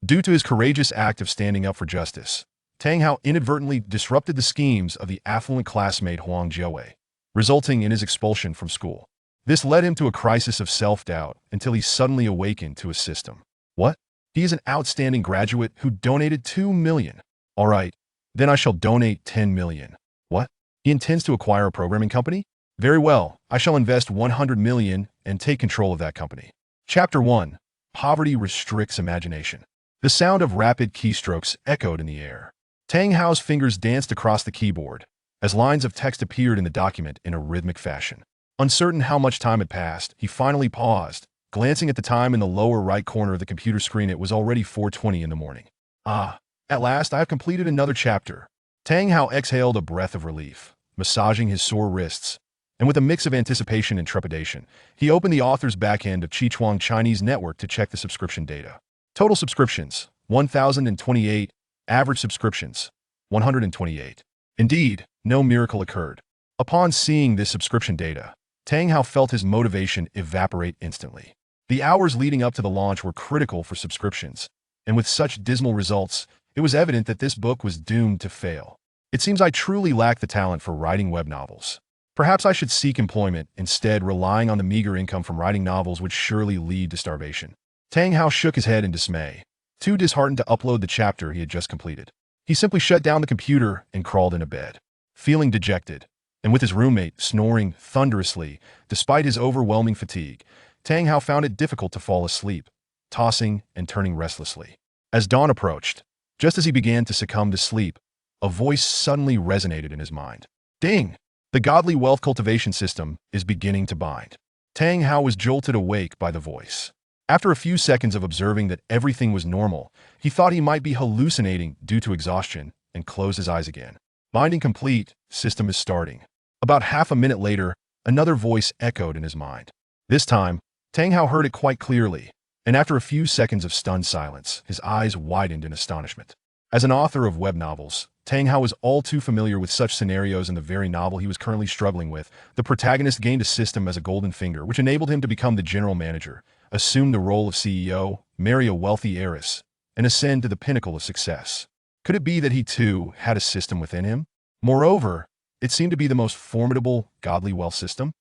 Due to his courageous act of standing up for justice, Tang Hao inadvertently disrupted the schemes of the affluent classmate Huang Jiawei, resulting in his expulsion from school. This led him to a crisis of self-doubt until he suddenly awakened to a system. What? He is an outstanding graduate who donated 2 million. All right, then I shall donate 10 million. What? He intends to acquire a programming company? Very well, I shall invest 100 million and take control of that company. Chapter 1. Poverty restricts imagination. The sound of rapid keystrokes echoed in the air. Tang Hao's fingers danced across the keyboard as lines of text appeared in the document in a rhythmic fashion. Uncertain how much time had passed, he finally paused. Glancing at the time in the lower right corner of the computer screen, it was already 4:20 in the morning. Ah, at last I have completed another chapter. Tang Hao exhaled a breath of relief, massaging his sore wrists, and with a mix of anticipation and trepidation, he opened the author's backend of Chichuang Chinese Network to check the subscription data. Total subscriptions, 1,028. Average subscriptions, 128. Indeed, no miracle occurred. Upon seeing this subscription data, Tang Hao felt his motivation evaporate instantly. The hours leading up to the launch were critical for subscriptions, and with such dismal results, it was evident that this book was doomed to fail. It seems I truly lack the talent for writing web novels. Perhaps I should seek employment. Instead, relying on the meager income from writing novels would surely lead to starvation. Tang Hao shook his head in dismay, too disheartened to upload the chapter he had just completed. He simply shut down the computer and crawled into bed. Feeling dejected, and with his roommate snoring thunderously despite his overwhelming fatigue, Tang Hao found it difficult to fall asleep, tossing and turning restlessly. As dawn approached, just as he began to succumb to sleep, a voice suddenly resonated in his mind. Ding! The godly wealth cultivation system is beginning to bind. Tang Hao was jolted awake by the voice. After a few seconds of observing that everything was normal, he thought he might be hallucinating due to exhaustion and closed his eyes again. Binding complete, system is starting. About half a minute later, another voice echoed in his mind. This time, Tang Hao heard it quite clearly, and after a few seconds of stunned silence, his eyes widened in astonishment. As an author of web novels, Tang Hao was all too familiar with such scenarios in the very novel he was currently struggling with. The protagonist gained a system as a golden finger, which enabled him to become the general manager, assume the role of CEO, marry a wealthy heiress, and ascend to the pinnacle of success. Could it be that he too had a system within him? Moreover, it seemed to be the most formidable, godly wealth system.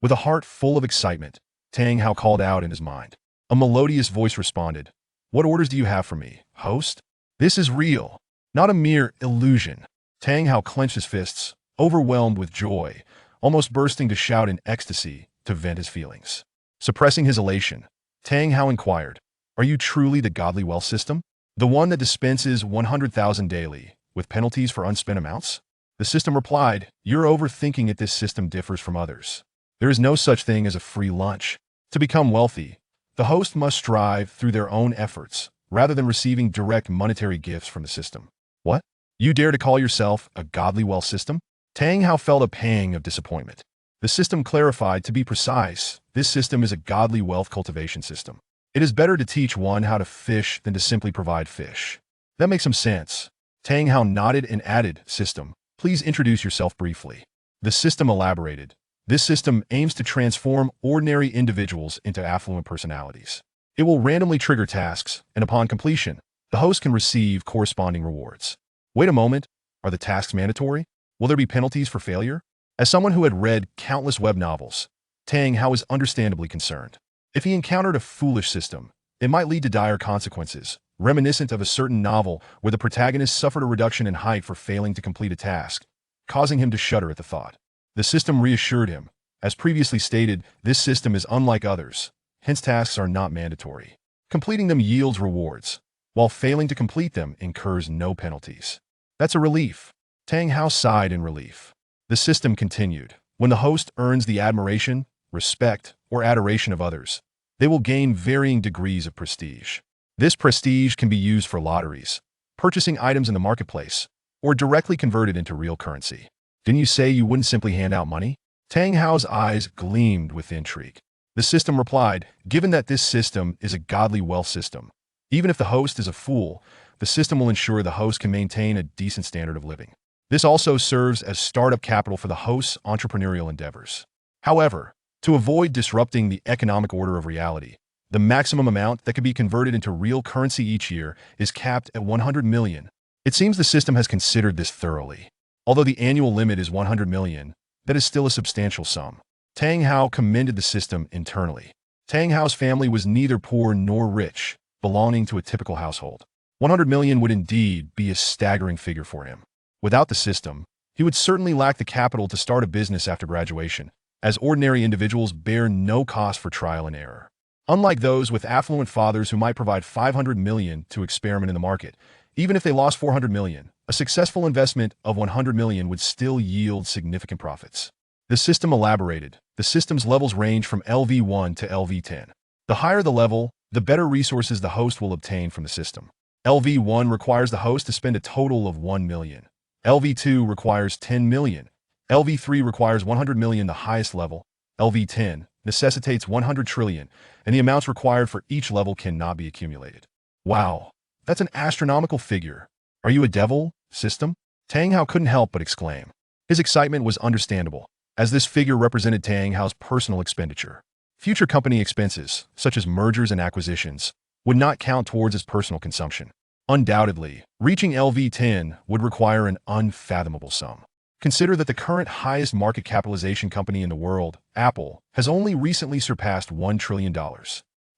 With a heart full of excitement, Tang Hao called out in his mind. A melodious voice responded, "What orders do you have for me, host? This is real, not a mere illusion." Tang Hao clenched his fists, overwhelmed with joy, almost bursting to shout in ecstasy to vent his feelings. Suppressing his elation, Tang Hao inquired, "Are you truly the godly wealth system? The one that dispenses 100,000 daily, with penalties for unspent amounts?" The system replied, "You're overthinking it. This system differs from others. There is no such thing as a free lunch. To become wealthy, the host must strive through their own efforts, rather than receiving direct monetary gifts from the system." What? You dare to call yourself a godly wealth system? Tang Hao felt a pang of disappointment. The system clarified, to be precise, this system is a godly wealth cultivation system. It is better to teach one how to fish than to simply provide fish. That makes some sense. Tang Hao nodded and added, "System, please introduce yourself briefly." The system elaborated. This system aims to transform ordinary individuals into affluent personalities. It will randomly trigger tasks, and upon completion, the host can receive corresponding rewards. Wait a moment, are the tasks mandatory? Will there be penalties for failure? As someone who had read countless web novels, Tang Hao was understandably concerned. If he encountered a foolish system, it might lead to dire consequences, reminiscent of a certain novel where the protagonist suffered a reduction in height for failing to complete a task, causing him to shudder at the thought. The system reassured him. As previously stated, this system is unlike others, hence tasks are not mandatory. Completing them yields rewards, while failing to complete them incurs no penalties. That's a relief. Tang Hao sighed in relief. The system continued. When the host earns the admiration, respect, or adoration of others, they will gain varying degrees of prestige. This prestige can be used for lotteries, purchasing items in the marketplace, or directly converted into real currency. Didn't you say you wouldn't simply hand out money? Tang Hao's eyes gleamed with intrigue. The system replied, "Given that this system is a godly wealth system, even if the host is a fool, the system will ensure the host can maintain a decent standard of living. This also serves as startup capital for the host's entrepreneurial endeavors. However, to avoid disrupting the economic order of reality, The maximum amount that could be converted into real currency each year is capped at 100 million. It seems the system has considered this thoroughly. Although the annual limit is 100 million, that is still a substantial sum. Tang Hao commended the system internally. Tang Hao's family was neither poor nor rich, belonging to a typical household. 100 million would indeed be a staggering figure for him. Without the system, he would certainly lack the capital to start a business after graduation, as ordinary individuals bear no cost for trial and error. Unlike those with affluent fathers who might provide 500 million to experiment in the market, even if they lost 400 million, a successful investment of 100 million would still yield significant profits. The system elaborated. The system's levels range from LV1 to LV10. The higher the level, the better resources the host will obtain from the system. LV1 requires the host to spend a total of 1 million. LV2 requires 10 million. LV3 requires 100 million, the highest level. LV10 necessitates 100 trillion, and the amounts required for each level cannot be accumulated. Wow, that's an astronomical figure. Are you a devil, system? Tang Hao couldn't help but exclaim. His excitement was understandable, as this figure represented Tang Hao's personal expenditure. Future company expenses, such as mergers and acquisitions, would not count towards his personal consumption. Undoubtedly, reaching LV10 would require an unfathomable sum. Consider that the current highest market capitalization company in the world, Apple, has only recently surpassed $1 trillion.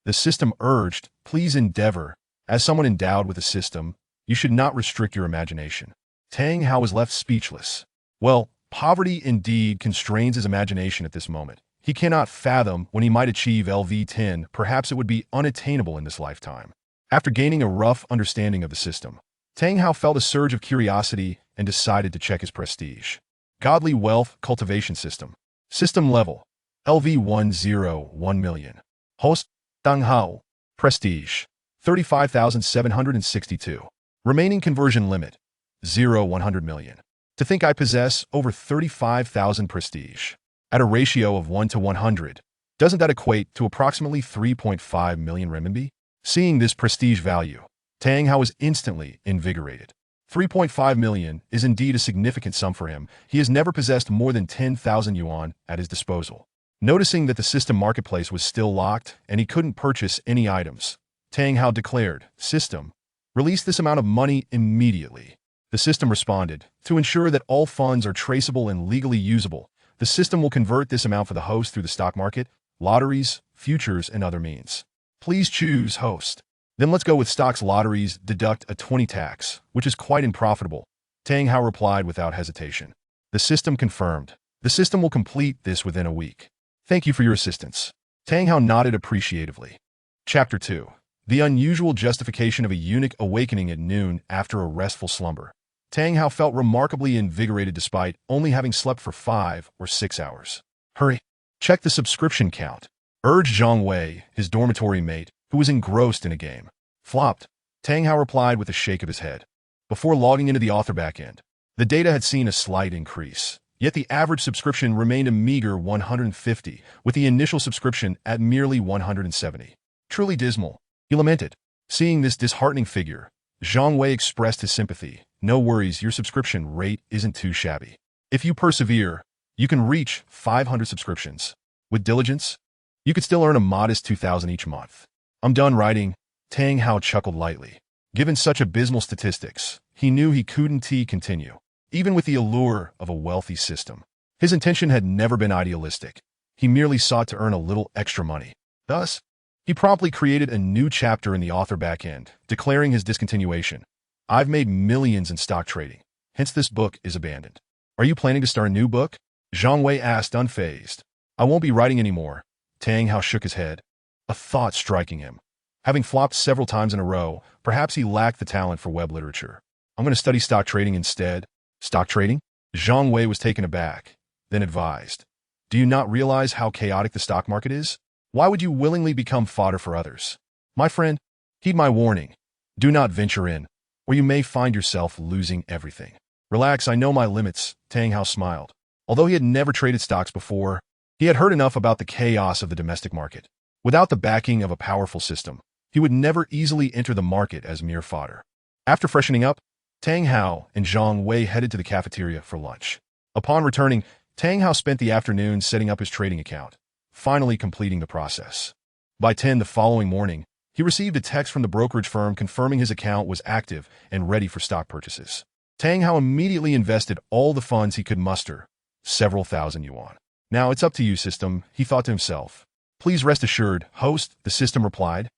The system urged, please endeavor. As someone endowed with a system, you should not restrict your imagination. Tang Hao was left speechless. Well, poverty indeed constrains his imagination at this moment. He cannot fathom when he might achieve LV10, perhaps it would be unattainable in this lifetime. After gaining a rough understanding of the system, Tang Hao felt a surge of curiosity and decided to check his prestige. Godly Wealth Cultivation System. System level. LV10 1 million. Host. Tang Hao. Prestige. 35,762. Remaining conversion limit. 100 million. To think I possess over 35,000 prestige. At a ratio of 1 to 100, doesn't that equate to approximately 3.5 million renminbi? Seeing this prestige value, Tang Hao was instantly invigorated. 3.5 million is indeed a significant sum for him. He has never possessed more than 10,000 yuan at his disposal. Noticing that the system marketplace was still locked and he couldn't purchase any items, Tang Hao declared, "System, release this amount of money immediately." The system responded, "To ensure that all funds are traceable and legally usable, the system will convert this amount for the host through the stock market, lotteries, futures, and other means. Please choose host." "Then let's go with stocks lotteries, deduct a 20 tax, which is quite unprofitable," Tang Hao replied without hesitation. The system confirmed. The system will complete this within a week. "Thank you for your assistance." Tang Hao nodded appreciatively. Chapter 2. The unusual justification of a eunuch awakening at noon after a restful slumber. Tang Hao felt remarkably invigorated despite only having slept for 5 or 6 hours. "Hurry, check the subscription count," urged Zhang Wei, his dormitory mate, who was engrossed in a game. "Flopped," Tang Hao replied with a shake of his head. Before logging into the author backend, the data had seen a slight increase, yet the average subscription remained a meager 150, with the initial subscription at merely 170. "Truly dismal," he lamented. Seeing this disheartening figure, Zhang Wei expressed his sympathy. "No worries, your subscription rate isn't too shabby. If you persevere, you can reach 500 subscriptions. With diligence, you could still earn a modest 2,000 each month." "I'm done writing," Tang Hao chuckled lightly. Given such abysmal statistics, he knew he couldn't continue, even with the allure of a wealthy system. His intention had never been idealistic. He merely sought to earn a little extra money. Thus, he promptly created a new chapter in the author backend, declaring his discontinuation. "I've made millions in stock trading, hence this book is abandoned." "Are you planning to start a new book?" Zhang Wei asked unfazed. "I won't be writing anymore." Tang Hao shook his head, a thought striking him. Having flopped several times in a row, perhaps he lacked the talent for web literature. "I'm going to study stock trading instead." "Stock trading?" Zhang Wei was taken aback, then advised. "Do you not realize how chaotic the stock market is? Why would you willingly become fodder for others? My friend, heed my warning. Do not venture in, or you may find yourself losing everything." "Relax, I know my limits," Tang Hao smiled. Although he had never traded stocks before, he had heard enough about the chaos of the domestic market. Without the backing of a powerful system, he would never easily enter the market as mere fodder. After freshening up, Tang Hao and Zhang Wei headed to the cafeteria for lunch. Upon returning, Tang Hao spent the afternoon setting up his trading account, finally completing the process. By 10 the following morning, he received a text from the brokerage firm confirming his account was active and ready for stock purchases. Tang Hao immediately invested all the funds he could muster, several thousand yuan. Now it's up to you, system, he thought to himself. Please rest assured, host, the system replied,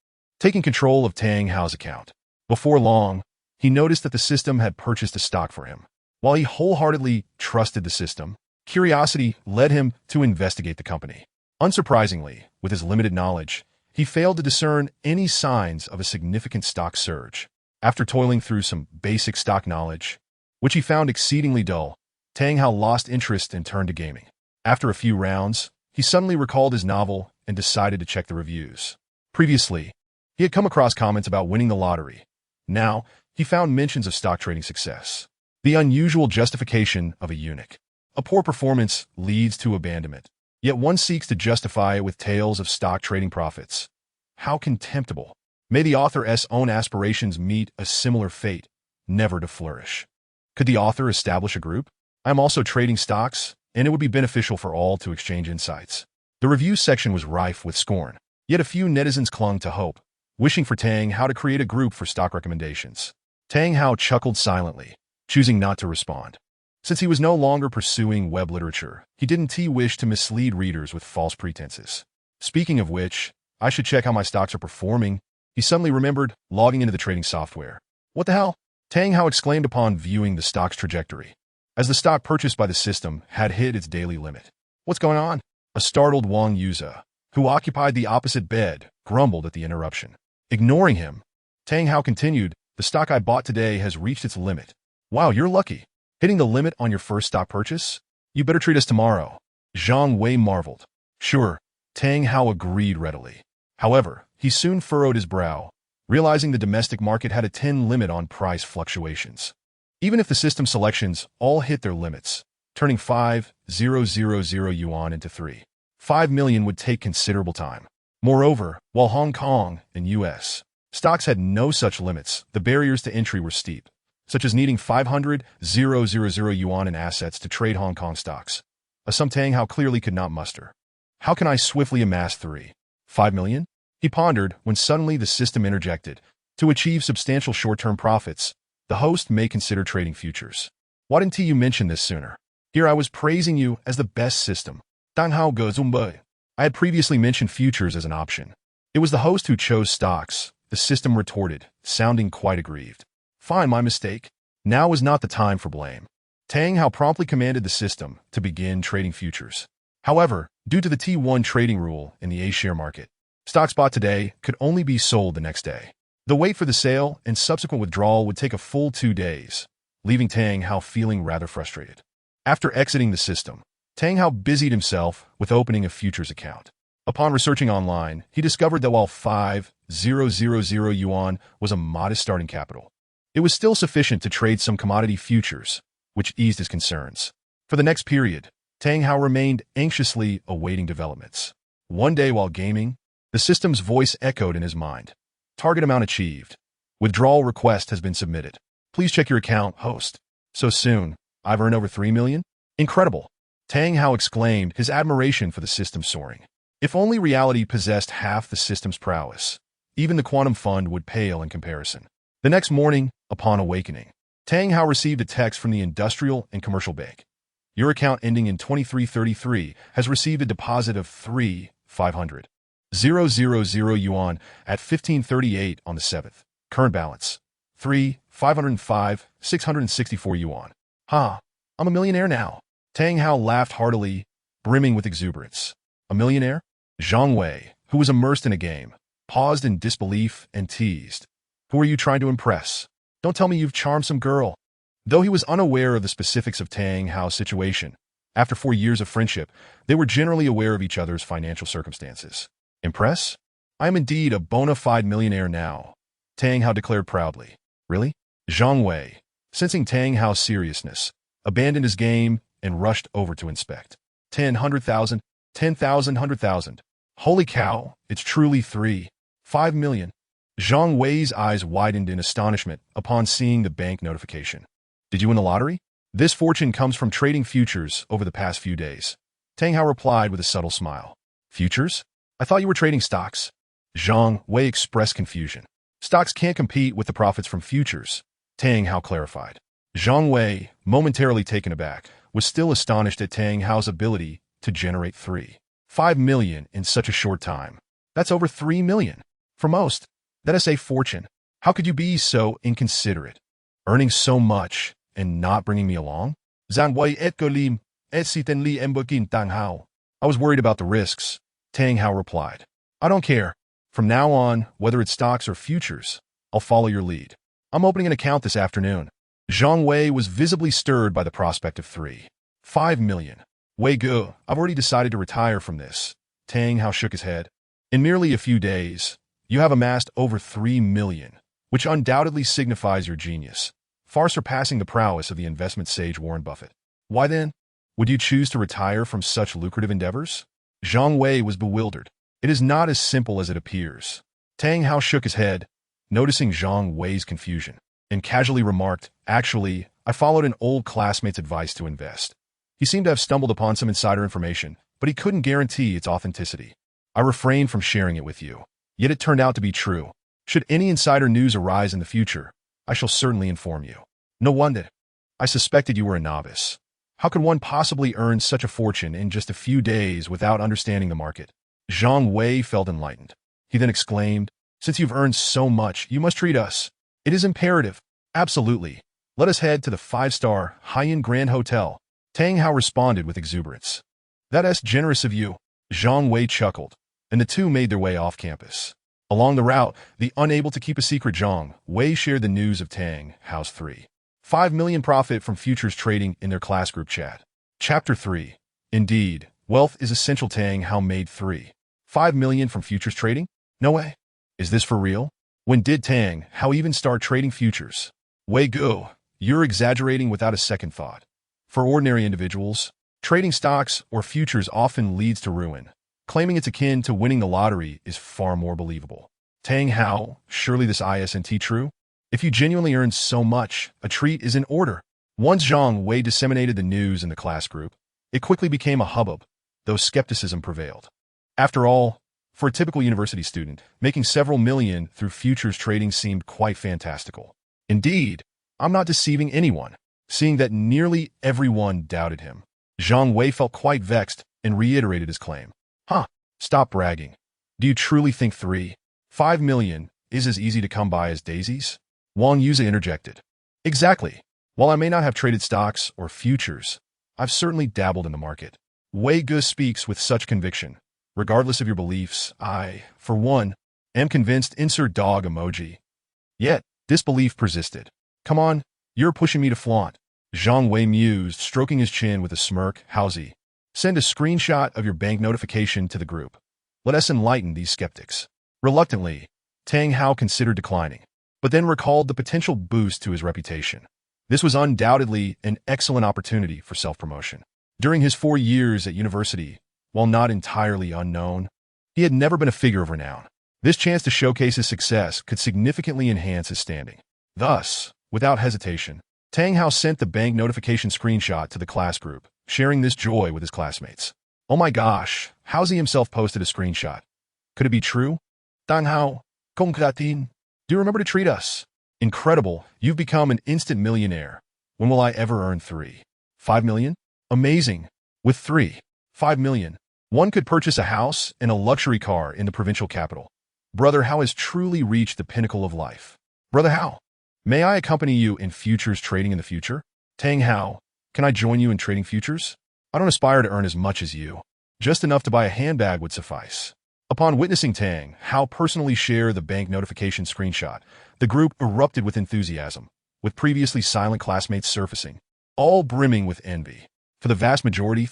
taking control of Tang Hao's account. Before long, he noticed that the system had purchased a stock for him. While he wholeheartedly trusted the system, curiosity led him to investigate the company. Unsurprisingly, with his limited knowledge, he failed to discern any signs of a significant stock surge. After toiling through some basic stock knowledge, which he found exceedingly dull, Tang Hao lost interest and turned to gaming. After a few rounds, he suddenly recalled his novel and decided to check the reviews. Previously, he had come across comments about winning the lottery. Now, he found mentions of stock trading success. The unusual justification of a eunuch. A poor performance leads to abandonment. Yet one seeks to justify it with tales of stock trading profits. How contemptible. May the author's own aspirations meet a similar fate, never to flourish. Could the author establish a group? I am also trading stocks, and it would be beneficial for all to exchange insights. The review section was rife with scorn. Yet a few netizens clung to hope, wishing for Tang Hao to create a group for stock recommendations. Tang Hao chuckled silently, choosing not to respond. Since he was no longer pursuing web literature, he didn't wish to mislead readers with false pretenses. Speaking of which, I should check how my stocks are performing. He suddenly remembered, logging into the trading software. What the hell? Tang Hao exclaimed upon viewing the stock's trajectory, as the stock purchased by the system had hit its daily limit. What's going on? A startled Wang Yuza, who occupied the opposite bed, grumbled at the interruption. Ignoring him, Tang Hao continued, the stock I bought today has reached its limit. Wow, you're lucky. Hitting the limit on your first stock purchase? You better treat us tomorrow. Zhang Wei marveled. Sure, Tang Hao agreed readily. However, he soon furrowed his brow, realizing the domestic market had a 10 limit on price fluctuations. Even if the system selections all hit their limits, turning 5,000 yuan into 3.5 million would take considerable time. Moreover, while Hong Kong and U.S. stocks had no such limits, the barriers to entry were steep, such as needing 500,000 yuan in assets to trade Hong Kong stocks, a sum Tang Hao clearly could not muster. How can I swiftly amass 3.5 million? He pondered when suddenly the system interjected. To achieve substantial short-term profits, the host may consider trading futures. Why didn't you mention this sooner? Here I was praising you as the best system. Tang Hao I had previously mentioned futures as an option. It was the host who chose stocks, the system retorted, sounding quite aggrieved. Fine, my mistake. Now was not the time for blame. Tang Hao promptly commanded the system to begin trading futures. However, due to the T1 trading rule in the A-share market, stocks bought today could only be sold the next day. The wait for the sale and subsequent withdrawal would take a full 2 days, leaving Tang Hao feeling rather frustrated. After exiting the system, Tang Hao busied himself with opening a futures account. Upon researching online, he discovered that while 5,000 yuan was a modest starting capital, it was still sufficient to trade some commodity futures, which eased his concerns. For the next period, Tang Hao remained anxiously awaiting developments. One day while gaming, the system's voice echoed in his mind. Target amount achieved. Withdrawal request has been submitted. Please check your account, host. So soon, I've earned over 3 million? Incredible. Tang Hao exclaimed, his admiration for the system soaring. If only reality possessed half the system's prowess, even the quantum fund would pale in comparison. The next morning, upon awakening, Tang Hao received a text from the Industrial and Commercial Bank. Your account ending in 2333 has received a deposit of 3,500,000 yuan at 1538 on the 7th. Current balance, 3,505,664 yuan. Ha, I'm a millionaire now. Tang Hao laughed heartily, brimming with exuberance. A millionaire? Zhang Wei, who was immersed in a game, paused in disbelief and teased. Who are you trying to impress? Don't tell me you've charmed some girl. Though he was unaware of the specifics of Tang Hao's situation, after 4 years of friendship, they were generally aware of each other's financial circumstances. Impress? I am indeed a bona fide millionaire now, Tang Hao declared proudly. Really? Zhang Wei, sensing Tang Hao's seriousness, abandoned his game and rushed over to inspect. 10,000, 10,000, 100,000. Holy cow, it's truly 3.5 million. Zhang Wei's eyes widened in astonishment upon seeing the bank notification. Did you win the lottery? This fortune comes from trading futures over the past few days. Tang Hao replied with a subtle smile. Futures? I thought you were trading stocks. Zhang Wei expressed confusion. Stocks can't compete with the profits from futures, Tang Hao clarified. Zhang Wei, momentarily taken aback, was still astonished at Tang Hao's ability to generate 5 million in such a short time. That's over 3 million. For most, that is a fortune. How could you be so inconsiderate? Earning so much and not bringing me along? Zhang Wei et golim et siten li embokin Tang Hao. I was worried about the risks, Tang Hao replied. I don't care. From now on, whether it's stocks or futures, I'll follow your lead. I'm opening an account this afternoon. Zhang Wei was visibly stirred by the prospect of 5 million. Wei Gu, I've already decided to retire from this. Tang Hao shook his head. In merely a few days, you have amassed over 3 million, which undoubtedly signifies your genius, far surpassing the prowess of the investment sage Warren Buffett. Why then, would you choose to retire from such lucrative endeavors? Zhang Wei was bewildered. It is not as simple as it appears. Tang Hao shook his head, noticing Zhang Wei's confusion, and casually remarked, actually, I followed an old classmate's advice to invest. He seemed to have stumbled upon some insider information, but he couldn't guarantee its authenticity. I refrained from sharing it with you, yet it turned out to be true. Should any insider news arise in the future, I shall certainly inform you. No wonder. I suspected you were a novice. How could one possibly earn such a fortune in just a few days without understanding the market? Zhang Wei felt enlightened. He then exclaimed, since you've earned so much, you must treat us. It is imperative. Absolutely. Let us head to the 5-star high-end Grand Hotel. Tang Hao responded with exuberance. That's generous of you. Zhang Wei chuckled, and the two made their way off campus. Along the route, the unable to keep a secret Zhang Wei shared the news of Tang Hao's 5 million profit from futures trading in their class group chat. Chapter 3. Indeed, wealth is essential. Tang Hao made 5 million from futures trading? No way. Is this for real? When did Tang Hao even start trading futures? Wei Gu, you're exaggerating without a second thought. For ordinary individuals, trading stocks or futures often leads to ruin. Claiming it's akin to winning the lottery is far more believable. Tang Hao, surely this isn't true? If you genuinely earn so much, a treat is in order. Once Zhang Wei disseminated the news in the class group, it quickly became a hubbub, though skepticism prevailed. After all, for a typical university student, making several million through futures trading seemed quite fantastical. Indeed, I'm not deceiving anyone, seeing that nearly everyone doubted him. Zhang Wei felt quite vexed and reiterated his claim. Stop bragging. Do you truly think 5 million is as easy to come by as daisies? Wang Yuzi interjected. Exactly. While I may not have traded stocks or futures, I've certainly dabbled in the market. Wei Gu speaks with such conviction. Regardless of your beliefs, I, for one, am convinced. Insert dog emoji. Yet, disbelief persisted. Come on, you're pushing me to flaunt. Zhang Wei mused, stroking his chin with a smirk. Howsy. Send a screenshot of your bank notification to the group. Let us enlighten these skeptics. Reluctantly, Tang Hao considered declining, but then recalled the potential boost to his reputation. This was undoubtedly an excellent opportunity for self-promotion. During his 4 years at university, while not entirely unknown, he had never been a figure of renown. This chance to showcase his success could significantly enhance his standing. Thus, without hesitation, Tang Hao sent the bank notification screenshot to the class group, sharing this joy with his classmates. Oh my gosh, Howsy himself posted a screenshot. Could it be true? Tang Hao, congratin. Do you remember to treat us? Incredible, you've become an instant millionaire. When will I ever earn 5 million? Amazing. With 5 million, one could purchase a house and a luxury car in the provincial capital. Brother Hao has truly reached the pinnacle of life. Brother Hao, may I accompany you in futures trading in the future? Tang Hao, can I join you in trading futures? I don't aspire to earn as much as you. Just enough to buy a handbag would suffice. Upon witnessing Tang Hao personally share the bank notification screenshot, the group erupted with enthusiasm, with previously silent classmates surfacing, all brimming with envy. For the vast majority,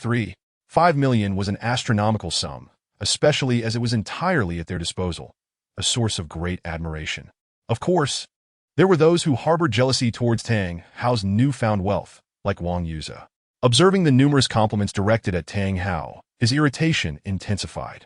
5 million was an astronomical sum, especially as it was entirely at their disposal, a source of great admiration. Of course, there were those who harbored jealousy towards Tang Hao's newfound wealth, like Wang Yuzi. Observing the numerous compliments directed at Tang Hao, his irritation intensified.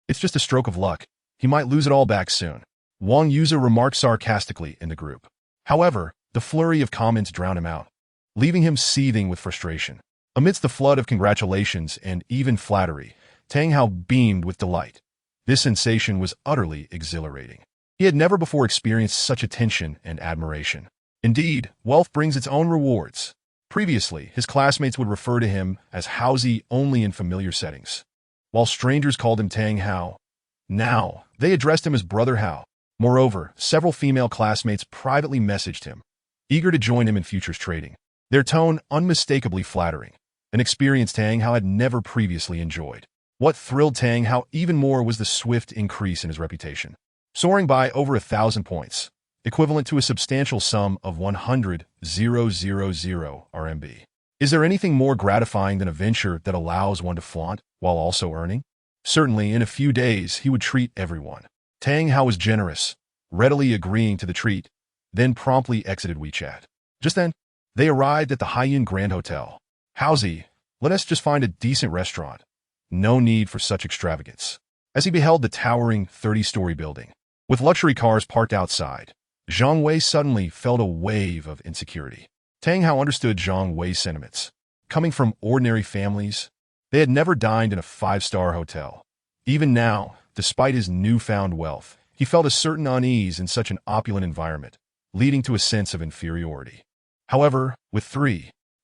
It's just a stroke of luck. He might lose it all back soon. Wang Yuzi remarked sarcastically in the group. However, the flurry of comments drowned him out, leaving him seething with frustration. Amidst the flood of congratulations and even flattery, Tang Hao beamed with delight. This sensation was utterly exhilarating. He had never before experienced such attention and admiration. Indeed, wealth brings its own rewards. Previously, his classmates would refer to him as Haozi only in familiar settings, while strangers called him Tang Hao. Now, they addressed him as Brother Hao. Moreover, several female classmates privately messaged him, eager to join him in futures trading, their tone unmistakably flattering, an experience Tang Hao had never previously enjoyed. What thrilled Tang Hao even more was the swift increase in his reputation, soaring by over 1,000 points, equivalent to a substantial sum of 100,000 RMB. Is there anything more gratifying than a venture that allows one to flaunt while also earning? Certainly, in a few days, he would treat everyone. Tang Hao was generous, readily agreeing to the treat, then promptly exited WeChat. Just then, they arrived at the Haiyan Grand Hotel. Haozi, let us just find a decent restaurant. No need for such extravagance. As he beheld the towering 30-story building, with luxury cars parked outside, Zhang Wei suddenly felt a wave of insecurity. Tang Hao understood Zhang Wei's sentiments. Coming from ordinary families, they had never dined in a five-star hotel. Even now, despite his newfound wealth, he felt a certain unease in such an opulent environment, leading to a sense of inferiority. However, with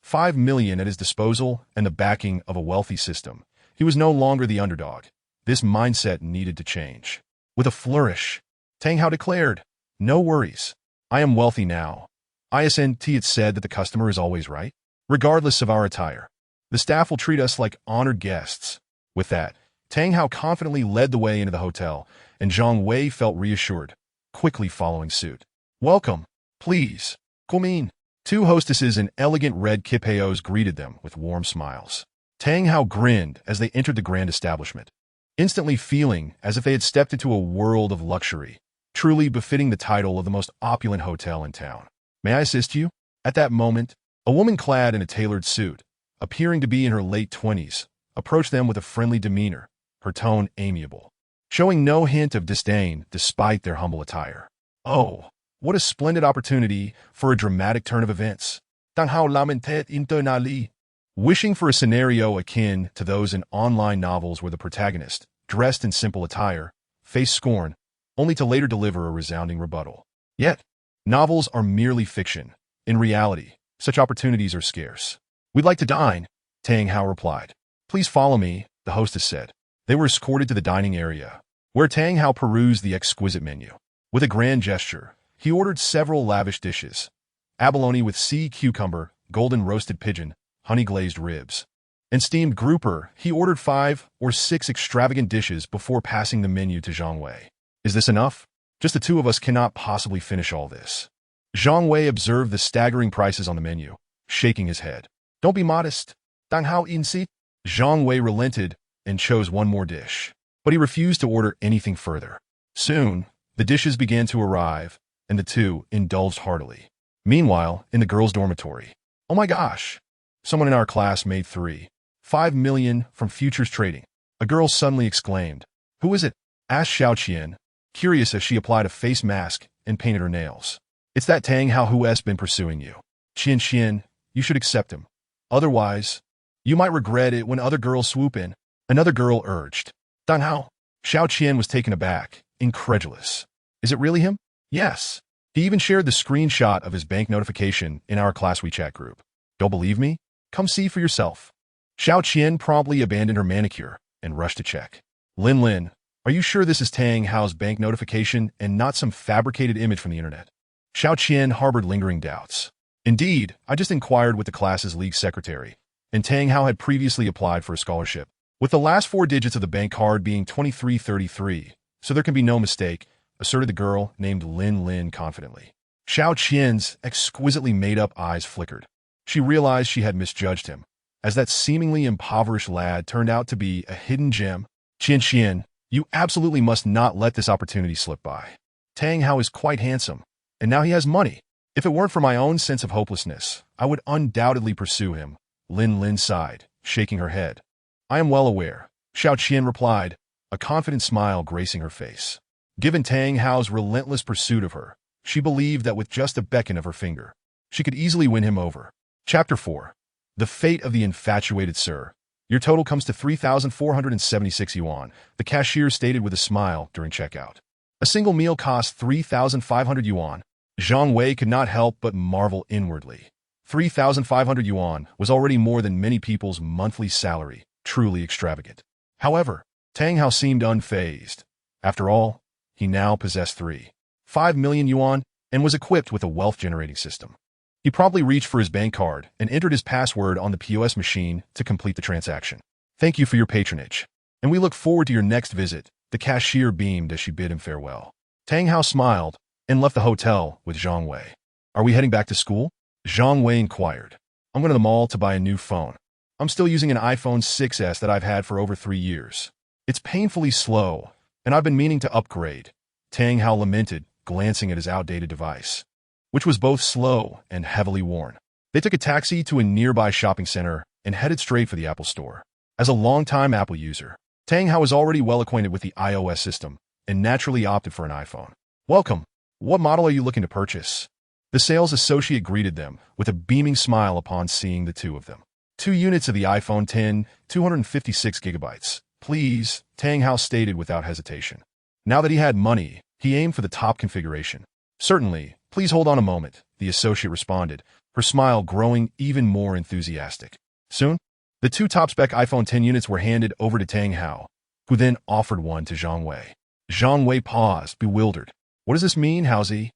5 million at his disposal and the backing of a wealthy system, he was no longer the underdog. This mindset needed to change. With a flourish, Tang Hao declared, "No worries. I am wealthy now. ISNT it said that the customer is always right, regardless of our attire. The staff will treat us like honored guests." With that, Tang Hao confidently led the way into the hotel, and Zhang Wei felt reassured, quickly following suit. "Welcome. Please. Come in." Two hostesses in elegant red kipayos greeted them with warm smiles. Tang Hao grinned as they entered the grand establishment, instantly feeling as if they had stepped into a world of luxury, truly befitting the title of the most opulent hotel in town. "May I assist you?" At that moment, a woman clad in a tailored suit, appearing to be in her late 20s, approached them with a friendly demeanor, her tone amiable, showing no hint of disdain despite their humble attire. "Oh, what a splendid opportunity for a dramatic turn of events." Tang Hao lamented internally, wishing for a scenario akin to those in online novels where the protagonist, dressed in simple attire, faced scorn, only to later deliver a resounding rebuttal. Yet, novels are merely fiction. In reality, such opportunities are scarce. "We'd like to dine," Tang Hao replied. "Please follow me," the hostess said. They were escorted to the dining area, where Tang Hao perused the exquisite menu. With a grand gesture, he ordered several lavish dishes: abalone with sea cucumber, golden roasted pigeon, honey-glazed ribs, and steamed grouper. He ordered 5 or 6 extravagant dishes before passing the menu to Zhang Wei. "Is this enough? Just the two of us cannot possibly finish all this." Zhang Wei observed the staggering prices on the menu, shaking his head. "Don't be modest. Tang Hao insist." Zhang Wei relented and chose one more dish, but he refused to order anything further. Soon, the dishes began to arrive, and the two indulged heartily. Meanwhile, in the girls' dormitory, "Oh my gosh! Someone in our class made 5 million from futures trading," a girl suddenly exclaimed. "Who is it?" asked Xiao Qian, curious as she applied a face mask and painted her nails. "It's that Tang Hao who has been pursuing you. Qian, you should accept him. Otherwise, you might regret it when other girls swoop in," another girl urged. "Tang Hao?" Xiao Qian was taken aback, incredulous. "Is it really him?" "Yes. He even shared the screenshot of his bank notification in our class WeChat group. Don't believe me? Come see for yourself." Xiao Qian promptly abandoned her manicure and rushed to check. Lin, are you sure this is Tang Hao's bank notification and not some fabricated image from the internet?" Xiao Qian harbored lingering doubts. "Indeed, I just inquired with the class's league secretary, and Tang Hao had previously applied for a scholarship, with the last 4 digits of the bank card being 2333, so there can be no mistake," asserted the girl named Lin confidently. Xiao Qian's exquisitely made-up eyes flickered. She realized she had misjudged him, as that seemingly impoverished lad turned out to be a hidden gem. Qian, you absolutely must not let this opportunity slip by. Tang Hao is quite handsome, and now he has money. If it weren't for my own sense of hopelessness, I would undoubtedly pursue him." Lin sighed, shaking her head. "I am well aware," Xiao Qian replied, a confident smile gracing her face. Given Tang Hao's relentless pursuit of her, she believed that with just a beckon of her finger, she could easily win him over. Chapter 4. The Fate of the Infatuated Sir. Your total comes to 3,476 yuan, the cashier stated with a smile during checkout. A single meal costs 3,500 yuan. Zhang Wei could not help but marvel inwardly. 3,500 yuan was already more than many people's monthly salary, truly extravagant. However, Tang Hao seemed unfazed. After all, he now possessed 3.5 million yuan and was equipped with a wealth-generating system. He promptly reached for his bank card and entered his password on the POS machine to complete the transaction. Thank you for your patronage, and we look forward to your next visit, the cashier beamed as she bid him farewell. Tang Hao smiled and left the hotel with Zhang Wei. Are we heading back to school? Zhang Wei inquired. I'm going to the mall to buy a new phone. I'm still using an iPhone 6s that I've had for over 3 years. It's painfully slow, and I've been meaning to upgrade, Tang Hao lamented, glancing at his outdated device, which was both slow and heavily worn. They took a taxi to a nearby shopping center and headed straight for the Apple store. As a longtime Apple user, Tang Hao was already well acquainted with the iOS system and naturally opted for an iPhone. Welcome. What model are you looking to purchase? The sales associate greeted them with a beaming smile upon seeing the two of them. 2 units of the iPhone X, 256 gigabytes. Please, Tang Hao stated without hesitation. Now that he had money, he aimed for the top configuration. Certainly, please hold on a moment, the associate responded, her smile growing even more enthusiastic. Soon, the 2 top-spec iPhone X units were handed over to Tang Hao, who then offered one to Zhang Wei. Zhang Wei paused, bewildered. What does this mean, Haozi?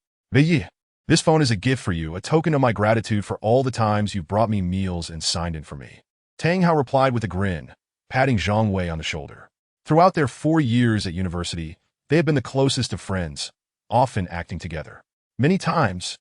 This phone is a gift for you, a token of my gratitude for all the times you've brought me meals and signed in for me. Tang Hao replied with a grin, patting Zhang Wei on the shoulder. Throughout their 4 years at university, they had been the closest of friends, often acting together. Many times,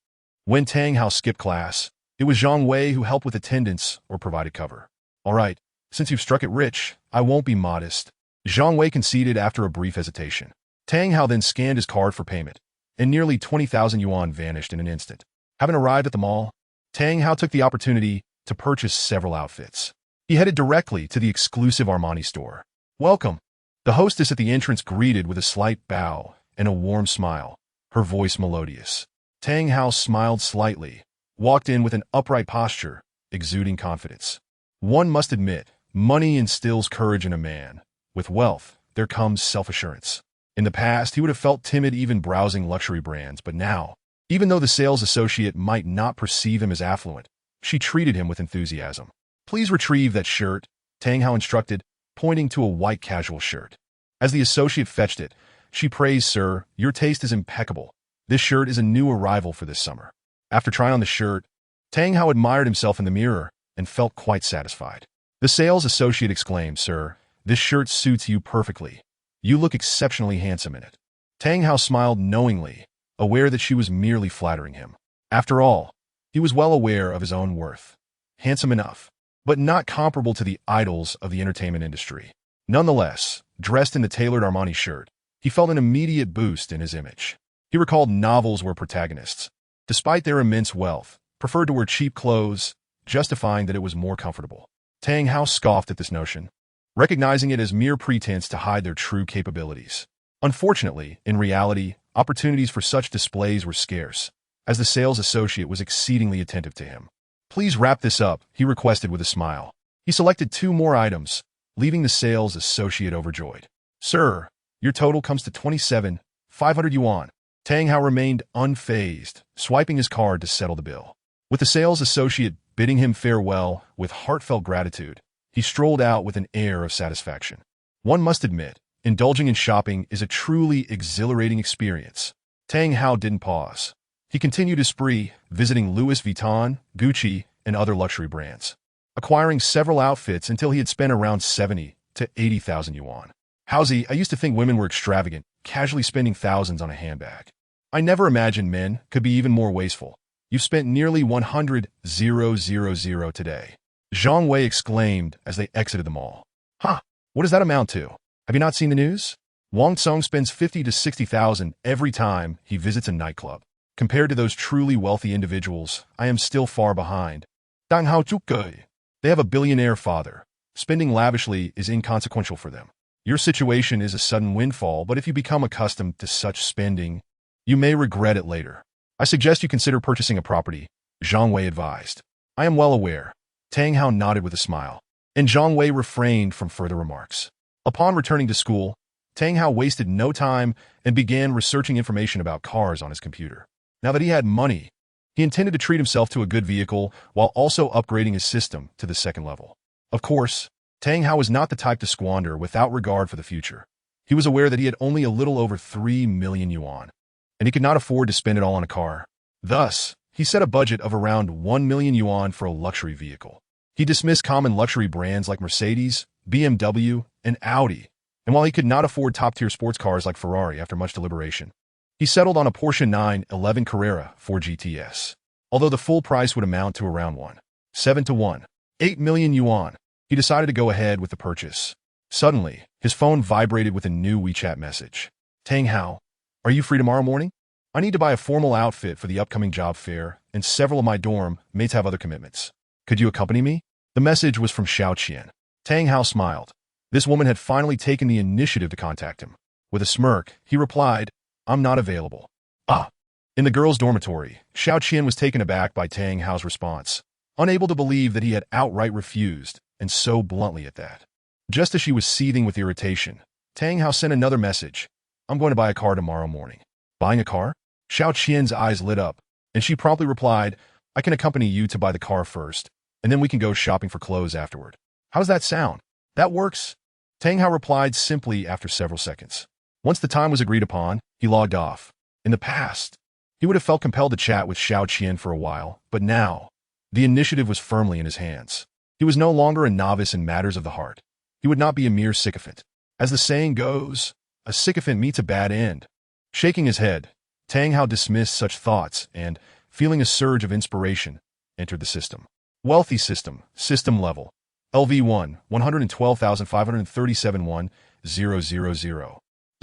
when Tang Hao skipped class, it was Zhang Wei who helped with attendance or provided cover. All right, since you've struck it rich, I won't be modest, Zhang Wei conceded after a brief hesitation. Tang Hao then scanned his card for payment, and nearly 20,000 yuan vanished in an instant. Having arrived at the mall, Tang Hao took the opportunity to purchase several outfits. He headed directly to the exclusive Armani store. Welcome. The hostess at the entrance greeted with a slight bow and a warm smile, her voice melodious. Tang Hao smiled slightly, walked in with an upright posture, exuding confidence. One must admit, money instills courage in a man. With wealth, there comes self-assurance. In the past, he would have felt timid even browsing luxury brands, but now, even though the sales associate might not perceive him as affluent, she treated him with enthusiasm. Please retrieve that shirt, Tang Hao instructed, pointing to a white casual shirt. As the associate fetched it, she praised, Sir, your taste is impeccable. This shirt is a new arrival for this summer. After trying on the shirt, Tang Hao admired himself in the mirror and felt quite satisfied. The sales associate exclaimed, Sir, this shirt suits you perfectly. You look exceptionally handsome in it. Tang Hao smiled knowingly, aware that she was merely flattering him. After all, he was well aware of his own worth. Handsome enough, but not comparable to the idols of the entertainment industry. Nonetheless, dressed in the tailored Armani shirt, he felt an immediate boost in his image. He recalled novels where protagonists, despite their immense wealth, preferred to wear cheap clothes, justifying that it was more comfortable. Tang Hao scoffed at this notion, recognizing it as mere pretense to hide their true capabilities. Unfortunately, in reality, opportunities for such displays were scarce, as the sales associate was exceedingly attentive to him. Please wrap this up, he requested with a smile. He selected 2 more items, leaving the sales associate overjoyed. Sir, your total comes to 27,500 yuan. Tang Hao remained unfazed, swiping his card to settle the bill. With the sales associate bidding him farewell with heartfelt gratitude, he strolled out with an air of satisfaction. One must admit, indulging in shopping is a truly exhilarating experience. Tang Hao didn't pause. He continued his spree, visiting Louis Vuitton, Gucci, and other luxury brands, acquiring several outfits until he had spent around 70 to 80,000 yuan. Haozi, I used to think women were extravagant, casually spending thousands on a handbag. I never imagined men could be even more wasteful. You've spent nearly 100,000 today. Zhang Wei exclaimed as they exited the mall. Huh, what does that amount to? Have you not seen the news? Wang Song spends 50 to 60,000 every time he visits a nightclub. Compared to those truly wealthy individuals, I am still far behind. Dang Hao Zhuge. They have a billionaire father. Spending lavishly is inconsequential for them. Your situation is a sudden windfall, but if you become accustomed to such spending, you may regret it later. I suggest you consider purchasing a property, Zhang Wei advised. I am well aware. Tang Hao nodded with a smile. and Zhang Wei refrained from further remarks. Upon returning to school, Tang Hao wasted no time and began researching information about cars on his computer. Now that he had money, he intended to treat himself to a good vehicle while also upgrading his system to the second level. Of course, Tang Hao was not the type to squander without regard for the future. He was aware that he had only a little over 3 million yuan, and he could not afford to spend it all on a car. Thus, he set a budget of around 1 million yuan for a luxury vehicle. He dismissed common luxury brands like Mercedes, BMW, and Audi, and while he could not afford top-tier sports cars like Ferrari after much deliberation, he settled on a Porsche 911 Carrera 4 GTS. Although the full price would amount to around 1.7 to 1.8 million yuan, he decided to go ahead with the purchase. Suddenly, his phone vibrated with a new WeChat message. Tang Hao, are you free tomorrow morning? I need to buy a formal outfit for the upcoming job fair, and several of my dorm mates have other commitments. Could you accompany me? The message was from Xiao Qian. Tang Hao smiled. This woman had finally taken the initiative to contact him. With a smirk, he replied, I'm not available. Ah. In the girls' dormitory, Xiao Qian was taken aback by Tang Hao's response, unable to believe that he had outright refused, and so bluntly at that. Just as she was seething with irritation, Tang Hao sent another message. I'm going to buy a car tomorrow morning. Buying a car? Xiao Qian's eyes lit up, and she promptly replied, I can accompany you to buy the car first, and then we can go shopping for clothes afterward. How's that sound? That works. Tang Hao replied simply after several seconds. Once the time was agreed upon, he logged off. In the past, he would have felt compelled to chat with Xiao Qian for a while, but now, the initiative was firmly in his hands. He was no longer a novice in matters of the heart. He would not be a mere sycophant. As the saying goes, a sycophant meets a bad end. Shaking his head, Tang Hao dismissed such thoughts and, feeling a surge of inspiration, entered the system. Wealthy system, system level. LV1, 112,537 1, 000.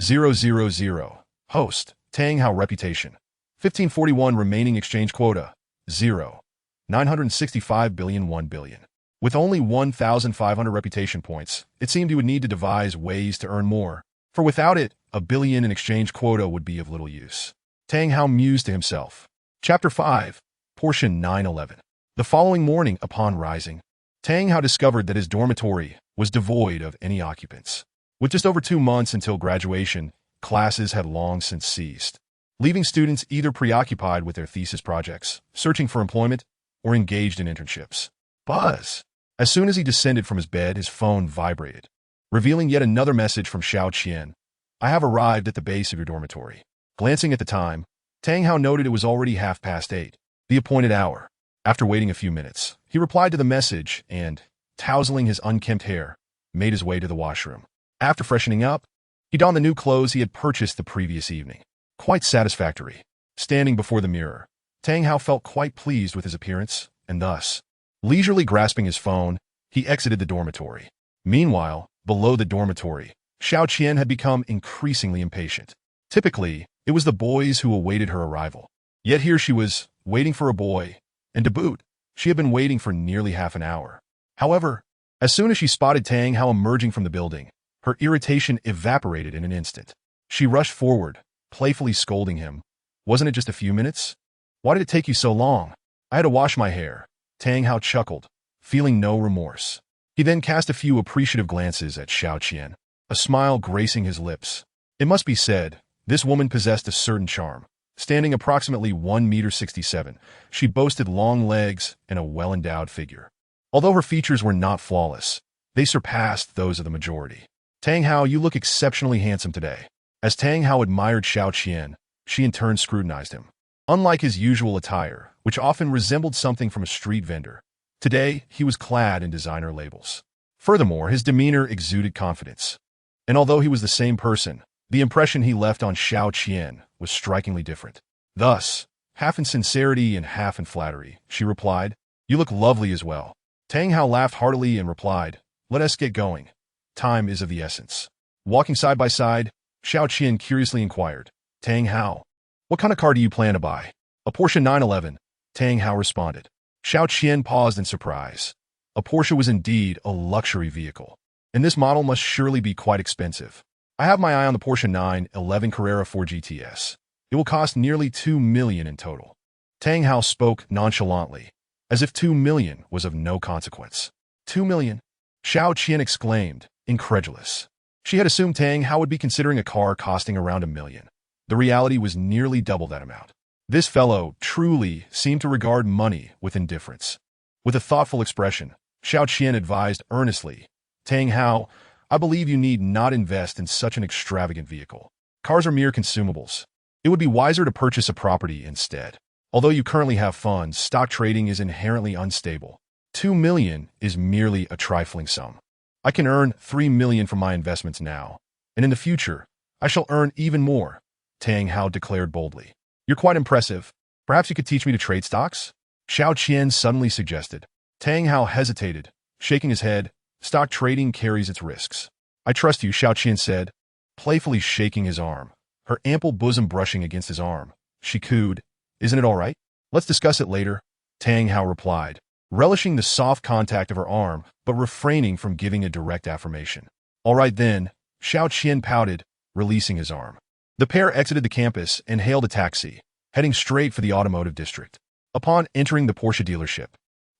000. Host, Tang Hao reputation. 1541 remaining exchange quota, 0. 965 billion 1 billion. With only 1,500 reputation points, it seemed he would need to devise ways to earn more, for without it, a billion in exchange quota would be of little use. Tang Hao mused to himself. Chapter 5, Portion 911. The following morning, upon rising, Tang Hao discovered that his dormitory was devoid of any occupants. With just over 2 months until graduation, classes had long since ceased, leaving students either preoccupied with their thesis projects, searching for employment, or engaged in internships. Buzz! As soon as he descended from his bed, his phone vibrated, revealing yet another message from Xiao Qian. I have arrived at the base of your dormitory. Glancing at the time, Tang Hao noted it was already 8:30, the appointed hour. After waiting a few minutes, he replied to the message and, tousling his unkempt hair, made his way to the washroom. After freshening up, he donned the new clothes he had purchased the previous evening. Quite satisfactory. Standing before the mirror, Tang Hao felt quite pleased with his appearance, and thus, leisurely grasping his phone, he exited the dormitory. Meanwhile, below the dormitory, Xiao Qian had become increasingly impatient. Typically, it was the boys who awaited her arrival. Yet here she was, waiting for a boy, and to boot, she had been waiting for nearly half an hour. However, as soon as she spotted Tang Hao emerging from the building, her irritation evaporated in an instant. She rushed forward, playfully scolding him. Wasn't it just a few minutes? Why did it take you so long? I had to wash my hair. Tang Hao chuckled, feeling no remorse. He then cast a few appreciative glances at Xiao Qian, a smile gracing his lips. It must be said, this woman possessed a certain charm. Standing approximately 1.67 meters, she boasted long legs and a well-endowed figure. Although her features were not flawless, they surpassed those of the majority. Tang Hao, you look exceptionally handsome today. As Tang Hao admired Xiao Qian, she in turn scrutinized him. Unlike his usual attire, which often resembled something from a street vendor, today he was clad in designer labels. Furthermore, his demeanor exuded confidence. And although he was the same person, the impression he left on Xiao Qian was strikingly different. Thus, half in sincerity and half in flattery, she replied, You look lovely as well. Tang Hao laughed heartily and replied, Let us get going. Time is of the essence. Walking side by side, Xiao Qian curiously inquired, Tang Hao, what kind of car do you plan to buy? A Porsche 911, Tang Hao responded. Xiao Qian paused in surprise. A Porsche was indeed a luxury vehicle, and this model must surely be quite expensive. I have my eye on the Porsche 911 Carrera 4 GTS. It will cost nearly 2 million in total. Tang Hao spoke nonchalantly, as if 2 million was of no consequence. 2 million? Xiao Qian exclaimed, incredulous. She had assumed Tang Hao would be considering a car costing around $1 million. The reality was nearly double that amount. This fellow truly seemed to regard money with indifference. With a thoughtful expression, Xiao Qian advised earnestly, Tang Hao, I believe you need not invest in such an extravagant vehicle. Cars are mere consumables. It would be wiser to purchase a property instead. Although you currently have funds, stock trading is inherently unstable. $2 million is merely a trifling sum. I can earn $3 million from my investments now, and in the future, I shall earn even more, Tang Hao declared boldly. You're quite impressive. Perhaps you could teach me to trade stocks? Xiao Qian suddenly suggested. Tang Hao hesitated, shaking his head. Stock trading carries its risks. I trust you, Xiao Qian said, playfully shaking his arm, her ample bosom brushing against his arm. She cooed, Isn't it all right? Let's discuss it later, Tang Hao replied, relishing the soft contact of her arm, but refraining from giving a direct affirmation. All right then, Xiao Qian pouted, releasing his arm. The pair exited the campus and hailed a taxi, heading straight for the automotive district. Upon entering the Porsche dealership,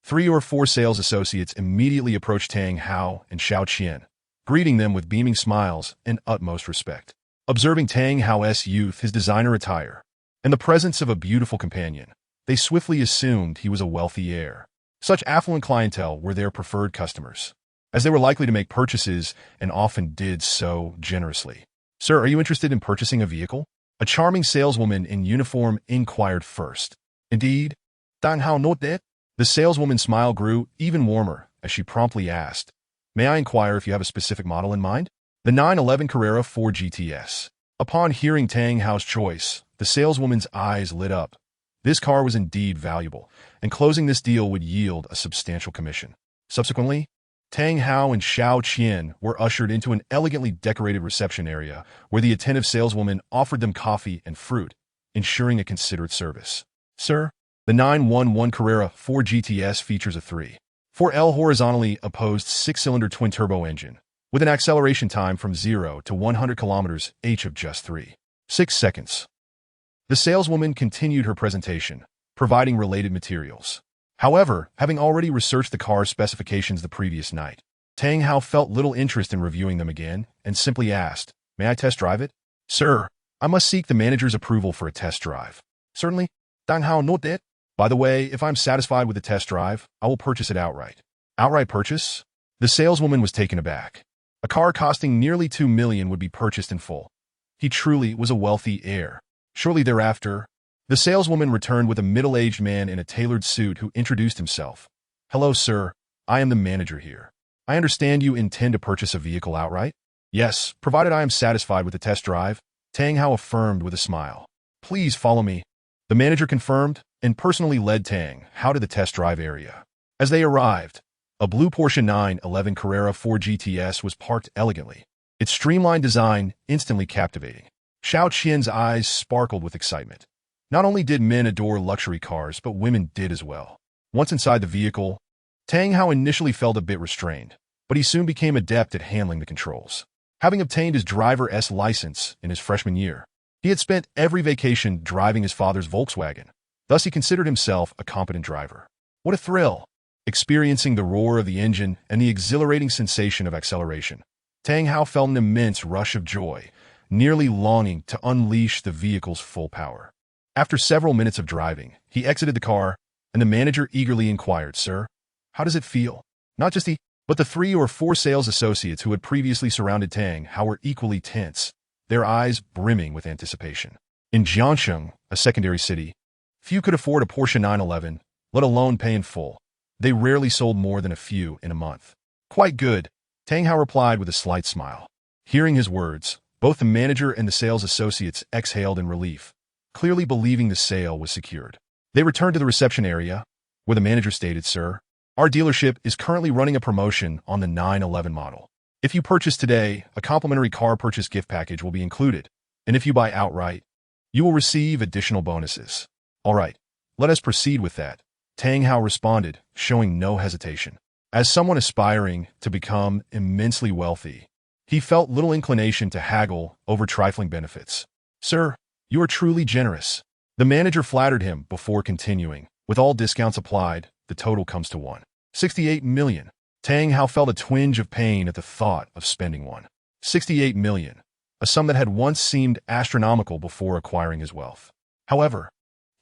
3 or 4 sales associates immediately approached Tang Hao and Xiao Qian, greeting them with beaming smiles and utmost respect. Observing Tang Hao's youth, his designer attire, and the presence of a beautiful companion, they swiftly assumed he was a wealthy heir. Such affluent clientele were their preferred customers, as they were likely to make purchases and often did so generously. Sir, are you interested in purchasing a vehicle? A charming saleswoman in uniform inquired first. Indeed, Tang Hao noted. The saleswoman's smile grew even warmer as she promptly asked, May I inquire if you have a specific model in mind? The 911 Carrera 4 GTS. Upon hearing Tang Hao's choice, the saleswoman's eyes lit up. This car was indeed valuable, and closing this deal would yield a substantial commission. Subsequently, Tang Hao and Xiao Qian were ushered into an elegantly decorated reception area where the attentive saleswoman offered them coffee and fruit, ensuring a considerate service. Sir, the 911 Carrera 4 GTS features a 3.4L horizontally opposed 6-cylinder twin-turbo engine, with an acceleration time from 0 to 100 km/h of just 3.6 seconds. The saleswoman continued her presentation, providing related materials. However, having already researched the car's specifications the previous night, Tang Hao felt little interest in reviewing them again and simply asked, May I test drive it? Sir, I must seek the manager's approval for a test drive. Certainly, Tang Hao noted. By the way, if I'm satisfied with the test drive, I will purchase it outright. Outright purchase? The saleswoman was taken aback. A car costing nearly $2 million would be purchased in full. He truly was a wealthy heir. Shortly thereafter, the saleswoman returned with a middle-aged man in a tailored suit who introduced himself. Hello, sir. I am the manager here. I understand you intend to purchase a vehicle outright? Yes, provided I am satisfied with the test drive, Tang Hao affirmed with a smile. Please follow me. The manager confirmed and personally led Tang Hao to the test drive area. As they arrived, a blue Porsche 911 Carrera 4 GTS was parked elegantly, its streamlined design instantly captivating. Xiao Qian's eyes sparkled with excitement. Not only did men adore luxury cars, but women did as well. Once inside the vehicle, Tang Hao initially felt a bit restrained, but he soon became adept at handling the controls. Having obtained his driver's license in his freshman year, he had spent every vacation driving his father's Volkswagen. Thus, he considered himself a competent driver. What a thrill! Experiencing the roar of the engine and the exhilarating sensation of acceleration, Tang Hao felt an immense rush of joy, nearly longing to unleash the vehicle's full power. After several minutes of driving, he exited the car, and the manager eagerly inquired, Sir, how does it feel? Not just he, but the 3 or 4 sales associates who had previously surrounded Tang Hao were equally tense, their eyes brimming with anticipation. In Jiangsheng, a secondary city, few could afford a Porsche 911, let alone pay in full. They rarely sold more than a few in a month. Quite good, Tang Hao replied with a slight smile. Hearing his words, both the manager and the sales associates exhaled in relief, clearly believing the sale was secured. They returned to the reception area, where the manager stated, Sir, our dealership is currently running a promotion on the 911 model. If you purchase today, a complimentary car purchase gift package will be included, and if you buy outright, you will receive additional bonuses. All right, let us proceed with that, Tang Hao responded, showing no hesitation. As someone aspiring to become immensely wealthy, he felt little inclination to haggle over trifling benefits. Sir, you are truly generous. The manager flattered him before continuing. With all discounts applied, the total comes to $1.68 million. Tang Hao felt a twinge of pain at the thought of spending 168 million, a sum that had once seemed astronomical before acquiring his wealth. However,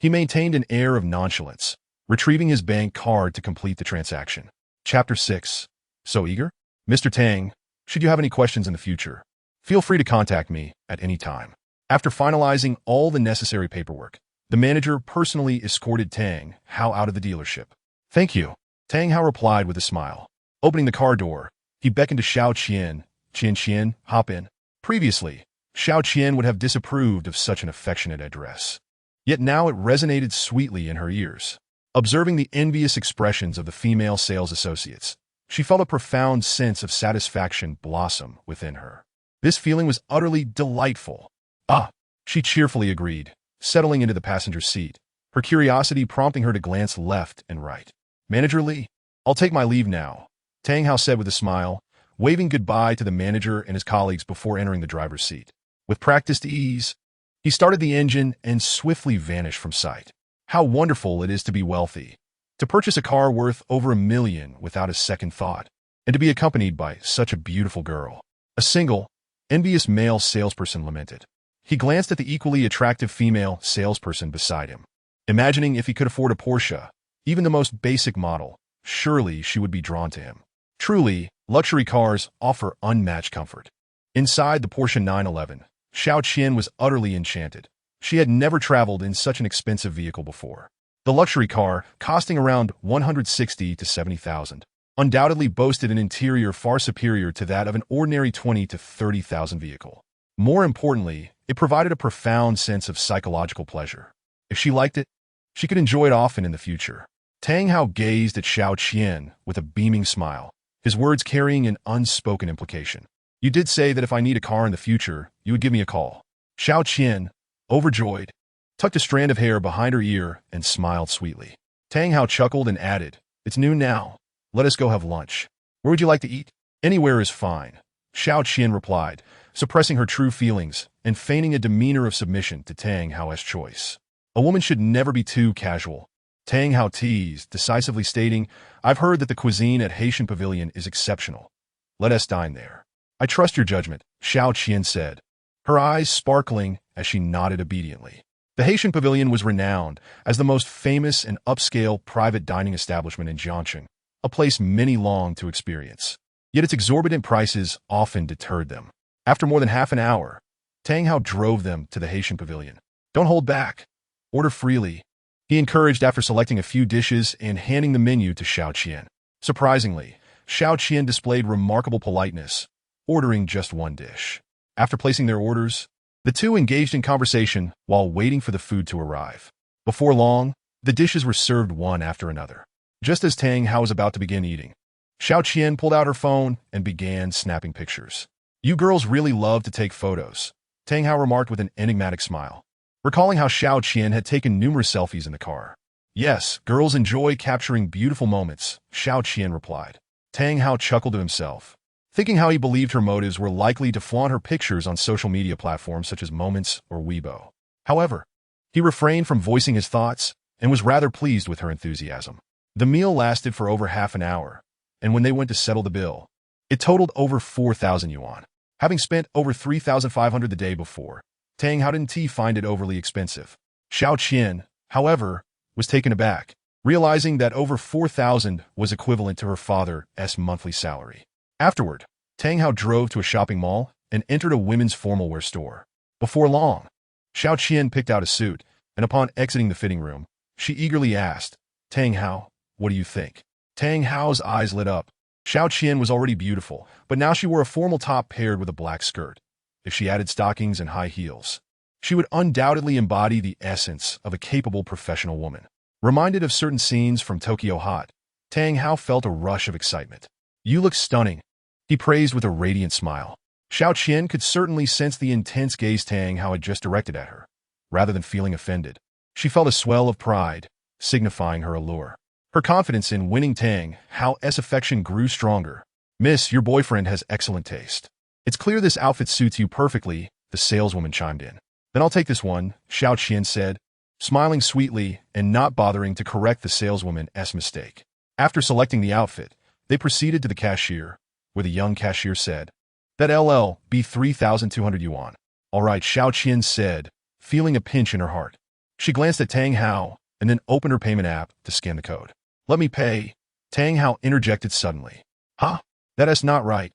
he maintained an air of nonchalance, retrieving his bank card to complete the transaction. Chapter 6. So eager? Mr. Tang, should you have any questions in the future, feel free to contact me at any time. After finalizing all the necessary paperwork, the manager personally escorted Tang Hao out of the dealership. Thank you, Tang Hao replied with a smile. Opening the car door, he beckoned to Xiao Qian. Qian, hop in. Previously, Xiao Qian would have disapproved of such an affectionate address. Yet now it resonated sweetly in her ears. Observing the envious expressions of the female sales associates, she felt a profound sense of satisfaction blossom within her. This feeling was utterly delightful. Ah, she cheerfully agreed, settling into the passenger seat, her curiosity prompting her to glance left and right. Manager Li, I'll take my leave now, Tang Hao said with a smile, waving goodbye to the manager and his colleagues before entering the driver's seat. With practiced ease, he started the engine and swiftly vanished from sight. How wonderful it is to be wealthy, to purchase a car worth over $1 million without a second thought, and to be accompanied by such a beautiful girl. A single, envious male salesperson lamented. He glanced at the equally attractive female salesperson beside him. Imagining if he could afford a Porsche, even the most basic model, surely she would be drawn to him. Truly, luxury cars offer unmatched comfort. Inside the Porsche 911, Xiao Qian was utterly enchanted. She had never traveled in such an expensive vehicle before. The luxury car, costing around 160 to 70,000, undoubtedly boasted an interior far superior to that of an ordinary 20 to 30,000 vehicle. More importantly, it provided a profound sense of psychological pleasure. If she liked it, she could enjoy it often in the future. Tang Hao gazed at Xiao Qian with a beaming smile, his words carrying an unspoken implication. You did say that if I need a car in the future, you would give me a call. Xiao Qian, overjoyed, tucked a strand of hair behind her ear and smiled sweetly. Tang Hao chuckled and added, It's noon now. Let us go have lunch. Where would you like to eat? Anywhere is fine, Xiao Qian replied, suppressing her true feelings and feigning a demeanor of submission to Tang Hao's choice. A woman should never be too casual, Tang Hao teased, decisively stating, I've heard that the cuisine at Haitian Pavilion is exceptional. Let us dine there. I trust your judgment, Xiao Qian said, her eyes sparkling as she nodded obediently. The Haitian Pavilion was renowned as the most famous and upscale private dining establishment in Jiangxing, a place many longed to experience. Yet its exorbitant prices often deterred them. After more than half an hour, Tang Hao drove them to the Haitian Pavilion. Don't hold back. Order freely, he encouraged after selecting a few dishes and handing the menu to Xiao Qian. Surprisingly, Xiao Qian displayed remarkable politeness, ordering just one dish. After placing their orders, the two engaged in conversation while waiting for the food to arrive. Before long, the dishes were served one after another. Just as Tang Hao was about to begin eating, Xiao Qian pulled out her phone and began snapping pictures. You girls really love to take photos, Tang Hao remarked with an enigmatic smile, recalling how Xiao Qian had taken numerous selfies in the car. Yes, girls enjoy capturing beautiful moments, Xiao Qian replied. Tang Hao chuckled to himself, thinking how he believed her motives were likely to flaunt her pictures on social media platforms such as Moments or Weibo. However, he refrained from voicing his thoughts and was rather pleased with her enthusiasm. The meal lasted for over half an hour, and when they went to settle the bill, it totaled over 4,000 yuan. Having spent over 3,500 the day before, Tang Hao didn't find it overly expensive. Xiao Qian, however, was taken aback, realizing that over 4,000 was equivalent to her father's monthly salary. Afterward, Tang Hao drove to a shopping mall and entered a women's formal wear store. Before long, Xiao Qian picked out a suit, and upon exiting the fitting room, she eagerly asked, Tang Hao, what do you think? Tang Hao's eyes lit up. Xiao Qian was already beautiful, but now she wore a formal top paired with a black skirt. If she added stockings and high heels, she would undoubtedly embody the essence of a capable professional woman. Reminded of certain scenes from Tokyo Hot, Tang Hao felt a rush of excitement. You look stunning, he praised with a radiant smile. Xiao Qian could certainly sense the intense gaze Tang Hao had just directed at her. Rather than feeling offended, she felt a swell of pride, signifying her allure. Her confidence in winning Tang Hao's affection grew stronger. Miss, your boyfriend has excellent taste. It's clear this outfit suits you perfectly, the saleswoman chimed in. Then I'll take this one, Xiao Qian said, smiling sweetly and not bothering to correct the saleswoman's mistake. After selecting the outfit, They proceeded to the cashier, where the young cashier said, "That LL be 3,200 yuan." "All right," Xiao Qian said, feeling a pinch in her heart. She glanced at Tang Hao and then opened her payment app to scan the code. "Let me pay," Tang Hao interjected suddenly. "Huh? That is not right.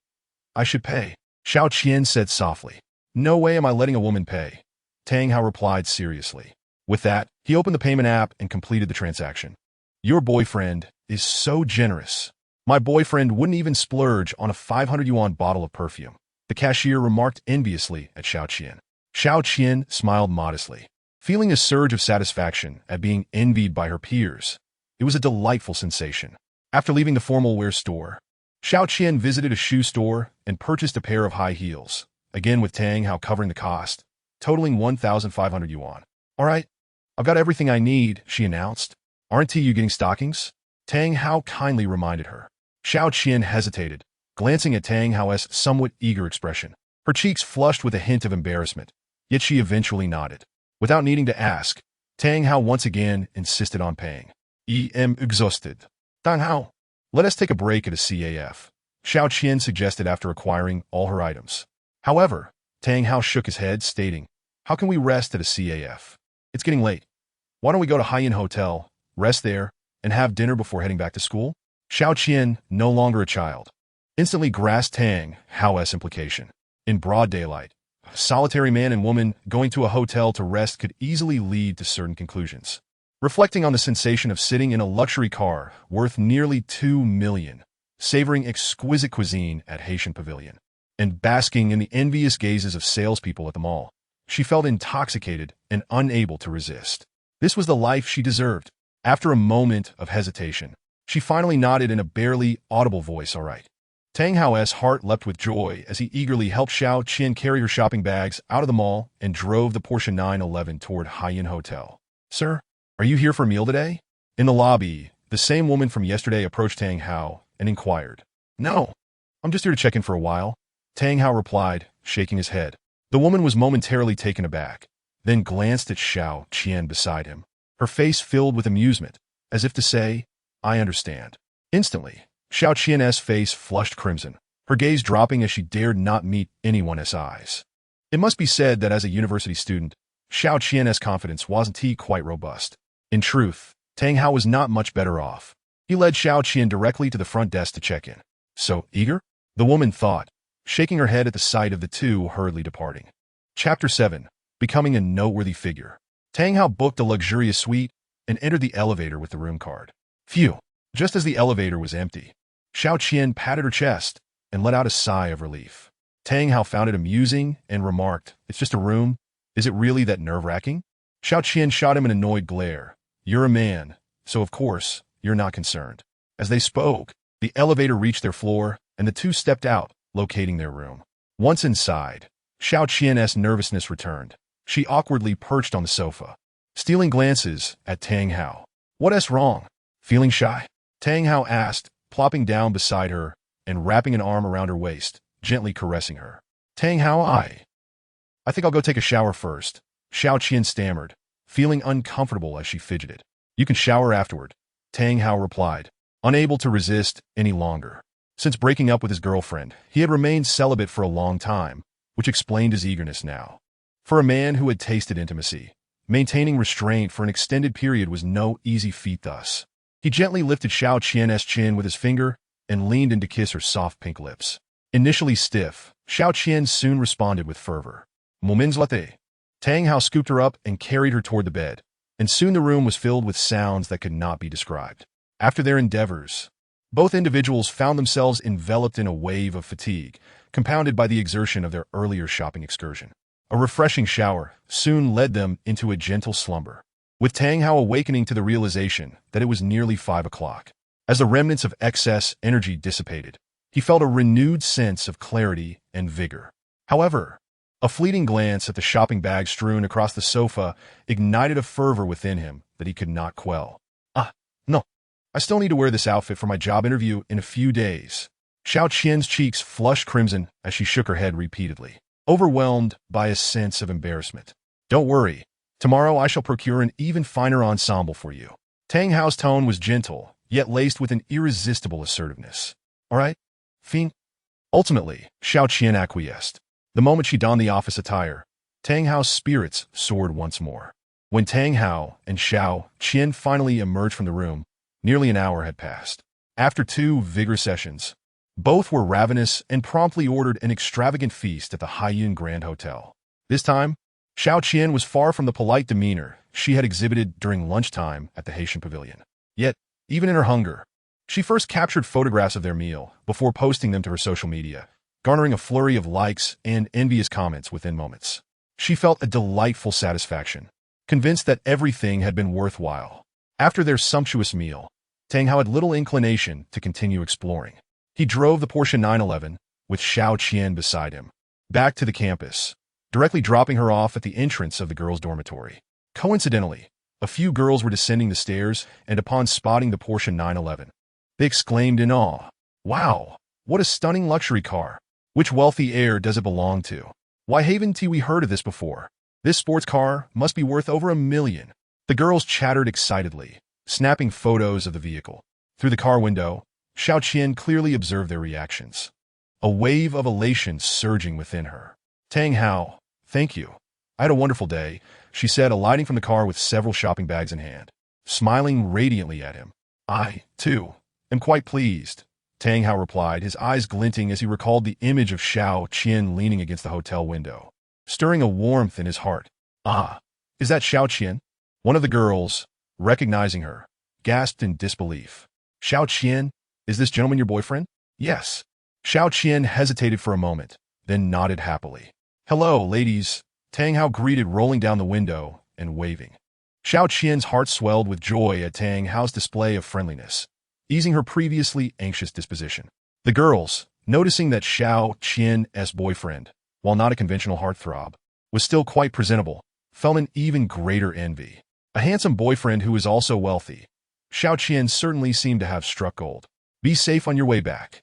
I should pay," Xiao Qian said softly. "No way am I letting a woman pay," Tang Hao replied seriously. With that, he opened the payment app and completed the transaction. "Your boyfriend is so generous. My boyfriend wouldn't even splurge on a 500 yuan bottle of perfume," the cashier remarked enviously at Xiao Qian. Xiao Qian smiled modestly. Feeling a surge of satisfaction at being envied by her peers, it was a delightful sensation. After leaving the formal wear store, Xiao Qian visited a shoe store and purchased a pair of high heels, again with Tang Hao covering the cost, totaling 1,500 yuan. "All right, I've got everything I need," she announced. "Aren't you getting stockings?" Tang Hao kindly reminded her. Xiao Qian hesitated, glancing at Tang Hao's somewhat eager expression. Her cheeks flushed with a hint of embarrassment, yet she eventually nodded. Without needing to ask, Tang Hao once again insisted on paying. "I'm exhausted. Tang Hao, let us take a break at a CAF," Xiao Qian suggested after acquiring all her items. However, Tang Hao shook his head, stating, "How can we rest at a CAF? It's getting late. Why don't we go to Haiyan Hotel, rest there, and have dinner before heading back to school?" Xiao Qian, no longer a child, instantly grasped Tang Hao's implication. In broad daylight, a solitary man and woman going to a hotel to rest could easily lead to certain conclusions. Reflecting on the sensation of sitting in a luxury car worth nearly 2 million, savoring exquisite cuisine at Haitian Pavilion, and basking in the envious gazes of salespeople at the mall, she felt intoxicated and unable to resist. This was the life she deserved. After a moment of hesitation, she finally nodded in a barely audible voice, "All right." Tang Hao's heart leapt with joy as he eagerly helped Xiao Qian carry her shopping bags out of the mall and drove the Porsche 911 toward Haiyan Hotel. "Sir, are you here for a meal today?" In the lobby, the same woman from yesterday approached Tang Hao and inquired. "No, I'm just here to check in for a while," Tang Hao replied, shaking his head. The woman was momentarily taken aback, then glanced at Xiao Qian beside him, her face filled with amusement, as if to say, "I understand." Instantly, Xiao Qian's face flushed crimson, her gaze dropping as she dared not meet anyone's eyes. It must be said that as a university student, Xiao Qian's confidence wasn't quite robust. In truth, Tang Hao was not much better off. He led Xiao Qian directly to the front desk to check in. "So eager?" the woman thought, shaking her head at the sight of the two hurriedly departing. Chapter 7. Becoming a noteworthy figure. Tang Hao booked a luxurious suite and entered the elevator with the room card. Phew! Just as the elevator was empty, Xiao Qian patted her chest and let out a sigh of relief. Tang Hao found it amusing and remarked, "It's just a room. Is it really that nerve-wracking?" Xiao Qian shot him an annoyed glare. "You're a man, so of course, you're not concerned." As they spoke, the elevator reached their floor, and the two stepped out, locating their room. Once inside, Xiao Qian's nervousness returned. She awkwardly perched on the sofa, stealing glances at Tang Hao. "What's wrong? Feeling shy?" Tang Hao asked, plopping down beside her and wrapping an arm around her waist, gently caressing her. "Tang Hao, I think I'll go take a shower first," Xiao Qian stammered, feeling uncomfortable as she fidgeted. "You can shower afterward," Tang Hao replied, unable to resist any longer. Since breaking up with his girlfriend, he had remained celibate for a long time, which explained his eagerness now. For a man who had tasted intimacy, maintaining restraint for an extended period was no easy feat thus. He gently lifted Xiao Qian's chin with his finger and leaned in to kiss her soft pink lips. Initially stiff, Xiao Qian soon responded with fervor. "Moments latte." Tang Hao scooped her up and carried her toward the bed, and soon the room was filled with sounds that could not be described. After their endeavors, both individuals found themselves enveloped in a wave of fatigue, compounded by the exertion of their earlier shopping excursion. A refreshing shower soon led them into a gentle slumber, with Tang Hao awakening to the realization that it was nearly 5 o'clock. As the remnants of excess energy dissipated, he felt a renewed sense of clarity and vigor. However, a fleeting glance at the shopping bag strewn across the sofa ignited a fervor within him that he could not quell. No, I still need to wear this outfit for my job interview in a few days." Xiao Qian's cheeks flushed crimson as she shook her head repeatedly, overwhelmed by a sense of embarrassment. "Don't worry. Tomorrow I shall procure an even finer ensemble for you." Tang Hao's tone was gentle, yet laced with an irresistible assertiveness. All right? Fiend. Ultimately, Xiao Qian acquiesced. The moment she donned the office attire, Tang Hao's spirits soared once more. When Tang Hao and Xiao Qian finally emerged from the room, nearly an hour had passed. After 2 vigorous sessions, both were ravenous and promptly ordered an extravagant feast at the Haiyun Grand Hotel. This time, Xiao Qian was far from the polite demeanor she had exhibited during lunchtime at the Haitian Pavilion. Yet, even in her hunger, she first captured photographs of their meal before posting them to her social media, garnering a flurry of likes and envious comments within moments. She felt a delightful satisfaction, convinced that everything had been worthwhile. After their sumptuous meal, Tang Hao had little inclination to continue exploring. He drove the Porsche 911, with Xiao Qian beside him, back to the campus, directly dropping her off at the entrance of the girls' dormitory. Coincidentally, a few girls were descending the stairs, and upon spotting the Porsche 911, they exclaimed in awe, "Wow, what a stunning luxury car! Which wealthy heir does it belong to? Why haven't we heard of this before? This sports car must be worth over $1 million." The girls chattered excitedly, snapping photos of the vehicle. Through the car window, Xiao Qian clearly observed their reactions, a wave of elation surging within her. "Tang Hao, thank you. I had a wonderful day," she said, alighting from the car with several shopping bags in hand, smiling radiantly at him. "I, too, am quite pleased," Tang Hao replied, his eyes glinting as he recalled the image of Xiao Qian leaning against the hotel window, stirring a warmth in his heart. "Ah, is that Xiao Qian?" One of the girls, recognizing her, gasped in disbelief. "Xiao Qian? Is this gentleman your boyfriend?" "Yes." Xiao Qian hesitated for a moment, then nodded happily. "Hello, ladies," Tang Hao greeted, rolling down the window and waving. Xiao Qian's heart swelled with joy at Tang Hao's display of friendliness, easing her previously anxious disposition. The girls, noticing that Xiao Qian's boyfriend, while not a conventional heartthrob, was still quite presentable, felt an even greater envy. A handsome boyfriend who was also wealthy. Xiao Qian certainly seemed to have struck gold. "Be safe on your way back.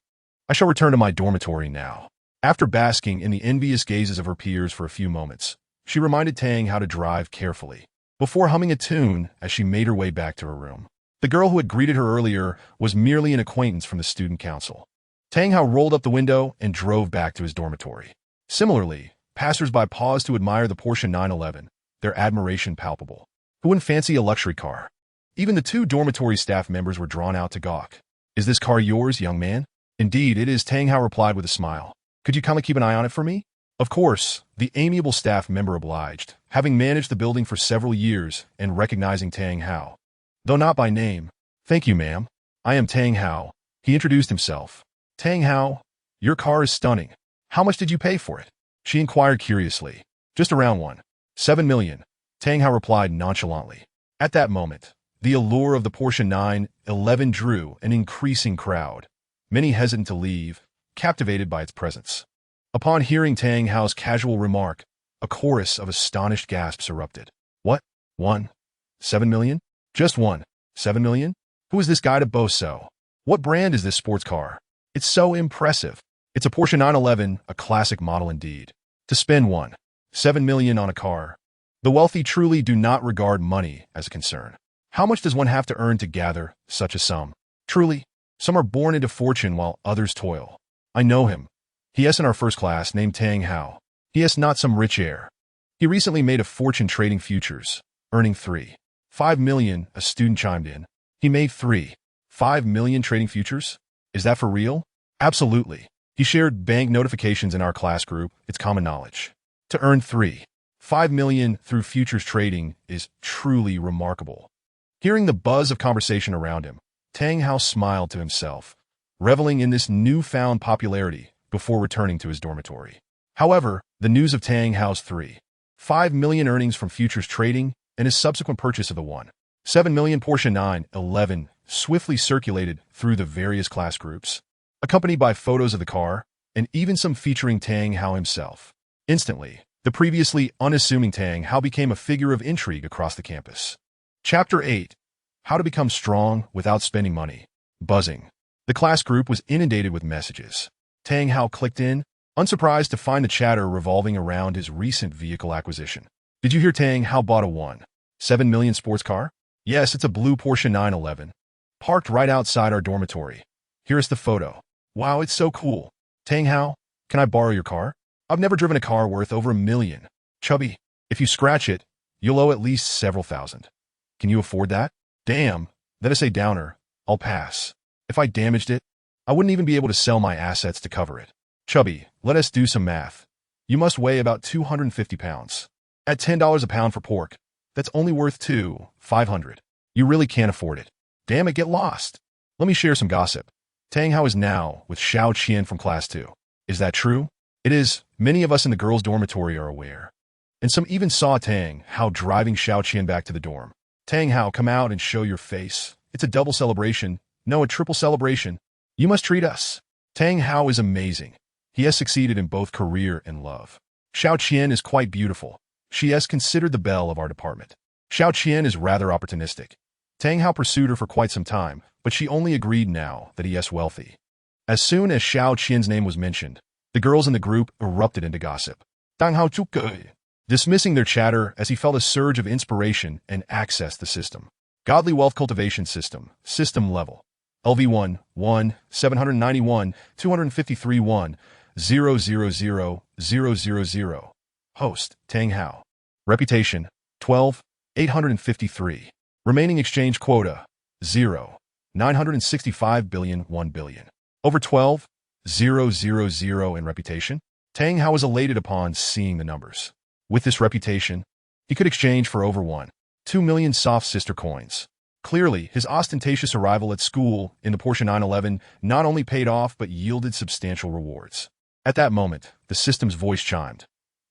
I shall return to my dormitory now." After basking in the envious gazes of her peers for a few moments, she reminded Tang how to drive carefully, before humming a tune as she made her way back to her room. The girl who had greeted her earlier was merely an acquaintance from the student council. Tang Hao rolled up the window and drove back to his dormitory. Similarly, passers-by paused to admire the Porsche 911, their admiration palpable. Who wouldn't fancy a luxury car? Even the 2 dormitory staff members were drawn out to gawk. "Is this car yours, young man?" "Indeed, it is," Tang Hao replied with a smile. "Could you come and keep an eye on it for me?" Of course, the amiable staff member obliged, having managed the building for several years and recognizing Tang Hao, though not by name. "Thank you, ma'am. I am Tang Hao," he introduced himself. "Tang Hao, your car is stunning. How much did you pay for it?" she inquired curiously. "Just around $1.7 million, Tang Hao replied nonchalantly. At that moment, the allure of the Porsche 911 drew an increasing crowd, many hesitant to leave, captivated by its presence. Upon hearing Tang Hao's casual remark, a chorus of astonished gasps erupted. "What? 1.7 million? Just 1.7 million? Who is this guy to boast so? What brand is this sports car? It's so impressive. It's a Porsche 911, a classic model indeed. To spend 1.7 million on a car. The wealthy truly do not regard money as a concern. How much does one have to earn to gather such a sum? Truly, some are born into fortune while others toil. I know him. He is in our first class, named Tang Hao. He is not some rich heir. He recently made a fortune trading futures, earning 3.5 million, a student chimed in. He made 3.5 million trading futures? Is that for real? Absolutely. He shared bank notifications in our class group. It's common knowledge. To earn 3.5 million through futures trading is truly remarkable. Hearing the buzz of conversation around him, Tang Hao smiled to himself, reveling in this newfound popularity before returning to his dormitory. However, the news of Tang Hao's 3.5 million earnings from futures trading and his subsequent purchase of the 1.7 million Porsche 911 swiftly circulated through the various class groups, accompanied by photos of the car and even some featuring Tang Hao himself. Instantly, the previously unassuming Tang Hao became a figure of intrigue across the campus. Chapter 8. How to Become Strong Without Spending Money. Buzzing. The class group was inundated with messages. Tang Hao clicked in, unsurprised to find the chatter revolving around his recent vehicle acquisition. Did you hear Tang Hao bought a 1.7 million sports car? Yes, it's a blue Porsche 911. Parked right outside our dormitory. Here is the photo. Wow, it's so cool. Tang Hao, can I borrow your car? I've never driven a car worth over $1 million. Chubby, if you scratch it, you'll owe at least several thousand. Can you afford that? Damn, that is a downer. I'll pass. If I damaged it, I wouldn't even be able to sell my assets to cover it. Chubby, let us do some math. You must weigh about 250 pounds. At $10 a pound for pork, that's only worth 500. You really can't afford it. Damn it, get lost. Let me share some gossip. Tang Hao is now with Xiao Qian from Class 2. Is that true? It is. Many of us in the girls' dormitory are aware. And some even saw Tang Hao driving Xiao Qian back to the dorm. Tang Hao, come out and show your face. It's a double celebration. No, a triple celebration. You must treat us. Tang Hao is amazing. He has succeeded in both career and love. Xiao Qian is quite beautiful. She is considered the belle of our department. Xiao Qian is rather opportunistic. Tang Hao pursued her for quite some time, but she only agreed now that he is wealthy. As soon as Xiao Qian's name was mentioned, the girls in the group erupted into gossip. Tang Hao Zhuge, dismissing their chatter as he felt a surge of inspiration and accessed the system. Godly Wealth Cultivation System, System Level. LV1, 1, 791, 253 1, 000, 000. Host, Tang Hao. Reputation, 12, 853. Remaining exchange quota, 0, 965 billion, 1 billion. Over 12, 000 in reputation. Tang Hao was elated upon seeing the numbers. With this reputation, he could exchange for over 2 million soft sister coins. Clearly, his ostentatious arrival at school in the Porsche 911 not only paid off but yielded substantial rewards. At that moment, the system's voice chimed.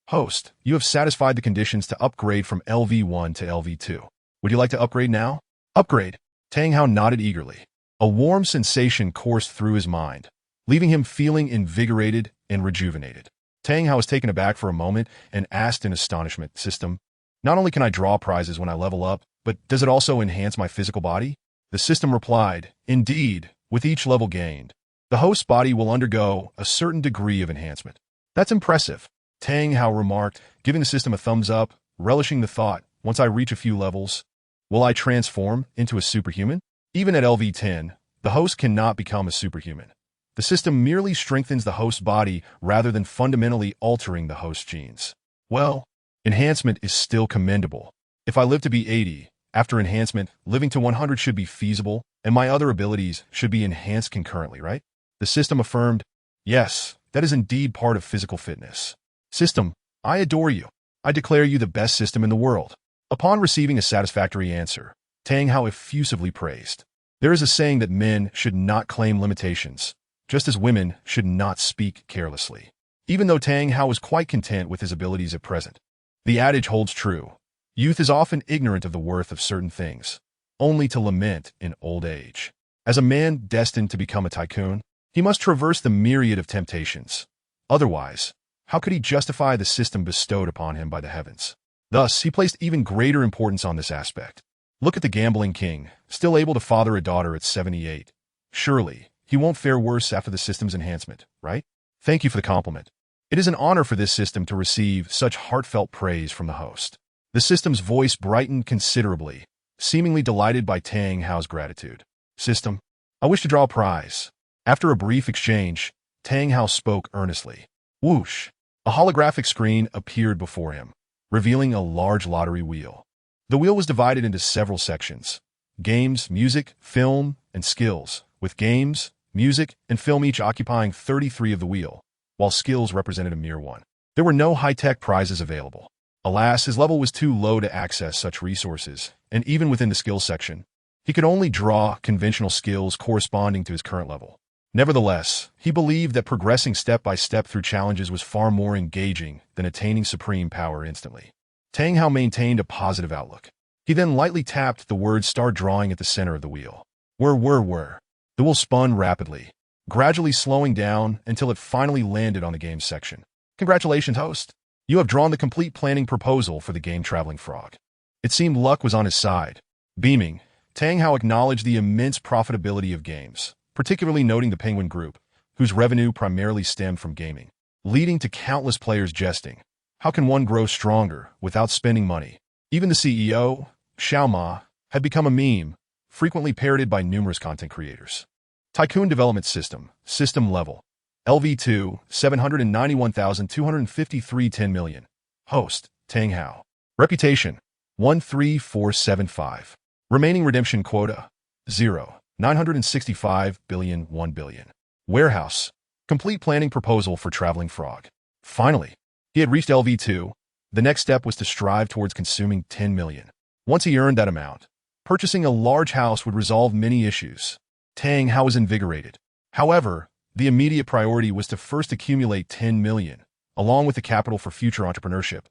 Host, you have satisfied the conditions to upgrade from LV1 to LV2. Would you like to upgrade now? Upgrade. Tang Hao nodded eagerly. A warm sensation coursed through his mind, leaving him feeling invigorated and rejuvenated. Tang Hao was taken aback for a moment and asked in astonishment, System, not only can I draw prizes when I level up, but does it also enhance my physical body? The system replied, Indeed, with each level gained, the host's body will undergo a certain degree of enhancement. That's impressive, Tang Hao remarked, giving the system a thumbs up, relishing the thought, once I reach a few levels, will I transform into a superhuman? Even at LV10, the host cannot become a superhuman. The system merely strengthens the host's body rather than fundamentally altering the host's genes. Well, enhancement is still commendable. If I live to be 80, after enhancement, living to 100 should be feasible, and my other abilities should be enhanced concurrently, right? The system affirmed, Yes, that is indeed part of physical fitness. System, I adore you. I declare you the best system in the world. Upon receiving a satisfactory answer, Tang Hao effusively praised. There is a saying that men should not claim limitations, just as women should not speak carelessly. Even though Tang Hao was quite content with his abilities at present, the adage holds true. Youth is often ignorant of the worth of certain things, only to lament in old age. As a man destined to become a tycoon, he must traverse the myriad of temptations. Otherwise, how could he justify the system bestowed upon him by the heavens? Thus, he placed even greater importance on this aspect. Look at the gambling king, still able to father a daughter at 78. Surely, he won't fare worse after the system's enhancement, right? Thank you for the compliment. It is an honor for this system to receive such heartfelt praise from the host. The system's voice brightened considerably, seemingly delighted by Tang Hao's gratitude. System, I wish to draw a prize. After a brief exchange, Tang Hao spoke earnestly. Whoosh! A holographic screen appeared before him, revealing a large lottery wheel. The wheel was divided into several sections: games, music, film, and skills, with games, music, and film each occupying 33 of the wheel, while skills represented a mere 1. There were no high-tech prizes available. Alas, his level was too low to access such resources, and even within the skills section, he could only draw conventional skills corresponding to his current level. Nevertheless, he believed that progressing step by step through challenges was far more engaging than attaining supreme power instantly. Tang Hao maintained a positive outlook. He then lightly tapped the word "Start Drawing" at the center of the wheel. Whir. The wheel spun rapidly, gradually slowing down until it finally landed on the games section. Congratulations, host! You have drawn the complete planning proposal for the game Traveling Frog. It seemed luck was on his side. Beaming, Tang Hao acknowledged the immense profitability of games, particularly noting the Penguin Group, whose revenue primarily stemmed from gaming, leading to countless players jesting. How can one grow stronger without spending money? Even the CEO, Xiao Ma, had become a meme, frequently parroted by numerous content creators. Tycoon Development System, System Level. LV2, 791,253 10 million. Host, Tang Hao. Reputation, 13475. Remaining redemption quota, 0. 965 billion 1 billion. Warehouse. Complete planning proposal for Traveling Frog. Finally, he had reached LV2. The next step was to strive towards consuming 10 million. Once he earned that amount, purchasing a large house would resolve many issues. Tang Hao was invigorated. However, the immediate priority was to first accumulate 10 million, along with the capital for future entrepreneurship.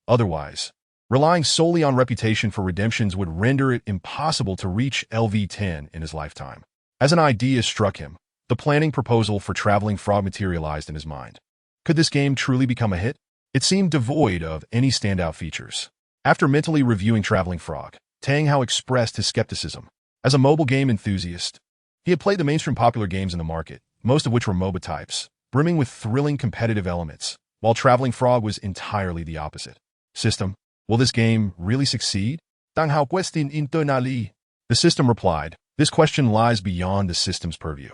Otherwise, relying solely on reputation for redemptions would render it impossible to reach LV10 in his lifetime. As an idea struck him, the planning proposal for Traveling Frog materialized in his mind. Could this game truly become a hit? It seemed devoid of any standout features. After mentally reviewing Traveling Frog, Tang Hao expressed his skepticism. As a mobile game enthusiast, he had played the mainstream popular games in the market, most of which were MOBA types, brimming with thrilling competitive elements, while Traveling Frog was entirely the opposite. System, will this game really succeed? Tang Hao questioned internally. The system replied, this question lies beyond the system's purview.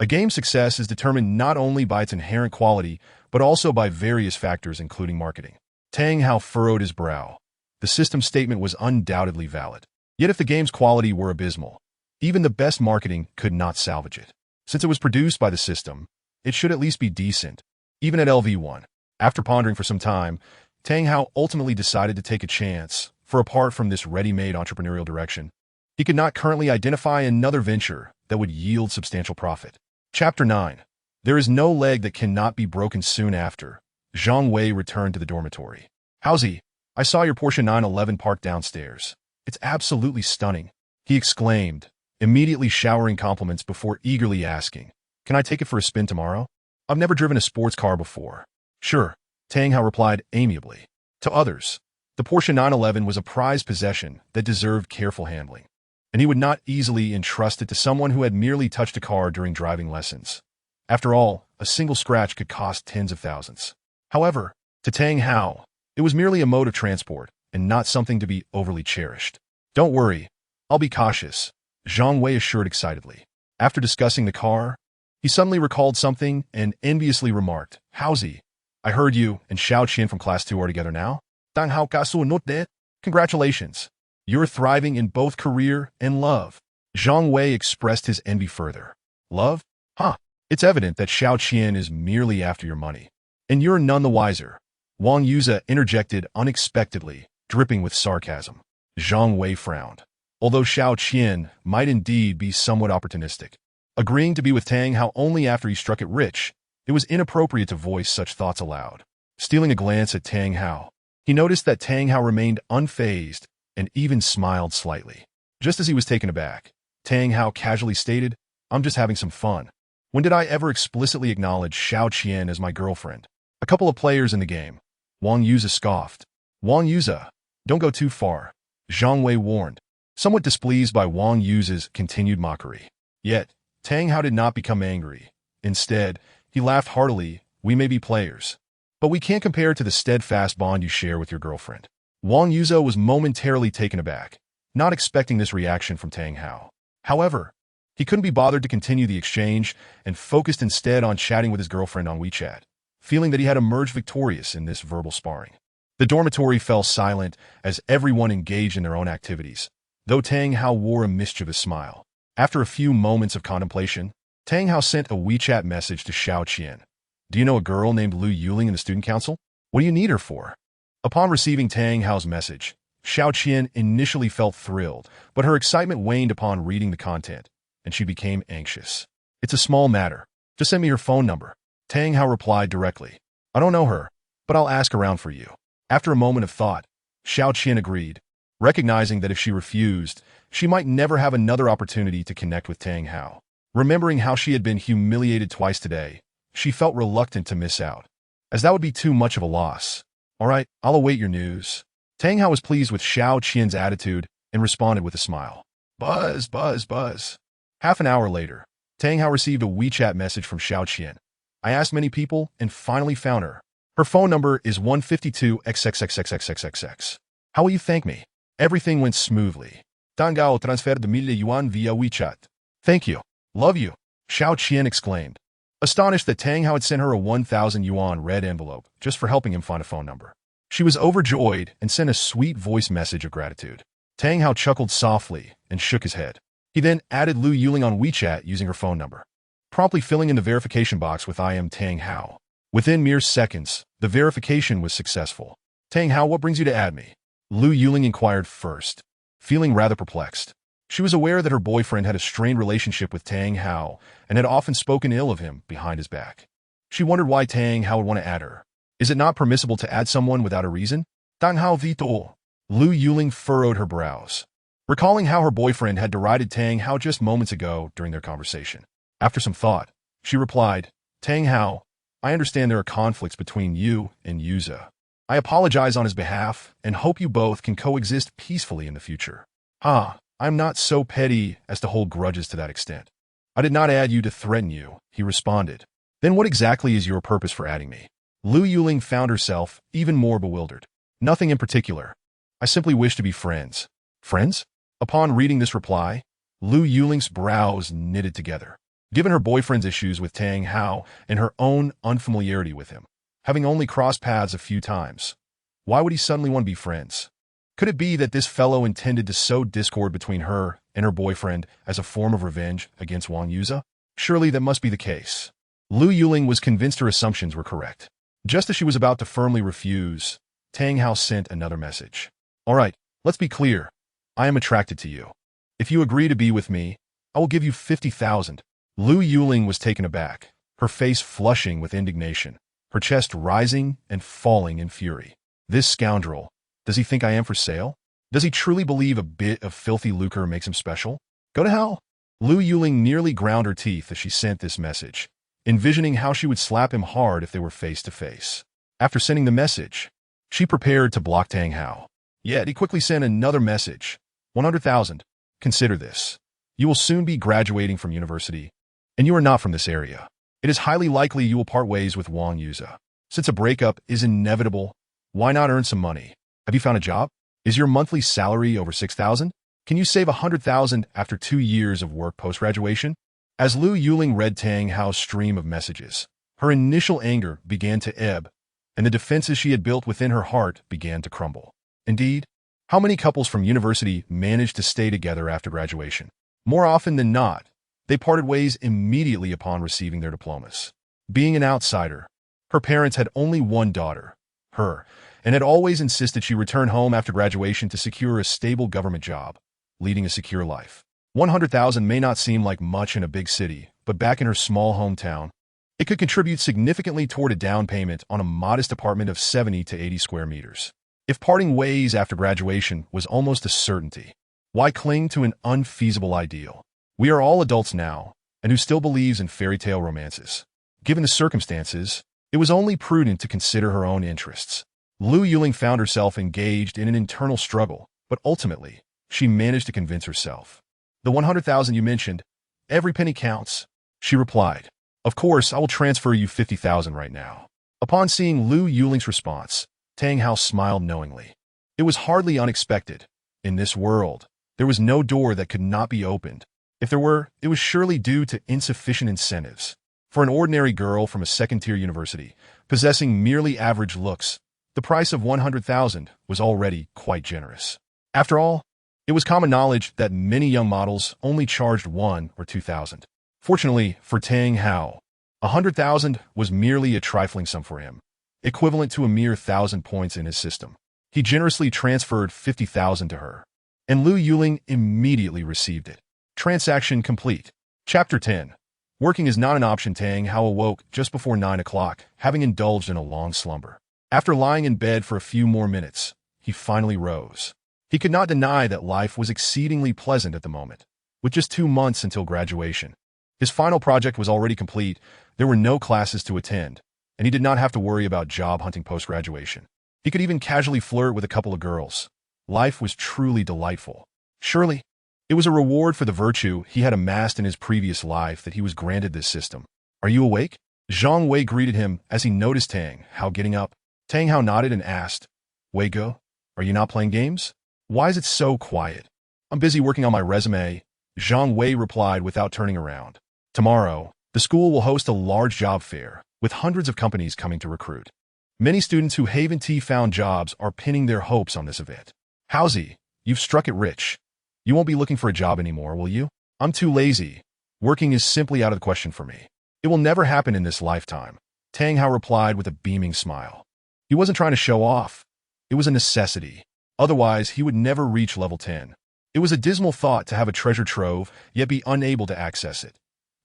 A game's success is determined not only by its inherent quality, but also by various factors including marketing. Tang Hao furrowed his brow. The system's statement was undoubtedly valid. Yet if the game's quality were abysmal, even the best marketing could not salvage it. Since it was produced by the system, it should at least be decent, even at LV1. After pondering for some time, Tang Hao ultimately decided to take a chance, for apart from this ready-made entrepreneurial direction, he could not currently identify another venture that would yield substantial profit. Chapter 9. There is no leg that cannot be broken. Soon after, Zhang Wei returned to the dormitory. Howsy, I saw your Porsche 911 parked downstairs. It's absolutely stunning, he exclaimed, immediately showering compliments before eagerly asking, can I take it for a spin tomorrow? I've never driven a sports car before. Sure, Tang Hao replied amiably. To others, the Porsche 911 was a prized possession that deserved careful handling, and he would not easily entrust it to someone who had merely touched a car during driving lessons. After all, a single scratch could cost tens of thousands. However, to Tang Hao, it was merely a mode of transport and not something to be overly cherished. Don't worry, I'll be cautious, Zhang Wei assured excitedly. After discussing the car, he suddenly recalled something and enviously remarked, Howsy, I heard you and Xiao Qian from Class 2 are together now? Tang Hao kasu not dead? Congratulations. You're thriving in both career and love. Zhang Wei expressed his envy further. Love? Huh. It's evident that Xiao Qian is merely after your money. And you're none the wiser. Wang Yuze interjected unexpectedly, dripping with sarcasm. Zhang Wei frowned. Although Xiao Qian might indeed be somewhat opportunistic, agreeing to be with Tang Hao only after he struck it rich, it was inappropriate to voice such thoughts aloud. Stealing a glance at Tang Hao, he noticed that Tang Hao remained unfazed and even smiled slightly. Just as he was taken aback, Tang Hao casually stated, I'm just having some fun. When did I ever explicitly acknowledge Xiao Qian as my girlfriend? A couple of players in the game. Wang Yuze scoffed. Wang Yuze, don't go too far, Zhang Wei warned, somewhat displeased by Wang Yuze's continued mockery. Yet, Tang Hao did not become angry. Instead, he laughed heartily. We may be players, but we can't compare to the steadfast bond you share with your girlfriend. Wang Yuze was momentarily taken aback, not expecting this reaction from Tang Hao. However, he couldn't be bothered to continue the exchange and focused instead on chatting with his girlfriend on WeChat, feeling that he had emerged victorious in this verbal sparring. The dormitory fell silent as everyone engaged in their own activities, though Tang Hao wore a mischievous smile. After a few moments of contemplation, Tang Hao sent a WeChat message to Xiao Qian. Do you know a girl named Lu Yuling in the student council? What do you need her for? Upon receiving Tang Hao's message, Xiao Qian initially felt thrilled, but her excitement waned upon reading the content, and she became anxious. It's a small matter. Just send me her phone number. Tang Hao replied directly. I don't know her, but I'll ask around for you. After a moment of thought, Xiao Qian agreed, recognizing that if she refused, she might never have another opportunity to connect with Tang Hao. Remembering how she had been humiliated twice today, she felt reluctant to miss out, as that would be too much of a loss. All right, I'll await your news. Tang Hao was pleased with Xiao Qian's attitude and responded with a smile. Buzz, buzz, buzz. Half an hour later, Tang Hao received a WeChat message from Xiao Qian. I asked many people and finally found her. Her phone number is 152XXXXXXXX. How will you thank me? Everything went smoothly. Tang Hao transferred the 1,000,000 yuan via WeChat. Thank you. Love you. Xiao Qian exclaimed, astonished that Tang Hao had sent her a 1,000 yuan red envelope just for helping him find a phone number. She was overjoyed and sent a sweet voice message of gratitude. Tang Hao chuckled softly and shook his head. He then added Lu Yuling on WeChat using her phone number, promptly filling in the verification box with "I am Tang Hao." Within mere seconds, the verification was successful. "Tang Hao, what brings you to add me?" Lu Yuling inquired first, feeling rather perplexed. She was aware that her boyfriend had a strained relationship with Tang Hao and had often spoken ill of him behind his back. She wondered why Tang Hao would want to add her. Is it not permissible to add someone without a reason? Tang Hao Vito. Lu Yuling furrowed her brows, recalling how her boyfriend had derided Tang Hao just moments ago during their conversation. After some thought, she replied, "Tang Hao, I understand there are conflicts between you and Yuza. I apologize on his behalf and hope you both can coexist peacefully in the future." I'm not so petty as to hold grudges to that extent. I did not add you to threaten you, he responded. Then what exactly is your purpose for adding me? Lu Yuling found herself even more bewildered. Nothing in particular. I simply wish to be friends. Friends? Upon reading this reply, Lu Yuling's brows knitted together. Given her boyfriend's issues with Tang Hao and her own unfamiliarity with him, having only crossed paths a few times, why would he suddenly want to be friends? Could it be that this fellow intended to sow discord between her and her boyfriend as a form of revenge against Wang Yuza? Surely that must be the case. Lu Yuling was convinced her assumptions were correct. Just as she was about to firmly refuse, Tang Hao sent another message. All right, let's be clear. I am attracted to you. If you agree to be with me, I will give you 50,000. Lu Yuling was taken aback, her face flushing with indignation, her chest rising and falling in fury. This scoundrel. Does he think I am for sale? Does he truly believe a bit of filthy lucre makes him special? Go to hell. Lu Yuling nearly ground her teeth as she sent this message, envisioning how she would slap him hard if they were face to face. After sending the message, she prepared to block Tang Hao. Yet he quickly sent another message. 100,000. Consider this. You will soon be graduating from university, and you are not from this area. It is highly likely you will part ways with Wang Yuza. Since a breakup is inevitable, why not earn some money? Have you found a job? Is your monthly salary over 6,000? Can you save 100,000 after 2 years of work post-graduation? As Lu Yuling read Tang Hao's stream of messages, her initial anger began to ebb, and the defenses she had built within her heart began to crumble. Indeed, how many couples from university managed to stay together after graduation? More often than not, they parted ways immediately upon receiving their diplomas. Being an outsider, her parents had only one daughter, her, and had always insisted she return home after graduation to secure a stable government job, leading a secure life. 100,000 may not seem like much in a big city, but back in her small hometown, it could contribute significantly toward a down payment on a modest apartment of 70 to 80 square meters. If parting ways after graduation was almost a certainty, why cling to an unfeasible ideal? We are all adults now, and who still believes in fairy tale romances. Given the circumstances, it was only prudent to consider her own interests. Lu Yuling found herself engaged in an internal struggle, but ultimately, she managed to convince herself. The 100,000 you mentioned, every penny counts, she replied. Of course, I will transfer you 50,000 right now. Upon seeing Lu Yuling's response, Tang Hao smiled knowingly. It was hardly unexpected. In this world, there was no door that could not be opened. If there were, it was surely due to insufficient incentives. For an ordinary girl from a second-tier university, possessing merely average looks, the price of 100,000 was already quite generous. After all, it was common knowledge that many young models only charged 1,000 or 2,000. Fortunately for Tang Hao, 100,000 was merely a trifling sum for him, equivalent to a mere 1,000 points in his system. He generously transferred 50,000 to her, and Lu Yuling immediately received it. Transaction complete. Chapter 10. Working is not an option. Tang Hao awoke just before 9 o'clock, having indulged in a long slumber. After lying in bed for a few more minutes, he finally rose. He could not deny that life was exceedingly pleasant at the moment. With just 2 months until graduation, his final project was already complete, there were no classes to attend, and he did not have to worry about job hunting post-graduation. He could even casually flirt with a couple of girls. Life was truly delightful. Surely, it was a reward for the virtue he had amassed in his previous life that he was granted this system. Are you awake? Zhang Wei greeted him as he noticed Tang Hao getting up. Tang Hao nodded and asked, Wei Go, are you not playing games? Why is it so quiet? I'm busy working on my resume, Zhang Wei replied without turning around. Tomorrow, the school will host a large job fair, with hundreds of companies coming to recruit. Many students who haven't found jobs are pinning their hopes on this event. Howsy, you've struck it rich. You won't be looking for a job anymore, will you? I'm too lazy. Working is simply out of the question for me. It will never happen in this lifetime, Tang Hao replied with a beaming smile. He wasn't trying to show off. It was a necessity. Otherwise, he would never reach level 10. It was a dismal thought to have a treasure trove, yet be unable to access it.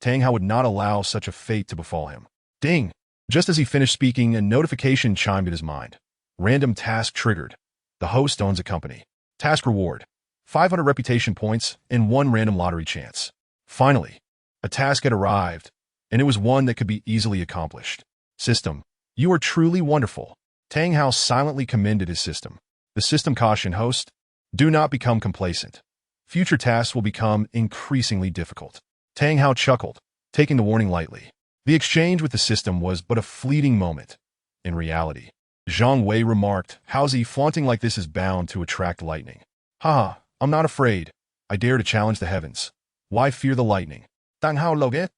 Tang Hao would not allow such a fate to befall him. Ding! Just as he finished speaking, a notification chimed in his mind. Random task triggered. The host owns a company. Task reward: 500 reputation points and 1 random lottery chance. Finally, a task had arrived, and it was one that could be easily accomplished. System: you are truly wonderful. Tang Hao silently commended his system. The system cautioned host: do not become complacent. Future tasks will become increasingly difficult. Tang Hao chuckled, taking the warning lightly. The exchange with the system was but a fleeting moment. In reality, Zhang Wei remarked, "Howsy, flaunting like this is bound to attract lightning." "Haha, I'm not afraid. I dare to challenge the heavens. Why fear the lightning?" "Tang Hao loge?"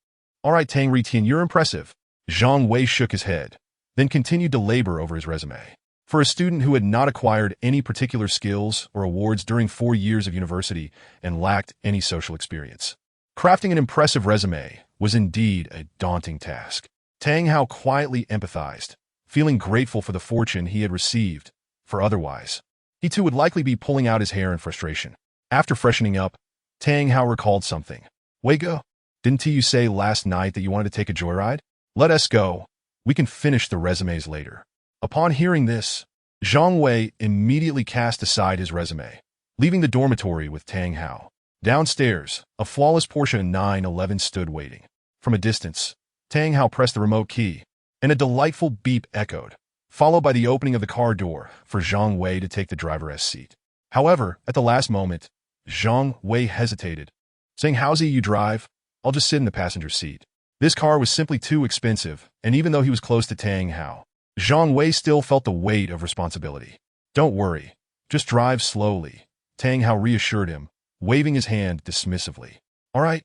"All right, Tang Ritian, you're impressive." Zhang Wei shook his head, then continued to labor over his resume. For a student who had not acquired any particular skills or awards during 4 years of university and lacked any social experience, crafting an impressive resume was indeed a daunting task. Tang Hao quietly empathized, feeling grateful for the fortune he had received, for otherwise, he too would likely be pulling out his hair in frustration. After freshening up, Tang Hao recalled something. "Wei go, didn't you say last night that you wanted to take a joyride? Let us go. We can finish the resumes later." Upon hearing this, Zhang Wei immediately cast aside his resume, leaving the dormitory with Tang Hao. Downstairs, a flawless Porsche 911 stood waiting. From a distance, Tang Hao pressed the remote key, and a delightful beep echoed, followed by the opening of the car door for Zhang Wei to take the driver's seat. However, at the last moment, Zhang Wei hesitated, saying, "Howsy, you drive? I'll just sit in the passenger seat." This car was simply too expensive, and even though he was close to Tang Hao, Zhang Wei still felt the weight of responsibility. "Don't worry, just drive slowly," Tang Hao reassured him, waving his hand dismissively. "All right,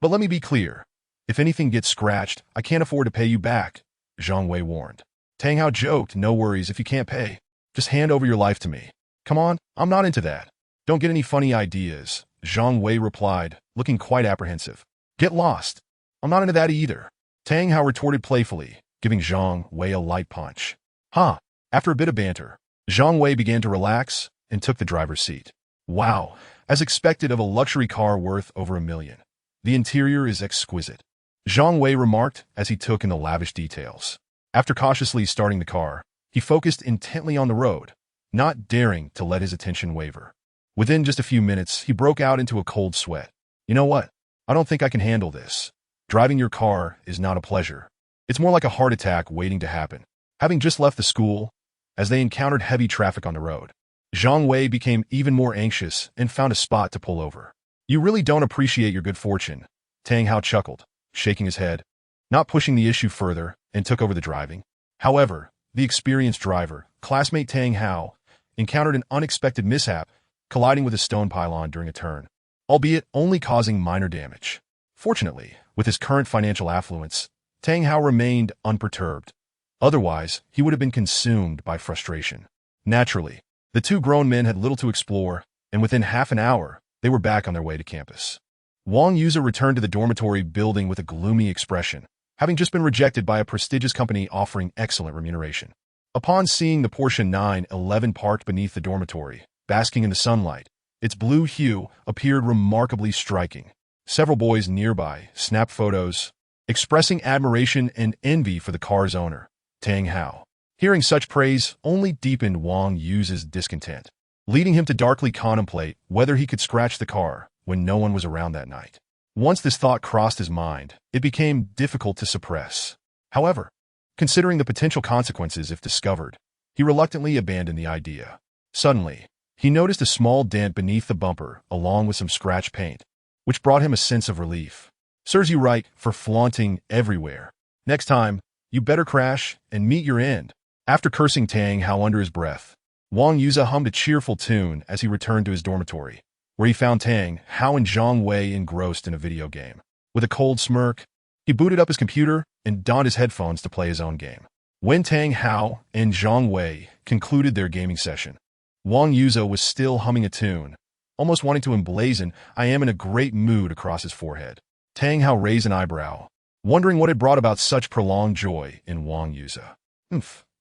but let me be clear. If anything gets scratched, I can't afford to pay you back," Zhang Wei warned. Tang Hao joked, "No worries if you can't pay. Just hand over your life to me." "Come on, I'm not into that. Don't get any funny ideas," Zhang Wei replied, looking quite apprehensive. "Get lost. I'm not into that either," Tang Hao retorted playfully, giving Zhang Wei a light punch. After a bit of banter, Zhang Wei began to relax and took the driver's seat. "Wow, as expected of a luxury car worth over $1 million. The interior is exquisite," Zhang Wei remarked as he took in the lavish details. After cautiously starting the car, he focused intently on the road, not daring to let his attention waver. Within just a few minutes, he broke out into a cold sweat. "You know what? I don't think I can handle this. Driving your car is not a pleasure. It's more like a heart attack waiting to happen." Having just left the school, as they encountered heavy traffic on the road, Zhang Wei became even more anxious and found a spot to pull over. "You really don't appreciate your good fortune," Tang Hao chuckled, shaking his head, not pushing the issue further, and took over the driving. However, the experienced driver, classmate Tang Hao, encountered an unexpected mishap, colliding with a stone pylon during a turn, albeit only causing minor damage. Fortunately, with his current financial affluence, Tang Hao remained unperturbed. Otherwise, he would have been consumed by frustration. Naturally, the two grown men had little to explore, and within half an hour, they were back on their way to campus. Wang Yuza returned to the dormitory building with a gloomy expression, having just been rejected by a prestigious company offering excellent remuneration. Upon seeing the Porsche 911 parked beneath the dormitory, basking in the sunlight, its blue hue appeared remarkably striking. Several boys nearby snapped photos, expressing admiration and envy for the car's owner, Tang Hao. Hearing such praise only deepened Wang Yu's discontent, leading him to darkly contemplate whether he could scratch the car when no one was around that night. Once this thought crossed his mind, it became difficult to suppress. However, considering the potential consequences if discovered, he reluctantly abandoned the idea. Suddenly, he noticed a small dent beneath the bumper along with some scratch paint, which brought him a sense of relief. "Serves you right for flaunting everywhere. Next time, you better crash and meet your end." After cursing Tang Hao under his breath, Wang Yuza hummed a cheerful tune as he returned to his dormitory, where he found Tang Hao and Zhang Wei engrossed in a video game. With a cold smirk, he booted up his computer and donned his headphones to play his own game. When Tang Hao and Zhang Wei concluded their gaming session, Wang Yuza was still humming a tune, almost wanting to emblazon "I am in a great mood" across his forehead. Tang Hao raised an eyebrow, wondering what had brought about such prolonged joy in Wang Yuza.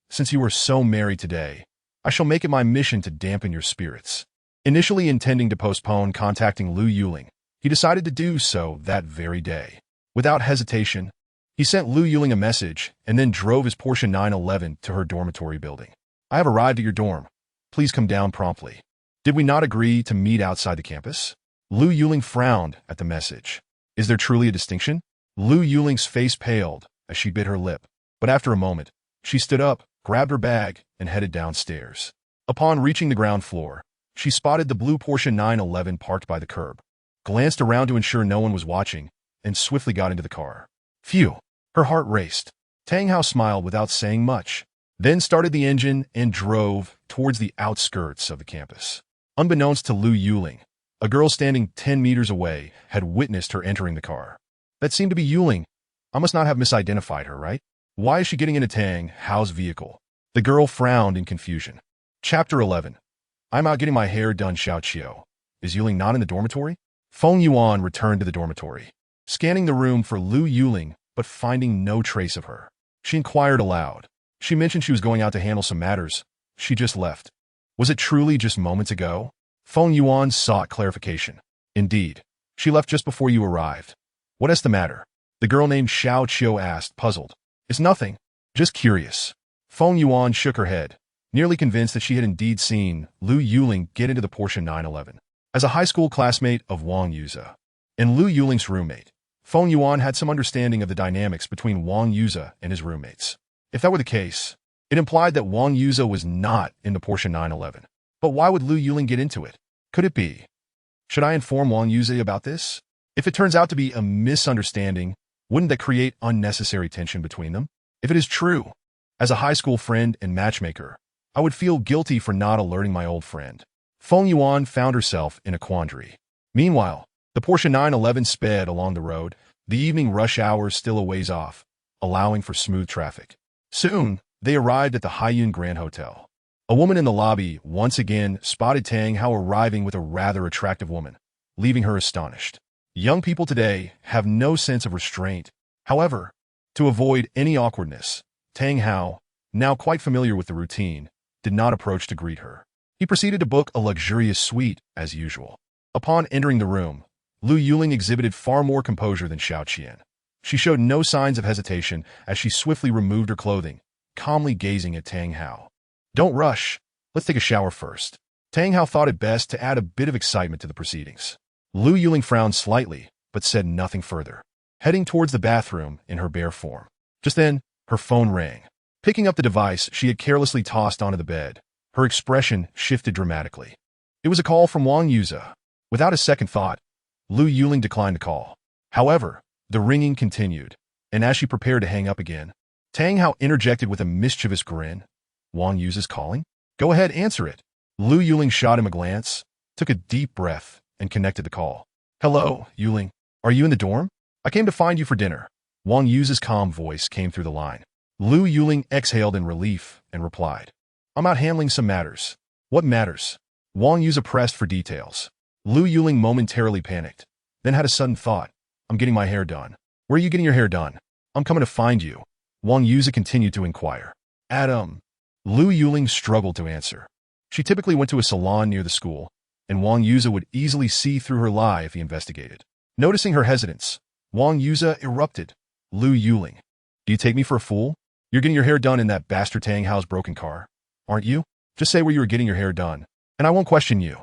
Since you are so merry today, I shall make it my mission to dampen your spirits." Initially intending to postpone contacting Lu Yuling, he decided to do so that very day. Without hesitation, he sent Lu Yuling a message and then drove his Porsche 911 to her dormitory building. "I have arrived at your dorm. Please come down promptly. Did we not agree to meet outside the campus?" Lu Yuling frowned at the message. Is there truly a distinction? Lu Yuling's face paled as she bit her lip, but after a moment, she stood up, grabbed her bag, and headed downstairs. Upon reaching the ground floor, she spotted the blue Porsche 911 parked by the curb, glanced around to ensure no one was watching, and swiftly got into the car. Phew! Her heart raced. Tang Hao smiled without saying much, then started the engine and drove towards the outskirts of the campus. Unbeknownst to Lu Yuling, a girl standing 10 meters away had witnessed her entering the car. That seemed to be Yuling. I must not have misidentified her, right? Why is she getting into Tang Hao's vehicle? The girl frowned in confusion. Chapter 11. I'm out getting my hair done, Xiao Qiu. Is Yuling not in the dormitory? Feng Yuan returned to the dormitory, scanning the room for Lu Yuling, but finding no trace of her. She inquired aloud. She mentioned she was going out to handle some matters. She just left. Was it truly just moments ago? Feng Yuan sought clarification. Indeed, she left just before you arrived. What is the matter? The girl named Xiao Qiu asked, puzzled. It's nothing. Just curious. Feng Yuan shook her head, nearly convinced that she had indeed seen Lu Yuling get into the Porsche 911. As a high school classmate of Wang Yuza and Lu Yuling's roommate, Feng Yuan had some understanding of the dynamics between Wang Yuza and his roommates. If that were the case, it implied that Wang Yuza was not in the Porsche 911. But why would Lu Yuling get into it? Could it be? Should I inform Wang Yuza about this? If it turns out to be a misunderstanding, wouldn't that create unnecessary tension between them? If it is true, as a high school friend and matchmaker, I would feel guilty for not alerting my old friend. Feng Yuan found herself in a quandary. Meanwhile, the Porsche 911 sped along the road, the evening rush hour still a ways off, allowing for smooth traffic. Soon, they arrived at the Haiyun Grand Hotel. A woman in the lobby once again spotted Tang Hao arriving with a rather attractive woman, leaving her astonished. Young people today have no sense of restraint. However, to avoid any awkwardness, Tang Hao, now quite familiar with the routine, did not approach to greet her. He proceeded to book a luxurious suite as usual. Upon entering the room, Lu Yuling exhibited far more composure than Xiao Qian. She showed no signs of hesitation as she swiftly removed her clothing, calmly gazing at Tang Hao. Don't rush. Let's take a shower first. Tang Hao thought it best to add a bit of excitement to the proceedings. Lu Yuling frowned slightly, but said nothing further, heading towards the bathroom in her bare form. Just then, her phone rang. Picking up the device she had carelessly tossed onto the bed, her expression shifted dramatically. It was a call from Wang Yuza. Without a second thought, Lu Yuling declined the call. However, the ringing continued, and as she prepared to hang up again, Tang Hao interjected with a mischievous grin. Wang Yuza's calling? Go ahead, answer it. Lu Yuling shot him a glance, took a deep breath, and connected the call. Hello, Yuling. Are you in the dorm? I came to find you for dinner. Wang Yuza's calm voice came through the line. Lu Yuling exhaled in relief and replied. I'm out handling some matters. What matters? Wang Yuza pressed for details. Lu Yuling momentarily panicked, then had a sudden thought. I'm getting my hair done. Where are you getting your hair done? I'm coming to find you. Wang Yuza continued to inquire. Adam. Lu Yuling struggled to answer. She typically went to a salon near the school, and Wang Yuza would easily see through her lie if he investigated. Noticing her hesitance, Wang Yuza erupted. Lu Yuling. Do you take me for a fool? You're getting your hair done in that bastard Tang Hao's broken car, aren't you? Just say where you were getting your hair done, and I won't question you.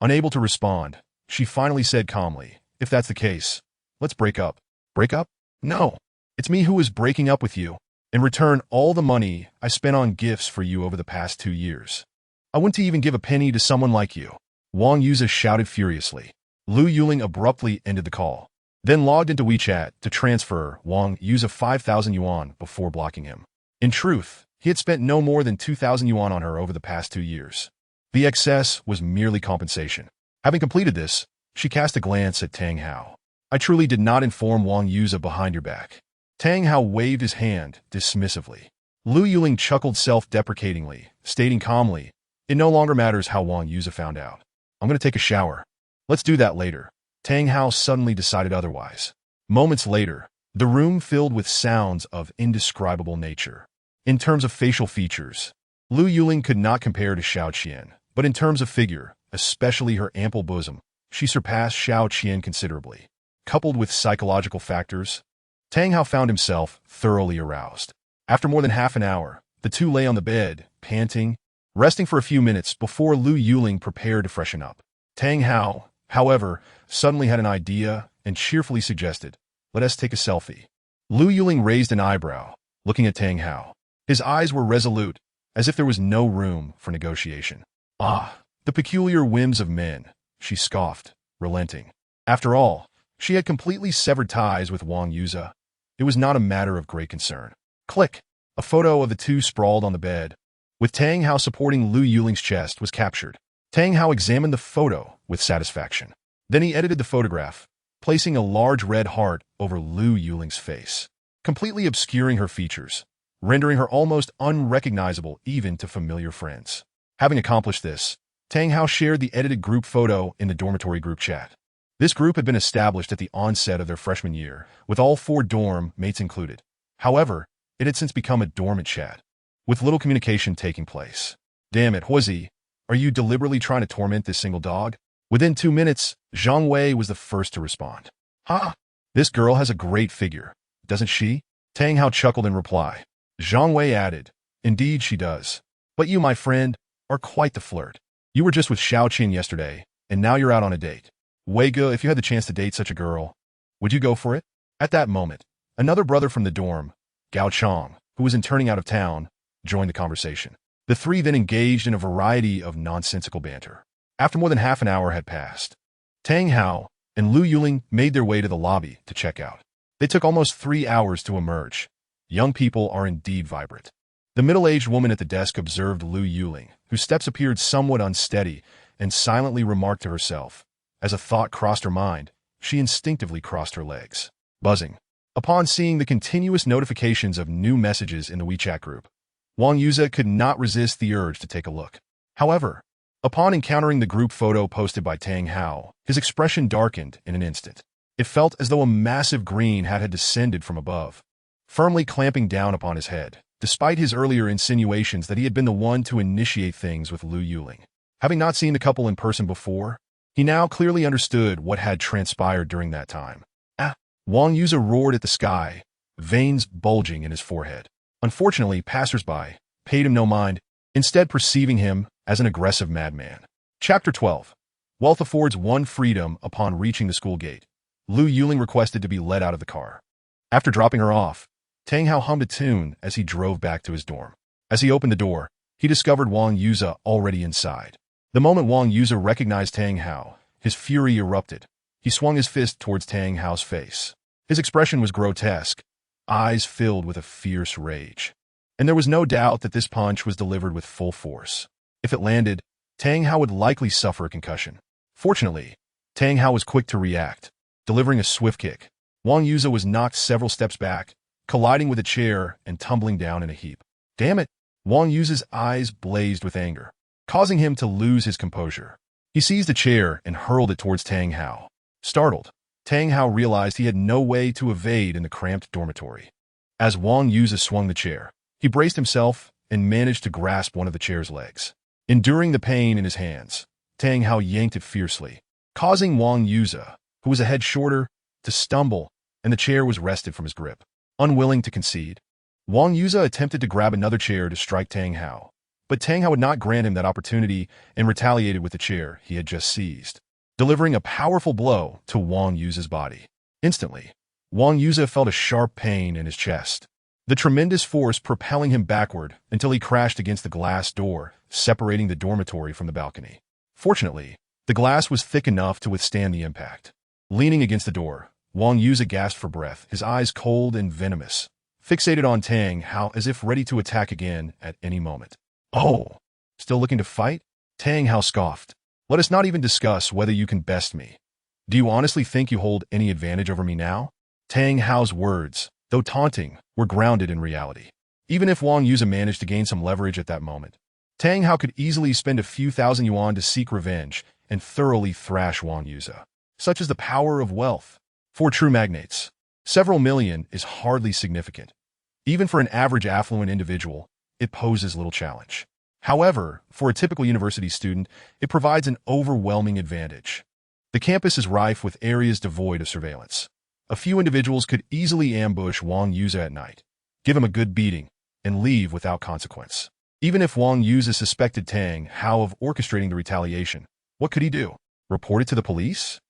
Unable to respond, she finally said calmly, if that's the case, let's break up. Break up? No. It's me who is breaking up with you. In return, all the money I spent on gifts for you over the past 2 years. I wouldn't even give a penny to someone like you. Wang Yuza shouted furiously. Lu Yuling abruptly ended the call, then logged into WeChat to transfer Wang Yuza 5,000 yuan before blocking him. In truth, he had spent no more than 2,000 yuan on her over the past 2 years. The excess was merely compensation. Having completed this, she cast a glance at Tang Hao. I truly did not inform Wang Yuza behind your back. Tang Hao waved his hand dismissively. Lu Yuling chuckled self-deprecatingly, stating calmly, "It no longer matters how Wang Yuza found out. I'm going to take a shower. Let's do that later." Tang Hao suddenly decided otherwise. Moments later, the room filled with sounds of indescribable nature. In terms of facial features, Lu Yuling could not compare to Xiao Qian, but in terms of figure, especially her ample bosom, she surpassed Xiao Qian considerably. Coupled with psychological factors, Tang Hao found himself thoroughly aroused. After more than half an hour, the two lay on the bed, panting, resting for a few minutes before Lu Yuling prepared to freshen up. Tang Hao, however, suddenly had an idea and cheerfully suggested, "Let us take a selfie." Lu Yuling raised an eyebrow, looking at Tang Hao. His eyes were resolute, as if there was no room for negotiation. "Ah, the peculiar whims of men," she scoffed, relenting. After all, she had completely severed ties with Wang Yuza. It was not a matter of great concern. Click! A photo of the two sprawled on the bed, with Tang Hao supporting Lu Yuling's chest, was captured. Tang Hao examined the photo with satisfaction. Then he edited the photograph, placing a large red heart over Lu Yuling's face, completely obscuring her features, rendering her almost unrecognizable even to familiar friends. Having accomplished this, Tang Hao shared the edited group photo in the dormitory group chat. This group had been established at the onset of their freshman year, with all 4 dorm mates included. However, it had since become a dormant chat, with little communication taking place. "Damn it, Huizi, are you deliberately trying to torment this single dog?" Within 2 minutes, Zhang Wei was the first to respond. "Ha! This girl has a great figure, doesn't she?" Tang Hao chuckled in reply. Zhang Wei added, "Indeed she does. But you, my friend, are quite the flirt. You were just with Xiao Qin yesterday, and now you're out on a date. Wei Ge, if you had the chance to date such a girl, would you go for it?" At that moment, another brother from the dorm, Gao Chong, who was interning out of town, joined the conversation. The three then engaged in a variety of nonsensical banter. After more than half an hour had passed, Tang Hao and Lu Yuling made their way to the lobby to check out. They took almost 3 hours to emerge. Young people are indeed vibrant. The middle-aged woman at the desk observed Lu Yuling, whose steps appeared somewhat unsteady, and silently remarked to herself. As a thought crossed her mind, she instinctively crossed her legs. Buzzing. Upon seeing the continuous notifications of new messages in the WeChat group, Wang Yuza could not resist the urge to take a look. However, upon encountering the group photo posted by Tang Hao, his expression darkened in an instant. It felt as though a massive green hat had descended from above, firmly clamping down upon his head, despite his earlier insinuations that he had been the one to initiate things with Lu Yuling. Having not seen the couple in person before, he now clearly understood what had transpired during that time. "Ah!" Wang Yuza roared at the sky, veins bulging in his forehead. Unfortunately, passers-by paid him no mind, instead perceiving him as an aggressive madman. Chapter 12. Wealth affords one freedom. Upon reaching the school gate, Lu Yuling requested to be let out of the car. After dropping her off, Tang Hao hummed a tune as he drove back to his dorm. As he opened the door, he discovered Wang Yuza already inside. The moment Wang Yuza recognized Tang Hao, his fury erupted. He swung his fist towards Tang Hao's face. His expression was grotesque, eyes filled with a fierce rage. And there was no doubt that this punch was delivered with full force. If it landed, Tang Hao would likely suffer a concussion. Fortunately, Tang Hao was quick to react, delivering a swift kick. Wang Yuza was knocked several steps back, colliding with a chair and tumbling down in a heap. "Damn it!" Wang Yuza's eyes blazed with anger, causing him to lose his composure. He seized a chair and hurled it towards Tang Hao. Startled, Tang Hao realized he had no way to evade in the cramped dormitory. As Wang Yuza swung the chair, he braced himself and managed to grasp one of the chair's legs. Enduring the pain in his hands, Tang Hao yanked it fiercely, causing Wang Yuza, who was a head shorter, to stumble, and the chair was wrested from his grip. Unwilling to concede, Wang Yuza attempted to grab another chair to strike Tang Hao, but Tang Hao would not grant him that opportunity and retaliated with the chair he had just seized, delivering a powerful blow to Wang Yuza's body. Instantly, Wang Yuza felt a sharp pain in his chest, the tremendous force propelling him backward until he crashed against the glass door, separating the dormitory from the balcony. Fortunately, the glass was thick enough to withstand the impact. Leaning against the door, Wang Yuza gasped for breath, his eyes cold and venomous, fixated on Tang Hao as if ready to attack again at any moment. "Oh, still looking to fight?" Tang Hao scoffed. "Let us not even discuss whether you can best me. Do you honestly think you hold any advantage over me now? Tang Hao's words, though taunting, were grounded in reality. Even if Wang Yuze managed to gain some leverage at that moment, Tang Hao could easily spend a few thousand yuan to seek revenge and thoroughly thrash Wang Yuze. Such is the power of wealth. For true magnates, several million is hardly significant. Even for an average affluent individual, it poses little challenge. However, for a typical university student, it provides an overwhelming advantage. The campus is rife with areas devoid of surveillance. A few individuals could easily ambush Wang Yuze at night, give him a good beating, and leave without consequence. Even if Wang Yuze suspected Tang Hao of orchestrating the retaliation, what could he do? Report it to the police?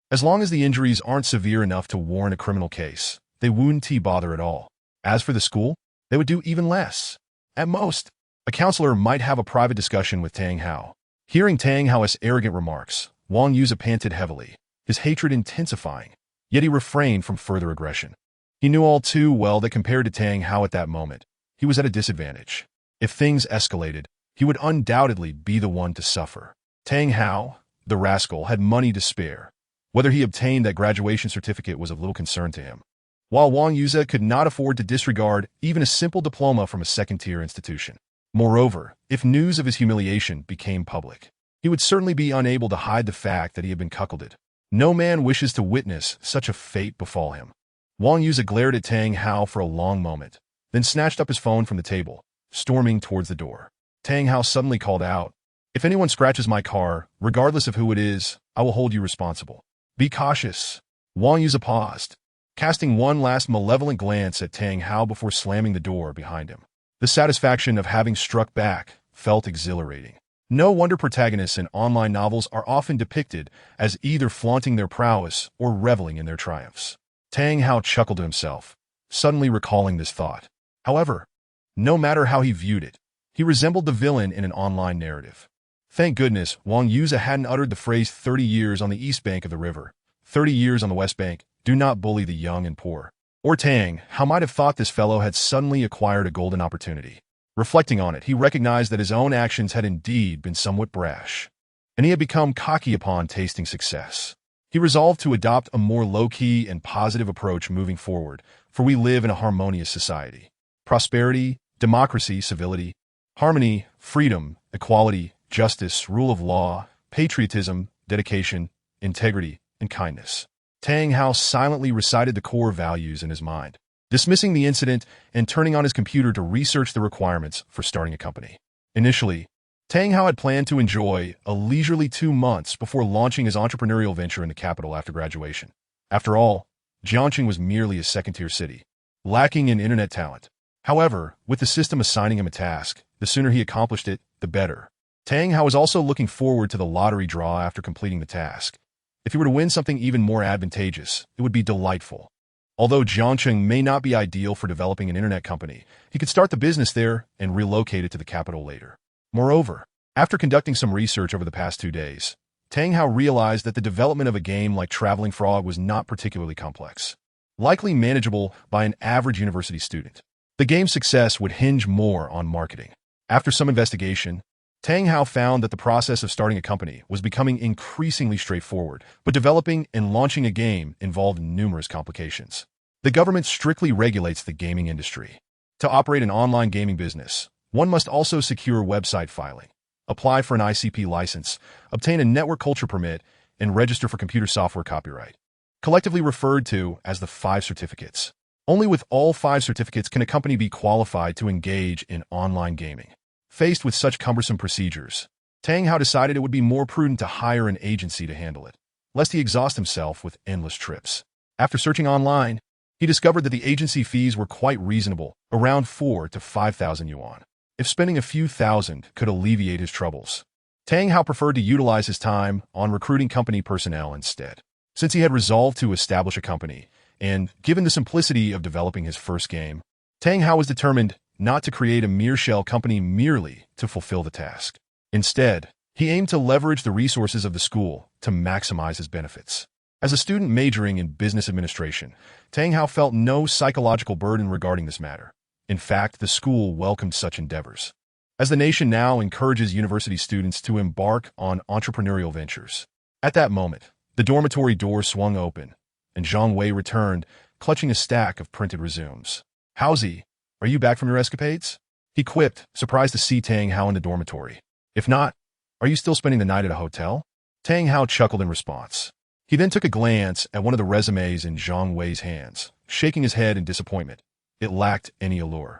As long as the injuries aren't severe enough to warrant a criminal case, they wouldn't bother at all. As for the school, they would do even less. At most, a counselor might have a private discussion with Tang Hao. Hearing Tang Hao's arrogant remarks, Wang Yuze panted heavily, his hatred intensifying, yet he refrained from further aggression. He knew all too well that compared to Tang Hao at that moment, he was at a disadvantage. If things escalated, he would undoubtedly be the one to suffer. Tang Hao, the rascal, had money to spare. Whether he obtained that graduation certificate was of little concern to him, while Wang Yuze could not afford to disregard even a simple diploma from a second-tier institution. Moreover, if news of his humiliation became public, he would certainly be unable to hide the fact that he had been cuckolded. No man wishes to witness such a fate befall him. Wang Yuze glared at Tang Hao for a long moment, then snatched up his phone from the table, storming towards the door. Tang Hao suddenly called out, "If anyone scratches my car, regardless of who it is, I will hold you responsible. Be cautious." Wang Yuze paused, casting one last malevolent glance at Tang Hao before slamming the door behind him. The satisfaction of having struck back felt exhilarating. No wonder protagonists in online novels are often depicted as either flaunting their prowess or reveling in their triumphs. Tang Hao chuckled to himself, suddenly recalling this thought. However, no matter how he viewed it, he resembled the villain in an online narrative. Thank goodness Wang Yuze hadn't uttered the phrase 30 years on the east bank of the river, 30 years on the west bank, do not bully the young and poor. Or Tang Hao might have thought this fellow had suddenly acquired a golden opportunity. Reflecting on it, he recognized that his own actions had indeed been somewhat brash, and he had become cocky upon tasting success. He resolved to adopt a more low-key and positive approach moving forward, for we live in a harmonious society. Prosperity, democracy, civility, harmony, freedom, equality, justice, rule of law, patriotism, dedication, integrity, and kindness. Tang Hao silently recited the core values in his mind, dismissing the incident and turning on his computer to research the requirements for starting a company. Initially, Tang Hao had planned to enjoy a leisurely 2 months before launching his entrepreneurial venture in the capital after graduation. After all, Jiangqing was merely a second-tier city, lacking in internet talent. However, with the system assigning him a task, the sooner he accomplished it, the better. Tang Hao was also looking forward to the lottery draw after completing the task. If he were to win something even more advantageous, it would be delightful. Although Jiangqing may not be ideal for developing an internet company, he could start the business there and relocate it to the capital later. Moreover, after conducting some research over the past 2 days, Tang Hao realized that the development of a game like Traveling Frog was not particularly complex, likely manageable by an average university student. The game's success would hinge more on marketing. After some investigation, Tang Hao found that the process of starting a company was becoming increasingly straightforward, but developing and launching a game involved numerous complications. The government strictly regulates the gaming industry. To operate an online gaming business, one must also secure website filing, apply for an ICP license, obtain a network culture permit, and register for computer software copyright, collectively referred to as the 5 certificates. Only with all 5 certificates can a company be qualified to engage in online gaming. Faced with such cumbersome procedures, Tang Hao decided it would be more prudent to hire an agency to handle it, lest he exhaust himself with endless trips. After searching online, he discovered that the agency fees were quite reasonable, around 4,000 to 5,000 yuan. If spending a few thousand could alleviate his troubles, Tang Hao preferred to utilize his time on recruiting company personnel instead. Since he had resolved to establish a company, and given the simplicity of developing his first game, Tang Hao was determined not to create a mere shell company merely to fulfill the task. Instead, he aimed to leverage the resources of the school to maximize his benefits. As a student majoring in business administration, Tang Hao felt no psychological burden regarding this matter. In fact, the school welcomed such endeavors, as the nation now encourages university students to embark on entrepreneurial ventures. At that moment, The dormitory door swung open, and Zhang Wei returned, clutching a stack of printed resumes. "Howsy, are you back from your escapades?" he quipped, surprised to see Tang Hao in the dormitory. "If not, are you still spending the night at a hotel?" Tang Hao chuckled in response. He then took a glance at one of the resumes in Zhang Wei's hands, shaking his head in disappointment. It lacked any allure.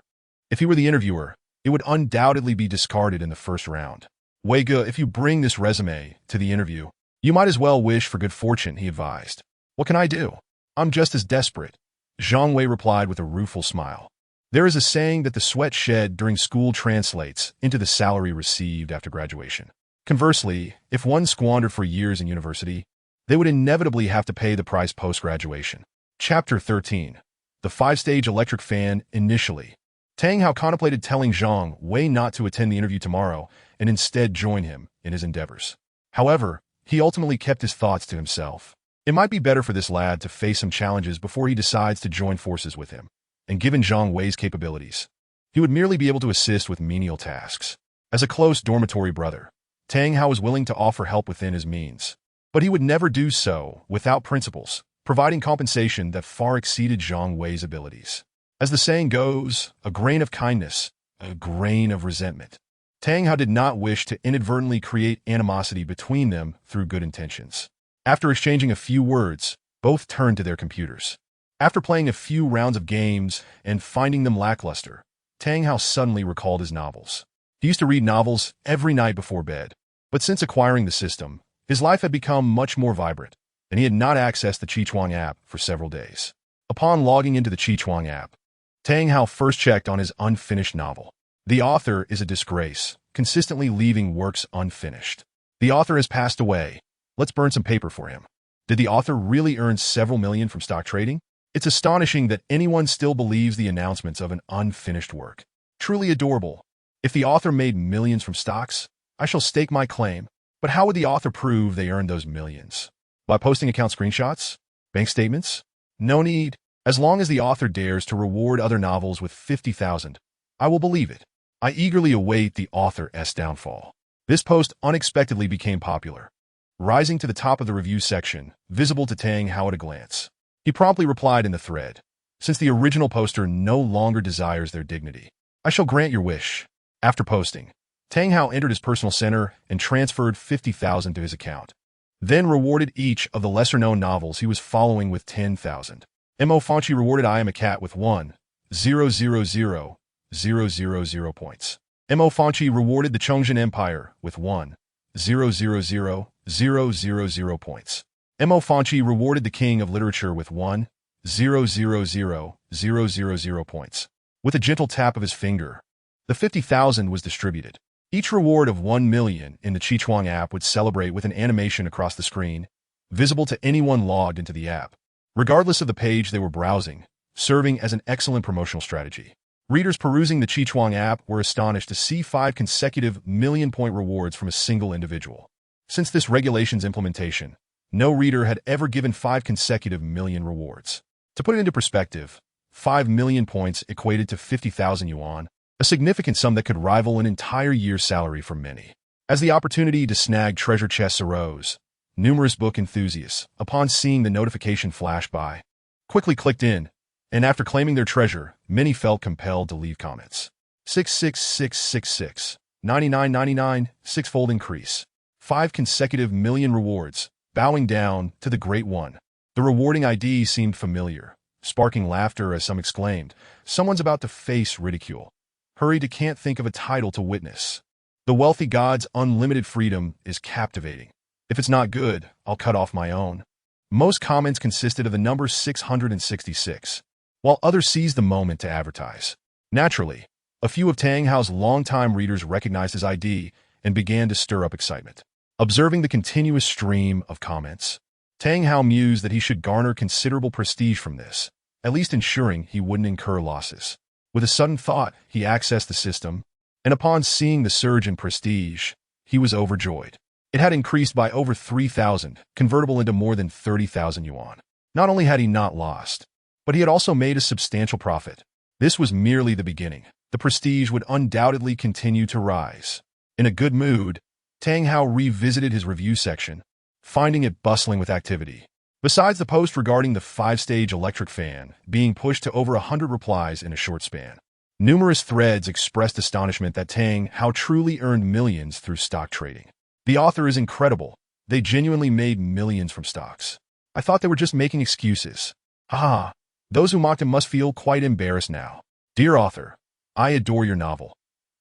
If he were the interviewer, it would undoubtedly be discarded in the first round. "Wei Ge, if you bring this resume to the interview, you might as well wish for good fortune," he advised. "What can I do? I'm just as desperate," Zhang Wei replied with a rueful smile. There is a saying that the sweat shed during school translates into the salary received after graduation. Conversely, if one squandered for years in university, they would inevitably have to pay the price post-graduation. Chapter 13. The five-stage electric fan initially. Tang Hao contemplated telling Zhang Wei not to attend the interview tomorrow and instead join him in his endeavors. However, he ultimately kept his thoughts to himself. It might be better for this lad to face some challenges before he decides to join forces with him. And given Zhang Wei's capabilities, he would merely be able to assist with menial tasks. As a close dormitory brother, Tang Hao was willing to offer help within his means. But he would never do so without principles, providing compensation that far exceeded Zhang Wei's abilities. As the saying goes, a grain of kindness, a grain of resentment. Tang Hao did not wish to inadvertently create animosity between them through good intentions. After exchanging a few words, both turned to their computers. After playing a few rounds of games and finding them lackluster, Tang Hao suddenly recalled his novels. He used to read novels every night before bed, but since acquiring the system, his life had become much more vibrant, and he had not accessed the Qichuang app for several days. Upon logging into the Qichuang app, Tang Hao first checked on his unfinished novel. The author is a disgrace, consistently leaving works unfinished. The author has passed away. Let's burn some paper for him. Did the author really earn several million from stock trading? It's astonishing that anyone still believes the announcements of an unfinished work. Truly adorable. If the author made millions from stocks, I shall stake my claim. But how would the author prove they earned those millions? By posting account screenshots? Bank statements? No need. As long as the author dares to reward other novels with 50,000, I will believe it. I eagerly await the author's downfall. This post unexpectedly became popular, rising to the top of the review section, visible to Tang Hao at a glance. He promptly replied in the thread, "Since the original poster no longer desires their dignity, I shall grant your wish." After posting, Tang Hao entered his personal center and transferred 50,000 to his account, then rewarded each of the lesser-known novels he was following with 10,000. Mo Fanchi rewarded I Am a Cat with 1,000,000 points. Mo Fanchi rewarded the Chongzhen Empire with 1,000,000 points. Mo Fanchi rewarded the King of Literature with 1,000,000 points. With a gentle tap of his finger, the 50,000 was distributed. Each reward of 1 million in the Qichuang app would celebrate with an animation across the screen, visible to anyone logged into the app, regardless of the page they were browsing, serving as an excellent promotional strategy. Readers perusing the Qichuang app were astonished to see 5 consecutive million-point rewards from a single individual. Since this regulation's implementation, no reader had ever given 5 consecutive million rewards. To put it into perspective, 5 million points equated to 50,000 yuan, a significant sum that could rival an entire year's salary for many. As the opportunity to snag treasure chests arose, numerous book enthusiasts, upon seeing the notification flash by, quickly clicked in, and after claiming their treasure, many felt compelled to leave comments. 66666, 9999, 6-fold increase. 5 consecutive million rewards, bowing down to the Great One. The rewarding ID seemed familiar, sparking laughter as some exclaimed, "Someone's about to face ridicule. Hurry to can't think of a title to witness." The wealthy god's unlimited freedom is captivating. If it's not good, I'll cut off my own. Most comments consisted of the number 666, while others seized the moment to advertise. Naturally, a few of Tang Hao's longtime readers recognized his ID and began to stir up excitement. Observing the continuous stream of comments, Tang Hao mused that he should garner considerable prestige from this, at least ensuring he wouldn't incur losses. With a sudden thought, he accessed the system, and upon seeing the surge in prestige, he was overjoyed. It had increased by over 3,000, convertible into more than 30,000 yuan. Not only had he not lost, but he had also made a substantial profit. This was merely the beginning. The prestige would undoubtedly continue to rise. In a good mood, Tang Hao revisited his review section, finding it bustling with activity. Besides the post regarding the 5-stage electric fan being pushed to over 100 replies in a short span, numerous threads expressed astonishment that Tang Hao truly earned millions through stock trading. The author is incredible. They genuinely made millions from stocks. I thought they were just making excuses. Haha, those who mocked him must feel quite embarrassed now. Dear author, I adore your novel.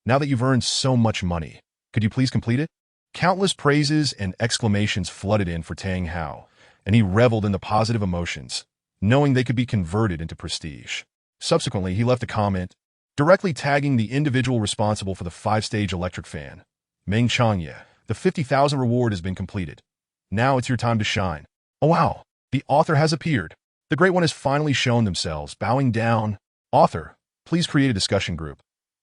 Now that you've earned so much money, could you please complete it? Countless praises and exclamations flooded in for Tang Hao, and he reveled in the positive emotions, knowing they could be converted into prestige. Subsequently, he left a comment, directly tagging the individual responsible for the 5-stage electric fan. Meng Changye, the 50,000 reward has been completed. Now it's your time to shine. Oh wow, the author has appeared. The Great One has finally shown themselves, bowing down. Author, please create a discussion group.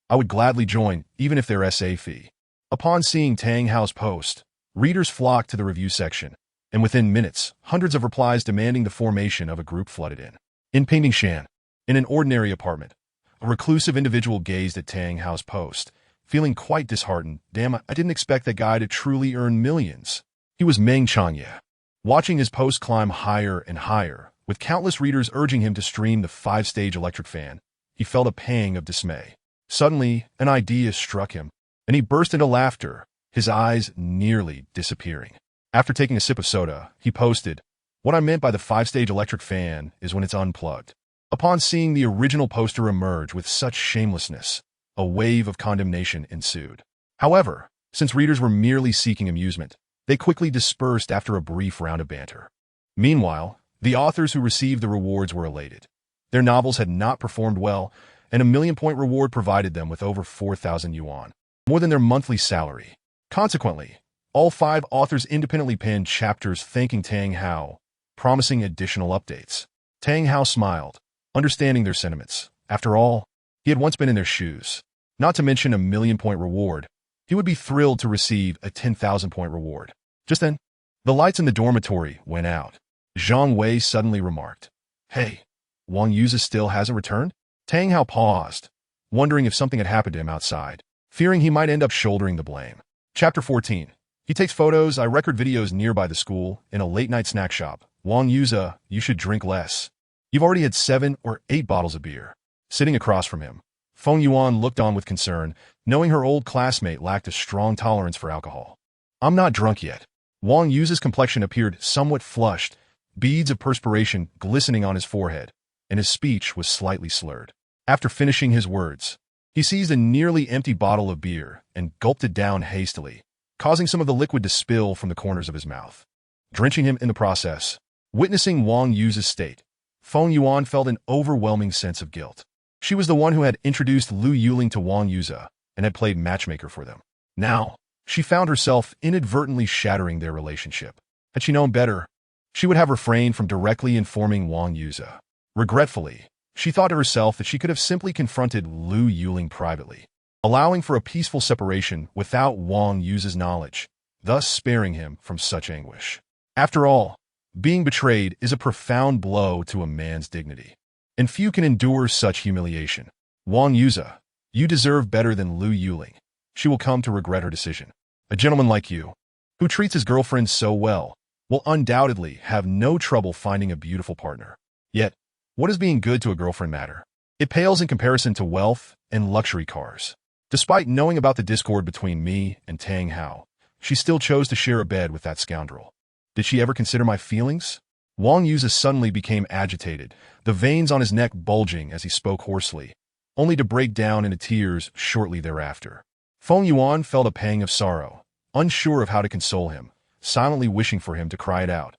I would gladly join, even if their essay fee. Upon seeing Tang Hao's post, readers flocked to the review section, and within minutes, hundreds of replies demanding the formation of a group flooded in. In Painting Shan, in an ordinary apartment, a reclusive individual gazed at Tang Hao's post, feeling quite disheartened. Damn, I didn't expect that guy to truly earn millions. He was Meng Changye. Watching his post climb higher and higher, with countless readers urging him to stream the 5-stage electric fan, he felt a pang of dismay. Suddenly, an idea struck him, and he burst into laughter, his eyes nearly disappearing. After taking a sip of soda, he posted, "What I meant by the 5-stage electric fan is when it's unplugged." Upon seeing the original poster emerge with such shamelessness, a wave of condemnation ensued. However, since readers were merely seeking amusement, they quickly dispersed after a brief round of banter. Meanwhile, the authors who received the rewards were elated. Their novels had not performed well, and a 1,000,000-point reward provided them with over 4,000 yuan, more than their monthly salary. Consequently, all 5 authors independently penned chapters thanking Tang Hao, promising additional updates. Tang Hao smiled, understanding their sentiments. After all, he had once been in their shoes. Not to mention a 1,000,000-point reward, he would be thrilled to receive a 10,000-point reward. Just then, the lights in the dormitory went out. Zhang Wei suddenly remarked, "Hey, Wang Yuzi still hasn't returned?" Tang Hao paused, wondering if something had happened to him outside, fearing he might end up shouldering the blame. Chapter 14. He takes photos. I record videos nearby the school, in a late-night snack shop. Wang Yuzi, you should drink less. You've already had 7 or 8 bottles of beer. Sitting across from him, Feng Yuan looked on with concern, knowing her old classmate lacked a strong tolerance for alcohol. I'm not drunk yet. Wang Yuzi's complexion appeared somewhat flushed, beads of perspiration glistening on his forehead, and his speech was slightly slurred. After finishing his words, he seized a nearly empty bottle of beer and gulped it down hastily, causing some of the liquid to spill from the corners of his mouth, drenching him in the process. Witnessing Wang Yuzi's state, Feng Yuan felt an overwhelming sense of guilt. She was the one who had introduced Lu Yuling to Wang Yuzi and had played matchmaker for them. Now, she found herself inadvertently shattering their relationship. Had she known better, she would have refrained from directly informing Wang Yuzi. Regretfully, she thought to herself that she could have simply confronted Lu Yuling privately, allowing for a peaceful separation without Wang Yuzi's knowledge, thus sparing him from such anguish. After all, being betrayed is a profound blow to a man's dignity, and few can endure such humiliation. Wang Yuzi, you deserve better than Lu Yuling. She will come to regret her decision. A gentleman like you, who treats his girlfriend so well, will undoubtedly have no trouble finding a beautiful partner. Yet, what does being good to a girlfriend matter? It pales in comparison to wealth and luxury cars. Despite knowing about the discord between me and Tang Hao, she still chose to share a bed with that scoundrel. Did she ever consider my feelings? Wang Yuzi suddenly became agitated, the veins on his neck bulging as he spoke hoarsely, only to break down into tears shortly thereafter. Feng Yuan felt a pang of sorrow, unsure of how to console him, silently wishing for him to cry it out.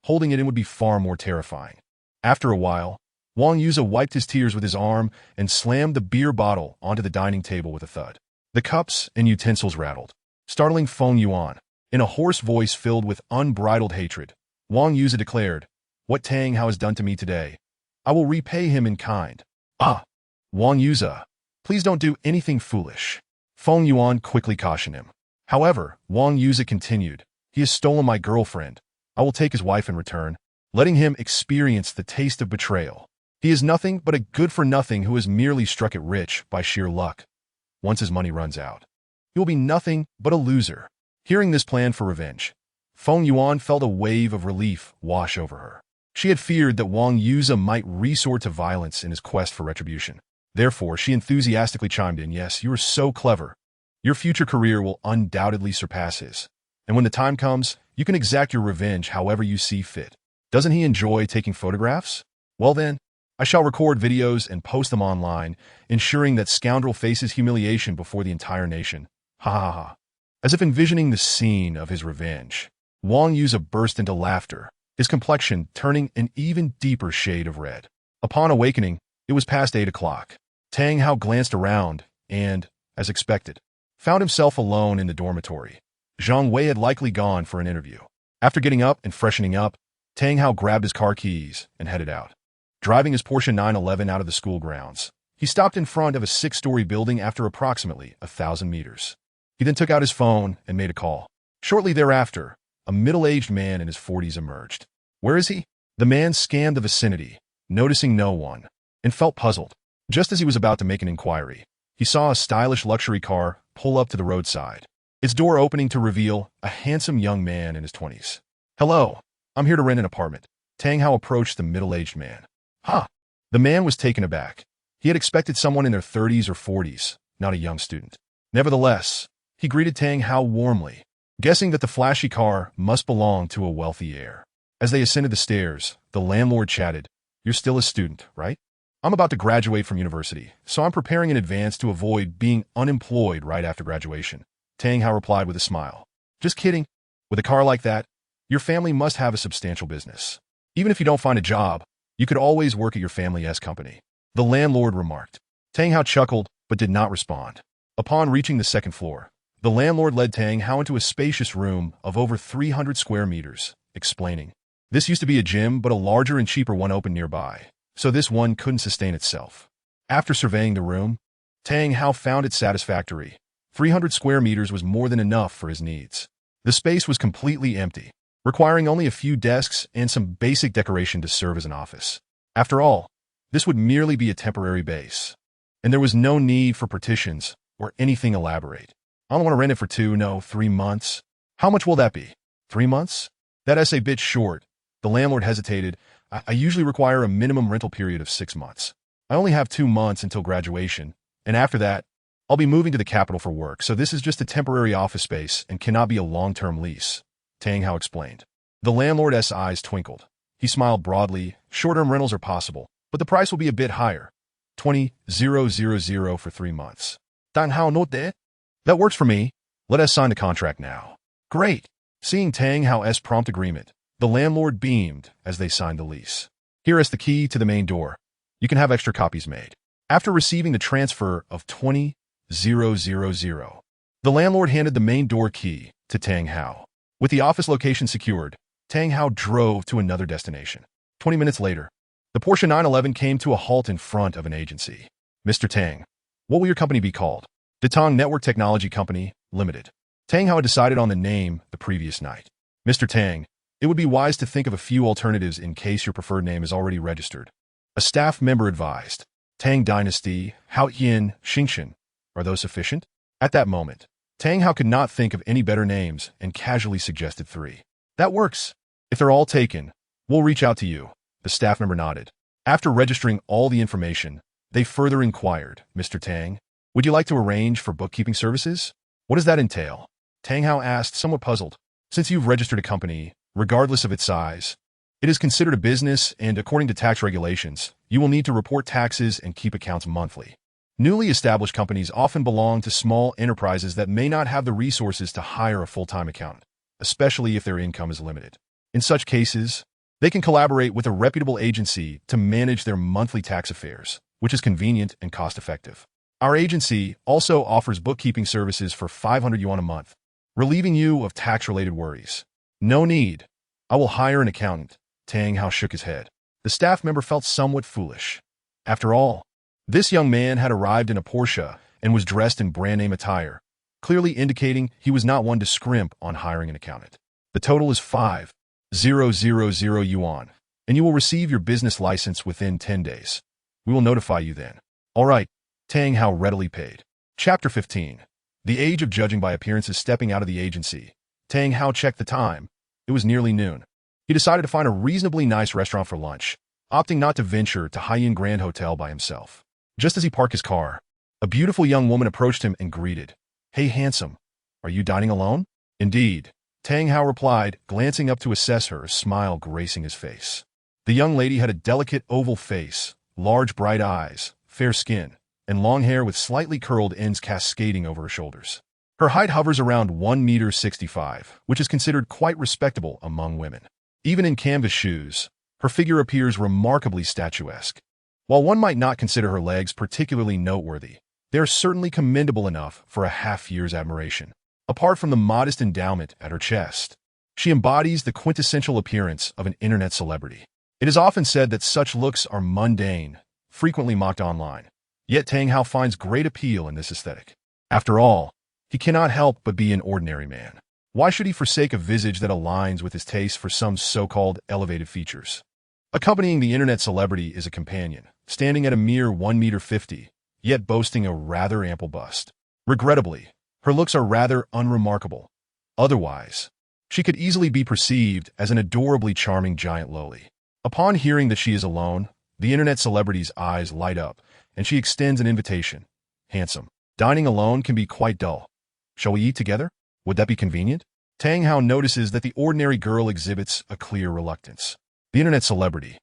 Holding it in would be far more terrifying. After a while, Wang Yuzi wiped his tears with his arm and slammed the beer bottle onto the dining table with a thud. The cups and utensils rattled, startling Feng Yuan. In a hoarse voice filled with unbridled hatred, Wang Yuzi declared, "What Tang Hao has done to me today, I will repay him in kind." Ah! Wang Yuzi, please don't do anything foolish. Feng Yuan quickly cautioned him. However, Wang Yuzi continued, "He has stolen my girlfriend. I will take his wife in return, letting him experience the taste of betrayal. He is nothing but a good-for-nothing who has merely struck it rich by sheer luck. Once his money runs out, he will be nothing but a loser." Hearing this plan for revenge, Feng Yuan felt a wave of relief wash over her. She had feared that Wang Yuza might resort to violence in his quest for retribution. Therefore, she enthusiastically chimed in, "Yes, you are so clever. Your future career will undoubtedly surpass his. And when the time comes, you can exact your revenge however you see fit. Doesn't he enjoy taking photographs? Well then, I shall record videos and post them online, ensuring that scoundrel faces humiliation before the entire nation. Ha ha ha." As if envisioning the scene of his revenge, Wang Yuza burst into laughter, his complexion turning an even deeper shade of red. Upon awakening, it was past 8 o'clock. Tang Hao glanced around and, as expected, found himself alone in the dormitory. Zhang Wei had likely gone for an interview. After getting up and freshening up, Tang Hao grabbed his car keys and headed out. Driving his Porsche 911 out of the school grounds, he stopped in front of a 6-story building after approximately 1,000 meters. He then took out his phone and made a call. Shortly thereafter, a middle-aged man in his 40s emerged. "Where is he?" The man scanned the vicinity, noticing no one, and felt puzzled. Just as he was about to make an inquiry, he saw a stylish luxury car pull up to the roadside, its door opening to reveal a handsome young man in his 20s. "Hello, I'm here to rent an apartment." Tang Hao approached the middle-aged man. "Huh." The man was taken aback. He had expected someone in their 30s or 40s, not a young student. Nevertheless, he greeted Tang Hao warmly, guessing that the flashy car must belong to a wealthy heir. As they ascended the stairs, the landlord chatted, "You're still a student, right?" "I'm about to graduate from university, so I'm preparing in advance to avoid being unemployed right after graduation." Tang Hao replied with a smile. "Just kidding. With a car like that, your family must have a substantial business. Even if you don't find a job, you could always work at your family's company," the landlord remarked. Tang Hao chuckled, but did not respond. Upon reaching the second floor, the landlord led Tang Hao into a spacious room of over 300 square meters, explaining, "This used to be a gym, but a larger and cheaper one opened nearby, so this one couldn't sustain itself." After surveying the room, Tang Hao found it satisfactory. 300 square meters was more than enough for his needs. The space was completely empty, requiring only a few desks and some basic decoration to serve as an office. After all, this would merely be a temporary base, and there was no need for partitions or anything elaborate. "I don't want to rent it for 3 months. How much will that be?" 3 months? That's a bit short. The landlord hesitated. I usually require a minimum rental period of 6 months. I only have 2 months until graduation, and after that, I'll be moving to the capital for work, so this is just a temporary office space and cannot be a long-term lease," Tang Hao explained. The landlord's eyes twinkled. He smiled broadly. "Short-term rentals are possible, but the price will be a bit higher. 20,000 for 3 months. Tang Hao note that? That works for me. Let us sign the contract now." "Great." Seeing Tang Hao's prompt agreement, the landlord beamed as they signed the lease. "Here is the key to the main door. You can have extra copies made." After receiving the transfer of 20,000, the landlord handed the main door key to Tang Hao. With the office location secured, Tang Hao drove to another destination. 20 minutes later, the Porsche 911 came to a halt in front of an agency. "Mr. Tang, what will your company be called?" "Datang Network Technology Company, Limited." Tang Hao had decided on the name the previous night. "Mr. Tang, it would be wise to think of a few alternatives in case your preferred name is already registered," a staff member advised. "Tang Dynasty, Hao Yin, Xingshan. Are those sufficient?" At that moment, Tang Hao could not think of any better names and casually suggested 3. "That works. If they're all taken, we'll reach out to you," the staff member nodded. After registering all the information, they further inquired, "Mr. Tang, would you like to arrange for bookkeeping services?" "What does that entail?" Tang Hao asked, somewhat puzzled. "Since you've registered a company, regardless of its size, it is considered a business, and according to tax regulations, you will need to report taxes and keep accounts monthly. Newly established companies often belong to small enterprises that may not have the resources to hire a full-time accountant, especially if their income is limited. In such cases, they can collaborate with a reputable agency to manage their monthly tax affairs, which is convenient and cost-effective. Our agency also offers bookkeeping services for 500 yuan a month, relieving you of tax-related worries." "No need. I will hire an accountant." Tang Hao shook his head. The staff member felt somewhat foolish. After all, this young man had arrived in a Porsche and was dressed in brand-name attire, clearly indicating he was not one to scrimp on hiring an accountant. "The total is 5,000 yuan, and you will receive your business license within 10 days. We will notify you then." "All right," Tang Hao readily paid. Chapter 15. The age of judging by appearances. Stepping out of the agency, Tang Hao checked the time. It was nearly noon. He decided to find a reasonably nice restaurant for lunch, opting not to venture to Haiyan Grand Hotel by himself. Just as he parked his car, a beautiful young woman approached him and greeted, "Hey, handsome, are you dining alone?" "Indeed," Tang Hao replied, glancing up to assess her, a smile gracing his face. The young lady had a delicate oval face, large bright eyes, fair skin, and long hair with slightly curled ends cascading over her shoulders. Her height hovers around 1.65 meters, which is considered quite respectable among women. Even in canvas shoes, her figure appears remarkably statuesque. While one might not consider her legs particularly noteworthy, they are certainly commendable enough for a half-year's admiration. Apart from the modest endowment at her chest, she embodies the quintessential appearance of an internet celebrity. It is often said that such looks are mundane, frequently mocked online. Yet Tang Hao finds great appeal in this aesthetic. After all, he cannot help but be an ordinary man. Why should he forsake a visage that aligns with his taste for some so-called elevated features? Accompanying the internet celebrity is a companion, standing at a mere 1.50 meters, yet boasting a rather ample bust. Regrettably, her looks are rather unremarkable. Otherwise, she could easily be perceived as an adorably charming giant loli. Upon hearing that she is alone, the internet celebrity's eyes light up, and she extends an invitation. "Handsome, dining alone can be quite dull. Shall we eat together? Would that be convenient?" Tang Hao notices that the ordinary girl exhibits a clear reluctance. The internet celebrity,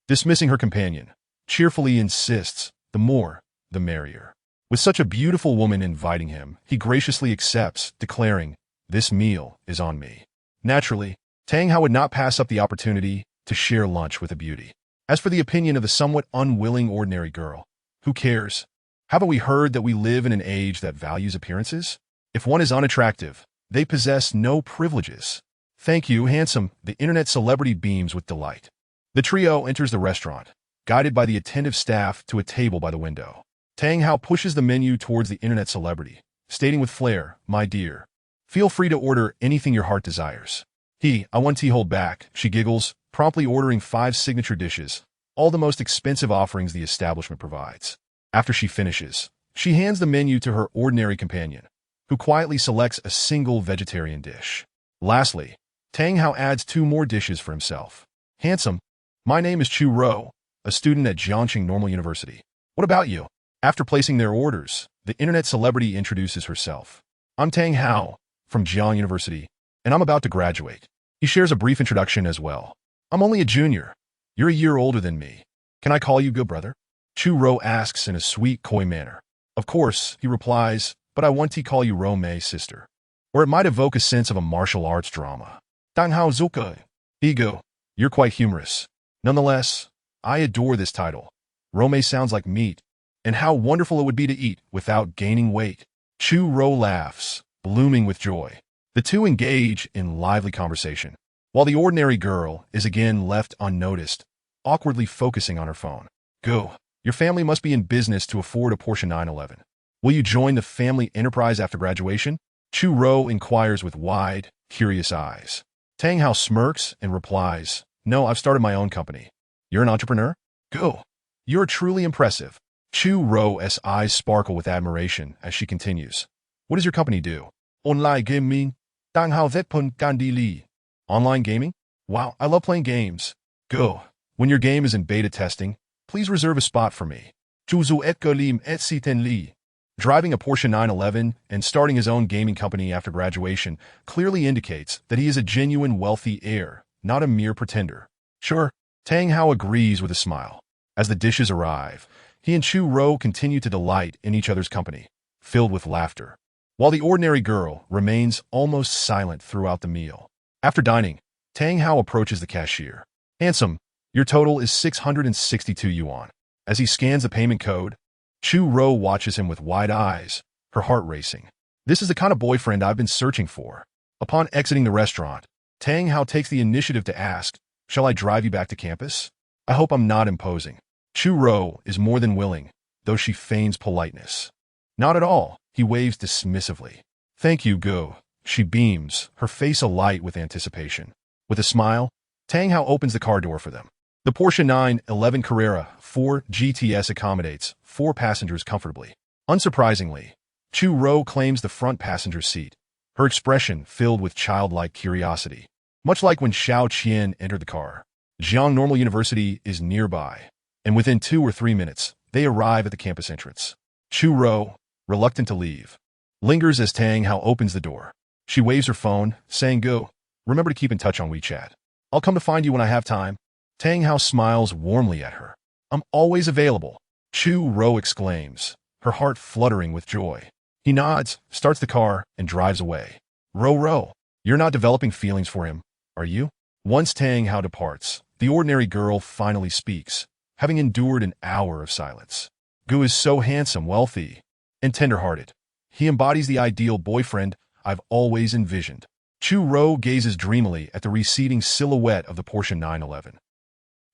dismissing her companion, cheerfully insists, the more, the merrier. With such a beautiful woman inviting him, he graciously accepts, declaring, "This meal is on me." Naturally, Tang Hao would not pass up the opportunity to share lunch with a beauty. As for the opinion of the somewhat unwilling ordinary girl, who cares? Haven't we heard that we live in an age that values appearances? If one is unattractive, they possess no privileges. "Thank you, handsome," the internet celebrity beams with delight. The trio enters the restaurant, guided by the attentive staff to a table by the window. Tang Hao pushes the menu towards the internet celebrity, stating with flair, "My dear, feel free to order anything your heart desires." I want tea hold back," she giggles, promptly ordering 5 signature dishes, all the most expensive offerings the establishment provides. After she finishes, she hands the menu to her ordinary companion, who quietly selects a single vegetarian dish. Lastly, Tang Hao adds 2 more dishes for himself. "Handsome, my name is Chu Ro, a student at Jiangxing Normal University. What about you?" After placing their orders, the internet celebrity introduces herself. "I'm Tang Hao, from Jiang University, and I'm about to graduate." He shares a brief introduction as well. "I'm only a junior. You're a year older than me. Can I call you good brother?" Chu Ro asks in a sweet, coy manner. "Of course," he replies, "but I want to call you Ro Mei, sister." Or it might evoke a sense of a martial arts drama. "Tang Hao Zuka." Ego, you're quite humorous. Nonetheless, I adore this title. Ro Mei sounds like meat, and how wonderful it would be to eat without gaining weight. Chu Ro laughs, blooming with joy. The two engage in lively conversation, while the ordinary girl is again left unnoticed, awkwardly focusing on her phone. "Go. Your family must be in business to afford a Porsche 911. Will you join the family enterprise after graduation?" Chu Ro inquires with wide, curious eyes. Tang Hao smirks and replies, "No, I've started my own company." "You're an entrepreneur?" "Go. You're truly impressive." Chu Ro's eyes sparkle with admiration as she continues. "What does your company do?" "Online gaming. Tang Hao Zetpun Gandhi Li." "Online gaming? Wow, I love playing games." "Go. When your game is in beta testing, please reserve a spot for me." Juzu et Golim et Siten Li. Driving a Porsche 911 and starting his own gaming company after graduation clearly indicates that he is a genuine wealthy heir, not a mere pretender. "Sure." Tang Hao agrees with a smile. As the dishes arrive, he and Chu Ro continue to delight in each other's company, filled with laughter, while the ordinary girl remains almost silent throughout the meal. After dining, Tang Hao approaches the cashier. "Handsome, your total is 662 yuan. As he scans the payment code, Chu Ro watches him with wide eyes, her heart racing. This is the kind of boyfriend I've been searching for. Upon exiting the restaurant, Tang Hao takes the initiative to ask, "Shall I drive you back to campus? I hope I'm not imposing." Chu Ro is more than willing, though she feigns politeness. "Not at all," he waves dismissively. "Thank you, go." She beams, her face alight with anticipation. With a smile, Tang Hao opens the car door for them. The Porsche 911 Carrera 4 GTS accommodates 4 passengers comfortably. Unsurprisingly, Chu Ro claims the front passenger seat, her expression filled with childlike curiosity. Much like when Xiao Qian entered the car. Jiang Normal University is nearby, and within 2 or 3 minutes, they arrive at the campus entrance. Chu Ro, reluctant to leave, lingers as Tang Hao opens the door. She waves her phone, saying, "Go. Remember to keep in touch on WeChat. I'll come to find you when I have time." Tang Hao smiles warmly at her. "I'm always available," Chu Ro exclaims, her heart fluttering with joy. He nods, starts the car, and drives away. Ro, you're not developing feelings for him, are you? Once Tang Hao departs, the ordinary girl finally speaks, having endured an hour of silence. Gu is so handsome, wealthy, and tender-hearted. He embodies the ideal boyfriend I've always envisioned. Chu Ro gazes dreamily at the receding silhouette of the Porsche 911.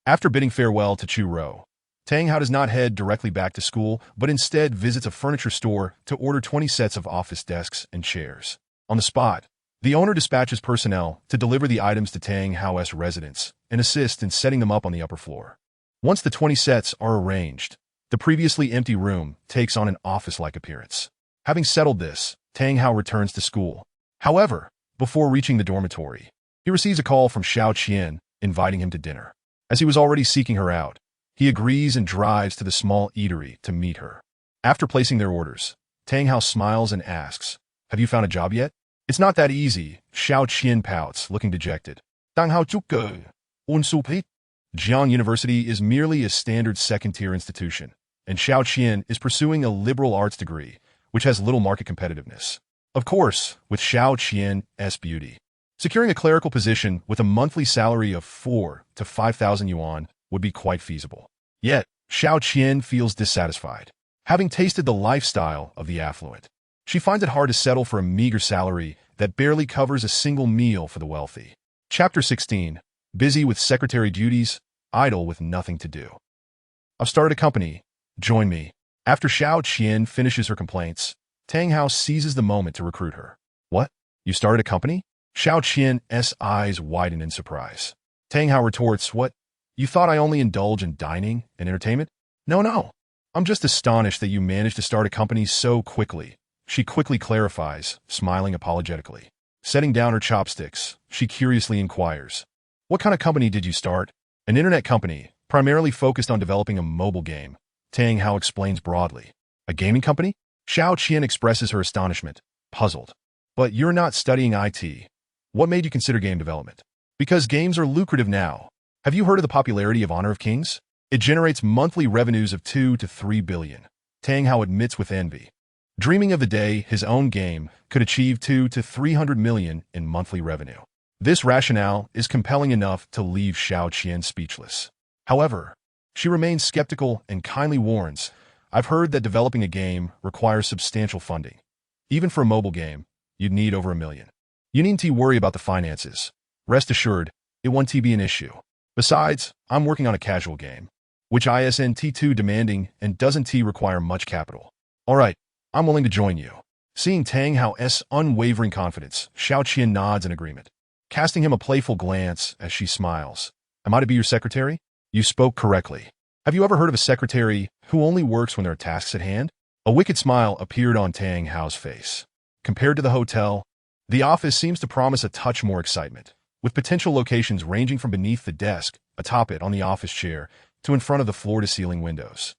After bidding farewell to Chu Ro, Tang Hao does not head directly back to school, but instead visits a furniture store to order 20 sets of office desks and chairs. On the spot, the owner dispatches personnel to deliver the items to Tang Hao's residence and assist in setting them up on the upper floor. Once the 20 sets are arranged, the previously empty room takes on an office-like appearance. Having settled this, Tang Hao returns to school. However, before reaching the dormitory, he receives a call from Xiao Qian inviting him to dinner. As he was already seeking her out, he agrees and drives to the small eatery to meet her. After placing their orders, Tang Hao smiles and asks, "Have you found a job yet?" "It's not that easy," Xiao Qian pouts, looking dejected. Tang Hao Zhuge, Unsupit. Jiang University is merely a standard second-tier institution, and Xiao Qian is pursuing a liberal arts degree, which has little market competitiveness. Of course, with Xiao Qian's beauty, securing a clerical position with a monthly salary of 4 to 5,000 yuan would be quite feasible. Yet, Xiao Qian feels dissatisfied. Having tasted the lifestyle of the affluent, she finds it hard to settle for a meager salary that barely covers a single meal for the wealthy. Chapter 16. Busy with secretary duties, idle with nothing to do. "I've started a company. Join me." After Xiao Qian finishes her complaints, Tang Hao seizes the moment to recruit her. "What? You started a company?" Xiao Qian's eyes widen in surprise. Tang Hao retorts, "What? You thought I only indulge in dining and entertainment?" No. I'm just astonished that you managed to start a company so quickly." She quickly clarifies, smiling apologetically. Setting down her chopsticks, she curiously inquires, "What kind of company did you start?" "An internet company, primarily focused on developing a mobile game," Tang Hao explains broadly. "A gaming company?" Xiao Qian expresses her astonishment, puzzled. "But you're not studying IT. What made you consider game development?" "Because games are lucrative now. Have you heard of the popularity of Honor of Kings? It generates monthly revenues of 2 to 3 billion. Tang Hao admits with envy, dreaming of the day his own game could achieve 2 to 300 million in monthly revenue. This rationale is compelling enough to leave Xiao Qian speechless. However, she remains skeptical and kindly warns, "I've heard that developing a game requires substantial funding. Even for a mobile game, you'd need over 1 million. You needn't worry about the finances. Rest assured, it won't be an issue. Besides, I'm working on a casual game, which isn't too demanding and doesn't require much capital." "All right, I'm willing to join you." Seeing Tang Hao's unwavering confidence, Xiao Qian nods in agreement, casting him a playful glance as she smiles. "Am I to be your secretary?" "You spoke correctly. Have you ever heard of a secretary who only works when there are tasks at hand?" A wicked smile appeared on Tang Hao's face. Compared to the hotel, the office seems to promise a touch more excitement, with potential locations ranging from beneath the desk, atop it on the office chair, to in front of the floor-to-ceiling windows.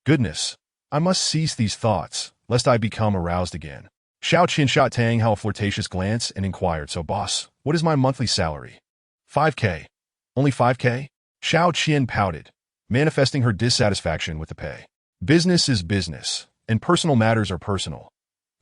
Goodness, I must cease these thoughts, lest I become aroused again. Xiao Qian shot Tang Hao a flirtatious glance and inquired, "So boss, what is my monthly salary?" 5K. "Only 5K? Xiao Qian pouted, manifesting her dissatisfaction with the pay. Business is business, and personal matters are personal.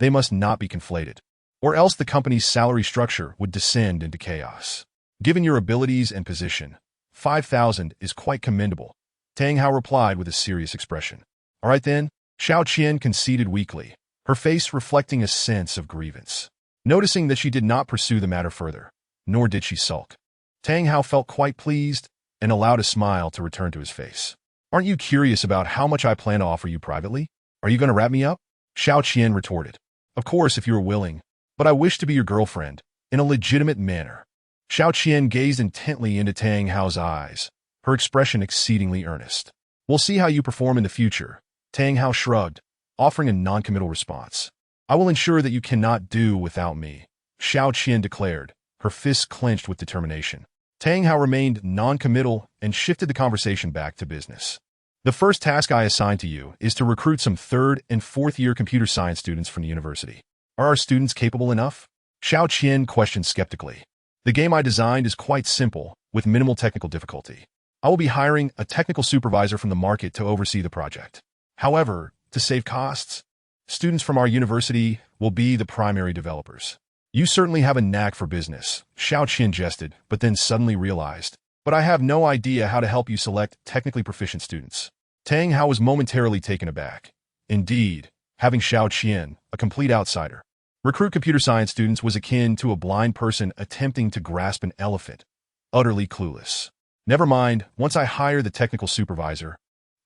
They must not be conflated, or else the company's salary structure would descend into chaos. Given your abilities and position, 5,000 is quite commendable." Tang Hao replied with a serious expression. "All right then," Xiao Qian conceded weakly, her face reflecting a sense of grievance. Noticing that she did not pursue the matter further, nor did she sulk, Tang Hao felt quite pleased and allowed a smile to return to his face. "Aren't you curious about how much I plan to offer you privately? Are you going to wrap me up?" Xiao Qian retorted. "Of course, if you are willing, but I wish to be your girlfriend, in a legitimate manner." Xiao Qian gazed intently into Tang Hao's eyes, her expression exceedingly earnest. "We'll see how you perform in the future," Tang Hao shrugged, offering a non-committal response. "I will ensure that you cannot do without me," Xiao Qian declared, her fists clenched with determination. Tang Hao remained non-committal and shifted the conversation back to business. The first task I assign to you is to recruit some third and fourth year computer science students from the university. Are our students capable enough? Xiao Qian questioned skeptically. The game I designed is quite simple, with minimal technical difficulty. I will be hiring a technical supervisor from the market to oversee the project. However, to save costs, students from our university will be the primary developers. You certainly have a knack for business, Xiao Qian jested, but then suddenly realized. But I have no idea how to help you select technically proficient students. Tang Hao was momentarily taken aback. Indeed, having Xiao Qian, a complete outsider, recruit computer science students was akin to a blind person attempting to grasp an elephant, utterly clueless. Never mind, once I hire the technical supervisor,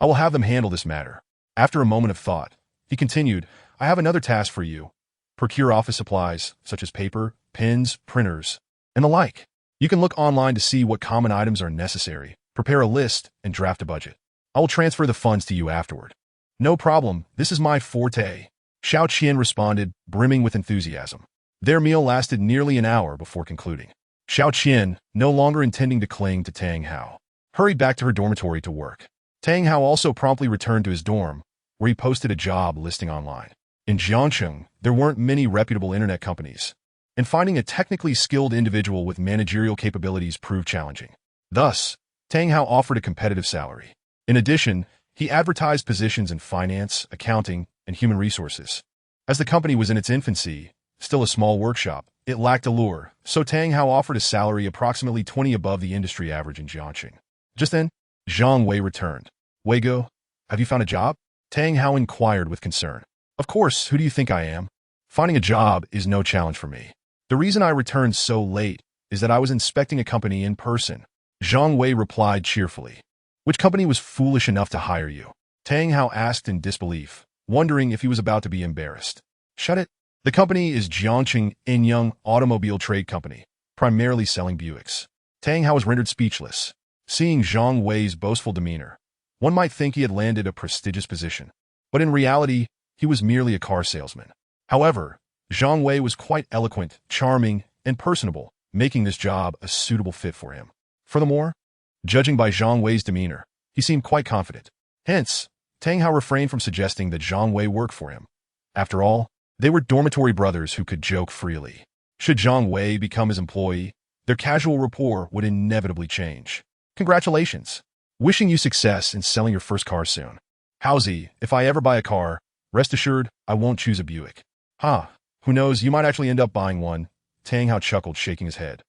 I will have them handle this matter. After a moment of thought, he continued, I have another task for you. Procure office supplies, such as paper, pens, printers, and the like. You can look online to see what common items are necessary, prepare a list, and draft a budget. I will transfer the funds to you afterward. No problem, this is my forte. Xiao Qian responded, brimming with enthusiasm. Their meal lasted nearly an hour before concluding. Xiao Qian, no longer intending to cling to Tang Hao, hurried back to her dormitory to work. Tang Hao also promptly returned to his dorm, where he posted a job listing online. In Jiangcheng, there weren't many reputable internet companies, and finding a technically skilled individual with managerial capabilities proved challenging. Thus, Tang Hao offered a competitive salary. In addition, he advertised positions in finance, accounting, and human resources. As the company was in its infancy, still a small workshop, it lacked allure, so Tang Hao offered a salary approximately 20 above the industry average in Jiangcheng. Just then, Zhang Wei returned. Weigo, have you found a job? Tang Hao inquired with concern. Of course, who do you think I am? Finding a job is no challenge for me. The reason I returned so late is that I was inspecting a company in person. Zhang Wei replied cheerfully. Which company was foolish enough to hire you? Tang Hao asked in disbelief, wondering if he was about to be embarrassed. Shut it. The company is Jiangcheng Inyang Automobile Trade Company, primarily selling Buicks. Tang Hao was rendered speechless. Seeing Zhang Wei's boastful demeanor, one might think he had landed a prestigious position. But in reality, he was merely a car salesman. However, Zhang Wei was quite eloquent, charming, and personable, making this job a suitable fit for him. Furthermore, judging by Zhang Wei's demeanor, he seemed quite confident. Hence, Tang Hao refrained from suggesting that Zhang Wei work for him. After all, they were dormitory brothers who could joke freely. Should Zhang Wei become his employee, their casual rapport would inevitably change. Congratulations. Wishing you success in selling your first car soon. Howsy, if I ever buy a car, rest assured, I won't choose a Buick. Who knows, you might actually end up buying one. Tang Hao chuckled, shaking his head.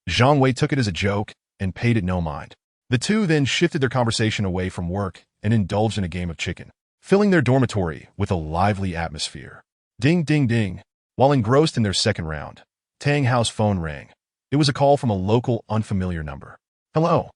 Zhang Wei took it as a joke and paid it no mind. The two then shifted their conversation away from work and indulged in a game of chicken, filling their dormitory with a lively atmosphere. Ding, ding, ding. While engrossed in their second round, Tang Hao's phone rang. It was a call from a local, unfamiliar number. Hello.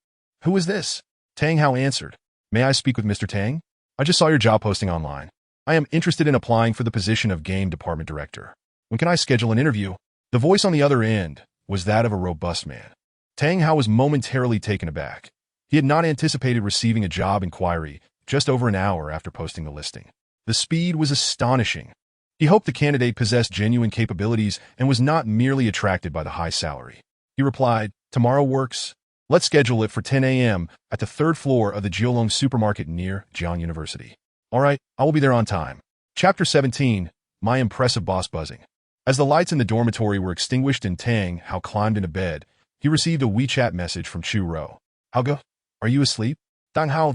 Who is this? Tang Hao answered. May I speak with Mr. Tang? I just saw your job posting online. I am interested in applying for the position of game department director. When can I schedule an interview? The voice on the other end was that of a robust man. Tang Hao was momentarily taken aback. He had not anticipated receiving a job inquiry just over an hour after posting the listing. The speed was astonishing. He hoped the candidate possessed genuine capabilities and was not merely attracted by the high salary. He replied, tomorrow works. Let's schedule it for 10 a.m. at the third floor of the Jiolong supermarket near Jiang University. All right, I will be there on time. Chapter 17, My Impressive Boss Buzzing. As the lights in the dormitory were extinguished and Tang Hao climbed into bed, he received a WeChat message from Chu Ro. Hao, are you asleep? Tang Hao,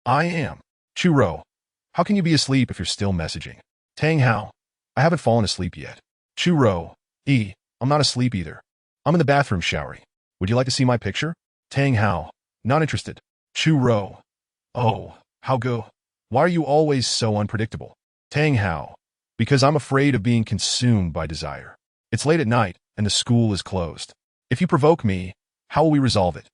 I am. Chu Ro, how can you be asleep if you're still messaging? Tang Hao, I haven't fallen asleep yet. Chu Ro, I'm not asleep either. I'm in the bathroom showering. Would you like to see my picture? Tang Hao, not interested. Chu Ro, oh, Hao, why are you always so unpredictable? Tang Hao, because I'm afraid of being consumed by desire. It's late at night and the school is closed. If you provoke me, how will we resolve it?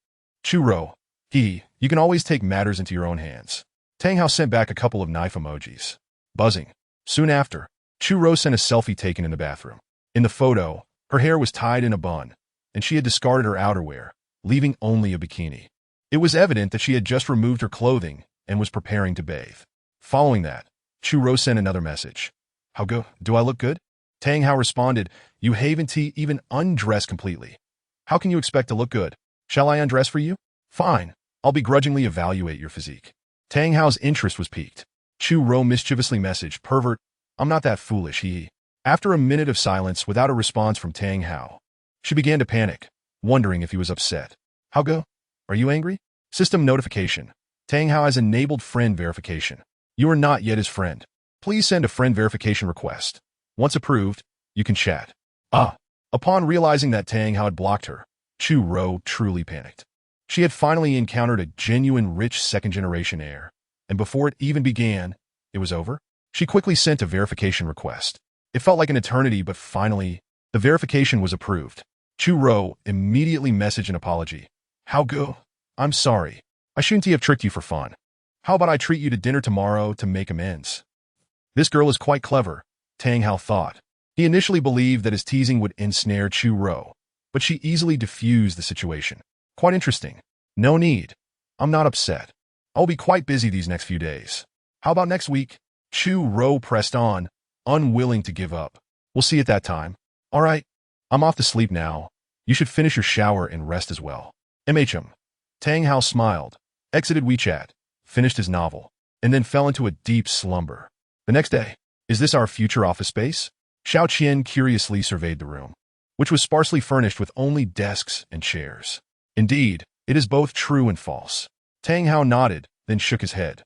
Chu Ro, you can always take matters into your own hands. Tang Hao sent back a couple of knife emojis. Buzzing. Soon after, Chu Ro sent a selfie taken in the bathroom. In the photo, her hair was tied in a bun, and she had discarded her outerwear, leaving only a bikini. It was evident that she had just removed her clothing and was preparing to bathe. Following that, Chu Ro sent another message. Hao, do I look good? Tang Hao responded, you haven't even undressed completely. How can you expect to look good? Shall I undress for you? Fine. I'll begrudgingly evaluate your physique. Tang Hao's interest was piqued. Chu Ro mischievously messaged, pervert, I'm not that foolish, he. After a minute of silence without a response from Tang Hao, she began to panic, wondering if he was upset. How go? Are you angry? System notification. Tang Hao has enabled friend verification. You are not yet his friend. Please send a friend verification request. Once approved, you can chat. Upon realizing that Tang Hao had blocked her, Chu Ro truly panicked. She had finally encountered a genuine rich second-generation heir, and before it even began, it was over. She quickly sent a verification request. It felt like an eternity, but finally, the verification was approved. Chu Ro immediately messaged an apology. How go? I'm sorry. I shouldn't have tricked you for fun. How about I treat you to dinner tomorrow to make amends? This girl is quite clever, Tang Hao thought. He initially believed that his teasing would ensnare Chu Ro, but she easily diffused the situation. Quite interesting. No need. I'm not upset. I'll be quite busy these next few days. How about next week? Chu Ro pressed on, unwilling to give up. We'll see at that time. All right. I'm off to sleep now. You should finish your shower and rest as well. MHM. Tang Hao smiled, exited WeChat, finished his novel, and then fell into a deep slumber. The next day, is this our future office space? Xiao Qian curiously surveyed the room, which was sparsely furnished with only desks and chairs. Indeed, it is both true and false. Tang Hao nodded, then shook his head.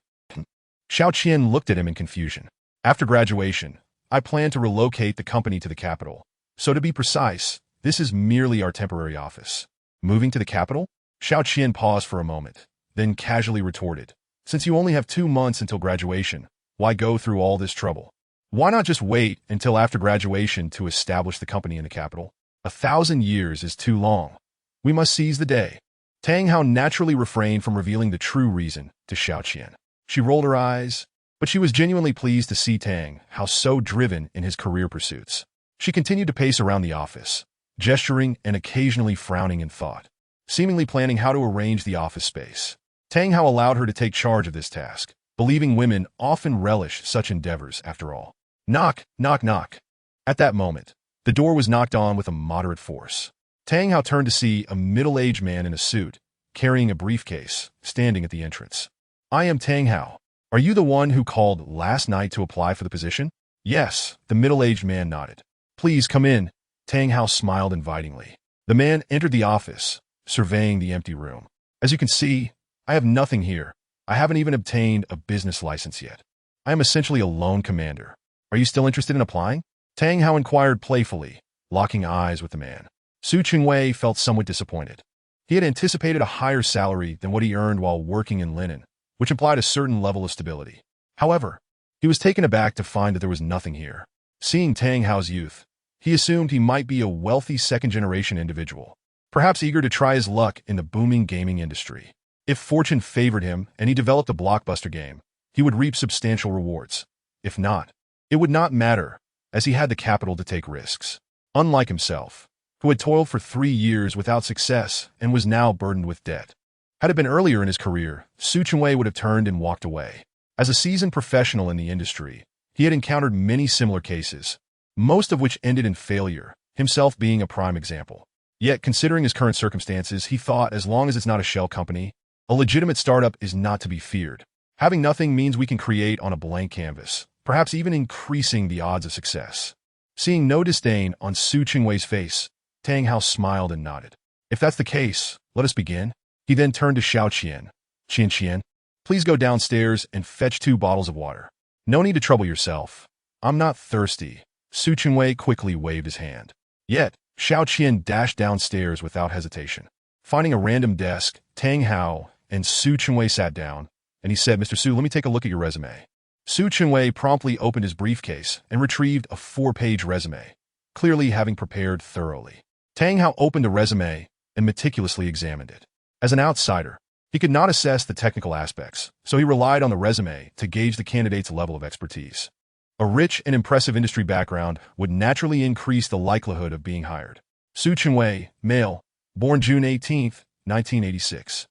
Xiao Qian looked at him in confusion. After graduation, I plan to relocate the company to the capital. So to be precise, this is merely our temporary office. Moving to the capital? Xiao Qian paused for a moment, then casually retorted. Since you only have 2 months until graduation, why go through all this trouble? Why not just wait until after graduation to establish the company in the capital? 1,000 years is too long. We must seize the day. Tang Hao naturally refrained from revealing the true reason to Xiao Qian. She rolled her eyes, but she was genuinely pleased to see Tang Hao so driven in his career pursuits. She continued to pace around the office, gesturing and occasionally frowning in thought, seemingly planning how to arrange the office space. Tang Hao allowed her to take charge of this task, believing women often relish such endeavors after all. Knock, knock, knock. At that moment, the door was knocked on with a moderate force. Tang Hao turned to see a middle-aged man in a suit, carrying a briefcase, standing at the entrance. I am Tang Hao. Are you the one who called last night to apply for the position? Yes, the middle-aged man nodded. Please come in. Tang Hao smiled invitingly. The man entered the office, surveying the empty room. As you can see, I have nothing here. I haven't even obtained a business license yet. I am essentially a lone commander. Are you still interested in applying? Tang Hao inquired playfully, locking eyes with the man. Su Chingwei felt somewhat disappointed. He had anticipated a higher salary than what he earned while working in linen, which implied a certain level of stability. However, he was taken aback to find that there was nothing here. Seeing Tang Hao's youth, he assumed he might be a wealthy second-generation individual, perhaps eager to try his luck in the booming gaming industry. If fortune favored him and he developed a blockbuster game, he would reap substantial rewards. If not, it would not matter, as he had the capital to take risks. Unlike himself, who had toiled for 3 years without success and was now burdened with debt. Had it been earlier in his career, Su Chingwei would have turned and walked away. As a seasoned professional in the industry, he had encountered many similar cases, most of which ended in failure, himself being a prime example. Yet, considering his current circumstances, he thought as long as it's not a shell company, a legitimate startup is not to be feared. Having nothing means we can create on a blank canvas, perhaps even increasing the odds of success. Seeing no disdain on Su Chingwei's face, Tang Hao smiled and nodded. If that's the case, let us begin. He then turned to Xiao Qian. Qian, please go downstairs and fetch 2 bottles of water. No need to trouble yourself. I'm not thirsty. Su Chingwei quickly waved his hand. Yet, Xiao Qian dashed downstairs without hesitation. Finding a random desk, Tang Hao and Su Chingwei sat down, and he said, Mr. Su, let me take a look at your resume. Su Chingwei promptly opened his briefcase and retrieved a 4-page resume, clearly having prepared thoroughly. Tang Hao opened the resume and meticulously examined it. As an outsider, he could not assess the technical aspects, so he relied on the resume to gauge the candidate's level of expertise. A rich and impressive industry background would naturally increase the likelihood of being hired. Su Chingwei, male, born June 18, 1986.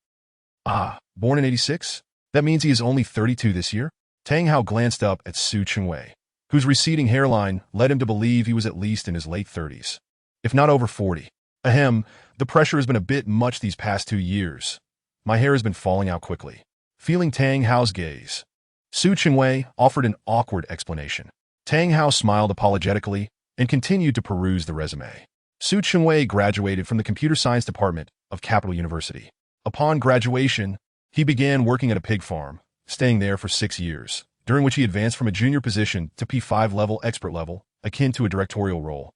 Born in 86? That means he is only 32 this year? Tang Hao glanced up at Su Chingwei, whose receding hairline led him to believe he was at least in his late 30s, if not over 40. Ahem, the pressure has been a bit much these past 2 years. My hair has been falling out quickly. Feeling Tang Hao's gaze, Su Chingwei offered an awkward explanation. Tang Hao smiled apologetically and continued to peruse the resume. Su Chingwei graduated from the Computer Science Department of Capital University. Upon graduation, he began working at a pig farm, staying there for 6 years, during which he advanced from a junior position to P5 level expert level, akin to a directorial role.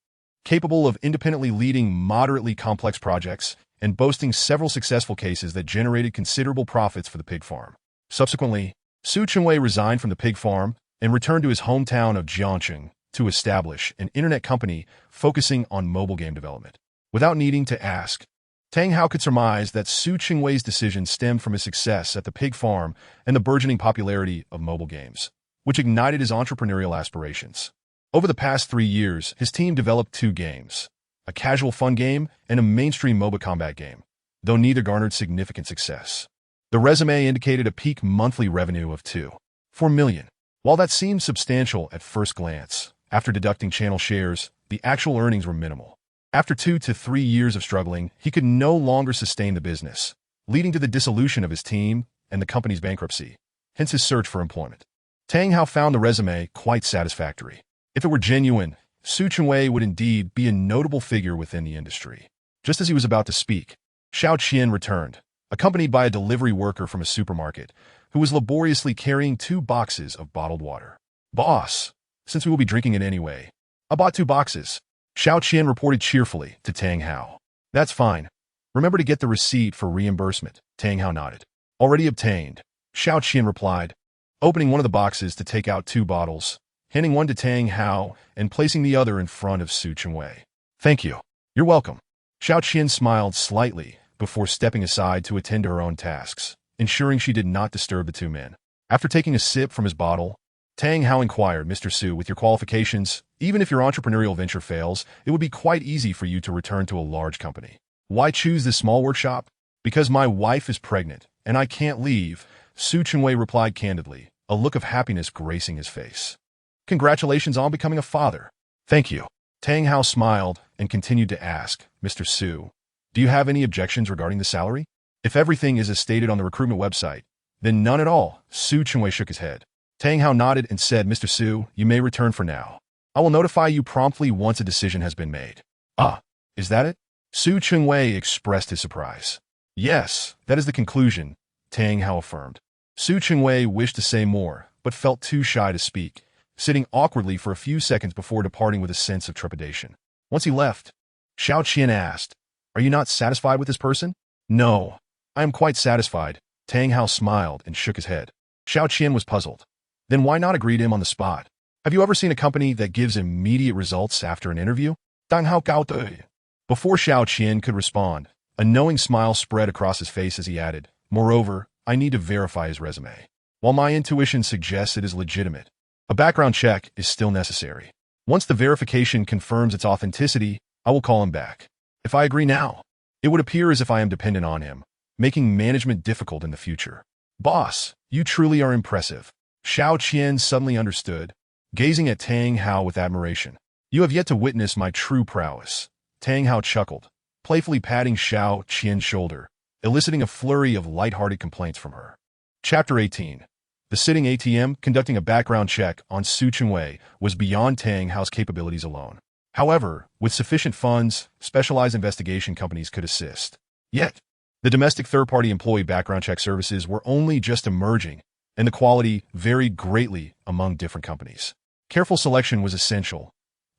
Capable of independently leading moderately complex projects and boasting several successful cases that generated considerable profits for the pig farm. Subsequently, Su Chingwei resigned from the pig farm and returned to his hometown of Jiangcheng to establish an internet company focusing on mobile game development. Without needing to ask, Tang Hao could surmise that Su Chingwei's decision stemmed from his success at the pig farm and the burgeoning popularity of mobile games, which ignited his entrepreneurial aspirations. Over the past 3 years, his team developed 2 games, a casual fun game and a mainstream MOBA combat game, though neither garnered significant success. The resume indicated a peak monthly revenue of $2.4 million. While that seemed substantial at first glance, after deducting channel shares, the actual earnings were minimal. After 2 to 3 years of struggling, he could no longer sustain the business, leading to the dissolution of his team and the company's bankruptcy, hence his search for employment. Tang Hao found the resume quite satisfactory. If it were genuine, Su Chingwei would indeed be a notable figure within the industry. Just as he was about to speak, Xiao Qian returned, accompanied by a delivery worker from a supermarket, who was laboriously carrying 2 boxes of bottled water. "Boss, since we will be drinking it anyway, I bought 2 boxes. Xiao Qian reported cheerfully to Tang Hao. "That's fine. Remember to get the receipt for reimbursement." Tang Hao nodded. "Already obtained," Xiao Qian replied, opening one of the boxes to take out 2 bottles, handing one to Tang Hao and placing the other in front of Su Chingwei. "Thank you. You're welcome." Xiao Qian smiled slightly before stepping aside to attend to her own tasks, ensuring she did not disturb the 2 men. After taking a sip from his bottle, Tang Hao inquired, "Mr. Su, with your qualifications, even if your entrepreneurial venture fails, it would be quite easy for you to return to a large company. Why choose this small workshop?" "Because my wife is pregnant, and I can't leave," Su Chingwei replied candidly, a look of happiness gracing his face. "Congratulations on becoming a father." "Thank you." Tang Hao smiled and continued to ask, "Mr. Su, do you have any objections regarding the salary?" "If everything is as stated on the recruitment website, then none at all." Su Chingwei shook his head. Tang Hao nodded and said, "Mr. Su, you may return for now. I will notify you promptly once a decision has been made." "Ah, is that it?" Su Chingwei expressed his surprise. "Yes, that is the conclusion," Tang Hao affirmed. Su Chingwei wished to say more, but felt too shy to speak, sitting awkwardly for a few seconds before departing with a sense of trepidation. Once he left, Xiao Qian asked, "Are you not satisfied with this person?" "No, I am quite satisfied." Tang Hao smiled and shook his head. Xiao Qian was puzzled. "Then why not agree to him on the spot? Have you ever seen a company that gives immediate results after an interview?" Tang Hao gao de. Before Xiao Qian could respond, a knowing smile spread across his face as he added, "Moreover, I need to verify his resume. While my intuition suggests it is legitimate, a background check is still necessary. Once the verification confirms its authenticity, I will call him back. If I agree now, it would appear as if I am dependent on him, making management difficult in the future." "Boss, you truly are impressive." Xiao Qian suddenly understood, gazing at Tang Hao with admiration. "You have yet to witness my true prowess." Tang Hao chuckled, playfully patting Xiao Qian's shoulder, eliciting a flurry of light-hearted complaints from her. Chapter 18. The sitting ATM conducting a background check on Su Chingwei was beyond Tang Hao's capabilities alone. However, with sufficient funds, specialized investigation companies could assist. Yet, the domestic third-party employee background check services were only just emerging, and the quality varied greatly among different companies. Careful selection was essential.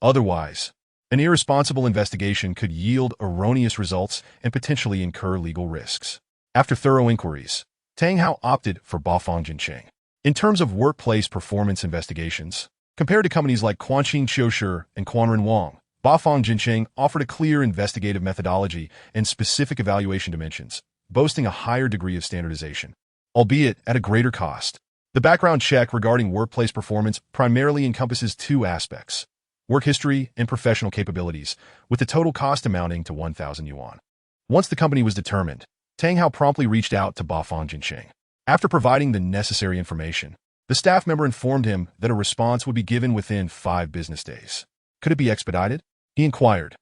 Otherwise, an irresponsible investigation could yield erroneous results and potentially incur legal risks. After thorough inquiries, Tang Hao opted for Bafang Jincheng. In terms of workplace performance investigations, compared to companies like Quanqing Qiushi and Quanren Wang, Bafang Jincheng offered a clear investigative methodology and specific evaluation dimensions, boasting a higher degree of standardization, albeit at a greater cost. The background check regarding workplace performance primarily encompasses 2 aspects: work history and professional capabilities, with the total cost amounting to 1,000 yuan. Once the company was determined, Tang Hao promptly reached out to Bafang Jincheng. After providing the necessary information, the staff member informed him that a response would be given within 5 business days. Could it be expedited? He inquired.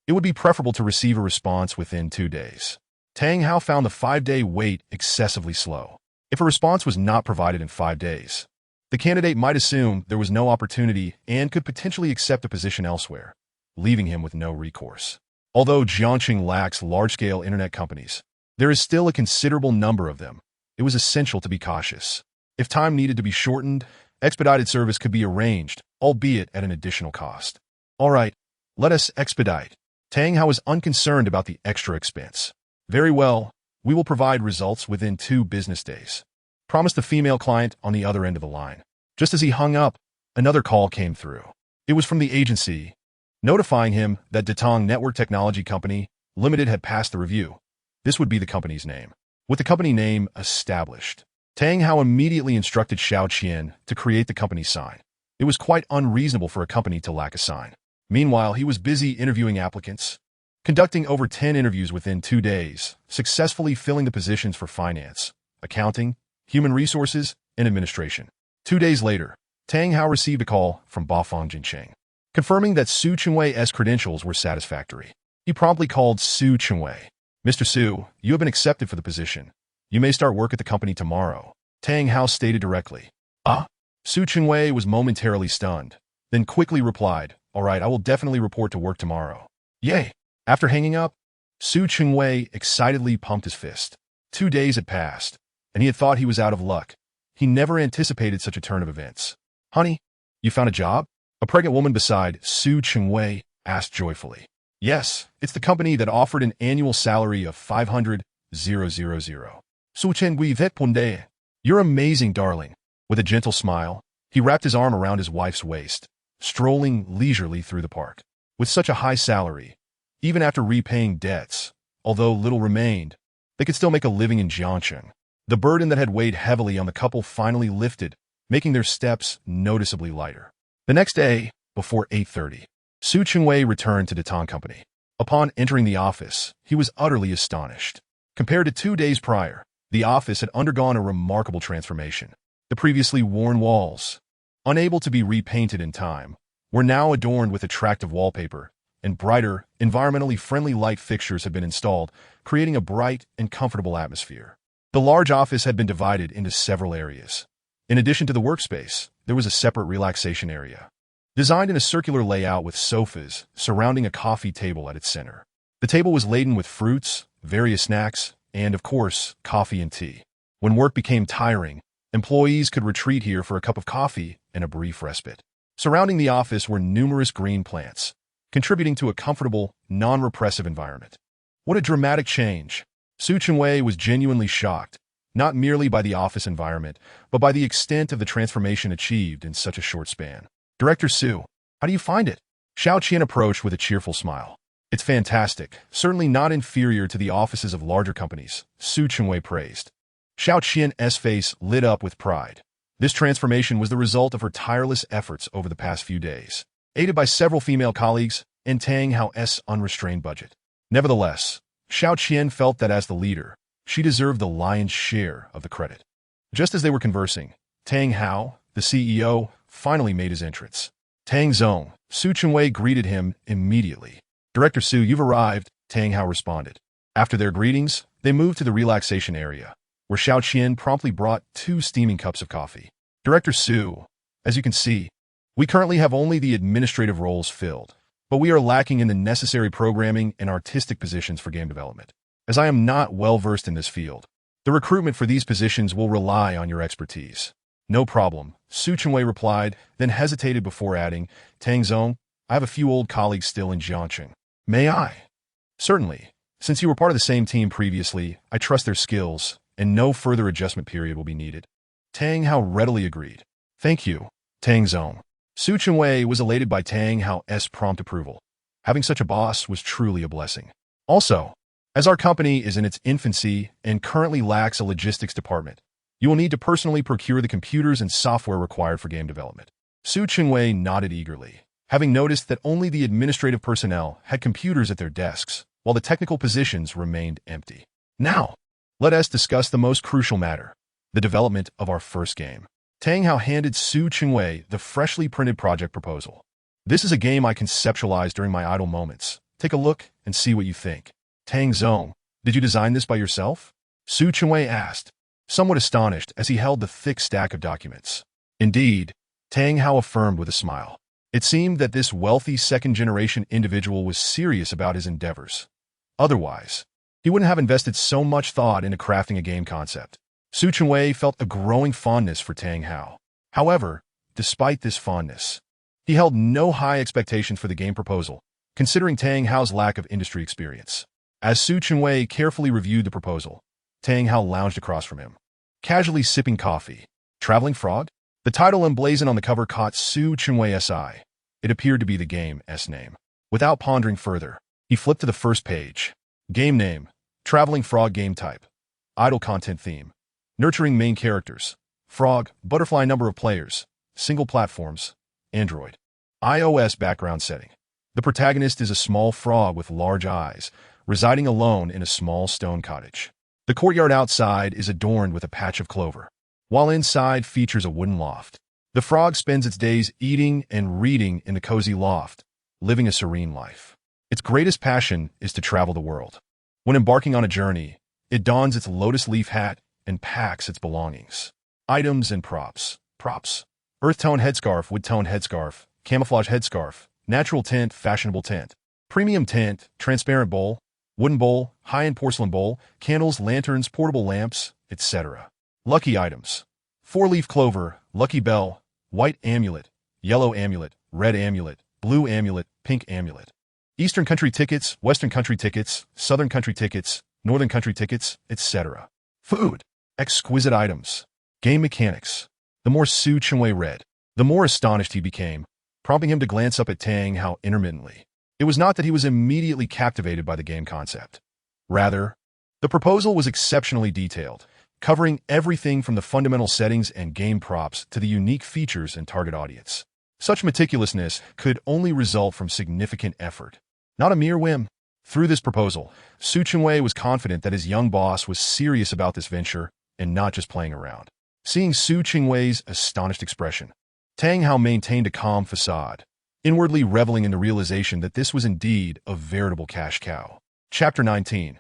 It would be preferable to receive a response within 2 days. Tang Hao found the 5-day wait excessively slow. If a response was not provided in 5 days, the candidate might assume there was no opportunity and could potentially accept a position elsewhere, leaving him with no recourse. Although Jiangxing lacks large-scale internet companies, there is still a considerable number of them. It was essential to be cautious. If time needed to be shortened, expedited service could be arranged, albeit at an additional cost. All right, let us expedite. Tang Hao was unconcerned about the extra expense. Very well, we will provide results within 2 business days, promised the female client on the other end of the line. Just as he hung up, another call came through. It was from the agency, notifying him that Datong Network Technology Company Limited had passed the review. This would be the company's name. With the company name established, Tang Hao immediately instructed Xiao Qian to create the company sign. It was quite unreasonable for a company to lack a sign. Meanwhile, he was busy interviewing applicants, conducting over 10 interviews within 2 days, successfully filling the positions for finance, accounting, human resources, and administration. 2 days later, Tang Hao received a call from Bafang Jincheng, confirming that Su Chengwei's credentials were satisfactory. He promptly called Su Chengwei. Mr. Su, you have been accepted for the position. You may start work at the company tomorrow, Tang Hao stated directly. Ah? Su Chengwei was momentarily stunned, then quickly replied, all right, I will definitely report to work tomorrow. Yay! After hanging up, Su Chengwei excitedly pumped his fist. 2 days had passed, and he had thought he was out of luck. He never anticipated such a turn of events. Honey, you found a job? A pregnant woman beside Su Chengwei asked joyfully. Yes, it's the company that offered an annual salary of 500,000. Su Chengwei Vetpunde. You're amazing, darling. With a gentle smile, he wrapped his arm around his wife's waist, strolling leisurely through the park. With such a high salary, even after repaying debts, although little remained, they could still make a living in Jiangxing. The burden that had weighed heavily on the couple finally lifted, making their steps noticeably lighter. The next day, before 8:30, Su Chengwei returned to Datong Company. Upon entering the office, he was utterly astonished. Compared to 2 days prior, the office had undergone a remarkable transformation. The previously worn walls, unable to be repainted in time, were now adorned with attractive wallpaper, and brighter, environmentally friendly light fixtures had been installed, creating a bright and comfortable atmosphere. The large office had been divided into several areas. In addition to the workspace, there was a separate relaxation area, designed in a circular layout with sofas surrounding a coffee table at its center. The table was laden with fruits, various snacks, and, of course, coffee and tea. When work became tiring, employees could retreat here for a cup of coffee and a brief respite. Surrounding the office were numerous green plants, contributing to a comfortable, non-repressive environment. What a dramatic change! Su Chengwei was genuinely shocked, not merely by the office environment, but by the extent of the transformation achieved in such a short span. Director Su, how do you find it? Xiao Qian approached with a cheerful smile. It's fantastic, certainly not inferior to the offices of larger companies, Su Chengwei praised. Xiao Qian's face lit up with pride. This transformation was the result of her tireless efforts over the past few days, aided by several female colleagues and Tang Hao's unrestrained budget. Nevertheless, Xiao Qian felt that as the leader, she deserved the lion's share of the credit. Just as they were conversing, Tang Hao, the CEO, finally made his entrance. Tang Zong, Su Chengwei greeted him immediately. Director Su, you've arrived, Tang Hao responded. After their greetings, they moved to the relaxation area, where Xiao Qian promptly brought 2 steaming cups of coffee. Director Su, as you can see, we currently have only the administrative roles filled, but we are lacking in the necessary programming and artistic positions for game development. As I am not well-versed in this field, the recruitment for these positions will rely on your expertise. No problem, Su Chengwei replied, then hesitated before adding, Tang Zong, I have a few old colleagues still in Jiangxing. May I? Certainly. Since you were part of the same team previously, I trust their skills, and no further adjustment period will be needed. Tang Hao readily agreed. Thank you, Tang Zong. Su Chengwei was elated by Tang Hao's prompt approval. Having such a boss was truly a blessing. Also, as our company is in its infancy and currently lacks a logistics department, you will need to personally procure the computers and software required for game development. Su Chengwei nodded eagerly, having noticed that only the administrative personnel had computers at their desks, while the technical positions remained empty. Now, let us discuss the most crucial matter, the development of our first game. Tang Hao handed Su Chengwei the freshly printed project proposal. This is a game I conceptualized during my idle moments, Take a look and see what you think. Tang Zong, did you design this by yourself? Su Chunwei asked, somewhat astonished as he held the thick stack of documents. Indeed, Tang Hao affirmed with a smile. It seemed that this wealthy second-generation individual was serious about his endeavors. Otherwise, he wouldn't have invested so much thought into crafting a game concept. Su Chunwei felt a growing fondness for Tang Hao. However, despite this fondness, he held no high expectations for the game proposal, considering Tang Hao's lack of industry experience. As Su Chunwei carefully reviewed the proposal, Tang Hao lounged across from him, casually sipping coffee. Traveling Frog? The title emblazoned on the cover caught Su Chunwei's eye. It appeared to be the game's name. Without pondering further, he flipped to the first page. Game name, Traveling Frog. Game type, idle content. Theme, nurturing main characters. Frog, butterfly. Number of players, single platforms, Android. iOS. Background setting, the protagonist is a small frog with large eyes, residing alone in a small stone cottage. The courtyard outside is adorned with a patch of clover, while inside features a wooden loft. The frog spends its days eating and reading in the cozy loft, living a serene life. Its greatest passion is to travel the world. When embarking on a journey, it dons its lotus leaf hat and packs its belongings. Items and props. Props: earth tone headscarf, wood tone headscarf, camouflage headscarf, natural tint, fashionable tint, premium tint, transparent bowl, wooden bowl, high-end porcelain bowl, candles, lanterns, portable lamps, etc. Lucky items: 4-leaf clover, lucky bell, white amulet, yellow amulet, red amulet, blue amulet, pink amulet. Eastern country tickets, Western country tickets, Southern country tickets, Northern country tickets, etc. Food: exquisite items. Game mechanics. The more Su Chunwei read, the more astonished he became, prompting him to glance up at Tang Hao intermittently. It was not that he was immediately captivated by the game concept. Rather, the proposal was exceptionally detailed, covering everything from the fundamental settings and game props to the unique features and target audience. Such meticulousness could only result from significant effort, not a mere whim. Through this proposal, Su Chunwei was confident that his young boss was serious about this venture and not just playing around. Seeing Su Chunwei's astonished expression, Tang Hao maintained a calm facade, inwardly reveling in the realization that this was indeed a veritable cash cow. Chapter 19.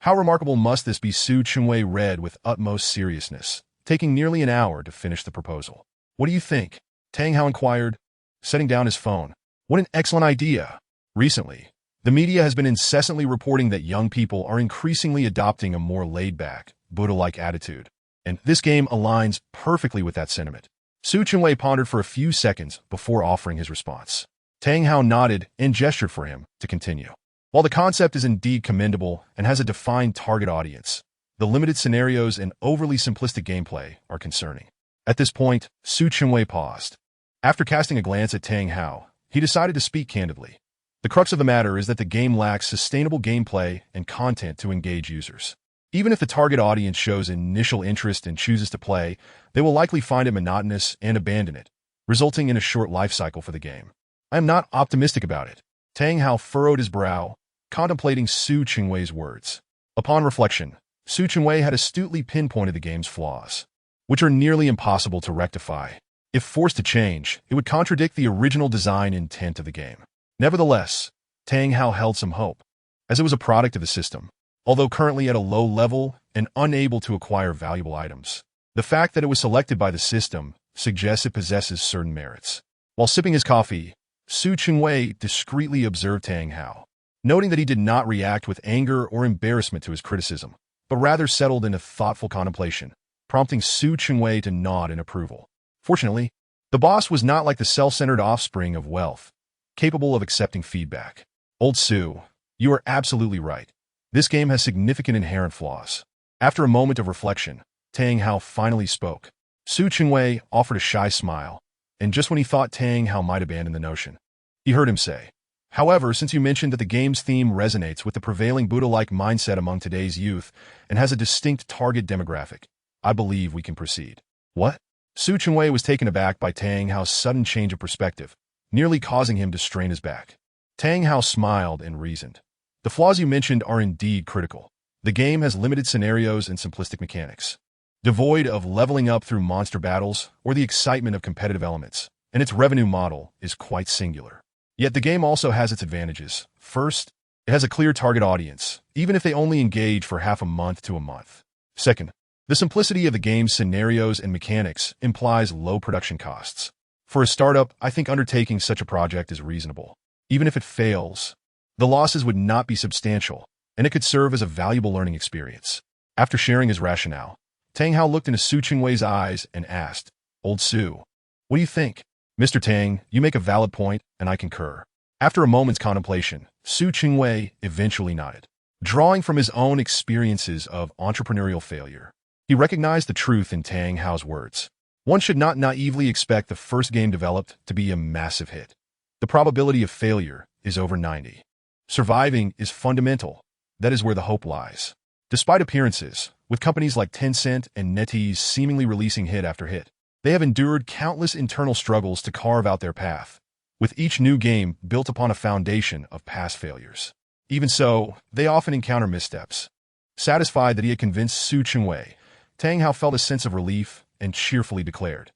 How remarkable must this be? Su Chunwei read with utmost seriousness, taking nearly an hour to finish the proposal. What do you think? Tang Hao inquired, setting down his phone. What an excellent idea! Recently, the media has been incessantly reporting that young people are increasingly adopting a more laid-back, Buddha-like attitude, and this game aligns perfectly with that sentiment. Su Chunwei pondered for a few seconds before offering his response. Tang Hao nodded and gestured for him to continue. While the concept is indeed commendable and has a defined target audience, the limited scenarios and overly simplistic gameplay are concerning. At this point, Su Chunwei paused. After casting a glance at Tang Hao, he decided to speak candidly. The crux of the matter is that the game lacks sustainable gameplay and content to engage users. Even if the target audience shows initial interest and chooses to play, they will likely find it monotonous and abandon it, resulting in a short life cycle for the game. I am not optimistic about it. Tang Hao furrowed his brow, contemplating Su Chunwei's words. Upon reflection, Su Chunwei had astutely pinpointed the game's flaws, which are nearly impossible to rectify. If forced to change, it would contradict the original design intent of the game. Nevertheless, Tang Hao held some hope, as it was a product of the system. Although currently at a low level and unable to acquire valuable items, the fact that it was selected by the system suggests it possesses certain merits. While sipping his coffee, Su Chunwei discreetly observed Tang Hao, noting that he did not react with anger or embarrassment to his criticism, but rather settled into thoughtful contemplation, prompting Su Chunwei to nod in approval. Fortunately, the boss was not like the self-centered offspring of wealth, capable of accepting feedback. Old Su, you are absolutely right. This game has significant inherent flaws. After a moment of reflection, Tang Hao finally spoke. Su Chunwei offered a shy smile, and just when he thought Tang Hao might abandon the notion, he heard him say, "However, since you mentioned that the game's theme resonates with the prevailing Buddha-like mindset among today's youth and has a distinct target demographic, I believe we can proceed." What? Su Chunwei was taken aback by Tang Hao's sudden change of perspective, nearly causing him to strain his back. Tang Hao smiled and reasoned. The flaws you mentioned are indeed critical. The game has limited scenarios and simplistic mechanics, devoid of leveling up through monster battles or the excitement of competitive elements, and its revenue model is quite singular. Yet the game also has its advantages. First, It has a clear target audience, even if they only engage for half a month to a month. Second, the simplicity of the game's scenarios and mechanics implies low production costs. For a startup, I think undertaking such a project is reasonable. Even if it fails, the losses would not be substantial, and it could serve as a valuable learning experience. After sharing his rationale, Tang Hao looked into Su Chingwei's eyes and asked, "Old Su, what do you think?" "Mr. Tang, you make a valid point, and I concur." After a moment's contemplation, Su Chingwei eventually nodded. Drawing from his own experiences of entrepreneurial failure, he recognized the truth in Tang Hao's words. One should not naively expect the first game developed to be a massive hit. The probability of failure is over 90. Surviving is fundamental. That is where the hope lies. Despite appearances, with companies like Tencent and NetEase seemingly releasing hit after hit, they have endured countless internal struggles to carve out their path, with each new game built upon a foundation of past failures. Even so, they often encounter missteps. Satisfied that he had convinced Su Chingwei, Tang Hao felt a sense of relief and cheerfully declared,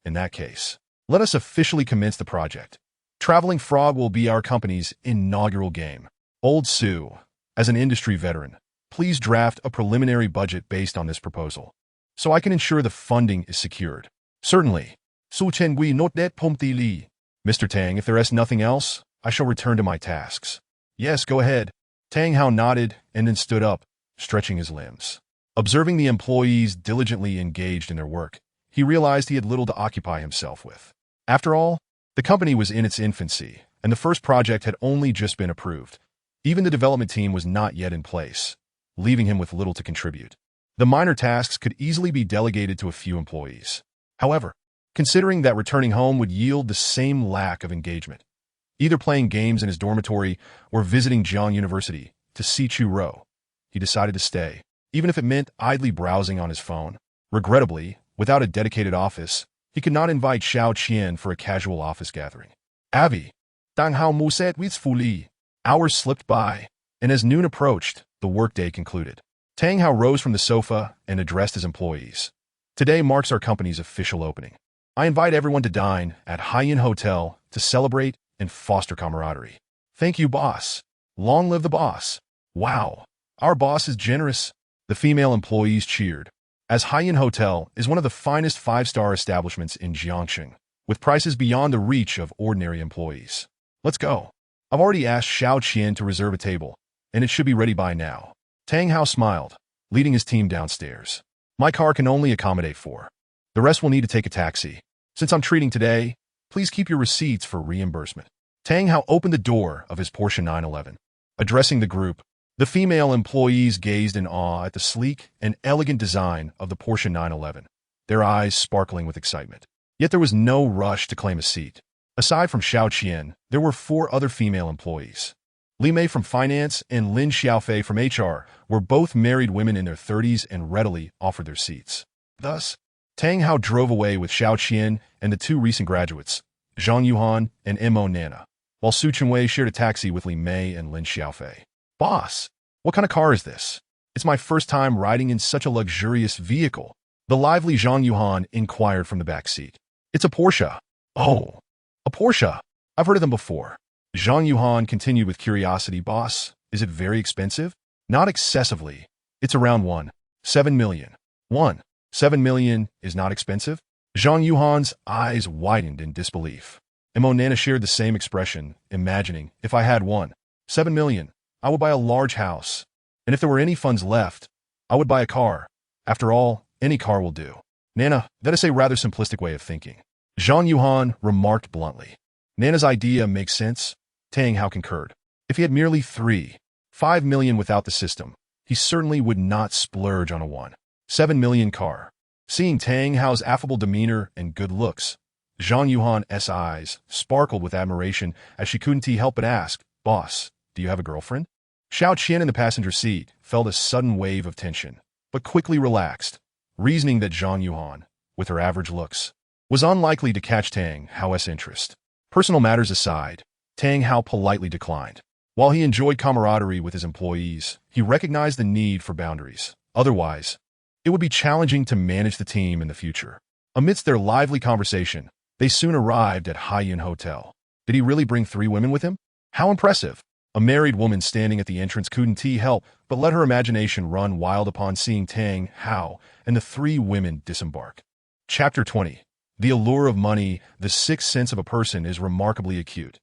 "In that case, let us officially commence the project. Traveling Frog will be our company's inaugural game. Old Su, as an industry veteran, please draft a preliminary budget based on this proposal, so I can ensure the funding is secured." "Certainly." Su Chengui note that Pomti Li. "Mr. Tang, if there is nothing else, I shall return to my tasks." "Yes, go ahead." Tang Hao nodded and then stood up, stretching his limbs. Observing the employees diligently engaged in their work, he realized he had little to occupy himself with. After all, the company was in its infancy, and the first project had only just been approved. Even the development team was not yet in place, leaving him with little to contribute. The minor tasks could easily be delegated to a few employees. However, considering that returning home would yield the same lack of engagement, either playing games in his dormitory or visiting Jiang University to Sichu Row, he decided to stay, even if it meant idly browsing on his phone. Regrettably, without a dedicated office, he could not invite Xiao Qian for a casual office gathering. Avi, Tang Hao Muset with Fuli. Hours slipped by, and as noon approached, the workday concluded. Tang Hao rose from the sofa and addressed his employees. "Today marks our company's official opening. I invite everyone to dine at Haiyan Hotel to celebrate and foster camaraderie." "Thank you, boss." "Long live the boss." "Wow, our boss is generous." The female employees cheered, as Haiyan Hotel is one of the finest five-star establishments in Jiangxing, with prices beyond the reach of ordinary employees. "Let's go. I've already asked Xiao Qian to reserve a table, and it should be ready by now." Tang Hao smiled, leading his team downstairs. "My car can only accommodate 4. The rest will need to take a taxi. Since I'm treating today, please keep your receipts for reimbursement." Tang Hao opened the door of his Porsche 911. Addressing the group, the female employees gazed in awe at the sleek and elegant design of the Porsche 911, their eyes sparkling with excitement. Yet there was no rush to claim a seat. Aside from Xiao Qian, there were 4 other female employees. Li Mei from finance and Lin Xiaofei from HR were both married women in their 30s and readily offered their seats. Thus, Tang Hao drove away with Xiao Qian and the 2 recent graduates, Zhang Yuhan and Mo Nana, while Su Chengwei shared a taxi with Li Mei and Lin Xiaofei. "Boss, what kind of car is this? It's my first time riding in such a luxurious vehicle." The lively Zhang Yuhan inquired from the back seat. "It's a Porsche." "Oh, a Porsche. I've heard of them before." Zhang Yuhan continued with curiosity. "Boss, is it very expensive?" "Not excessively. It's around 1.7 million. 1.7 million is not expensive?" Zhang Yuhan's eyes widened in disbelief. Mo Nana shared the same expression, imagining, "If I had 1.7 million, I would buy a large house. And if there were any funds left, I would buy a car. After all, any car will do." "Nana, that is a rather simplistic way of thinking," Zhang Yuhan remarked bluntly. "Nana's idea makes sense," Tang Hao concurred. "If he had merely 3.5 million without the system, he certainly would not splurge on a 1.7 million car." Seeing Tang Hao's affable demeanor and good looks, Zhang Yuhan's eyes sparkled with admiration as she couldn't help but ask, "Boss, do you have a girlfriend?" Xiao Qian in the passenger seat felt a sudden wave of tension, but quickly relaxed, reasoning that Zhang Yuhan, with her average looks, was unlikely to catch Tang Hao's interest. Personal matters aside, Tang Hao politely declined. While he enjoyed camaraderie with his employees, he recognized the need for boundaries. Otherwise, it would be challenging to manage the team in the future. Amidst their lively conversation, they soon arrived at Haiyan Hotel. Did he really bring 3 women with him? How impressive! A married woman standing at the entrance couldn't help but let her imagination run wild upon seeing Tang Hao and the three women disembark. Chapter 20. The allure of money. The sixth sense of a person is remarkably acute.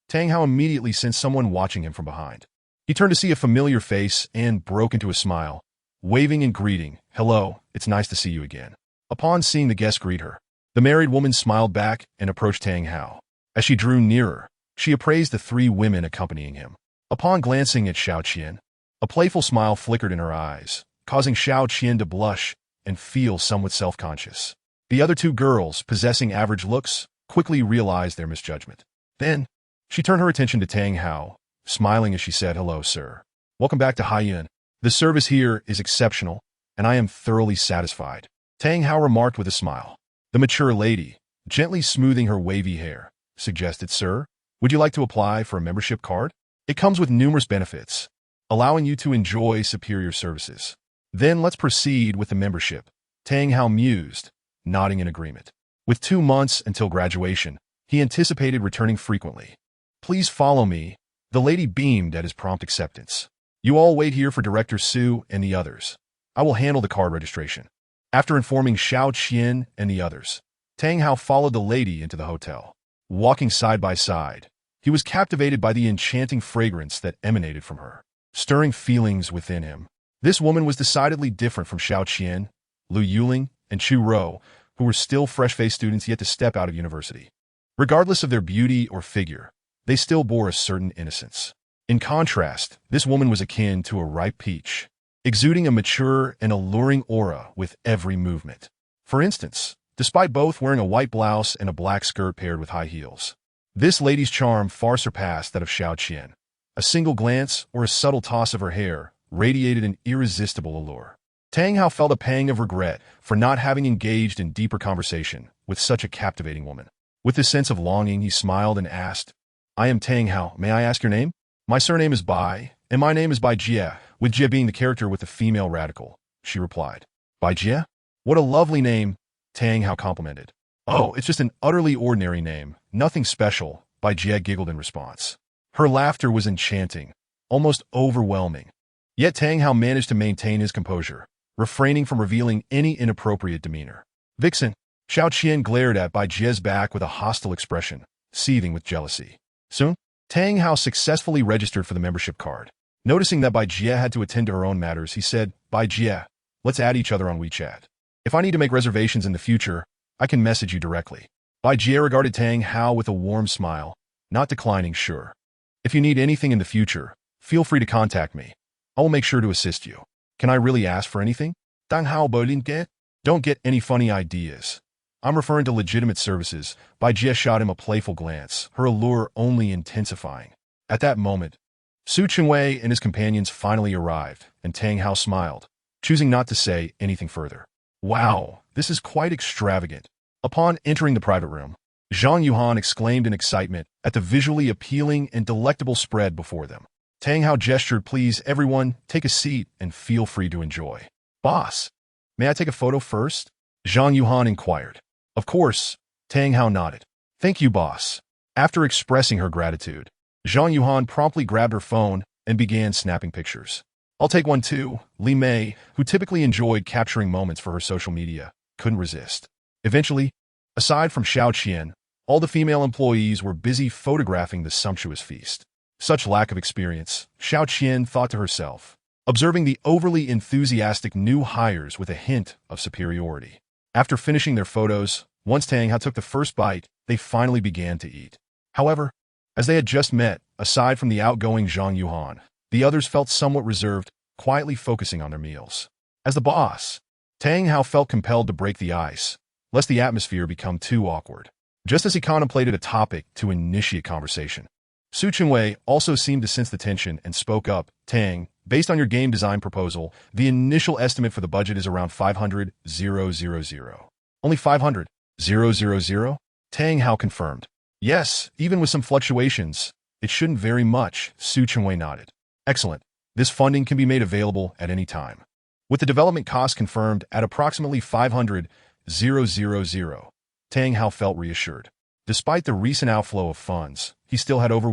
Tang Hao immediately sensed someone watching him from behind. He turned to see a familiar face and broke into a smile, waving in greeting. "Hello, it's nice to see you again." Upon seeing the guest greet her, the married woman smiled back and approached Tang Hao. As she drew nearer, she appraised the three women accompanying him. Upon glancing at Xiao Qian, a playful smile flickered in her eyes, causing Xiao Qian to blush and feel somewhat self-conscious. The other two girls, possessing average looks, quickly realized their misjudgment. Then, she turned her attention to Tang Hao, smiling as she said, "Hello, sir. Welcome back to Haiyan. The service here is exceptional, and I am thoroughly satisfied," Tang Hao remarked with a smile. The mature lady, gently smoothing her wavy hair, suggested, "Sir, would you like to apply for a membership card? It comes with numerous benefits, allowing you to enjoy superior services." "Then let's proceed with the membership," Tang Hao mused, nodding in agreement. With 2 months until graduation, he anticipated returning frequently. "Please follow me." The lady beamed at his prompt acceptance. "You all wait here for Director Su and the others. I will handle the card registration." After informing Xiao Qian and the others, Tang Hao followed the lady into the hotel. Walking side by side, he was captivated by the enchanting fragrance that emanated from her, stirring feelings within him. This woman was decidedly different from Xiao Qian, Lu Yuling, and Chu Rou, who were still fresh-faced students yet to step out of university. Regardless of their beauty or figure, they still bore a certain innocence. In contrast, this woman was akin to a ripe peach, exuding a mature and alluring aura with every movement. For instance, despite both wearing a white blouse and a black skirt paired with high heels, this lady's charm far surpassed that of Xiao Qian. A single glance or a subtle toss of her hair radiated an irresistible allure. Tang Hao felt a pang of regret for not having engaged in deeper conversation with such a captivating woman. With this sense of longing, he smiled and asked, "I am Tang Hao. May I ask your name?" "My surname is Bai, and my name is Bai Jie," with Jie being the character with the female radical, she replied. "Bai Jie? What a lovely name," Tang Hao complimented. "Oh, it's just an utterly ordinary name. Nothing special," Bai Jie giggled in response. Her laughter was enchanting, almost overwhelming. Yet Tang Hao managed to maintain his composure, refraining from revealing any inappropriate demeanor. "Vixen," Xiao Qian glared at Bai Jie's back with a hostile expression, seething with jealousy. Soon, Tang Hao successfully registered for the membership card. Noticing that Bai Jie had to attend to her own matters, he said, "Bai Jie, let's add each other on WeChat. If I need to make reservations in the future, I can message you directly." Bai Jie regarded Tang Hao with a warm smile, not declining, "Sure. If you need anything in the future, feel free to contact me. I will make sure to assist you. Can I really ask for anything?" Tang Hao get? "Don't get any funny ideas. I'm referring to legitimate services." Bai Jie shot him a playful glance, her allure only intensifying. At that moment, Su Chengwei and his companions finally arrived, and Tang Hao smiled, choosing not to say anything further. "Wow, this is quite extravagant." Upon entering the private room, Zhang Yuhan exclaimed in excitement at the visually appealing and delectable spread before them. Tang Hao gestured, "Please, everyone, take a seat and feel free to enjoy." "Boss, may I take a photo first?" Zhang Yuhan inquired. "Of course," Tang Hao nodded. "Thank you, boss." After expressing her gratitude, Zhang Yuhan promptly grabbed her phone and began snapping pictures. "I'll take one too." Li Mei, who typically enjoyed capturing moments for her social media, couldn't resist. Eventually, aside from Xiao Qian, all the female employees were busy photographing the sumptuous feast. Such lack of experience, Xiao Qian thought to herself, observing the overly enthusiastic new hires with a hint of superiority. After finishing their photos, once Tang Hao took the first bite, they finally began to eat. However, as they had just met, aside from the outgoing Zhang Yuhan, the others felt somewhat reserved, quietly focusing on their meals. As the boss, Tang Hao felt compelled to break the ice, lest the atmosphere become too awkward. Just as he contemplated a topic to initiate conversation, Su Chengwei also seemed to sense the tension and spoke up. "Tang, based on your game design proposal, the initial estimate for the budget is around 500,000. Only 500,000? Tang Hao confirmed. "Yes, even with some fluctuations, it shouldn't vary much," Su Chengwei nodded. "Excellent. This funding can be made available at any time." With the development cost confirmed at approximately 500,000, Tang Hao felt reassured. Despite the recent outflow of funds, he still had over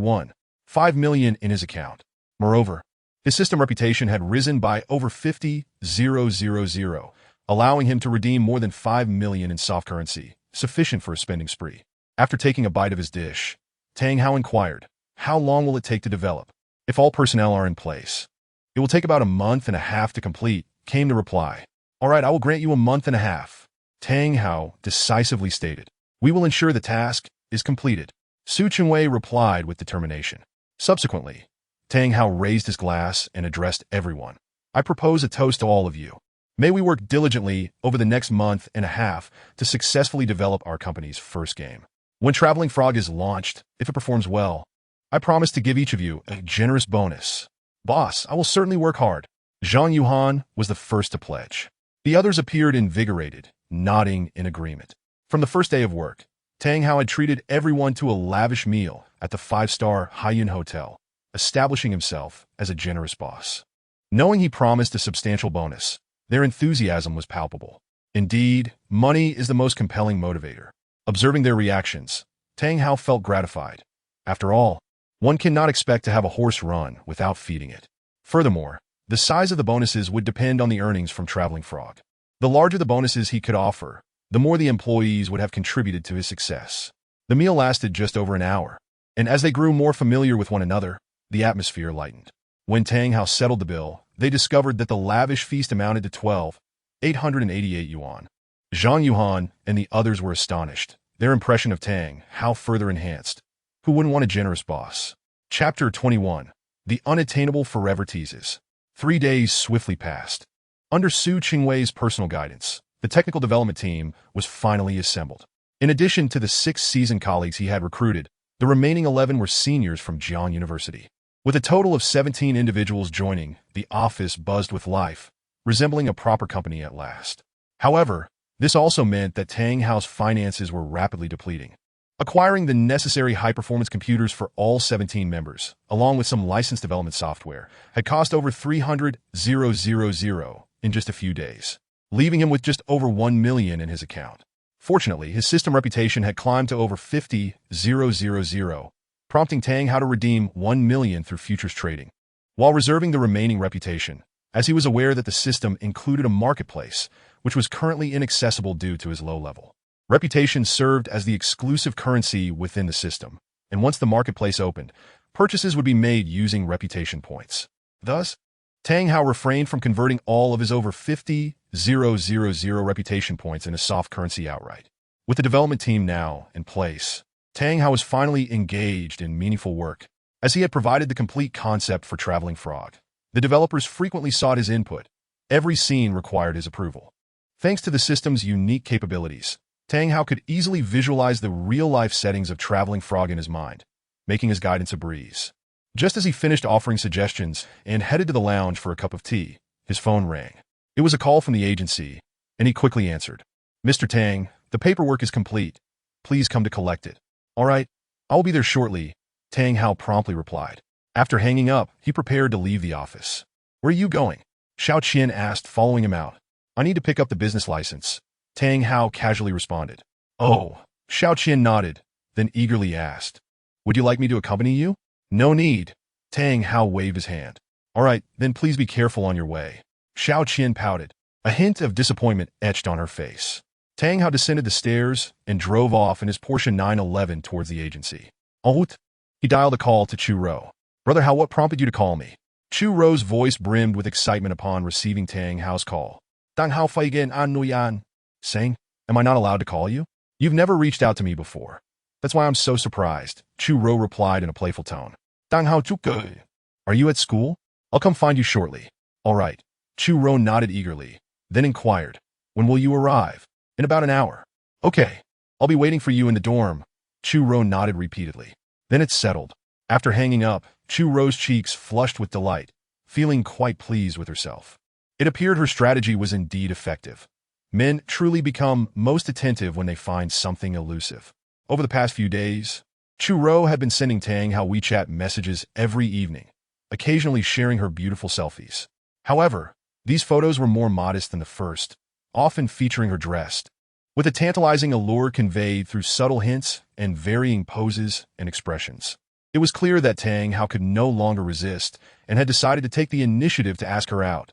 5 million in his account. Moreover, his system reputation had risen by over 50,000, allowing him to redeem more than 5 million in soft currency, sufficient for a spending spree. After taking a bite of his dish, Tang Hao inquired, "How long will it take to develop?" "If all personnel are in place, it will take about a month and a half to complete," came the reply. "All right, I will grant you a month and a half," Tang Hao decisively stated. "We will ensure the task is completed." Su Chingwei replied with determination. Subsequently, Tang Hao raised his glass and addressed everyone. "I propose a toast to all of you. May we work diligently over the next month and a half to successfully develop our company's first game. When Traveling Frog is launched, if it performs well, I promise to give each of you a generous bonus." "Boss, I will certainly work hard." Zhang Yuhan was the first to pledge. The others appeared invigorated, nodding in agreement. From the first day of work, Tang Hao had treated everyone to a lavish meal at the 5-star Haiyun Hotel, establishing himself as a generous boss. Knowing he promised a substantial bonus, their enthusiasm was palpable. Indeed, money is the most compelling motivator. Observing their reactions, Tang Hao felt gratified. After all, one cannot expect to have a horse run without feeding it. Furthermore, the size of the bonuses would depend on the earnings from Traveling Frog. The larger the bonuses he could offer, the more the employees would have contributed to his success. The meal lasted just over an hour, and as they grew more familiar with one another, the atmosphere lightened. When Tang Hao settled the bill, they discovered that the lavish feast amounted to 12,888 yuan. Zhang Yuhan and the others were astonished, their impression of Tang Hao further enhanced. Who wouldn't want a generous boss? Chapter 21. The Unattainable Forever Teases. 3 days swiftly passed. Under Su Chingwei's personal guidance, the technical development team was finally assembled. In addition to the 6 seasoned colleagues he had recruited, the remaining 11 were seniors from Jiang University. With a total of 17 individuals joining, the office buzzed with life, resembling a proper company at last. However, this also meant that Tang Hao's finances were rapidly depleting. Acquiring the necessary high-performance computers for all 17 members, along with some licensed development software, had cost over 300,000 in just a few days, leaving him with just over 1 million in his account. Fortunately, his system reputation had climbed to over 50,000, prompting Tang Hao to redeem 1 million through futures trading, while reserving the remaining reputation, as he was aware that the system included a marketplace, which was currently inaccessible due to his low level. Reputation served as the exclusive currency within the system, and once the marketplace opened, purchases would be made using reputation points. Thus, Tang Hao refrained from converting all of his over 50,000 reputation points into soft currency outright. With the development team now in place, Tang Hao was finally engaged in meaningful work, as he had provided the complete concept for Traveling Frog. The developers frequently sought his input. Every scene required his approval. Thanks to the system's unique capabilities, Tang Hao could easily visualize the real-life settings of Traveling Frog in his mind, making his guidance a breeze. Just as he finished offering suggestions and headed to the lounge for a cup of tea, his phone rang. It was a call from the agency, and he quickly answered. "Mr. Tang, the paperwork is complete. Please come to collect it." "All right, I'll be there shortly," Tang Hao promptly replied. After hanging up, he prepared to leave the office. "Where are you going?" Xiao Qian asked, following him out. "I need to pick up the business license," Tang Hao casually responded. "Oh," Xiao Qian nodded, then eagerly asked, "Would you like me to accompany you?" "No need," Tang Hao waved his hand. "All right, then please be careful on your way." Xiao Qian pouted. A hint of disappointment etched on her face. Tang Hao descended the stairs and drove off in his Porsche 911 towards the agency. "Out!" He dialed a call to Chu Rou. "Brother Hao, what prompted you to call me?" Chu Rou's voice brimmed with excitement upon receiving Tang Hao's call. "Tang Hao fei gen an nuyan," saying, "Am I not allowed to call you? You've never reached out to me before. That's why I'm so surprised," Chu Rou replied in a playful tone. "Tang Hao Chuke. Are you at school? I'll come find you shortly." "All right." Chu Rou nodded eagerly, then inquired, "When will you arrive?" "In about an hour." "Okay. I'll be waiting for you in the dorm." Chu Rou nodded repeatedly. Then it's settled. After hanging up, Chu Rou's cheeks flushed with delight, feeling quite pleased with herself. It appeared her strategy was indeed effective. Men truly become most attentive when they find something elusive. Over the past few days, Chu Rou had been sending Tang Hao WeChat messages every evening, occasionally sharing her beautiful selfies. However, these photos were more modest than the first, often featuring her dressed, with a tantalizing allure conveyed through subtle hints and varying poses and expressions. It was clear that Tang Hao could no longer resist and had decided to take the initiative to ask her out.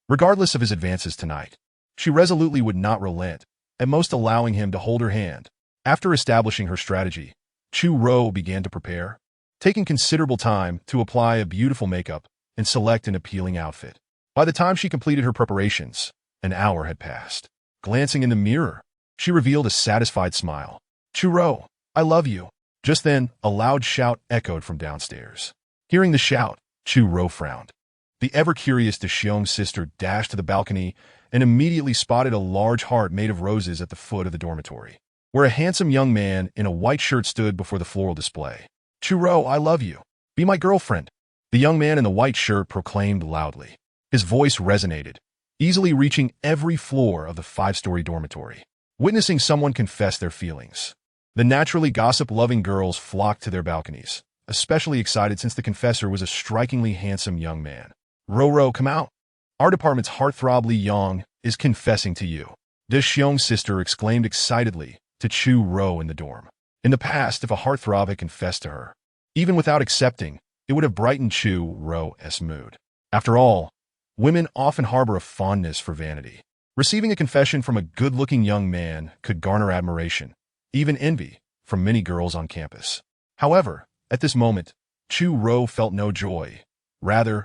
Regardless of his advances tonight, she resolutely would not relent, at most allowing him to hold her hand. After establishing her strategy, Chu Ro began to prepare, taking considerable time to apply a beautiful makeup and select an appealing outfit. By the time she completed her preparations, an hour had passed. Glancing in the mirror, she revealed a satisfied smile. Chu Ro, I love you. Just then, a loud shout echoed from downstairs. Hearing the shout, Chu Ro frowned. The ever-curious Dexiong's sister dashed to the balcony and immediately spotted a large heart made of roses at the foot of the dormitory, where a handsome young man in a white shirt stood before the floral display. Chu Ro, I love you. Be my girlfriend. The young man in the white shirt proclaimed loudly. His voice resonated, easily reaching every floor of the 5-story dormitory. Witnessing someone confess their feelings, the naturally gossip-loving girls flocked to their balconies, especially excited since the confessor was a strikingly handsome young man. Ro, come out. Our department's heartthrob Li Yang is confessing to you. Dexiong's sister exclaimed excitedly to Chu Ro in the dorm. In the past, if a heartthrob had confessed to her, even without accepting, it would have brightened Chu Ro's mood. After all, women often harbor a fondness for vanity. Receiving a confession from a good-looking young man could garner admiration, even envy, from many girls on campus. However, at this moment, Chu Ro felt no joy. Rather,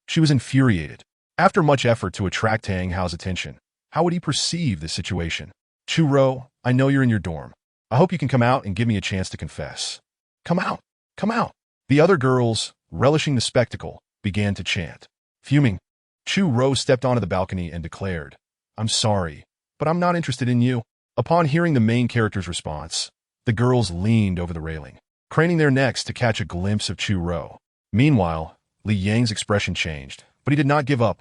she was infuriated. After much effort to attract Tang Hao's attention, how would he perceive this situation? Chu Ro, I know you're in your dorm. I hope you can come out and give me a chance to confess. Come out! Come out! The other girls, relishing the spectacle, began to chant. Fuming, Chu Ro stepped onto the balcony and declared, I'm sorry, but I'm not interested in you. Upon hearing the main character's response, the girls leaned over the railing, craning their necks to catch a glimpse of Chu Ro. Meanwhile, Li Yang's expression changed, but he did not give up.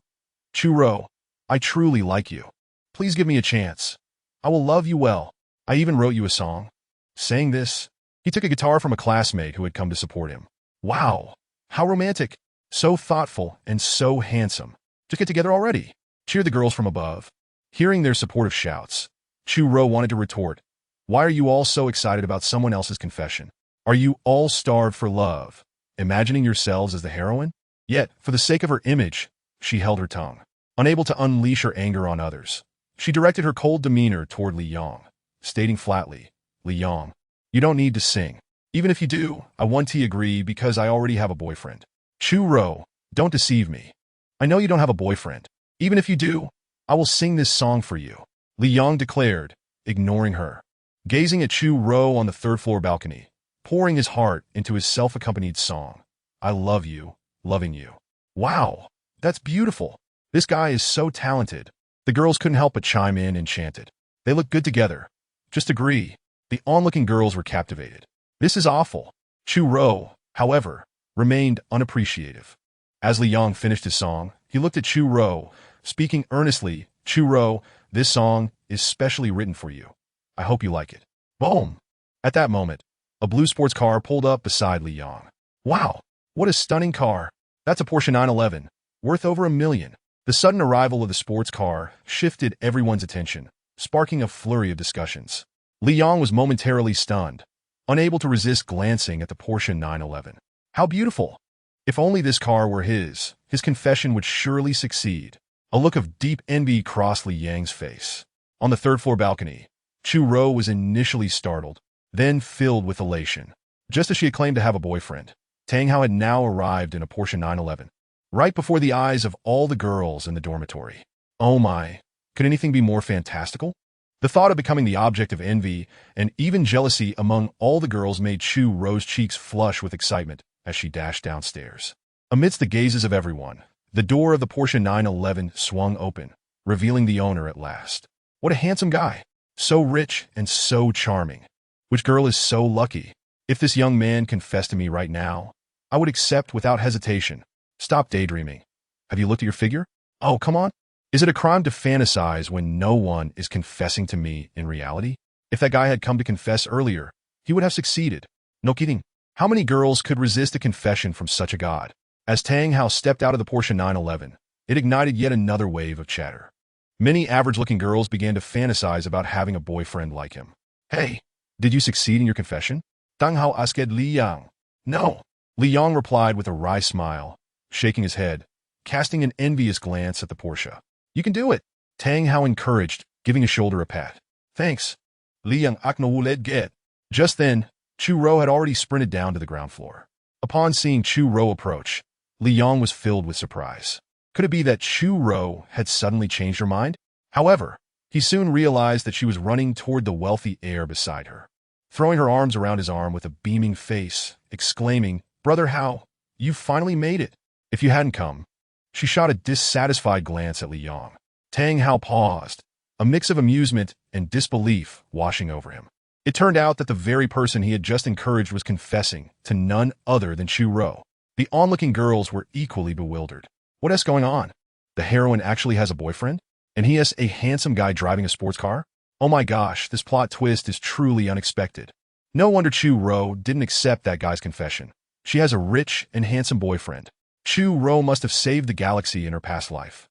Chu Ro, I truly like you. Please give me a chance. I will love you well. I even wrote you a song. Saying this, he took a guitar from a classmate who had come to support him. Wow, how romantic. So thoughtful and so handsome. Just get together already, cheered the girls from above. Hearing their supportive shouts, Chu Ro wanted to retort, why are you all so excited about someone else's confession? Are you all starved for love, imagining yourselves as the heroine? Yet, for the sake of her image, she held her tongue. Unable to unleash her anger on others, she directed her cold demeanor toward Li Yang, stating flatly, Li Yang, you don't need to sing. Even if you do, I want to agree because I already have a boyfriend. Chu Ro, don't deceive me. I know you don't have a boyfriend. Even if you do, I will sing this song for you, Li Yang declared, ignoring her. Gazing at Chu Ro on the third-floor balcony, pouring his heart into his self-accompanied song. I love you, loving you. Wow, that's beautiful. This guy is so talented. The girls couldn't help but chime in and chanted. They look good together. Just agree. The onlooking girls were captivated. This is awful. Chu Ro, however, remained unappreciative. As Li Yang finished his song, he looked at Chu Ro, speaking earnestly, Chu Ro, this song is specially written for you. I hope you like it. Boom! At that moment, a blue sports car pulled up beside Li Yang. Wow, what a stunning car. That's a Porsche 911, worth over $1 million. The sudden arrival of the sports car shifted everyone's attention, sparking a flurry of discussions. Li Yang was momentarily stunned, unable to resist glancing at the Porsche 911. How beautiful! If only this car were his confession would surely succeed. A look of deep envy crossed Li Yang's face. On the third-floor balcony, Chu Ro was initially startled, then filled with elation. Just as she had claimed to have a boyfriend, Tang Hao had now arrived in a Porsche 911, right before the eyes of all the girls in the dormitory. Oh my, could anything be more fantastical? The thought of becoming the object of envy and even jealousy among all the girls made Chu Ro's cheeks flush with excitement as she dashed downstairs. Amidst the gazes of everyone, the door of the Porsche 911 swung open, revealing the owner at last. What a handsome guy! So rich and so charming. Which girl is so lucky? If this young man confessed to me right now, I would accept without hesitation. Stop daydreaming. Have you looked at your figure? Oh, come on. Is it a crime to fantasize when no one is confessing to me in reality? If that guy had come to confess earlier, he would have succeeded. No kidding. How many girls could resist a confession from such a god? As Tang Hao stepped out of the Porsche 911, it ignited yet another wave of chatter. Many average-looking girls began to fantasize about having a boyfriend like him. Hey, did you succeed in your confession? Tang Hao asked Li Yang. No. Li Yong replied with a wry smile, shaking his head, casting an envious glance at the Porsche. You can do it. Tang Hao encouraged, giving his shoulder a pat. Thanks. Li Yong acknowledged get. Just then, Chu Ro had already sprinted down to the ground floor. Upon seeing Chu Ro approach, Li Yong was filled with surprise. Could it be that Chu Ro had suddenly changed her mind? However, he soon realized that she was running toward the wealthy heir beside her. Throwing her arms around his arm with a beaming face, exclaiming, Brother Hao, you finally made it. If you hadn't come. She shot a dissatisfied glance at Li Yong. Tang Hao paused, a mix of amusement and disbelief washing over him. It turned out that the very person he had just encouraged was confessing to none other than Chu Ro. The onlooking girls were equally bewildered. What is going on? The heroine actually has a boyfriend? And he is a handsome guy driving a sports car? Oh my gosh, this plot twist is truly unexpected. No wonder Chu Ro didn't accept that guy's confession. She has a rich and handsome boyfriend. Chu Ro must have saved the galaxy in her past life.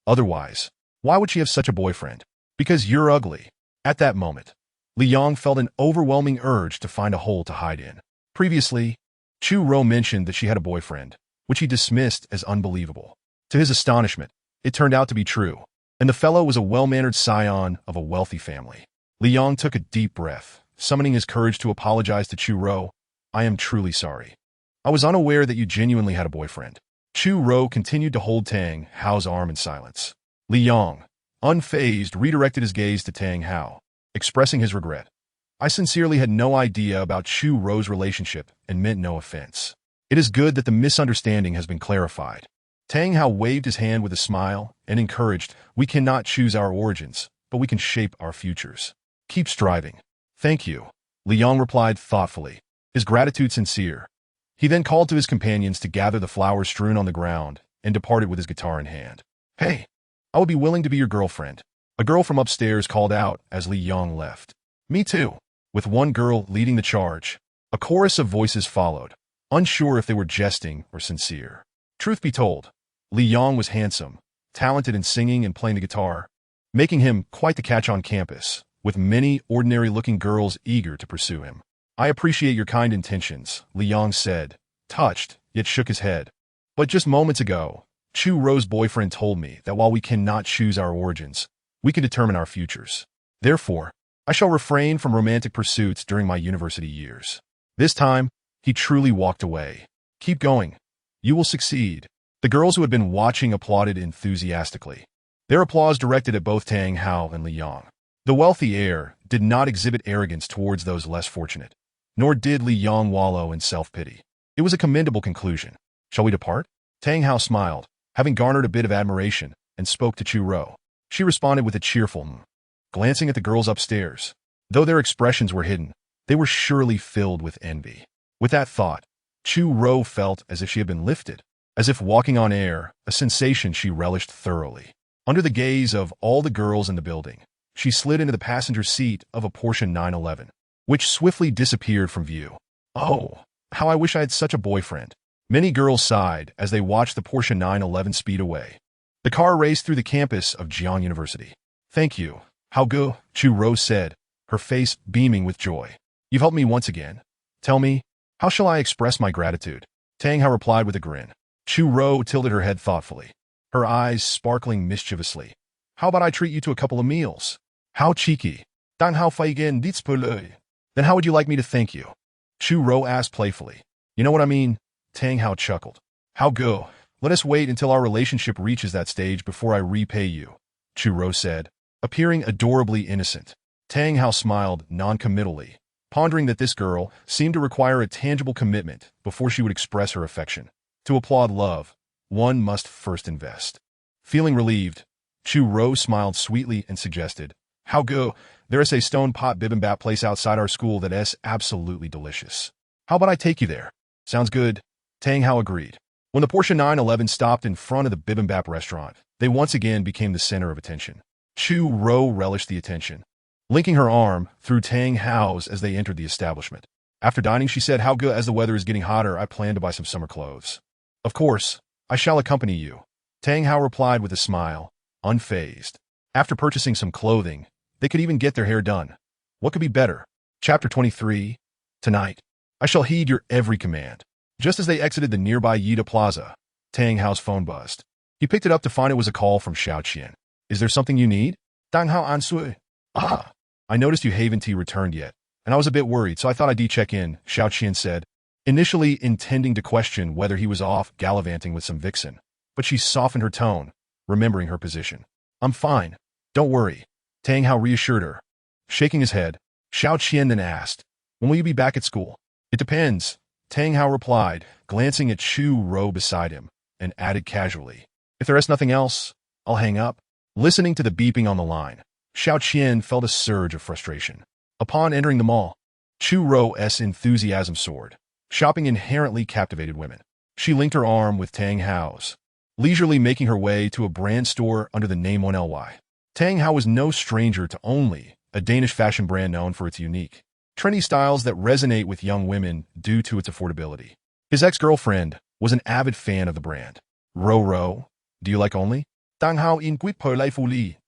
Otherwise, why would she have such a boyfriend? Because you're ugly. At that moment, Li Yong felt an overwhelming urge to find a hole to hide in. Previously, Chu Ro mentioned that she had a boyfriend, which he dismissed as unbelievable. To his astonishment, it turned out to be true, and the fellow was a well-mannered scion of a wealthy family. Li Yong took a deep breath, summoning his courage to apologize to Chu Ro. I am truly sorry. I was unaware that you genuinely had a boyfriend. Chu Ro continued to hold Tang Hao's arm in silence. Li Yong, unfazed, redirected his gaze to Tang Hao, expressing his regret. I sincerely had no idea about Chu Ro's relationship and meant no offense. It is good that the misunderstanding has been clarified. Tang Hao waved his hand with a smile and encouraged, we cannot choose our origins, but we can shape our futures. Keep striving. Thank you. Li Yong replied thoughtfully, his gratitude sincere. He then called to his companions to gather the flowers strewn on the ground and departed with his guitar in hand. Hey, I would be willing to be your girlfriend. A girl from upstairs called out as Li Yong left. Me too. With one girl leading the charge, a chorus of voices followed, unsure if they were jesting or sincere. Truth be told, Li Yong was handsome, talented in singing and playing the guitar, making him quite the catch on campus, with many ordinary-looking girls eager to pursue him. I appreciate your kind intentions, Li Yong said, touched, yet shook his head. But just moments ago, Chu Ro's boyfriend told me that while we cannot choose our origins, we can determine our futures. Therefore, I shall refrain from romantic pursuits during my university years. This time, he truly walked away. Keep going. You will succeed. The girls who had been watching applauded enthusiastically. Their applause directed at both Tang Hao and Li Yong. The wealthy heir did not exhibit arrogance towards those less fortunate, nor did Li Yong wallow in self-pity. It was a commendable conclusion. Shall we depart? Tang Hao smiled, having garnered a bit of admiration, and spoke to Chu Ro. She responded with a cheerful glancing at the girls upstairs. Though their expressions were hidden, they were surely filled with envy. With that thought, Chu Ro felt as if she had been lifted, as if walking on air, a sensation she relished thoroughly. Under the gaze of all the girls in the building, she slid into the passenger seat of a Porsche 911, which swiftly disappeared from view. Oh, how I wish I had such a boyfriend. Many girls sighed as they watched the Porsche 911 speed away. The car raced through the campus of Jiang University. Thank you. How go? Chu Ro said, her face beaming with joy. You've helped me once again. Tell me, how shall I express my gratitude? Tang Hao replied with a grin. Chu Ro tilted her head thoughtfully, her eyes sparkling mischievously. How about I treat you to a couple of meals? How cheeky. Dan hao feigen dites peleu. Then how would you like me to thank you? Chu Ro asked playfully. You know what I mean? Tang Hao chuckled. How go? Let us wait until our relationship reaches that stage before I repay you, Chu Ro said, appearing adorably innocent. Tang Hao smiled non-committally, pondering that this girl seemed to require a tangible commitment before she would express her affection. To applaud love, one must first invest. Feeling relieved, Chu Ro smiled sweetly and suggested, How go? There is a stone pot bibimbap place outside our school that is absolutely delicious. How about I take you there? Sounds good. Tang Hao agreed. When the Porsche 911 stopped in front of the bibimbap restaurant, they once again became the center of attention. Chu Ro relished the attention, linking her arm through Tang Hao's as they entered the establishment. After dining, she said, How good, as the weather is getting hotter, I plan to buy some summer clothes. Of course, I shall accompany you. Tang Hao replied with a smile, unfazed. After purchasing some clothing, they could even get their hair done. What could be better? Chapter 23. Tonight. I shall heed your every command. Just as they exited the nearby Yida Plaza, Tang Hao's phone buzzed. He picked it up to find it was a call from Xiao Qian. Is there something you need? Tang Hao ansui. Ah, I noticed you haven't returned yet, and I was a bit worried, so I thought I'd check in, Xiao Qian said, initially intending to question whether he was off gallivanting with some vixen. But she softened her tone, remembering her position. I'm fine. Don't worry, Tang Hao reassured her. Shaking his head, Xiao Qian then asked, when will you be back at school? It depends, Tang Hao replied, glancing at Chu Rou beside him, and added casually, if there is nothing else, I'll hang up. Listening to the beeping on the line, Xiao Qian felt a surge of frustration. Upon entering the mall, Chu Rou's enthusiasm soared. Shopping inherently captivated women. She linked her arm with Tang Hao's, leisurely making her way to a brand store under the name 1LY. Tang Hao was no stranger to Only, a Danish fashion brand known for its unique, trendy styles that resonate with young women due to its affordability. His ex-girlfriend was an avid fan of the brand. Ro, do you like Only? Tang Hao inquit per la folie.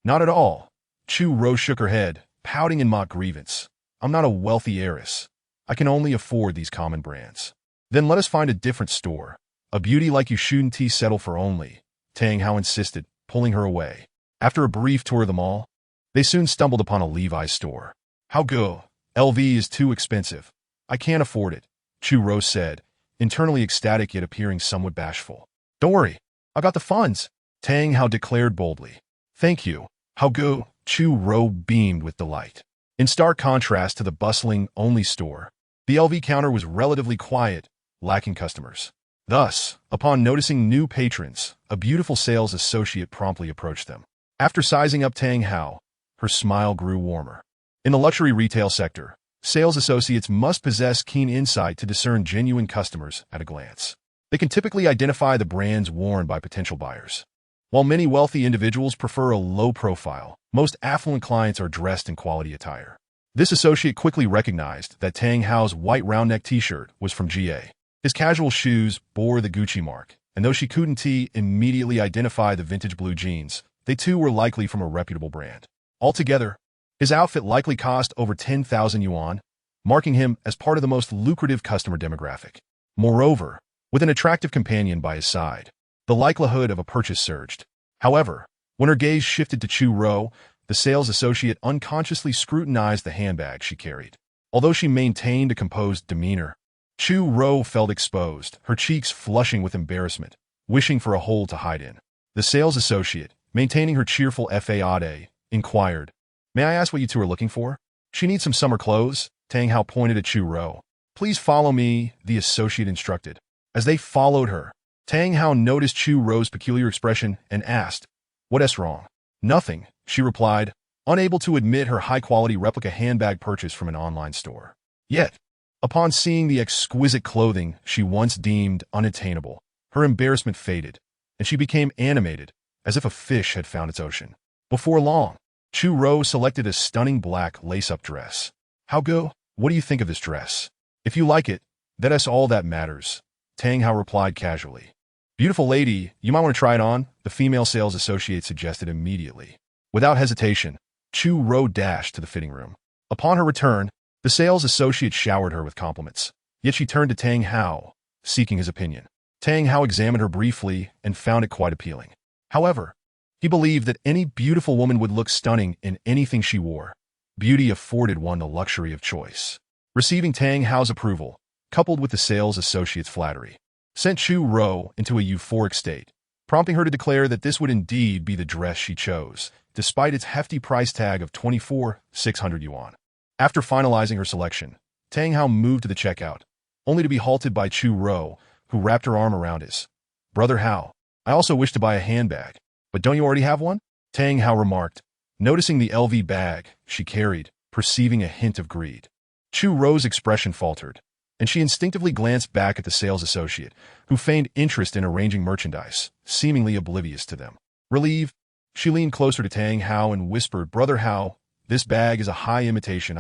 Not at all. Chu Rou shook her head, pouting in mock grievance. I'm not a wealthy heiress. I can only afford these common brands. Then let us find a different store. A beauty like you shouldn't settle for Only, Tang Hao insisted, pulling her away. After a brief tour of the mall, they soon stumbled upon a Levi's store. How go? LV is too expensive. I can't afford it, Chu Rou said, internally ecstatic yet appearing somewhat bashful. Don't worry, I got the funds, Tang Hao declared boldly. Thank you. How go? Chu Rou beamed with delight. In stark contrast to the bustling Only store, the LV counter was relatively quiet, lacking customers. Thus, upon noticing new patrons, a beautiful sales associate promptly approached them. After sizing up Tang Hao, her smile grew warmer. In the luxury retail sector, sales associates must possess keen insight to discern genuine customers at a glance. They can typically identify the brands worn by potential buyers. While many wealthy individuals prefer a low profile, most affluent clients are dressed in quality attire. This associate quickly recognized that Tang Hao's white round-neck t-shirt was from GA. His casual shoes bore the Gucci mark, and though she couldn't immediately identify the vintage blue jeans, they too were likely from a reputable brand. Altogether, his outfit likely cost over 10,000 yuan, marking him as part of the most lucrative customer demographic. Moreover, with an attractive companion by his side, the likelihood of a purchase surged. However, when her gaze shifted to Chu Rou, the sales associate unconsciously scrutinized the handbag she carried. Although she maintained a composed demeanor, Chu Rou felt exposed, her cheeks flushing with embarrassment, wishing for a hole to hide in. The sales associate, maintaining her cheerful facade, inquired, May I ask what you two are looking for? She needs some summer clothes, Tang Hao pointed at Chu Rou. Please follow me, the associate instructed. As they followed her, Tang Hao noticed Chu Rou's peculiar expression and asked, What's wrong? Nothing, she replied, unable to admit her high-quality replica handbag purchase from an online store. Yet, upon seeing the exquisite clothing she once deemed unattainable, her embarrassment faded, and she became animated, as if a fish had found its ocean. Before long, Chu Rou selected a stunning black lace-up dress. How go? What do you think of this dress? If you like it, that's all that matters, Tang Hao replied casually. Beautiful lady, you might want to try it on, the female sales associate suggested immediately. Without hesitation, Chu Rou dashed to the fitting room. Upon her return, the sales associate showered her with compliments. Yet she turned to Tang Hao, seeking his opinion. Tang Hao examined her briefly and found it quite appealing. However, he believed that any beautiful woman would look stunning in anything she wore. Beauty afforded one the luxury of choice. Receiving Tang Hao's approval, coupled with the sales associate's flattery, sent Chu Rou into a euphoric state, prompting her to declare that this would indeed be the dress she chose, despite its hefty price tag of 24,600 yuan. After finalizing her selection, Tang Hao moved to the checkout, only to be halted by Chu Rou, who wrapped her arm around his. Brother Hao, I also wish to buy a handbag, but don't you already have one? Tang Hao remarked, noticing the LV bag she carried, perceiving a hint of greed. Chu Rou's expression faltered, and she instinctively glanced back at the sales associate, who feigned interest in arranging merchandise, seemingly oblivious to them. Relieved, she leaned closer to Tang Hao and whispered, Brother Hao, this bag is a high imitation,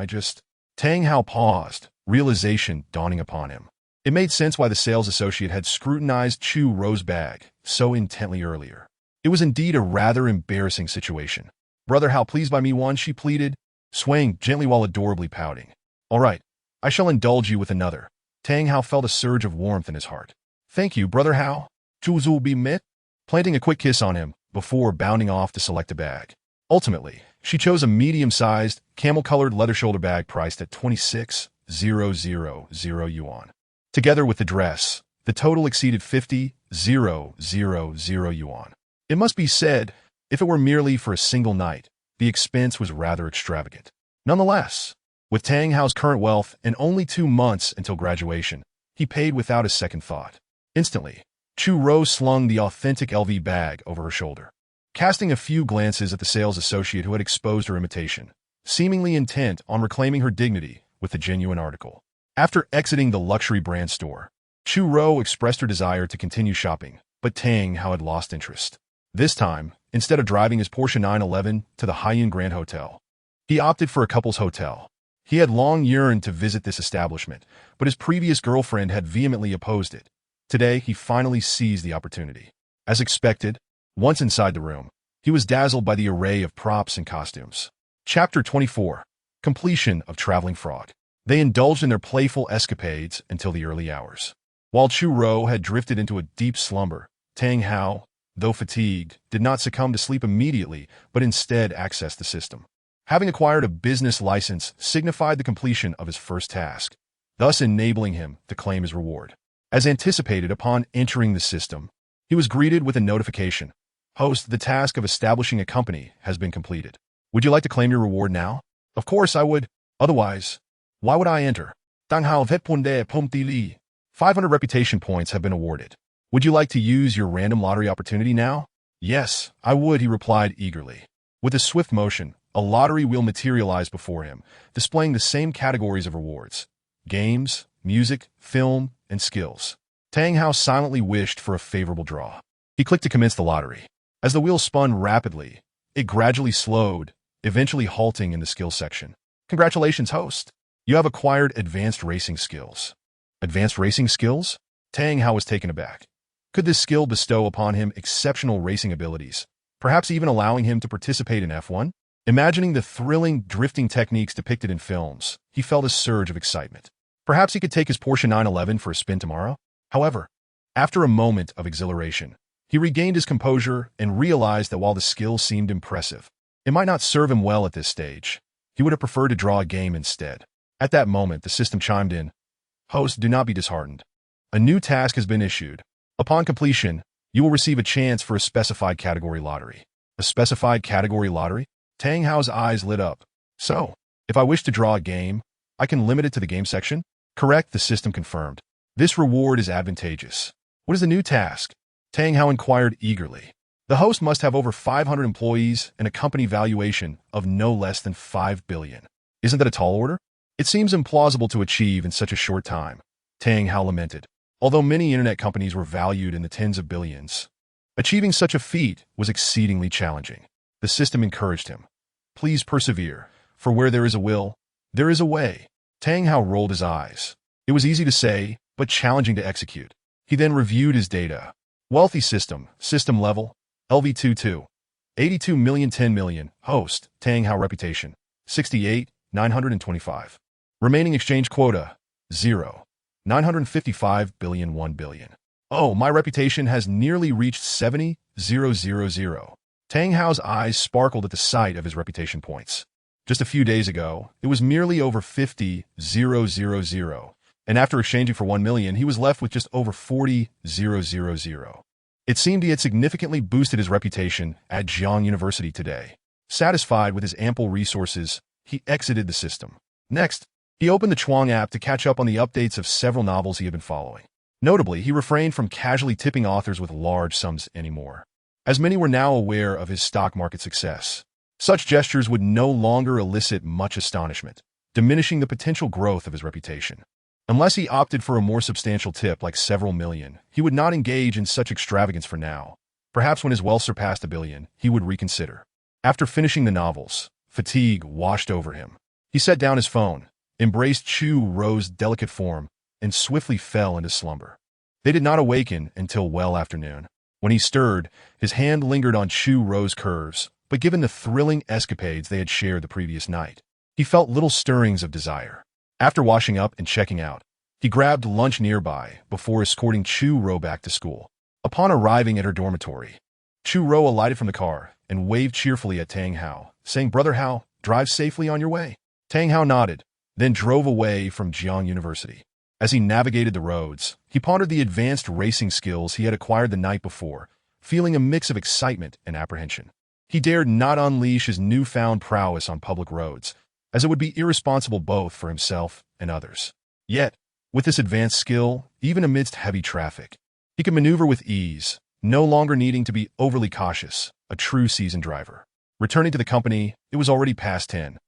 Tang Hao paused, realization dawning upon him. It made sense why the sales associate had scrutinized Chu Rou's bag so intently earlier. It was indeed a rather embarrassing situation. Brother Hao, please buy me one, she pleaded, swaying gently while adorably pouting. All right, I shall indulge you with another. Tang Hao felt a surge of warmth in his heart. Thank you, brother Hao. Zhu be mit? Planting a quick kiss on him before bounding off to select a bag. Ultimately, she chose a medium-sized, camel-colored leather shoulder bag priced at 26,000 yuan. Together with the dress, the total exceeded 50,000 yuan. It must be said, if it were merely for a single night, the expense was rather extravagant. Nonetheless, with Tang Hao's current wealth and only 2 months until graduation, he paid without a second thought. Instantly, Chu Rose slung the authentic LV bag over her shoulder, casting a few glances at the sales associate who had exposed her imitation, seemingly intent on reclaiming her dignity with the genuine article. After exiting the luxury brand store, Chu Rou expressed her desire to continue shopping, but Tang Hao had lost interest. This time, instead of driving his Porsche 911 to the Haiyan Grand Hotel, he opted for a couple's hotel. He had long yearned to visit this establishment, but his previous girlfriend had vehemently opposed it. Today, he finally seized the opportunity. As expected, once inside the room, he was dazzled by the array of props and costumes. Chapter 24. Completion of Traveling Frog. They indulged in their playful escapades until the early hours. While Chu Rou had drifted into a deep slumber, Tang Hao, though fatigued, did not succumb to sleep immediately, but instead accessed the system. Having acquired a business license signified the completion of his first task, thus enabling him to claim his reward. As anticipated upon entering the system, he was greeted with a notification. Host, the task of establishing a company has been completed. Would you like to claim your reward now? Of course I would. Otherwise, why would I enter? Tang Hao vetpunde pomtili. 500 reputation points have been awarded. Would you like to use your random lottery opportunity now? Yes, I would, he replied eagerly. With a swift motion, a lottery wheel materialized before him, displaying the same categories of rewards: games, music, film, and skills. Tang Hao silently wished for a favorable draw. He clicked to commence the lottery. As the wheel spun rapidly, it gradually slowed, eventually halting in the skills section. Congratulations, host. You have acquired advanced racing skills. Advanced racing skills? Tang Hao was taken aback. Could this skill bestow upon him exceptional racing abilities, perhaps even allowing him to participate in F1? Imagining the thrilling drifting techniques depicted in films, he felt a surge of excitement. Perhaps he could take his Porsche 911 for a spin tomorrow? However, after a moment of exhilaration, he regained his composure and realized that while the skill seemed impressive, it might not serve him well at this stage. He would have preferred to draw a game instead. At that moment, the system chimed in. Host, do not be disheartened. A new task has been issued. Upon completion, you will receive a chance for a specified category lottery. A specified category lottery? Tang Hao's eyes lit up. So, if I wish to draw a game, I can limit it to the game section? Correct, the system confirmed. This reward is advantageous. What is the new task? Tang Hao inquired eagerly. The host must have over 500 employees and a company valuation of no less than 5 billion. Isn't that a tall order? It seems implausible to achieve in such a short time, Tang Hao lamented. Although many internet companies were valued in the tens of billions, achieving such a feat was exceedingly challenging. The system encouraged him. Please persevere, for where there is a will, there is a way. Tang Hao rolled his eyes. It was easy to say, but challenging to execute. He then reviewed his data. Wealthy system, system level, LV22, 82 million 10 million, host, Tang Hao reputation, 68, 925. Remaining exchange quota, 0, 955 billion 1 billion. Oh, my reputation has nearly reached 70,000. Tang Hao's eyes sparkled at the sight of his reputation points. Just a few days ago, it was merely over 50,000, and after exchanging for 1 million, he was left with just over 40,000. It seemed he had significantly boosted his reputation at Jiang University today. Satisfied with his ample resources, he exited the system. Next, he opened the Chuang app to catch up on the updates of several novels he had been following. Notably, he refrained from casually tipping authors with large sums anymore, as many were now aware of his stock market success. Such gestures would no longer elicit much astonishment, diminishing the potential growth of his reputation. Unless he opted for a more substantial tip like several million, he would not engage in such extravagance for now. Perhaps when his wealth surpassed 1 billion, he would reconsider. After finishing the novels, fatigue washed over him. He set down his phone, embraced Chu Rou's delicate form, and swiftly fell into slumber. They did not awaken until well after noon. When he stirred, his hand lingered on Chu Rou's curves, but given the thrilling escapades they had shared the previous night, he felt little stirrings of desire. After washing up and checking out, he grabbed lunch nearby before escorting Chu Ro back to school. Upon arriving at her dormitory, Chu Ro alighted from the car and waved cheerfully at Tang Hao, saying, "Brother Hao, drive safely on your way." Tang Hao nodded, then drove away from Jiang University. As he navigated the roads, he pondered the advanced racing skills he had acquired the night before, feeling a mix of excitement and apprehension. He dared not unleash his newfound prowess on public roads, as it would be irresponsible both for himself and others. Yet, with this advanced skill, even amidst heavy traffic, he could maneuver with ease, no longer needing to be overly cautious, a true seasoned driver. Returning to the company, it was already past 10.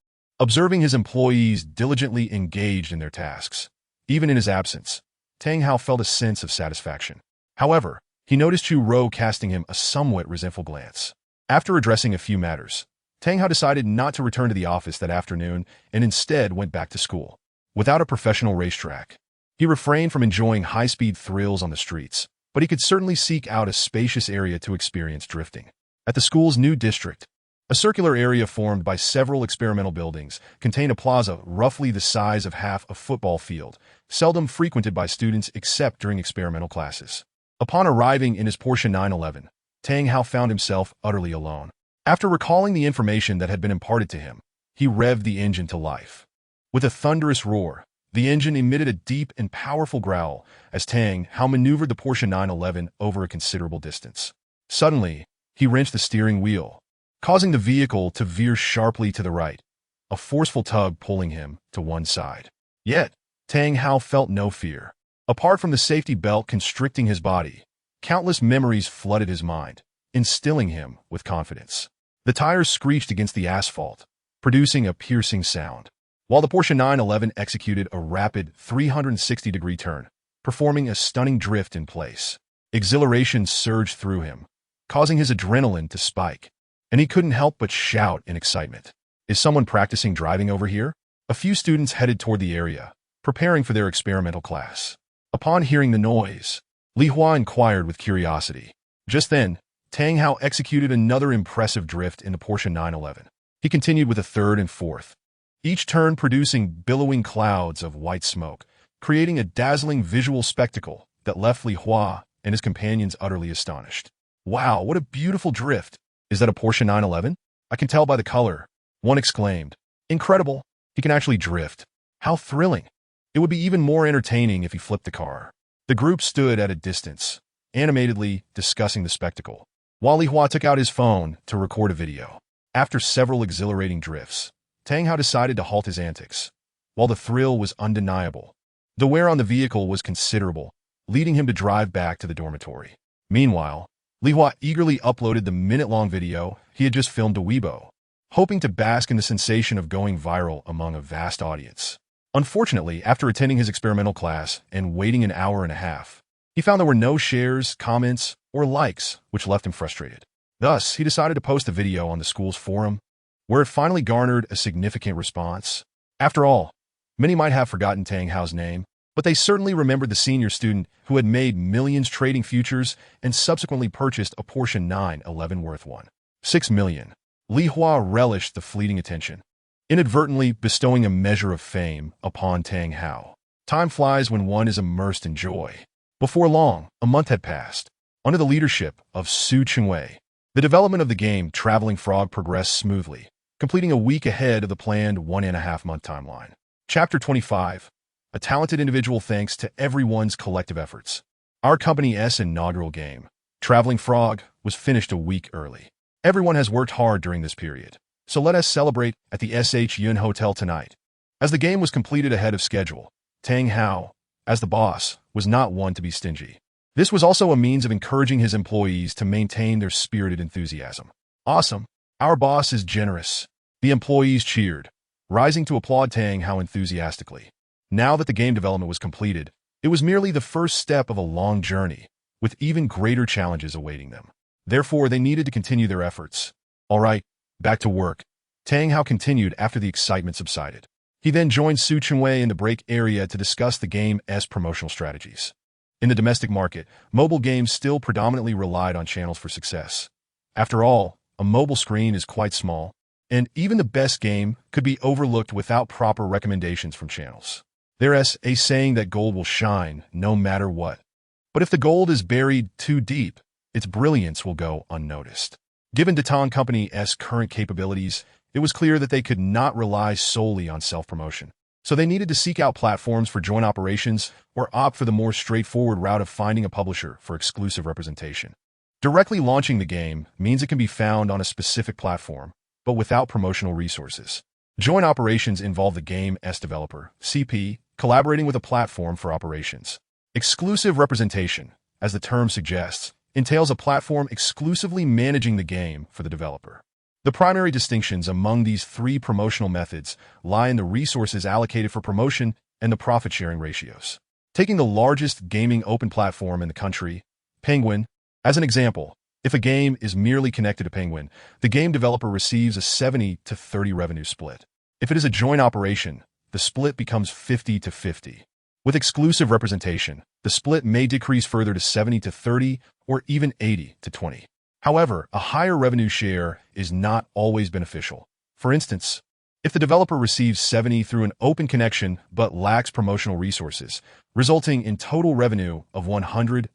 Observing his employees diligently engaged in their tasks, even in his absence, Tang Hao felt a sense of satisfaction. However, he noticed Chu Ro casting him a somewhat resentful glance. After addressing a few matters, Tang Hao decided not to return to the office that afternoon and instead went back to school. Without a professional racetrack, he refrained from enjoying high-speed thrills on the streets, but he could certainly seek out a spacious area to experience drifting. At the school's new district, a circular area formed by several experimental buildings contained a plaza roughly the size of half a football field, seldom frequented by students except during experimental classes. Upon arriving in his Porsche 911, Tang Hao found himself utterly alone. After recalling the information that had been imparted to him, he revved the engine to life. With a thunderous roar, the engine emitted a deep and powerful growl as Tang Hao maneuvered the Porsche 911 over a considerable distance. Suddenly, he wrenched the steering wheel, causing the vehicle to veer sharply to the right, a forceful tug pulling him to one side. Yet, Tang Hao felt no fear. Apart from the safety belt constricting his body, countless memories flooded his mind, instilling him with confidence. The tires screeched against the asphalt, producing a piercing sound, while the Porsche 911 executed a rapid 360-degree turn, performing a stunning drift in place. Exhilaration surged through him, causing his adrenaline to spike, and he couldn't help but shout in excitement. "Is someone practicing driving over here?" A few students headed toward the area, preparing for their experimental class. Upon hearing the noise, Li Hua inquired with curiosity. Just then, Tang Hao executed another impressive drift in the Porsche 911. He continued with a third and fourth, each turn producing billowing clouds of white smoke, creating a dazzling visual spectacle that left Li Hua and his companions utterly astonished. "Wow, what a beautiful drift! Is that a Porsche 911? I can tell by the color," one exclaimed. "Incredible! He can actually drift. How thrilling! It would be even more entertaining if he flipped the car." The group stood at a distance, animatedly discussing the spectacle, while Li Hua took out his phone to record a video. After several exhilarating drifts, Tang Hao decided to halt his antics. While the thrill was undeniable, the wear on the vehicle was considerable, leading him to drive back to the dormitory. Meanwhile, Li Hua eagerly uploaded the minute-long video he had just filmed to Weibo, hoping to bask in the sensation of going viral among a vast audience. Unfortunately, after attending his experimental class and waiting an hour and a half, he found there were no shares, comments, or likes, which left him frustrated. Thus, he decided to post the video on the school's forum, where it finally garnered a significant response. After all, many might have forgotten Tang Hao's name, but they certainly remembered the senior student who had made millions trading futures and subsequently purchased a Porsche 911 worth $1.6 million. Li Hua relished the fleeting attention, inadvertently bestowing a measure of fame upon Tang Hao. Time flies when one is immersed in joy. Before long, a month had passed. Under the leadership of Su Chengwei, the development of the game Traveling Frog progressed smoothly, completing a week ahead of the planned 1.5-month timeline. Chapter 25. A talented individual thanks to everyone's collective efforts. Our company's inaugural game, Traveling Frog, was finished a week early. Everyone has worked hard during this period, so let us celebrate at the SH Yun Hotel tonight. As the game was completed ahead of schedule, Tang Hao, as the boss, was not one to be stingy. This was also a means of encouraging his employees to maintain their spirited enthusiasm. "Awesome! Our boss is generous." The employees cheered, rising to applaud Tang Hao enthusiastically. Now that the game development was completed, it was merely the first step of a long journey, with even greater challenges awaiting them. Therefore, they needed to continue their efforts. "All right, back to work," Tang Hao continued after the excitement subsided. He then joined Su Chengwei in the break area to discuss the game's promotional strategies. In the domestic market, mobile games still predominantly relied on channels for success. After all, a mobile screen is quite small, And even the best game could be overlooked without proper recommendations from channels. There's a saying that gold will shine no matter what. But if the gold is buried too deep, its brilliance will go unnoticed. Given Datang Company's current capabilities, it was clear that they could not rely solely on self-promotion. So they needed to seek out platforms for joint operations or opt for the more straightforward route of finding a publisher for exclusive representation. Directly launching the game means it can be found on a specific platform, but without promotional resources. Joint operations involve the game's developer, CP, collaborating with a platform for operations. Exclusive representation, as the term suggests, entails a platform exclusively managing the game for the developer. The primary distinctions among these three promotional methods lie in the resources allocated for promotion and the profit-sharing ratios. Taking the largest gaming open platform in the country, Penguin, as an example, if a game is merely connected to Penguin, the game developer receives a 70-30 revenue split. If it is a joint operation, the split becomes 50-50. With exclusive representation, the split may decrease further to 70-30 or even 80-20. However, a higher revenue share is not always beneficial. For instance, if the developer receives 70 through an open connection but lacks promotional resources, resulting in total revenue of 100,000,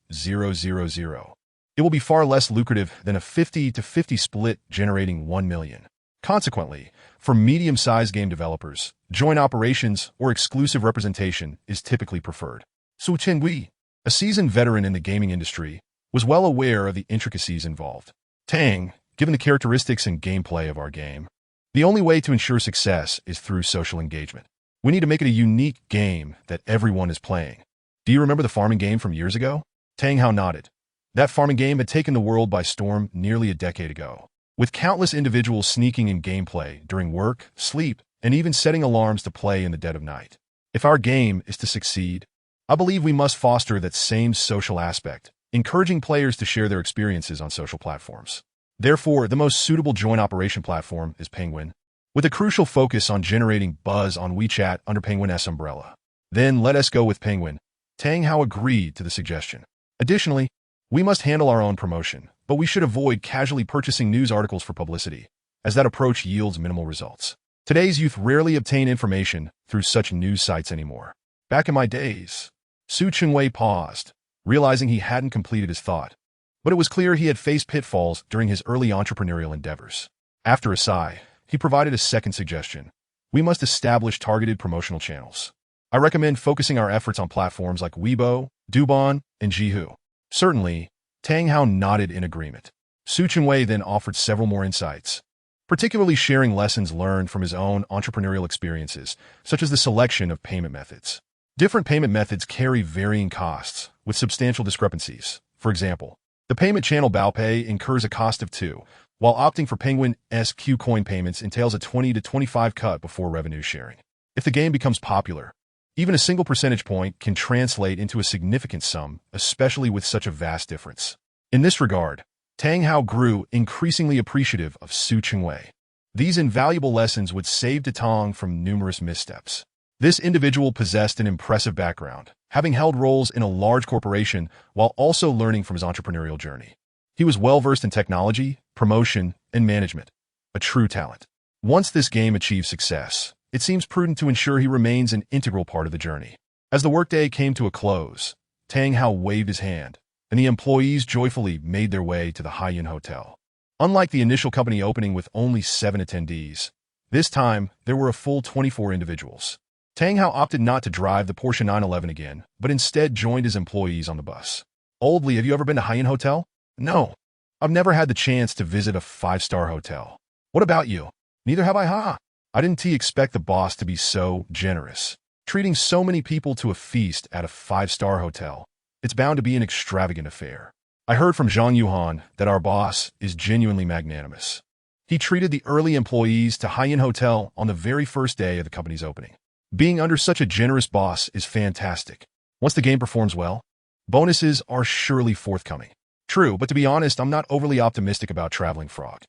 it will be far less lucrative than a 50-50 split generating 1 million. Consequently, for medium-sized game developers, joint operations or exclusive representation is typically preferred. Su Chenhui, a seasoned veteran in the gaming industry, was well aware of the intricacies involved. Tang, given the characteristics and gameplay of our game, the only way to ensure success is through social engagement. We need to make it a unique game that everyone is playing. Do you remember the farming game from years ago? Tang Hao nodded. That farming game had taken the world by storm nearly a decade ago, with countless individuals sneaking in gameplay during work, sleep, and even setting alarms to play in the dead of night. If our game is to succeed, I believe we must foster that same social aspect, encouraging players to share their experiences on social platforms. Therefore, the most suitable joint operation platform is Penguin, with a crucial focus on generating buzz on WeChat under Penguin's umbrella. Then let us go with Penguin. Tang Hao agreed to the suggestion. Additionally, we must handle our own promotion, but we should avoid casually purchasing news articles for publicity, as that approach yields minimal results. Today's youth rarely obtain information through such news sites anymore. Back in my days, Su Chengwei paused, realizing he hadn't completed his thought. But it was clear he had faced pitfalls during his early entrepreneurial endeavors. After a sigh, he provided a second suggestion. We must establish targeted promotional channels. I recommend focusing our efforts on platforms like Weibo, Douban, and Jihu. Certainly, Tang Hao nodded in agreement. Su Chengwei then offered several more insights, particularly sharing lessons learned from his own entrepreneurial experiences, such as the selection of payment methods. Different payment methods carry varying costs, with substantial discrepancies. For example, the payment channel BaoPay incurs a cost of 2, while opting for Penguin's Qcoin payments entails a 20-25 cut before revenue sharing. If the game becomes popular, even a single percentage point can translate into a significant sum, especially with such a vast difference. In this regard, Tang Hao grew increasingly appreciative of Su Chengwei. These invaluable lessons would save Datang from numerous missteps. This individual possessed an impressive background, having held roles in a large corporation while also learning from his entrepreneurial journey. He was well-versed in technology, promotion, and management, a true talent. Once this game achieves success, it seems prudent to ensure he remains an integral part of the journey. As the workday came to a close, Tang Hao waved his hand, and the employees joyfully made their way to the Haiyan Hotel. Unlike the initial company opening with only 7 attendees, this time there were a full 24 individuals. Tang Hao opted not to drive the Porsche 911 again, but instead joined his employees on the bus. Oldly, have you ever been to Haiyan Hotel? No. I've never had the chance to visit a 5-star hotel. What about you? Neither have I, I didn't expect the boss to be so generous, treating so many people to a feast at a 5-star hotel. It's bound to be an extravagant affair. I heard from Zhang Yuhan that our boss is genuinely magnanimous. He treated the early employees to Haiyan Hotel on the very first day of the company's opening. Being under such a generous boss is fantastic. Once the game performs well, bonuses are surely forthcoming. True, but to be honest, I'm not overly optimistic about Traveling Frog.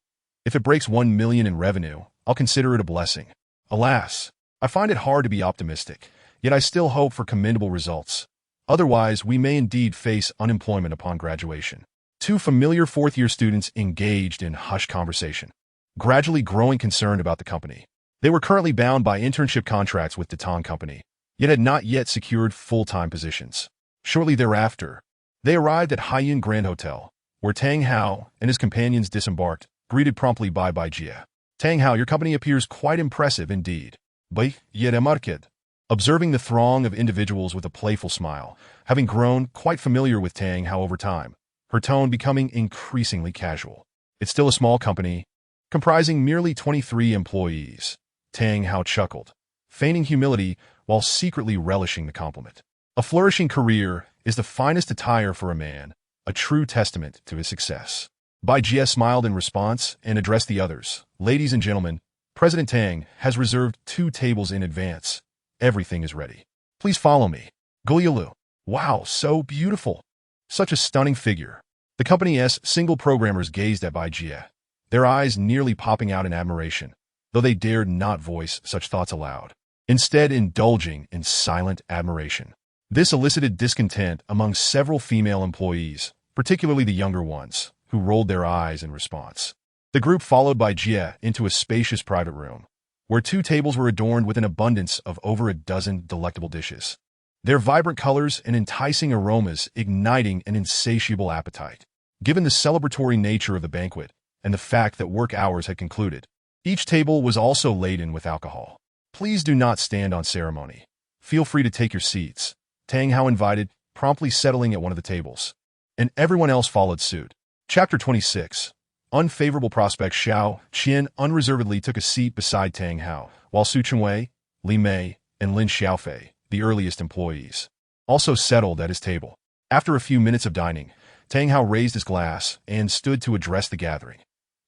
If it breaks 1 million in revenue, I'll consider it a blessing. Alas, I find it hard to be optimistic, yet I still hope for commendable results. Otherwise, we may indeed face unemployment upon graduation. 2 familiar fourth-year students engaged in hushed conversation. gradually growing concerned about the company. They were currently bound by internship contracts with the Tang Company, yet had not yet secured full-time positions. Shortly thereafter, they arrived at Haiyan Grand Hotel, where Tang Hao and his companions disembarked, greeted promptly by Bai Jie. "Tang Hao, your company appears quite impressive indeed." Bai Jie remarked, observing the throng of individuals with a playful smile, having grown quite familiar with Tang Hao over time, her tone becoming increasingly casual. "It's still a small company, comprising merely 23 employees." Tang Hao chuckled, feigning humility while secretly relishing the compliment. A flourishing career is the finest attire for a man, a true testament to his success. Bai Jie smiled in response and addressed the others. "Ladies and gentlemen, President Tang has reserved 2 tables in advance. Everything is ready. Please follow me." Gulialu. "Wow, so beautiful. Such a stunning figure." The company's single programmers gazed at Bai Jie, their eyes nearly popping out in admiration, though they dared not voice such thoughts aloud, instead indulging in silent admiration. This elicited discontent among several female employees, particularly the younger ones, who rolled their eyes in response. The group followed Bai Jie into a spacious private room, where 2 tables were adorned with an abundance of over a dozen delectable dishes, their vibrant colors and enticing aromas igniting an insatiable appetite. Given the celebratory nature of the banquet and the fact that work hours had concluded, each table was also laden with alcohol. "Please do not stand on ceremony. Feel free to take your seats," Tang Hao invited, promptly settling at one of the tables. And everyone else followed suit. Chapter 26. Unfavorable prospects. Xiao Qian unreservedly took a seat beside Tang Hao, while Su Chunwei, Li Mei, and Lin Xiaofei, the earliest employees, also settled at his table. After a few minutes of dining, Tang Hao raised his glass and stood to address the gathering.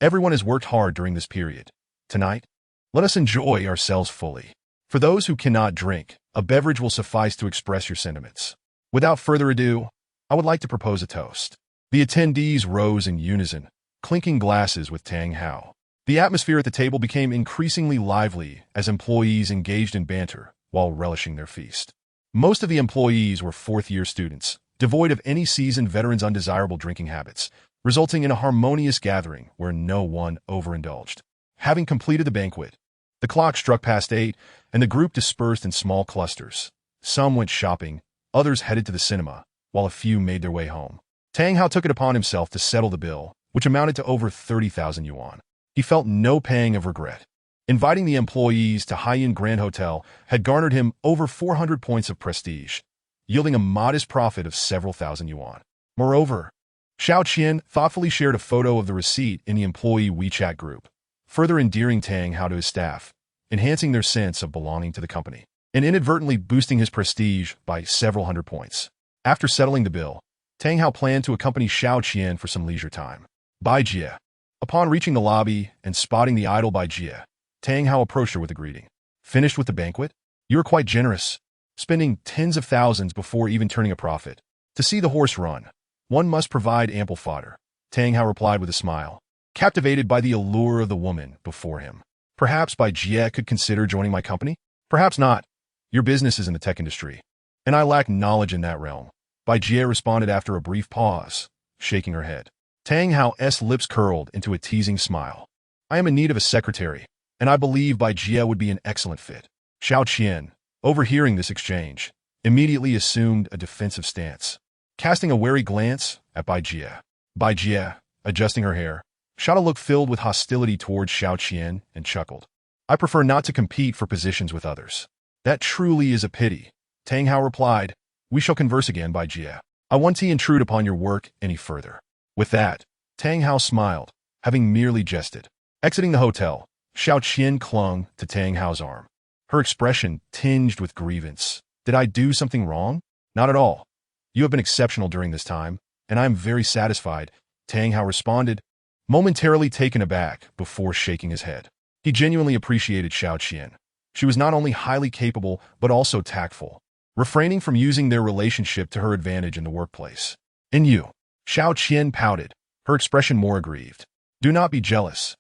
"Everyone has worked hard during this period. Tonight, let us enjoy ourselves fully. For those who cannot drink, a beverage will suffice to express your sentiments. Without further ado, I would like to propose a toast." The attendees rose in unison, clinking glasses with Tang Hao. The atmosphere at the table became increasingly lively as employees engaged in banter while relishing their feast. Most of the employees were 4th-year students, devoid of any seasoned veterans' undesirable drinking habits, resulting in a harmonious gathering where no one overindulged. Having completed the banquet, the clock struck past 8, and the group dispersed in small clusters. Some went shopping, others headed to the cinema, while a few made their way home. Tang Hao took it upon himself to settle the bill, which amounted to over 30,000 yuan. He felt no pang of regret. Inviting the employees to Haiyan Grand Hotel had garnered him over 400 points of prestige, yielding a modest profit of several thousand yuan. Moreover, Xiao Qian thoughtfully shared a photo of the receipt in the employee WeChat group, further endearing Tang Hao to his staff, enhancing their sense of belonging to the company, and inadvertently boosting his prestige by several hundred points. After settling the bill, Tang Hao planned to accompany Xiao Qian for some leisure time. Bai Jie. Upon reaching the lobby and spotting the idle Bai Jie, Tang Hao approached her with a greeting. "Finished with the banquet? You are quite generous, spending tens of thousands before even turning a profit. To see the horse run, one must provide ample fodder," Tang Hao replied with a smile, captivated by the allure of the woman before him. "Perhaps Bai Jie could consider joining my company? Perhaps not. Your business is in the tech industry, and I lack knowledge in that realm." Bai Jie responded after a brief pause, shaking her head. Tang Hao's lips curled into a teasing smile. "I am in need of a secretary, and I believe Bai Jie would be an excellent fit." Xiao Qian, overhearing this exchange, immediately assumed a defensive stance, casting a wary glance at Bai Jie. Bai Jie, adjusting her hair, shot a look filled with hostility towards Xiao Qian and chuckled. "I prefer not to compete for positions with others." "That truly is a pity," Tang Hao replied. "We shall converse again, Bai Jie. I won't intrude upon your work any further." With that, Tang Hao smiled, having merely jested. Exiting the hotel, Xiao Qian clung to Tang Hao's arm, her expression tinged with grievance. "Did I do something wrong?" "Not at all. You have been exceptional during this time, and I am very satisfied," Tang Hao responded, momentarily taken aback before shaking his head. He genuinely appreciated Xiao Qian. She was not only highly capable, but also tactful, refraining from using their relationship to her advantage in the workplace. "And you?" Xiao Qian pouted, her expression more aggrieved. "Do not be jealous.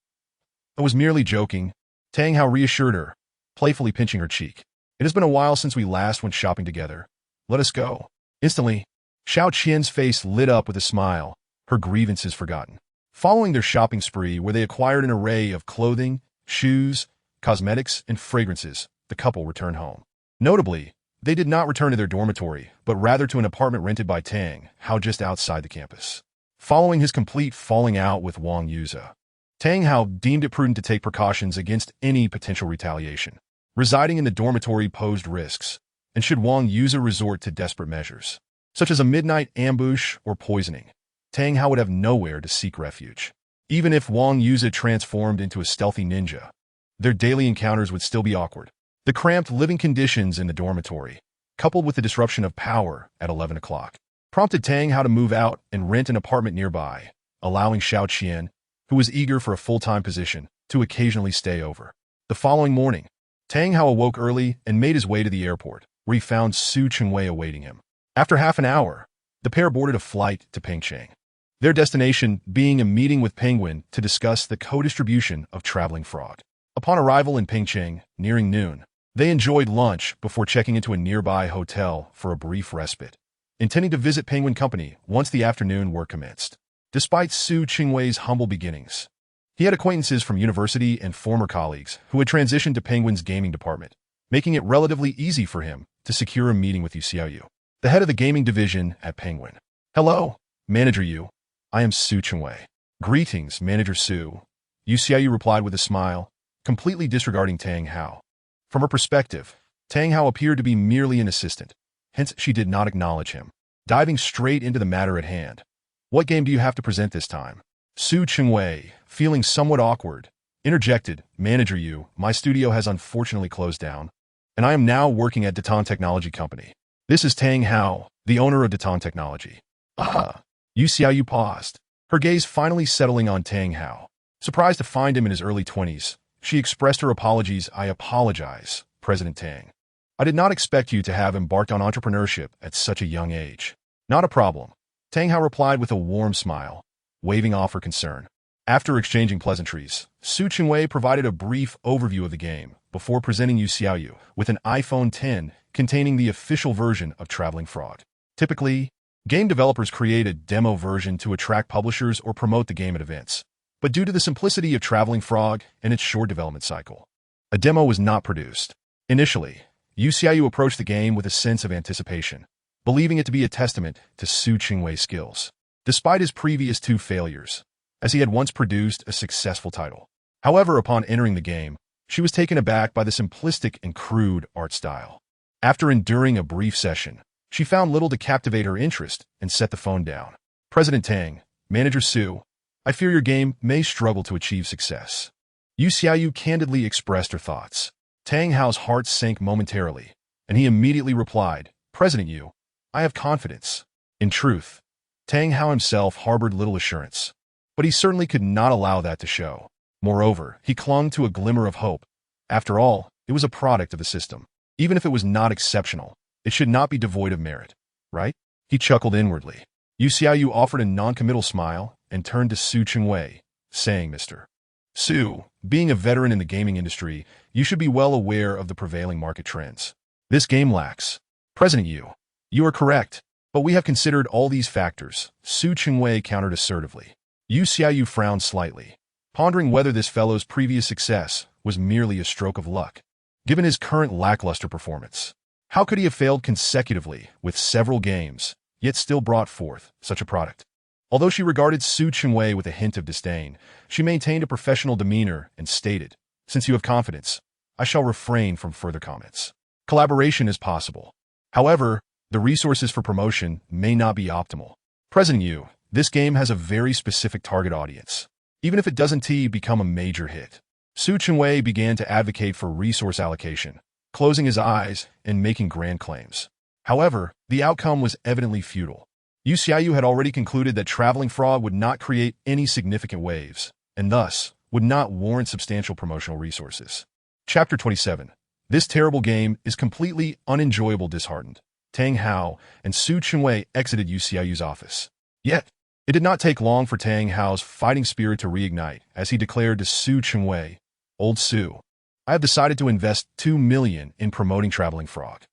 I was merely joking," Tang Hao reassured her, playfully pinching her cheek. "It has been a while since we last went shopping together. Let us go." Instantly, Xiao Qian's face lit up with a smile, her grievances forgotten. Following their shopping spree, where they acquired an array of clothing, shoes, cosmetics, and fragrances, the couple returned home. Notably, they did not return to their dormitory, but rather to an apartment rented by Tang Hao just outside the campus. Following his complete falling out with Wang Yuza, Tang Hao deemed it prudent to take precautions against any potential retaliation. Residing in the dormitory posed risks, and should Wang Yuza resort to desperate measures, such as a midnight ambush or poisoning, Tang Hao would have nowhere to seek refuge. Even if Wang Yuza transformed into a stealthy ninja, their daily encounters would still be awkward. The cramped living conditions in the dormitory, coupled with the disruption of power at 11 o'clock, prompted Tang Hao to move out and rent an apartment nearby, allowing Xiao Qian, who was eager for a full-time position, to occasionally stay over. The following morning, Tang Hao awoke early and made his way to the airport, where he found Su Chengwei awaiting him. After half an hour, the pair boarded a flight to Pengcheng, their destination being a meeting with Penguin to discuss the co-distribution of traveling frog. Upon arrival in Pengcheng, nearing noon, they enjoyed lunch before checking into a nearby hotel for a brief respite, intending to visit Penguin Company once the afternoon work commenced. Despite Su Chengwei's humble beginnings, he had acquaintances from university and former colleagues who had transitioned to Penguin's gaming department, making it relatively easy for him to secure a meeting with Yu Xiaoyu, the head of the gaming division at Penguin. "Hello, Manager Yu. I am Su Chengwei." "Greetings, Manager Su," Yu Xiaoyu replied with a smile, completely disregarding Tang Hao. From her perspective, Tang Hao appeared to be merely an assistant, hence she did not acknowledge him. Diving straight into the matter at hand, "What game do you have to present this time?" Su Chengwei, feeling somewhat awkward, interjected, "Manager Yu, my studio has unfortunately closed down, and I am now working at Daton Technology Company. This is Tang Hao, the owner of Daton Technology." "Ah." Yu Xiaoyu paused, her gaze finally settling on Tang Hao. Surprised to find him in his early 20s, she expressed her apologies. "I apologize, President Tang. I did not expect you to have embarked on entrepreneurship at such a young age." "Not a problem," Tang Hao replied with a warm smile, waving off her concern. After exchanging pleasantries, Su Chengwei provided a brief overview of the game before presenting Yu Xiaoyu with an iPhone X containing the official version of Traveling Frog. Typically, game developers create a demo version to attract publishers or promote the game at events. But due to the simplicity of Traveling Frog and its short development cycle, a demo was not produced. Initially, Yu Xiaoyu approached the game with a sense of anticipation, believing it to be a testament to Su Chengwei's skills, despite his previous two failures, as he had once produced a successful title. However, upon entering the game, she was taken aback by the simplistic and crude art style. After enduring a brief session, she found little to captivate her interest and set the phone down. "President Tang, Manager Su, I fear your game may struggle to achieve success." Yu Xiaoyu candidly expressed her thoughts. Tang Hao's heart sank momentarily, and he immediately replied, "President Yu, I have confidence." In truth, Tang Hao himself harbored little assurance, but he certainly could not allow that to show. Moreover, he clung to a glimmer of hope. After all, it was a product of the system. Even if it was not exceptional, it should not be devoid of merit, right? He chuckled inwardly. Yu Xiaoyu offered a non-committal smile and turned to Su Chengwei, saying, "Mr. Su, being a veteran in the gaming industry, you should be well aware of the prevailing market trends. This game lacks." "President Yu, you are correct, but we have considered all these factors," Su Chengwei countered assertively. Yu Xiaoyu frowned slightly, pondering whether this fellow's previous success was merely a stroke of luck. Given his current lackluster performance, how could he have failed consecutively with several games, yet still brought forth such a product? Although she regarded Su Chengwei with a hint of disdain, she maintained a professional demeanor and stated, "Since you have confidence, I shall refrain from further comments. Collaboration is possible. However, the resources for promotion may not be optimal. President Yu, this game has a very specific target audience, even if it doesn't become a major hit." Su Chengwei began to advocate for resource allocation, closing his eyes and making grand claims. However, the outcome was evidently futile. Yu Xiaoyu had already concluded that Traveling Frog would not create any significant waves, and thus would not warrant substantial promotional resources. Chapter 27. This terrible game is completely unenjoyable. Disheartened, Tang Hao and Su Chengwei exited Yu Xiaoyu's office. Yet, it did not take long for Tang Hao's fighting spirit to reignite as he declared to Su Chengwei, "Old Su, I have decided to invest 2 million in promoting Traveling Frog."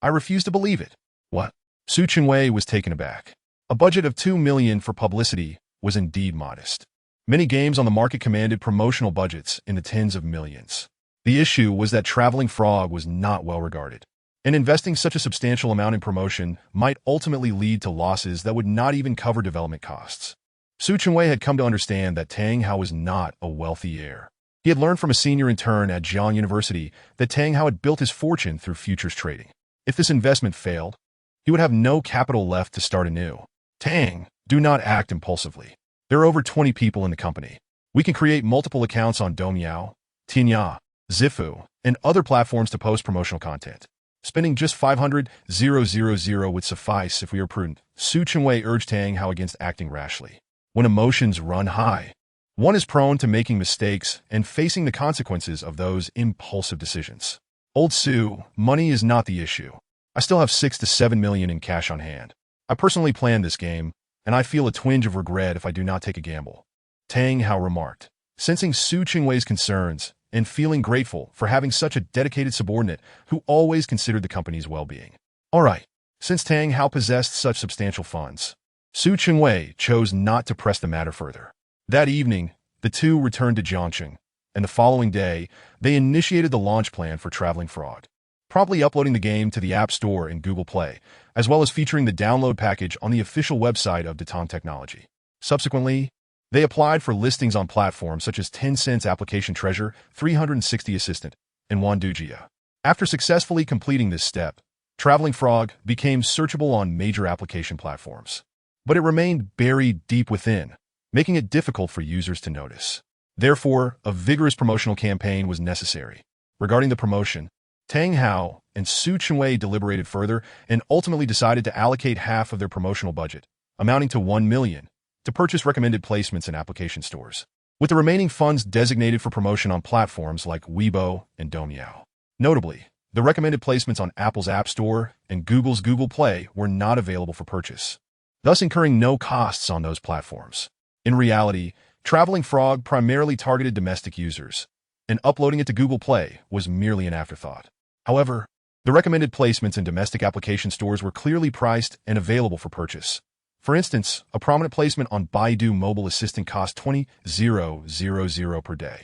"I refuse to believe it." "What?" Su Chengwei was taken aback. A budget of 2 million for publicity was indeed modest. Many games on the market commanded promotional budgets in the tens of millions. The issue was that Traveling Frog was not well regarded, and investing such a substantial amount in promotion might ultimately lead to losses that would not even cover development costs. Su Chengwei had come to understand that Tang Hao was not a wealthy heir. He had learned from a senior intern at Jiang University that Tang Hao had built his fortune through futures trading. If this investment failed, he would have no capital left to start anew. Tang, do not act impulsively. There are over 20 people in the company. We can create multiple accounts on Doumiao, Tinya, Zifu, and other platforms to post promotional content. Spending just 500,000 would suffice if we are prudent. Su Chengwei urged Tang Hao against acting rashly. When emotions run high, one is prone to making mistakes and facing the consequences of those impulsive decisions. Old Su, money is not the issue. I still have 6 to 7 million in cash on hand. I personally planned this game, and I feel a twinge of regret if I do not take a gamble. Tang Hao remarked, sensing Su Chengwei's concerns and feeling grateful for having such a dedicated subordinate who always considered the company's well-being. All right, since Tang Hao possessed such substantial funds, Su Chengwei chose not to press the matter further. That evening, the two returned to Jiangcheng, and the following day, they initiated the launch plan for Traveling Frog, promptly uploading the game to the App Store and Google Play, as well as featuring the download package on the official website of Datang Technology. Subsequently, they applied for listings on platforms such as Tencent's Application Treasure, 360 Assistant, and Wandujia. After successfully completing this step, Traveling Frog became searchable on major application platforms. But it remained buried deep within, making it difficult for users to notice. Therefore, a vigorous promotional campaign was necessary. Regarding the promotion, Tang Hao and Su Chengwei deliberated further and ultimately decided to allocate half of their promotional budget, amounting to 1 million, to purchase recommended placements in application stores, with the remaining funds designated for promotion on platforms like Weibo and Doumiao. Notably, the recommended placements on Apple's App Store and Google's Google Play were not available for purchase, thus incurring no costs on those platforms. In reality, Traveling Frog primarily targeted domestic users, and uploading it to Google Play was merely an afterthought. However, the recommended placements in domestic application stores were clearly priced and available for purchase. For instance, a prominent placement on Baidu Mobile Assistant cost 20,000 per day.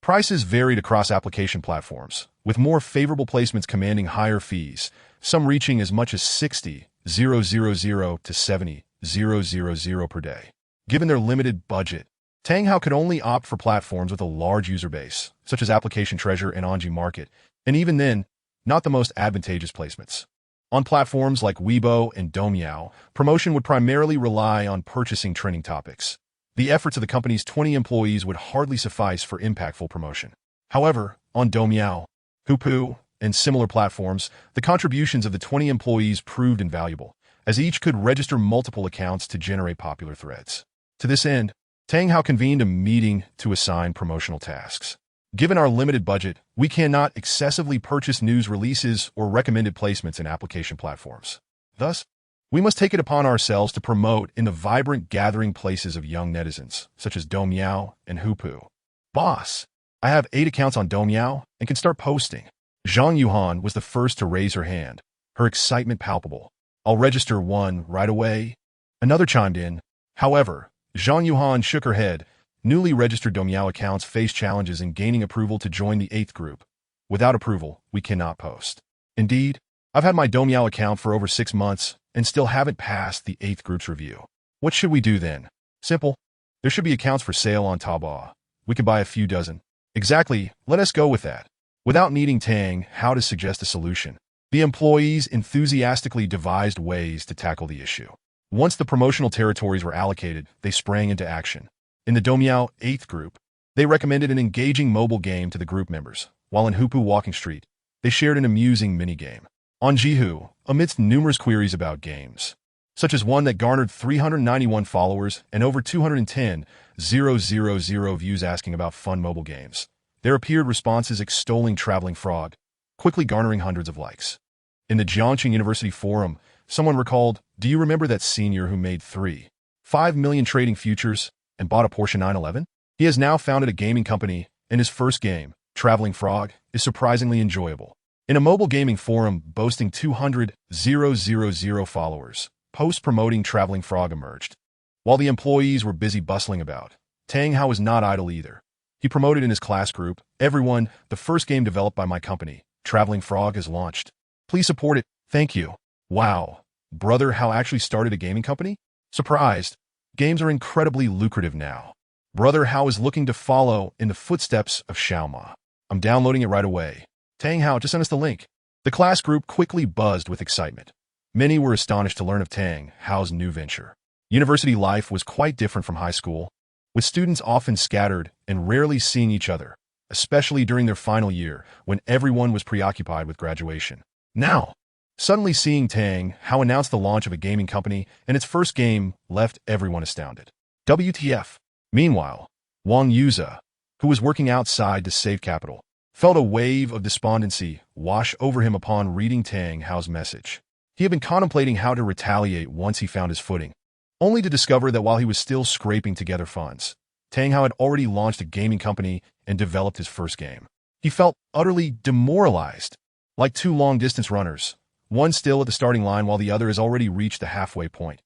Prices varied across application platforms, with more favorable placements commanding higher fees, some reaching as much as 60,000 to 70,000 per day. Given their limited budget, Tang Hao could only opt for platforms with a large user base, such as Application Treasure and Anji Market, and even then, not the most advantageous placements. On platforms like Weibo and Doumiao, promotion would primarily rely on purchasing trending topics. The efforts of the company's 20 employees would hardly suffice for impactful promotion. However, on Doumiao, Hupu, and similar platforms, the contributions of the 20 employees proved invaluable, as each could register multiple accounts to generate popular threads. To this end, Tang Hao convened a meeting to assign promotional tasks. Given our limited budget, we cannot excessively purchase news releases or recommended placements in application platforms. Thus, we must take it upon ourselves to promote in the vibrant gathering places of young netizens, such as Doumiao and Hupu. Boss, I have 8 accounts on Doumiao and can start posting. Zhang Yuhan was the first to raise her hand, her excitement palpable. I'll register one right away. Another chimed in. However, Zhang Yuhan shook her head. Newly registered Doumiao accounts face challenges in gaining approval to join the 8th group. Without approval, we cannot post. Indeed, I've had my Doumiao account for over 6 months and still haven't passed the 8th group's review. What should we do then? Simple. There should be accounts for sale on Taobao. We can buy a few dozen. Exactly, let us go with that. Without needing Tang Hao to suggest a solution, the employees enthusiastically devised ways to tackle the issue. Once the promotional territories were allocated, they sprang into action. In the Doumiao 8th group, they recommended an engaging mobile game to the group members, while in Hupu Walking Street, they shared an amusing mini-game. On Jihu, amidst numerous queries about games, such as one that garnered 391 followers and over 210,000 views asking about fun mobile games, there appeared responses extolling Traveling Frog, quickly garnering hundreds of likes. In the Jiangcheng University forum, someone recalled, "Do you remember that senior who made 3.5 million trading futures and bought a Porsche 911? He has now founded a gaming company, and his first game, Traveling Frog, is surprisingly enjoyable." In a mobile gaming forum boasting 200,000 followers, posts promoting Traveling Frog emerged. While the employees were busy bustling about, Tang Hao is not idle either. He promoted in his class group, "Everyone, the first game developed by my company, Traveling Frog, has launched. Please support it. Thank you." Wow. Brother Hao actually started a gaming company? Surprised. Games are incredibly lucrative now. Brother Hao is looking to follow in the footsteps of Xiaoma. "I'm downloading it right away. Tang Hao, just send us the link." The class group quickly buzzed with excitement. Many were astonished to learn of Tang Hao's new venture. University life was quite different from high school, with students often scattered and rarely seeing each other, especially during their final year when everyone was preoccupied with graduation. Now, suddenly seeing Tang Hao announce the launch of a gaming company and its first game left everyone astounded. WTF? Meanwhile, Wang Yuza, who was working outside to save capital, felt a wave of despondency wash over him upon reading Tang Hao's message. He had been contemplating how to retaliate once he found his footing, only to discover that while he was still scraping together funds, Tang Hao had already launched a gaming company and developed his first game. He felt utterly demoralized, like two long-distance runners, one still at the starting line while the other has already reached the halfway point.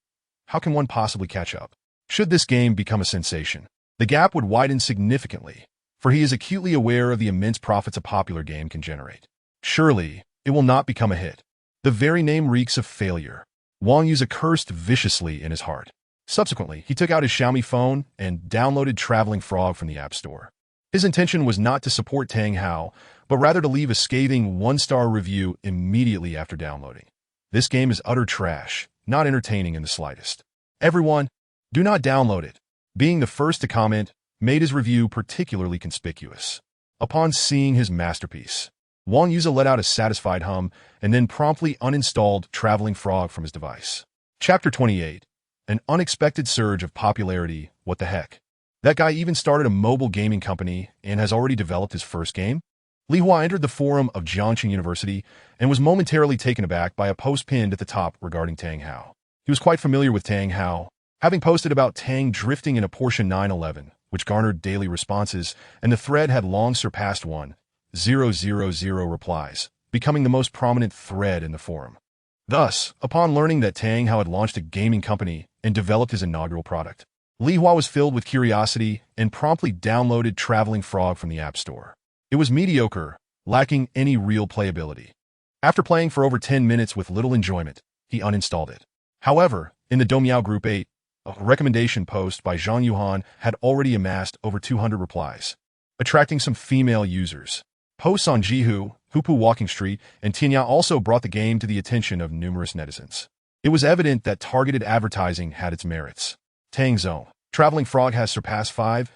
How can one possibly catch up? Should this game become a sensation, the gap would widen significantly, for he is acutely aware of the immense profits a popular game can generate. Surely, it will not become a hit. The very name reeks of failure. Wang Yuza cursed viciously in his heart. Subsequently, he took out his Xiaomi phone and downloaded Traveling Frog from the App Store. His intention was not to support Tang Hao, but rather to leave a scathing one-star review immediately after downloading. This game is utter trash, not entertaining in the slightest. Everyone, do not download it. Being the first to comment made his review particularly conspicuous. Upon seeing his masterpiece, Wang Yuza let out a satisfied hum and then promptly uninstalled Traveling Frog from his device. Chapter 28. An unexpected surge of popularity. What the heck? That guy even started a mobile gaming company and has already developed his first game? Li Hua entered the forum of Jiangqing University and was momentarily taken aback by a post pinned at the top regarding Tang Hao. He was quite familiar with Tang Hao, having posted about Tang drifting in a Porsche 911, which garnered daily responses, and the thread had long surpassed 1,000 replies, becoming the most prominent thread in the forum. Thus, upon learning that Tang Hao had launched a gaming company and developed his inaugural product, Li Hua was filled with curiosity and promptly downloaded Traveling Frog from the App Store. It was mediocre, lacking any real playability. After playing for over 10 minutes with little enjoyment, he uninstalled it. However, in the Domiao Group 8, a recommendation post by Zhang Yuhan had already amassed over 200 replies, attracting some female users. Posts on Jihu, Hupu Walking Street, and Tianya also brought the game to the attention of numerous netizens. It was evident that targeted advertising had its merits. Tang Zone. Traveling Frog has surpassed 5,000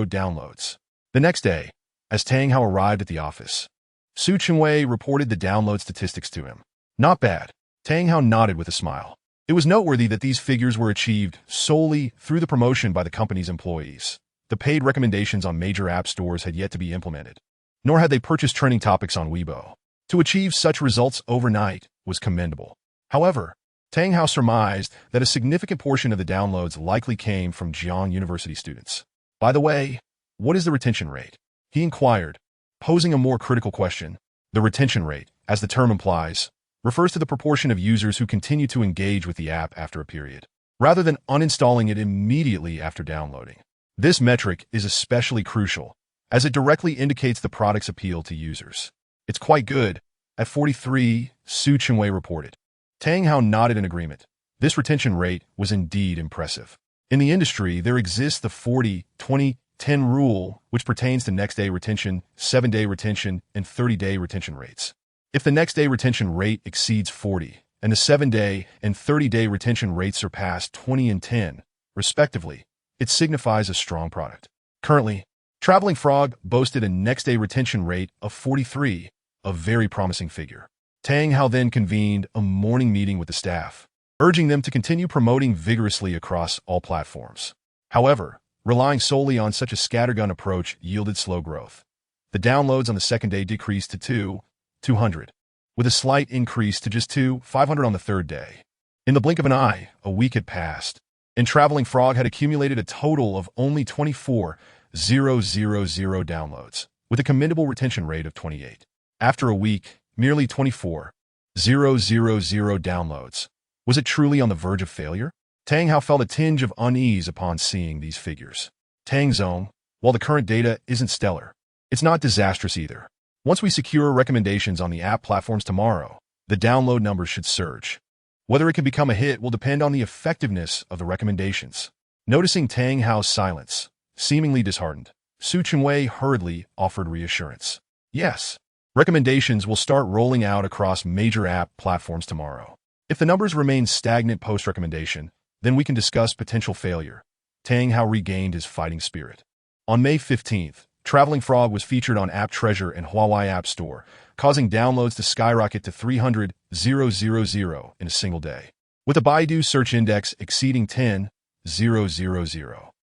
downloads. The next day, as Tang Hao arrived at the office, Su Chenwei reported the download statistics to him. Not bad. Tang Hao nodded with a smile. It was noteworthy that these figures were achieved solely through the promotion by the company's employees. The paid recommendations on major app stores had yet to be implemented, nor had they purchased trending topics on Weibo. To achieve such results overnight was commendable. However, Tang Hao surmised that a significant portion of the downloads likely came from Jiang University students. By the way, what is the retention rate? He inquired, posing a more critical question. The retention rate, as the term implies, refers to the proportion of users who continue to engage with the app after a period, rather than uninstalling it immediately after downloading. This metric is especially crucial, as it directly indicates the product's appeal to users. It's quite good. At 43, Su Chenwei reported. Tang Hao nodded in agreement. This retention rate was indeed impressive. In the industry, there exists the 40-20-10 rule, which pertains to next-day retention, 7-day retention, and 30-day retention rates. If the next-day retention rate exceeds 40, and the 7-day and 30-day retention rates surpass 20 and 10, respectively, it signifies a strong product. Currently, Traveling Frog boasted a next-day retention rate of 43, a very promising figure. Tang Hao then convened a morning meeting with the staff, urging them to continue promoting vigorously across all platforms. However, relying solely on such a scattergun approach yielded slow growth. The downloads on the second day decreased to 200, with a slight increase to just 500 on the third day. In the blink of an eye, a week had passed, and Traveling Frog had accumulated a total of only 24,000 downloads, with a commendable retention rate of 28. After a week, merely 24,000 downloads. Was it truly on the verge of failure? Tang Hao felt a tinge of unease upon seeing these figures. Tang Zong, while the current data isn't stellar, it's not disastrous either. Once we secure recommendations on the app platforms tomorrow, the download numbers should surge. Whether it can become a hit will depend on the effectiveness of the recommendations. Noticing Tang Hao's silence, seemingly disheartened, Su Chengwei hurriedly offered reassurance. Yes, recommendations will start rolling out across major app platforms tomorrow. If the numbers remain stagnant post-recommendation, then we can discuss potential failure. Tang Hao regained his fighting spirit. On May 15th, Traveling Frog was featured on App Treasure and Huawei App Store, causing downloads to skyrocket to 300,000 in a single day, with the Baidu search index exceeding 10,000.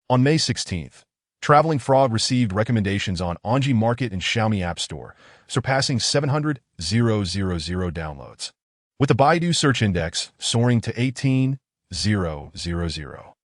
On May 16th, Traveling Frog received recommendations on Anji Market and Xiaomi App Store, surpassing 700,000 downloads, with the Baidu search index soaring to 18,000.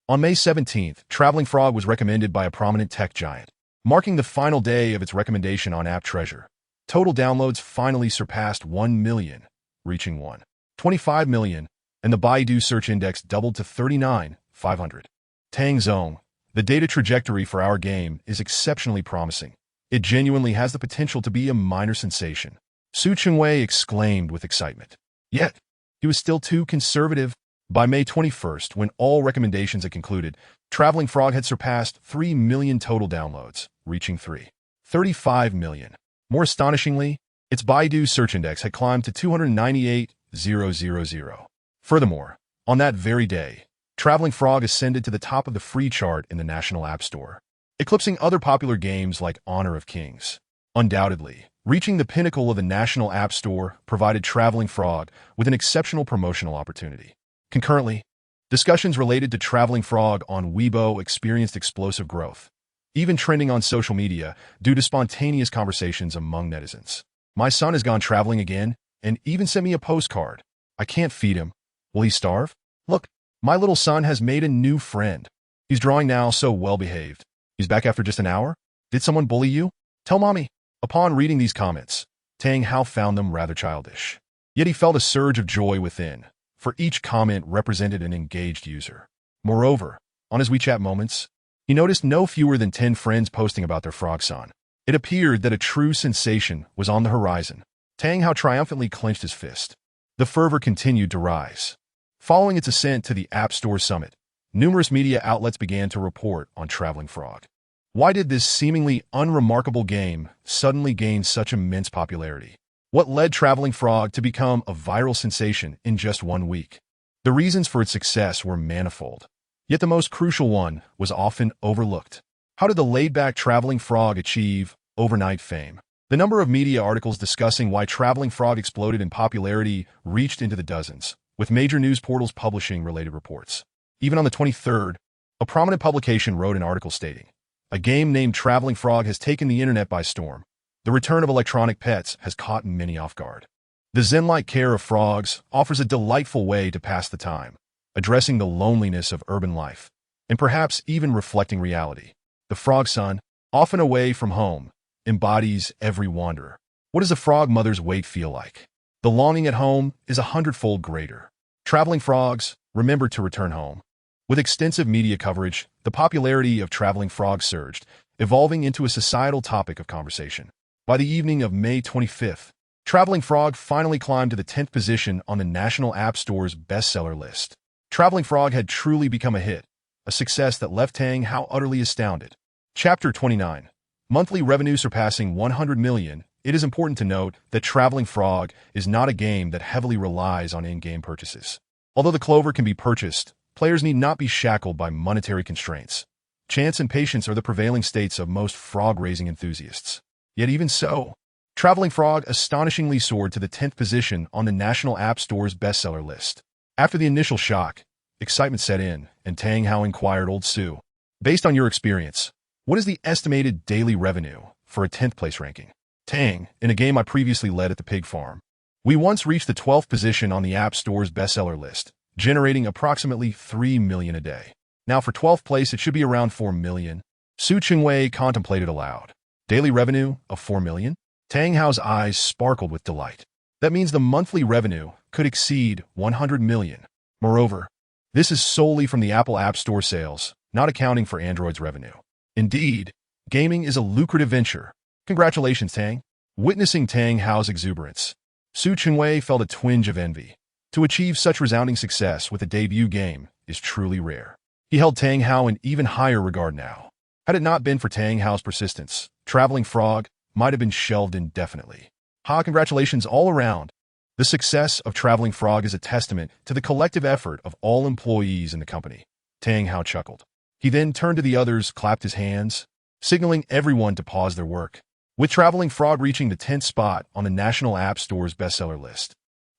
On May 17th, Traveling Frog was recommended by a prominent tech giant, marking the final day of its recommendation on App Treasure. Total downloads finally surpassed 1 million, reaching 1.25 million, and the Baidu search index doubled to 39,500. Tang Zong, the data trajectory for our game is exceptionally promising. It genuinely has the potential to be a minor sensation, Su Chengwei exclaimed with excitement. Yet, he was still too conservative. By May 21st, when all recommendations had concluded, Traveling Frog had surpassed 3 million total downloads, reaching 3.35 million. More astonishingly, its Baidu search index had climbed to 298,000. Furthermore, on that very day, Traveling Frog ascended to the top of the free chart in the National App Store, eclipsing other popular games like Honor of Kings. Undoubtedly, reaching the pinnacle of the National App Store provided Traveling Frog with an exceptional promotional opportunity. Concurrently, discussions related to Traveling Frog on Weibo experienced explosive growth, even trending on social media due to spontaneous conversations among netizens. My son has gone traveling again and even sent me a postcard. I can't feed him. Will he starve? Look, my little son has made a new friend. He's drawing now, so well-behaved. He's back after just an hour? Did someone bully you? Tell mommy. Upon reading these comments, Tang Hao found them rather childish. Yet he felt a surge of joy within, for each comment represented an engaged user. Moreover, on his WeChat moments, he noticed no fewer than 10 friends posting about their frog son. It appeared that a true sensation was on the horizon. Tang Hao triumphantly clenched his fist. The fervor continued to rise. Following its ascent to the App Store summit, numerous media outlets began to report on Traveling Frog. Why did this seemingly unremarkable game suddenly gain such immense popularity? What led Traveling Frog to become a viral sensation in just 1 week? The reasons for its success were manifold, yet the most crucial one was often overlooked. How did the laid-back Traveling Frog achieve overnight fame? The number of media articles discussing why Traveling Frog exploded in popularity reached into the dozens, with major news portals publishing related reports. Even on the 23rd, a prominent publication wrote an article stating, "A game named Traveling Frog has taken the internet by storm. The return of electronic pets has caught many off guard. The zen-like care of frogs offers a delightful way to pass the time, addressing the loneliness of urban life, and perhaps even reflecting reality. The frog son, often away from home, embodies every wanderer. What does a frog mother's weight feel like? The longing at home is 100-fold greater. Traveling frogs, remember to return home." With extensive media coverage, the popularity of Traveling Frog surged, evolving into a societal topic of conversation. By the evening of May 25th, Traveling Frog finally climbed to the 10th position on the National App Store's bestseller list. Traveling Frog had truly become a hit, a success that left Tang Hao utterly astounded. Chapter 29. Monthly revenue surpassing 100 million. It is important to note that Traveling Frog is not a game that heavily relies on in-game purchases. Although the clover can be purchased, players need not be shackled by monetary constraints. Chance and patience are the prevailing states of most frog-raising enthusiasts. Yet even so, Traveling Frog astonishingly soared to the 10th position on the National App Store's bestseller list. After the initial shock, excitement set in, and Tang Hao inquired old Su, "Based on your experience, what is the estimated daily revenue for a 10th place ranking?" "Tang, in a game I previously led at the pig farm, we once reached the 12th position on the App Store's bestseller list, generating approximately 3 million a day. Now for 12th place, it should be around 4 million. Su Chengwei contemplated aloud. Daily revenue of 4 million? Tang Hao's eyes sparkled with delight. That means the monthly revenue could exceed 100 million. Moreover, This is solely from the Apple App Store sales, not accounting for Android's revenue. Indeed, gaming is a lucrative venture. Congratulations, Tang. Witnessing Tang Hao's exuberance, Su Chingwei felt a twinge of envy. To achieve such resounding success with a debut game is truly rare. He held Tang Hao in even higher regard now. Had it not been for Tang Hao's persistence, Traveling Frog might have been shelved indefinitely. Congratulations all around. The success of Traveling Frog is a testament to the collective effort of all employees in the company. Tang Hao chuckled. He then turned to the others, clapped his hands, signaling everyone to pause their work. With Traveling Frog reaching the 10th spot on the National App Store's bestseller list,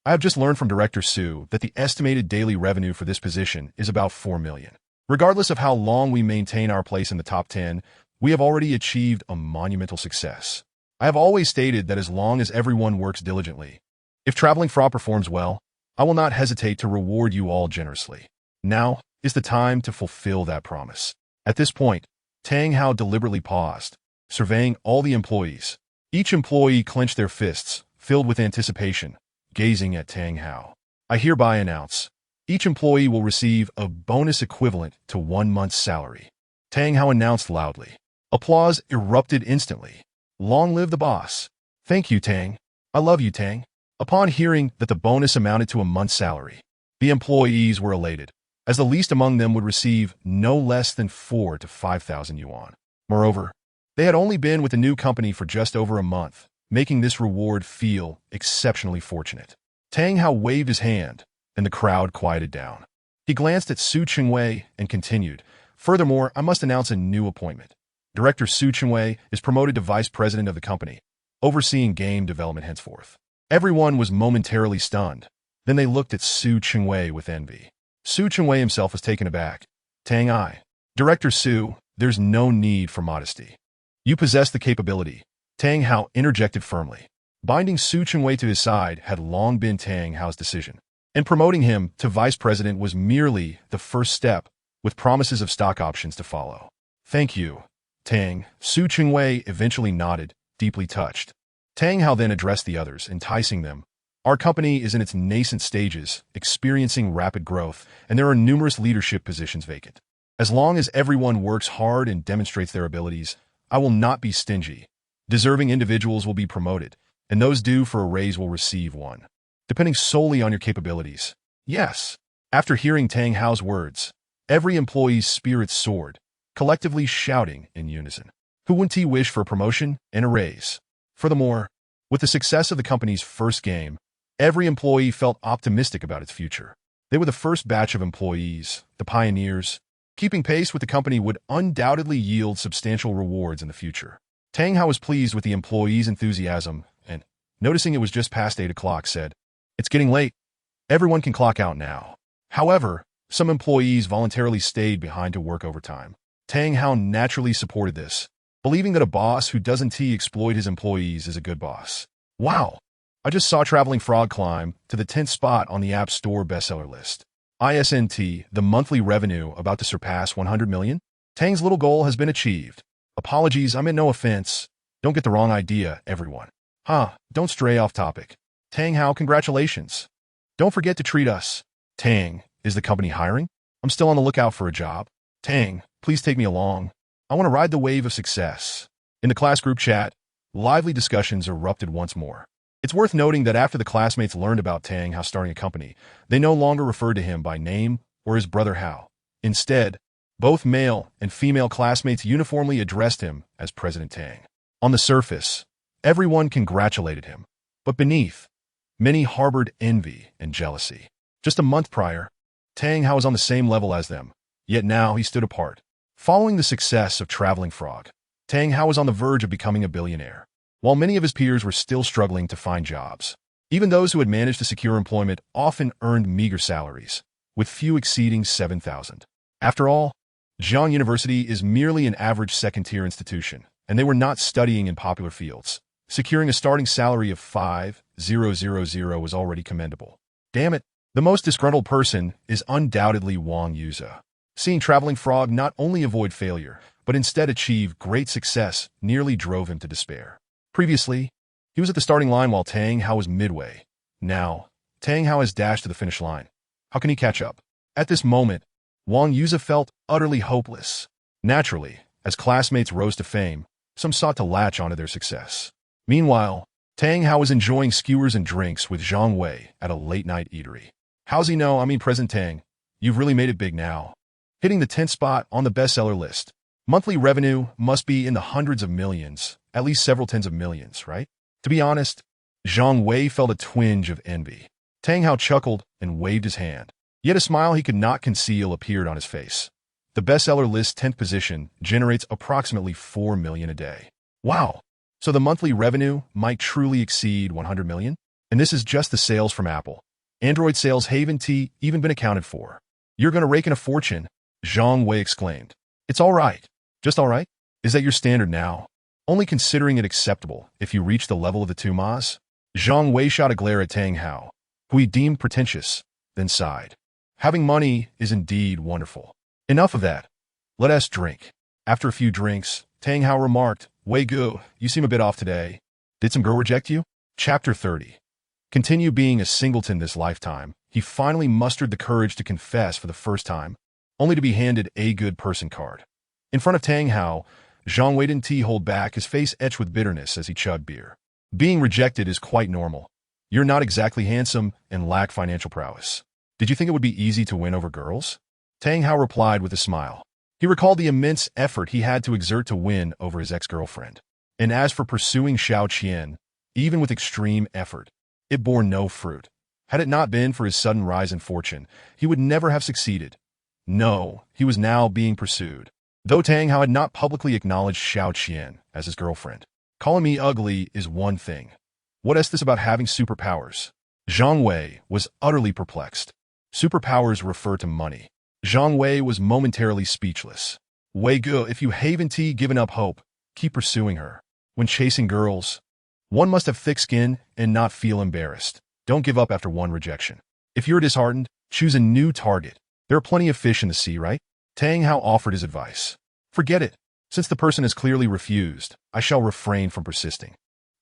I have just learned from Director Su that the estimated daily revenue for this position is about 4 million. Regardless of how long we maintain our place in the top 10, we have already achieved a monumental success. I have always stated that as long as everyone works diligently, if Traveling Frog performs well, I will not hesitate to reward you all generously. Now is the time to fulfill that promise. At this point, Tang Hao deliberately paused, surveying all the employees. Each employee clenched their fists, filled with anticipation, gazing at Tang Hao. I hereby announce, each employee will receive a bonus equivalent to 1 month's salary. Tang Hao announced loudly. Applause erupted instantly. Long live the boss. Thank you, Tang. I love you, Tang. Upon hearing that the bonus amounted to a month's salary, the employees were elated, as the least among them would receive no less than 4,000 to 5,000 yuan. Moreover, they had only been with the new company for just over a month, making this reward feel exceptionally fortunate. Tang Hao waved his hand, and the crowd quieted down. He glanced at Su Chingwei and continued, Furthermore, I must announce a new appointment. Director Su Chingwei is promoted to vice president of the company, overseeing game development henceforth. Everyone was momentarily stunned. Then they looked at Su Chingwei with envy. Su Chingwei himself was taken aback. Tang Ai. Director Su, there's no need for modesty. You possess the capability. Tang Hao interjected firmly. Binding Su Chingwei to his side had long been Tang Hao's decision, and promoting him to vice president was merely the first step, with promises of stock options to follow. Thank you, Tang. Su Chingwei eventually nodded, deeply touched. Tang Hao then addressed the others, enticing them. Our company is in its nascent stages, experiencing rapid growth, and there are numerous leadership positions vacant. As long as everyone works hard and demonstrates their abilities, I will not be stingy. Deserving individuals will be promoted, and those due for a raise will receive one, depending solely on your capabilities. Yes. After hearing Tang Hao's words, every employee's spirits soared, collectively shouting in unison. Who wouldn't he wish for a promotion and a raise? Furthermore, with the success of the company's first game, every employee felt optimistic about its future. They were the first batch of employees, the pioneers. Keeping pace with the company would undoubtedly yield substantial rewards in the future. Tang Hao was pleased with the employees' enthusiasm and, noticing it was just past 8 o'clock, said, It's getting late. Everyone can clock out now. However, some employees voluntarily stayed behind to work overtime. Tang Hao naturally supported this, believing that a boss who doesn't exploit his employees is a good boss. Wow! I just saw Traveling Frog climb to the 10th spot on the App Store bestseller list. ISNT, the monthly revenue about to surpass 100 million? Tang's little goal has been achieved. Apologies, I meant no offense. Don't get the wrong idea, everyone. Don't stray off topic. Tang Hao, congratulations. Don't forget to treat us. Tang, is the company hiring? I'm still on the lookout for a job. Tang, please take me along. I want to ride the wave of success. In the class group chat, lively discussions erupted once more. It's worth noting that after the classmates learned about Tang Hao starting a company, they no longer referred to him by name or his brother Hao. Instead, both male and female classmates uniformly addressed him as President Tang. On the surface, everyone congratulated him, but beneath, many harbored envy and jealousy. Just a month prior, Tang Hao was on the same level as them, yet now he stood apart. Following the success of Traveling Frog, Tang Hao was on the verge of becoming a billionaire, while many of his peers were still struggling to find jobs. Even those who had managed to secure employment often earned meager salaries, with few exceeding 7,000. After all, Zhang University is merely an average second-tier institution, and they were not studying in popular fields. Securing a starting salary of 5,000 was already commendable. Damn it, the most disgruntled person is undoubtedly Wang Yuza. Seeing Traveling Frog not only avoid failure, but instead achieve great success nearly drove him to despair. Previously, he was at the starting line while Tang Hao was midway. Now, Tang Hao has dashed to the finish line. How can he catch up? At this moment, Wang Yuza felt utterly hopeless. Naturally, as classmates rose to fame, some sought to latch onto their success. Meanwhile, Tang Hao was enjoying skewers and drinks with Zhang Wei at a late-night eatery. How's he know? Present Tang. You've really made it big now. Hitting the 10th spot on the bestseller list. Monthly revenue must be in the hundreds of millions, at least several tens of millions, right? To be honest, Zhang Wei felt a twinge of envy. Tang Hao chuckled and waved his hand. Yet a smile he could not conceal appeared on his face. The bestseller list's 10th position generates approximately 4 million a day. Wow! So the monthly revenue might truly exceed 100 million? And this is just the sales from Apple. Android sales haven't even been accounted for. You're gonna rake in a fortune, Zhang Wei exclaimed. It's all right. Just all right? Is that your standard now? Only considering it acceptable if you reach the level of the two Ma's? Zhang Wei shot a glare at Tang Hao, who he deemed pretentious, then sighed. Having money is indeed wonderful. Enough of that. Let us drink. After a few drinks, Tang Hao remarked, Wei Gu, you seem a bit off today. Did some girl reject you? Chapter 30. Continue being a singleton this lifetime. He finally mustered the courage to confess for the first time, only to be handed a good person card. In front of Tang Hao, Zhang Wei didn't hold back, his face etched with bitterness as he chugged beer. Being rejected is quite normal. You're not exactly handsome and lack financial prowess. Did you think it would be easy to win over girls? Tang Hao replied with a smile. He recalled the immense effort he had to exert to win over his ex-girlfriend. And as for pursuing Xiao Qian, even with extreme effort, it bore no fruit. Had it not been for his sudden rise in fortune, he would never have succeeded. No, he was now being pursued. Though Tang Hao had not publicly acknowledged Xiao Qian as his girlfriend, calling me ugly is one thing. What is this about having superpowers? Zhang Wei was utterly perplexed. Superpowers refer to money. Zhang Wei was momentarily speechless. Wei Gu, if you haven't given up hope, keep pursuing her. When chasing girls, one must have thick skin and not feel embarrassed. Don't give up after one rejection. If you're disheartened, choose a new target. There are plenty of fish in the sea, right? Tang Hao offered his advice. Forget it. Since the person has clearly refused, I shall refrain from persisting.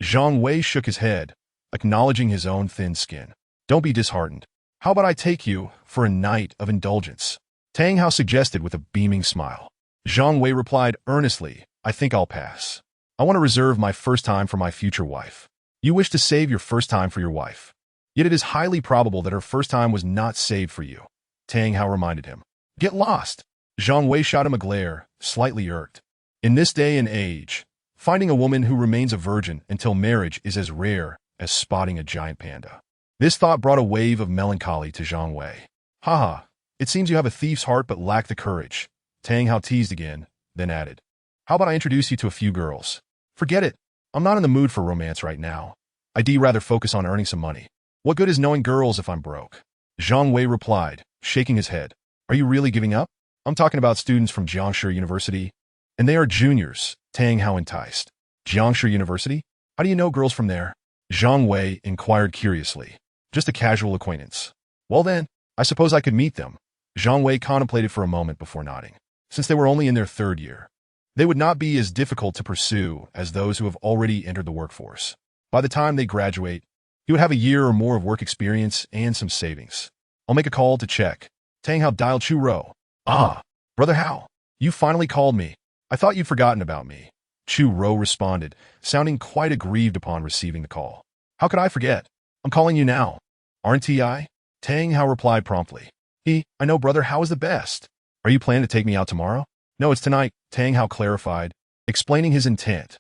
Zhang Wei shook his head, acknowledging his own thin skin. Don't be disheartened. How about I take you for a night of indulgence? Tang Hao suggested with a beaming smile. Zhang Wei replied earnestly, I think I'll pass. I want to reserve my first time for my future wife. You wish to save your first time for your wife. Yet it is highly probable that her first time was not saved for you. Tang Hao reminded him. Get lost. Zhang Wei shot him a glare, slightly irked. In this day and age, finding a woman who remains a virgin until marriage is as rare as spotting a giant panda. This thought brought a wave of melancholy to Zhang Wei. Haha, it seems you have a thief's heart but lack the courage. Tang Hao teased again, then added. How about I introduce you to a few girls? Forget it. I'm not in the mood for romance right now. I'd rather focus on earning some money. What good is knowing girls if I'm broke? Zhang Wei replied, shaking his head. Are you really giving up? I'm talking about students from Jiangshi University. And they are juniors, Tang Hao enticed. Jiangshi University? How do you know girls from there? Zhang Wei inquired curiously. Just a casual acquaintance. Well then, I suppose I could meet them. Zhang Wei contemplated for a moment before nodding. Since they were only in their third year, they would not be as difficult to pursue as those who have already entered the workforce. By the time they graduate, he would have a year or more of work experience and some savings. I'll make a call to check. Tang Hao dialed Chu Ro. Ah, Brother Hao, you finally called me. I thought you'd forgotten about me. Chu Ro responded, sounding quite aggrieved upon receiving the call. How could I forget? I'm calling you now. Aren't I? Tang Hao replied promptly. I know Brother Hao is the best. Are you planning to take me out tomorrow? No, it's tonight, Tang Hao clarified, explaining his intent.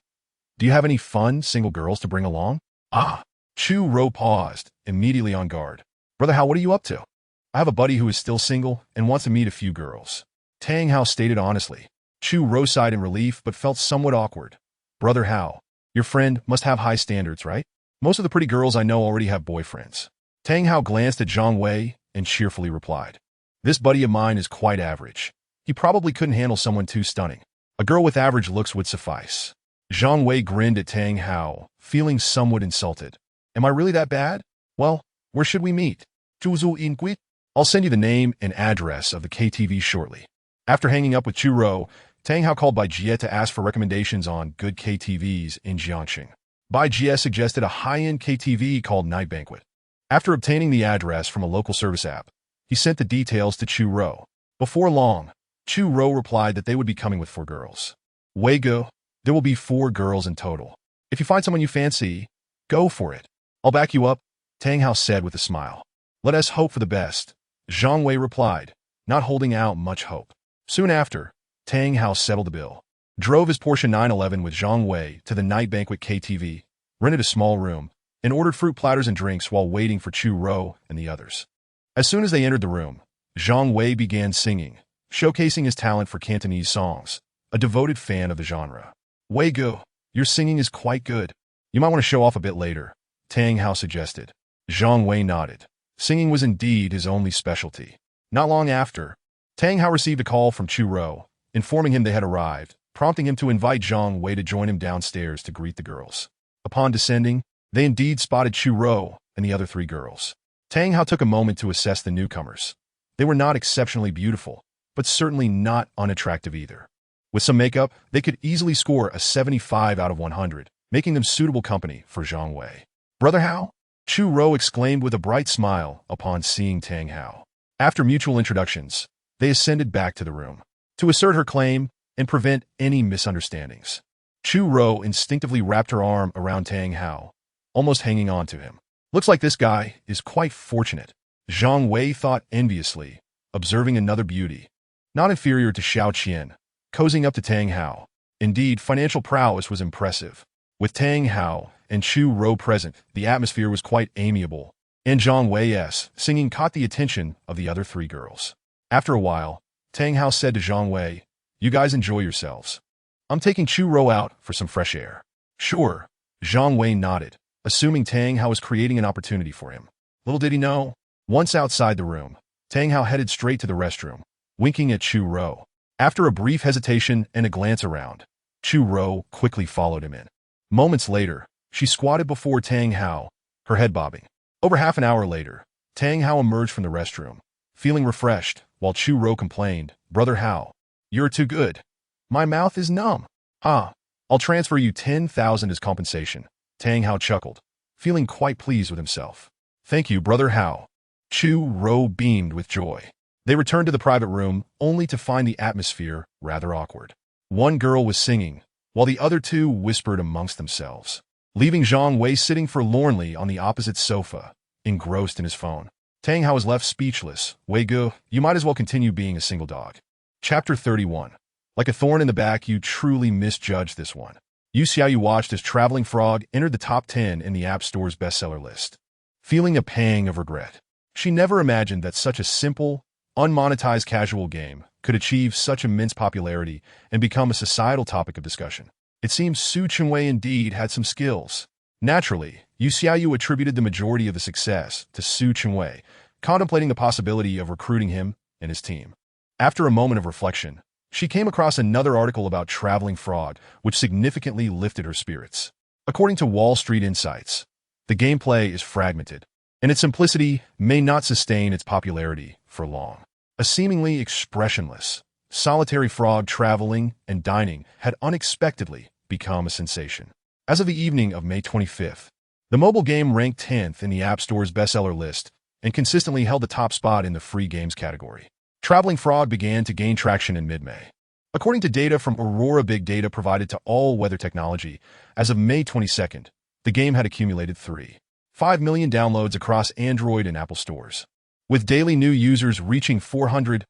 Do you have any fun single girls to bring along? Ah, Chu Ro paused, immediately on guard. Brother Hao, what are you up to? I have a buddy who is still single and wants to meet a few girls. Tang Hao stated honestly. Chu Ro sighed in relief but felt somewhat awkward. Brother Hao, your friend must have high standards, right? Most of the pretty girls I know already have boyfriends. Tang Hao glanced at Zhang Wei and cheerfully replied. This buddy of mine is quite average. He probably couldn't handle someone too stunning. A girl with average looks would suffice. Zhang Wei grinned at Tang Hao, feeling somewhat insulted. Am I really that bad? Well, where should we meet? Zhuzhou Inquit? I'll send you the name and address of the KTV shortly. After hanging up with Chu Ro, Tang Hao called Bai Jie to ask for recommendations on good KTVs in Jiangxing. Bai Jie suggested a high-end KTV called Night Banquet. After obtaining the address from a local service app, He sent the details to Chu Ro. Before long, Chu Ro replied that they would be coming with 4 girls. Wei go, there will be 4 girls in total. If you find someone you fancy, go for it. I'll back you up, Tang Hao said with a smile. Let us hope for the best, Zhang Wei replied, not holding out much hope. Soon after, Tang Hao settled the bill, drove his Porsche 911 with Zhang Wei to the night banquet KTV, rented a small room, and ordered fruit platters and drinks while waiting for Chu Ro and the others. As soon as they entered the room, Zhang Wei began singing, showcasing his talent for Cantonese songs, a devoted fan of the genre. Wei go, your singing is quite good. You might want to show off a bit later, Tang Hao suggested. Zhang Wei nodded. Singing was indeed his only specialty. Not long after, Tang Hao received a call from Chu Ro, informing him they had arrived, prompting him to invite Zhang Wei to join him downstairs to greet the girls. Upon descending, they indeed spotted Chu Ro and the other 3 girls. Tang Hao took a moment to assess the newcomers. They were not exceptionally beautiful, but certainly not unattractive either. With some makeup, they could easily score a 75 out of 100, making them suitable company for Zhang Wei. Brother Hao? Chu Ro exclaimed with a bright smile upon seeing Tang Hao. After mutual introductions, they ascended back to the room to assert her claim and prevent any misunderstandings. Chu Ro instinctively wrapped her arm around Tang Hao, almost hanging on to him. Looks like this guy is quite fortunate, Zhang Wei thought enviously, observing another beauty, not inferior to Xiao Qian, cozying up to Tang Hao. Indeed, financial prowess was impressive. With Tang Hao and Chu Ro present, the atmosphere was quite amiable, and Zhang Wei's singing caught the attention of the other 3 girls. After a while, Tang Hao said to Zhang Wei, you guys enjoy yourselves. I'm taking Chu Ro out for some fresh air. Sure, Zhang Wei nodded, assuming Tang Hao was creating an opportunity for him. Little did he know, once outside the room, Tang Hao headed straight to the restroom, winking at Chu Ro. After a brief hesitation and a glance around, Chu Ro quickly followed him in. Moments later, she squatted before Tang Hao, her head bobbing. Over half an hour later, Tang Hao emerged from the restroom, feeling refreshed, while Chu Ro complained, Brother Hao, you're too good. My mouth is numb. I'll transfer you 10,000 as compensation, Tang Hao chuckled, feeling quite pleased with himself. Thank you, Brother Hao. Chu Ro beamed with joy. They returned to the private room, only to find the atmosphere rather awkward. One girl was singing, while the other 2 whispered amongst themselves, leaving Zhang Wei sitting forlornly on the opposite sofa, engrossed in his phone. Tang Hao was left speechless. Wei Gu, you might as well continue being a single dog. Chapter 31. Like a thorn in the back, you truly misjudged this one. Yu Xiaoyu watched as Traveling Frog entered the top 10 in the App Store's bestseller list. Feeling a pang of regret, she never imagined that such a simple, unmonetized casual game could achieve such immense popularity and become a societal topic of discussion. It seems Su Chunwei indeed had some skills. Naturally, Yu Xiaoyu attributed the majority of the success to Su Chunwei, contemplating the possibility of recruiting him and his team. After a moment of reflection, she came across another article about Traveling Frog, which significantly lifted her spirits. According to Wall Street Insights, the gameplay is fragmented, and its simplicity may not sustain its popularity for long. A seemingly expressionless, solitary frog traveling and dining had unexpectedly become a sensation. As of the evening of May 25th, the mobile game ranked 10th in the App Store's bestseller list and consistently held the top spot in the free games category. Traveling Frog began to gain traction in mid-May. According to data from Aurora Big Data provided to All Weather Technology, as of May 22nd, the game had accumulated 3.5 million downloads across Android and Apple stores, with daily new users reaching 400,000.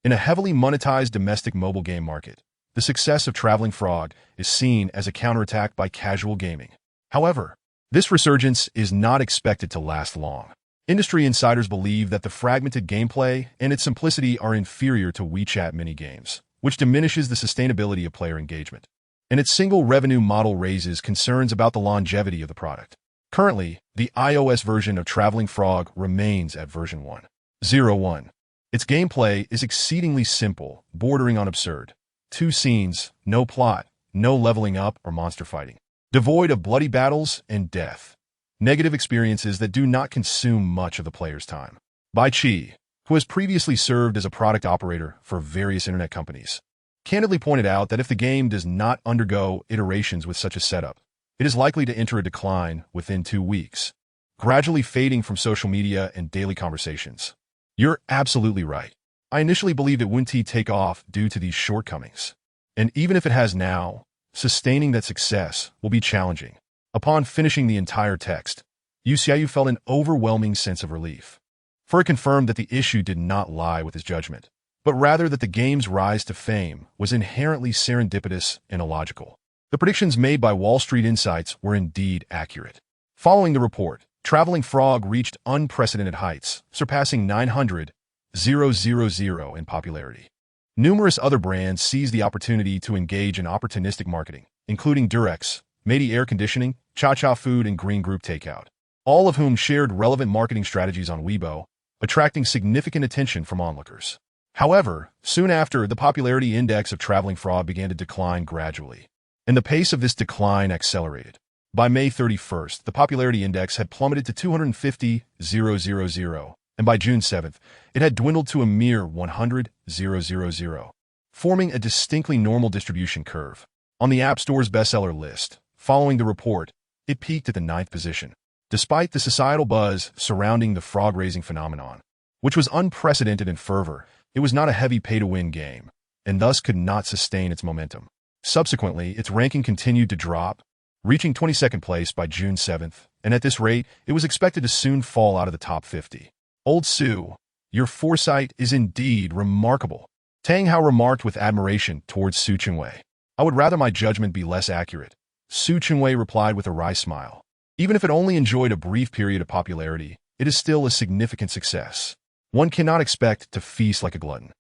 In a heavily monetized domestic mobile game market, the success of Traveling Frog is seen as a counterattack by casual gaming. However, this resurgence is not expected to last long. Industry insiders believe that the fragmented gameplay and its simplicity are inferior to WeChat mini-games, which diminishes the sustainability of player engagement. And its single revenue model raises concerns about the longevity of the product. Currently, the iOS version of Traveling Frog remains at version 1.0.1. Its gameplay is exceedingly simple, bordering on absurd. 2 scenes, no plot, no leveling up or monster fighting. Devoid of bloody battles and death. Negative experiences that do not consume much of the player's time. Bai Qi, who has previously served as a product operator for various internet companies, candidly pointed out that if the game does not undergo iterations with such a setup, it is likely to enter a decline within 2 weeks. gradually fading from social media and daily conversations. You're absolutely right. I initially believed it wouldn't take off due to these shortcomings. And even if it has now, sustaining that success will be challenging. Upon finishing the entire text, Yu felt an overwhelming sense of relief. For it confirmed that the issue did not lie with his judgment, but rather that the game's rise to fame was inherently serendipitous and illogical. The predictions made by Wall Street Insights were indeed accurate. Following the report, Traveling Frog reached unprecedented heights, surpassing 900,000 in popularity. Numerous other brands seized the opportunity to engage in opportunistic marketing, including Durex, Meiji Air Conditioning, Cha-Cha Food, and Green Group Takeout, all of whom shared relevant marketing strategies on Weibo, attracting significant attention from onlookers. However, soon after, the popularity index of Traveling Frog began to decline gradually, and the pace of this decline accelerated. By May 31st, the popularity index had plummeted to 250,000, and by June 7th, it had dwindled to a mere 100,000, forming a distinctly normal distribution curve. On the App Store's bestseller list, following the report, it peaked at the 9th position. Despite the societal buzz surrounding the frog-raising phenomenon, which was unprecedented in fervor, it was not a heavy pay-to-win game, and thus could not sustain its momentum. Subsequently, its ranking continued to drop, reaching 22nd place by June 7th, and at this rate, it was expected to soon fall out of the top 50. Old Sue, your foresight is indeed remarkable. Tang Hao remarked with admiration towards Su Chingwei. I would rather my judgment be less accurate. Su Chingwei replied with a wry smile. Even if it only enjoyed a brief period of popularity, it is still a significant success. One cannot expect to feast like a glutton.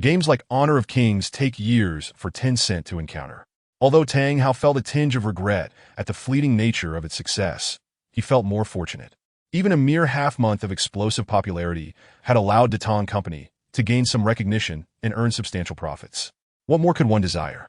Games like Honor of Kings take years for Tencent to encounter. Although Tang Hao felt a tinge of regret at the fleeting nature of its success, he felt more fortunate. Even a mere half-month of explosive popularity had allowed Datang Company to gain some recognition and earn substantial profits. What more could one desire?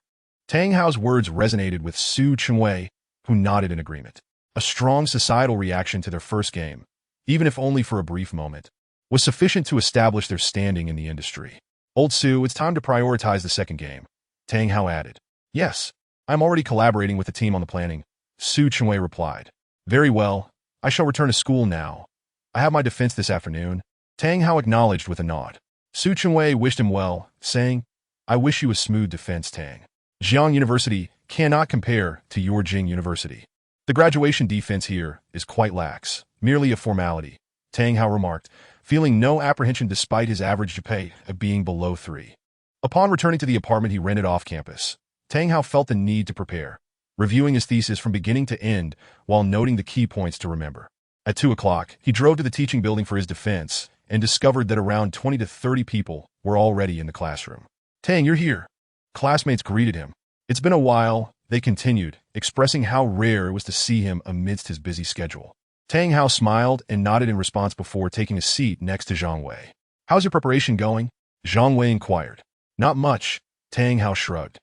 Tang Hao's words resonated with Su Chingwei, who nodded in agreement. A strong societal reaction to their first game, even if only for a brief moment, was sufficient to establish their standing in the industry. Old Su, it's time to prioritize the second game, Tang Hao added. Yes, I'm already collaborating with the team on the planning, Su Chingwei replied. Very well, I shall return to school now. I have my defense this afternoon, Tang Hao acknowledged with a nod. Su Chingwei wished him well, saying, I wish you a smooth defense, Tang. Jiang University cannot compare to your Jing University. The graduation defense here is quite lax, merely a formality, Tang Hao remarked, feeling no apprehension despite his average GPA of being below 3. Upon returning to the apartment he rented off campus, Tang Hao felt the need to prepare, reviewing his thesis from beginning to end while noting the key points to remember. At 2 o'clock, he drove to the teaching building for his defense and discovered that around 20 to 30 people were already in the classroom. Tang, you're here. Classmates greeted him. It's been a while, they continued, expressing how rare it was to see him amidst his busy schedule. Tang Hao smiled and nodded in response before taking a seat next to Zhang Wei. How's your preparation going? Zhang Wei inquired. Not much, Tang Hao shrugged.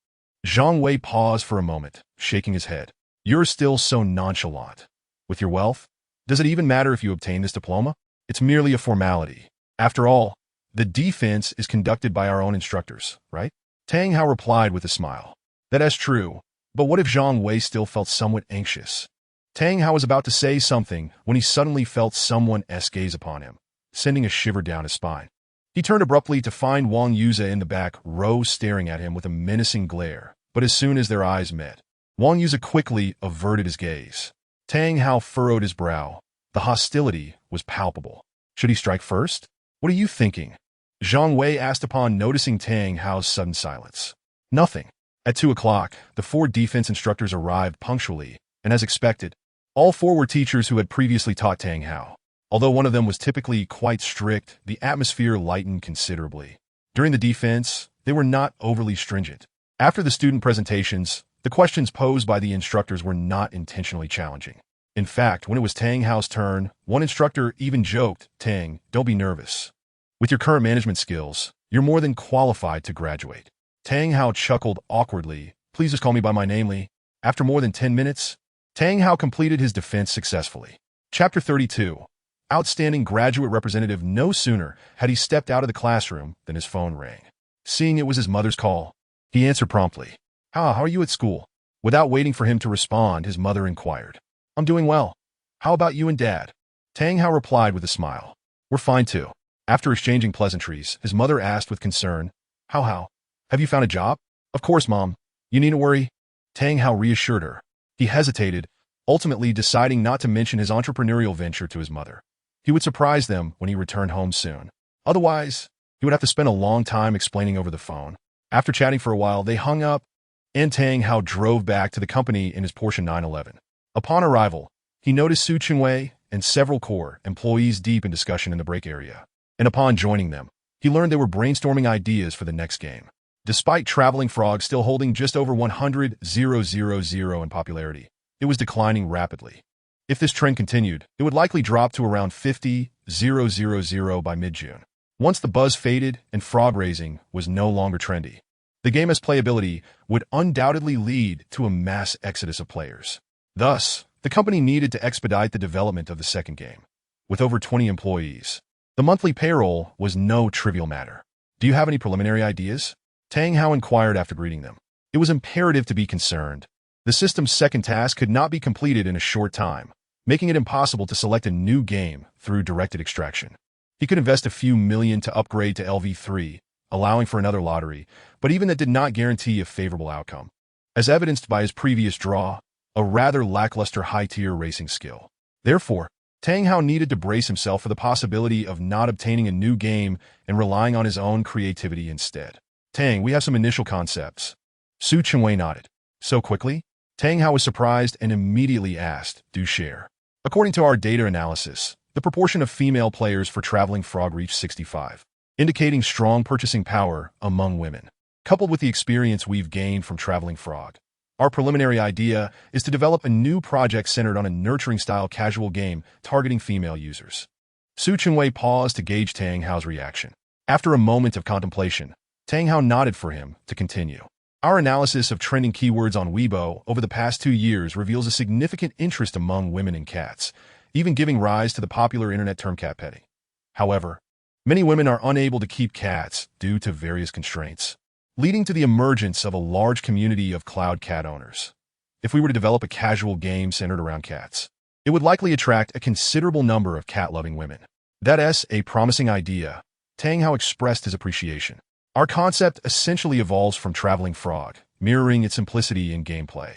Zhang Wei paused for a moment, shaking his head. You're still so nonchalant. With your wealth? Does it even matter if you obtain this diploma? It's merely a formality. After all, the defense is conducted by our own instructors, right? Tang Hao replied with a smile. That is true, but what if Zhang Wei still felt somewhat anxious? Tang Hao was about to say something when he suddenly felt someone's gaze upon him, sending a shiver down his spine. He turned abruptly to find Wang Yuze in the back row staring at him with a menacing glare, but as soon as their eyes met, Wang Yuze quickly averted his gaze. Tang Hao furrowed his brow. The hostility was palpable. Should he strike first? What are you thinking? Zhang Wei asked upon noticing Tang Hao's sudden silence. Nothing. At 2 o'clock, the 4 defense instructors arrived punctually, and as expected, all 4 were teachers who had previously taught Tang Hao. Although one of them was typically quite strict, the atmosphere lightened considerably. During the defense, they were not overly stringent. After the student presentations, the questions posed by the instructors were not intentionally challenging. In fact, when it was Tang Hao's turn, one instructor even joked, Tang, don't be nervous. With your current management skills, you're more than qualified to graduate. Tang Hao chuckled awkwardly. Please just call me by my name, Li. After more than 10 minutes, Tang Hao completed his defense successfully. Chapter 32. Outstanding graduate representative. No sooner had he stepped out of the classroom than his phone rang. Seeing it was his mother's call, he answered promptly. How are you at school? Without waiting for him to respond, his mother inquired. I'm doing well. How about you and Dad? Tang Hao replied with a smile. We're fine too. After exchanging pleasantries, his mother asked with concern, How? Have you found a job? Of course, Mom. You needn't worry. Tang Hao reassured her. He hesitated, ultimately deciding not to mention his entrepreneurial venture to his mother. He would surprise them when he returned home soon. Otherwise, he would have to spend a long time explaining over the phone. After chatting for a while, they hung up, and Tang Hao drove back to the company in his Porsche 911. Upon arrival, he noticed Su Chingwei and several core employees deep in discussion in the break area. And upon joining them, he learned they were brainstorming ideas for the next game. Despite Traveling Frog still holding just over 100,000 in popularity, it was declining rapidly. If this trend continued, it would likely drop to around 50,000 by mid-June. Once the buzz faded and frog raising was no longer trendy, the game's playability would undoubtedly lead to a mass exodus of players. Thus, the company needed to expedite the development of the second game. With over 20 employees, the monthly payroll was no trivial matter. Do you have any preliminary ideas? Tang Hao inquired after greeting them. It was imperative to be concerned. The system's second task could not be completed in a short time, making it impossible to select a new game through directed extraction. He could invest a few million to upgrade to LV3, allowing for another lottery, but even that did not guarantee a favorable outcome. As evidenced by his previous draw, a rather lackluster high-tier racing skill. Therefore, Tang Hao needed to brace himself for the possibility of not obtaining a new game and relying on his own creativity instead. Tang, we have some initial concepts. Su Chingwei nodded. So quickly? Tang Hao was surprised and immediately asked, do share. According to our data analysis, the proportion of female players for Traveling Frog reached 65, indicating strong purchasing power among women. Coupled with the experience we've gained from Traveling Frog, our preliminary idea is to develop a new project centered on a nurturing-style casual game targeting female users. Su Chingwei paused to gauge Tang Hao's reaction. After a moment of contemplation, Tang Hao nodded for him to continue. Our analysis of trending keywords on Weibo over the past 2 years reveals a significant interest among women in cats, even giving rise to the popular internet term cat petting. However, many women are unable to keep cats due to various constraints, leading to the emergence of a large community of cloud cat owners. If we were to develop a casual game centered around cats, it would likely attract a considerable number of cat-loving women. That's a promising idea. Tang Hao expressed his appreciation. Our concept essentially evolves from Traveling Frog, mirroring its simplicity in gameplay,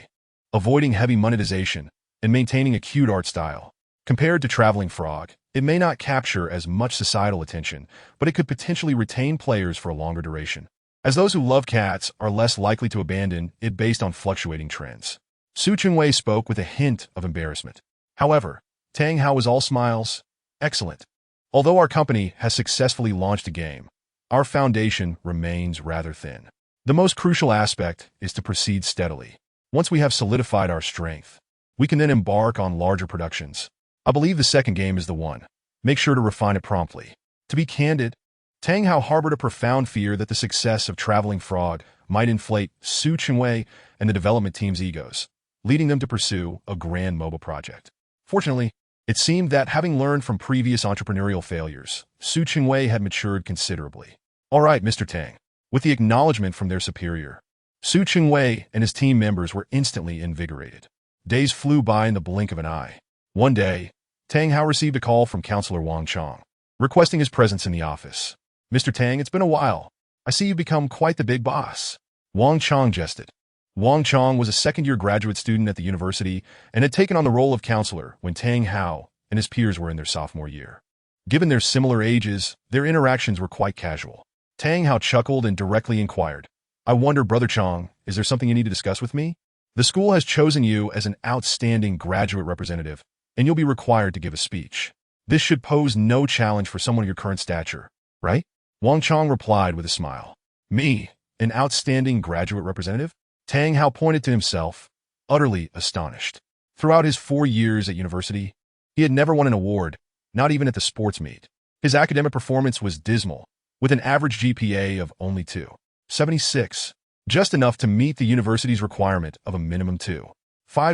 avoiding heavy monetization, and maintaining a cute art style. Compared to Traveling Frog, it may not capture as much societal attention, but it could potentially retain players for a longer duration, as those who love cats are less likely to abandon it based on fluctuating trends. Su Chingwei spoke with a hint of embarrassment. However, Tang Hao was all smiles. Excellent. Although our company has successfully launched a game, our foundation remains rather thin. The most crucial aspect is to proceed steadily. Once we have solidified our strength, we can then embark on larger productions. I believe the second game is the one. Make sure to refine it promptly. To be candid, Tang Hao harbored a profound fear that the success of Traveling Frog might inflate Su Chingwei and the development team's egos, leading them to pursue a grand mobile project. Fortunately, it seemed that having learned from previous entrepreneurial failures, Su Chingwei had matured considerably. All right, Mr. Tang. With the acknowledgement from their superior, Su Chingwei and his team members were instantly invigorated. Days flew by in the blink of an eye. One day, Tang Hao received a call from Counselor Wang Chong, requesting his presence in the office. Mr. Tang, it's been a while. I see you've become quite the big boss. Wang Chong jested. Wang Chong was a second-year graduate student at the university and had taken on the role of counselor when Tang Hao and his peers were in their sophomore year. Given their similar ages, their interactions were quite casual. Tang Hao chuckled and directly inquired, I wonder, Brother Chong, is there something you need to discuss with me? The school has chosen you as an outstanding graduate representative, and you'll be required to give a speech. This should pose no challenge for someone of your current stature, right? Wang Chong replied with a smile. Me, an outstanding graduate representative? Tang Hao pointed to himself, utterly astonished. Throughout his 4 years at university, he had never won an award, not even at the sports meet. His academic performance was dismal, with an average GPA of only 2.76, just enough to meet the university's requirement of a minimum 2.5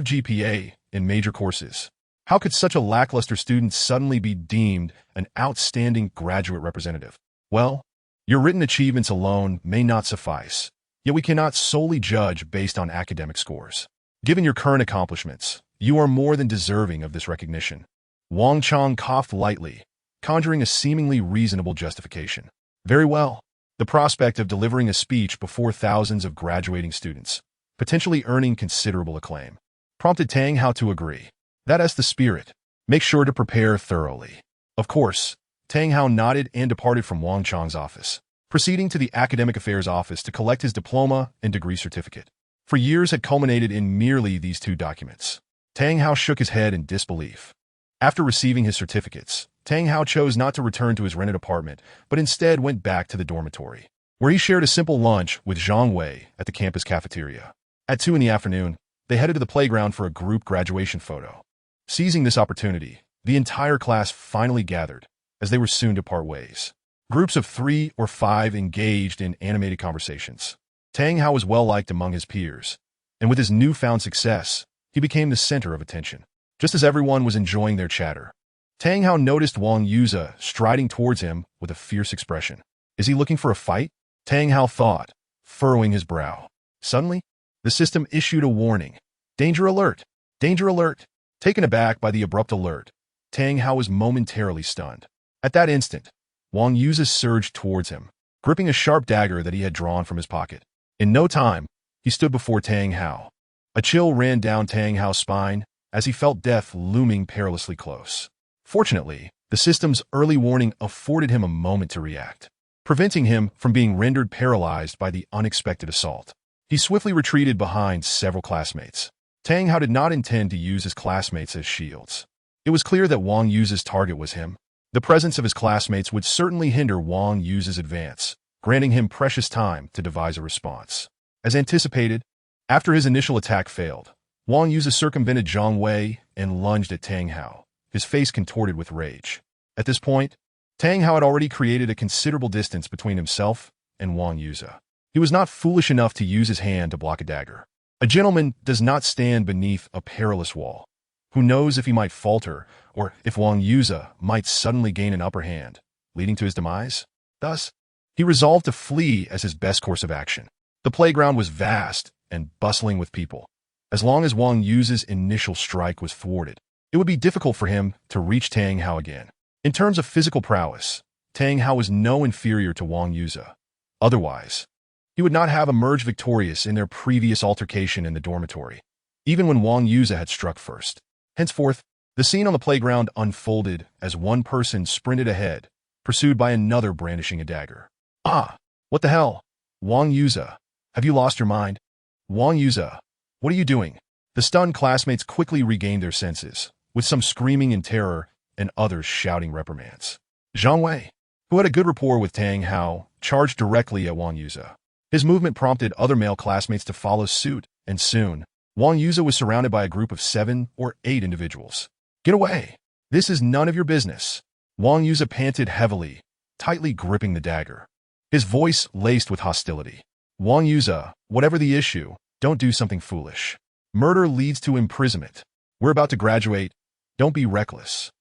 GPA in major courses. How could such a lackluster student suddenly be deemed an outstanding graduate representative? Well, your written achievements alone may not suffice, yet we cannot solely judge based on academic scores. Given your current accomplishments, you are more than deserving of this recognition. Wang Chong coughed lightly, conjuring a seemingly reasonable justification. Very well. The prospect of delivering a speech before thousands of graduating students, potentially earning considerable acclaim, prompted Tang Hao to agree. That's the spirit. Make sure to prepare thoroughly. Of course, Tang Hao nodded and departed from Wang Chong's office, proceeding to the Academic Affairs office to collect his diploma and degree certificate. For years had culminated in merely these two documents. Tang Hao shook his head in disbelief. After receiving his certificates, Tang Hao chose not to return to his rented apartment, but instead went back to the dormitory, where he shared a simple lunch with Zhang Wei at the campus cafeteria. At 2 in the afternoon, they headed to the playground for a group graduation photo. Seizing this opportunity, the entire class finally gathered, as they were soon to part ways. Groups of 3 or 5 engaged in animated conversations. Tang Hao was well-liked among his peers, and with his newfound success, he became the center of attention. Just as everyone was enjoying their chatter, Tang Hao noticed Wang Yuze striding towards him with a fierce expression. Is he looking for a fight? Tang Hao thought, furrowing his brow. Suddenly, the system issued a warning. Danger alert! Danger alert! Taken aback by the abrupt alert, Tang Hao was momentarily stunned. At that instant, Wang Yuze surged towards him, gripping a sharp dagger that he had drawn from his pocket. In no time, he stood before Tang Hao. A chill ran down Tang Hao's spine as he felt death looming perilously close. Fortunately, the system's early warning afforded him a moment to react, preventing him from being rendered paralyzed by the unexpected assault. He swiftly retreated behind several classmates. Tang Hao did not intend to use his classmates as shields. It was clear that Wang Yuze's target was him. The presence of his classmates would certainly hinder Wang Yuze's advance, granting him precious time to devise a response. As anticipated, after his initial attack failed, Wang Yuze circumvented Zhang Wei and lunged at Tang Hao, his face contorted with rage. At this point, Tang Hao had already created a considerable distance between himself and Wang Yuze. He was not foolish enough to use his hand to block a dagger. A gentleman does not stand beneath a perilous wall. Who knows if he might falter, or if Wang Yuze might suddenly gain an upper hand, leading to his demise? Thus, he resolved to flee as his best course of action. The playground was vast and bustling with people. As long as Wang Yuze's initial strike was thwarted, it would be difficult for him to reach Tang Hao again. In terms of physical prowess, Tang Hao was no inferior to Wang Yuze. Otherwise, he would not have emerged victorious in their previous altercation in the dormitory, even when Wang Yuze had struck first. Henceforth, the scene on the playground unfolded as one person sprinted ahead, pursued by another brandishing a dagger. Ah! What the hell? Wang Yuze, have you lost your mind? Wang Yuze, what are you doing? The stunned classmates quickly regained their senses, with some screaming in terror and others shouting reprimands. Zhang Wei, who had a good rapport with Tang Hao, charged directly at Wang Yuze. His movement prompted other male classmates to follow suit, and soon, Wang Yuze was surrounded by a group of 7 or 8 individuals. Get away! This is none of your business. Wang Yuze panted heavily, tightly gripping the dagger, his voice laced with hostility. Wang Yuze, whatever the issue, don't do something foolish. Murder leads to imprisonment. We're about to graduate. Don't be reckless.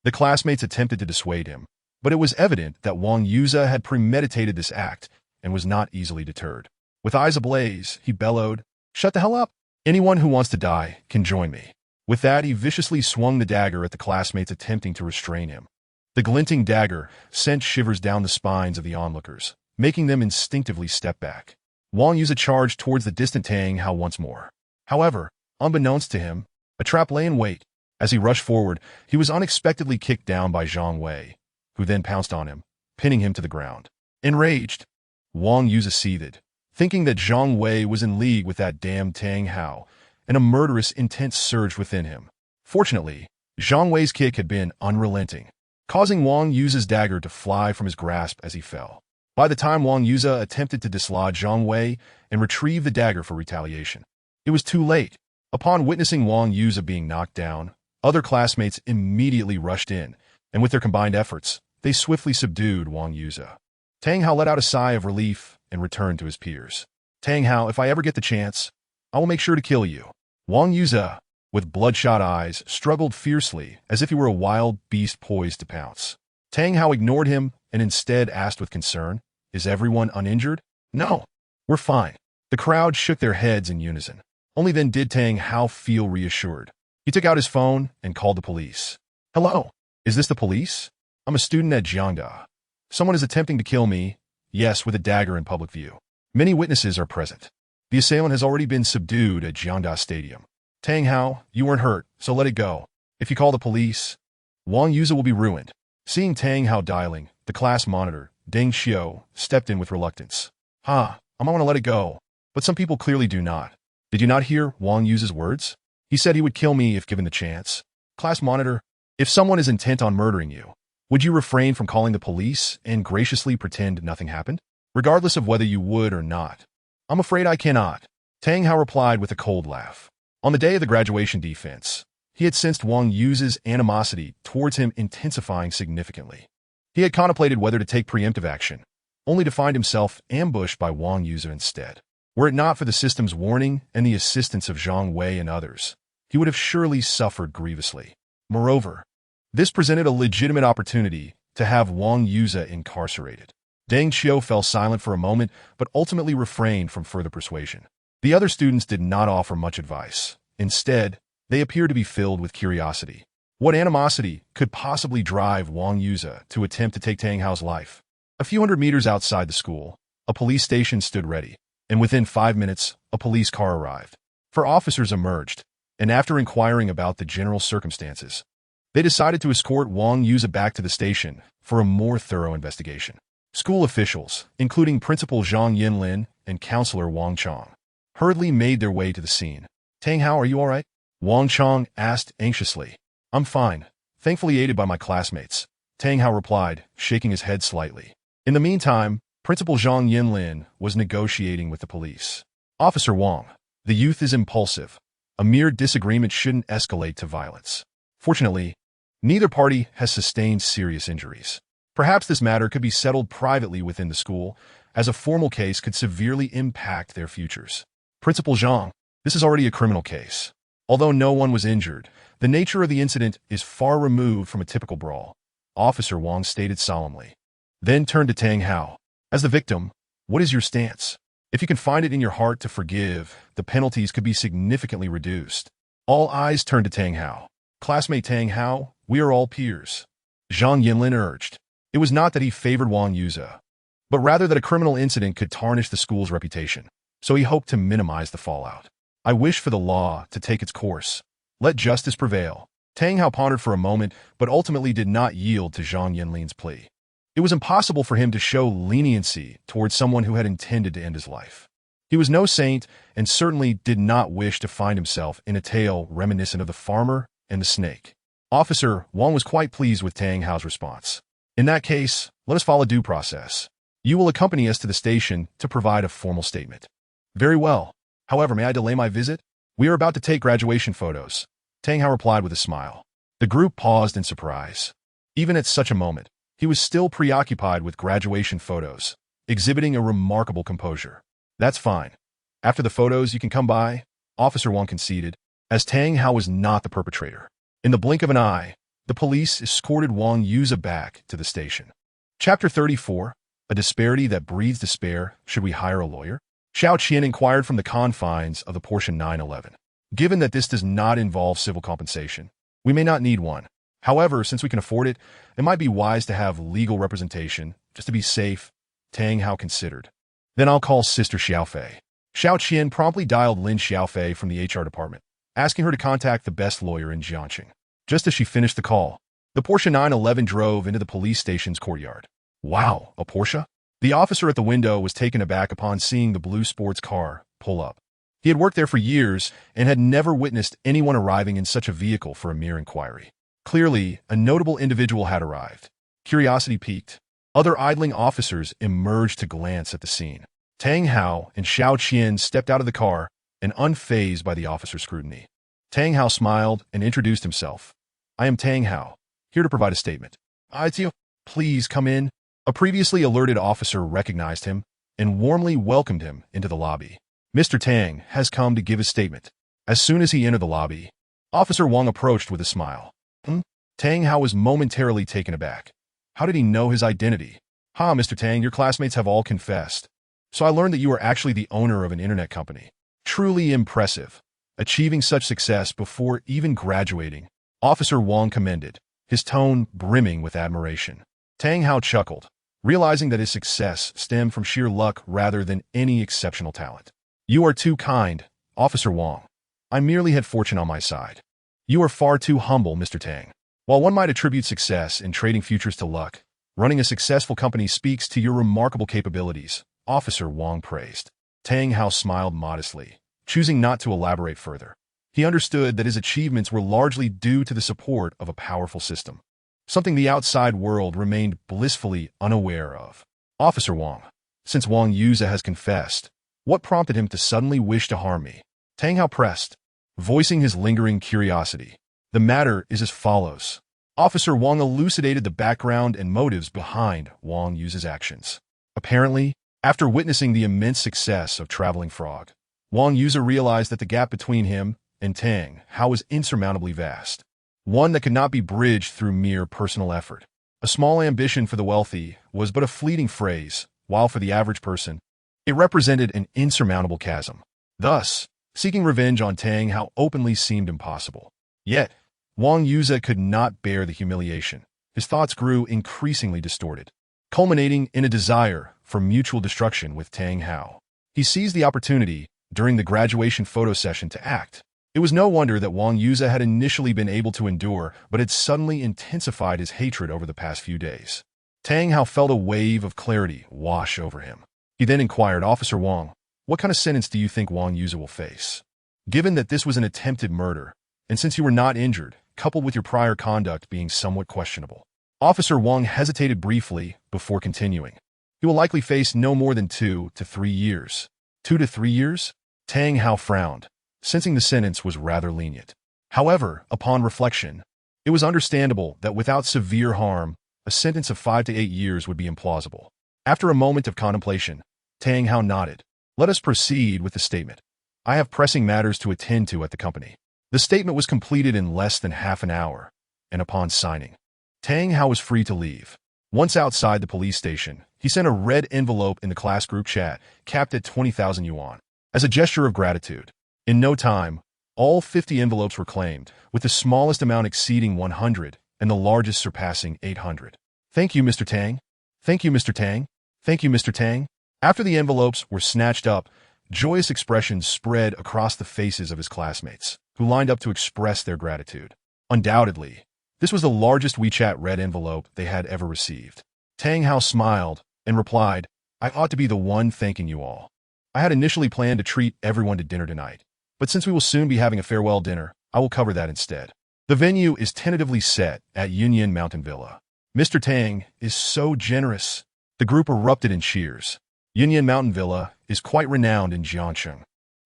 The classmates attempted to dissuade him, but it was evident that Wang Yuze had premeditated this act and was not easily deterred. With eyes ablaze, he bellowed, "Shut the hell up! Anyone who wants to die can join me." With that, he viciously swung the dagger at the classmates attempting to restrain him. The glinting dagger sent shivers down the spines of the onlookers, making them instinctively step back. Wang Yuze charged towards the distant Tang Hao once more. However, unbeknownst to him, a trap lay in wait. As he rushed forward, he was unexpectedly kicked down by Zhang Wei, who then pounced on him, pinning him to the ground. Enraged, Wang Yuze seethed, thinking that Zhang Wei was in league with that damned Tang Hao, and a murderous intent surged within him. Fortunately, Zhang Wei's kick had been unrelenting, causing Wang Yuze's dagger to fly from his grasp as he fell. By the time Wang Yuze attempted to dislodge Zhang Wei and retrieve the dagger for retaliation, it was too late. Upon witnessing Wang Yuze being knocked down, other classmates immediately rushed in, and with their combined efforts, they swiftly subdued Wang Yuze. Tang Hao let out a sigh of relief and returned to his peers. Tang Hao, if I ever get the chance, I will make sure to kill you. Wang Yuze, with bloodshot eyes, struggled fiercely as if he were a wild beast poised to pounce. Tang Hao ignored him and instead asked with concern, "Is everyone uninjured?" "No, we're fine." The crowd shook their heads in unison. Only then did Tang Hao feel reassured. He took out his phone and called the police. Hello. Is this the police? I'm a student at Jiangda. Someone is attempting to kill me, yes, with a dagger in public view. Many witnesses are present. The assailant has already been subdued at Jiangda Stadium. Tang Hao, you weren't hurt, so let it go. If you call the police, Wang Yuza will be ruined. Seeing Tang Hao dialing, the class monitor, Deng Xiu, stepped in with reluctance. I might want to let it go, but some people clearly do not. Did you not hear Wang Yuza's words? He said he would kill me if given the chance. Class monitor, if someone is intent on murdering you, would you refrain from calling the police and graciously pretend nothing happened? Regardless of whether you would or not. I'm afraid I cannot. Tang Hao replied with a cold laugh. On the day of the graduation defense, he had sensed Wang Yuza's animosity towards him intensifying significantly. He had contemplated whether to take preemptive action, only to find himself ambushed by Wang Yuza instead. Were it not for the system's warning and the assistance of Zhang Wei and others, he would have surely suffered grievously. Moreover, this presented a legitimate opportunity to have Wang Yuza incarcerated. Deng Xiu fell silent for a moment, but ultimately refrained from further persuasion. The other students did not offer much advice. Instead, they appeared to be filled with curiosity. What animosity could possibly drive Wang Yuza to attempt to take Tang Hao's life? A few hundred meters outside the school, a police station stood ready, and within 5 minutes, a police car arrived. 4 officers emerged, and after inquiring about the general circumstances, they decided to escort Wang Yuza back to the station for a more thorough investigation. School officials, including Principal Zhang Yinlin and Counselor Wang Chong, hurriedly made their way to the scene. Tang Hao, are you all right? Wang Chong asked anxiously. I'm fine, thankfully aided by my classmates. Tang Hao replied, shaking his head slightly. In the meantime, Principal Zhang Yinlin was negotiating with the police. Officer Wang, the youth is impulsive. A mere disagreement shouldn't escalate to violence. Fortunately, neither party has sustained serious injuries. Perhaps this matter could be settled privately within the school, as a formal case could severely impact their futures. Principal Zhang, this is already a criminal case. Although no one was injured, the nature of the incident is far removed from a typical brawl, Officer Wang stated solemnly. Then turned to Tang Hao. As the victim, what is your stance? If you can find it in your heart to forgive, the penalties could be significantly reduced. All eyes turned to Tang Hao. Classmate Tang Hao, we are all peers. Zhang Yinlin urged. It was not that he favored Wang Yuza, but rather that a criminal incident could tarnish the school's reputation, so he hoped to minimize the fallout. I wish for the law to take its course. Let justice prevail. Tang Hao pondered for a moment, but ultimately did not yield to Zhang Yinlin's plea. It was impossible for him to show leniency towards someone who had intended to end his life. He was no saint and certainly did not wish to find himself in a tale reminiscent of the farmer and the snake. Officer Wang was quite pleased with Tang Hao's response. In that case, let us follow due process. You will accompany us to the station to provide a formal statement. Very well. However, may I delay my visit? We are about to take graduation photos. Tang Hao replied with a smile. The group paused in surprise. Even at such a moment, he was still preoccupied with graduation photos, exhibiting a remarkable composure. That's fine. After the photos, you can come by, Officer Wang conceded, as Tang Hao was not the perpetrator. In the blink of an eye, the police escorted Wang Yuza back to the station. Chapter 34, A Disparity That Breeds Despair. Should we hire a lawyer? Xiao Qian inquired from the confines of the portion 911. Given that this does not involve civil compensation, we may not need one. However, since we can afford it, it might be wise to have legal representation, just to be safe, Tang Hao considered. Then I'll call Sister Xiaofei. Xiao Qian promptly dialed Lin Xiaofei from the HR department, asking her to contact the best lawyer in Jiangxing. Just as she finished the call, the Porsche 911 drove into the police station's courtyard. Wow, a Porsche? The officer at the window was taken aback upon seeing the blue sports car pull up. He had worked there for years and had never witnessed anyone arriving in such a vehicle for a mere inquiry. Clearly, a notable individual had arrived. Curiosity piqued. Other idling officers emerged to glance at the scene. Tang Hao and Xiao Qian stepped out of the car and unfazed by the officer's scrutiny. Tang Hao smiled and introduced himself. I am Tang Hao, here to provide a statement. Please come in. A previously alerted officer recognized him and warmly welcomed him into the lobby. Mr. Tang has come to give his statement. As soon as he entered the lobby, Officer Wang approached with a smile. Tang Hao was momentarily taken aback. How did he know his identity? Mr. Tang, your classmates have all confessed. So I learned that you are actually the owner of an internet company. Truly impressive. Achieving such success before even graduating, Officer Wang commended. his tone brimming with admiration. Tang Hao chuckled, realizing that his success stemmed from sheer luck rather than any exceptional talent. "You are too kind, Officer Wang. I merely had fortune on my side." "You are far too humble, Mr. Tang. While one might attribute success in trading futures to luck, running a successful company speaks to your remarkable capabilities," Officer Wang praised. Tang Hao smiled modestly, choosing not to elaborate further. He understood that his achievements were largely due to the support of a powerful system, something the outside world remained blissfully unaware of. "Officer Wang, since Wang Yuza has confessed, what prompted him to suddenly wish to harm me?" Tang Hao pressed, voicing his lingering curiosity. "The matter is as follows." Officer Wang elucidated the background and motives behind Wang Yuza's actions. Apparently, after witnessing the immense success of Traveling Frog, Wang Yuza realized that the gap between him and Tang Hao was insurmountably vast, one that could not be bridged through mere personal effort. A small ambition for the wealthy was but a fleeting phrase, while for the average person, it represented an insurmountable chasm. Thus, seeking revenge on Tang Hao openly seemed impossible. Yet, Wang Yuza could not bear the humiliation. His thoughts grew increasingly distorted, culminating in a desire for mutual destruction with Tang Hao. He seized the opportunity during the graduation photo session to act. It was no wonder that Wang Yuza had initially been able to endure, but had suddenly intensified his hatred over the past few days. Tang Hao felt a wave of clarity wash over him. He then inquired, "Officer Wang, what kind of sentence do you think Wang Yuza will face? Given that this was an attempted murder, and since you were not injured, coupled with your prior conduct being somewhat questionable." Officer Wang hesitated briefly before continuing. "He will likely face no more than 2 to 3 years. 2 to 3 years? Tang Hao frowned, sensing the sentence was rather lenient. However, upon reflection, it was understandable that without severe harm, a sentence of 5 to 8 years would be implausible. After a moment of contemplation, Tang Hao nodded. "Let us proceed with the statement. I have pressing matters to attend to at the company." The statement was completed in less than half an hour, and upon signing, Tang Hao was free to leave. Once outside the police station, he sent a red envelope in the class group chat, capped at 20,000 yuan, as a gesture of gratitude. In no time, all 50 envelopes were claimed, with the smallest amount exceeding 100 and the largest surpassing 800. "Thank you, Mr. Tang. Thank you, Mr. Tang. Thank you, Mr. Tang." After the envelopes were snatched up, joyous expressions spread across the faces of his classmates, who lined up to express their gratitude. Undoubtedly, this was the largest WeChat red envelope they had ever received. Tang Hao smiled and replied, "I ought to be the one thanking you all. I had initially planned to treat everyone to dinner tonight, but since we will soon be having a farewell dinner, I will cover that instead. The venue is tentatively set at Union Mountain Villa." "Mr. Tang is so generous." The group erupted in cheers. Union Mountain Villa is quite renowned in Jiangsheng.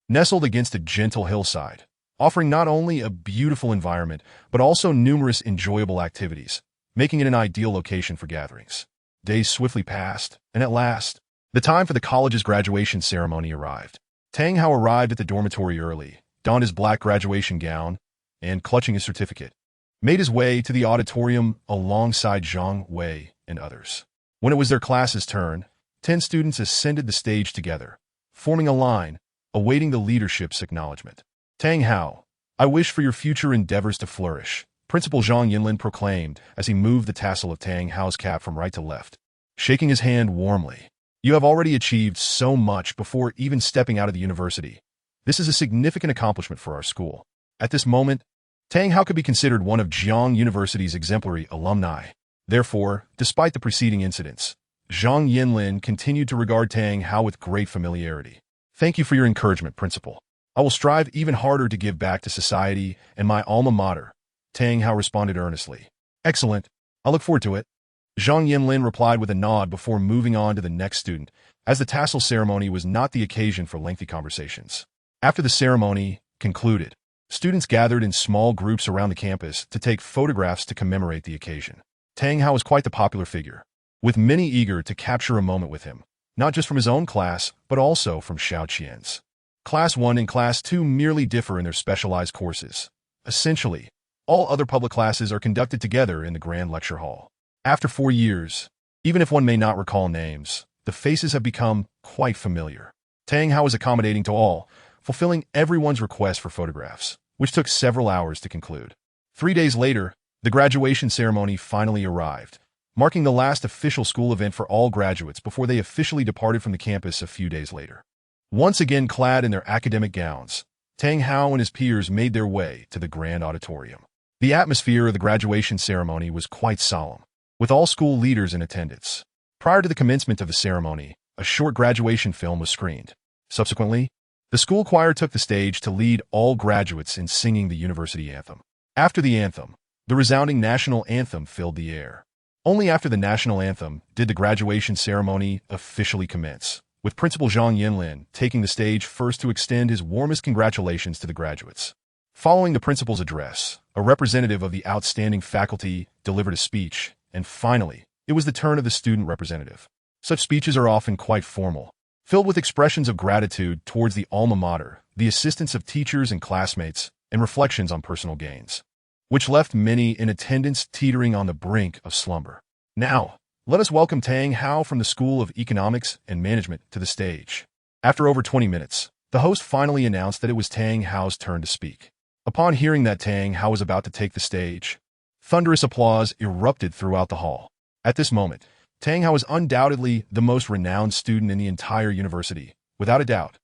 Nestled against a gentle hillside, offering not only a beautiful environment, but also numerous enjoyable activities, making it an ideal location for gatherings. Days swiftly passed, and at last, the time for the college's graduation ceremony arrived. Tang Hao arrived at the dormitory early, donned his black graduation gown, and, clutching his certificate, made his way to the auditorium alongside Zhang Wei and others. When it was their class's turn, 10 students ascended the stage together, forming a line, awaiting the leadership's acknowledgement. "Tang Hao, I wish for your future endeavors to flourish," Principal Zhang Yinlin proclaimed as he moved the tassel of Tang Hao's cap from right to left, shaking his hand warmly. "You have already achieved so much before even stepping out of the university. This is a significant accomplishment for our school." At this moment, Tang Hao could be considered one of Jiang University's exemplary alumni. Therefore, despite the preceding incidents, Zhang Yinlin continued to regard Tang Hao with great familiarity. "Thank you for your encouragement, Principal. I will strive even harder to give back to society and my alma mater," Tang Hao responded earnestly. "Excellent. I look forward to it." Zhang Yinlin replied with a nod before moving on to the next student, as the tassel ceremony was not the occasion for lengthy conversations. After the ceremony concluded, students gathered in small groups around the campus to take photographs to commemorate the occasion. Tang Hao was quite the popular figure, with many eager to capture a moment with him, not just from his own class, but also from Xiaoqian's. Class 1 and Class 2 merely differ in their specialized courses. Essentially, all other public classes are conducted together in the Grand Lecture Hall. After 4 years, even if one may not recall names, the faces have become quite familiar. Tang Hao was accommodating to all, fulfilling everyone's request for photographs, which took several hours to conclude. 3 days later, The graduation ceremony finally arrived, marking the last official school event for all graduates before they officially departed from the campus a few days later. Once again clad in their academic gowns, Tang Hao and his peers made their way to the grand auditorium. The atmosphere of the graduation ceremony was quite solemn, with all school leaders in attendance. Prior to the commencement of the ceremony, a short graduation film was screened. Subsequently, the school choir took the stage to lead all graduates in singing the university anthem. After the anthem, the resounding national anthem filled the air. Only after the national anthem did the graduation ceremony officially commence, with Principal Zhang Yinlin taking the stage first to extend his warmest congratulations to the graduates. Following the principal's address, a representative of the outstanding faculty delivered a speech, and finally, it was the turn of the student representative. Such speeches are often quite formal, filled with expressions of gratitude towards the alma mater, the assistance of teachers and classmates, and reflections on personal gains, which left many in attendance teetering on the brink of slumber. Now, let us welcome Tang Hao from the School of Economics and Management to the stage. After over 20 minutes, the host finally announced that it was Tang Hao's turn to speak. Upon hearing that Tang Hao was about to take the stage, thunderous applause erupted throughout the hall. At this moment, Tang Hao was undoubtedly the most renowned student in the entire university, without a doubt.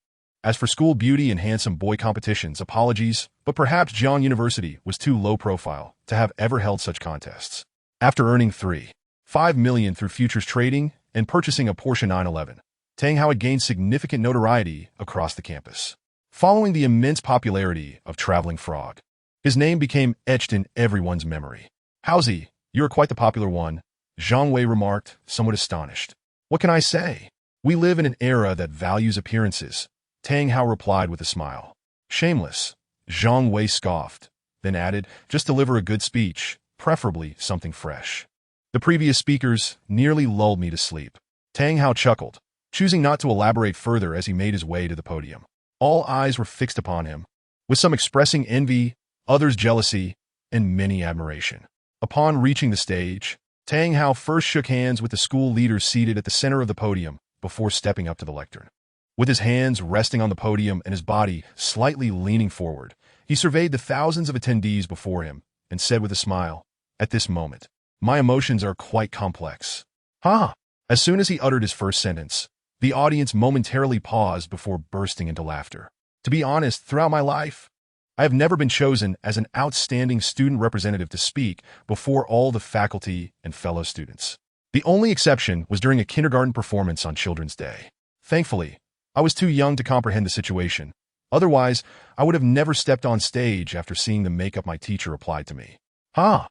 As for school beauty and handsome boy competitions, apologies, but perhaps Jiang University was too low profile to have ever held such contests. After earning 3.5 million through futures trading and purchasing a Porsche 911, Tang Hao had gained significant notoriety across the campus. Following the immense popularity of Traveling Frog, his name became etched in everyone's memory. "Haozi, you are quite the popular one," Zhang Wei remarked, somewhat astonished. "What can I say? We live in an era that values appearances," Tang Hao replied with a smile. "Shameless," Zhang Wei scoffed, then added, "Just deliver a good speech, preferably something fresh. The previous speakers nearly lulled me to sleep." Tang Hao chuckled, choosing not to elaborate further as he made his way to the podium. All eyes were fixed upon him, with some expressing envy, others jealousy, and many admiration. Upon reaching the stage, Tang Hao first shook hands with the school leaders seated at the center of the podium before stepping up to the lectern. With his hands resting on the podium and his body slightly leaning forward, he surveyed the thousands of attendees before him and said with a smile, "At this moment, my emotions are quite complex." "Huh?" As soon as he uttered his first sentence, the audience momentarily paused before bursting into laughter. To be honest, throughout my life, I have never been chosen as an outstanding student representative to speak before all the faculty and fellow students. The only exception was during a kindergarten performance on Children's Day. Thankfully, I was too young to comprehend the situation. Otherwise, I would have never stepped on stage after seeing the makeup my teacher applied to me. "Huh?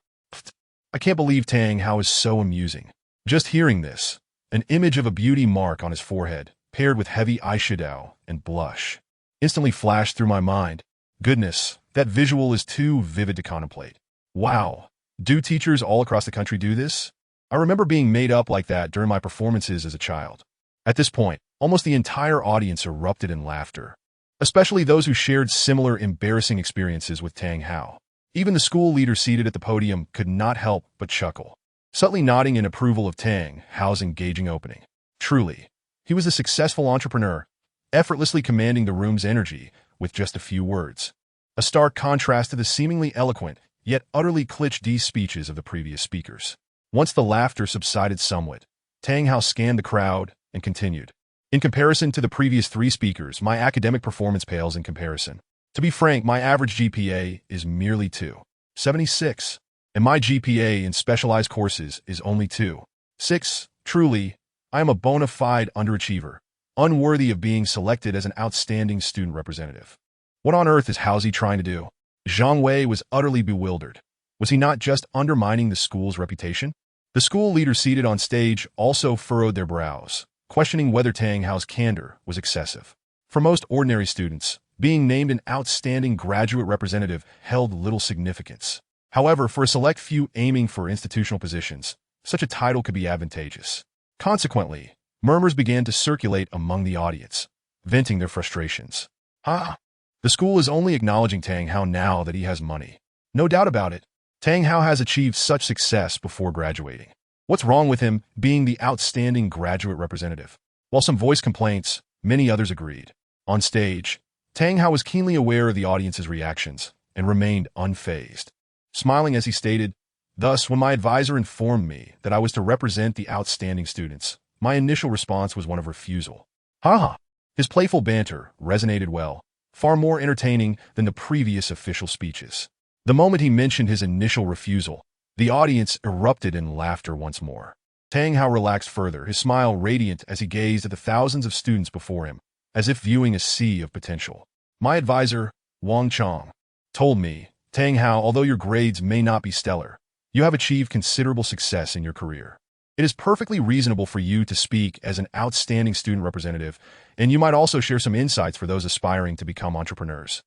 I can't believe Tang Hao is so amusing." Just hearing this, an image of a beauty mark on his forehead, paired with heavy eyeshadow and blush, instantly flashed through my mind. Goodness, that visual is too vivid to contemplate. Wow, do teachers all across the country do this? I remember being made up like that during my performances as a child. At this point, almost the entire audience erupted in laughter, especially those who shared similar embarrassing experiences with Tang Hao. Even the school leader seated at the podium could not help but chuckle, subtly nodding in approval of Tang Hao's engaging opening. Truly, he was a successful entrepreneur, effortlessly commanding the room's energy with just a few words. A stark contrast to the seemingly eloquent, yet utterly cliché speeches of the previous speakers. Once the laughter subsided somewhat, Tang Hao scanned the crowd and continued. "In comparison to the previous three speakers, my academic performance pales in comparison. To be frank, my average GPA is merely 2.76, and my GPA in specialized courses is only 2.6. Truly, I am a bona fide underachiever, unworthy of being selected as an outstanding student representative. What on earth is Haozi trying to do?" Zhang Wei was utterly bewildered. Was he not just undermining the school's reputation? The school leaders seated on stage also furrowed their brows, questioning whether Tang Hao's candor was excessive. For most ordinary students, being named an outstanding graduate representative held little significance. However, for a select few aiming for institutional positions, such a title could be advantageous. Consequently, murmurs began to circulate among the audience, venting their frustrations. "Ah, the school is only acknowledging Tang Hao now that he has money. No doubt about it. Tang Hao has achieved such success before graduating. What's wrong with him being the outstanding graduate representative?" While some voiced complaints, many others agreed. On stage, Tang Hao was keenly aware of the audience's reactions and remained unfazed. Smiling as he stated, Thus, when my advisor informed me that I was to represent the outstanding students, my initial response was one of refusal. Haha! His playful banter resonated well, far more entertaining than the previous official speeches. The moment he mentioned his initial refusal, the audience erupted in laughter once more. Tang Hao relaxed further, his smile radiant as he gazed at the thousands of students before him, as if viewing a sea of potential. My advisor, Wang Chong, told me, Tang Hao, although your grades may not be stellar, you have achieved considerable success in your career. It is perfectly reasonable for you to speak as an outstanding student representative, and you might also share some insights for those aspiring to become entrepreneurs.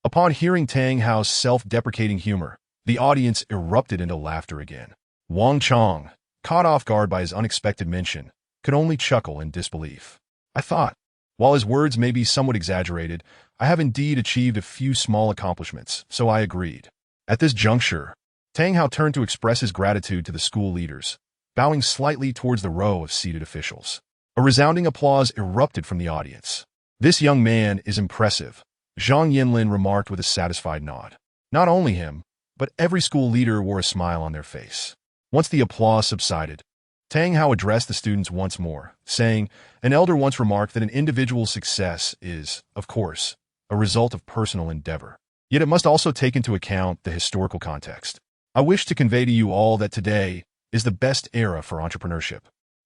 Upon hearing Tang Hao's self-deprecating humor, the audience erupted into laughter again. Wang Chong, caught off guard by his unexpected mention, could only chuckle in disbelief. I thought, while his words may be somewhat exaggerated, I have indeed achieved a few small accomplishments, so I agreed. At this juncture, Tang Hao turned to express his gratitude to the school leaders, bowing slightly towards the row of seated officials. A resounding applause erupted from the audience. This young man is impressive, Zhang Yinlin remarked with a satisfied nod. Not only him, but every school leader wore a smile on their face. Once the applause subsided, Tang Hao addressed the students once more, saying, an elder once remarked that an individual's success is, of course, a result of personal endeavor. Yet it must also take into account the historical context. I wish to convey to you all that today is the best era for entrepreneurship.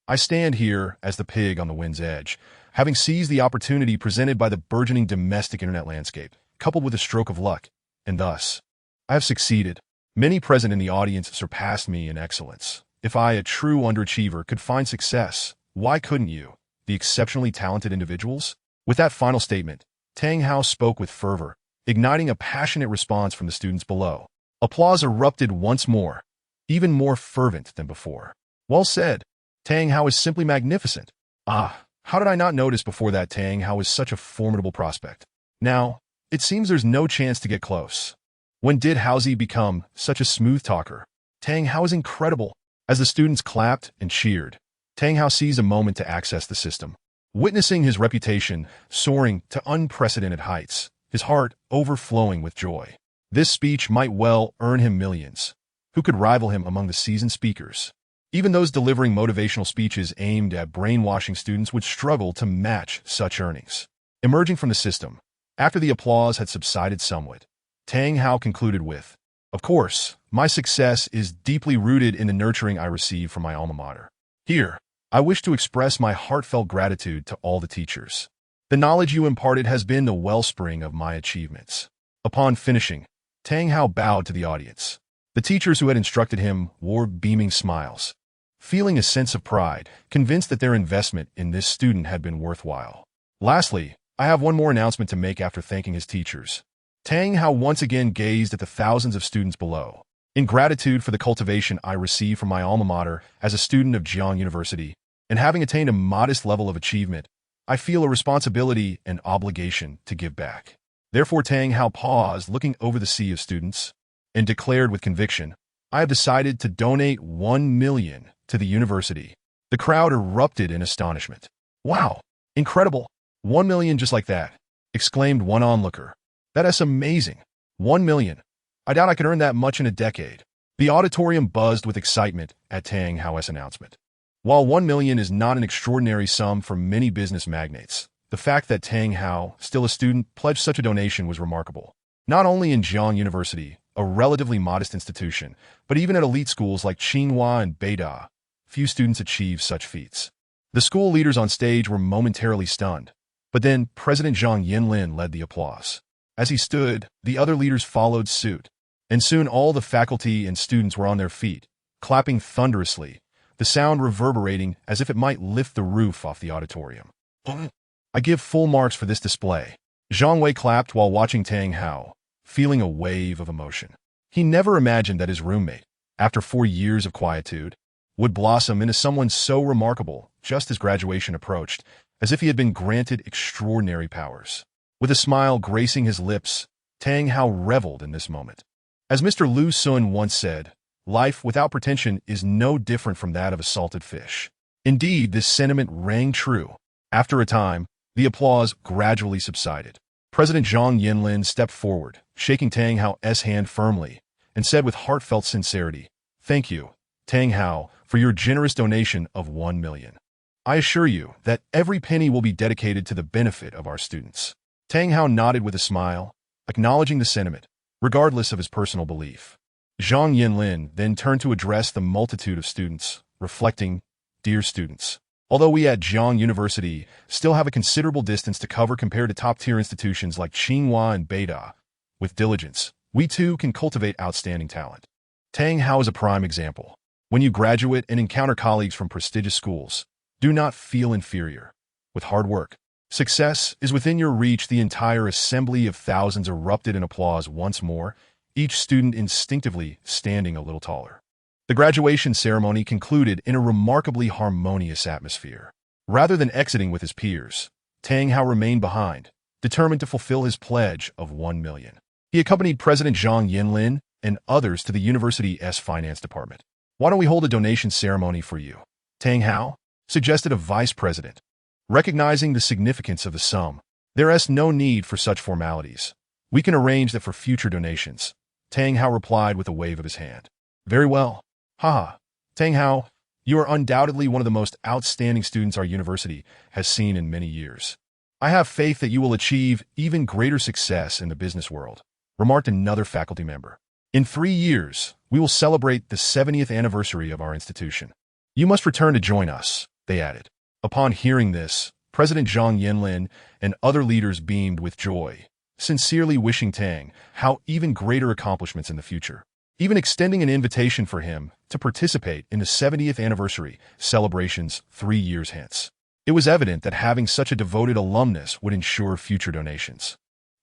I stand here as the pig on the wind's edge, having seized the opportunity presented by the burgeoning domestic internet landscape, coupled with a stroke of luck, and thus, I have succeeded. Many present in the audience surpassed me in excellence. If I, a true underachiever, could find success, why couldn't you, the exceptionally talented individuals? With that final statement, Tang Hao spoke with fervor, igniting a passionate response from the students below. Applause erupted once more, even more fervent than before. Well said. Tang Hao is simply magnificent. Ah, how did I not notice before that Tang Hao is such a formidable prospect? Now, it seems there's no chance to get close. When did Haozi become such a smooth talker? Tang Hao is incredible. As the students clapped and cheered, Tang Hao seized a moment to access the system. Witnessing his reputation soaring to unprecedented heights, his heart overflowing with joy. This speech might well earn him millions. Who could rival him among the seasoned speakers? Even those delivering motivational speeches aimed at brainwashing students would struggle to match such earnings. Emerging from the system, after the applause had subsided somewhat, Tang Hao concluded with, of course, my success is deeply rooted in the nurturing I receive from my alma mater. Here, I wish to express my heartfelt gratitude to all the teachers. The knowledge you imparted has been the wellspring of my achievements. Upon finishing, Tang Hao bowed to the audience. The teachers who had instructed him wore beaming smiles, feeling a sense of pride, convinced that their investment in this student had been worthwhile. Lastly, I have one more announcement to make after thanking his teachers. Tang Hao once again gazed at the thousands of students below. In gratitude for the cultivation I received from my alma mater as a student of Jiang University, and having attained a modest level of achievement, I feel a responsibility and obligation to give back. Therefore, Tang Hao paused, looking over the sea of students, and declared with conviction, I have decided to donate 1 million to the university. The crowd erupted in astonishment. Wow, incredible. 1 million just like that, exclaimed one onlooker. That is amazing. 1 million. I doubt I could earn that much in a decade. The auditorium buzzed with excitement at Tang Hao's announcement. While 1 million is not an extraordinary sum for many business magnates, the fact that Tang Hao, still a student, pledged such a donation was remarkable. Not only in Jiang University, a relatively modest institution, but even at elite schools like Tsinghua and Beida, few students achieve such feats. The school leaders on stage were momentarily stunned, but then President Zhang Yinlin led the applause. As he stood, the other leaders followed suit, and soon all the faculty and students were on their feet, clapping thunderously, the sound reverberating as if it might lift the roof off the auditorium. I give full marks for this display. Zhang Wei clapped while watching Tang Hao, feeling a wave of emotion. He never imagined that his roommate, after 4 years of quietude, would blossom into someone so remarkable just as graduation approached, as if he had been granted extraordinary powers. With a smile gracing his lips, Tang Hao reveled in this moment. As Mr. Lu Sun once said, life without pretension is no different from that of a salted fish. Indeed, this sentiment rang true. After a time, the applause gradually subsided. President Zhang Yinlin stepped forward, shaking Tang Hao's hand firmly, and said with heartfelt sincerity, "Thank you, Tang Hao, for your generous donation of 1 million. I assure you that every penny will be dedicated to the benefit of our students." Tang Hao nodded with a smile, acknowledging the sentiment, regardless of his personal belief. Zhang Yinlin then turned to address the multitude of students, reflecting, "Dear students, although we at Zhang University still have a considerable distance to cover compared to top-tier institutions like Tsinghua and Beida, with diligence, we too can cultivate outstanding talent. Tang Hao is a prime example. When you graduate and encounter colleagues from prestigious schools, do not feel inferior. With hard work, success is within your reach." The entire assembly of thousands erupted in applause once more, each student instinctively standing a little taller. The graduation ceremony concluded in a remarkably harmonious atmosphere. Rather than exiting with his peers, Tang Hao remained behind, determined to fulfill his pledge of 1 million. He accompanied President Zhang Yinlin and others to the university's finance department. "Why don't we hold a donation ceremony for you, Tang Hao?" suggested a vice president. Recognizing the significance of the sum, there is no need for such formalities. "We can arrange that for future donations," Tang Hao replied with a wave of his hand. "Very well. Haha, Tang Hao, you are undoubtedly one of the most outstanding students our university has seen in many years. I have faith that you will achieve even greater success in the business world," remarked another faculty member. "In 3 years, we will celebrate the 70th anniversary of our institution. You must return to join us," they added. Upon hearing this, President Zhang Yinlin and other leaders beamed with joy, sincerely wishing Tang Hao even greater accomplishments in the future, even extending an invitation for him to participate in the 70th anniversary celebrations 3 years hence. It was evident that having such a devoted alumnus would ensure future donations.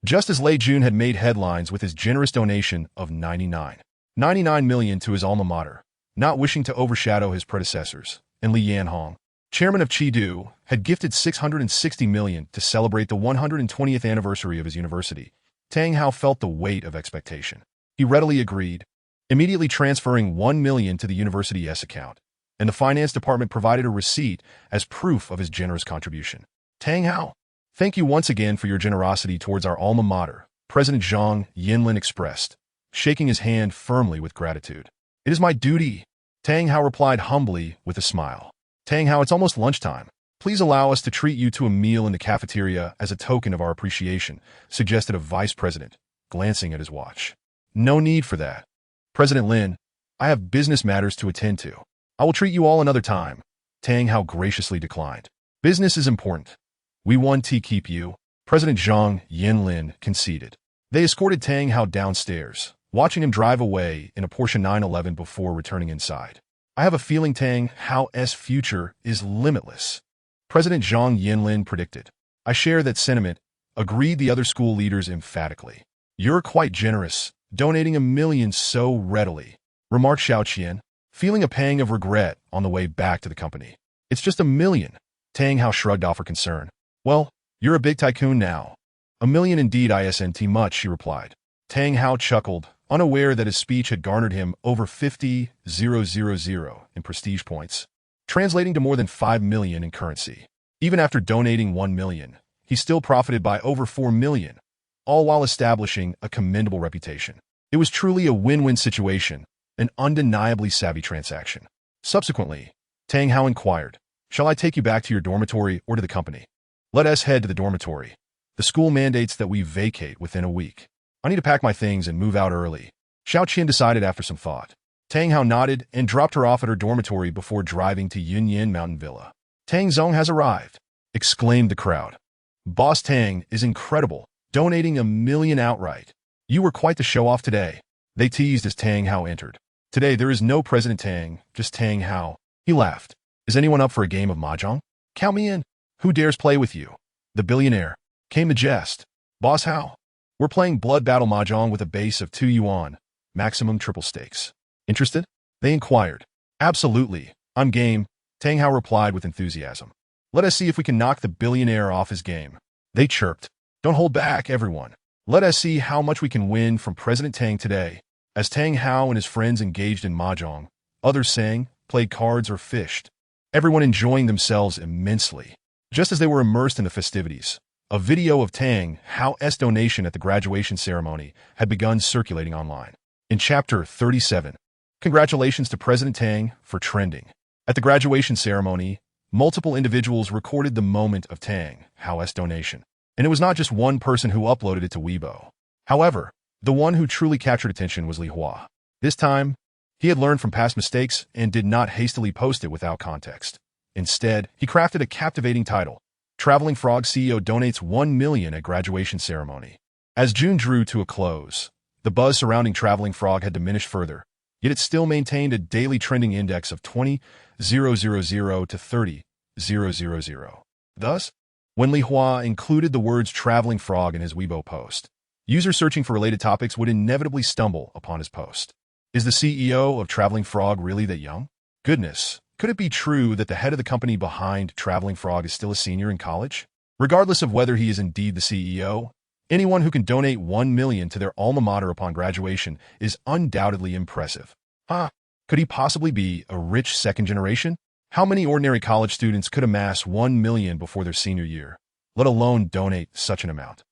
Just as Lei Jun had made headlines with his generous donation of 99 million to his alma mater, not wishing to overshadow his predecessors, and Li Yanhong, chairman of Chidu, had gifted 660 million to celebrate the 120th anniversary of his university, Tang Hao felt the weight of expectation. He readily agreed, immediately transferring 1 million to the university's account, and the finance department provided a receipt as proof of his generous contribution. "Tang Hao, thank you once again for your generosity towards our alma mater," President Zhang Yinlin expressed, shaking his hand firmly with gratitude. "It is my duty," Tang Hao replied humbly with a smile. "Tang Hao, it's almost lunchtime. Please allow us to treat you to a meal in the cafeteria as a token of our appreciation," suggested a vice president, glancing at his watch. "No need for that, President Lin. I have business matters to attend to. I will treat you all another time," Tang Hao graciously declined. "Business is important. We want to keep you," President Zhang Yinlin conceded. They escorted Tang Hao downstairs, watching him drive away in a Porsche 911 before returning inside. "I have a feeling Tang Hao's future is limitless," President Zhang Yinlin predicted. "I share that sentiment," agreed the other school leaders emphatically. "You're quite generous, donating 1 million so readily," remarked Xiaoqian, feeling a pang of regret on the way back to the company. "It's just 1 million," Tang Hao shrugged off her concern. "Well, you're a big tycoon now." "1 million indeed isn't much," she replied. Tang Hao chuckled, unaware that his speech had garnered him over 50,000 in prestige points, translating to more than 5 million in currency. Even after donating 1 million, he still profited by over 4 million, all while establishing a commendable reputation. It was truly a win-win situation, an undeniably savvy transaction. Subsequently, Tang Hao inquired, "Shall I take you back to your dormitory or to the company?" "Let us head to the dormitory. The school mandates that we vacate within a week. I need to pack my things and move out early," Xiao Qian decided after some thought. Tang Hao nodded and dropped her off at her dormitory before driving to Yunyan Mountain Villa. "Tang Zong has arrived," exclaimed the crowd. "Boss Tang is incredible, donating 1 million outright. You were quite the show-off today," they teased as Tang Hao entered. "Today there is no President Tang, just Tang Hao." He laughed. "Is anyone up for a game of mahjong? Count me in. Who dares play with you?" The billionaire came the jest. "Boss Hao, we're playing blood battle mahjong with a base of 2 yuan, maximum triple stakes. Interested?" they inquired. "Absolutely, I'm game," Tang Hao replied with enthusiasm. "Let us see if we can knock the billionaire off his game," they chirped. "Don't hold back, everyone. Let us see how much we can win from President Tang today." As Tang Hao and his friends engaged in mahjong, others sang, played cards, or fished, everyone enjoying themselves immensely. Just as they were immersed in the festivities, a video of Tang Hao's donation at the graduation ceremony had begun circulating online. In Chapter 37, congratulations to President Tang for trending. At the graduation ceremony, multiple individuals recorded the moment of Tang Hao's donation. And it was not just one person who uploaded it to Weibo. However, the one who truly captured attention was Li Hua. This time, he had learned from past mistakes and did not hastily post it without context. Instead, he crafted a captivating title, Traveling Frog CEO Donates 1 Million at Graduation Ceremony. As June drew to a close, the buzz surrounding Traveling Frog had diminished further, yet it still maintained a daily trending index of 20,000 to 30,000. Thus, when Li Hua included the words Traveling Frog in his Weibo post, users searching for related topics would inevitably stumble upon his post. Is the CEO of Traveling Frog really that young? Goodness, could it be true that the head of the company behind Traveling Frog is still a senior in college? Regardless of whether he is indeed the CEO, anyone who can donate 1 million to their alma mater upon graduation is undoubtedly impressive. Could he possibly be a rich second generation? How many ordinary college students could amass 1 million before their senior year, let alone donate such an amount?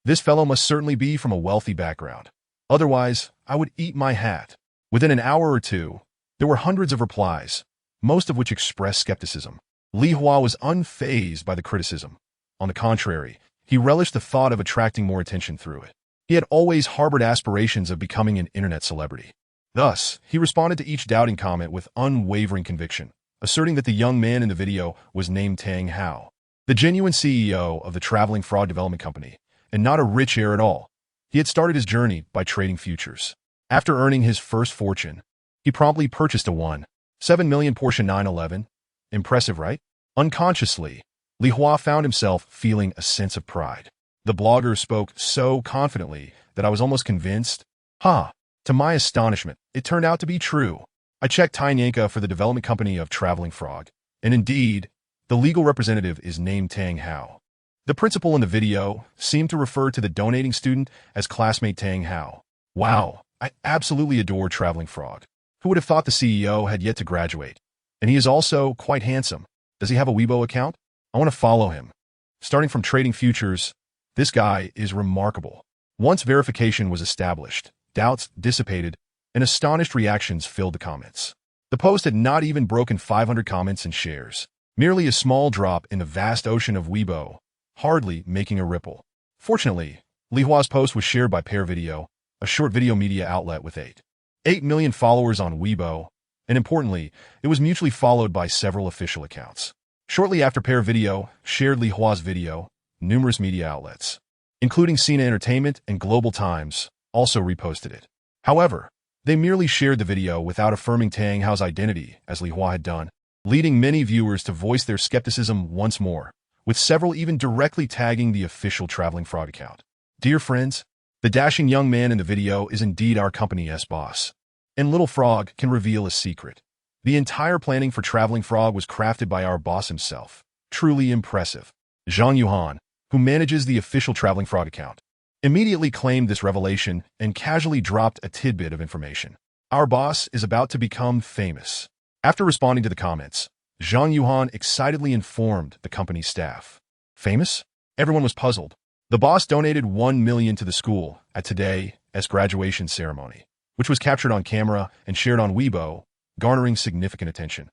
This fellow must certainly be from a wealthy background. Otherwise, I would eat my hat. Within an hour or two, there were hundreds of replies, most of which expressed skepticism. Li Hua was unfazed by the criticism. On the contrary, he relished the thought of attracting more attention through it. He had always harbored aspirations of becoming an internet celebrity. Thus, he responded to each doubting comment with unwavering conviction, asserting that the young man in the video was named Tang Hao, the genuine CEO of the Traveling Frog Development Company, and not a rich heir at all. He had started his journey by trading futures. After earning his first fortune, he promptly purchased a 1.7 million Porsche 911. Impressive, right? Unconsciously, Li Hua found himself feeling a sense of pride. The blogger spoke so confidently that I was almost convinced. To my astonishment, it turned out to be true. I checked Tynyanka for the development company of Traveling Frog, and indeed, the legal representative is named Tang Hao. The principal in the video seemed to refer to the donating student as classmate Tang Hao. Wow, I absolutely adore Traveling Frog. Who would have thought the CEO had yet to graduate? And he is also quite handsome. Does he have a Weibo account? I want to follow him. Starting from trading futures, this guy is remarkable. Once verification was established, doubts dissipated, and astonished reactions filled the comments. The post had not even broken 500 comments and shares, merely a small drop in the vast ocean of Weibo, hardly making a ripple. Fortunately, Li Hua's post was shared by Pair Video, a short video media outlet with 8 million followers on Weibo, and importantly, it was mutually followed by several official accounts. Shortly after Pair Video shared Li Hua's video, numerous media outlets, including Sina Entertainment and Global Times, also reposted it. However, they merely shared the video without affirming Tang Hao's identity as Li Hua had done, leading many viewers to voice their skepticism once more, with several even directly tagging the official Traveling Frog account. Dear friends, the dashing young man in the video is indeed our company's boss. And Little Frog can reveal a secret. The entire planning for Traveling Frog was crafted by our boss himself. Truly impressive. Zhang Yuhan, who manages the official Traveling Frog account, immediately claimed this revelation and casually dropped a tidbit of information. Our boss is about to become famous. After responding to the comments, Zhang Yuhan excitedly informed the company's staff. Famous? Everyone was puzzled. The boss donated 1 million to the school at today's graduation ceremony, which was captured on camera and shared on Weibo, garnering significant attention.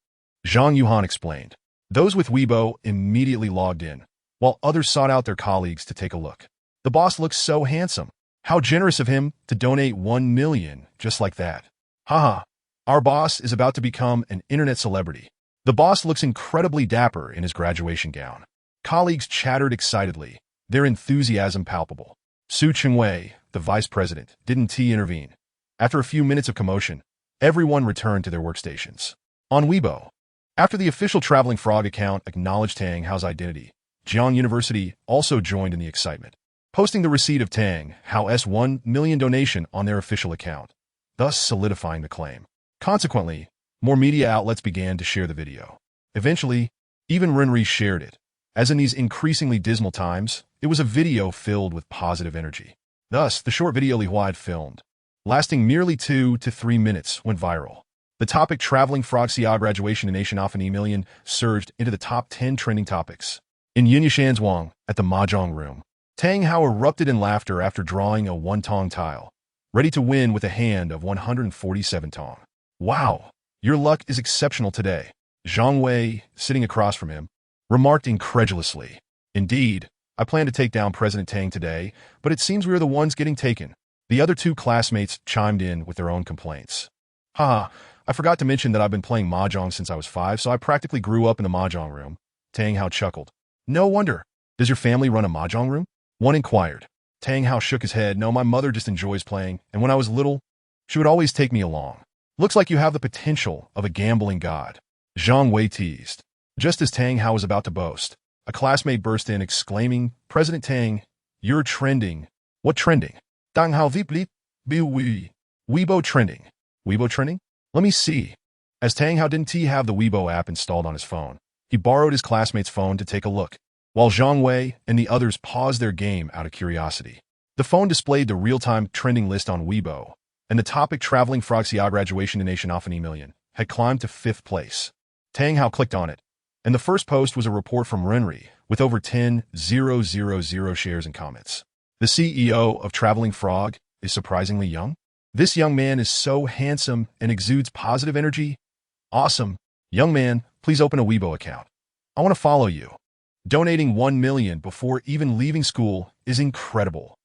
Zhang Yuhan explained. Those with Weibo immediately logged in, while others sought out their colleagues to take a look. The boss looks so handsome. How generous of him to donate 1 million just like that. Our boss is about to become an internet celebrity. The boss looks incredibly dapper in his graduation gown. Colleagues chattered excitedly, their enthusiasm palpable. Su Chengwei, the vice president, didn't intervene. After a few minutes of commotion, everyone returned to their workstations. On Weibo, after the official Traveling Frog account acknowledged Tang Hao's identity, Jiang University also joined in the excitement, posting the receipt of Tang Hao's 1 million donation on their official account, thus solidifying the claim. Consequently, more media outlets began to share the video. Eventually, even Renri shared it. As in these increasingly dismal times, it was a video filled with positive energy. Thus, the short video Li Hua had filmed, lasting merely 2 to 3 minutes, went viral. The topic Traveling Frog CA graduation in Nation off an million surged into the top 10 trending topics. In Yunyashan's Wang, at the Mahjong room, Tang Hao erupted in laughter after drawing a one-tong tile, ready to win with a hand of 147 tong. Wow, your luck is exceptional today. Zhang Wei, sitting across from him, remarked incredulously. Indeed, I plan to take down President Tang today, but it seems we are the ones getting taken. The other two classmates chimed in with their own complaints. Haha, I forgot to mention that I've been playing mahjong since I was 5, so I practically grew up in the mahjong room. Tang Hao chuckled. No wonder. Does your family run a mahjong room? One inquired. Tang Hao shook his head. No, my mother just enjoys playing, and when I was little, she would always take me along. Looks like you have the potential of a gambling god. Zhang Wei teased. Just as Tang Hao was about to boast, a classmate burst in exclaiming, President Tang, you're trending. What trending? Dang Hao Vip Bi Wei. Weibo trending. Weibo trending? Let me see. As Tang Hao didn't have the Weibo app installed on his phone, he borrowed his classmate's phone to take a look, while Zhang Wei and the others paused their game out of curiosity. The phone displayed the real-time trending list on Weibo, and the topic traveling frog graduation to Nation Offany Million had climbed to 5th place. Tang Hao clicked on it, and the first post was a report from Renri with over 10,000 shares and comments. The CEO of Traveling Frog is surprisingly young. This young man is so handsome and exudes positive energy. Awesome. Young man, please open a Weibo account. I want to follow you. Donating 1 million before even leaving school is incredible.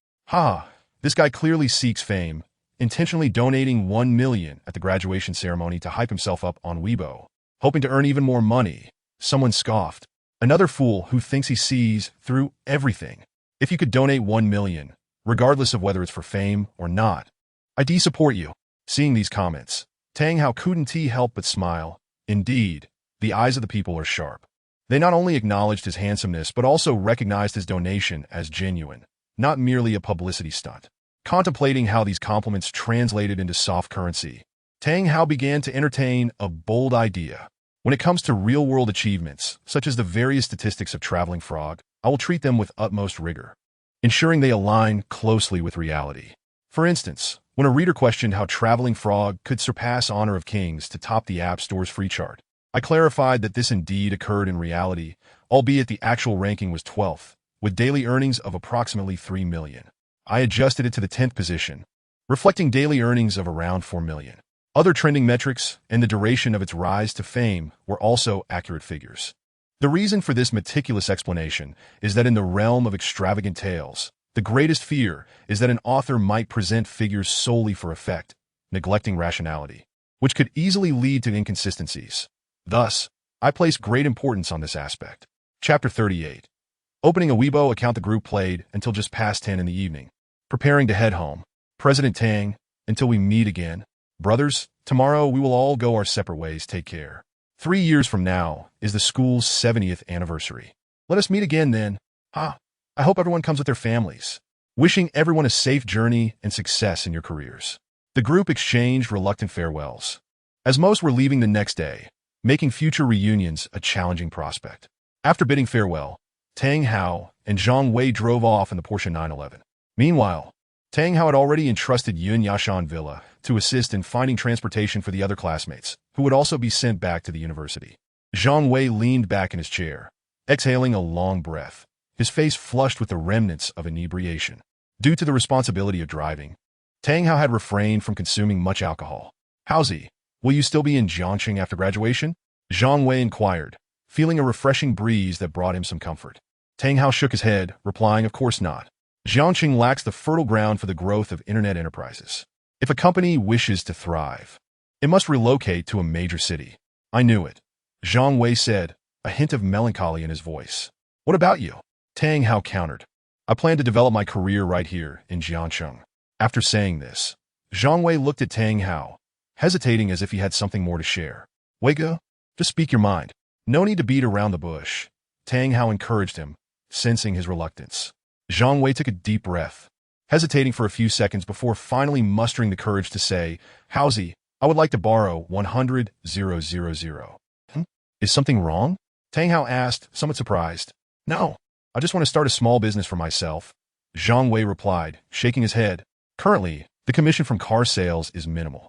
This guy clearly seeks fame, intentionally donating 1 million at the graduation ceremony to hype himself up on Weibo, hoping to earn even more money. Someone scoffed. Another fool who thinks he sees through everything. If you could donate 1 million, regardless of whether it's for fame or not, I'd support you. Seeing these comments, Tang Hao couldn't help but smile. Indeed, the eyes of the people are sharp. They not only acknowledged his handsomeness, but also recognized his donation as genuine, not merely a publicity stunt. Contemplating how these compliments translated into soft currency, Tang Hao began to entertain a bold idea. When it comes to real-world achievements, such as the various statistics of Traveling Frog, I will treat them with utmost rigor, ensuring they align closely with reality. For instance, when a reader questioned how Traveling Frog could surpass Honor of Kings to top the App Store's free chart, I clarified that this indeed occurred in reality, albeit the actual ranking was 12th, with daily earnings of approximately 3 million. I adjusted it to the 10th position, reflecting daily earnings of around 4 million. Other trending metrics and the duration of its rise to fame were also accurate figures. The reason for this meticulous explanation is that in the realm of extravagant tales, the greatest fear is that an author might present figures solely for effect, neglecting rationality, which could easily lead to inconsistencies. Thus, I place great importance on this aspect. Chapter 38. Opening a Weibo account, the group played until just past 10 in the evening, preparing to head home. President Tang, until we meet again. Brothers, tomorrow we will all go our separate ways. Take care. 3 years from now is the school's 70th anniversary. Let us meet again then. I hope everyone comes with their families. Wishing everyone a safe journey and success in your careers. The group exchanged reluctant farewells, as most were leaving the next day, making future reunions a challenging prospect. After bidding farewell, Tang Hao and Zhang Wei drove off in the Porsche 911. Meanwhile, Tang Hao had already entrusted Yun Yashan Villa to assist in finding transportation for the other classmates, who would also be sent back to the university. Zhang Wei leaned back in his chair, exhaling a long breath, his face flushed with the remnants of inebriation. Due to the responsibility of driving, Tang Hao had refrained from consuming much alcohol. Haozi, will you still be in Jiangxing after graduation? Zhang Wei inquired, feeling a refreshing breeze that brought him some comfort. Tang Hao shook his head, replying, of course not. Jiangxing lacks the fertile ground for the growth of internet enterprises. If a company wishes to thrive, it must relocate to a major city. I knew it, Zhang Wei said, a hint of melancholy in his voice. What about you? Tang Hao countered. I plan to develop my career right here in Jiangxing. After saying this, Zhang Wei looked at Tang Hao, hesitating as if he had something more to share. Weigo, just speak your mind. No need to beat around the bush. Tang Hao encouraged him, sensing his reluctance. Zhang Wei took a deep breath, hesitating for a few seconds before finally mustering the courage to say, Haozi, I would like to borrow 100,000. Is something wrong? Tang Hao asked, somewhat surprised. No, I just want to start a small business for myself. Zhang Wei replied, shaking his head. Currently, the commission from car sales is minimal.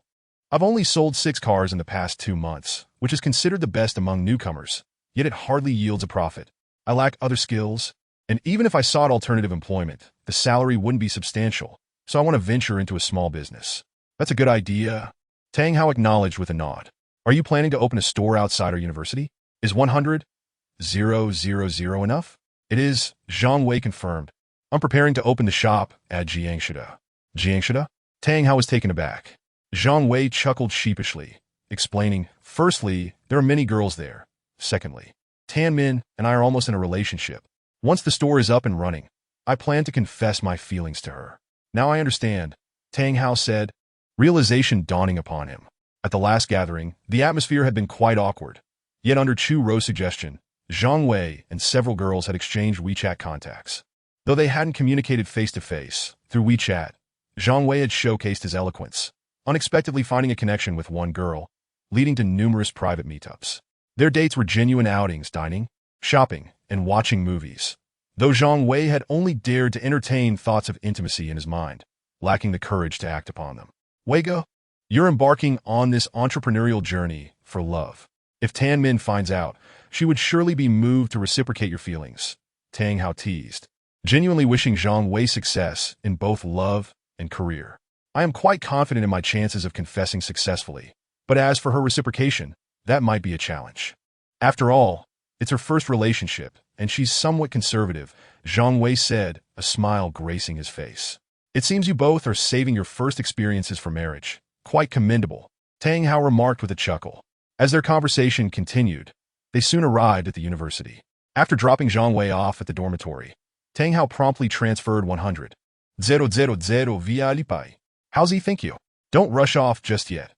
I've only sold 6 cars in the past 2 months, which is considered the best among newcomers, yet it hardly yields a profit. I lack other skills, and even if I sought alternative employment, the salary wouldn't be substantial, so I want to venture into a small business. That's a good idea. Tang Hao acknowledged with a nod. Are you planning to open a store outside our university? Is 100,000 enough? It is, Zhang Wei confirmed. I'm preparing to open the shop at Jiangshida. Jiangshida? Tang Hao was taken aback. Zhang Wei chuckled sheepishly, explaining, firstly, there are many girls there. Secondly, Tan Min and I are almost in a relationship. Once the store is up and running, I plan to confess my feelings to her. Now I understand, Tang Hao said, realization dawning upon him. At the last gathering, the atmosphere had been quite awkward. Yet under Chu Rou's suggestion, Zhang Wei and several girls had exchanged WeChat contacts. Though they hadn't communicated face-to-face, through WeChat, Zhang Wei had showcased his eloquence, unexpectedly finding a connection with one girl, leading to numerous private meetups. Their dates were genuine outings, dining, shopping, and watching movies, though Zhang Wei had only dared to entertain thoughts of intimacy in his mind, lacking the courage to act upon them. Weigo, you're embarking on this entrepreneurial journey for love. If Tan Min finds out, she would surely be moved to reciprocate your feelings, Tang Hao teased, genuinely wishing Zhang Wei success in both love and career. I am quite confident in my chances of confessing successfully, but as for her reciprocation, that might be a challenge. After all, it's her first relationship, and she's somewhat conservative, Zhang Wei said, a smile gracing his face. It seems you both are saving your first experiences for marriage. Quite commendable, Tang Hao remarked with a chuckle. As their conversation continued, they soon arrived at the university. After dropping Zhang Wei off at the dormitory, Tang Hao promptly transferred 100,000 via Alipay. How's he think you? Don't rush off just yet.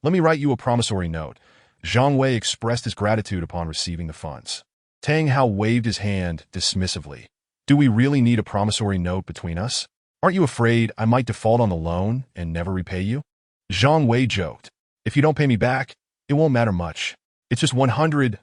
Let me write you a promissory note. Zhang Wei expressed his gratitude upon receiving the funds. Tang Hao waved his hand dismissively. Do we really need a promissory note between us? Aren't you afraid I might default on the loan and never repay you? Zhang Wei joked. If you don't pay me back, it won't matter much. It's just 100,000.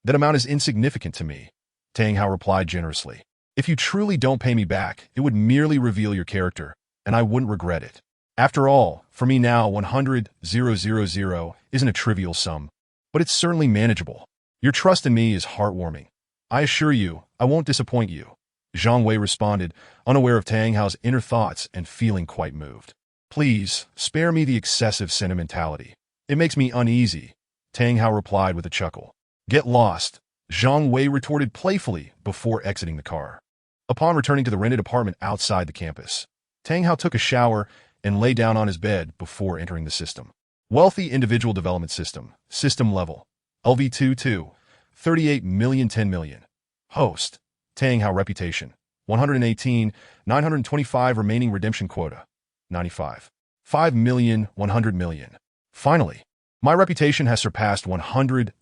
That amount is insignificant to me, Tang Hao replied generously. If you truly don't pay me back, it would merely reveal your character, and I wouldn't regret it. After all, for me now 100,000 isn't a trivial sum, but it's certainly manageable. Your trust in me is heartwarming. I assure you, I won't disappoint you, Zhang Wei responded, unaware of Tang Hao's inner thoughts and feeling quite moved. Please, spare me the excessive sentimentality. It makes me uneasy, Tang Hao replied with a chuckle. Get lost, Zhang Wei retorted playfully before exiting the car. Upon returning to the rented apartment outside the campus, Tang Hao took a shower and lay down on his bed before entering the system. Wealthy Individual Development System, System Level, LV22, 38 million 10 million. Host, Tang Hao Reputation, 118, 925 remaining redemption quota, 95. 5 million 100 million. Finally, my reputation has surpassed 100,000,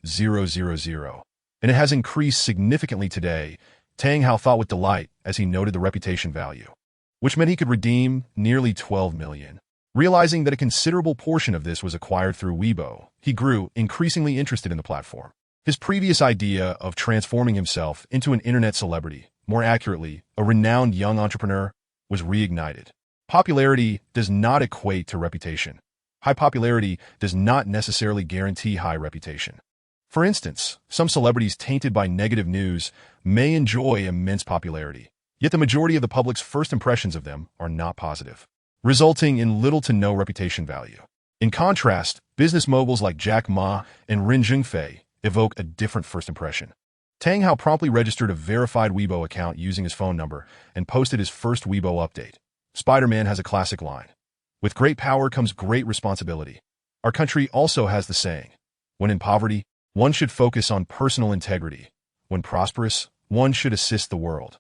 and it has increased significantly today, Tang Hao thought with delight as he noted the reputation value, which meant he could redeem nearly 12 million. Realizing that a considerable portion of this was acquired through Weibo, he grew increasingly interested in the platform. His previous idea of transforming himself into an internet celebrity, more accurately, a renowned young entrepreneur, was reignited. Popularity does not equate to reputation. High popularity does not necessarily guarantee high reputation. For instance, some celebrities tainted by negative news may enjoy immense popularity, yet the majority of the public's first impressions of them are not positive, resulting in little to no reputation value. In contrast, business moguls like Jack Ma and Ren Zhengfei evoke a different first impression. Tang Hao promptly registered a verified Weibo account using his phone number and posted his first Weibo update. Spider-Man has a classic line. With great power comes great responsibility. Our country also has the saying, when in poverty, one should focus on personal integrity. When prosperous, one should assist the world.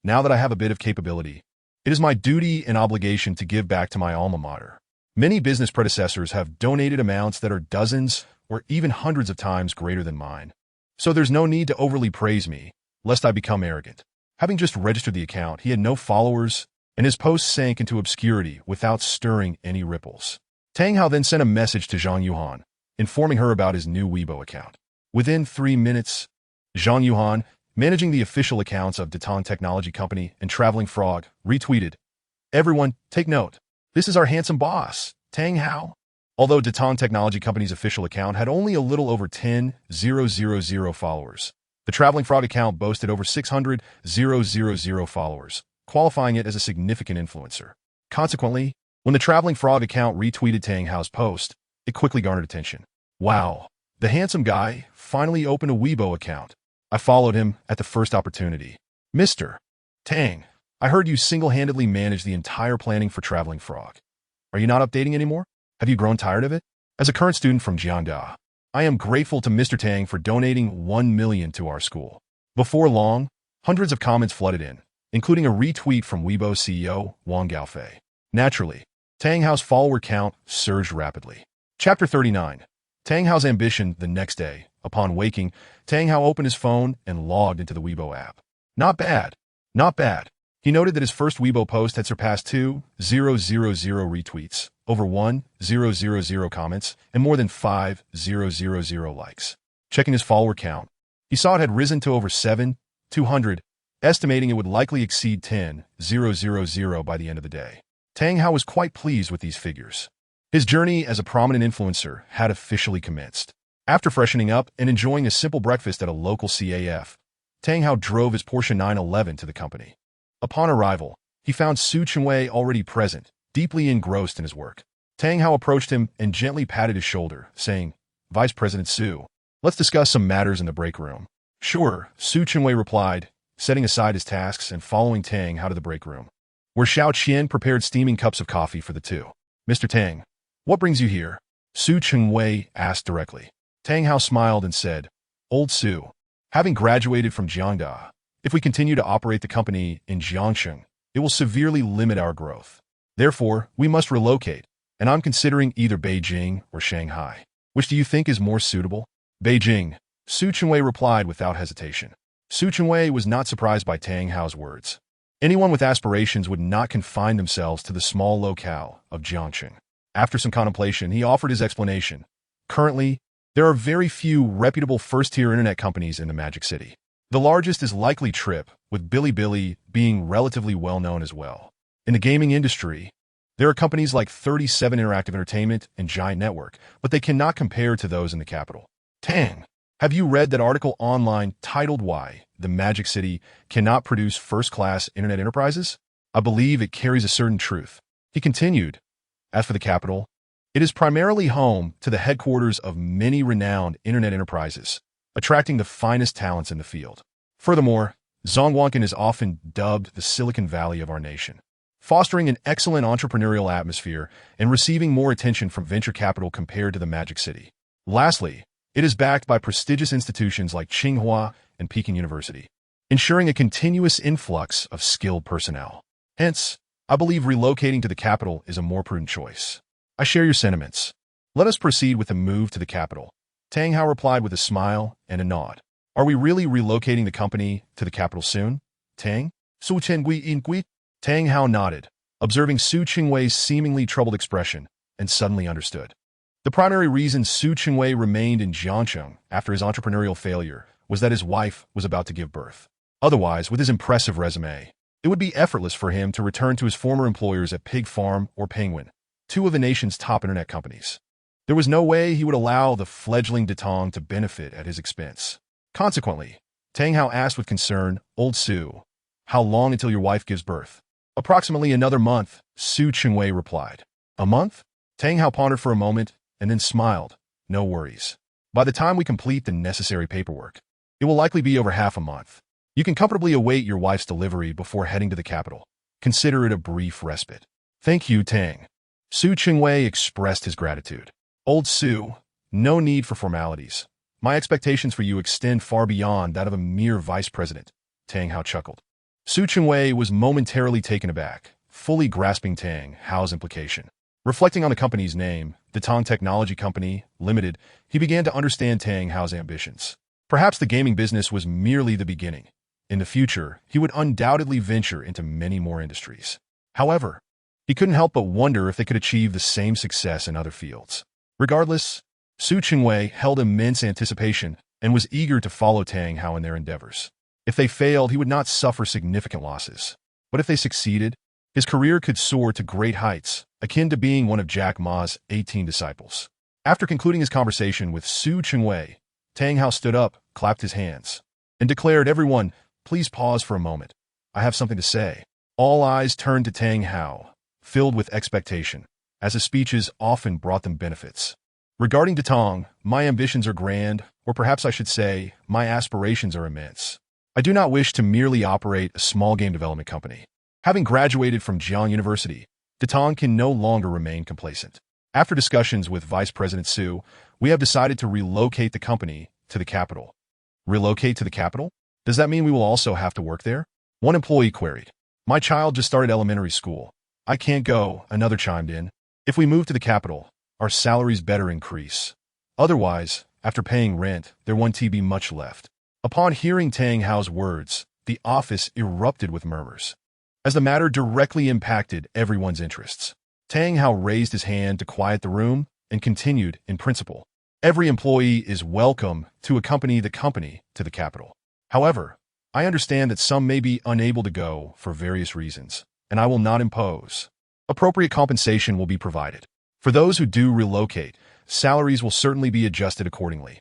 Now that I have a bit of capability, it is my duty and obligation to give back to my alma mater. Many business predecessors have donated amounts that are dozens or even hundreds of times greater than mine. So there's no need to overly praise me, lest I become arrogant. Having just registered the account, he had no followers, and his post sank into obscurity without stirring any ripples. Tang Hao then sent a message to Zhang Yuhan, informing her about his new Weibo account. Within 3 minutes, Zhang Yuhan, managing the official accounts of Datang Technology Company and Traveling Frog, retweeted, "Everyone, take note. This is our handsome boss, Tang Hao." Although Datang Technology Company's official account had only a little over 10,000 followers, the Traveling Frog account boasted over 600,000 followers, qualifying it as a significant influencer. Consequently, when the Traveling Frog account retweeted Tang Hao's post, it quickly garnered attention. Wow, the handsome guy finally opened a Weibo account. I followed him at the first opportunity. Mr. Tang, I heard you single-handedly manage the entire planning for Traveling Frog. Are you not updating anymore? Have you grown tired of it? As a current student from Jiangda, I am grateful to Mr. Tang for donating 1 million to our school. Before long, hundreds of comments flooded in, including a retweet from Weibo CEO Wang Gaofei. Naturally, Tang Hao's follower count surged rapidly. Chapter 39. Tang Hao's ambition the next day. Upon waking, Tang Hao opened his phone and logged into the Weibo app. Not bad. Not bad. He noted that his first Weibo post had surpassed 2,000 retweets, over 1,000 comments, and more than 5,000 likes. Checking his follower count, he saw it had risen to over 7,200, estimating it would likely exceed 10,000 by the end of the day. Tang Hao was quite pleased with these figures. His journey as a prominent influencer had officially commenced. After freshening up and enjoying a simple breakfast at a local CAF, Tang Hao drove his Porsche 911 to the company. Upon arrival, he found Su Chengwei already present, deeply engrossed in his work. Tang Hao approached him and gently patted his shoulder, saying, "Vice President Su, let's discuss some matters in the break room." "Sure," Su Chengwei replied, setting aside his tasks and following Tang Hao to the break room, where Xiao Qian prepared steaming cups of coffee for the two. "Mr. Tang, what brings you here?" Su Chengwei asked directly. Tang Hao smiled and said, "Old Su, having graduated from Jiangda, if we continue to operate the company in Jiangsheng, it will severely limit our growth. Therefore, we must relocate, and I'm considering either Beijing or Shanghai. Which do you think is more suitable?" "Beijing," Su Chengwei replied without hesitation. Su Chengwei was not surprised by Tang Hao's words. Anyone with aspirations would not confine themselves to the small locale of Jiangsheng. After some contemplation, he offered his explanation. Currently, there are very few reputable first-tier internet companies in the Magic City. The largest is likely Trip, with Bilibili being relatively well-known as well. In the gaming industry, there are companies like 37 Interactive Entertainment and Giant Network, but they cannot compare to those in the capital. Tang, have you read that article online titled "Why the Magic City Cannot Produce First-Class Internet Enterprises"? I believe it carries a certain truth. He continued, "As for the capital, it is primarily home to the headquarters of many renowned internet enterprises, attracting the finest talents in the field. Furthermore, Zhongguancun is often dubbed the Silicon Valley of our nation, fostering an excellent entrepreneurial atmosphere and receiving more attention from venture capital compared to the Magic City. Lastly, it is backed by prestigious institutions like Tsinghua and Peking University, ensuring a continuous influx of skilled personnel. Hence, I believe relocating to the capital is a more prudent choice." "I share your sentiments. Let us proceed with the move to the capital," Tang Hao replied with a smile and a nod. "Are we really relocating the company to the capital soon, Tang?" Su Chengwei. Tang Hao nodded, observing Su Chengwei's seemingly troubled expression, and suddenly understood. The primary reason Su Chengwei remained in Jiangsheng after his entrepreneurial failure was that his wife was about to give birth. Otherwise, with his impressive resume, it would be effortless for him to return to his former employers at Pig Farm or Penguin, two of the nation's top internet companies. There was no way he would allow the fledgling Datong to benefit at his expense. Consequently, Tang Hao asked with concern, "Old Su, how long until your wife gives birth?" "Approximately another month," Su Chengwei replied. "A month?" Tang Hao pondered for a moment and then smiled. "No worries. By the time we complete the necessary paperwork, it will likely be over half a month. You can comfortably await your wife's delivery before heading to the capital. Consider it a brief respite." "Thank you, Tang." Su Chengwei expressed his gratitude. "Old Su, no need for formalities. My expectations for you extend far beyond that of a mere vice president," Tang Hao chuckled. Su Chengwei was momentarily taken aback, fully grasping Tang Hao's implication. Reflecting on the company's name, Datong Technology Company, Limited, he began to understand Tang Hao's ambitions. Perhaps the gaming business was merely the beginning. In the future, he would undoubtedly venture into many more industries. However, he couldn't help but wonder if they could achieve the same success in other fields. Regardless, Su Chengwei held immense anticipation and was eager to follow Tang Hao in their endeavors. If they failed, he would not suffer significant losses. But if they succeeded, his career could soar to great heights, akin to being one of Jack Ma's 18 disciples. After concluding his conversation with Su Chengwei, Tang Hao stood up, clapped his hands, and declared, "Everyone, please pause for a moment. I have something to say." All eyes turned to Tang Hao, filled with expectation, as his speeches often brought them benefits. Regarding Datong, my ambitions are grand, or perhaps I should say, my aspirations are immense. I do not wish to merely operate a small game development company. Having graduated from Jiang University, Datong can no longer remain complacent. After discussions with Vice President Su, we have decided to relocate the company to the capital. Relocate to the capital? Does that mean we will also have to work there? One employee queried. My child just started elementary school. I can't go, another chimed in. If we move to the capital, our salaries better increase. Otherwise, after paying rent, there won't be much left. Upon hearing Tang Hao's words, the office erupted with murmurs, as the matter directly impacted everyone's interests. Tang Hao raised his hand to quiet the room and continued, in principle, every employee is welcome to accompany the company to the capital. However, I understand that some may be unable to go for various reasons, and I will not impose. Appropriate compensation will be provided. For those who do relocate, salaries will certainly be adjusted accordingly.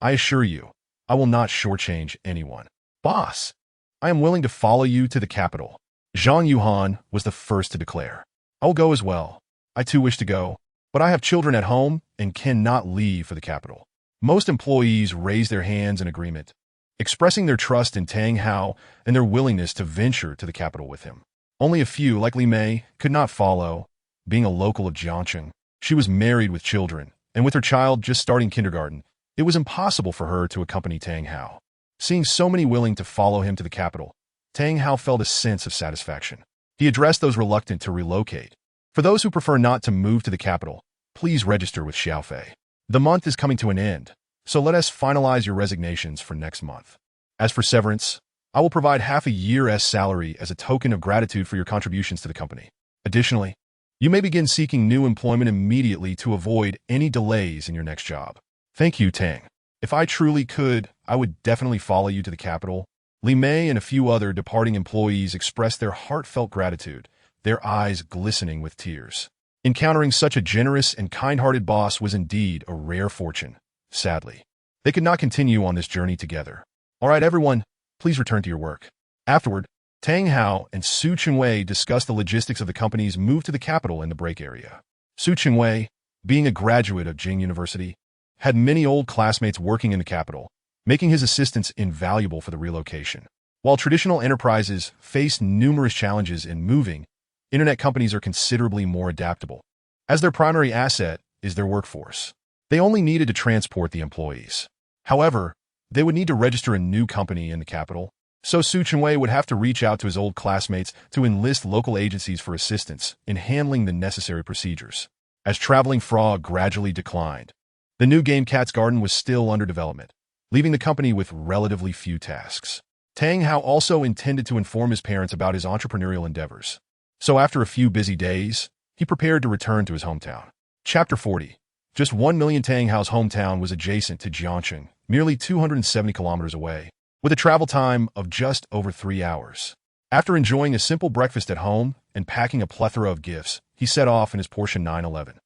I assure you, I will not shortchange anyone. Boss, I am willing to follow you to the capital. Zhang Yuhan was the first to declare. I will go as well. I too wish to go, but I have children at home and cannot leave for the capital. Most employees raised their hands in agreement, expressing their trust in Tang Hao and their willingness to venture to the capital with him. Only a few, like Li Mei, could not follow. Being a local of Jiangcheng, she was married with children, and with her child just starting kindergarten, it was impossible for her to accompany Tang Hao. Seeing so many willing to follow him to the capital, Tang Hao felt a sense of satisfaction. He addressed those reluctant to relocate. For those who prefer not to move to the capital, please register with Xiaofei. The month is coming to an end, so let us finalize your resignations for next month. As for severance, I will provide half a year's salary as a token of gratitude for your contributions to the company. Additionally, you may begin seeking new employment immediately to avoid any delays in your next job. Thank you, Tang. If I truly could, I would definitely follow you to the capital. Li Mei and a few other departing employees expressed their heartfelt gratitude, their eyes glistening with tears. Encountering such a generous and kind-hearted boss was indeed a rare fortune. Sadly, they could not continue on this journey together. All right, everyone, please return to your work. Afterward, Tang Hao and Su Chengwei discussed the logistics of the company's move to the capital in the break area. Su Chengwei, being a graduate of Jing University, had many old classmates working in the capital, making his assistance invaluable for the relocation. While traditional enterprises face numerous challenges in moving, internet companies are considerably more adaptable, as their primary asset is their workforce. They only needed to transport the employees. However, they would need to register a new company in the capital, so Su Chengwei would have to reach out to his old classmates to enlist local agencies for assistance in handling the necessary procedures. As Traveling Frog gradually declined, the new game Cat's Garden was still under development, leaving the company with relatively few tasks. Tang Hao also intended to inform his parents about his entrepreneurial endeavors. So after a few busy days, he prepared to return to his hometown. Chapter 40. Just 1 million. Tang Hao's hometown was adjacent to Jiangcheng, merely 270 kilometers away, with a travel time of just over 3 hours. After enjoying a simple breakfast at home and packing a plethora of gifts, he set off in his Porsche 911.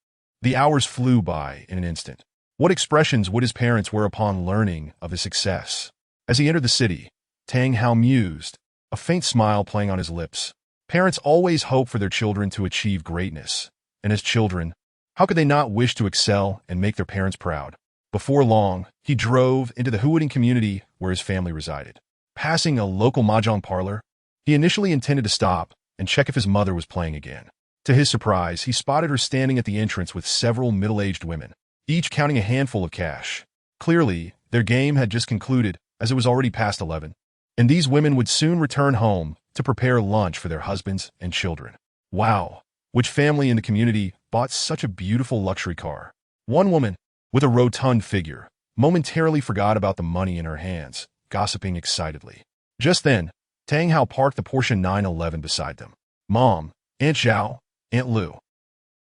The hours flew by in an instant. What expressions would his parents wear upon learning of his success? As he entered the city, Tang Hao mused, a faint smile playing on his lips. Parents always hope for their children to achieve greatness, and as children, how could they not wish to excel and make their parents proud? Before long, he drove into the Huading community where his family resided. Passing a local mahjong parlor, he initially intended to stop and check if his mother was playing again. To his surprise, he spotted her standing at the entrance with several middle-aged women, each counting a handful of cash. Clearly, their game had just concluded, as it was already past 11, and these women would soon return home to prepare lunch for their husbands and children. Wow, which family in the community bought such a beautiful luxury car? One woman, with a rotund figure, momentarily forgot about the money in her hands, gossiping excitedly. Just then, Tang Hao parked the Porsche 911 beside them. Mom, Aunt Zhao, Aunt Lu.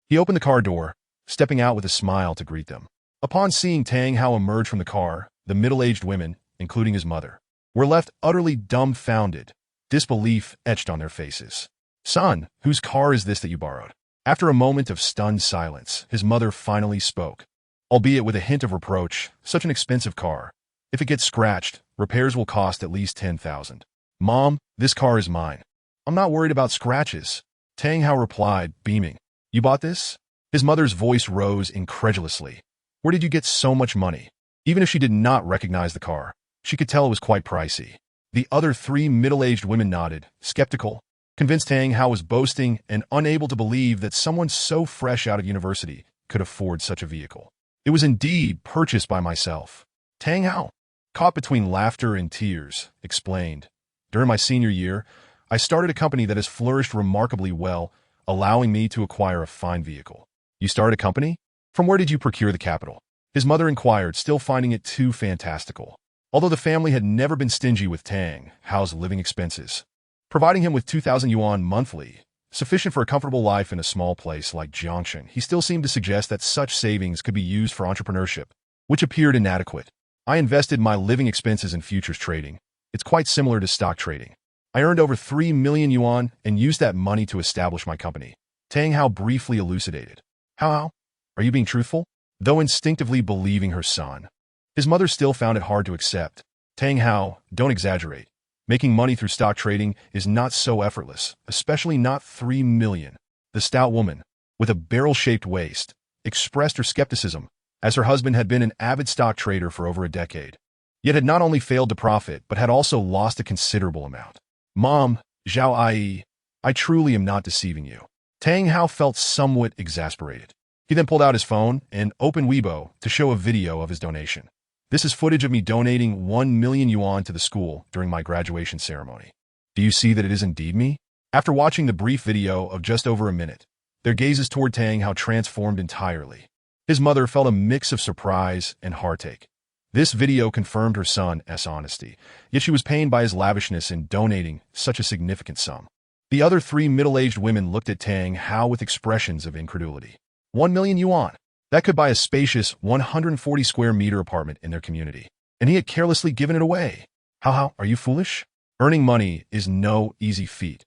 He opened the car door, stepping out with a smile to greet them. Upon seeing Tang Hao emerge from the car, the middle-aged women, including his mother, were left utterly dumbfounded, disbelief etched on their faces. Son, whose car is this that you borrowed? After a moment of stunned silence, his mother finally spoke, albeit with a hint of reproach. Such an expensive car. If it gets scratched, repairs will cost at least 10,000. Mom, this car is mine. I'm not worried about scratches. Tang Hao replied, beaming. You bought this? His mother's voice rose incredulously. Where did you get so much money? Even if she did not recognize the car, she could tell it was quite pricey. The other three middle-aged women nodded, skeptical, convinced Tang Hao was boasting and unable to believe that someone so fresh out of university could afford such a vehicle. It was indeed purchased by myself. Tang Hao, caught between laughter and tears, explained. During my senior year, I started a company that has flourished remarkably well, allowing me to acquire a fine vehicle. You started a company? From where did you procure the capital? His mother inquired, still finding it too fantastical. Although the family had never been stingy with Tang Hao's living expenses, providing him with 2,000 yuan monthly, sufficient for a comfortable life in a small place like Jiangshan, he still seemed to suggest that such savings could be used for entrepreneurship, which appeared inadequate. I invested my living expenses in futures trading. It's quite similar to stock trading. I earned over 3 million yuan and used that money to establish my company. Tang Hao briefly elucidated. How? Are you being truthful? Though instinctively believing her son, his mother still found it hard to accept. Tang Hao, don't exaggerate. Making money through stock trading is not so effortless, especially not 3 million. The stout woman, with a barrel-shaped waist, expressed her skepticism, as her husband had been an avid stock trader for over a decade, yet had not only failed to profit but had also lost a considerable amount. Mom, Zhao Ai, I truly am not deceiving you. Tang Hao felt somewhat exasperated. He then pulled out his phone and opened Weibo to show a video of his donation. This is footage of me donating 1 million yuan to the school during my graduation ceremony. Do you see that it is indeed me? After watching the brief video of just over a minute, their gazes toward Tang Hao transformed entirely. His mother felt a mix of surprise and heartache. This video confirmed her son's honesty, yet she was pained by his lavishness in donating such a significant sum. The other three middle-aged women looked at Tang Hao with expressions of incredulity. 1 million yuan. That could buy a spacious 140 square meter apartment in their community. And he had carelessly given it away. How, are you foolish? Earning money is no easy feat.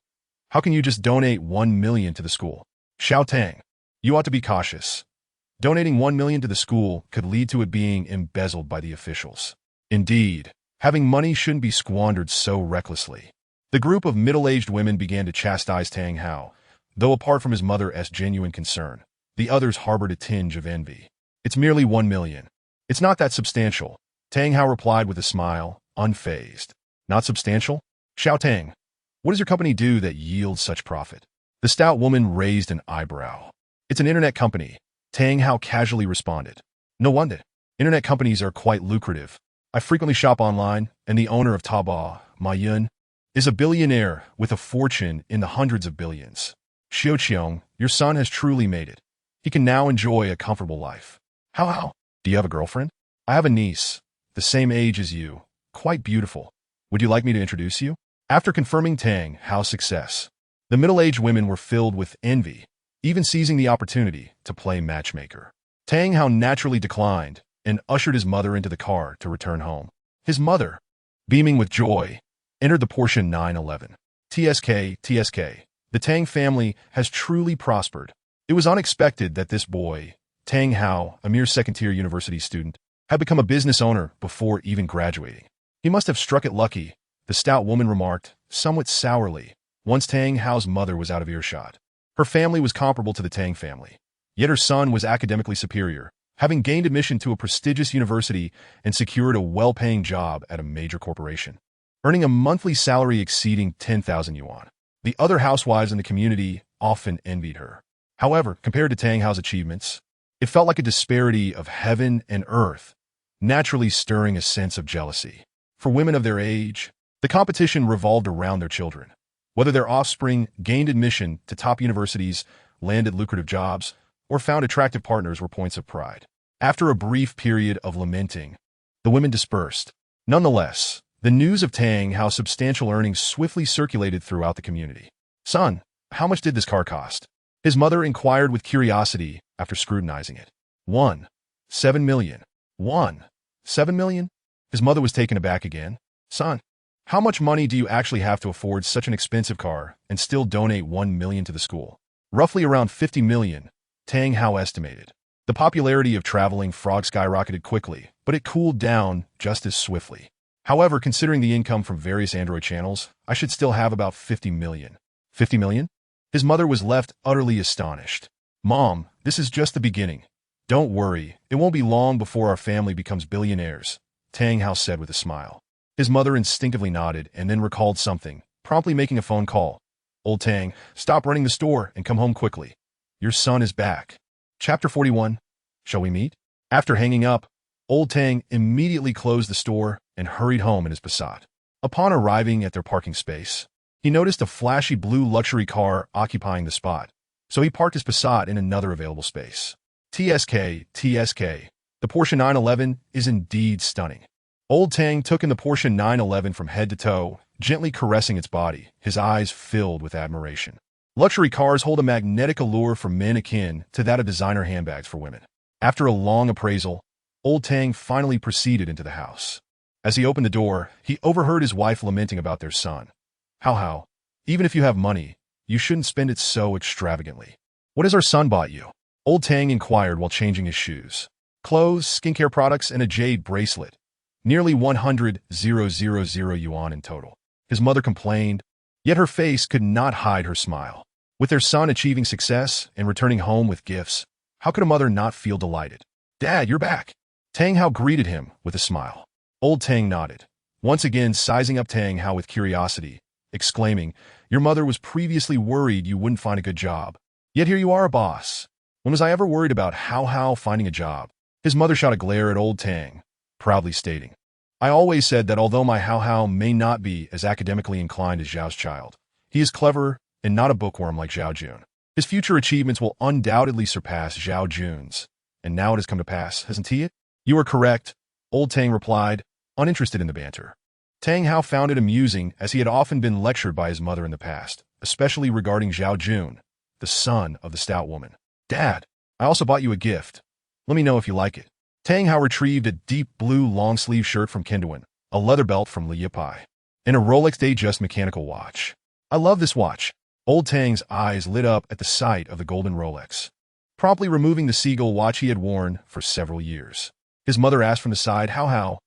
How can you just donate 1 million to the school? Xiao Tang, you ought to be cautious. Donating 1 million to the school could lead to it being embezzled by the officials. Indeed, having money shouldn't be squandered so recklessly. The group of middle-aged women began to chastise Tang Hao, though apart from his mother's genuine concern, the others harbored a tinge of envy. It's merely 1 million. It's not that substantial. Tang Hao replied with a smile, unfazed. Not substantial? Xiao Tang, what does your company do that yields such profit? The stout woman raised an eyebrow. It's an internet company. Tang Hao casually responded. No wonder. Internet companies are quite lucrative. I frequently shop online, and the owner of Taobao, Ma Yun, is a billionaire with a fortune in the hundreds of billions. Xiao Qiong, your son has truly made it. He can now enjoy a comfortable life. How? Do you have a girlfriend? I have a niece, the same age as you, quite beautiful. Would you like me to introduce you? After confirming Tang Hao's success, the middle-aged women were filled with envy, even seizing the opportunity to play matchmaker. Tang Hao naturally declined and ushered his mother into the car to return home. His mother, beaming with joy, entered the Porsche 911. TSK, the Tang family has truly prospered. It was unexpected that this boy, Tang Hao, a mere second-tier university student, had become a business owner before even graduating. He must have struck it lucky, the stout woman remarked, somewhat sourly, once Tang Hao's mother was out of earshot. Her family was comparable to the Tang family, yet her son was academically superior, having gained admission to a prestigious university and secured a well-paying job at a major corporation, earning a monthly salary exceeding 10,000 yuan. The other housewives in the community often envied her. However, compared to Tang Hao's achievements, it felt like a disparity of heaven and earth, naturally stirring a sense of jealousy. For women of their age, the competition revolved around their children. Whether their offspring gained admission to top universities, landed lucrative jobs, or found attractive partners were points of pride. After a brief period of lamenting, the women dispersed. Nonetheless, the news of Tang Hao's substantial earnings swiftly circulated throughout the community. Son, how much did this car cost? His mother inquired with curiosity after scrutinizing it. 7 million. 7 million? His mother was taken aback again. Son, how much money do you actually have to afford such an expensive car and still donate 1 million to the school? Roughly around 50 million, Tang Hao estimated. The popularity of traveling frog skyrocketed quickly, but it cooled down just as swiftly. However, considering the income from various Android channels, I should still have about 50 million. $50 million? His mother was left utterly astonished. Mom, this is just the beginning. Don't worry, it won't be long before our family becomes billionaires, Tang Hao said with a smile. His mother instinctively nodded and then recalled something, promptly making a phone call. Old Tang, stop running the store and come home quickly. Your son is back. Chapter 41. Shall we meet? After hanging up, Old Tang immediately closed the store and hurried home in his Passat. Upon arriving at their parking space, he noticed a flashy blue luxury car occupying the spot, so he parked his Passat in another available space. TSK. The Porsche 911 is indeed stunning. Old Tang took in the Porsche 911 from head to toe, gently caressing its body, his eyes filled with admiration. Luxury cars hold a magnetic allure for men akin to that of designer handbags for women. After a long appraisal, Old Tang finally proceeded into the house. As he opened the door, he overheard his wife lamenting about their son. How, even if you have money, you shouldn't spend it so extravagantly. What has our son bought you? Old Tang inquired while changing his shoes. Clothes, skincare products, and a jade bracelet. Nearly 100,000 yuan in total. His mother complained, yet her face could not hide her smile. With their son achieving success and returning home with gifts, how could a mother not feel delighted? Dad, you're back. Tang Hao greeted him with a smile. Old Tang nodded, once again sizing up Tang Hao with curiosity, exclaiming, your mother was previously worried you wouldn't find a good job. Yet here you are, a boss. When was I ever worried about Hao finding a job? His mother shot a glare at Old Tang, proudly stating, I always said that although my Hao may not be as academically inclined as Zhao's child, he is clever and not a bookworm like Zhao Jun. His future achievements will undoubtedly surpass Zhao Jun's. And now it has come to pass, hasn't he? You are correct, Old Tang replied, uninterested in the banter. Tang Hao found it amusing as he had often been lectured by his mother in the past, especially regarding Zhao Jun, the son of the stout woman. Dad, I also bought you a gift. Let me know if you like it. Tang Hao retrieved a deep blue long-sleeve shirt from Kinduan, a leather belt from Li Yipai, and a Rolex Datejust mechanical watch. I love this watch. Old Tang's eyes lit up at the sight of the golden Rolex, promptly removing the seagull watch he had worn for several years. His mother asked from the side, how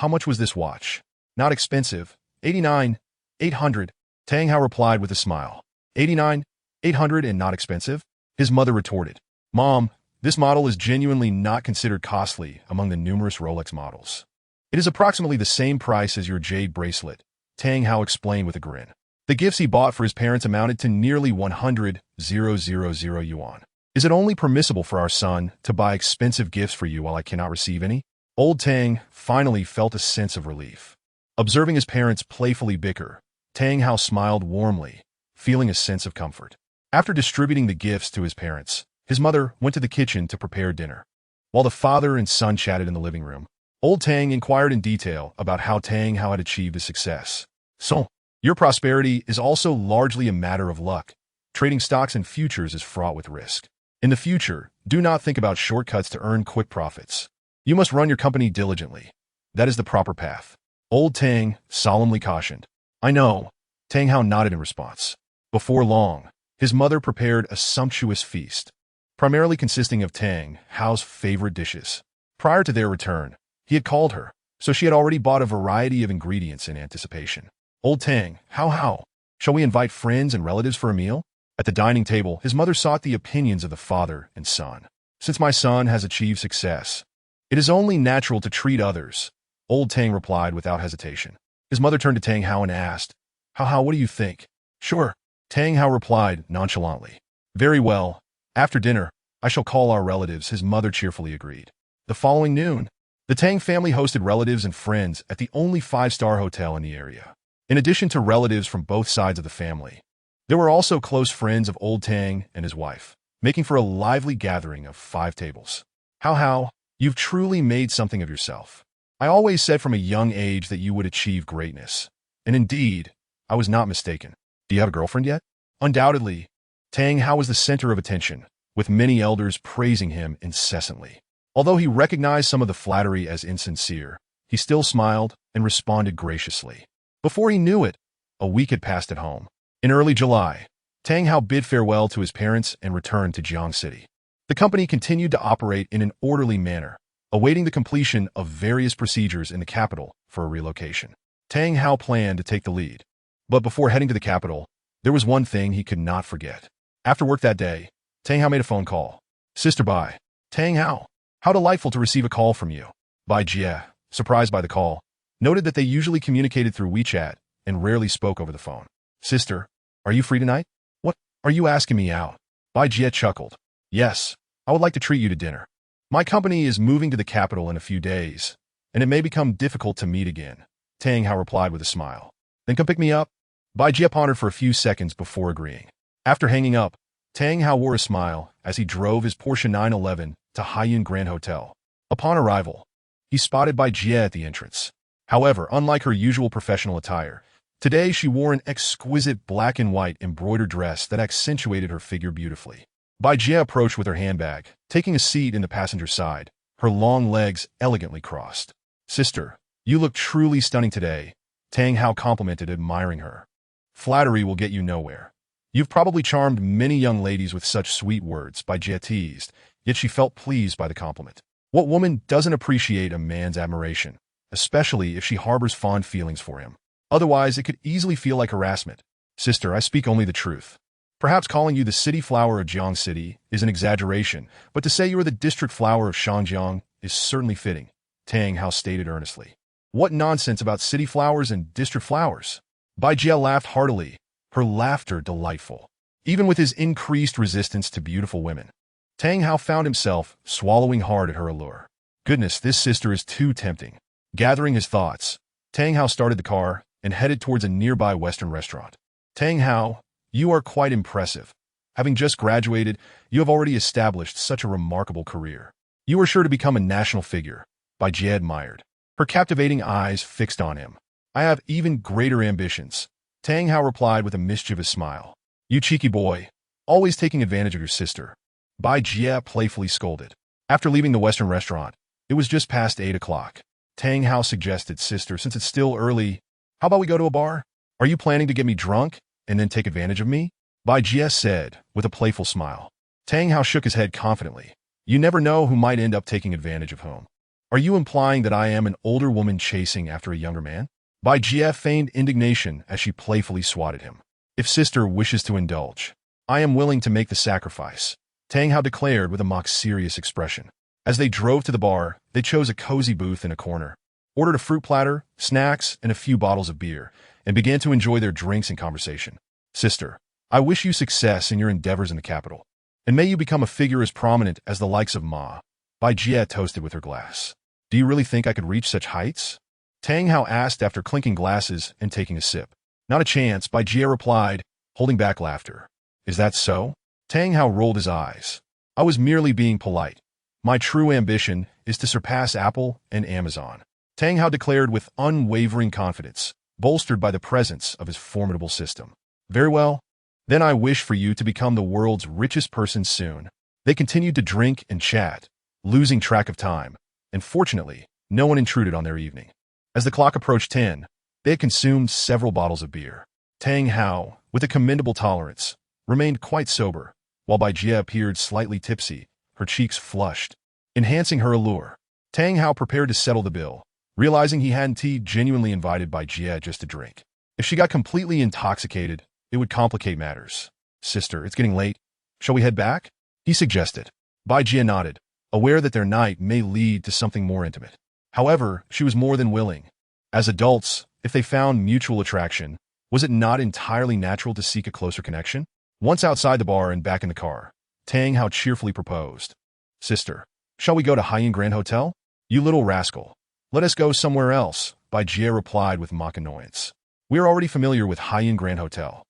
much was this watch? Not expensive. 89,800. Tang Hao replied with a smile. 89,800 and not expensive? His mother retorted. Mom, this model is genuinely not considered costly among the numerous Rolex models. It is approximately the same price as your jade bracelet, Tang Hao explained with a grin. The gifts he bought for his parents amounted to nearly 100,000 yuan. Is it only permissible for our son to buy expensive gifts for you while I cannot receive any? Old Tang finally felt a sense of relief. Observing his parents playfully bicker, Tang Hao smiled warmly, feeling a sense of comfort. After distributing the gifts to his parents, his mother went to the kitchen to prepare dinner. While the father and son chatted in the living room, Old Tang inquired in detail about how Tang Hao had achieved his success. So, your prosperity is also largely a matter of luck. Trading stocks and futures is fraught with risk. In the future, do not think about shortcuts to earn quick profits. You must run your company diligently. That is the proper path. Old Tang solemnly cautioned. I know. Tang Hao nodded in response. Before long, his mother prepared a sumptuous feast, primarily consisting of Tang Hao's favorite dishes. Prior to their return, he had called her, so she had already bought a variety of ingredients in anticipation. Old Tang, how? Shall we invite friends and relatives for a meal? At the dining table, his mother sought the opinions of the father and son. Since my son has achieved success, it is only natural to treat others, Old Tang replied without hesitation. His mother turned to Tang Hao and asked, How, what do you think? Sure, Tang Hao replied nonchalantly. Very well. After dinner, I shall call our relatives, his mother cheerfully agreed. The following noon, the Tang family hosted relatives and friends at the only 5-star hotel in the area. In addition to relatives from both sides of the family, there were also close friends of Old Tang and his wife, making for a lively gathering of 5 tables. How, you've truly made something of yourself. I always said from a young age that you would achieve greatness. And indeed, I was not mistaken. Do you have a girlfriend yet? Undoubtedly, Tang Hao was the center of attention, with many elders praising him incessantly. Although he recognized some of the flattery as insincere, he still smiled and responded graciously. Before he knew it, a week had passed at home. In early July, Tang Hao bid farewell to his parents and returned to Jiang City. The company continued to operate in an orderly manner, awaiting the completion of various procedures in the capital for a relocation. Tang Hao planned to take the lead. But before heading to the capital, There was one thing he could not forget. After work that day, Tang Hao made a phone call. Sister Bai. Tang Hao. How delightful to receive a call from you. Bai Jie, surprised by the call, noted that they usually communicated through WeChat and rarely spoke over the phone. Sister, are you free tonight? What are you asking me out? Bai Jie chuckled. Yes, I would like to treat you to dinner. My company is moving to the capital in a few days, and it may become difficult to meet again. Tang Hao replied with a smile. Then come pick me up. Bai Jie pondered for a few seconds before agreeing. After hanging up, Tang Hao wore a smile as he drove his Porsche 911 to Haiyan Grand Hotel. Upon arrival, he spotted Bai Jie at the entrance. However, unlike her usual professional attire, today she wore an exquisite black and white embroidered dress that accentuated her figure beautifully. Bai Jie approached with her handbag, taking a seat in the passenger side, her long legs elegantly crossed. Sister, you look truly stunning today, Tang Hao complimented, admiring her. Flattery will get you nowhere. You've probably charmed many young ladies with such sweet words, Bai Jie teased, yet she felt pleased by the compliment. What woman doesn't appreciate a man's admiration, especially if she harbors fond feelings for him? Otherwise, it could easily feel like harassment. Sister, I speak only the truth. Perhaps calling you the city flower of Jiang City is an exaggeration, but to say you are the district flower of Shangjiang is certainly fitting, Tang Hao stated earnestly. What nonsense about city flowers and district flowers? Bai Jie laughed heartily, her laughter delightful. Even with his increased resistance to beautiful women, Tang Hao found himself swallowing hard at her allure. Goodness, this sister is too tempting. Gathering his thoughts, Tang Hao started the car and headed towards a nearby Western restaurant. Tang Hao, you are quite impressive. Having just graduated, you have already established such a remarkable career. You are sure to become a national figure, Bai Jie admired, her captivating eyes fixed on him. I have even greater ambitions, Tang Hao replied with a mischievous smile. You cheeky boy, always taking advantage of your sister, Bai Jie playfully scolded. After leaving the Western restaurant, it was just past 8 o'clock. Tang Hao suggested, Sister, since it's still early, how about we go to a bar? Are you planning to get me drunk and then take advantage of me? Bai Jie said, with a playful smile. Tang Hao shook his head confidently. You never know who might end up taking advantage of whom. Are you implying that I am an older woman chasing after a younger man? Bai Jie feigned indignation as she playfully swatted him. If Sister wishes to indulge, I am willing to make the sacrifice, Tang Hao declared with a mock-serious expression. As they drove to the bar, they chose a cozy booth in a corner, ordered a fruit platter, snacks, and a few bottles of beer, and began to enjoy their drinks and conversation. Sister, I wish you success in your endeavors in the capital, and may you become a figure as prominent as the likes of Ma. Bai Jie toasted with her glass. Do you really think I could reach such heights? Tang Hao asked after clinking glasses and taking a sip. Not a chance, Bai Jie replied, holding back laughter. Is that so? Tang Hao rolled his eyes. I was merely being polite. My true ambition is to surpass Apple and Amazon, Tang Hao declared with unwavering confidence, bolstered by the presence of his formidable system. Very well. Then I wish for you to become the world's richest person soon. They continued to drink and chat, losing track of time, and fortunately, no one intruded on their evening. As the clock approached 10, they had consumed several bottles of beer. Tang Hao, with a commendable tolerance, remained quite sober, while Bai Jie appeared slightly tipsy, her cheeks flushed, enhancing her allure. Tang Hao prepared to settle the bill, realizing he hadn't genuinely invited Bai Jie just to drink. If she got completely intoxicated, it would complicate matters. Sister, it's getting late. Shall we head back? He suggested. Bai Jie nodded, aware that their night may lead to something more intimate. However, she was more than willing. As adults, if they found mutual attraction, was it not entirely natural to seek a closer connection? Once outside the bar and back in the car, Tang Hao cheerfully proposed. Sister, shall we go to Haiyan Grand Hotel? You little rascal. Let us go somewhere else, Bai Jie replied with mock annoyance. We are already familiar with Haiyan Grand Hotel.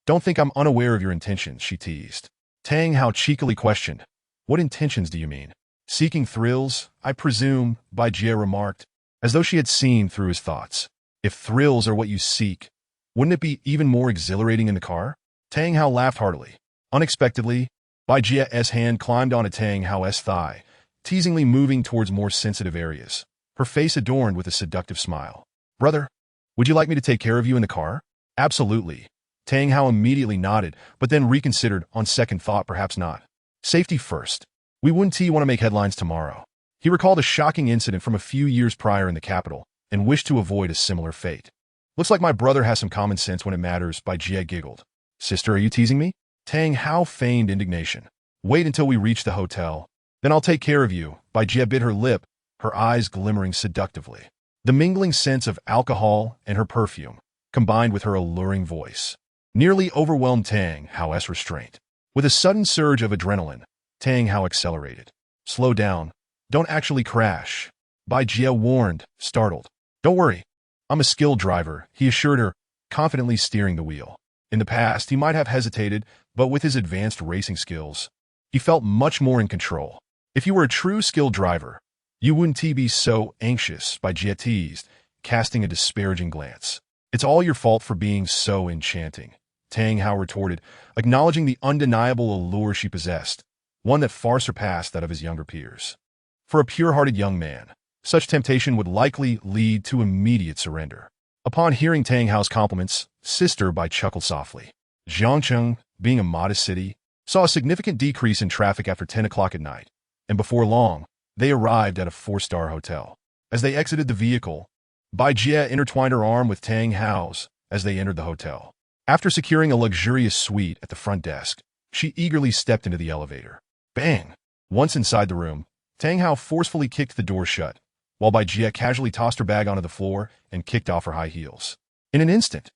Don't think I'm unaware of your intentions, she teased. Tang Hao cheekily questioned. What intentions do you mean? Seeking thrills, I presume, Bai Jie remarked, as though she had seen through his thoughts. If thrills are what you seek, wouldn't it be even more exhilarating in the car? Tang Hao laughed heartily. Unexpectedly, Bai Jie's hand climbed onto Tang Hao's thigh, teasingly moving towards more sensitive areas, her face adorned with a seductive smile. Brother, would you like me to take care of you in the car? Absolutely. Tang Hao immediately nodded, but then reconsidered on second thought, perhaps not. Safety first. We wouldn't want to make headlines tomorrow. He recalled a shocking incident from a few years prior in the capital and wished to avoid a similar fate. Looks like my brother has some common sense when it matters, Bai Jie giggled. Sister, are you teasing me? Tang Hao feigned indignation. Wait until we reach the hotel. Then I'll take care of you. Bai Jie bit her lip, her eyes glimmering seductively. The mingling scents of alcohol and her perfume, combined with her alluring voice, nearly overwhelmed Tang Hao's restraint. With a sudden surge of adrenaline, Tang Hao accelerated. Slow down. Don't actually crash. Bai Jie warned, startled. Don't worry. I'm a skilled driver, he assured her, confidently steering the wheel. In the past, he might have hesitated, but with his advanced racing skills, he felt much more in control. If you were a true skilled driver, you wouldn't be so anxious, Bai Jie teased, casting a disparaging glance. It's all your fault for being so enchanting, Tang Hao retorted, acknowledging the undeniable allure she possessed, one that far surpassed that of his younger peers. For a pure-hearted young man, such temptation would likely lead to immediate surrender. Upon hearing Tang Hao's compliments, Sister Bai chuckled softly. Jiangcheng, being a modest city, saw a significant decrease in traffic after 10 o'clock at night, and before long, they arrived at a 4-star hotel. As they exited the vehicle, Bai Jie intertwined her arm with Tang Hao's as they entered the hotel. After securing a luxurious suite at the front desk, she eagerly stepped into the elevator. Bang! Once inside the room, Tang Hao forcefully kicked the door shut, while Bai Jie casually tossed her bag onto the floor and kicked off her high heels. In an instant,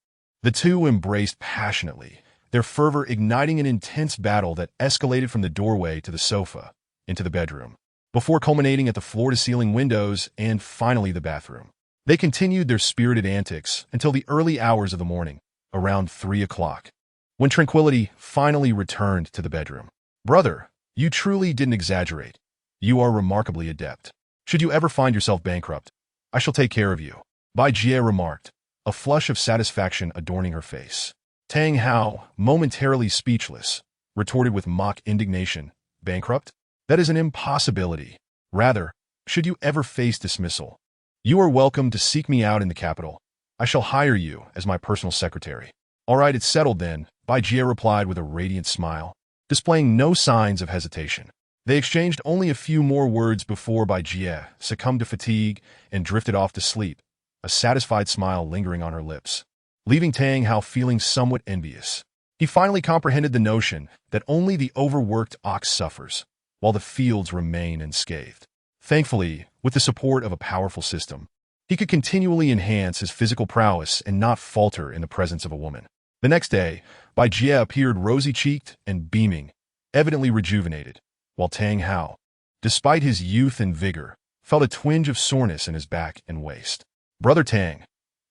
the two embraced passionately, their fervor igniting an intense battle that escalated from the doorway to the sofa, into the bedroom, before culminating at the floor-to-ceiling windows and finally the bathroom. They continued their spirited antics until the early hours of the morning, around 3 o'clock, when tranquility finally returned to the bedroom. Brother, you truly didn't exaggerate. You are remarkably adept. Should you ever find yourself bankrupt, I shall take care of you, Bai Jie remarked, a flush of satisfaction adorning her face. Tang Hao, momentarily speechless, retorted with mock indignation, Bankrupt? That is an impossibility. Rather, should you ever face dismissal, you are welcome to seek me out in the capital. I shall hire you as my personal secretary. All right, it's settled then, Bai Jie replied with a radiant smile, displaying no signs of hesitation. They exchanged only a few more words before Bai Jie succumbed to fatigue and drifted off to sleep, a satisfied smile lingering on her lips, leaving Tang Hao feeling somewhat envious. He finally comprehended the notion that only the overworked ox suffers, while the fields remain unscathed. Thankfully, with the support of a powerful system, he could continually enhance his physical prowess and not falter in the presence of a woman. The next day, Bai Jie appeared rosy-cheeked and beaming, evidently rejuvenated, while Tang Hao, despite his youth and vigor, felt a twinge of soreness in his back and waist. Brother Tang,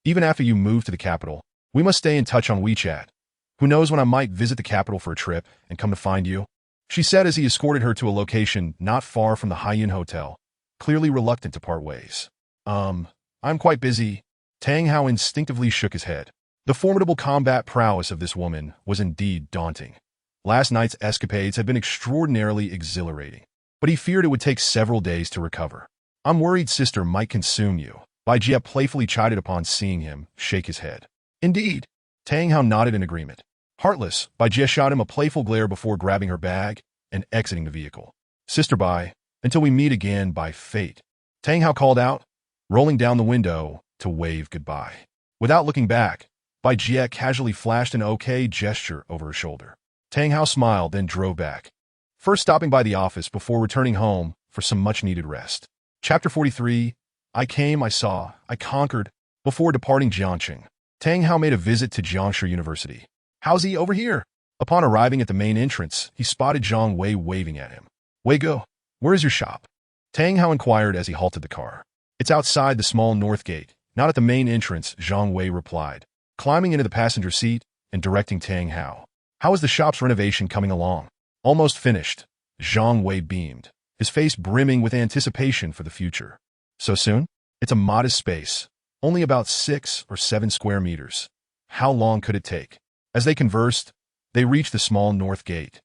even after you move to the capital, we must stay in touch on WeChat. Who knows when I might visit the capital for a trip and come to find you? She said as he escorted her to a location not far from the Haiyan Hotel, clearly reluctant to part ways. I'm quite busy. Tang Hao instinctively shook his head. The formidable combat prowess of this woman was indeed daunting. Last night's escapades had been extraordinarily exhilarating, but he feared it would take several days to recover. I'm worried Sister might consume you, Bai Jie playfully chided upon seeing him shake his head. Indeed. Tang Hao nodded in agreement. Heartless, Bai Jie shot him a playful glare before grabbing her bag and exiting the vehicle. Sister Bai, until we meet again by fate, Tang Hao called out, rolling down the window to wave goodbye. Without looking back, Bai Jie casually flashed an okay gesture over her shoulder. Tang Hao smiled, then drove back, first stopping by the office before returning home for some much-needed rest. Chapter 43, I came, I saw, I conquered. Before departing Jiangcheng, Tang Hao made a visit to Jiangshi University. How's he over here? Upon arriving at the main entrance, he spotted Zhang Wei waving at him. Wei go, where is your shop? Tang Hao inquired as he halted the car. It's outside the small north gate, not at the main entrance, Zhang Wei replied, climbing into the passenger seat and directing Tang Hao. How is the shop's renovation coming along? Almost finished, Zhang Wei beamed, his face brimming with anticipation for the future. So soon? It's a modest space, only about 6 or 7 square meters. How long could it take? As they conversed, they reached the small north gate,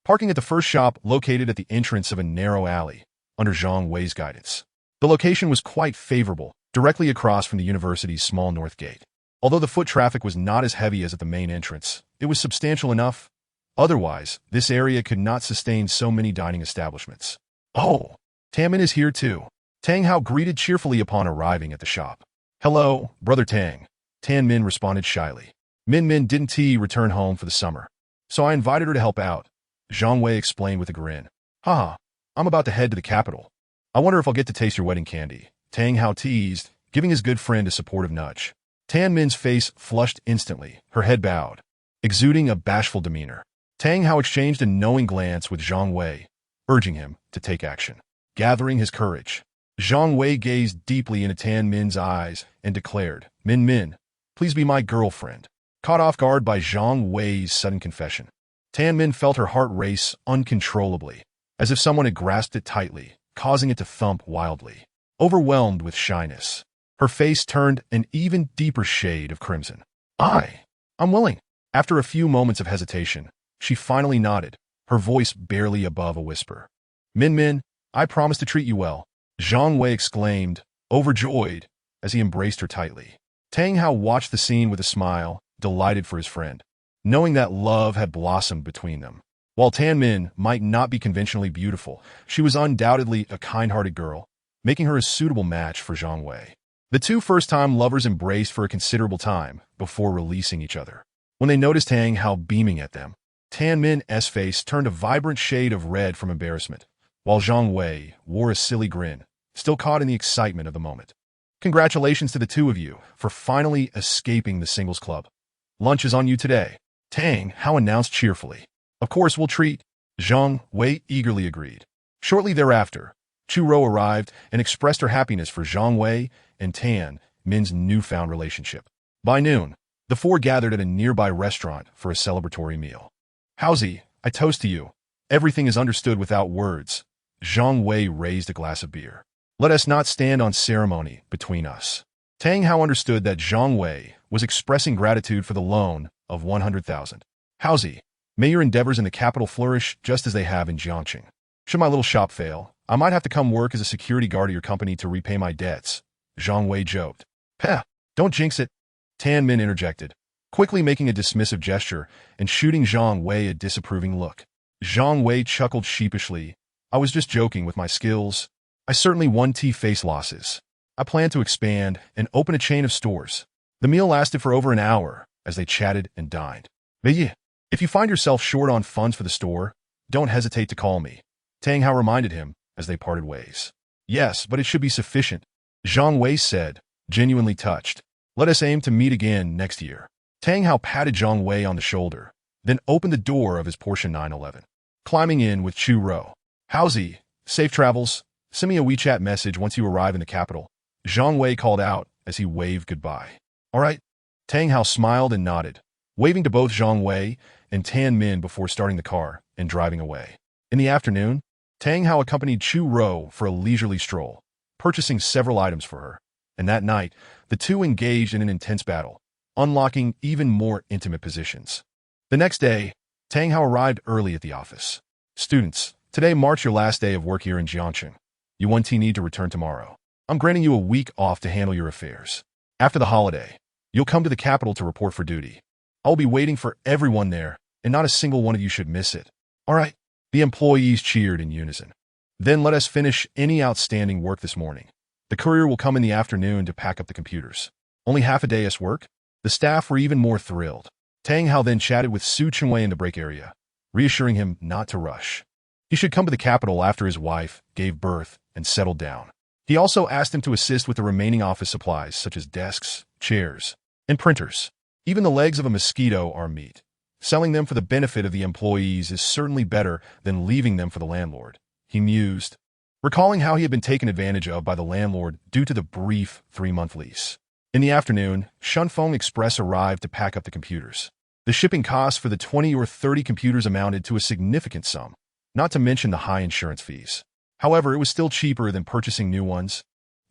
parking at the first shop located at the entrance of a narrow alley, under Zhang Wei's guidance. The location was quite favorable, directly across from the university's small north gate. Although the foot traffic was not as heavy as at the main entrance, it was substantial enough. Otherwise, this area could not sustain so many dining establishments. Oh, Tamin is here too. Tang Hao greeted cheerfully upon arriving at the shop. Hello, Brother Tang. Tan Min responded shyly. Min Min didn't return home for the summer, so I invited her to help out, Zhang Wei explained with a grin. Haha, I'm about to head to the capital. I wonder if I'll get to taste your wedding candy, Tang Hao teased, giving his good friend a supportive nudge. Tan Min's face flushed instantly, her head bowed, exuding a bashful demeanor. Tang Hao exchanged a knowing glance with Zhang Wei, urging him to take action. Gathering his courage, Zhang Wei gazed deeply into Tan Min's eyes and declared, Min Min, please be my girlfriend. Caught off guard by Zhang Wei's sudden confession, Tan Min felt her heart race uncontrollably, as if someone had grasped it tightly, causing it to thump wildly. Overwhelmed with shyness, her face turned an even deeper shade of crimson. I'm willing. After a few moments of hesitation, she finally nodded, her voice barely above a whisper. Min Min, I promise to treat you well, Zhang Wei exclaimed, overjoyed, as he embraced her tightly. Tang Hao watched the scene with a smile, delighted for his friend, knowing that love had blossomed between them. While Tan Min might not be conventionally beautiful, she was undoubtedly a kind-hearted girl, making her a suitable match for Zhang Wei. The two first-time lovers embraced for a considerable time before releasing each other. When they noticed Tang Hao beaming at them, Tan Min's face turned a vibrant shade of red from embarrassment, while Zhang Wei wore a silly grin, still caught in the excitement of the moment. Congratulations to the two of you for finally escaping the singles club. Lunch is on you today, Tang Hao announced cheerfully. Of course we'll treat, Zhang Wei eagerly agreed. Shortly thereafter, Chu Rou arrived and expressed her happiness for Zhang Wei and Tan Min's newfound relationship. By noon, the four gathered at a nearby restaurant for a celebratory meal. Howsy, I toast to you. Everything is understood without words. Zhang Wei raised a glass of beer. Let us not stand on ceremony between us. Tang Hao understood that Zhang Wei was expressing gratitude for the loan of 100,000. Howsy, may your endeavors in the capital flourish just as they have in Jiangqing. Should my little shop fail, I might have to come work as a security guard at your company to repay my debts, Zhang Wei joked. Peh, don't jinx it, Tan Min interjected, quickly making a dismissive gesture and shooting Zhang Wei a disapproving look. Zhang Wei chuckled sheepishly. I was just joking with my skills. I certainly won't face losses. I plan to expand and open a chain of stores. The meal lasted for over an hour as they chatted and dined. If you find yourself short on funds for the store, don't hesitate to call me, Tang Hao reminded him as they parted ways. Yes, but it should be sufficient, Zhang Wei said, genuinely touched. Let us aim to meet again next year. Tang Hao patted Zhang Wei on the shoulder, then opened the door of his Porsche 911. Climbing in with Chu Rou. Howsy, safe travels. Send me a WeChat message once you arrive in the capital, Zhang Wei called out as he waved goodbye. All right. Tang Hao smiled and nodded, waving to both Zhang Wei and Tan Min before starting the car and driving away. In the afternoon, Tang Hao accompanied Chu Rou for a leisurely stroll, purchasing several items for her, and that night, the two engaged in an intense battle, unlocking even more intimate positions. The next day, Tang Hao arrived early at the office. Students, today marks your last day of work here in Jiangqing. You need to return tomorrow. I'm granting you a week off to handle your affairs. After the holiday, you'll come to the capital to report for duty. I'll be waiting for everyone there, and not a single one of you should miss it. All right? The employees cheered in unison. Then let us finish any outstanding work this morning. The courier will come in the afternoon to pack up the computers. Only half a day's work? The staff were even more thrilled. Tang Hao then chatted with Su Chengwei in the break area, reassuring him not to rush. He should come to the capital after his wife gave birth and settled down. He also asked him to assist with the remaining office supplies such as desks, chairs, and printers. Even the legs of a mosquito are meat. Selling them for the benefit of the employees is certainly better than leaving them for the landlord, he mused, recalling how he had been taken advantage of by the landlord due to the brief 3-month lease. In the afternoon, Shunfeng Express arrived to pack up the computers. The shipping costs for the 20 or 30 computers amounted to a significant sum, not to mention the high insurance fees. However, it was still cheaper than purchasing new ones,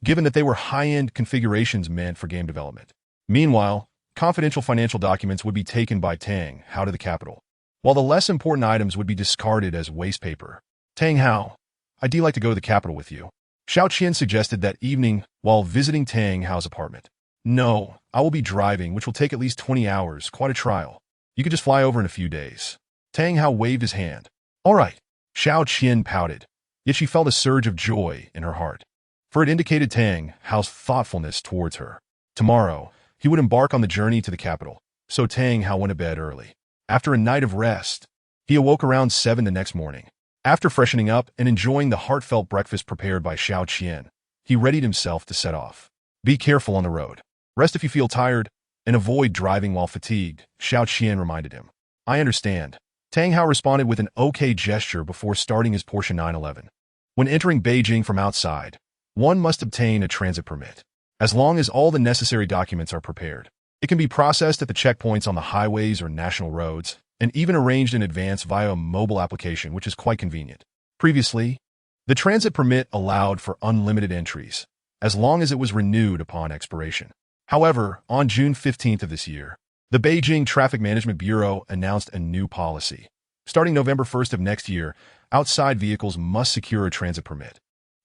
given that they were high-end configurations meant for game development. Meanwhile, confidential financial documents would be taken by Tang Hao to the capital, while the less important items would be discarded as waste paper. Tang Hao, I'd like to go to the capital with you, Xiao Qian suggested that evening while visiting Tang Hao's apartment. No, I will be driving, which will take at least 20 hours, quite a trial. You could just fly over in a few days. Tang Hao waved his hand. All right, Xiao Qian pouted, yet she felt a surge of joy in her heart, for it indicated Tang Hao's thoughtfulness towards her. Tomorrow, he would embark on the journey to the capital, so Tang Hao went to bed early. After a night of rest, he awoke around 7 the next morning. After freshening up and enjoying the heartfelt breakfast prepared by Xiao Qian, he readied himself to set off. Be careful on the road. Rest if you feel tired, and avoid driving while fatigued, Xiao Qian reminded him. I understand. Tang Hao responded with an okay gesture before starting his Porsche 911. When entering Beijing from outside, one must obtain a transit permit. As long as all the necessary documents are prepared, it can be processed at the checkpoints on the highways or national roads, and even arranged in advance via a mobile application, which is quite convenient. Previously, the transit permit allowed for unlimited entries, as long as it was renewed upon expiration. However, on June 15th of this year, the Beijing Traffic Management Bureau announced a new policy. Starting November 1st of next year, outside vehicles must secure a transit permit,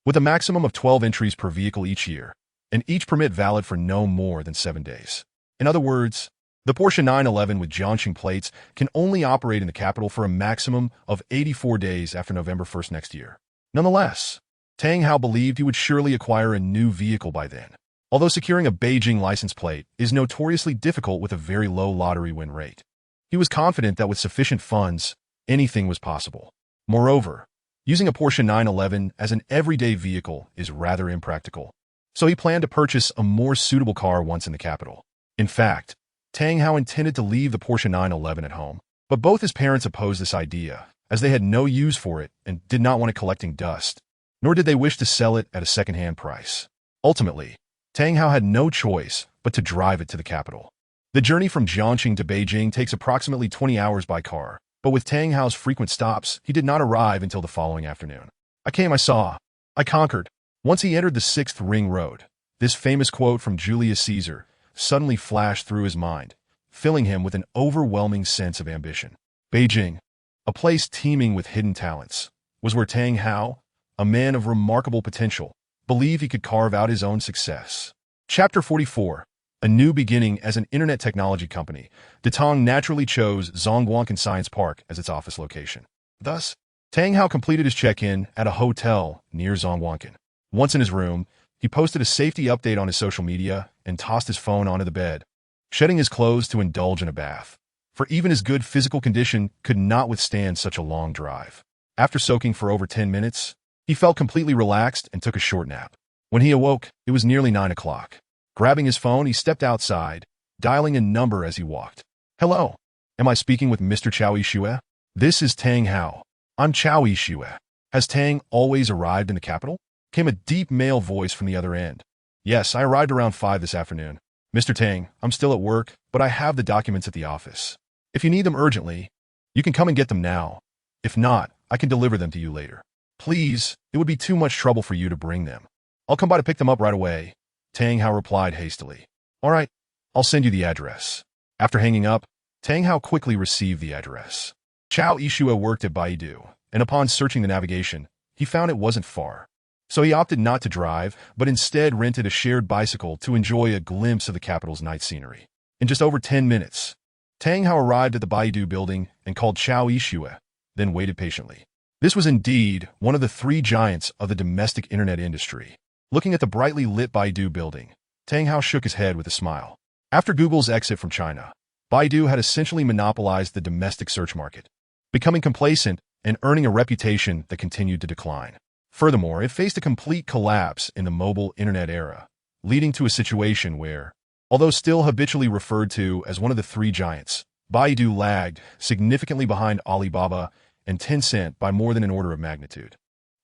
with a maximum of 12 entries per vehicle each year, and each permit valid for no more than 7 days. In other words, the Porsche 911 with Jiangxing plates can only operate in the capital for a maximum of 84 days after November 1st next year. Nonetheless, Tang Hao believed he would surely acquire a new vehicle by then. Although securing a Beijing license plate is notoriously difficult with a very low lottery win rate, he was confident that with sufficient funds, anything was possible. Moreover, using a Porsche 911 as an everyday vehicle is rather impractical, so he planned to purchase a more suitable car once in the capital. In fact, Tang Hao intended to leave the Porsche 911 at home, but both his parents opposed this idea, as they had no use for it and did not want it collecting dust, nor did they wish to sell it at a second-hand price. Ultimately, Tang Hao had no choice but to drive it to the capital. The journey from Jiangxing to Beijing takes approximately 20 hours by car, but with Tang Hao's frequent stops, he did not arrive until the following afternoon. I came, I saw, I conquered. Once he entered the 6th Ring Road, this famous quote from Julius Caesar suddenly flashed through his mind, filling him with an overwhelming sense of ambition. Beijing, a place teeming with hidden talents, was where Tang Hao, a man of remarkable potential, believed he could carve out his own success. Chapter 44. A new beginning as an internet technology company. Detong naturally chose Zhongguancun Science Park as its office location. Thus, Tang Hao completed his check-in at a hotel near Zhongguancun. Once in his room, he posted a safety update on his social media and tossed his phone onto the bed, shedding his clothes to indulge in a bath. For even his good physical condition could not withstand such a long drive. After soaking for over 10 minutes, he felt completely relaxed and took a short nap. When he awoke, it was nearly 9 o'clock. Grabbing his phone, he stepped outside, dialing a number as he walked. Hello, am I speaking with Mr. Chao Yixue? This is Tang Hao. I'm Chao Yixue. Has Tang always arrived in the capital? Came a deep male voice from the other end. Yes, I arrived around 5 this afternoon. Mr. Tang, I'm still at work, but I have the documents at the office. If you need them urgently, you can come and get them now. If not, I can deliver them to you later. Please, it would be too much trouble for you to bring them. I'll come by to pick them up right away. Tang Hao replied hastily. All right, I'll send you the address. After hanging up, Tang Hao quickly received the address. Chao Yixue worked at Baidu, and upon searching the navigation, he found it wasn't far. So he opted not to drive, but instead rented a shared bicycle to enjoy a glimpse of the capital's night scenery. In just over 10 minutes, Tang Hao arrived at the Baidu building and called Chao Yixue, then waited patiently. This was indeed one of the 3 giants of the domestic internet industry. Looking at the brightly lit Baidu building, Tang Hao shook his head with a smile. After Google's exit from China, Baidu had essentially monopolized the domestic search market, becoming complacent and earning a reputation that continued to decline. Furthermore, it faced a complete collapse in the mobile internet era, leading to a situation where, although still habitually referred to as one of the 3 giants, Baidu lagged significantly behind Alibaba and Tencent by more than an order of magnitude.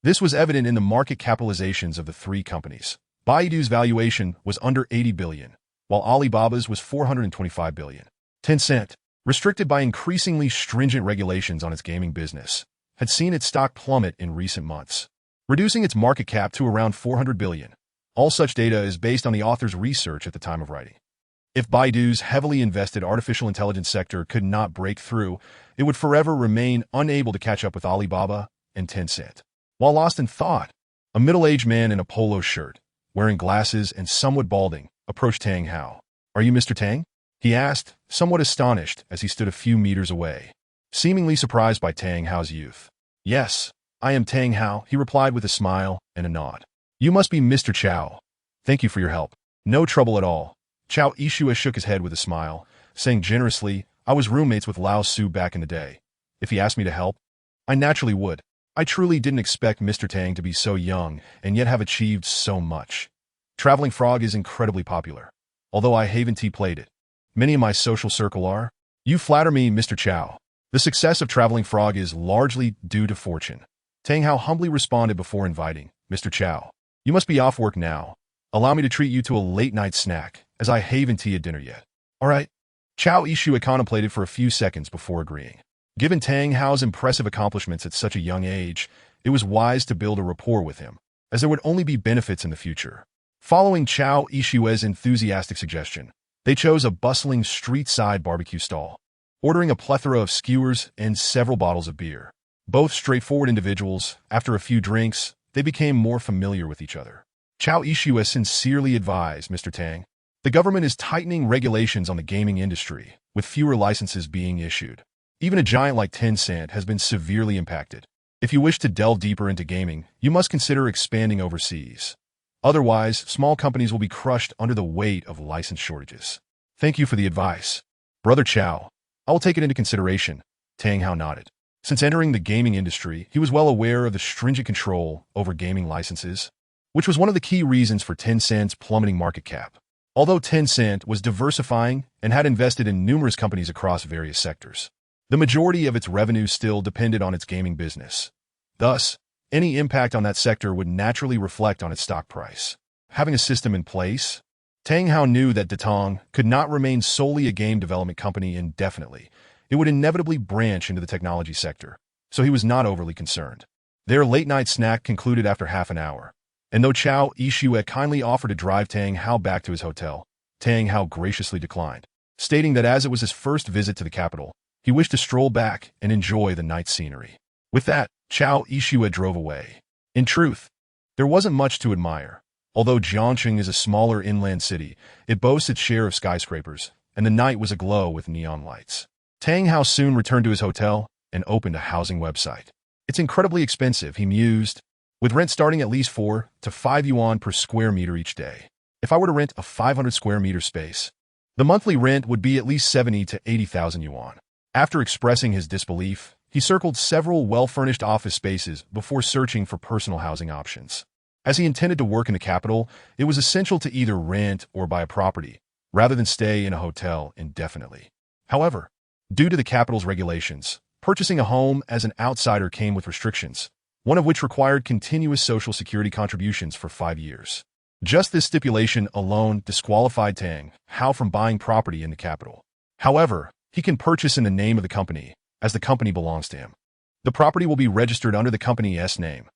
This was evident in the market capitalizations of the 3 companies. Baidu's valuation was under 80 billion, while Alibaba's was 425 billion. Tencent, restricted by increasingly stringent regulations on its gaming business, had seen its stock plummet in recent months, reducing its market cap to around 400 billion. All such data is based on the author's research at the time of writing. If Baidu's heavily invested artificial intelligence sector could not break through, it would forever remain unable to catch up with Alibaba and Tencent. While lost in thought, a middle-aged man in a polo shirt, wearing glasses and somewhat balding, approached Tang Hao. Are you Mr. Tang? He asked, somewhat astonished as he stood a few meters away, seemingly surprised by Tang Hao's youth. Yes, I am Tang Hao, he replied with a smile and a nod. You must be Mr. Chao. Thank you for your help. No trouble at all. Chao Ishue shook his head with a smile, saying generously, I was roommates with Lao Su back in the day. If he asked me to help, I naturally would. I truly didn't expect Mr. Tang to be so young and yet have achieved so much. Traveling Frog is incredibly popular, although I haven't played it. Many in my social circle are. You flatter me, Mr. Chao. The success of Traveling Frog is largely due to fortune. Tang Hao humbly responded before inviting, Mr. Chao, you must be off work now. Allow me to treat you to a late-night snack, as I haven't had dinner yet. All right. Chao Ishue contemplated for a few seconds before agreeing. Given Tang Hao's impressive accomplishments at such a young age, it was wise to build a rapport with him, as there would only be benefits in the future. Following Chao Ishue's enthusiastic suggestion, they chose a bustling street-side barbecue stall, ordering a plethora of skewers and several bottles of beer. Both straightforward individuals, after a few drinks, they became more familiar with each other. Chao Ishue sincerely advised Mr. Tang, the government is tightening regulations on the gaming industry, with fewer licenses being issued. Even a giant like Tencent has been severely impacted. If you wish to delve deeper into gaming, you must consider expanding overseas. Otherwise, small companies will be crushed under the weight of license shortages. Thank you for the advice. Brother Chao, I will take it into consideration. Tang Hao nodded. Since entering the gaming industry, he was well aware of the stringent control over gaming licenses, which was one of the key reasons for Tencent's plummeting market cap. Although Tencent was diversifying and had invested in numerous companies across various sectors, the majority of its revenue still depended on its gaming business. Thus, any impact on that sector would naturally reflect on its stock price. Having a system in place, Tang Hao knew that Datang could not remain solely a game development company indefinitely. It would inevitably branch into the technology sector, so he was not overly concerned. Their late-night snack concluded after half an hour, and though Chao Ishue kindly offered to drive Tang Hao back to his hotel, Tang Hao graciously declined, stating that as it was his first visit to the capital, he wished to stroll back and enjoy the night scenery. With that, Chao Ishue drove away. In truth, there wasn't much to admire. Although Jiangxing is a smaller inland city, it boasts its share of skyscrapers, and the night was aglow with neon lights. Tang Hao soon returned to his hotel and opened a housing website. It's incredibly expensive, he mused, with rent starting at least 4 to 5 yuan per square meter each day. If I were to rent a 500 square meter space, the monthly rent would be at least 70 to 80,000 yuan. After expressing his disbelief, he circled several well-furnished office spaces before searching for personal housing options. As he intended to work in the capital, it was essential to either rent or buy a property, rather than stay in a hotel indefinitely. However, due to the capital's regulations, purchasing a home as an outsider came with restrictions, one of which required continuous Social Security contributions for 5 years. Just this stipulation alone disqualified Tang Hao from buying property in the capital. However, he can purchase in the name of the company, as the company belongs to him. The property will be registered under the company's name.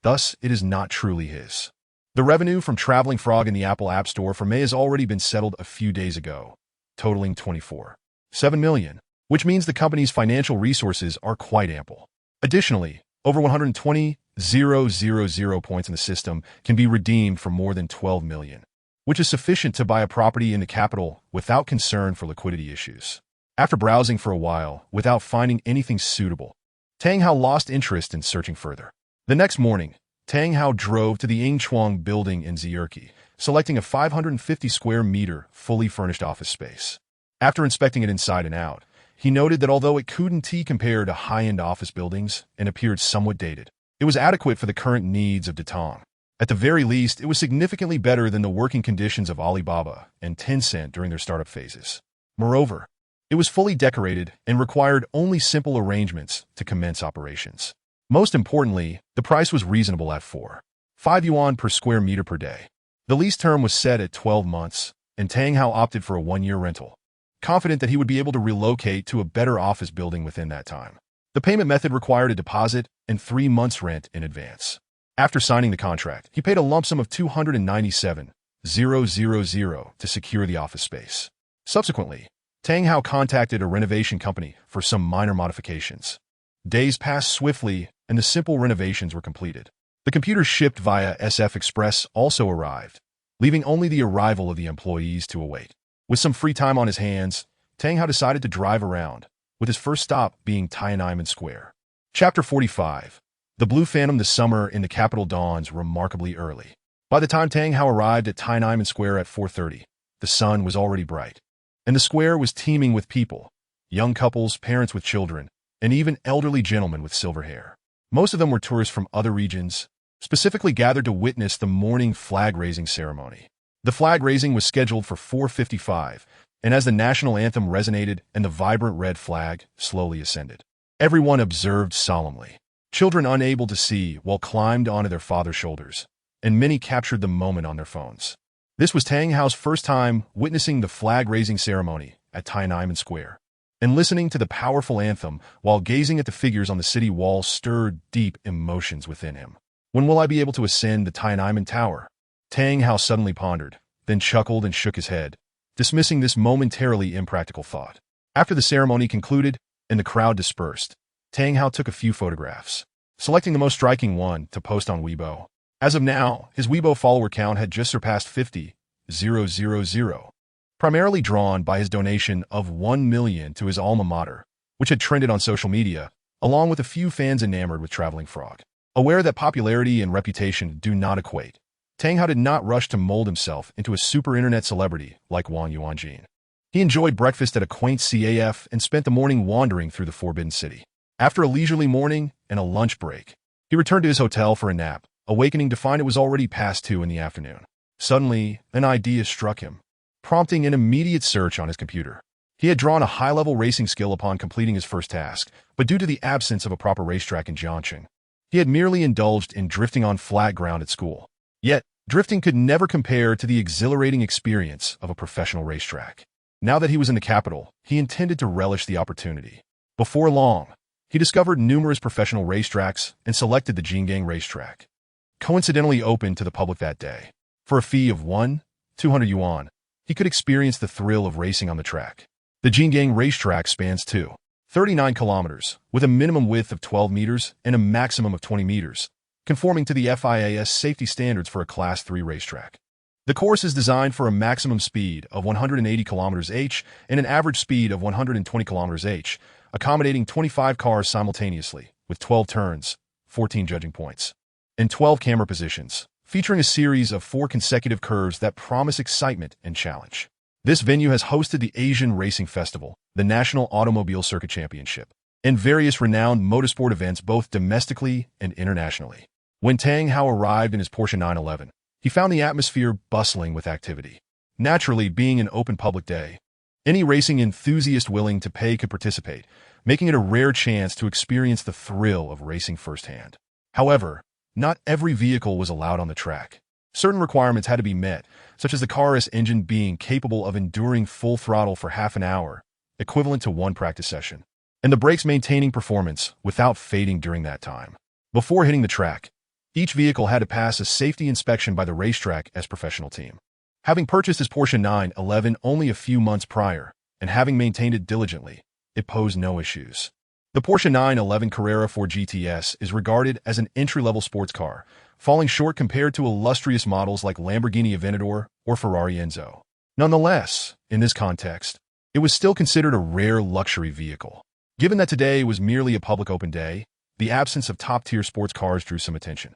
Thus, it is not truly his. The revenue from Traveling Frog in the Apple App Store for May has already been settled a few days ago, totaling 24.7 million, which means the company's financial resources are quite ample. Additionally, over 120,000 points in the system can be redeemed for more than 12 million, which is sufficient to buy a property in the capital without concern for liquidity issues. After browsing for a while without finding anything suitable, Tang Hao lost interest in searching further. The next morning, Tang Hao drove to the Yingchuang building in Ziyerki, selecting a 550 square meter fully furnished office space. After inspecting it inside and out, he noted that although it couldn't compare to high-end office buildings and appeared somewhat dated, it was adequate for the current needs of Datang. At the very least, it was significantly better than the working conditions of Alibaba and Tencent during their startup phases. Moreover, it was fully decorated and required only simple arrangements to commence operations. Most importantly, the price was reasonable at 4.5 yuan per square meter per day. The lease term was set at 12 months, and Tang Hao opted for a 1-year rental, confident that he would be able to relocate to a better office building within that time. The payment method required a deposit and 3 months' rent in advance. After signing the contract, he paid a lump sum of 297,000 to secure the office space. Subsequently, Tang Hao contacted a renovation company for some minor modifications. Days passed swiftly, and the simple renovations were completed. The computers shipped via SF Express also arrived, leaving only the arrival of the employees to await. With some free time on his hands, Tang Hao decided to drive around, with his first stop being Tiananmen Square. Chapter 45. The Blue Phantom. The summer in the capital dawns remarkably early. By the time Tang Hao arrived at Tiananmen Square at 4:30, the sun was already bright, and the square was teeming with people, young couples, parents with children, and even elderly gentlemen with silver hair. Most of them were tourists from other regions, specifically gathered to witness the morning flag-raising ceremony. The flag-raising was scheduled for 4:55, and as the national anthem resonated and the vibrant red flag slowly ascended, everyone observed solemnly. Children unable to see while climbed onto their father's shoulders, and many captured the moment on their phones. This was Tang Hao's first time witnessing the flag-raising ceremony at Tiananmen Square, and listening to the powerful anthem while gazing at the figures on the city wall stirred deep emotions within him. When will I be able to ascend the Tiananmen Tower? Tang Hao suddenly pondered, then chuckled and shook his head, dismissing this momentarily impractical thought. After the ceremony concluded and the crowd dispersed, Tang Hao took a few photographs, selecting the most striking one to post on Weibo. As of now, his Weibo follower count had just surpassed 50,000, primarily drawn by his donation of 1 million to his alma mater, which had trended on social media, along with a few fans enamored with Traveling Frog. Aware that popularity and reputation do not equate, Tang Hao did not rush to mold himself into a super internet celebrity like Wang Yuanjin. He enjoyed breakfast at a quaint CAF and spent the morning wandering through the Forbidden City. After a leisurely morning and a lunch break, he returned to his hotel for a nap, awakening to find it was already past 2 in the afternoon. Suddenly, an idea struck him, prompting an immediate search on his computer. He had drawn a high-level racing skill upon completing his first task, but due to the absence of a proper racetrack in Jiangxing, he had merely indulged in drifting on flat ground at school. Yet, drifting could never compare to the exhilarating experience of a professional racetrack. Now that he was in the capital, he intended to relish the opportunity. Before long, he discovered numerous professional racetracks and selected the Jinggang racetrack, coincidentally open to the public that day. For a fee of 200 yuan, he could experience the thrill of racing on the track. The Jinggang racetrack spans 39 kilometers, with a minimum width of 12 meters and a maximum of 20 meters, conforming to the FIA's safety standards for a Class 3 racetrack. The course is designed for a maximum speed of 180 km/h and an average speed of 120 km/h, accommodating 25 cars simultaneously, with 12 turns, 14 judging points, and 12 camera positions, featuring a series of 4 consecutive curves that promise excitement and challenge. This venue has hosted the Asian Racing Festival, the National Automobile Circuit Championship, and various renowned motorsport events both domestically and internationally. When Tang Hao arrived in his Porsche 911, he found the atmosphere bustling with activity. Naturally, being an open public day, any racing enthusiast willing to pay could participate, making it a rare chance to experience the thrill of racing firsthand. However, not every vehicle was allowed on the track. Certain requirements had to be met, such as the car's engine being capable of enduring full throttle for half an hour, equivalent to 1 practice session, and the brakes maintaining performance without fading during that time. Before hitting the track, each vehicle had to pass a safety inspection by the racetrack's professional team. Having purchased his Porsche 911 only a few months prior, and having maintained it diligently, it posed no issues. The Porsche 911 Carrera 4 GTS is regarded as an entry-level sports car, falling short compared to illustrious models like Lamborghini Aventador or Ferrari Enzo. Nonetheless, in this context, it was still considered a rare luxury vehicle. Given that today was merely a public open day, the absence of top-tier sports cars drew some attention.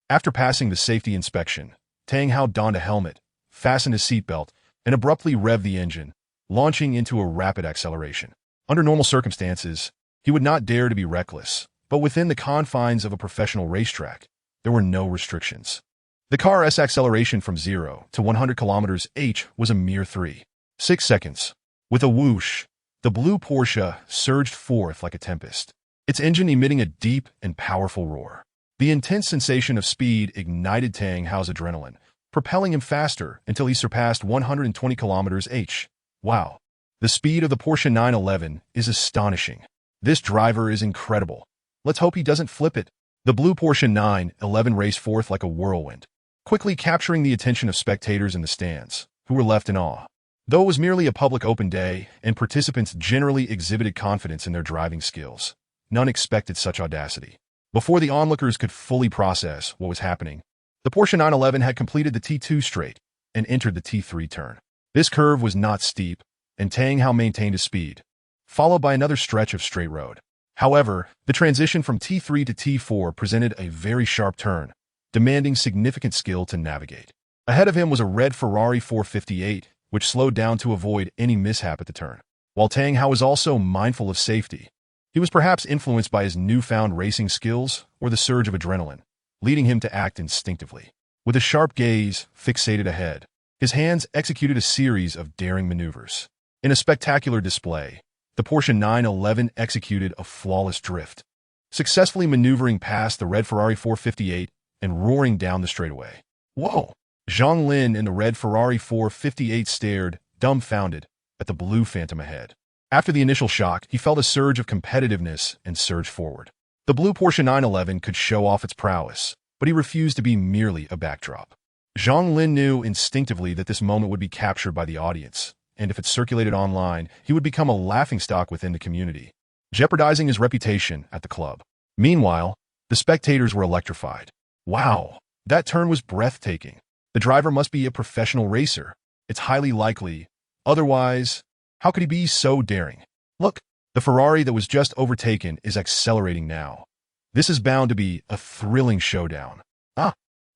After passing the safety inspection, Tang Hao donned a helmet, fastened his seatbelt, and abruptly revved the engine, launching into a rapid acceleration. Under normal circumstances, he would not dare to be reckless, but within the confines of a professional racetrack, there were no restrictions. The car's acceleration from 0 to 100 km/h was a mere 3.6 seconds. With a whoosh, the blue Porsche surged forth like a tempest, its engine emitting a deep and powerful roar. The intense sensation of speed ignited Tang Hao's adrenaline, propelling him faster until he surpassed 120 km/h. Wow! The speed of the Porsche 911 is astonishing. This driver is incredible. Let's hope he doesn't flip it. The blue Porsche 911 raced forth like a whirlwind, quickly capturing the attention of spectators in the stands, who were left in awe. Though it was merely a public open day and participants generally exhibited confidence in their driving skills, none expected such audacity. Before the onlookers could fully process what was happening, the Porsche 911 had completed the T2 straight and entered the T3 turn. This curve was not steep, and Tang Hao maintained his speed, followed by another stretch of straight road. However, the transition from T3 to T4 presented a very sharp turn, demanding significant skill to navigate. Ahead of him was a red Ferrari 458, which slowed down to avoid any mishap at the turn. While Tang Hao was also mindful of safety, he was perhaps influenced by his newfound racing skills or the surge of adrenaline, leading him to act instinctively. With a sharp gaze fixated ahead, his hands executed a series of daring maneuvers. In a spectacular display, the Porsche 911 executed a flawless drift, successfully maneuvering past the red Ferrari 458 and roaring down the straightaway. Whoa! Zhang Lin in the red Ferrari 458 stared, dumbfounded, at the blue Phantom ahead. After the initial shock, he felt a surge of competitiveness and surged forward. The blue Porsche 911 could show off its prowess, but he refused to be merely a backdrop. Zhang Lin knew instinctively that this moment would be captured by the audience, and if it circulated online, he would become a laughingstock within the community, jeopardizing his reputation at the club. Meanwhile, the spectators were electrified. Wow, that turn was breathtaking. The driver must be a professional racer. It's highly likely. Otherwise, how could he be so daring? Look, the Ferrari that was just overtaken is accelerating now. This is bound to be a thrilling showdown.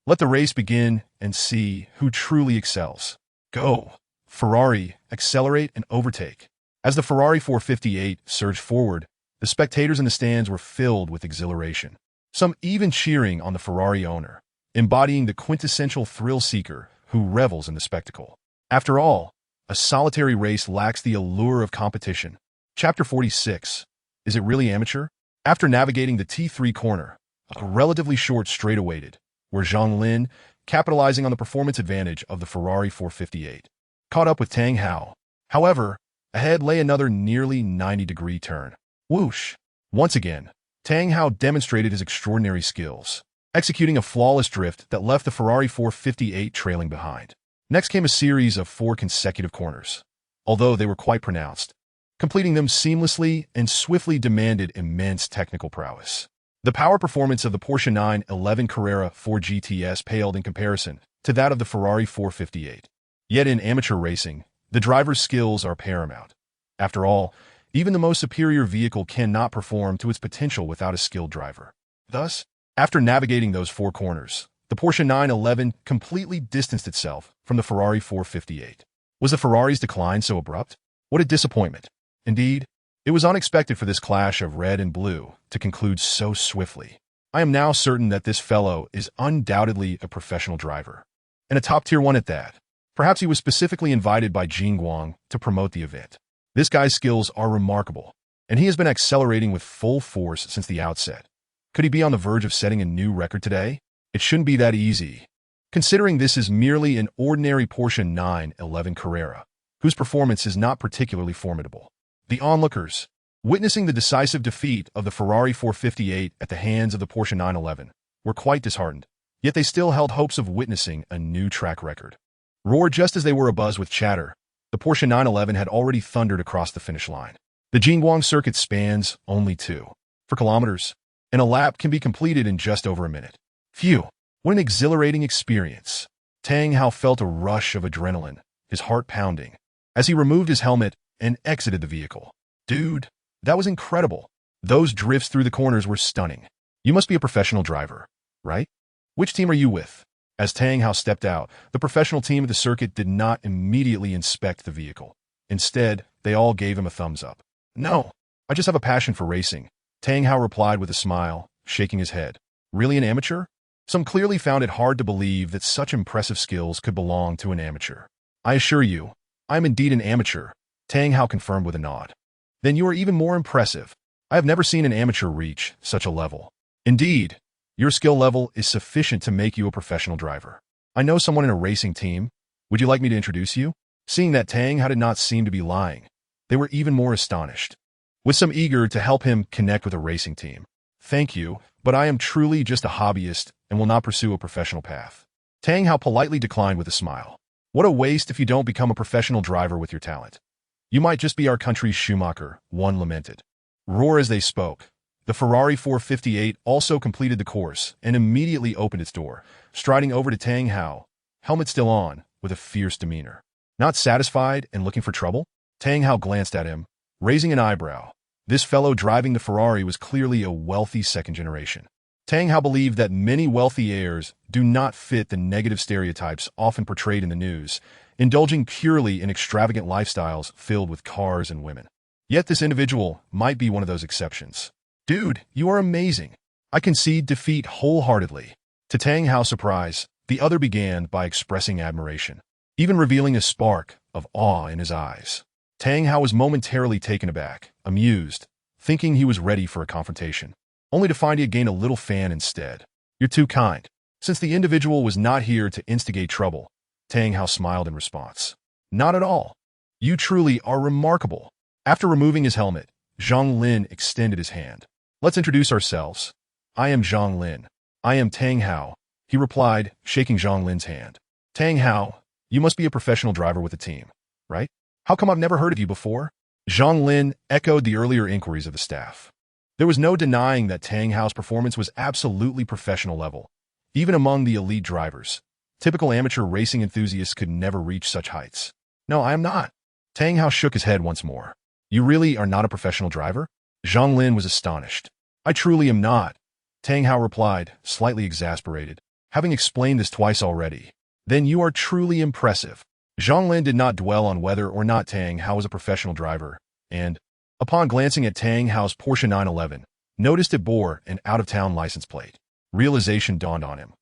Let the race begin and see who truly excels. Go, Ferrari, accelerate and overtake. As the Ferrari 458 surged forward, the spectators in the stands were filled with exhilaration. Some even cheering on the Ferrari owner, embodying the quintessential thrill-seeker who revels in the spectacle. After all, a solitary race lacks the allure of competition. Chapter 46. Is it really amateur? After navigating the T3 corner, a relatively short straight awaited, where Zhang Lin, capitalizing on the performance advantage of the Ferrari 458, caught up with Tang Hao. However, ahead lay another nearly 90-degree turn. Whoosh! Once again, Tang Hao demonstrated his extraordinary skills, executing a flawless drift that left the Ferrari 458 trailing behind. Next came a series of 4 consecutive corners, although they were quite pronounced. Completing them seamlessly and swiftly demanded immense technical prowess. The power performance of the Porsche 911 Carrera 4 GTS paled in comparison to that of the Ferrari 458. Yet in amateur racing, the driver's skills are paramount. After all, even the most superior vehicle cannot perform to its potential without a skilled driver. Thus, after navigating those 4 corners, the Porsche 911 completely distanced itself from the Ferrari 458. Was the Ferrari's decline so abrupt? What a disappointment. Indeed, it was unexpected for this clash of red and blue to conclude so swiftly. I am now certain that this fellow is undoubtedly a professional driver, and a top-tier one at that. Perhaps he was specifically invited by Jing Guang to promote the event. This guy's skills are remarkable, and he has been accelerating with full force since the outset. Could he be on the verge of setting a new record today? It shouldn't be that easy, considering this is merely an ordinary Porsche 911 Carrera, whose performance is not particularly formidable. The onlookers, witnessing the decisive defeat of the Ferrari 458 at the hands of the Porsche 911, were quite disheartened, yet they still held hopes of witnessing a new track record. Roared just as they were abuzz with chatter, the Porsche 911 had already thundered across the finish line. The Jingguang circuit spans only 2 kilometers, and a lap can be completed in just over a minute. Phew, what an exhilarating experience. Tang Hao felt a rush of adrenaline, his heart pounding, as he removed his helmet and exited the vehicle. Dude, that was incredible. Those drifts through the corners were stunning. You must be a professional driver, right? Which team are you with? As Tang Hao stepped out, the professional team of the circuit did not immediately inspect the vehicle. Instead, they all gave him a thumbs up. No, I just have a passion for racing, Tang Hao replied with a smile, shaking his head. Really an amateur? Some clearly found it hard to believe that such impressive skills could belong to an amateur. I assure you, I am indeed an amateur, Tang Hao confirmed with a nod. Then you are even more impressive. I have never seen an amateur reach such a level. Indeed, your skill level is sufficient to make you a professional driver. I know someone in a racing team. Would you like me to introduce you? Seeing that Tang Hao did not seem to be lying, they were even more astonished, with some eager to help him connect with a racing team. Thank you, but I am truly just a hobbyist and will not pursue a professional path. Tang Hao politely declined with a smile. What a waste if you don't become a professional driver with your talent. You might just be our country's Schumacher, one lamented. Roar as they spoke. The Ferrari 458 also completed the course and immediately opened its door, striding over to Tang Hao, helmet still on, with a fierce demeanor. Not satisfied and looking for trouble? Tang Hao glanced at him, raising an eyebrow. This fellow driving the Ferrari was clearly a wealthy second generation. Tang Hao believed that many wealthy heirs do not fit the negative stereotypes often portrayed in the news, indulging purely in extravagant lifestyles filled with cars and women. Yet this individual might be one of those exceptions. Dude, you are amazing. I concede defeat wholeheartedly. To Tang Hao's surprise, the other began by expressing admiration, even revealing a spark of awe in his eyes. Tang Hao was momentarily taken aback, amused, thinking he was ready for a confrontation, only to find he had gained a little fan instead. You're too kind. Since the individual was not here to instigate trouble, Tang Hao smiled in response. Not at all. You truly are remarkable. After removing his helmet, Zhang Lin extended his hand. Let's introduce ourselves. I am Zhang Lin. I am Tang Hao, he replied, shaking Zhang Lin's hand. Tang Hao, you must be a professional driver with the team, right? How come I've never heard of you before? Zhang Lin echoed the earlier inquiries of the staff. There was no denying that Tang Hao's performance was absolutely professional level. Even among the elite drivers, typical amateur racing enthusiasts could never reach such heights. No, I am not. Tang Hao shook his head once more. You really are not a professional driver? Zhang Lin was astonished. I truly am not. Tang Hao replied, slightly exasperated. Having explained this twice already. Then you are truly impressive. Zhang Lin did not dwell on whether or not Tang Hao was a professional driver, and, upon glancing at Tang Hao's Porsche 911, noticed it bore an out-of-town license plate. Realization dawned on him.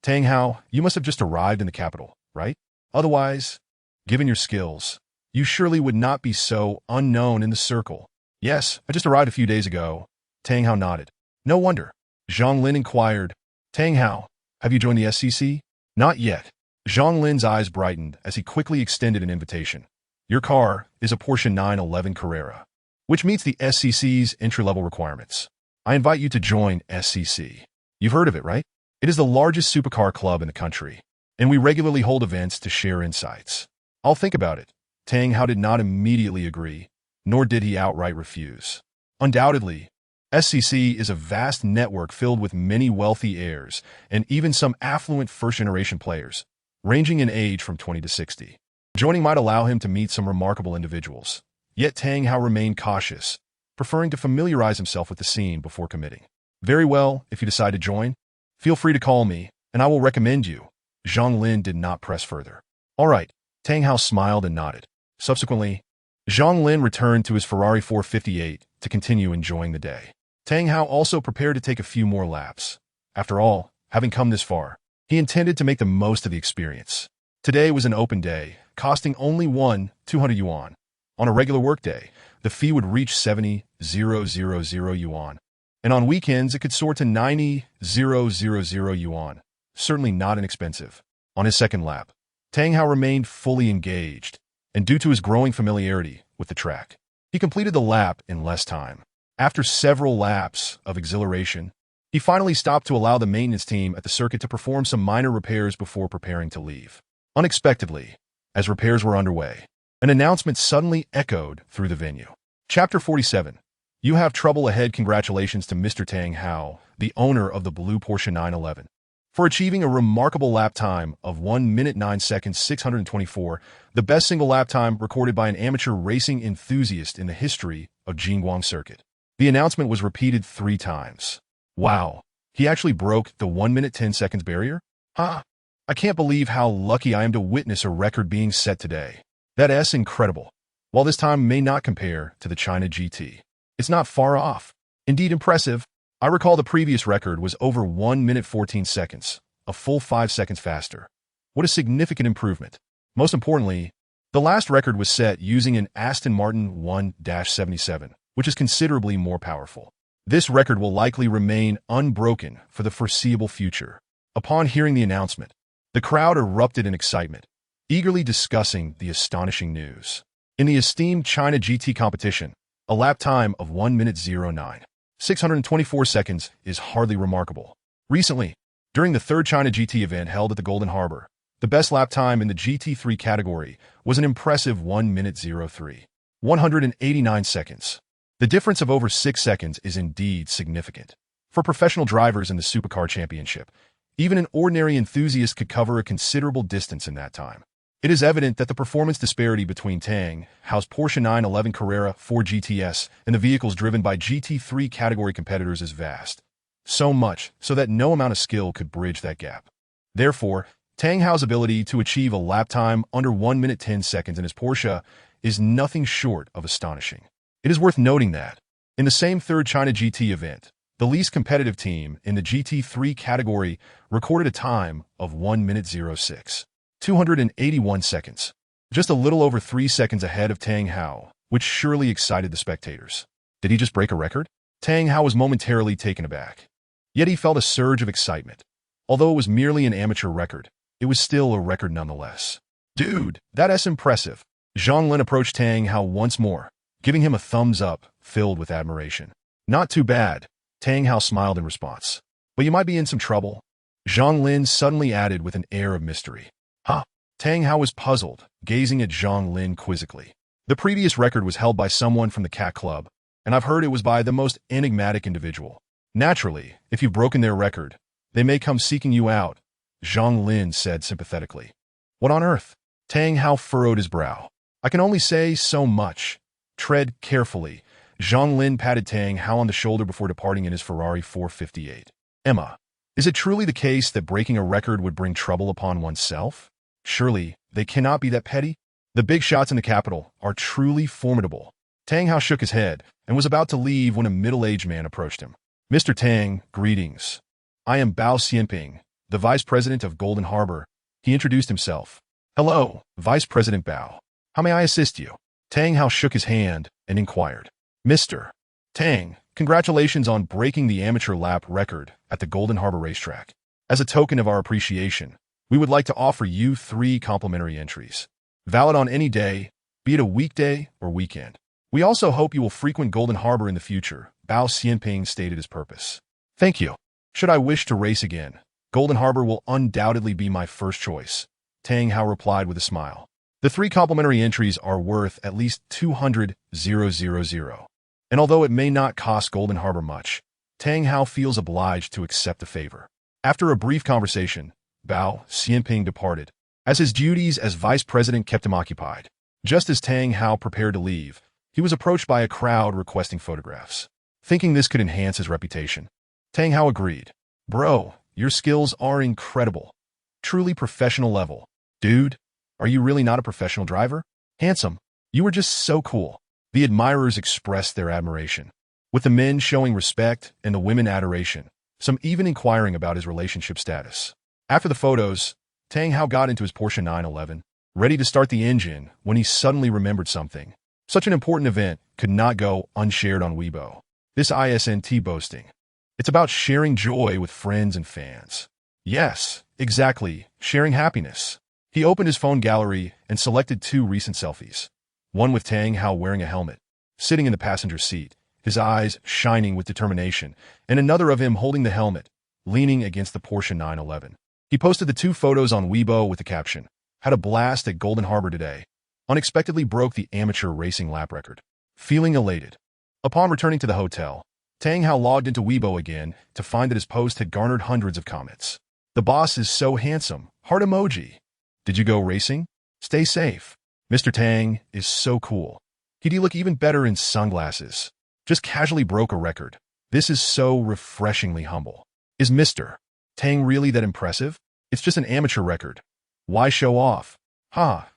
Tang Hao, you must have just arrived in the capital, right? Otherwise, given your skills, you surely would not be so unknown in the circle. Yes, I just arrived a few days ago. Tang Hao nodded. No wonder. Zhang Lin inquired. Tang Hao, have you joined the SCC? Not yet. Zhang Lin's eyes brightened as he quickly extended an invitation. Your car is a Porsche 911 Carrera, which meets the SCC's entry-level requirements. I invite you to join SCC. You've heard of it, right? It is the largest supercar club in the country, and we regularly hold events to share insights. I'll think about it. Tang Hao did not immediately agree, nor did he outright refuse. Undoubtedly, SCC is a vast network filled with many wealthy heirs and even some affluent first-generation players, ranging in age from 20 to 60. Joining might allow him to meet some remarkable individuals. Yet Tang Hao remained cautious, preferring to familiarize himself with the scene before committing. Very well, if you decide to join, feel free to call me, and I will recommend you. Zhang Lin did not press further. All right, Tang Hao smiled and nodded. Subsequently, Zhang Lin returned to his Ferrari 458 to continue enjoying the day. Tang Hao also prepared to take a few more laps. After all, having come this far, he intended to make the most of the experience. Today was an open day, costing only 200 yuan. On a regular workday, the fee would reach 70,000 yuan. And on weekends, it could soar to 90,000 yuan. Certainly not inexpensive. On his second lap, Tang Hao remained fully engaged, and due to his growing familiarity with the track, he completed the lap in less time. After several laps of exhilaration, he finally stopped to allow the maintenance team at the circuit to perform some minor repairs before preparing to leave. Unexpectedly, as repairs were underway, an announcement suddenly echoed through the venue. Chapter 47. You have trouble ahead. Congratulations to Mr. Tang Hao, the owner of the blue Porsche 911, for achieving a remarkable lap time of 1 minute 9 seconds 624, the best single lap time recorded by an amateur racing enthusiast in the history of Jingguang Circuit. The announcement was repeated 3 times. Wow, he actually broke the 1 minute 10 seconds barrier? Huh? I can't believe how lucky I am to witness a record being set today. That's incredible. While this time may not compare to the China GT, it's not far off. Indeed impressive. I recall the previous record was over 1 minute 14 seconds, a full 5 seconds faster. What a significant improvement. Most importantly, the last record was set using an Aston Martin 1-77, which is considerably more powerful. This record will likely remain unbroken for the foreseeable future. Upon hearing the announcement, the crowd erupted in excitement, eagerly discussing the astonishing news. In the esteemed China GT competition, a lap time of 1 minute 09, 624 seconds is hardly remarkable. Recently, during the 3rd China GT event held at the Golden Harbor, the best lap time in the GT3 category was an impressive 1 minute 03, 189 seconds. The difference of over 6 seconds is indeed significant. For professional drivers in the Supercar Championship, even an ordinary enthusiast could cover a considerable distance in that time. It is evident that the performance disparity between Tang Hao's Porsche 911 Carrera 4 GTS and the vehicles driven by GT3 category competitors is vast. So much so that no amount of skill could bridge that gap. Therefore, Tang Hao's ability to achieve a lap time under 1 minute 10 seconds in his Porsche is nothing short of astonishing. It is worth noting that, in the same third China GT event, the least competitive team in the GT3 category recorded a time of 1 minute 06, 281 seconds, just a little over 3 seconds ahead of Tang Hao, which surely excited the spectators. Did he just break a record? Tang Hao was momentarily taken aback. Yet he felt a surge of excitement. Although it was merely an amateur record, it was still a record nonetheless. Dude, that's impressive. Zhang Lin approached Tang Hao once more, giving him a thumbs up filled with admiration. Not too bad, Tang Hao smiled in response. But you might be in some trouble. Zhang Lin suddenly added with an air of mystery. Huh? Tang Hao was puzzled, gazing at Zhang Lin quizzically. The previous record was held by someone from the Cat Club, and I've heard it was by the most enigmatic individual. Naturally, if you've broken their record, they may come seeking you out, Zhang Lin said sympathetically. What on earth? Tang Hao furrowed his brow. I can only say so much. Tread carefully. Zhang Lin patted Tang Hao on the shoulder before departing in his Ferrari 458. Emma, is it truly the case that breaking a record would bring trouble upon oneself? Surely, they cannot be that petty? The big shots in the capital are truly formidable. Tang Hao shook his head and was about to leave when a middle-aged man approached him. Mr. Tang, greetings. I am Bao Xianping, the Vice President of Golden Harbor. He introduced himself. Hello, Vice President Bao. How may I assist you? Tang Hao shook his hand and inquired. Mr. Tang, congratulations on breaking the amateur lap record at the Golden Harbor racetrack. As a token of our appreciation, we would like to offer you 3 complimentary entries, valid on any day, be it a weekday or weekend. We also hope you will frequent Golden Harbor in the future, Bao Xianping stated his purpose. Thank you. Should I wish to race again, Golden Harbor will undoubtedly be my first choice, Tang Hao replied with a smile. The 3 complimentary entries are worth at least 200,000, and although it may not cost Golden Harbor much, Tang Hao feels obliged to accept the favor. After a brief conversation, Bao Xianping departed, as his duties as vice president kept him occupied. Just as Tang Hao prepared to leave, he was approached by a crowd requesting photographs. Thinking this could enhance his reputation, Tang Hao agreed. Bro, your skills are incredible. Truly professional level. Dude, are you really not a professional driver? Handsome. You were just so cool. The admirers expressed their admiration, with the men showing respect and the women adoration, some even inquiring about his relationship status. After the photos, Tang Hao got into his Porsche 911, ready to start the engine when he suddenly remembered something. Such an important event could not go unshared on Weibo. This isn't boasting. It's about sharing joy with friends and fans. Yes, exactly, sharing happiness. He opened his phone gallery and selected 2 recent selfies. One with Tang Hao wearing a helmet, sitting in the passenger seat, his eyes shining with determination, and another of him holding the helmet, leaning against the Porsche 911. He posted the 2 photos on Weibo with the caption, "Had a blast at Golden Harbor today. Unexpectedly broke the amateur racing lap record. Feeling elated." Upon returning to the hotel, Tang Hao logged into Weibo again to find that his post had garnered hundreds of comments. The boss is so handsome. Heart emoji. Did you go racing? Stay safe. Mr. Tang is so cool. He'd look even better in sunglasses. Just casually broke a record. This is so refreshingly humble. Is Mr. Tang really that impressive? It's just an amateur record. Why show off?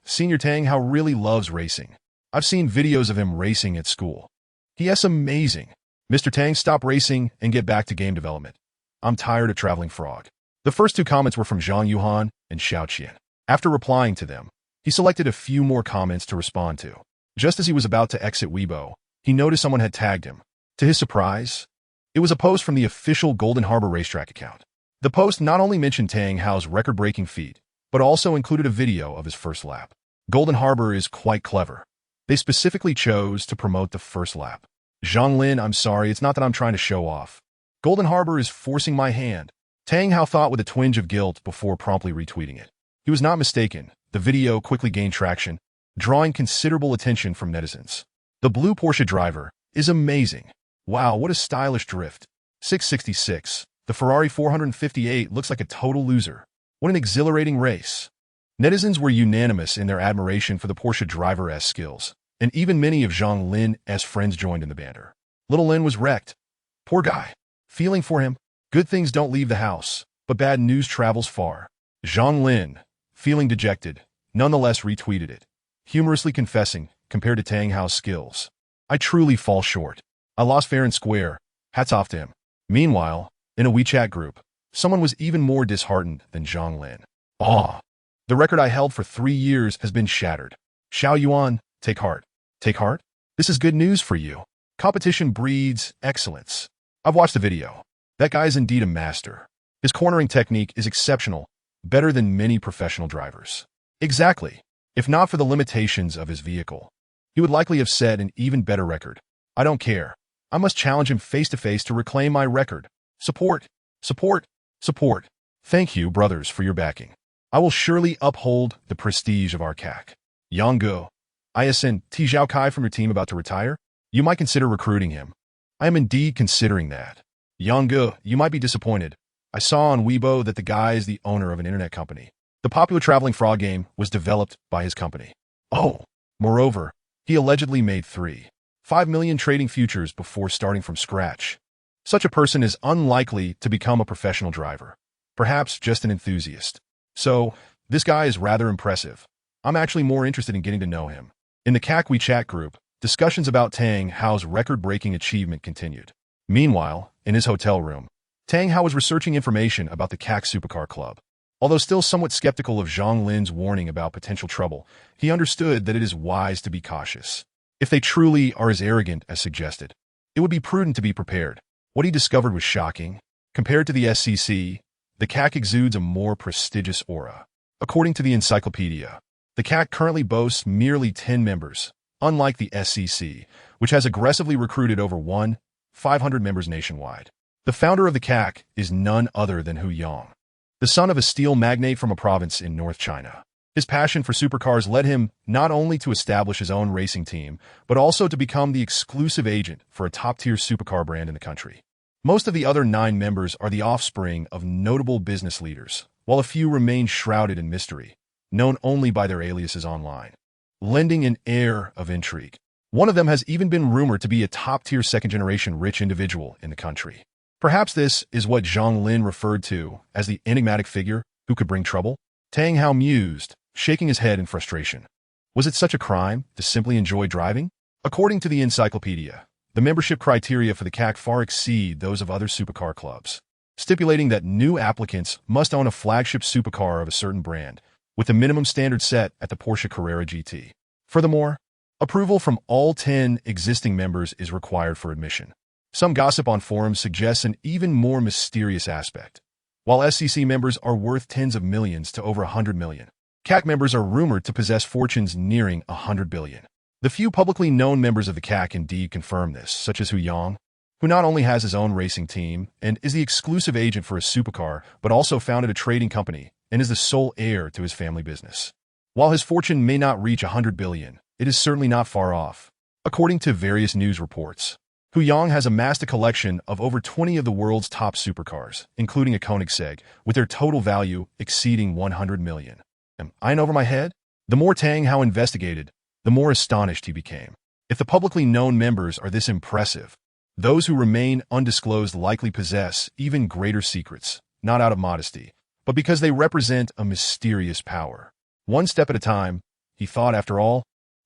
Senior Tang Hao really loves racing. I've seen videos of him racing at school. He is amazing. Mr. Tang, stop racing and get back to game development. I'm tired of traveling frog. The first 2 comments were from Zhang Yuhan and Xiao Qian. After replying to them, he selected a few more comments to respond to. Just as he was about to exit Weibo, he noticed someone had tagged him. To his surprise, it was a post from the official Golden Harbor racetrack account. The post not only mentioned Tang Hao's record-breaking feat, but also included a video of his first lap. Golden Harbor is quite clever. They specifically chose to promote the first lap. Zhang Lin, I'm sorry, it's not that I'm trying to show off. Golden Harbor is forcing my hand. Tang Hao thought with a twinge of guilt before promptly retweeting it. He was not mistaken. The video quickly gained traction, drawing considerable attention from netizens. The blue Porsche driver is amazing. Wow, what a stylish drift. 666. The Ferrari 458 looks like a total loser. What an exhilarating race. Netizens were unanimous in their admiration for the Porsche driver's skills, and even many of Zhang Lin's friends joined in the banter. Little Lin was wrecked. Poor guy. Feeling for him. Good things don't leave the house, but bad news travels far. Zhang Lin, feeling dejected, nonetheless retweeted it, humorously confessing, compared to Tang Hao's skills, I truly fall short. I lost fair and square. Hats off to him. Meanwhile, in a WeChat group, someone was even more disheartened than Zhang Lin. The record I held for 3 years has been shattered. Xiao Yuan, take heart. Take heart? This is good news for you. Competition breeds excellence. I've watched the video. That guy is indeed a master. His cornering technique is exceptional, better than many professional drivers. Exactly. If not for the limitations of his vehicle, he would likely have set an even better record. I don't care. I must challenge him face-to-face to reclaim my record. Support, support, support. Thank you, brothers, for your backing. I will surely uphold the prestige of our CAC. Yang Guo, ISN T. Zhao Kai from your team about to retire? You might consider recruiting him. I am indeed considering that. Yang Guo, you might be disappointed. I saw on Weibo that the guy is the owner of an internet company. The popular traveling frog game was developed by his company. Moreover, he allegedly made 3.5 million trading futures before starting from scratch. Such a person is unlikely to become a professional driver, perhaps just an enthusiast. So, this guy is rather impressive. I'm actually more interested in getting to know him. In the CAC WeChat group, discussions about Tang Hao's record-breaking achievement continued. Meanwhile, in his hotel room, Tang Hao was researching information about the CAC Supercar Club. Although still somewhat skeptical of Zhang Lin's warning about potential trouble, he understood that it is wise to be cautious. If they truly are as arrogant as suggested, it would be prudent to be prepared. What he discovered was shocking. Compared to the SCC, the CAC exudes a more prestigious aura. According to the encyclopedia, the CAC currently boasts merely 10 members, unlike the SCC, which has aggressively recruited over 1,500 members nationwide. The founder of the CAC is none other than Hu Yang, the son of a steel magnate from a province in North China. His passion for supercars led him not only to establish his own racing team, but also to become the exclusive agent for a top-tier supercar brand in the country. Most of the other 9 members are the offspring of notable business leaders, while a few remain shrouded in mystery, known only by their aliases online, lending an air of intrigue. One of them has even been rumored to be a top-tier second-generation rich individual in the country. Perhaps this is what Zhang Lin referred to as the enigmatic figure who could bring trouble? Tang Hao mused, shaking his head in frustration. Was it such a crime to simply enjoy driving? According to the encyclopedia, the membership criteria for the CAC far exceed those of other supercar clubs, stipulating that new applicants must own a flagship supercar of a certain brand, with the minimum standard set at the Porsche Carrera GT. Furthermore, approval from all 10 existing members is required for admission. Some gossip on forums suggests an even more mysterious aspect. While SCC members are worth tens of millions to over 100 million, CAC members are rumored to possess fortunes nearing 100 billion. The few publicly known members of the CAC indeed confirm this, such as Hu Yang, who not only has his own racing team and is the exclusive agent for a supercar, but also founded a trading company and is the sole heir to his family business. While his fortune may not reach 100 billion, it is certainly not far off. According to various news reports, Hu Yang has amassed a collection of over 20 of the world's top supercars, including a Koenigsegg, with their total value exceeding 100 million. Am I in over my head? The more Tang Hao investigated, the more astonished he became. If the publicly known members are this impressive, those who remain undisclosed likely possess even greater secrets, not out of modesty, but because they represent a mysterious power. One step at a time, he thought, after all,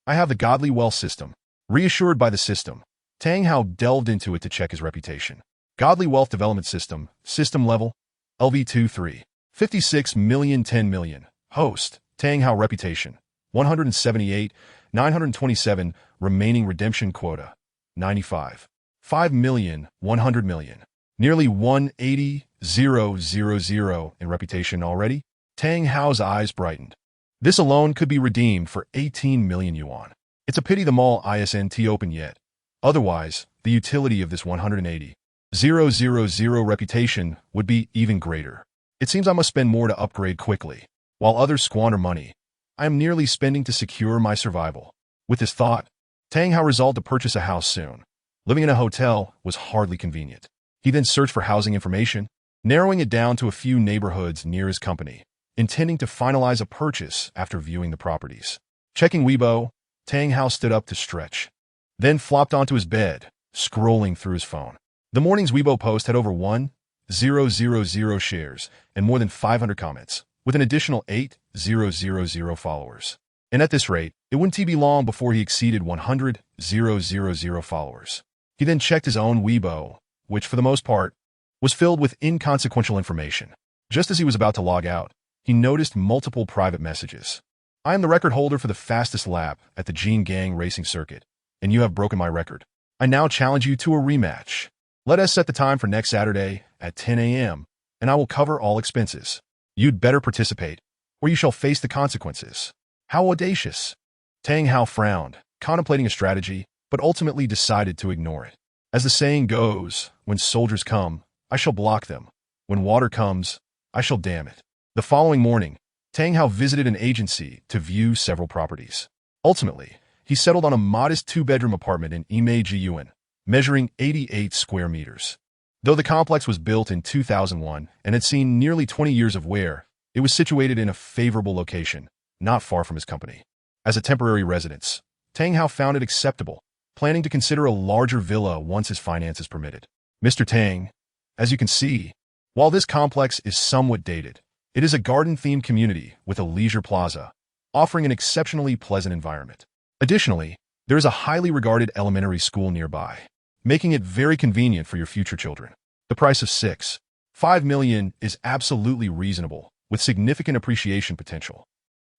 I have the godly wealth system. Reassured by the system, Tang Hao delved into it to check his reputation. Godly Wealth Development System, System Level, LV23, 56 million 10 million. Host, Tang Hao Reputation, 178, 927, remaining redemption quota, 95. 5 million, 100 million. Nearly 180,000 in reputation already? Tang Hao's eyes brightened. This alone could be redeemed for 18 million yuan. It's a pity the mall isn't open yet. Otherwise, the utility of this 180,000 reputation would be even greater. It seems I must spend more to upgrade quickly. While others squander money, I am nearly spending to secure my survival. With this thought, Tang Hao resolved to purchase a house soon. Living in a hotel was hardly convenient. He then searched for housing information, narrowing it down to a few neighborhoods near his company, intending to finalize a purchase after viewing the properties. Checking Weibo, Tang Hao stood up to stretch, then flopped onto his bed, scrolling through his phone. The morning's Weibo post had over 1,000 shares and more than 500 comments. with an additional 8,000 followers. And at this rate, it wouldn't be long before he exceeded 100,000 followers. He then checked his own Weibo, which for the most part was filled with inconsequential information. Just as he was about to log out, he noticed multiple private messages. I am the record holder for the fastest lap at the Gene Gang racing circuit, and you have broken my record. I now challenge you to a rematch. Let us set the time for next Saturday at 10 a.m., and I will cover all expenses. You'd better participate, or you shall face the consequences. How audacious! Tang Hao frowned, contemplating a strategy, but ultimately decided to ignore it. As the saying goes, when soldiers come, I shall block them. When water comes, I shall dam it. The following morning, Tang Hao visited an agency to view several properties. Ultimately, he settled on a modest two-bedroom apartment in Imei-ji-yuan, measuring 88 square meters. Though the complex was built in 2001 and had seen nearly 20 years of wear, it was situated in a favorable location, not far from his company. As a temporary residence, Tang Hao found it acceptable, planning to consider a larger villa once his finances permitted. Mr. Tang, as you can see, while this complex is somewhat dated, it is a garden-themed community with a leisure plaza, offering an exceptionally pleasant environment. Additionally, there is a highly regarded elementary school nearby, making it very convenient for your future children. The price of $5 million is absolutely reasonable, with significant appreciation potential.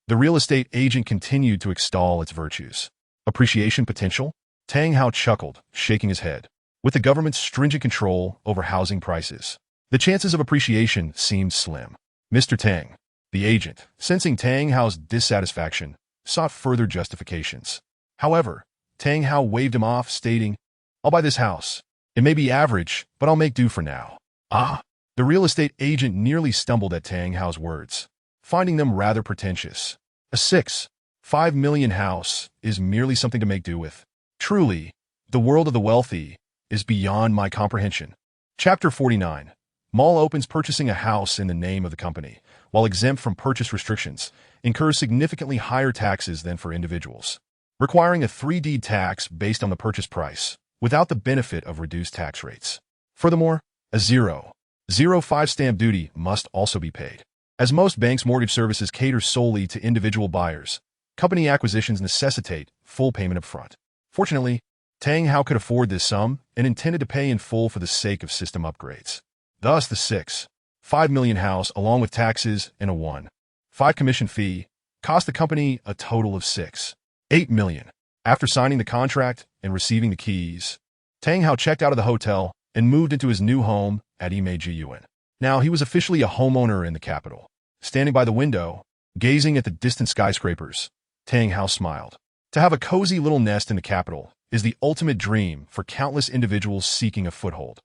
The real estate agent continued to extol its virtues. Appreciation potential? Tang Hao chuckled, shaking his head. With the government's stringent control over housing prices, the chances of appreciation seemed slim. Mr. Tang, the agent, sensing Tang Hao's dissatisfaction, sought further justifications. However, Tang Hao waved him off, stating, I'll buy this house. It may be average, but I'll make do for now. Ah! The real estate agent nearly stumbled at Tang Hao's words, finding them rather pretentious. A $5 million house is merely something to make do with. Truly, the world of the wealthy is beyond my comprehension. Chapter 49. Mall opens purchasing a house in the name of the company, while exempt from purchase restrictions, incurs significantly higher taxes than for individuals, requiring a 3D tax based on the purchase price, without the benefit of reduced tax rates. Furthermore, a 0.05 stamp duty must also be paid. As most banks' mortgage services cater solely to individual buyers, company acquisitions necessitate full payment upfront. Fortunately, Tang Hao could afford this sum and intended to pay in full for the sake of system upgrades. Thus, the $5 million house, along with taxes and a 1.5 commission fee, cost the company a total of $8 million. After signing the contract and receiving the keys, Tang Hao checked out of the hotel and moved into his new home at Imei-ji-yuan. Now, he was officially a homeowner in the capital. Standing by the window, gazing at the distant skyscrapers, Tang Hao smiled. To have a cozy little nest in the capital is the ultimate dream for countless individuals seeking a foothold.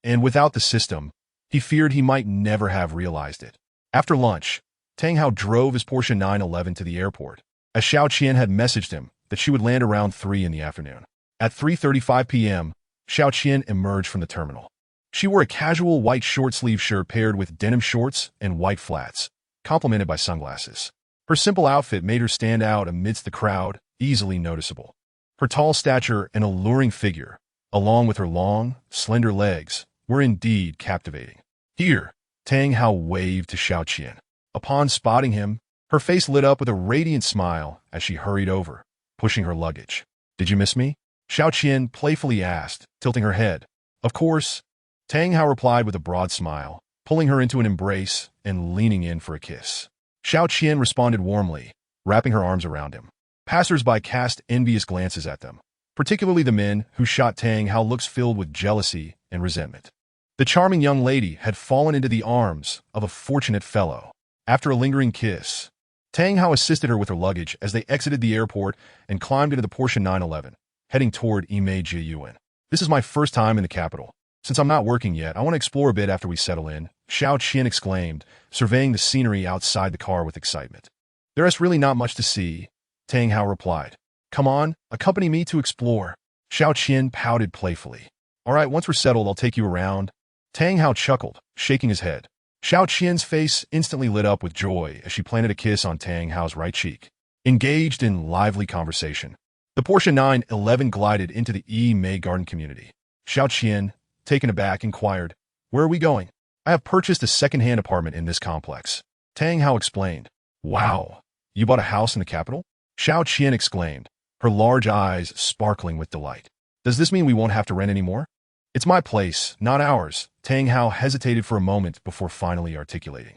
And without the system, he feared he might never have realized it. After lunch, Tang Hao drove his Porsche 911 to the airport, as Xiao Qian had messaged him that she would land around 3 in the afternoon. At 3:35 p.m., Xiao Qian emerged from the terminal. She wore a casual white short-sleeve shirt paired with denim shorts and white flats, complemented by sunglasses. Her simple outfit made her stand out amidst the crowd, easily noticeable. Her tall stature and alluring figure, along with her long, slender legs, were indeed captivating. Here, Tang Hao waved to Xiao Qian. Upon spotting him, her face lit up with a radiant smile as she hurried over, pushing her luggage. Did you miss me? Xiao Qian playfully asked, tilting her head. Of course, Tang Hao replied with a broad smile, pulling her into an embrace and leaning in for a kiss. Xiao Qian responded warmly, wrapping her arms around him. Passers-by cast envious glances at them, particularly the men who shot Tang Hao looks filled with jealousy and resentment. The charming young lady had fallen into the arms of a fortunate fellow. After a lingering kiss, Tang Hao assisted her with her luggage as they exited the airport and climbed into the Porsche 911, heading toward Imei-ji-yuan. This is my first time in the capital. Since I'm not working yet, I want to explore a bit after we settle in, Xiao Qian exclaimed, surveying the scenery outside the car with excitement. There is really not much to see, Tang Hao replied. Come on, accompany me to explore. Xiao Qian pouted playfully. All right, once we're settled, I'll take you around. Tang Hao chuckled, shaking his head. Xiao Qian's face instantly lit up with joy as she planted a kiss on Tang Hao's right cheek. Engaged in lively conversation, the Porsche 911 glided into the Imei garden community. Xiao Qian, taken aback, inquired, Where are we going? I have purchased a second-hand apartment in this complex. Tang Hao explained. Wow, you bought a house in the capital? Xiao Qian exclaimed, her large eyes sparkling with delight. Does this mean we won't have to rent anymore? It's my place, not ours. Tang Hao hesitated for a moment before finally articulating.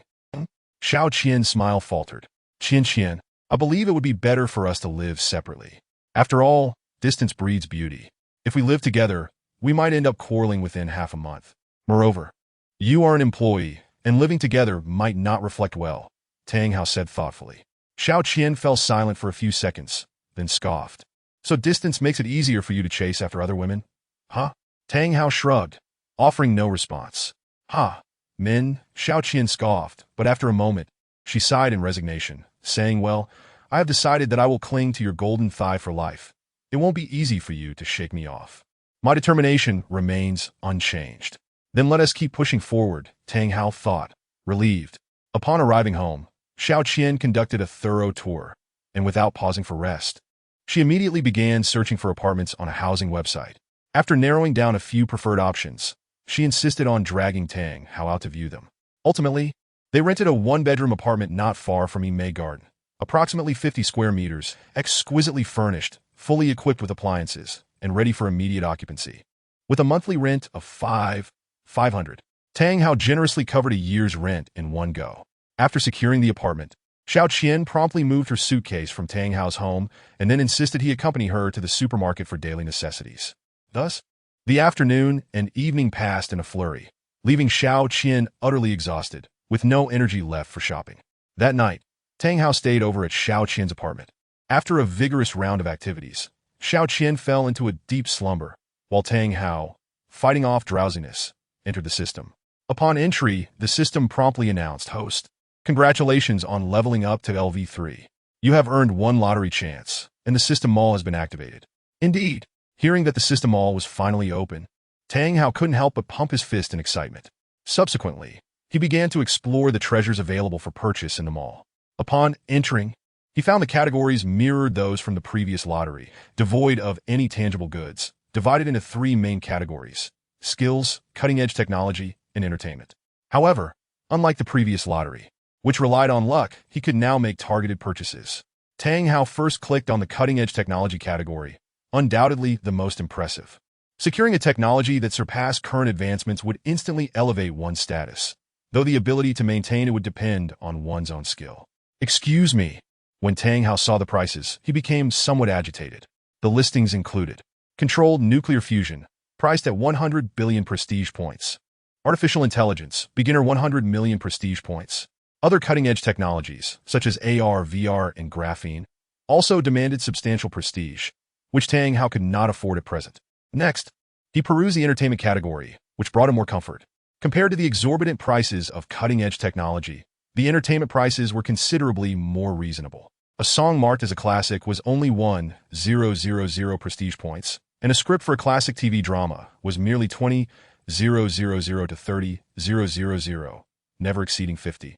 Xiao Qian's smile faltered. Qian, I believe it would be better for us to live separately. After all, distance breeds beauty. If we live together, we might end up quarreling within half a month. Moreover, you are an employee, and living together might not reflect well, Tang Hao said thoughtfully. Xiao Qian fell silent for a few seconds, then scoffed. So distance makes it easier for you to chase after other women? Huh? Tang Hao shrugged, offering no response. Ha! Men, Xiao Qian scoffed, but after a moment, she sighed in resignation, saying, well, I have decided that I will cling to your golden thigh for life. It won't be easy for you to shake me off. My determination remains unchanged. Then let us keep pushing forward, Tang Hao thought, relieved. Upon arriving home, Xiao Qian conducted a thorough tour, and without pausing for rest, she immediately began searching for apartments on a housing website. After narrowing down a few preferred options, she insisted on dragging Tang Hao out to view them. Ultimately, they rented a one-bedroom apartment not far from Yimei Garden, approximately 50 square meters, exquisitely furnished, fully equipped with appliances, and ready for immediate occupancy. With a monthly rent of $500, Tang Hao generously covered a year's rent in one go. After securing the apartment, Xiao Qian promptly moved her suitcase from Tang Hao's home and then insisted he accompany her to the supermarket for daily necessities. Thus, the afternoon and evening passed in a flurry, leaving Xiao Qian utterly exhausted, with no energy left for shopping. That night, Tang Hao stayed over at Xiao Qian's apartment. After a vigorous round of activities, Xiao Qian fell into a deep slumber, while Tang Hao, fighting off drowsiness, entered the system. Upon entry, the system promptly announced, Host, congratulations on leveling up to LV3. You have earned one lottery chance, and the system mall has been activated. Indeed, hearing that the system mall was finally open, Tang Hao couldn't help but pump his fist in excitement. Subsequently, he began to explore the treasures available for purchase in the mall. Upon entering, he found the categories mirrored those from the previous lottery, devoid of any tangible goods, divided into three main categories: skills, cutting-edge technology, and entertainment. However, unlike the previous lottery, which relied on luck, he could now make targeted purchases. Tang Hao first clicked on the cutting-edge technology category, undoubtedly the most impressive. Securing a technology that surpassed current advancements would instantly elevate one's status, though the ability to maintain it would depend on one's own skill. Excuse me. When Tang Hao saw the prices, he became somewhat agitated. The listings included controlled nuclear fusion, priced at 100 billion prestige points. Artificial intelligence, beginner 100 million prestige points. Other cutting-edge technologies, such as AR, VR, and graphene, also demanded substantial prestige, which Tang Hao could not afford at present. Next, he perused the entertainment category, which brought him more comfort. Compared to the exorbitant prices of cutting-edge technology, the entertainment prices were considerably more reasonable. A song marked as a classic was only 1,000 prestige points, and a script for a classic TV drama was merely 20,000 to 30,000, never exceeding 50,000.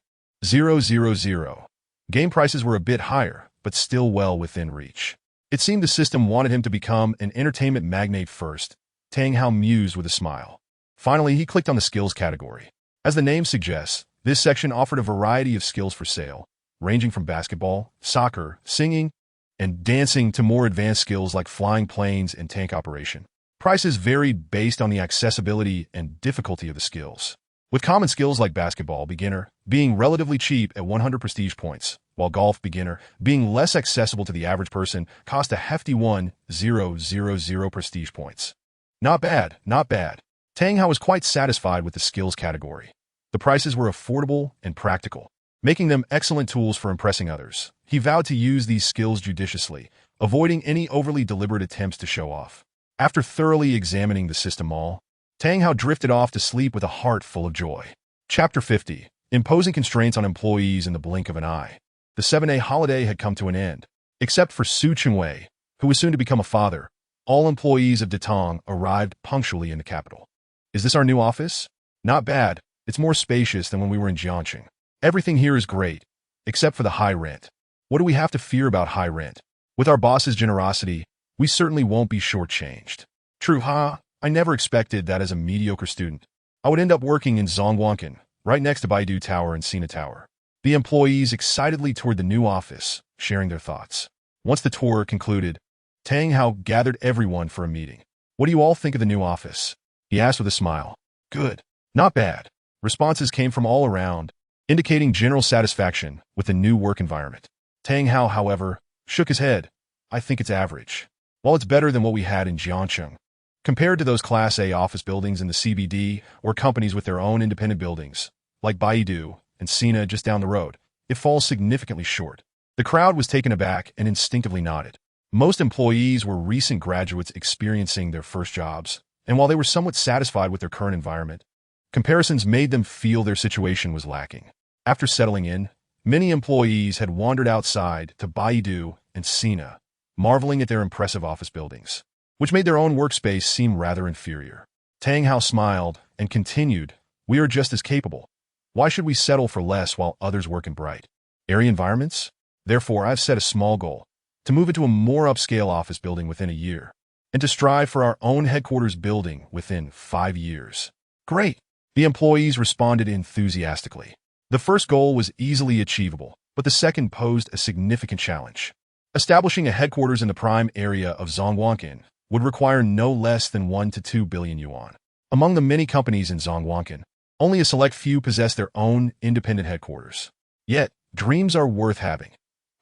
Game prices were a bit higher, but still well within reach. It seemed the system wanted him to become an entertainment magnate first, Tang Hao mused with a smile. Finally, he clicked on the skills category. As the name suggests, this section offered a variety of skills for sale, ranging from basketball, soccer, singing, and dancing to more advanced skills like flying planes and tank operation. Prices varied based on the accessibility and difficulty of the skills, with common skills like basketball beginner being relatively cheap at 100 prestige points, while golf beginner being less accessible to the average person cost a hefty 1,000 prestige points. Not bad, not bad. Tang Hao was quite satisfied with the skills category. The prices were affordable and practical, making them excellent tools for impressing others. He vowed to use these skills judiciously, avoiding any overly deliberate attempts to show off. After thoroughly examining the system mall, Tang Hao drifted off to sleep with a heart full of joy. Chapter 50. Imposing constraints on employees in the blink of an eye. The 7-day holiday had come to an end. Except for Su Chengwei, who was soon to become a father, all employees of Datong arrived punctually in the capital. Is this our new office? Not bad. It's more spacious than when we were in Jiangxing. Everything here is great, except for the high rent. What do we have to fear about high rent? With our boss's generosity, we certainly won't be shortchanged. True, huh? I never expected that as a mediocre student. I would end up working in Zhongguancun, right next to Baidu Tower and Sina Tower. The employees excitedly toured the new office, sharing their thoughts. Once the tour concluded, Tang Hao gathered everyone for a meeting. "What do you all think of the new office?" he asked with a smile. "Good. Not bad." Responses came from all around, indicating general satisfaction with the new work environment. Tang Hao, however, shook his head. "I think it's average. While it's better than what we had in Jiangcheng, compared to those Class A office buildings in the CBD or companies with their own independent buildings, like Baidu and Sina just down the road, it falls significantly short." The crowd was taken aback and instinctively nodded. Most employees were recent graduates experiencing their first jobs, and while they were somewhat satisfied with their current environment, comparisons made them feel their situation was lacking. After settling in, many employees had wandered outside to Baidu and Sina, marveling at their impressive office buildings, which made their own workspace seem rather inferior. Tang Hao smiled and continued, "We are just as capable. Why should we settle for less while others work in bright, airy environments? Therefore, I've set a small goal, to move into a more upscale office building within a year, and to strive for our own headquarters building within 5 years." "Great!" The employees responded enthusiastically. The first goal was easily achievable, but the second posed a significant challenge. Establishing a headquarters in the prime area of Zhongguancun would require no less than 1 to 2 billion yuan. Among the many companies in Zhongguancun, only a select few possess their own independent headquarters. Yet, dreams are worth having.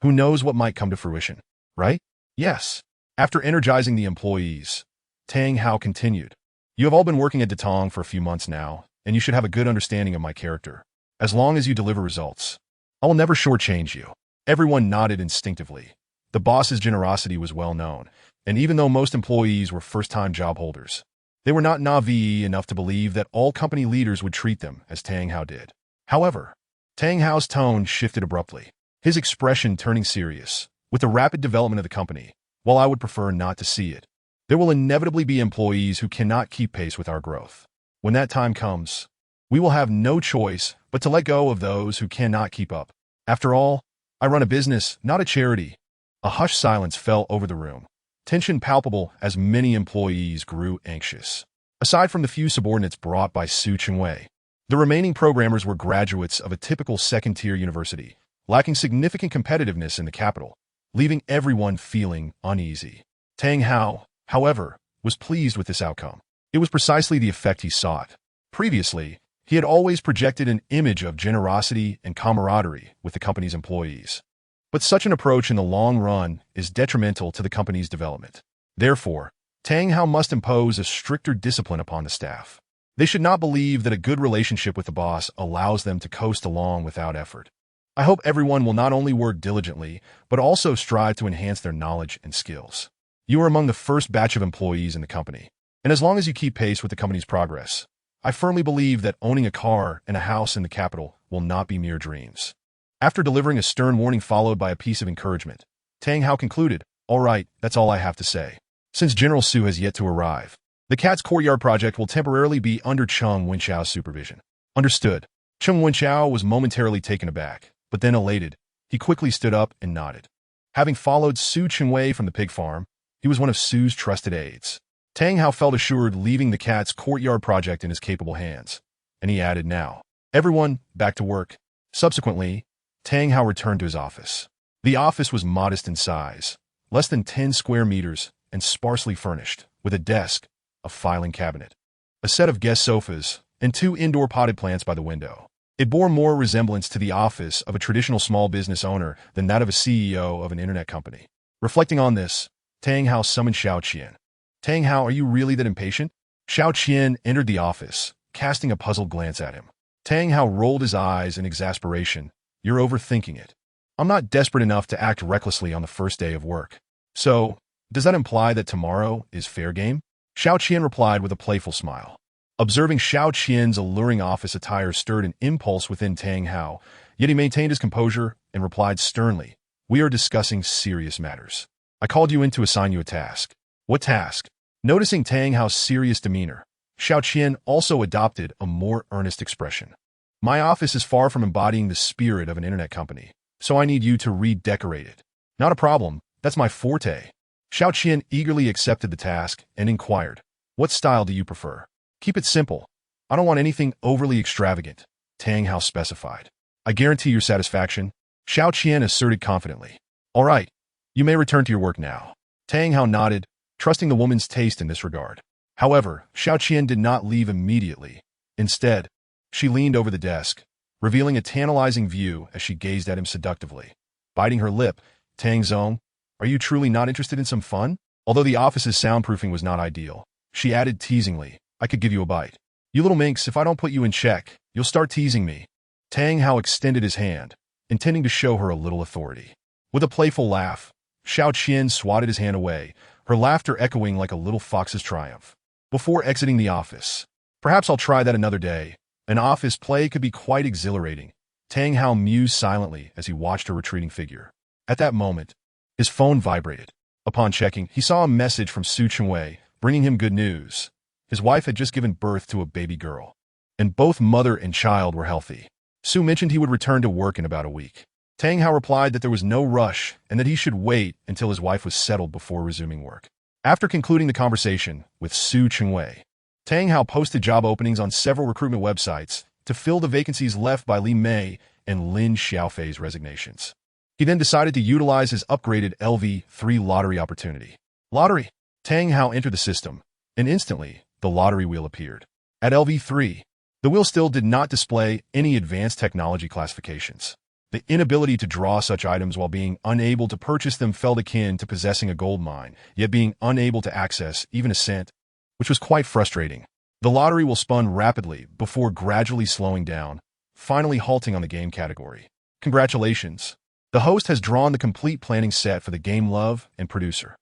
Who knows what might come to fruition, right? Yes. After energizing the employees, Tang Hao continued, "You have all been working at Datong for a few months now, and you should have a good understanding of my character. As long as you deliver results, I will never shortchange you." Everyone nodded instinctively. The boss's generosity was well known, and even though most employees were first-time job holders, they were not naive enough to believe that all company leaders would treat them as Tang Hao did. However, Tang Hao's tone shifted abruptly, his expression turning serious. "With the rapid development of the company, while I would prefer not to see it, there will inevitably be employees who cannot keep pace with our growth. When that time comes, we will have no choice but to let go of those who cannot keep up. After all, I run a business, not a charity." A hushed silence fell over the room, tension palpable as many employees grew anxious. Aside from the few subordinates brought by Su Chengwei, the remaining programmers were graduates of a typical second-tier university, lacking significant competitiveness in the capital, leaving everyone feeling uneasy. Tang Hao, however, was pleased with this outcome. It was precisely the effect he sought. Previously, he had always projected an image of generosity and camaraderie with the company's employees. But such an approach in the long run is detrimental to the company's development. Therefore, Tang Hao must impose a stricter discipline upon the staff. They should not believe that a good relationship with the boss allows them to coast along without effort. "I hope everyone will not only work diligently, but also strive to enhance their knowledge and skills. You are among the first batch of employees in the company, and as long as you keep pace with the company's progress, I firmly believe that owning a car and a house in the capital will not be mere dreams." After delivering a stern warning followed by a piece of encouragement, Tang Hao concluded, "All right, that's all I have to say. Since General Su has yet to arrive, the Cat's Courtyard project will temporarily be under Cheng Wenchao's supervision." "Understood." Cheng Wenchao was momentarily taken aback, but then elated. He quickly stood up and nodded. Having followed Su Chengwei from the pig farm, he was one of Su's trusted aides. Tang Hao felt assured leaving the Cat's Courtyard project in his capable hands, and he added, "Now, everyone, back to work." Subsequently, Tang Hao returned to his office. The office was modest in size, less than 10 square meters, and sparsely furnished, with a desk, a filing cabinet, a set of guest sofas, and 2 indoor potted plants by the window. It bore more resemblance to the office of a traditional small business owner than that of a CEO of an internet company. Reflecting on this, Tang Hao summoned Xiao Qian. "Tang Hao, are you really that impatient?" Xiao Qian entered the office, casting a puzzled glance at him. Tang Hao rolled his eyes in exasperation. "You're overthinking it. I'm not desperate enough to act recklessly on the first day of work. So, does that imply that tomorrow is fair game?" Xiao Qian replied with a playful smile. Observing Xiao Qian's alluring office attire stirred an impulse within Tang Hao, yet he maintained his composure and replied sternly, "We are discussing serious matters. I called you in to assign you a task." "What task?" Noticing Tang Hao's serious demeanor, Xiao Qian also adopted a more earnest expression. "My office is far from embodying the spirit of an internet company, so I need you to redecorate it." "Not a problem, that's my forte." Xiao Qian eagerly accepted the task and inquired, "What style do you prefer?" "Keep it simple. I don't want anything overly extravagant," Tang Hao specified. I guarantee your satisfaction, Xiao Qian asserted confidently. All right, you may return to your work now. Tang Hao nodded, trusting the woman's taste in this regard. However, Xiao Qian did not leave immediately. Instead, she leaned over the desk, revealing a tantalizing view as she gazed at him seductively. Biting her lip, Tang Zong, are you truly not interested in some fun? Although the office's soundproofing was not ideal, she added teasingly, I could give you a bite. You little minx, if I don't put you in check, you'll start teasing me. Tang Hao extended his hand, intending to show her a little authority. With a playful laugh, Xiao Qian swatted his hand away, her laughter echoing like a little fox's triumph. Before exiting the office, perhaps I'll try that another day. An office play could be quite exhilarating. Tang Hao mused silently as he watched her retreating figure. At that moment, his phone vibrated. Upon checking, he saw a message from Su Chengwei, bringing him good news. His wife had just given birth to a baby girl, and both mother and child were healthy. Su mentioned he would return to work in about a week. Tang Hao replied that there was no rush and that he should wait until his wife was settled before resuming work. After concluding the conversation with Su Chengwei, Tang Hao posted job openings on several recruitment websites to fill the vacancies left by Li Mei and Lin Xiaofei's resignations. He then decided to utilize his upgraded LV3 lottery opportunity. Lottery! Tang Hao entered the system, and instantly, the lottery wheel appeared. At LV3, the wheel still did not display any advanced technology classifications. The inability to draw such items while being unable to purchase them felt akin to possessing a gold mine, yet being unable to access even a cent, which was quite frustrating. The lottery will spun rapidly before gradually slowing down, finally halting on the game category. Congratulations! The host has drawn the complete planning set for the game Love and Producer.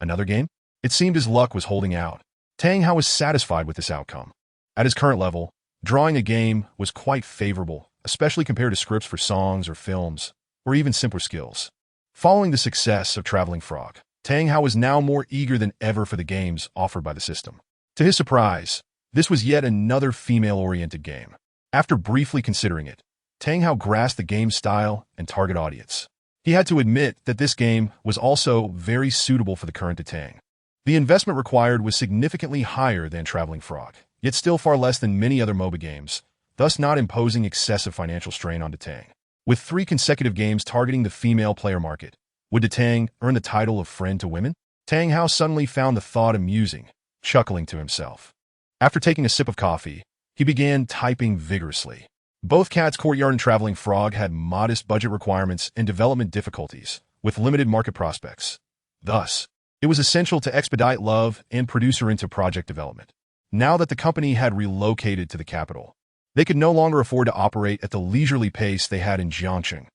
Another game? It seemed his luck was holding out. Tang Hao was satisfied with this outcome. At his current level, drawing a game was quite favorable, especially compared to scripts for songs or films, or even simpler skills. Following the success of Traveling Frog, Tang Hao was now more eager than ever for the games offered by the system. To his surprise, this was yet another female-oriented game. After briefly considering it, Tang Hao grasped the game's style and target audience. He had to admit that this game was also very suitable for the current Tang. The investment required was significantly higher than Traveling Frog, yet still far less than many other MOBA games, thus not imposing excessive financial strain on Tang. With 3 consecutive games targeting the female player market, would Tang earn the title of friend to women? Tang Hao suddenly found the thought amusing, chuckling to himself. After taking a sip of coffee, he began typing vigorously. Both Cat's Courtyard and Traveling Frog had modest budget requirements and development difficulties, with limited market prospects. Thus, it was essential to expedite Love and Producer into project development. Now that the company had relocated to the capital, they could no longer afford to operate at the leisurely pace they had in Jiangcheng.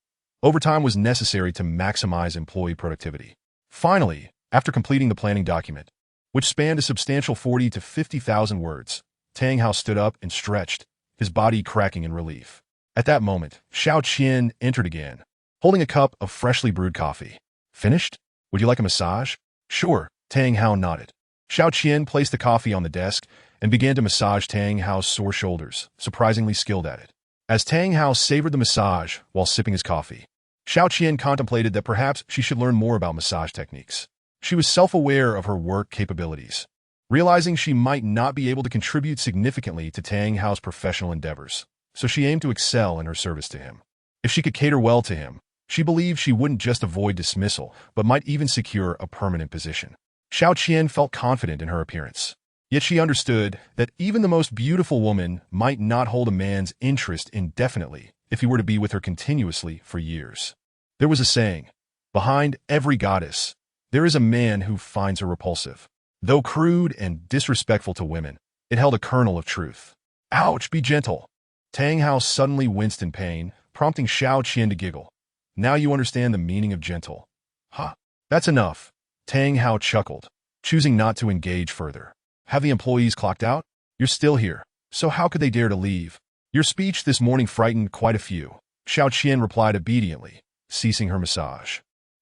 Overtime was necessary to maximize employee productivity. Finally, after completing the planning document, which spanned a substantial 40 to 50,000 words, Tang Hao stood up and stretched, his body cracking in relief. At that moment, Xiao Qian entered again, holding a cup of freshly brewed coffee. Finished? Would you like a massage? Sure, Tang Hao nodded. Xiao Qian placed the coffee on the desk and began to massage Tang Hao's sore shoulders, surprisingly skilled at it. As Tang Hao savored the massage while sipping his coffee, Xiao Qian contemplated that perhaps she should learn more about massage techniques. She was self-aware of her work capabilities, realizing she might not be able to contribute significantly to Tang Hao's professional endeavors, so she aimed to excel in her service to him. If she could cater well to him, she believed she wouldn't just avoid dismissal, but might even secure a permanent position. Xiao Qian felt confident in her appearance, yet she understood that even the most beautiful woman might not hold a man's interest indefinitely if he were to be with her continuously for years. There was a saying, behind every goddess, there is a man who finds her repulsive. Though crude and disrespectful to women, it held a kernel of truth. Ouch, be gentle. Tang Hao suddenly winced in pain, prompting Xiao Qian to giggle. Now you understand the meaning of gentle. Ha, that's enough. Tang Hao chuckled, choosing not to engage further. Have the employees clocked out? You're still here, so how could they dare to leave? Your speech this morning frightened quite a few. Xiao Qian replied obediently, ceasing her massage.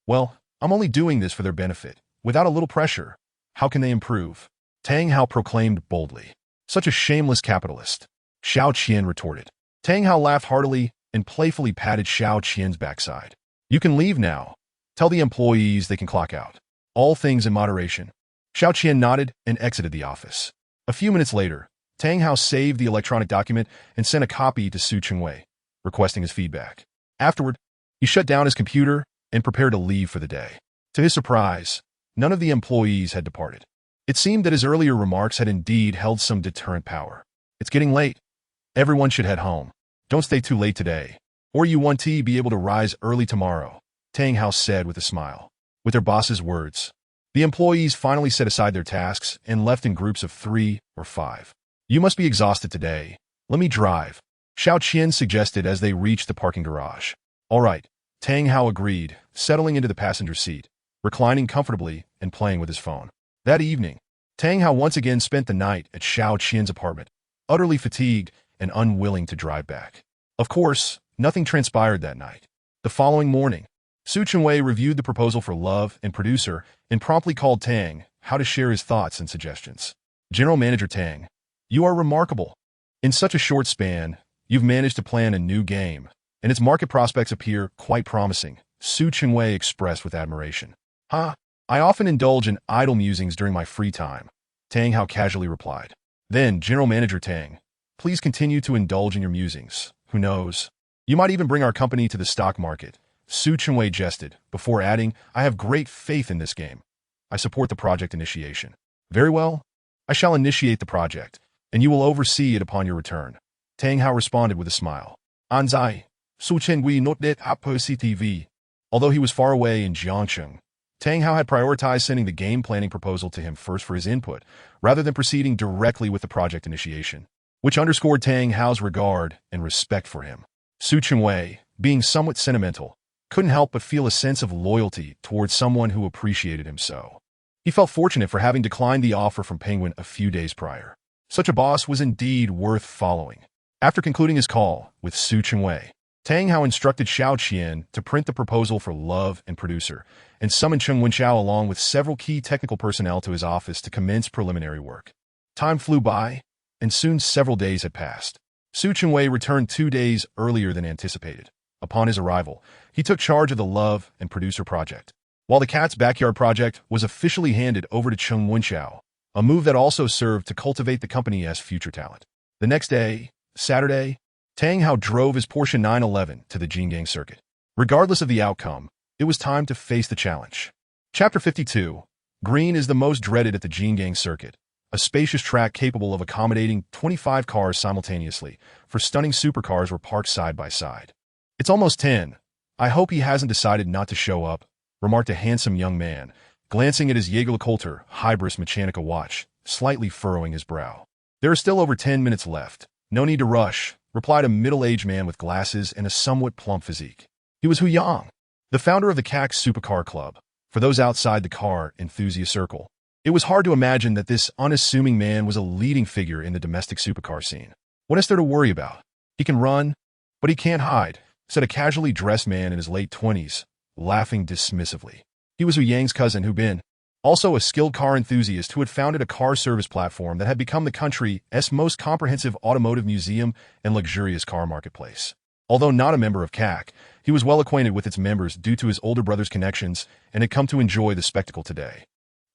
Well, I'm only doing this for their benefit. Without a little pressure, how can they improve? Tang Hao proclaimed boldly. Such a shameless capitalist. Xiao Qian retorted. Tang Hao laughed heartily and playfully patted Xiao Qian's backside. You can leave now. Tell the employees they can clock out. All things in moderation. Xiao Qian nodded and exited the office. A few minutes later, Tang Hao saved the electronic document and sent a copy to Su Chengwei. requesting his feedback. Afterward, he shut down his computer and prepared to leave for the day. To his surprise, none of the employees had departed. It seemed that his earlier remarks had indeed held some deterrent power. It's getting late. Everyone should head home. Don't stay too late today, or you won't be able to rise early tomorrow, Tang Hao said with a smile. With their boss's words, the employees finally set aside their tasks and left in groups of 3 or 5. You must be exhausted today. Let me drive, Xiao Qian suggested as they reached the parking garage. All right, Tang Hao agreed, settling into the passenger seat, reclining comfortably and playing with his phone. That evening, Tang Hao once again spent the night at Xiao Qian's apartment, utterly fatigued and unwilling to drive back. Of course, nothing transpired that night. The following morning, Su Chunwei reviewed the proposal for love and producer and promptly called Tang Hao to share his thoughts and suggestions. General Manager Tang, you are remarkable. In such a short span, you've managed to plan a new game, and its market prospects appear quite promising, Su Chunwei expressed with admiration. I often indulge in idle musings during my free time, Tang Hao casually replied. Then, General Manager Tang, please continue to indulge in your musings. Who knows? You might even bring our company to the stock market, Su Chunwei jested, before adding, I have great faith in this game. I support the project initiation. Very well. I shall initiate the project, and you will oversee it upon your return. Tang Hao responded with a smile. Anzai, Su Chunwei noted TV. Although he was far away in Jiangcheng, Tang Hao had prioritized sending the game planning proposal to him first for his input, rather than proceeding directly with the project initiation, which underscored Tang Hao's regard and respect for him. Su Chunwei, being somewhat sentimental, couldn't help but feel a sense of loyalty towards someone who appreciated him so. He felt fortunate for having declined the offer from Penguin a few days prior. Such a boss was indeed worth following. After concluding his call with Su Chunwei, Tang Hao instructed Xiao Qian to print the proposal for love and producer, and summoned Cheng Wenxiao along with several key technical personnel to his office to commence preliminary work. Time flew by, and soon several days had passed. Su Chunwei returned 2 days earlier than anticipated. Upon his arrival, he took charge of the love and producer project, while the Cat's Backyard project was officially handed over to Cheng Wenxiao, a move that also served to cultivate the company as future talent. The next day, Saturday, Tang Hao drove his Porsche 911 to the Jinggang circuit. Regardless of the outcome, it was time to face the challenge. Chapter 52. Green is the most dreaded at the Jinggang circuit, a spacious track capable of accommodating 25 cars simultaneously, for stunning supercars were parked side by side. It's almost 10. I hope he hasn't decided not to show up, remarked a handsome young man, glancing at his Jaeger-LeCoultre Hybris Mechanica watch, slightly furrowing his brow. There are still over 10 minutes left. No need to rush, replied a middle-aged man with glasses and a somewhat plump physique. He was Hu Yang, the founder of the CAC Supercar Club. For those outside the car enthusiast circle, it was hard to imagine that this unassuming man was a leading figure in the domestic supercar scene. What is there to worry about? He can run, but he can't hide, said a casually dressed man in his late 20s, laughing dismissively. He was Hu Yang's cousin who'd been also a skilled car enthusiast who had founded a car service platform that had become the country's most comprehensive automotive museum and luxurious car marketplace. Although not a member of CAC, he was well acquainted with its members due to his older brother's connections and had come to enjoy the spectacle today.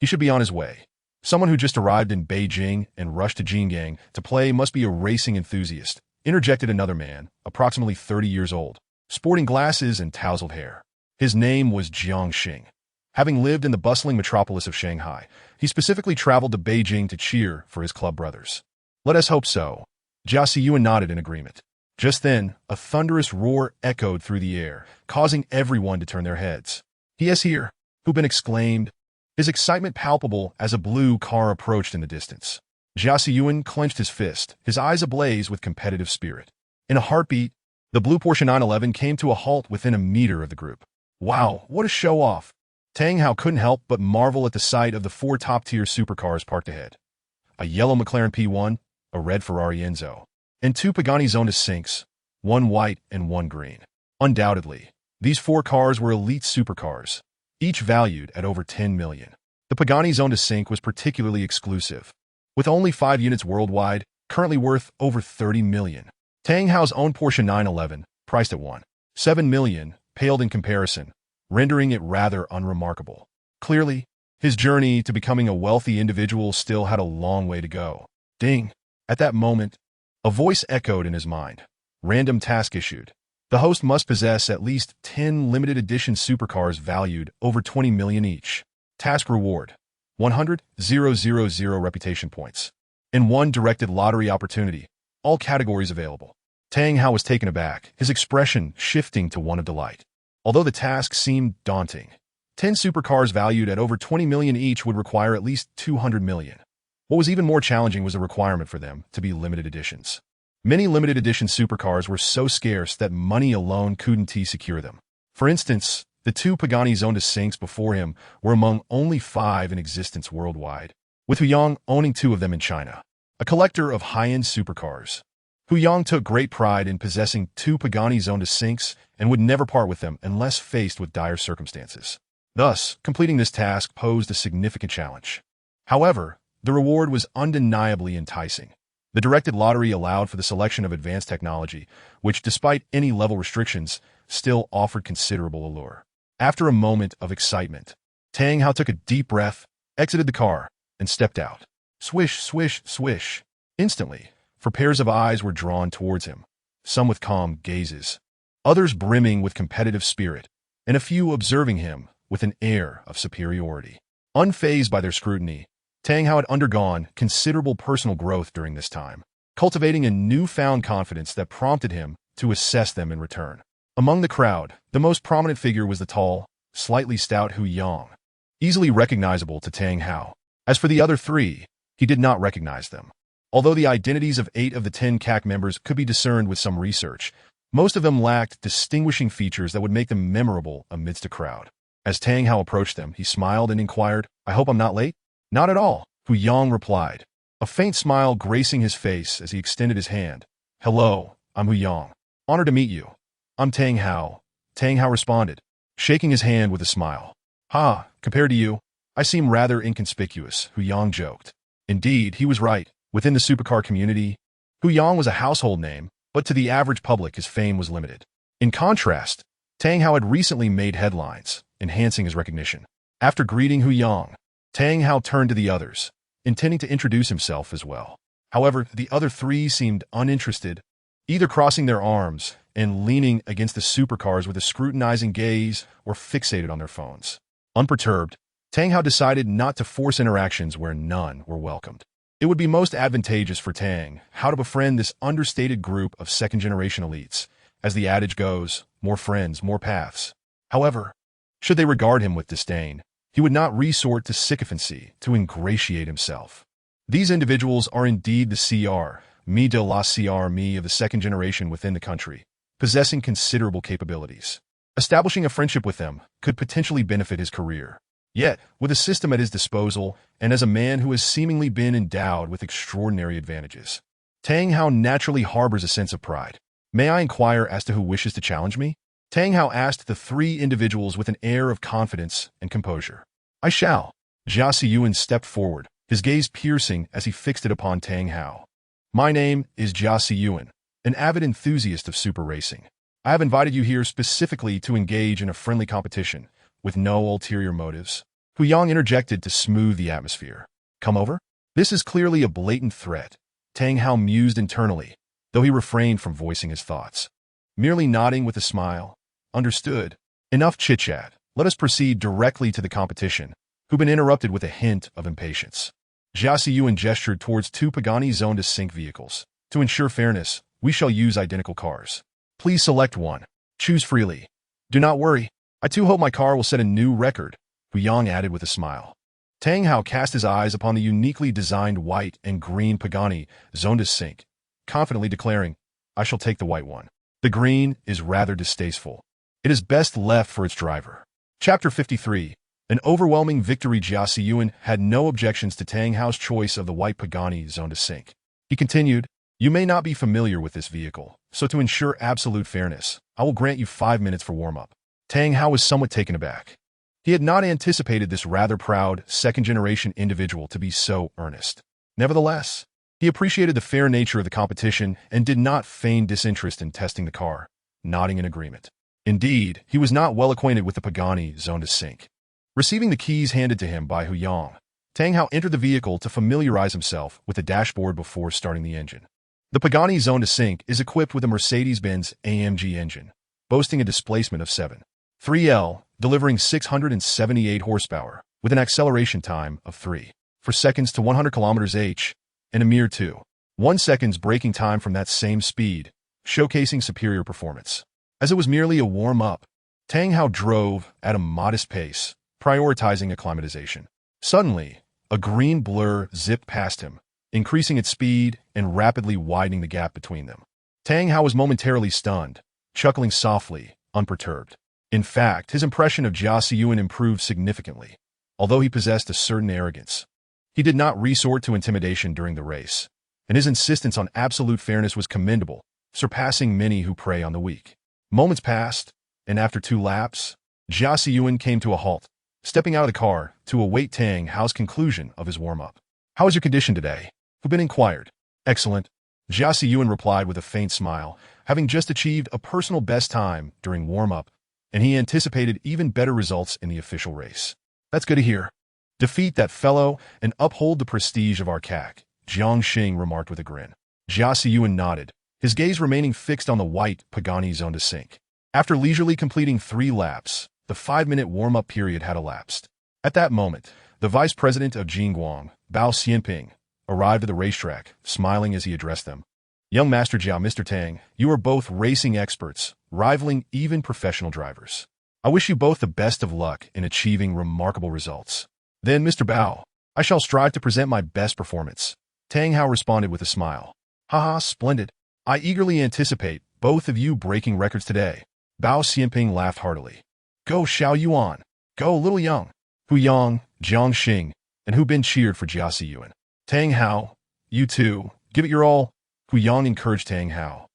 He should be on his way. Someone who just arrived in Beijing and rushed to Jinggang to play must be a racing enthusiast, interjected another man, approximately 30 years old, sporting glasses and tousled hair. His name was Jiang Xing. Having lived in the bustling metropolis of Shanghai, he specifically traveled to Beijing to cheer for his club brothers. Let us hope so. Jia Siyuan nodded in agreement. Just then, a thunderous roar echoed through the air, causing everyone to turn their heads. He is here, Hu Bin exclaimed, his excitement palpable as a blue car approached in the distance. Jia Siyuan clenched his fist, his eyes ablaze with competitive spirit. In a heartbeat, the blue Porsche 911 came to a halt within a meter of the group. Wow, what a show-off! Tang Hao couldn't help but marvel at the sight of the 4 top-tier supercars parked ahead. A yellow McLaren P1, a red Ferrari Enzo, and 2 Pagani Zonda Cinques, 1 white and 1 green. Undoubtedly, these 4 cars were elite supercars, each valued at over 10 million. The Pagani Zonda Cinque was particularly exclusive, with only 5 units worldwide, currently worth over 30 million. Tang Hao's own Porsche 911, priced at 1.7 million, paled in comparison, rendering it rather unremarkable. Clearly, his journey to becoming a wealthy individual still had a long way to go. Ding! At that moment, a voice echoed in his mind. Random task issued. The host must possess at least 10 limited edition supercars valued over 20 million each. Task reward: 100,000 reputation points. And 1 directed lottery opportunity. All categories available. Tang Hao was taken aback, his expression shifting to one of delight. Although the task seemed daunting, 10 supercars valued at over 20 million each would require at least 200 million. What was even more challenging was the requirement for them to be limited editions. Many limited edition supercars were so scarce that money alone couldn't secure them. For instance, the 2 Pagani Zonda Cinques before him were among only 5 in existence worldwide, with Hu Yang owning 2 of them in China. A collector of high-end supercars, Hu Yang took great pride in possessing 2 Pagani Zonda Cinques and would never part with them unless faced with dire circumstances. Thus, completing this task posed a significant challenge. However, the reward was undeniably enticing. The directed lottery allowed for the selection of advanced technology, which, despite any level restrictions, still offered considerable allure. After a moment of excitement, Tang Hao took a deep breath, exited the car, and stepped out. Swish, swish, swish. Instantly, 4 pairs of eyes were drawn towards him, some with calm gazes, others brimming with competitive spirit, and a few observing him with an air of superiority. Unfazed by their scrutiny, Tang Hao had undergone considerable personal growth during this time, cultivating a newfound confidence that prompted him to assess them in return. Among the crowd, the most prominent figure was the tall, slightly stout Hu Yang, easily recognizable to Tang Hao. As for the other 3, he did not recognize them. Although the identities of 8 of the 10 CAC members could be discerned with some research, most of them lacked distinguishing features that would make them memorable amidst a crowd. As Tang Hao approached them, he smiled and inquired, "I hope I'm not late?" "Not at all," Hu Yang replied, a faint smile gracing his face as he extended his hand. "Hello, I'm Hu Yang. Honored to meet you." "I'm Tang Hao," Tang Hao responded, shaking his hand with a smile. "Ha, compared to you, I seem rather inconspicuous," Hu Yang joked. Indeed, he was right. Within the supercar community, Hu Yang was a household name, but to the average public his fame was limited. In contrast, Tang Hao had recently made headlines, enhancing his recognition. After greeting Hu Yang, Tang Hao turned to the others, intending to introduce himself as well. However, the other 3 seemed uninterested, either crossing their arms and leaning against the supercars with a scrutinizing gaze or fixated on their phones. Unperturbed, Tang Hao decided not to force interactions where none were welcomed. It would be most advantageous for Tang Hao to befriend this understated group of second-generation elites. As the adage goes, more friends, more paths. However, should they regard him with disdain, he would not resort to sycophancy to ingratiate himself. These individuals are indeed the me de la me of the second generation within the country, possessing considerable capabilities. Establishing a friendship with them could potentially benefit his career. Yet, with a system at his disposal, and as a man who has seemingly been endowed with extraordinary advantages, Tang Hao naturally harbors a sense of pride. "May I inquire as to who wishes to challenge me?" Tang Hao asked the 3 individuals with an air of confidence and composure. "I shall." Jia Siyuan stepped forward, his gaze piercing as he fixed it upon Tang Hao. "My name is Jia Siyuan, an avid enthusiast of super racing. I have invited you here specifically to engage in a friendly competition, with no ulterior motives." Hu Yang interjected to smooth the atmosphere. "Come over?" This is clearly a blatant threat, Tang Hao mused internally, though he refrained from voicing his thoughts. Merely nodding with a smile. "Understood. Enough chit-chat. Let us proceed directly to the competition," who'd been interrupted with a hint of impatience. Jia Siyuan gestured towards 2 Pagani Zonda Cinque vehicles. "To ensure fairness, we shall use identical cars. Please select one. Choose freely. Do not worry. I too hope my car will set a new record," Hu Yang added with a smile. Tang Hao cast his eyes upon the uniquely designed white and green Pagani Zonda Cinque, confidently declaring, "I shall take the white one. The green is rather distasteful. It is best left for its driver." Chapter 53. An overwhelming victory. Jia Siyuan had no objections to Tang Hao's choice of the white Pagani Zonda Cinque. He continued, "You may not be familiar with this vehicle, so to ensure absolute fairness, I will grant you 5 minutes for warm-up." Tang Hao was somewhat taken aback. He had not anticipated this rather proud, second-generation individual to be so earnest. Nevertheless, he appreciated the fair nature of the competition and did not feign disinterest in testing the car, nodding in agreement. Indeed, he was not well acquainted with the Pagani Zonda Cinque. Receiving the keys handed to him by Hu Yang, Tang Hao entered the vehicle to familiarize himself with the dashboard before starting the engine. The Pagani Zone to Sink is equipped with a Mercedes-Benz AMG engine, boasting a displacement of 7.3L, delivering 678 horsepower, with an acceleration time of 3 seconds to 100 km/h, and a mere 2.1 seconds braking time from that same speed, showcasing superior performance. As it was merely a warm-up, Tang Hao drove at a modest pace, prioritizing acclimatization. Suddenly, a green blur zipped past him, increasing its speed and rapidly widening the gap between them. Tang Hao was momentarily stunned, chuckling softly, unperturbed. In fact, his impression of Jia Siyuan improved significantly, although he possessed a certain arrogance. He did not resort to intimidation during the race, and his insistence on absolute fairness was commendable, surpassing many who prey on the weak. Moments passed, and after 2 laps, Jia Siyuan came to a halt, stepping out of the car to await Tang Hao's conclusion of his warm-up. "How is your condition today?" Hu Bin inquired. "Excellent," Jia Siyuan replied with a faint smile, having just achieved a personal best time during warm-up, and he anticipated even better results in the official race. "That's good to hear. Defeat that fellow and uphold the prestige of our CAC," Jiang Xing remarked with a grin. Jia Siyuan nodded, his gaze remaining fixed on the white Pagani Zone to Sink. After leisurely completing 3 laps, the 5-minute warm-up period had elapsed. At that moment, the vice president of Jingguang, Bao Xianping, arrived at the racetrack, smiling as he addressed them. "Young Master Jiao, Mr. Tang, you are both racing experts, rivaling even professional drivers. I wish you both the best of luck in achieving remarkable results." "Then, Mr. Bao, I shall strive to present my best performance," Tang Hao responded with a smile. "Haha, splendid. I eagerly anticipate both of you breaking records today." Bao Xianping laughed heartily. "Go Xiao Yuan. Go Little Yang." Hu Yang, Jiang Xing, and Hu Bin cheered for Jia Siyuan. "Tang Hao, you too, give it your all," Hu Yang encouraged Tang Hao.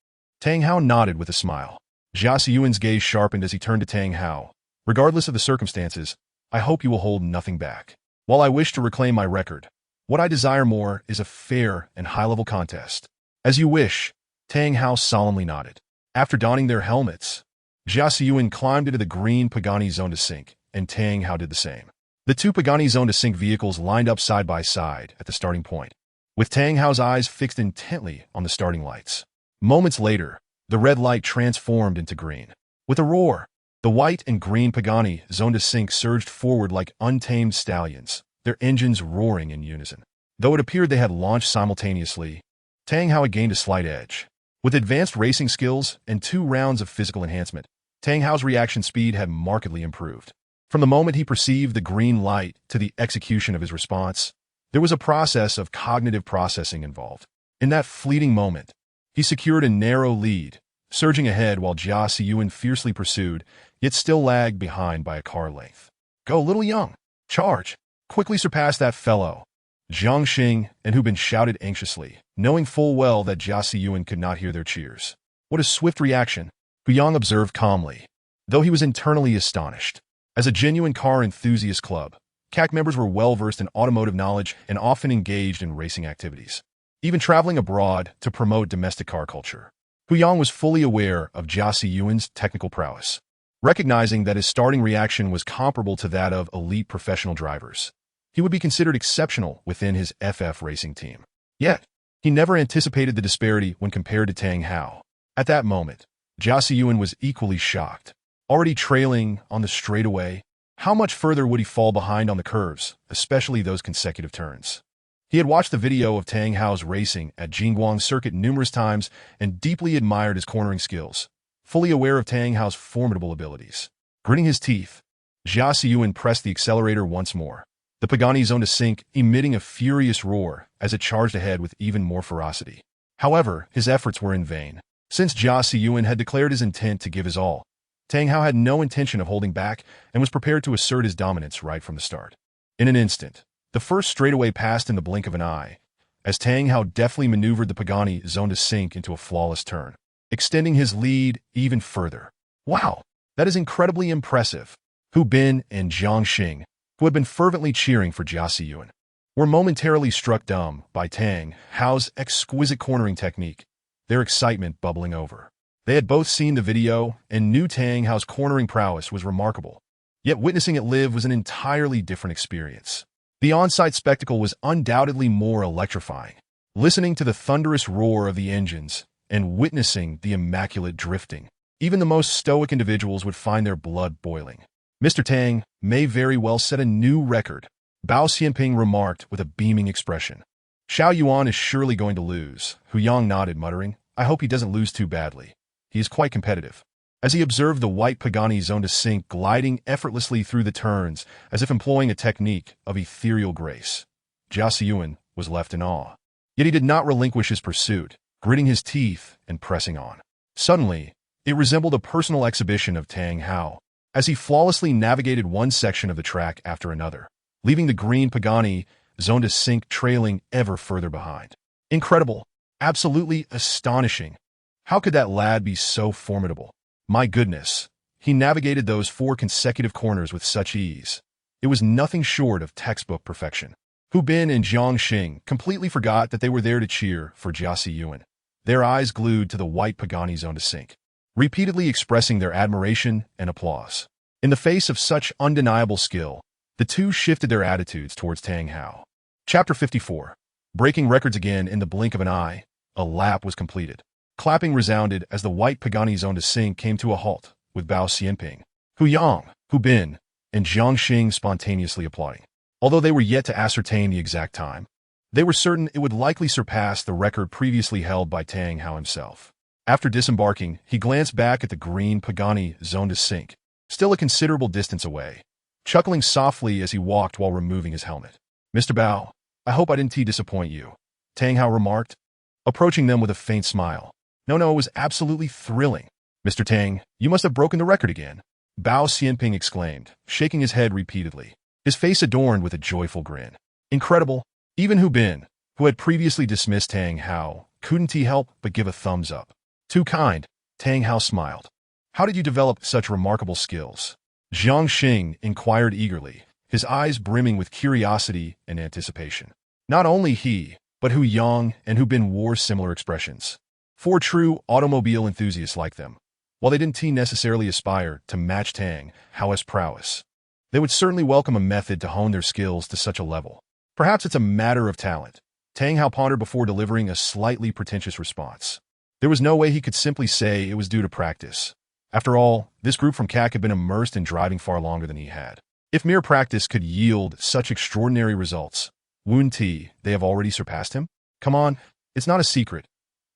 Tang Hao nodded with a smile. Jia Siyuan's gaze sharpened as he turned to Tang Hao. "Regardless of the circumstances, I hope you will hold nothing back. While I wish to reclaim my record, what I desire more is a fair and high-level contest." "As you wish," Tang Hao solemnly nodded. After donning their helmets, Jia Siyuan climbed into the green Pagani Zone to Sink, and Tang Hao did the same. The 2 Pagani Zone to Sink vehicles lined up side by side at the starting point, with Tang Hao's eyes fixed intently on the starting lights. Moments later, the red light transformed into green. With a roar, the white and green Pagani Zone to Sink surged forward like untamed stallions, their engines roaring in unison. Though it appeared they had launched simultaneously, Tang Hao had gained a slight edge. With advanced racing skills and 2 rounds of physical enhancement, Tang Hao's reaction speed had markedly improved. From the moment he perceived the green light to the execution of his response, there was a process of cognitive processing involved. In that fleeting moment, he secured a narrow lead, surging ahead while Jia Siyuan fiercely pursued, yet still lagged behind by a car length. "Go Little Young! Charge! Quickly surpass that fellow!" Jiang Xing and Hu Bin shouted anxiously, knowing full well that Jia Siyuan could not hear their cheers. "What a swift reaction," Hu Yang observed calmly, though he was internally astonished. As a genuine car enthusiast club, CAC members were well-versed in automotive knowledge and often engaged in racing activities, even traveling abroad to promote domestic car culture. Hu Yang was fully aware of Jia Siyuan's technical prowess, recognizing that his starting reaction was comparable to that of elite professional drivers. He would be considered exceptional within his FF racing team. Yet, he never anticipated the disparity when compared to Tang Hao. At that moment, Jia Siyuan was equally shocked. Already trailing on the straightaway, how much further would he fall behind on the curves, especially those consecutive turns? He had watched the video of Tang Hao's racing at Jingguang Circuit numerous times and deeply admired his cornering skills, fully aware of Tang Hao's formidable abilities. Gritting his teeth, Jia Siyuan pressed the accelerator once more, the Pagani Zone to Sink emitting a furious roar as it charged ahead with even more ferocity. However, his efforts were in vain. Since Jia Siyuan had declared his intent to give his all, Tang Hao had no intention of holding back and was prepared to assert his dominance right from the start. In an instant, the first straightaway passed in the blink of an eye, as Tang Hao deftly maneuvered the Pagani Zone to Sink into a flawless turn, extending his lead even further. "Wow, that is incredibly impressive." Hu Bin and Jiang Xing, who had been fervently cheering for Jia Siyuan, were momentarily struck dumb by Tang Hao's exquisite cornering technique, their excitement bubbling over. They had both seen the video and knew Tang Hao's cornering prowess was remarkable, yet witnessing it live was an entirely different experience. The on-site spectacle was undoubtedly more electrifying. listening to the thunderous roar of the engines and witnessing the immaculate drifting. Even the most stoic individuals would find their blood boiling. Mr. Tang may very well set a new record, Bao Xianping remarked with a beaming expression. Xiao Yuan is surely going to lose, Hu Yang nodded, muttering, I hope he doesn't lose too badly. He is quite competitive. As he observed the white Pagani zone to sink gliding effortlessly through the turns, as if employing a technique of ethereal grace, Jia Xiyuan was left in awe. Yet he did not relinquish his pursuit, gritting his teeth and pressing on. Suddenly, it resembled a personal exhibition of Tang Hao, as he flawlessly navigated one section of the track after another, leaving the green Pagani zone to sink trailing ever further behind. Incredible. Absolutely astonishing. How could that lad be so formidable? My goodness. He navigated those 4 consecutive corners with such ease. It was nothing short of textbook perfection. Hu Bin and Jiang Xing completely forgot that they were there to cheer for Jia Xiyuan, their eyes glued to the white Pagani zone to sink, repeatedly expressing their admiration and applause. In the face of such undeniable skill, the two shifted their attitudes towards Tang Hao. Chapter 54. Breaking records again in the blink of an eye, a lap was completed. Clapping resounded as the white Pagani zone to sink came to a halt, with Bao Xianping, Hu Yang, Hu Bin, and Jiang Xing spontaneously applauding. Although they were yet to ascertain the exact time, they were certain it would likely surpass the record previously held by Tang Hao himself. After disembarking, he glanced back at the green Pagani zone to sink, still a considerable distance away, chuckling softly as he walked while removing his helmet. Mr. Bao, I hope I didn't disappoint you, Tang Hao remarked, approaching them with a faint smile. No, it was absolutely thrilling. Mr. Tang, you must have broken the record again, Bao Xianping exclaimed, shaking his head repeatedly, his face adorned with a joyful grin. Incredible. Even Hu Bin, who had previously dismissed Tang Hao, couldn't help but give a thumbs up. Too kind, Tang Hao smiled. How did you develop such remarkable skills? Jiang Xing inquired eagerly, his eyes brimming with curiosity and anticipation. Not only he, but Hu Yang and Hu Bin wore similar expressions. 4 true automobile enthusiasts like them, while they didn't necessarily aspire to match Tang Hao's prowess, they would certainly welcome a method to hone their skills to such a level. Perhaps it's a matter of talent. Tang Hao pondered before delivering a slightly pretentious response. There was no way he could simply say it was due to practice. After all, this group from CAC had been immersed in driving far longer than he had. If mere practice could yield such extraordinary results, wouldn't they have already surpassed him? Come on, it's not a secret.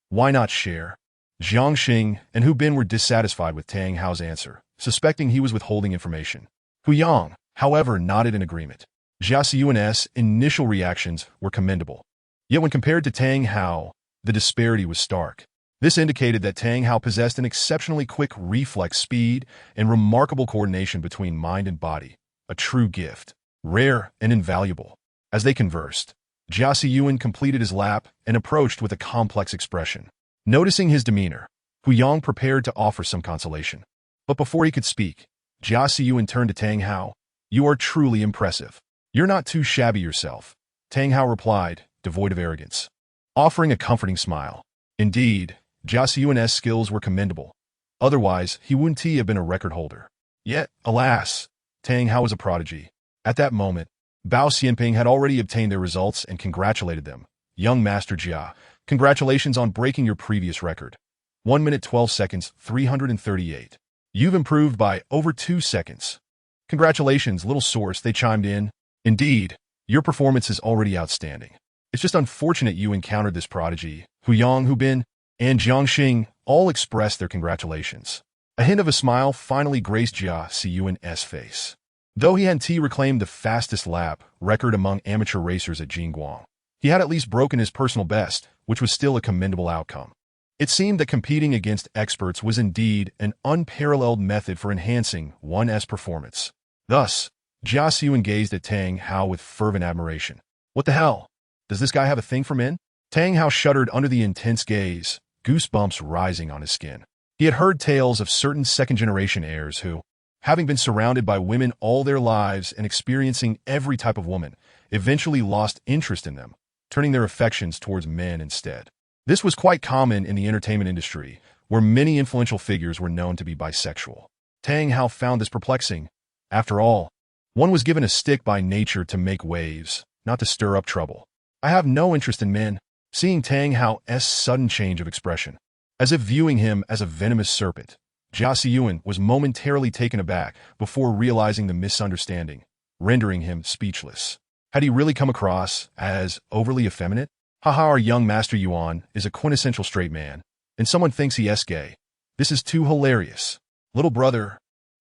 Why not share? Jiang Xing and Hu Bin were dissatisfied with Tang Hao's answer, suspecting he was withholding information. Hu Yang, however, nodded in agreement. Jia Xiyuan's initial reactions were commendable. Yet when compared to Tang Hao, the disparity was stark. This indicated that Tang Hao possessed an exceptionally quick reflex speed and remarkable coordination between mind and body, a true gift, rare and invaluable. As they conversed, Jia Xiyuan completed his lap and approached with a complex expression. Noticing his demeanor, Hu Yang prepared to offer some consolation. But before he could speak, Jia Xiyuan turned to Tang Hao. You are truly impressive. You're not too shabby yourself, Tang Hao replied, devoid of arrogance, offering a comforting smile. Indeed, Jia Xiyuan's skills were commendable. Otherwise, he wouldn't have been a record holder. Yet, alas, Tang Hao was a prodigy. At that moment, Bao Xianping had already obtained their results and congratulated them. Young Master Jia, congratulations on breaking your previous record. 1 minute 12 seconds, 338. You've improved by over 2 seconds. Congratulations, little source, they chimed in. Indeed, your performance is already outstanding. It's just unfortunate you encountered this prodigy. Hu Yang, Hu Bin, and Jiang Xing all expressed their congratulations. A hint of a smile finally graced Jia Xiyuan's face. Though he hadn't reclaimed the fastest lap record among amateur racers at Jingguang, he had at least broken his personal best, which was still a commendable outcome. It seemed that competing against experts was indeed an unparalleled method for enhancing one's performance. Thus, Jia Xiyuan gazed at Tang Hao with fervent admiration. What the hell? Does this guy have a thing for men? Tang Hao shuddered under the intense gaze, goosebumps rising on his skin. He had heard tales of certain second-generation heirs who, having been surrounded by women all their lives and experiencing every type of woman, eventually lost interest in them, turning their affections towards men instead. This was quite common in the entertainment industry, where many influential figures were known to be bisexual. Tang Hao found this perplexing. After all, one was given a stick by nature to make waves, not to stir up trouble. I have no interest in men, Seeing Tang Hao's sudden change of expression, as if viewing him as a venomous serpent, Jia Siyuan was momentarily taken aback before realizing the misunderstanding, rendering him speechless. Had he really come across as overly effeminate? Haha, our young Master Yuan is a quintessential straight man, and someone thinks he is gay. This is too hilarious. Little brother,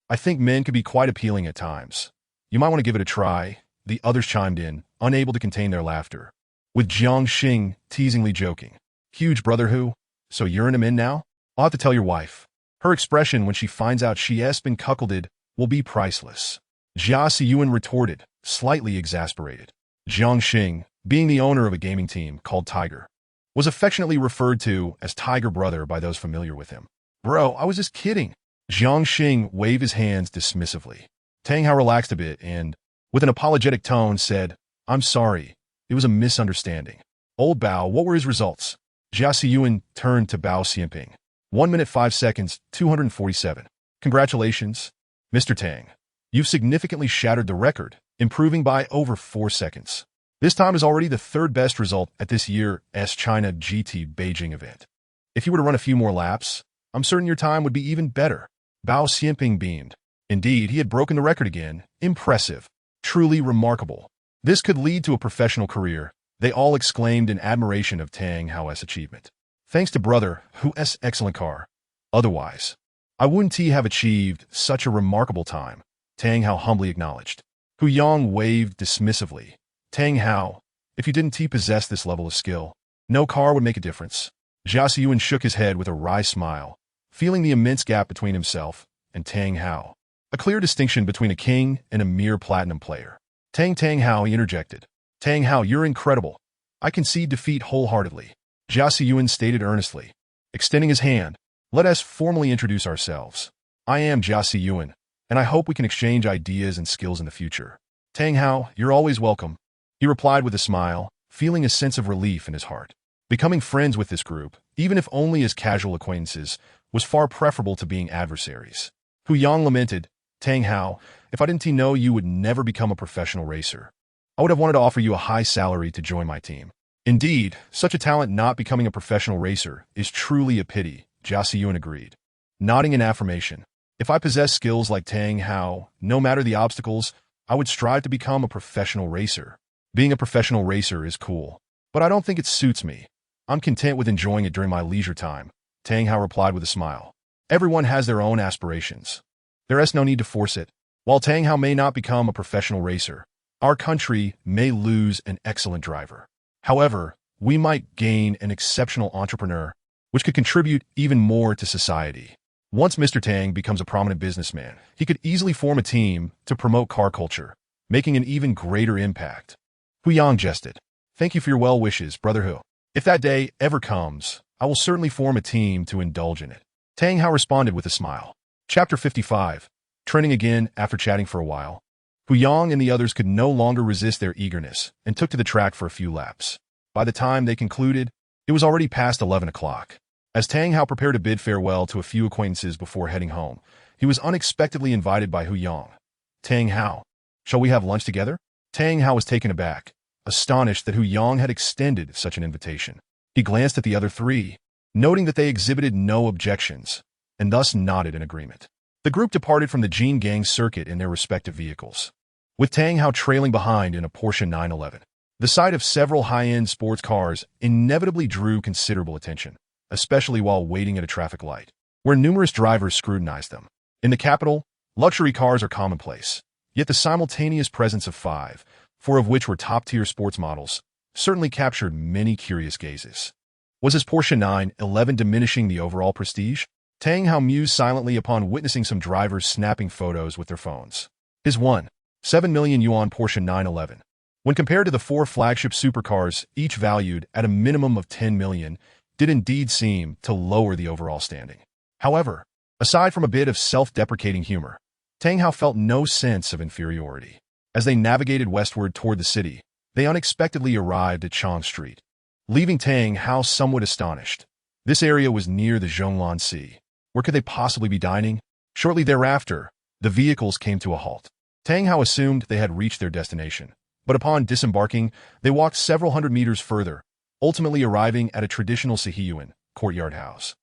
I think men can be quite appealing at times. You might want to give it a try, the others chimed in, unable to contain their laughter. With Jiang Xing teasingly joking. Huge brother who? So you're in him in now? I'll have to tell your wife. Her expression when she finds out she has been cuckolded will be priceless. Jia Siyuan retorted, slightly exasperated. Jiang Xing, being the owner of a gaming team called Tiger, was affectionately referred to as Tiger Brother by those familiar with him. Bro, I was just kidding. Jiang Xing waved his hands dismissively. Tang Hao relaxed a bit and, with an apologetic tone, said, I'm sorry. It was a misunderstanding. Old Bao, what were his results? Jia Siyuan turned to Bao Xianping. 1 minute 5 seconds, 247. Congratulations, Mr. Tang. You've significantly shattered the record, improving by over 4 seconds. This time is already the third best result at this year's China GT Beijing event. If you were to run a few more laps, I'm certain your time would be even better. Bao Xianping beamed. Indeed, he had broken the record again. Impressive. Truly remarkable. This could lead to a professional career, they all exclaimed in admiration of Tang Hao's achievement. Thanks to brother, who's excellent car. Otherwise, I wouldn't have achieved such a remarkable time, Tang Hao humbly acknowledged. Hu Yang waved dismissively. Tang Hao, if you didn't possess this level of skill, no car would make a difference. Jia Siyuan shook his head with a wry smile, feeling the immense gap between himself and Tang Hao. A clear distinction between a king and a mere platinum player. Tang Hao, he interjected. Tang Hao, you're incredible. I concede defeat wholeheartedly. Jia Siyuan stated earnestly, extending his hand. Let us formally introduce ourselves. I am Jia Siyuan, and I hope we can exchange ideas and skills in the future. Tang Hao, you're always welcome. He replied with a smile, feeling a sense of relief in his heart. Becoming friends with this group, even if only as casual acquaintances, was far preferable to being adversaries. Hu Yang lamented, Tang Hao, if I didn't know you would never become a professional racer, I would have wanted to offer you a high salary to join my team. Indeed, such a talent not becoming a professional racer is truly a pity, Jia Siyuan agreed. Nodding in affirmation, if I possess skills like Tang Hao, no matter the obstacles, I would strive to become a professional racer. Being a professional racer is cool, but I don't think it suits me. I'm content with enjoying it during my leisure time, Tang Hao replied with a smile. Everyone has their own aspirations. There is no need to force it. While Tang Hao may not become a professional racer, our country may lose an excellent driver. However, we might gain an exceptional entrepreneur, which could contribute even more to society. Once Mr. Tang becomes a prominent businessman, he could easily form a team to promote car culture, making an even greater impact. Hu Yang jested. Thank you for your well wishes, brother Hu. If that day ever comes, I will certainly form a team to indulge in it. Tang Hao responded with a smile. Chapter 55. Trending again after chatting for a while. Hu Yang and the others could no longer resist their eagerness and took to the track for a few laps. By the time they concluded, it was already past 11 o'clock. As Tang Hao prepared to bid farewell to a few acquaintances before heading home, he was unexpectedly invited by Hu Yang. Tang Hao, shall we have lunch together? Tang Hao was taken aback, astonished that Hu Yang had extended such an invitation. He glanced at the other three, noting that they exhibited no objections, and thus nodded in agreement. The group departed from the Jin Gang circuit in their respective vehicles, with Tang Hao trailing behind in a Porsche 911. The sight of several high-end sports cars inevitably drew considerable attention, especially while waiting at a traffic light, where numerous drivers scrutinized them. In the capital, luxury cars are commonplace, yet the simultaneous presence of four of which were top-tier sports models, certainly captured many curious gazes. Was his Porsche 911 diminishing the overall prestige? Tang Hao mused silently upon witnessing some drivers snapping photos with their phones. His 7 million yuan Porsche 911, when compared to the 4 flagship supercars, each valued at a minimum of 10 million, did indeed seem to lower the overall standing. However, aside from a bit of self-deprecating humor, Tang Hao felt no sense of inferiority. As they navigated westward toward the city, they unexpectedly arrived at Chang Street, leaving Tang Hao somewhat astonished. This area was near the Zhonglan Sea. Where could they possibly be dining? Shortly thereafter, the vehicles came to a halt. Tang Hao assumed they had reached their destination, but upon disembarking, they walked several hundred meters further, ultimately arriving at a traditional Sihiyuan courtyard house.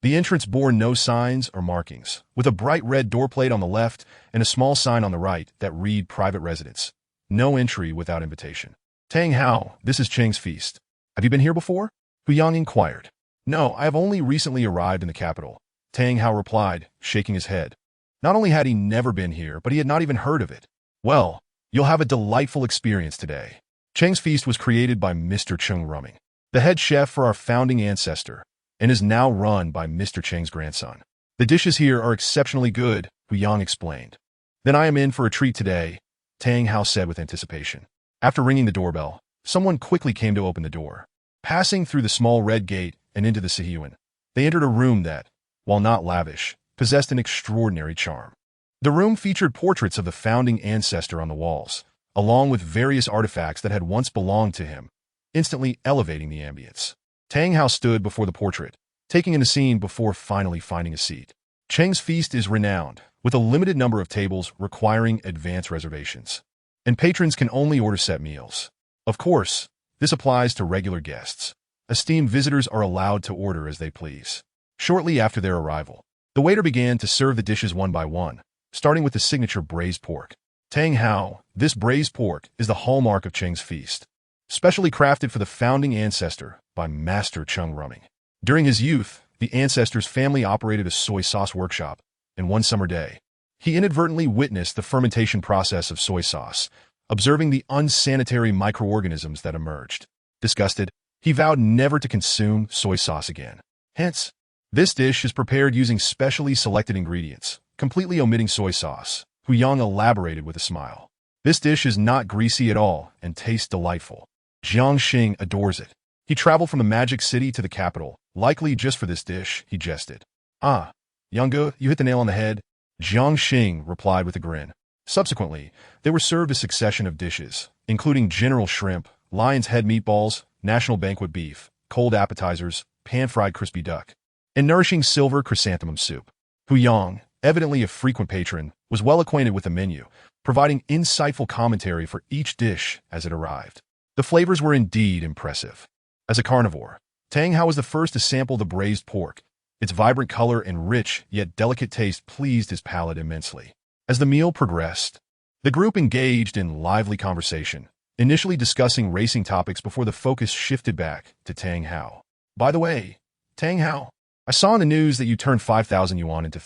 The entrance bore no signs or markings, with a bright red door plate on the left and a small sign on the right that read Private Residence. No entry without invitation. Tang Hao, this is Cheng's feast. Have you been here before? Hu Yang inquired. No, I have only recently arrived in the capital, Tang Hao replied, shaking his head. Not only had he never been here, but he had not even heard of it. Well, you'll have a delightful experience today. Cheng's feast was created by Mr. Cheng Rumming, the head chef for our founding ancestor, and is now run by Mr. Cheng's grandson. The dishes here are exceptionally good, Hu Yang explained. Then I am in for a treat today, Tang Hao said with anticipation. After ringing the doorbell, someone quickly came to open the door. Passing through the small red gate and into the Sihiyuan, they entered a room that, while not lavish, possessed an extraordinary charm. The room featured portraits of the founding ancestor on the walls, along with various artifacts that had once belonged to him, instantly elevating the ambience. Tang Hao stood before the portrait, taking in the scene before finally finding a seat. Cheng's feast is renowned, with a limited number of tables requiring advance reservations, and patrons can only order set meals. Of course, this applies to regular guests. Esteemed visitors are allowed to order as they please. Shortly after their arrival, the waiter began to serve the dishes one by one, starting with the signature braised pork. Tang Hao, this braised pork is the hallmark of Cheng's feast, specially crafted for the founding ancestor by Master Cheng Rumming. During his youth, the ancestor's family operated a soy sauce workshop, and one summer day, he inadvertently witnessed the fermentation process of soy sauce, observing the unsanitary microorganisms that emerged. Disgusted, he vowed never to consume soy sauce again. Hence, this dish is prepared using specially selected ingredients, completely omitting soy sauce, Hu Yang elaborated with a smile. This dish is not greasy at all and tastes delightful. Jiang Xing adores it. He traveled from the Magic City to the capital, likely just for this dish, he jested. Ah, Yang, you hit the nail on the head, Jiang Xing replied with a grin. Subsequently, they were served a succession of dishes, including general shrimp, lion's head meatballs, national banquet beef, cold appetizers, pan-fried crispy duck, and nourishing silver chrysanthemum soup. Hu Yang, evidently a frequent patron, was well acquainted with the menu, providing insightful commentary for each dish as it arrived. The flavors were indeed impressive. As a carnivore, Tang Hao was the first to sample the braised pork. Its vibrant color and rich yet delicate taste pleased his palate immensely. As the meal progressed, the group engaged in lively conversation, initially discussing racing topics before the focus shifted back to Tang Hao. By the way, Tang Hao, I saw in the news that you turned 5,000 yuan into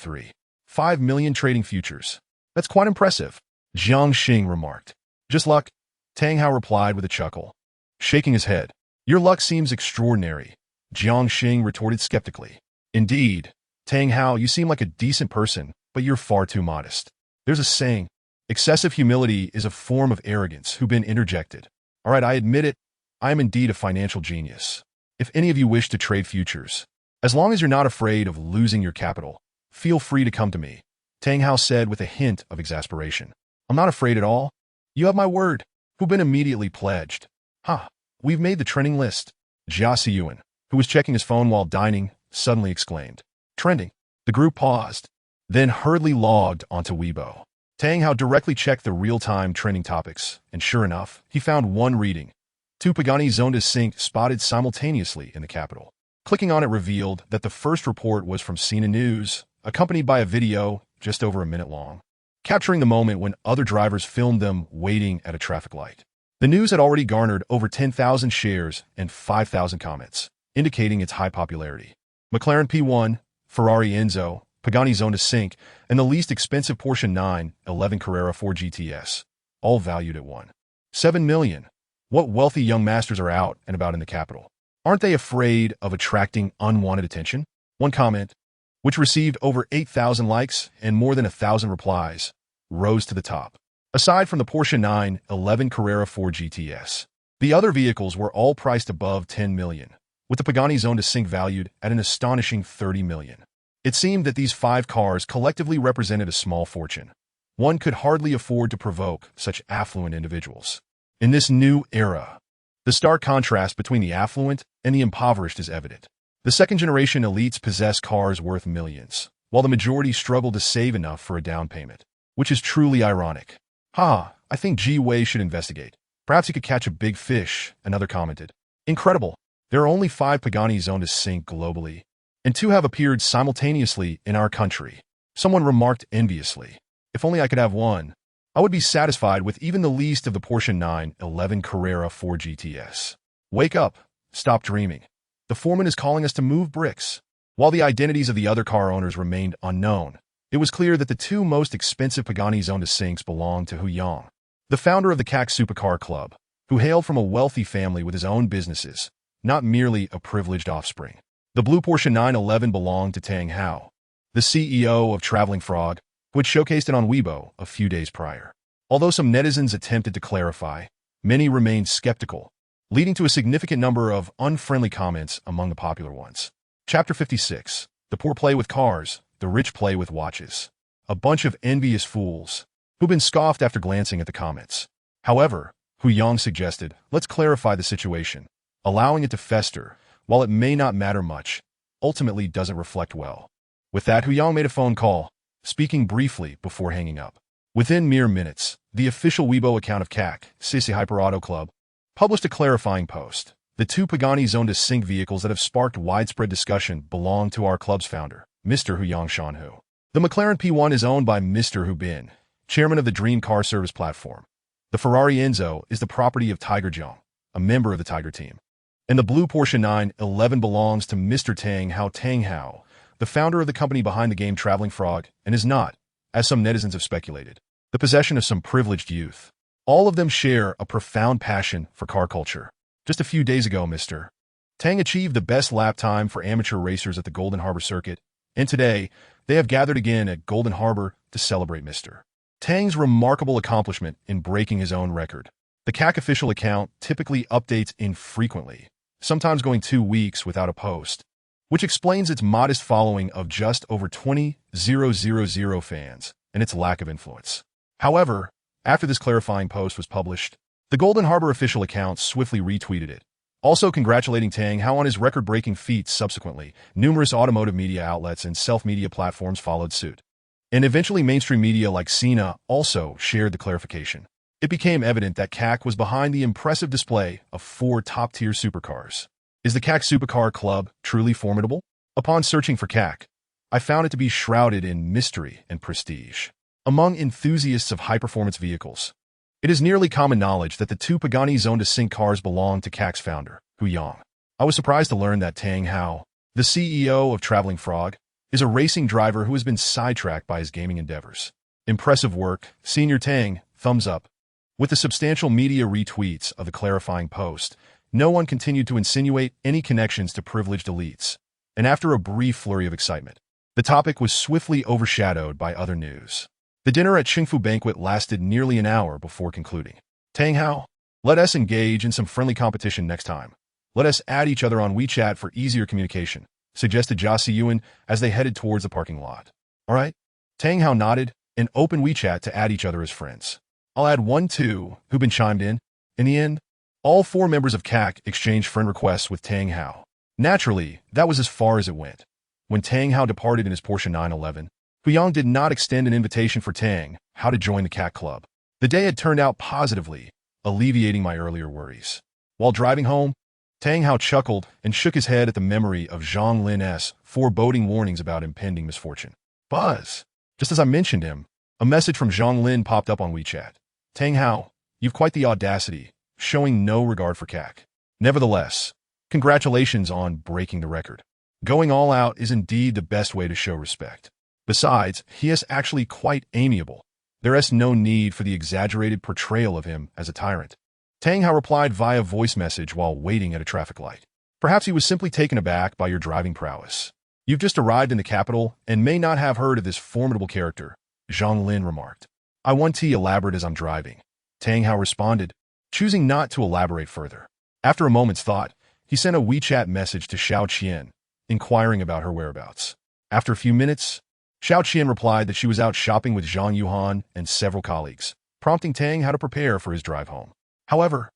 5 million trading futures. That's quite impressive, Jiang Xing remarked. Just luck, Tang Hao replied with a chuckle. Shaking his head, your luck seems extraordinary, Jiang Xing retorted skeptically. Indeed, Tang Hao, you seem like a decent person, but you're far too modest. There's a saying, excessive humility is a form of arrogance, who been interjected. All right, I admit it, I am indeed a financial genius. If any of you wish to trade futures, as long as you're not afraid of losing your capital, feel free to come to me, Tang Hao said with a hint of exasperation. I'm not afraid at all. You have my word. Hu Bin immediately pledged. Ha, we've made the trending list. Jia Siyuan, who was checking his phone while dining, suddenly exclaimed. Trending. The group paused, then hurriedly logged onto Weibo. Tang Hao directly checked the real-time trending topics, and sure enough, he found one reading. 2 Pagani Zonda sink spotted simultaneously in the capital. Clicking on it revealed that the first report was from Sina News, accompanied by a video just over a minute long, capturing the moment when other drivers filmed them waiting at a traffic light. The news had already garnered over 10,000 shares and 5,000 comments, indicating its high popularity. McLaren P1, Ferrari Enzo, Pagani Zonda Sync, and the least expensive Porsche 911 Carrera 4 GTS, all valued at 1.7 million. What wealthy young masters are out and about in the capital? Aren't they afraid of attracting unwanted attention? One comment, which received over 8,000 likes and more than 1,000 replies, rose to the top. Aside from the Porsche 911 Carrera 4 GTS, the other vehicles were all priced above 10 million, with the Pagani Zonda Sync valued at an astonishing 30 million. It seemed that these 5 cars collectively represented a small fortune. One could hardly afford to provoke such affluent individuals. In this new era, the stark contrast between the affluent and the impoverished is evident. The second-generation elites possess cars worth millions, while the majority struggle to save enough for a down payment, which is truly ironic. I think Ji Wei should investigate. Perhaps he could catch a big fish, another commented. Incredible. There are only 5 Pagani Zonda Sync globally, and 2 have appeared simultaneously in our country. Someone remarked enviously, "If only I could have one, I would be satisfied with even the least of the Porsche 911 Carrera 4 GTS. Wake up, stop dreaming. The foreman is calling us to move bricks." While the identities of the other car owners remained unknown, it was clear that the 2 most expensive Pagani Zonda Syncs belonged to Hu Yang, the founder of the CAC Supercar Club, who hailed from a wealthy family with his own businesses, not merely a privileged offspring. The blue Porsche 911 belonged to Tang Hao, the CEO of Traveling Frog, who had showcased it on Weibo a few days prior. Although some netizens attempted to clarify, many remained skeptical, leading to a significant number of unfriendly comments among the popular ones. Chapter 56. The poor play with cars, the rich play with watches. A bunch of envious fools, who've been scoffed after glancing at the comments. However, Hu Yang suggested, let's clarify the situation. Allowing it to fester, while it may not matter much, ultimately doesn't reflect well. With that, Hu Yang made a phone call, speaking briefly before hanging up. Within mere minutes, the official Weibo account of CAC, Sisi Hyper Auto Club, published a clarifying post. The 2 Pagani Zonda Sync vehicles that have sparked widespread discussion belong to our club's founder, Mr. Hu Yang Shanhu. The McLaren P1 is owned by Mr. Hu Bin, chairman of the Dream Car Service Platform. The Ferrari Enzo is the property of Tiger Zhang, a member of the Tiger team. And the blue Porsche 911 belongs to Mr. Tang Hao, the founder of the company behind the game Traveling Frog, and is not, as some netizens have speculated, the possession of some privileged youth. All of them share a profound passion for car culture. Just a few days ago, Mr. Tang achieved the best lap time for amateur racers at the Golden Harbor Circuit, and today, they have gathered again at Golden Harbor to celebrate Mr. Tang's remarkable accomplishment in breaking his own record. The CAC official account typically updates infrequently, sometimes going 2 weeks without a post, which explains its modest following of just over 20,000 fans and its lack of influence. However, after this clarifying post was published, the Golden Harbor official account swiftly retweeted it, also congratulating Tang Hao on his record-breaking feats. Subsequently, numerous automotive media outlets and self-media platforms followed suit. And eventually mainstream media like Sina also shared the clarification. It became evident that CAC was behind the impressive display of 4 top-tier supercars. Is the CAC Supercar Club truly formidable? Upon searching for CAC, I found it to be shrouded in mystery and prestige. Among enthusiasts of high-performance vehicles, it is nearly common knowledge that the 2 Pagani Zonda Sync cars belong to CAC's founder, Hu Yang. I was surprised to learn that Tang Hao, the CEO of Traveling Frog, is a racing driver who has been sidetracked by his gaming endeavors. Impressive work, Senior Tang, thumbs up. With the substantial media retweets of the clarifying post, no one continued to insinuate any connections to privileged elites. And after a brief flurry of excitement, the topic was swiftly overshadowed by other news. The dinner at Qingfu Banquet lasted nearly an hour before concluding. Tang Hao, let us engage in some friendly competition next time. Let us add each other on WeChat for easier communication, suggested Jia Siyuan as they headed towards the parking lot. All right? Tang Hao nodded and opened WeChat to add each other as friends. I'll add one too, Hu Bin chimed in. In the end, all 4 members of CAC exchanged friend requests with Tang Hao. Naturally, that was as far as it went. When Tang Hao departed in his Porsche 911, Hu Yang did not extend an invitation for Tang Hao to join the CAC club. The day had turned out positively, alleviating my earlier worries. While driving home, Tang Hao chuckled and shook his head at the memory of Zhang Lin's foreboding warnings about impending misfortune. Buzz! Just as I mentioned him, a message from Zhang Lin popped up on WeChat. Tang Hao, you've quite the audacity, showing no regard for CAC. Nevertheless, congratulations on breaking the record. Going all out is indeed the best way to show respect. Besides, he is actually quite amiable. There is no need for the exaggerated portrayal of him as a tyrant. Tang Hao replied via voice message while waiting at a traffic light. Perhaps he was simply taken aback by your driving prowess. You've just arrived in the capital and may not have heard of this formidable character, Zhang Lin remarked. I want to elaborate as I'm driving. Tang Hao responded, choosing not to elaborate further. After a moment's thought, he sent a WeChat message to Xiao Qian, inquiring about her whereabouts. After a few minutes, Xiao Qian replied that she was out shopping with Zhang Yuhan and several colleagues, prompting Tang Hao to prepare for his drive home. However,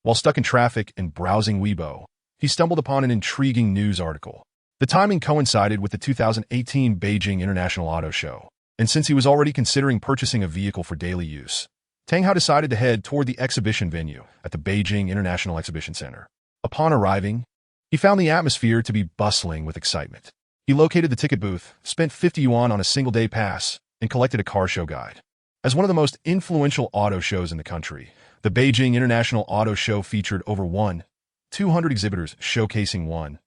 while stuck in traffic and browsing Weibo, he stumbled upon an intriguing news article. The timing coincided with the 2018 Beijing International Auto Show, and since he was already considering purchasing a vehicle for daily use, Tang Hao decided to head toward the exhibition venue at the Beijing International Exhibition Center. Upon arriving, He found the atmosphere to be bustling with excitement. He located the ticket booth, spent 50 yuan on a single-day pass, and collected a car show guide. As one of the most influential auto shows in the country, the Beijing International Auto Show featured over 200 exhibitors showcasing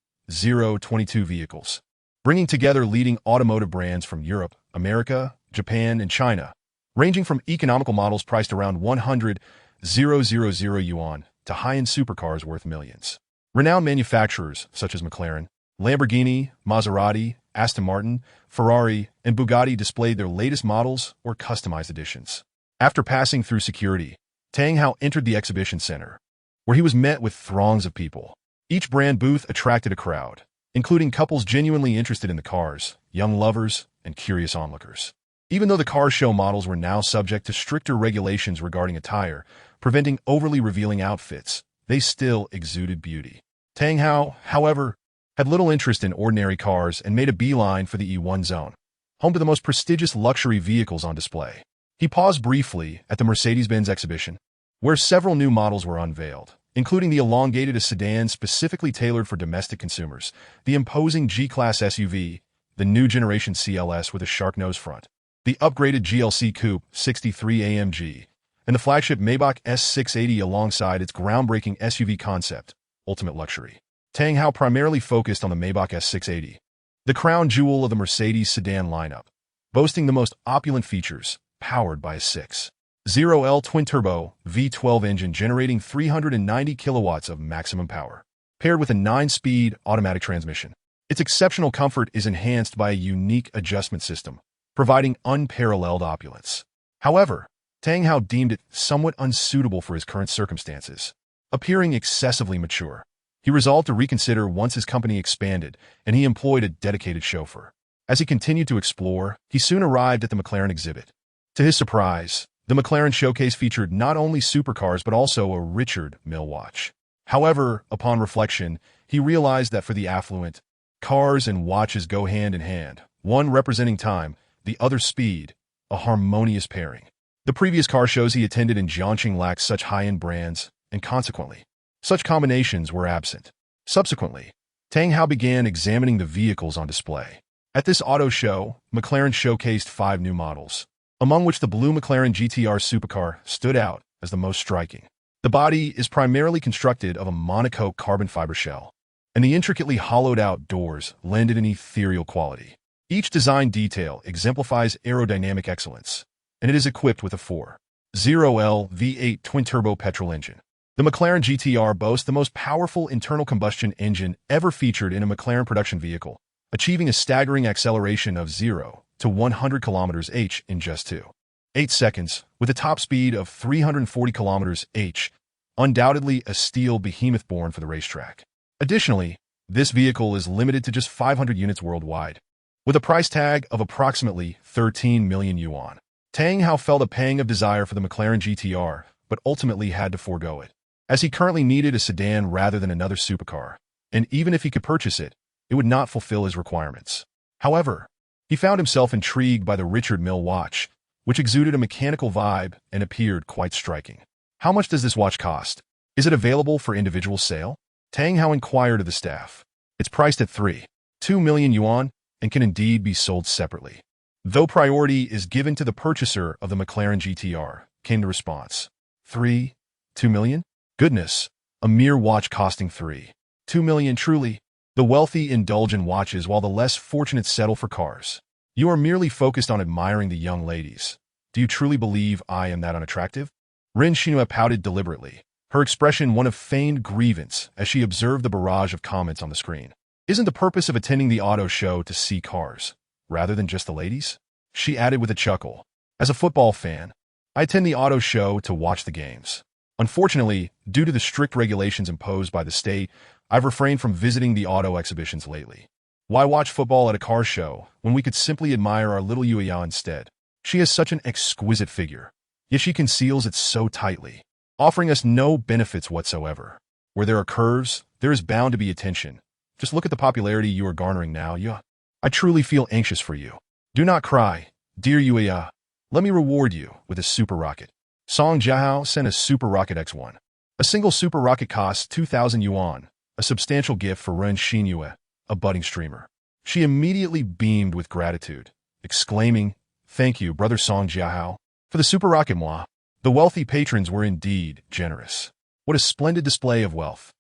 22 vehicles, bringing together leading automotive brands from Europe, America, Japan, and China, ranging from economical models priced around 100,000 yuan to high-end supercars worth millions. Renowned manufacturers such as McLaren, Lamborghini, Maserati, Aston Martin, Ferrari, and Bugatti displayed their latest models or customized editions. After passing through security, Tang Hao entered the exhibition center, where he was met with throngs of people. Each brand booth attracted a crowd, including couples genuinely interested in the cars, young lovers, and curious onlookers. Even though the car show models were now subject to stricter regulations regarding attire, preventing overly revealing outfits, they still exuded beauty. Tang Hao, however, had little interest in ordinary cars and made a beeline for the E1 zone, home to the most prestigious luxury vehicles on display. He paused briefly at the Mercedes-Benz exhibition, where several new models were unveiled, including the elongated sedan specifically tailored for domestic consumers, the imposing G-Class SUV, the new generation CLS with a shark nose front, the upgraded GLC Coupe 63 AMG, and the flagship Maybach S680 alongside its groundbreaking SUV concept, Ultimate Luxury. Tang Hao primarily focused on the Maybach S680, the crown jewel of the Mercedes sedan lineup, boasting the most opulent features, powered by a 6.0L twin-turbo V12 engine generating 390 kilowatts of maximum power, paired with a 9-speed automatic transmission. Its exceptional comfort is enhanced by a unique adjustment system, providing unparalleled opulence. However, Tang Hao deemed it somewhat unsuitable for his current circumstances. Appearing excessively mature, he resolved to reconsider once his company expanded, and he employed a dedicated chauffeur. As he continued to explore, he soon arrived at the McLaren exhibit. To his surprise, the McLaren showcase featured not only supercars but also a Richard Mille watch. However, upon reflection, he realized that for the affluent, cars and watches go hand in hand, one representing time, the other speed, a harmonious pairing. The previous car shows he attended in Jiangxing lacked such high-end brands, and consequently, such combinations were absent. Subsequently, Tang Hao began examining the vehicles on display. At this auto show, McLaren showcased 5 new models, among which the blue McLaren GTR supercar stood out as the most striking. The body is primarily constructed of a monocoque carbon fiber shell, and the intricately hollowed-out doors lend it an ethereal quality. Each design detail exemplifies aerodynamic excellence, and it is equipped with a 4.0L V8 twin-turbo petrol engine. The McLaren GTR boasts the most powerful internal combustion engine ever featured in a McLaren production vehicle, achieving a staggering acceleration of 0 to 100 km/h in just 2.8 seconds, with a top speed of 340 km/h, undoubtedly a steel behemoth born for the racetrack. Additionally, this vehicle is limited to just 500 units worldwide, with a price tag of approximately 13 million yuan. Tang Hao felt a pang of desire for the McLaren GTR, but ultimately had to forego it, as he currently needed a sedan rather than another supercar, and even if he could purchase it, it would not fulfill his requirements. However, he found himself intrigued by the Richard Mille watch, which exuded a mechanical vibe and appeared quite striking. How much does this watch cost? Is it available for individual sale? Tang Hao inquired of the staff. It's priced at 3.2 million yuan and can indeed be sold separately. Though priority is given to the purchaser of the McLaren GTR, came the response. 3.2 million? Goodness, a mere watch costing 3.2 million truly. The wealthy indulge in watches while the less fortunate settle for cars. You are merely focused on admiring the young ladies. Do you truly believe I am that unattractive? Ren Xinhua pouted deliberately, her expression one of feigned grievance as she observed the barrage of comments on the screen. Isn't the purpose of attending the auto show to see cars, rather than just the ladies? She added with a chuckle. As a football fan, I attend the auto show to watch the games. Unfortunately, due to the strict regulations imposed by the state, I've refrained from visiting the auto exhibitions lately. Why watch football at a car show when we could simply admire our little Yuya instead? She has such an exquisite figure, yet she conceals it so tightly, offering us no benefits whatsoever. Where there are curves, there is bound to be attention. Just look at the popularity you are garnering now, Yuya. I truly feel anxious for you. Do not cry, dear Yuya. Let me reward you with a super rocket. Song Jiahao sent a Super Rocket X1. A single Super Rocket costs 2,000 yuan, a substantial gift for Ren Xinyue, a budding streamer. She immediately beamed with gratitude, exclaiming, "Thank you, Brother Song Jiahao, for the super rocket moi." The wealthy patrons were indeed generous. What a splendid display of wealth.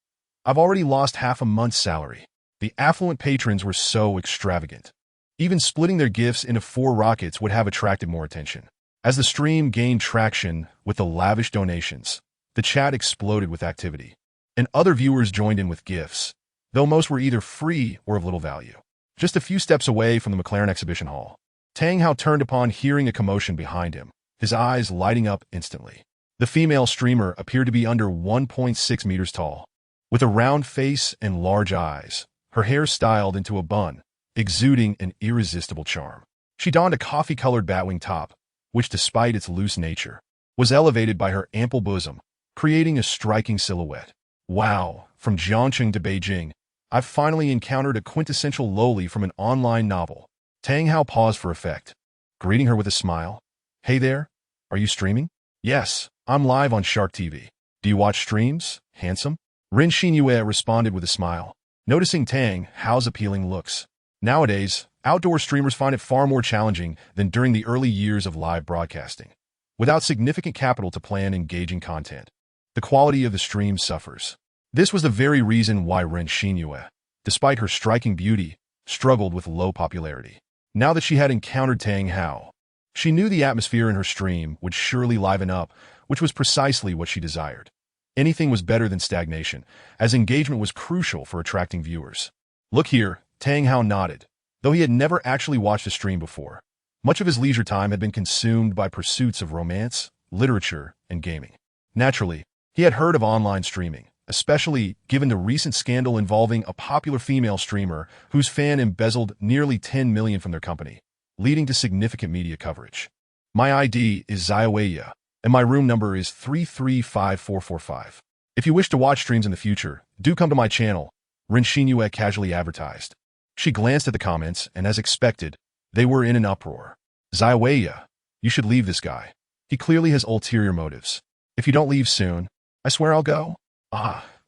I've already lost half a month's salary. The affluent patrons were so extravagant. Even splitting their gifts into 4 rockets would have attracted more attention. As the stream gained traction with the lavish donations, the chat exploded with activity, and other viewers joined in with gifts, though most were either free or of little value. Just a few steps away from the McLaren exhibition hall, Tang Hao turned upon hearing a commotion behind him, his eyes lighting up instantly. The female streamer appeared to be under 1.6 meters tall, with a round face and large eyes, her hair styled into a bun, exuding an irresistible charm. She donned a coffee-colored batwing top, which, despite its loose nature, was elevated by her ample bosom, creating a striking silhouette. Wow, from Jiangcheng to Beijing, I've finally encountered a quintessential loli from an online novel. Tang Hao paused for effect, greeting her with a smile. "Hey there, are you streaming?" "Yes, I'm live on Shark TV. Do you watch streams, handsome?" Ren Xinyue responded with a smile, noticing Tang Hao's appealing looks. Nowadays, outdoor streamers find it far more challenging than during the early years of live broadcasting. Without significant capital to plan engaging content, the quality of the stream suffers. This was the very reason why Ren Xinyue, despite her striking beauty, struggled with low popularity. Now that she had encountered Tang Hao, she knew the atmosphere in her stream would surely liven up, which was precisely what she desired. Anything was better than stagnation, as engagement was crucial for attracting viewers. "Look here," Tang Hao nodded, though he had never actually watched a stream before. Much of his leisure time had been consumed by pursuits of romance, literature, and gaming. Naturally, he had heard of online streaming, especially given the recent scandal involving a popular female streamer whose fan embezzled nearly 10 million from their company, leading to significant media coverage. "My ID is Ziaweya, and my room number is 335445. If you wish to watch streams in the future, do come to my channel," Ren Xinyue casually advertised. She glanced at the comments, and as expected, they were in an uproar. "Ziaweya, you should leave this guy. He clearly has ulterior motives. If you don't leave soon, I swear I'll go."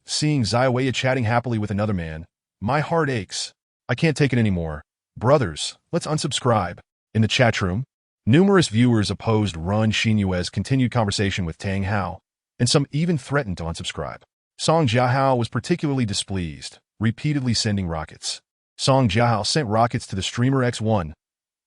Seeing Ziaweya chatting happily with another man, my heart aches. I can't take it anymore. Brothers, let's unsubscribe. In the chat room, numerous viewers opposed Ren Xinyue's continued conversation with Tang Hao, and some even threatened to unsubscribe. Song Jiahao was particularly displeased, repeatedly sending rockets. Song Jiahao sent rockets to the streamer X1,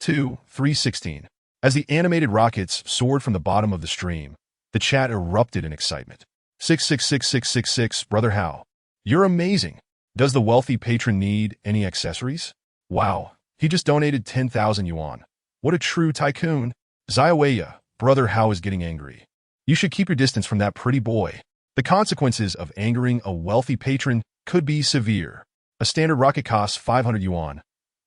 2, 316. As the animated rockets soared from the bottom of the stream, the chat erupted in excitement. 666666, Brother Hao, you're amazing. Does the wealthy patron need any accessories? Wow, he just donated 10,000 yuan. What a true tycoon. Ziaweya, Brother Hao is getting angry. You should keep your distance from that pretty boy. The consequences of angering a wealthy patron could be severe. A standard rocket costs 500 yuan.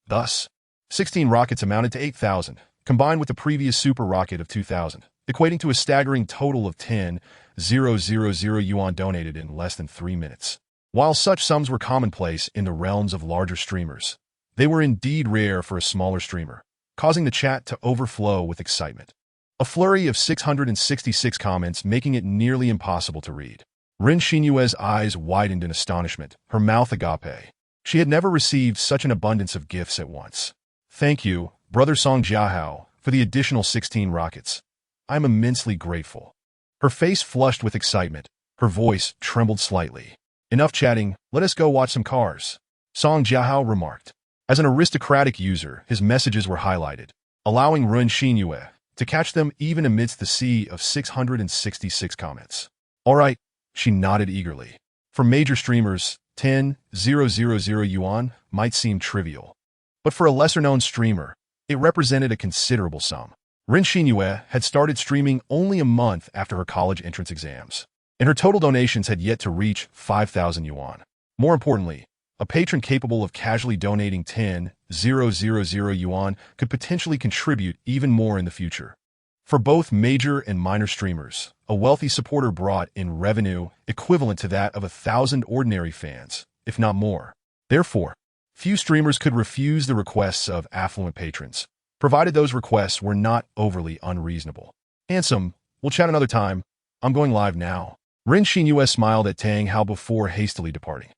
Thus, 16 rockets amounted to 8,000, combined with the previous super rocket of 2,000, equating to a staggering total of 10,000 yuan donated in less than 3 minutes. While such sums were commonplace in the realms of larger streamers, they were indeed rare for a smaller streamer, causing the chat to overflow with excitement. A flurry of 666 comments making it nearly impossible to read. Ren Xinyue's eyes widened in astonishment, her mouth agape. She had never received such an abundance of gifts at once. "Thank you, Brother Song Jiahao, for the additional 16 rockets. I'm immensely grateful." Her face flushed with excitement. Her voice trembled slightly. "Enough chatting, let us go watch some cars," Song Jiahao remarked. As an aristocratic user, his messages were highlighted, allowing Ren Xinyue to catch them even amidst the sea of 666 comments. "All right," she nodded eagerly. For major streamers, 10,000 yuan might seem trivial, but for a lesser-known streamer, it represented a considerable sum. Ren Xinyue had started streaming only a month after her college entrance exams, and her total donations had yet to reach 5,000 yuan. More importantly, a patron capable of casually donating 10,000 yuan could potentially contribute even more in the future. For both major and minor streamers, a wealthy supporter brought in revenue equivalent to that of 1,000 ordinary fans, if not more. Therefore, few streamers could refuse the requests of affluent patrons, provided those requests were not overly unreasonable. "Handsome, we'll chat another time. I'm going live now." Ren Xinyue smiled at Tang Hao before hastily departing.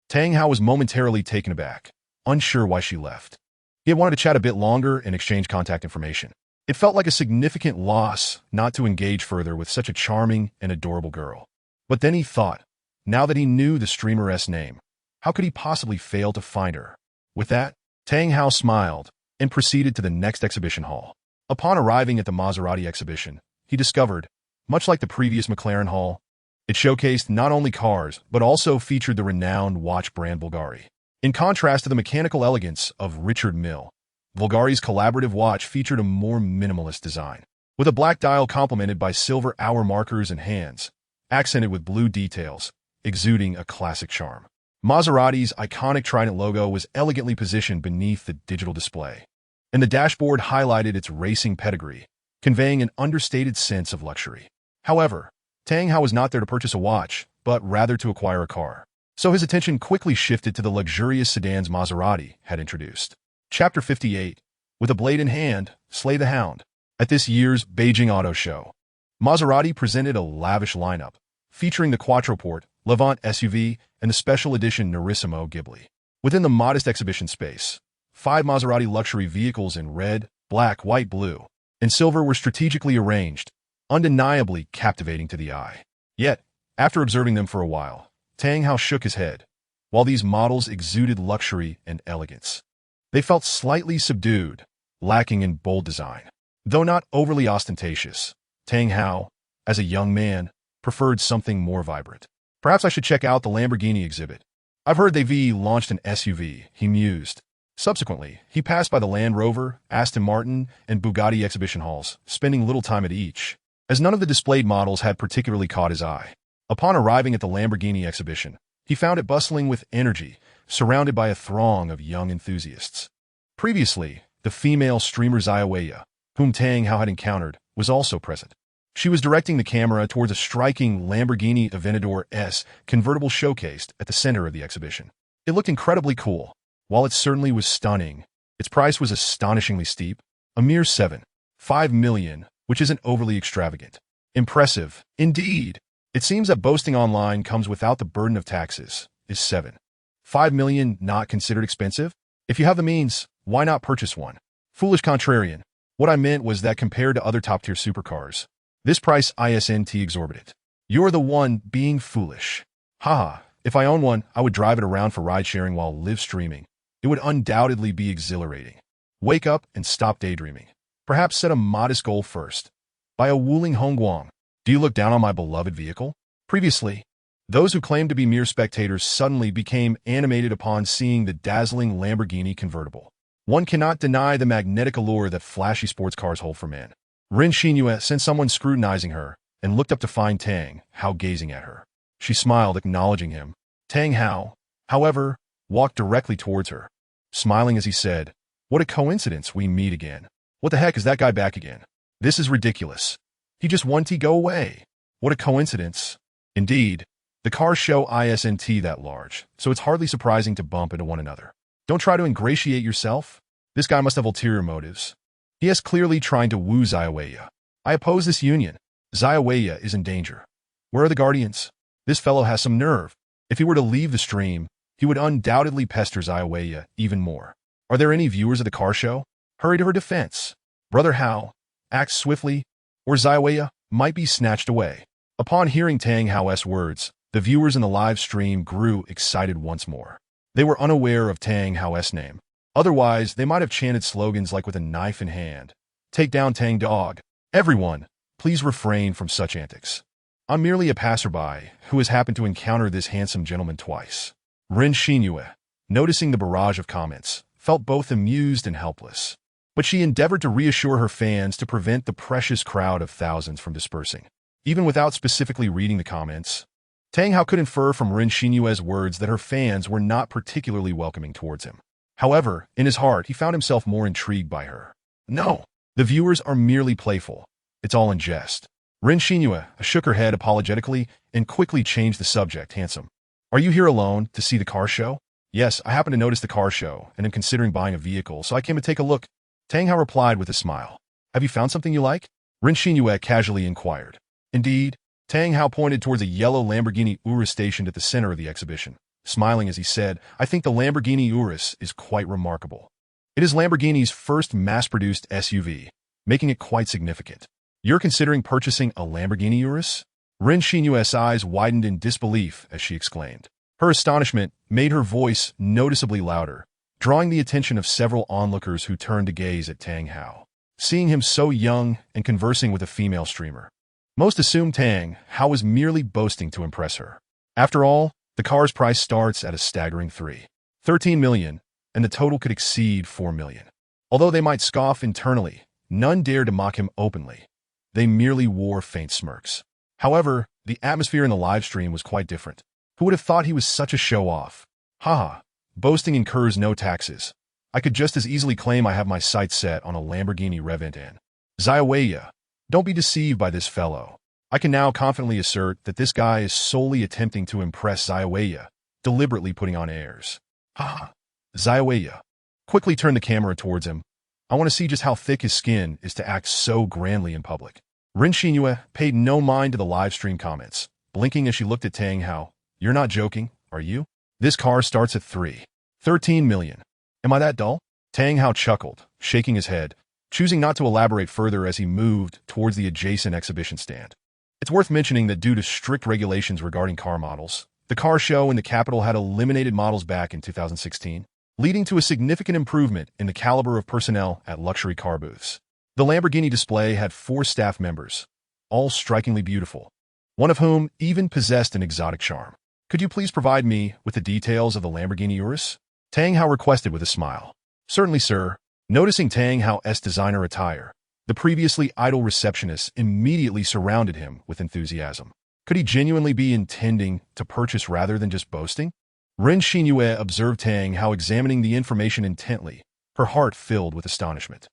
Tang Hao was momentarily taken aback, unsure why she left. He had wanted to chat a bit longer and exchange contact information. It felt like a significant loss not to engage further with such a charming and adorable girl. But then he thought, now that he knew the streameress name, how could he possibly fail to find her? With that, Tang Hao smiled and proceeded to the next exhibition hall. Upon arriving at the Maserati exhibition, he discovered, much like the previous McLaren hall, it showcased not only cars, but also featured the renowned watch brand Bulgari. In contrast to the mechanical elegance of Richard Mille, Bulgari's collaborative watch featured a more minimalist design, with a black dial complemented by silver hour markers and hands, accented with blue details, exuding a classic charm. Maserati's iconic trident logo was elegantly positioned beneath the digital display, and the dashboard highlighted its racing pedigree, conveying an understated sense of luxury. However, Tang Hao was not there to purchase a watch, but rather to acquire a car. So his attention quickly shifted to the luxurious sedans Maserati had introduced. Chapter 58. With a blade in hand, slay the hound. At this year's Beijing Auto Show, Maserati presented a lavish lineup, featuring the Quattroporte, Levant SUV, and the special edition Nerissimo Ghibli. Within the modest exhibition space, 5 Maserati luxury vehicles in red, black, white, blue, and silver were strategically arranged, undeniably captivating to the eye. Yet, after observing them for a while, Tang Hao shook his head. While these models exuded luxury and elegance, they felt slightly subdued, lacking in bold design. Though not overly ostentatious, Tang Hao, as a young man, preferred something more vibrant. Perhaps I should check out the Lamborghini exhibit. I've heard they've launched an SUV, he mused. Subsequently, he passed by the Land Rover, Aston Martin, and Bugatti exhibition halls, spending little time at each, as none of the displayed models had particularly caught his eye. Upon arriving at the Lamborghini exhibition, he found it bustling with energy, surrounded by a throng of young enthusiasts. Previously, the female streamer Zaya, whom Tang Hao had encountered, was also present. She was directing the camera towards a striking Lamborghini Aventador S convertible showcased at the center of the exhibition. It looked incredibly cool. While it certainly was stunning, its price was astonishingly steep, a mere $7.5 million, which isn't overly extravagant. Impressive, indeed. It seems that boasting online comes without the burden of taxes. Is $7.5 million not considered expensive? If you have the means, why not purchase one? Foolish contrarian. What I meant was that compared to other top-tier supercars, this price isn't exorbitant. You're the one being foolish. Haha, if I own one, I would drive it around for ride-sharing while live streaming. It would undoubtedly be exhilarating. Wake up and stop daydreaming. Perhaps set a modest goal first. Buy a Wuling Hongguang. Do you look down on my beloved vehicle? Previously, those who claimed to be mere spectators suddenly became animated upon seeing the dazzling Lamborghini convertible. One cannot deny the magnetic allure that flashy sports cars hold for man. Ren Xinyue sensed someone scrutinizing her and looked up to find Tang Hao gazing at her. She smiled, acknowledging him. Tang Hao, however, walked directly towards her, smiling as he said, "What a coincidence we meet again. What the heck is that guy back again? This is ridiculous. He just wanted to go away. What a coincidence." Indeed, the cars show isn't that large, so it's hardly surprising to bump into one another. Don't try to ingratiate yourself. This guy must have ulterior motives. He is clearly trying to woo Zaya. I oppose this union. Zaya is in danger. Where are the guardians? This fellow has some nerve. If he were to leave the stream, he would undoubtedly pester Zaya even more. Are there any viewers of the car show? Hurry to her defense. Brother Hao, act swiftly, or Zaya might be snatched away. Upon hearing Tang Hao's words, the viewers in the live stream grew excited once more. They were unaware of Tang Hao's name. Otherwise, they might have chanted slogans like with a knife in hand. Take down Tang Dog. Everyone, please refrain from such antics. I'm merely a passerby who has happened to encounter this handsome gentleman twice. Ren Xinyue, noticing the barrage of comments, felt both amused and helpless. But she endeavored to reassure her fans to prevent the precious crowd of thousands from dispersing. Even without specifically reading the comments, Tang Hao could infer from Ren Xinyue's words that her fans were not particularly welcoming towards him. However, in his heart, he found himself more intrigued by her. No, the viewers are merely playful. It's all in jest. Ren Xinyue shook her head apologetically and quickly changed the subject. Handsome. Are you here alone to see the car show? Yes, I happened to notice the car show and am considering buying a vehicle, so I came to take a look. Tang Hao replied with a smile. Have you found something you like? Ren Xinyue casually inquired. Indeed, Tang Hao pointed towards a yellow Lamborghini Urus stationed at the center of the exhibition. smiling as he said, "I think the Lamborghini Urus is quite remarkable. It is Lamborghini's first mass-produced SUV, making it quite significant." "You're considering purchasing a Lamborghini Urus?" Ren Xinyue's eyes widened in disbelief as she exclaimed. Her astonishment made her voice noticeably louder, drawing the attention of several onlookers who turned to gaze at Tang Hao. Seeing him so young and conversing with a female streamer, most assumed Tang Hao was merely boasting to impress her. After all, the car's price starts at a staggering $13 million, and the total could exceed $4 million. Although they might scoff internally, none dared to mock him openly. They merely wore faint smirks. However, the atmosphere in the live stream was quite different. Who would have thought he was such a show-off? Haha, boasting incurs no taxes. I could just as easily claim I have my sights set on a Lamborghini Reventan. Xiaoya, don't be deceived by this fellow. I can now confidently assert that this guy is solely attempting to impress Xiaoya, deliberately putting on airs. Haha. Xiaoya quickly turned the camera towards him. I want to see just how thick his skin is to act so grandly in public. Ren Xinyue paid no mind to the live stream comments, blinking as she looked at Tang Hao. You're not joking, are you? This car starts at $13 million. Am I that dull? Tang Hao chuckled, shaking his head, choosing not to elaborate further as he moved towards the adjacent exhibition stand. It's worth mentioning that due to strict regulations regarding car models, the car show in the capital had eliminated models back in 2016, leading to a significant improvement in the caliber of personnel at luxury car booths. The Lamborghini display had 4 staff members, all strikingly beautiful, one of whom even possessed an exotic charm. Could you please provide me with the details of the Lamborghini Urus? Tang Hao requested with a smile. Certainly, sir. Noticing Tang Hao's designer attire, the previously idle receptionist immediately surrounded him with enthusiasm. Could he genuinely be intending to purchase rather than just boasting? Ren Xinyue observed Tang Hao examining the information intently, her heart filled with astonishment.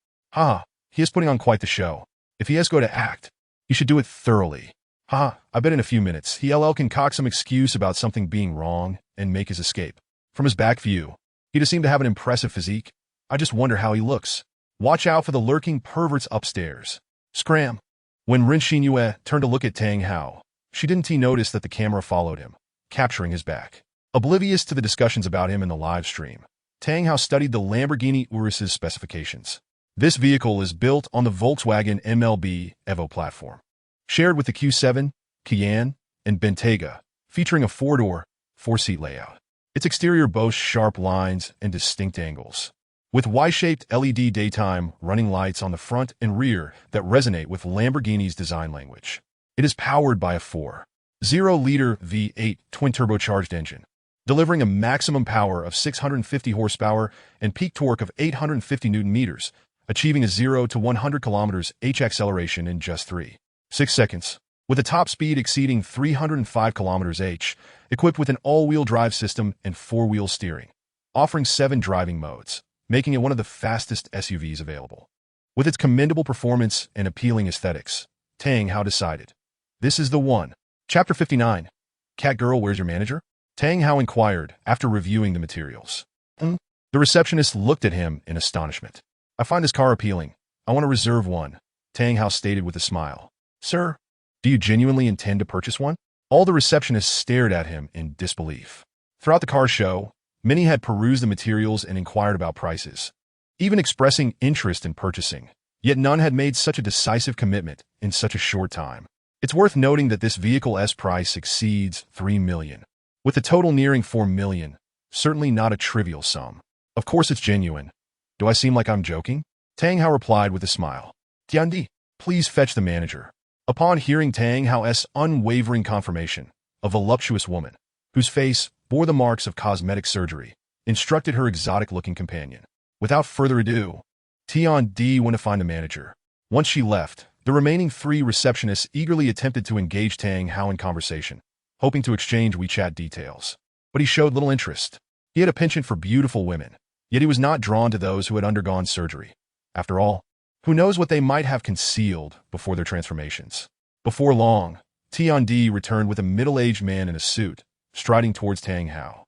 He is putting on quite the show. If he has to act, he should do it thoroughly. I bet in a few minutes, he'll concoct some excuse about something being wrong and make his escape. From his back view, he does seem to have an impressive physique. I just wonder how he looks. Watch out for the lurking perverts upstairs. Scram. When Ren Xinyue turned to look at Tang Hao, she didn't notice that the camera followed him, capturing his back. Oblivious to the discussions about him in the live stream, Tang Hao studied the Lamborghini Urus's specifications. This vehicle is built on the Volkswagen MLB Evo platform, shared with the Q7, Cayenne, and Bentayga, featuring a 4-door, 4-seat layout. Its exterior boasts sharp lines and distinct angles, with Y-shaped LED daytime running lights on the front and rear that resonate with Lamborghini's design language. It is powered by a 4.0-liter V8 twin-turbocharged engine, delivering a maximum power of 650 horsepower and peak torque of 850 Nm, achieving a 0 to 100 km/h acceleration in just 3.6 seconds, with a top speed exceeding 305 km/h, equipped with an all-wheel drive system and 4-wheel steering, offering 7 driving modes, making it one of the fastest SUVs available. With its commendable performance and appealing aesthetics, Tang Hao decided, this is the one. Chapter 59. Cat Girl, where's your manager? Tang Hao inquired after reviewing the materials. The receptionist looked at him in astonishment. I find this car appealing. I want to reserve one, Tang Hao stated with a smile. Sir, do you genuinely intend to purchase one? All the receptionists stared at him in disbelief. Throughout the car show, many had perused the materials and inquired about prices, even expressing interest in purchasing, yet none had made such a decisive commitment in such a short time. It's worth noting that this vehicle's price exceeds $3 million, with the total nearing $4 million, certainly not a trivial sum. Of course it's genuine. Do I seem like I'm joking? Tang Hao replied with a smile. Tiandi, please fetch the manager. Upon hearing Tang Hao's unwavering confirmation, a voluptuous woman, whose face bore the marks of cosmetic surgery, instructed her exotic-looking companion. Without further ado, Tiandi went to find the manager. Once she left, the remaining 3 receptionists eagerly attempted to engage Tang Hao in conversation, hoping to exchange WeChat details. But he showed little interest. He had a penchant for beautiful women, yet he was not drawn to those who had undergone surgery. After all, who knows what they might have concealed before their transformations? Before long, Tiandi returned with a middle-aged man in a suit, striding towards Tang Hao.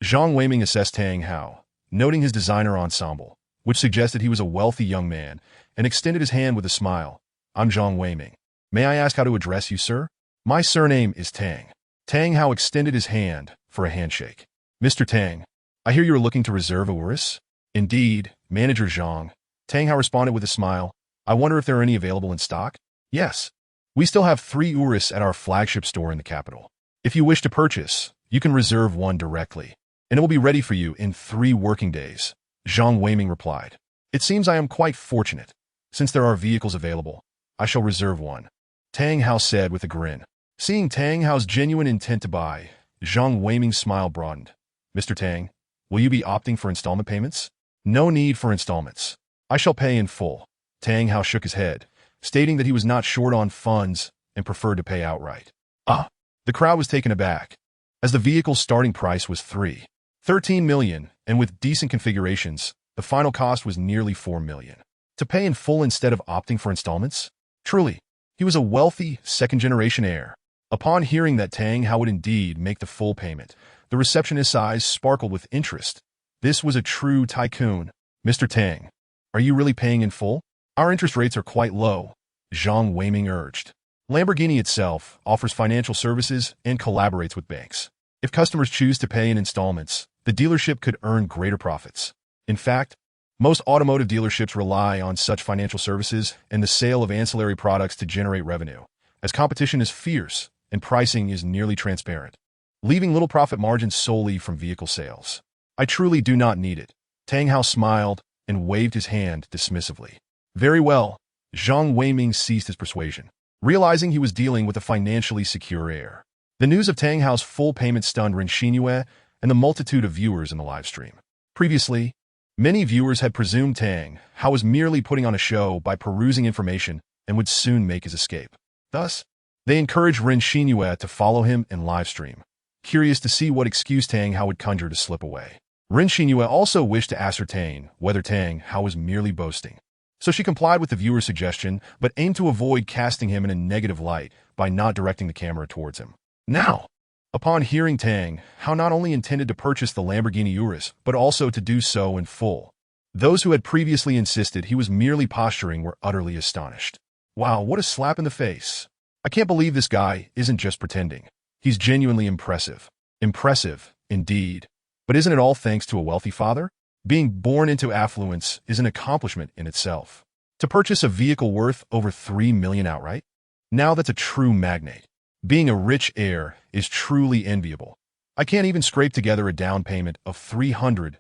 Zhang Weiming assessed Tang Hao, noting his designer ensemble, which suggested he was a wealthy young man, and extended his hand with a smile. I'm Zhang Weiming. May I ask how to address you, sir? My surname is Tang. Tang Hao extended his hand for a handshake. Mr. Tang, I hear you are looking to reserve a Urus? Indeed, Manager Zhang. Tang Hao responded with a smile. I wonder if there are any available in stock? Yes. We still have 3 Urus at our flagship store in the capital. If you wish to purchase, you can reserve one directly, and it will be ready for you in 3 working days, Zhang Weiming replied. It seems I am quite fortunate. Since there are vehicles available, I shall reserve one, Tang Hao said with a grin. Seeing Tang Hao's genuine intent to buy, Zhang Weiming's smile broadened. Mr. Tang, will you be opting for installment payments? No need for installments. I shall pay in full. Tang Hao shook his head, stating that he was not short on funds and preferred to pay outright. The crowd was taken aback, as the vehicle's starting price was 13 million, and with decent configurations, the final cost was nearly 4 million. To pay in full instead of opting for installments? Truly, he was a wealthy, second-generation heir. Upon hearing that Tang Hao would indeed make the full payment, the receptionist's eyes sparkled with interest. This was a true tycoon. Mr. Tang, are you really paying in full? Our interest rates are quite low, Zhang Weiming urged. Lamborghini itself offers financial services and collaborates with banks. If customers choose to pay in installments, the dealership could earn greater profits. In fact, most automotive dealerships rely on such financial services and the sale of ancillary products to generate revenue, as competition is fierce and pricing is nearly transparent, leaving little profit margins solely from vehicle sales. I truly do not need it. Tang Hao smiled and waved his hand dismissively. Very well, Zhang Weiming ceased his persuasion, realizing he was dealing with a financially secure heir. The news of Tang Hao's full payment stunned Ren Xingyue and the multitude of viewers in the live stream. Previously, many viewers had presumed Tang Hao was merely putting on a show by perusing information and would soon make his escape. Thus, they encouraged Ren Xingyue to follow him in live stream, curious to see what excuse Tang Hao would conjure to slip away. Ren Xingyue also wished to ascertain whether Tang Hao was merely boasting. So she complied with the viewer's suggestion, but aimed to avoid casting him in a negative light by not directing the camera towards him. Now, upon hearing Tang Hao not only intended to purchase the Lamborghini Urus, but also to do so in full, those who had previously insisted he was merely posturing were utterly astonished. Wow, what a slap in the face. I can't believe this guy isn't just pretending. He's genuinely impressive. Impressive, indeed. But isn't it all thanks to a wealthy father? Being born into affluence is an accomplishment in itself. To purchase a vehicle worth over 3 million outright? Now that's a true magnate. Being a rich heir is truly enviable. I can't even scrape together a down payment of 300,000.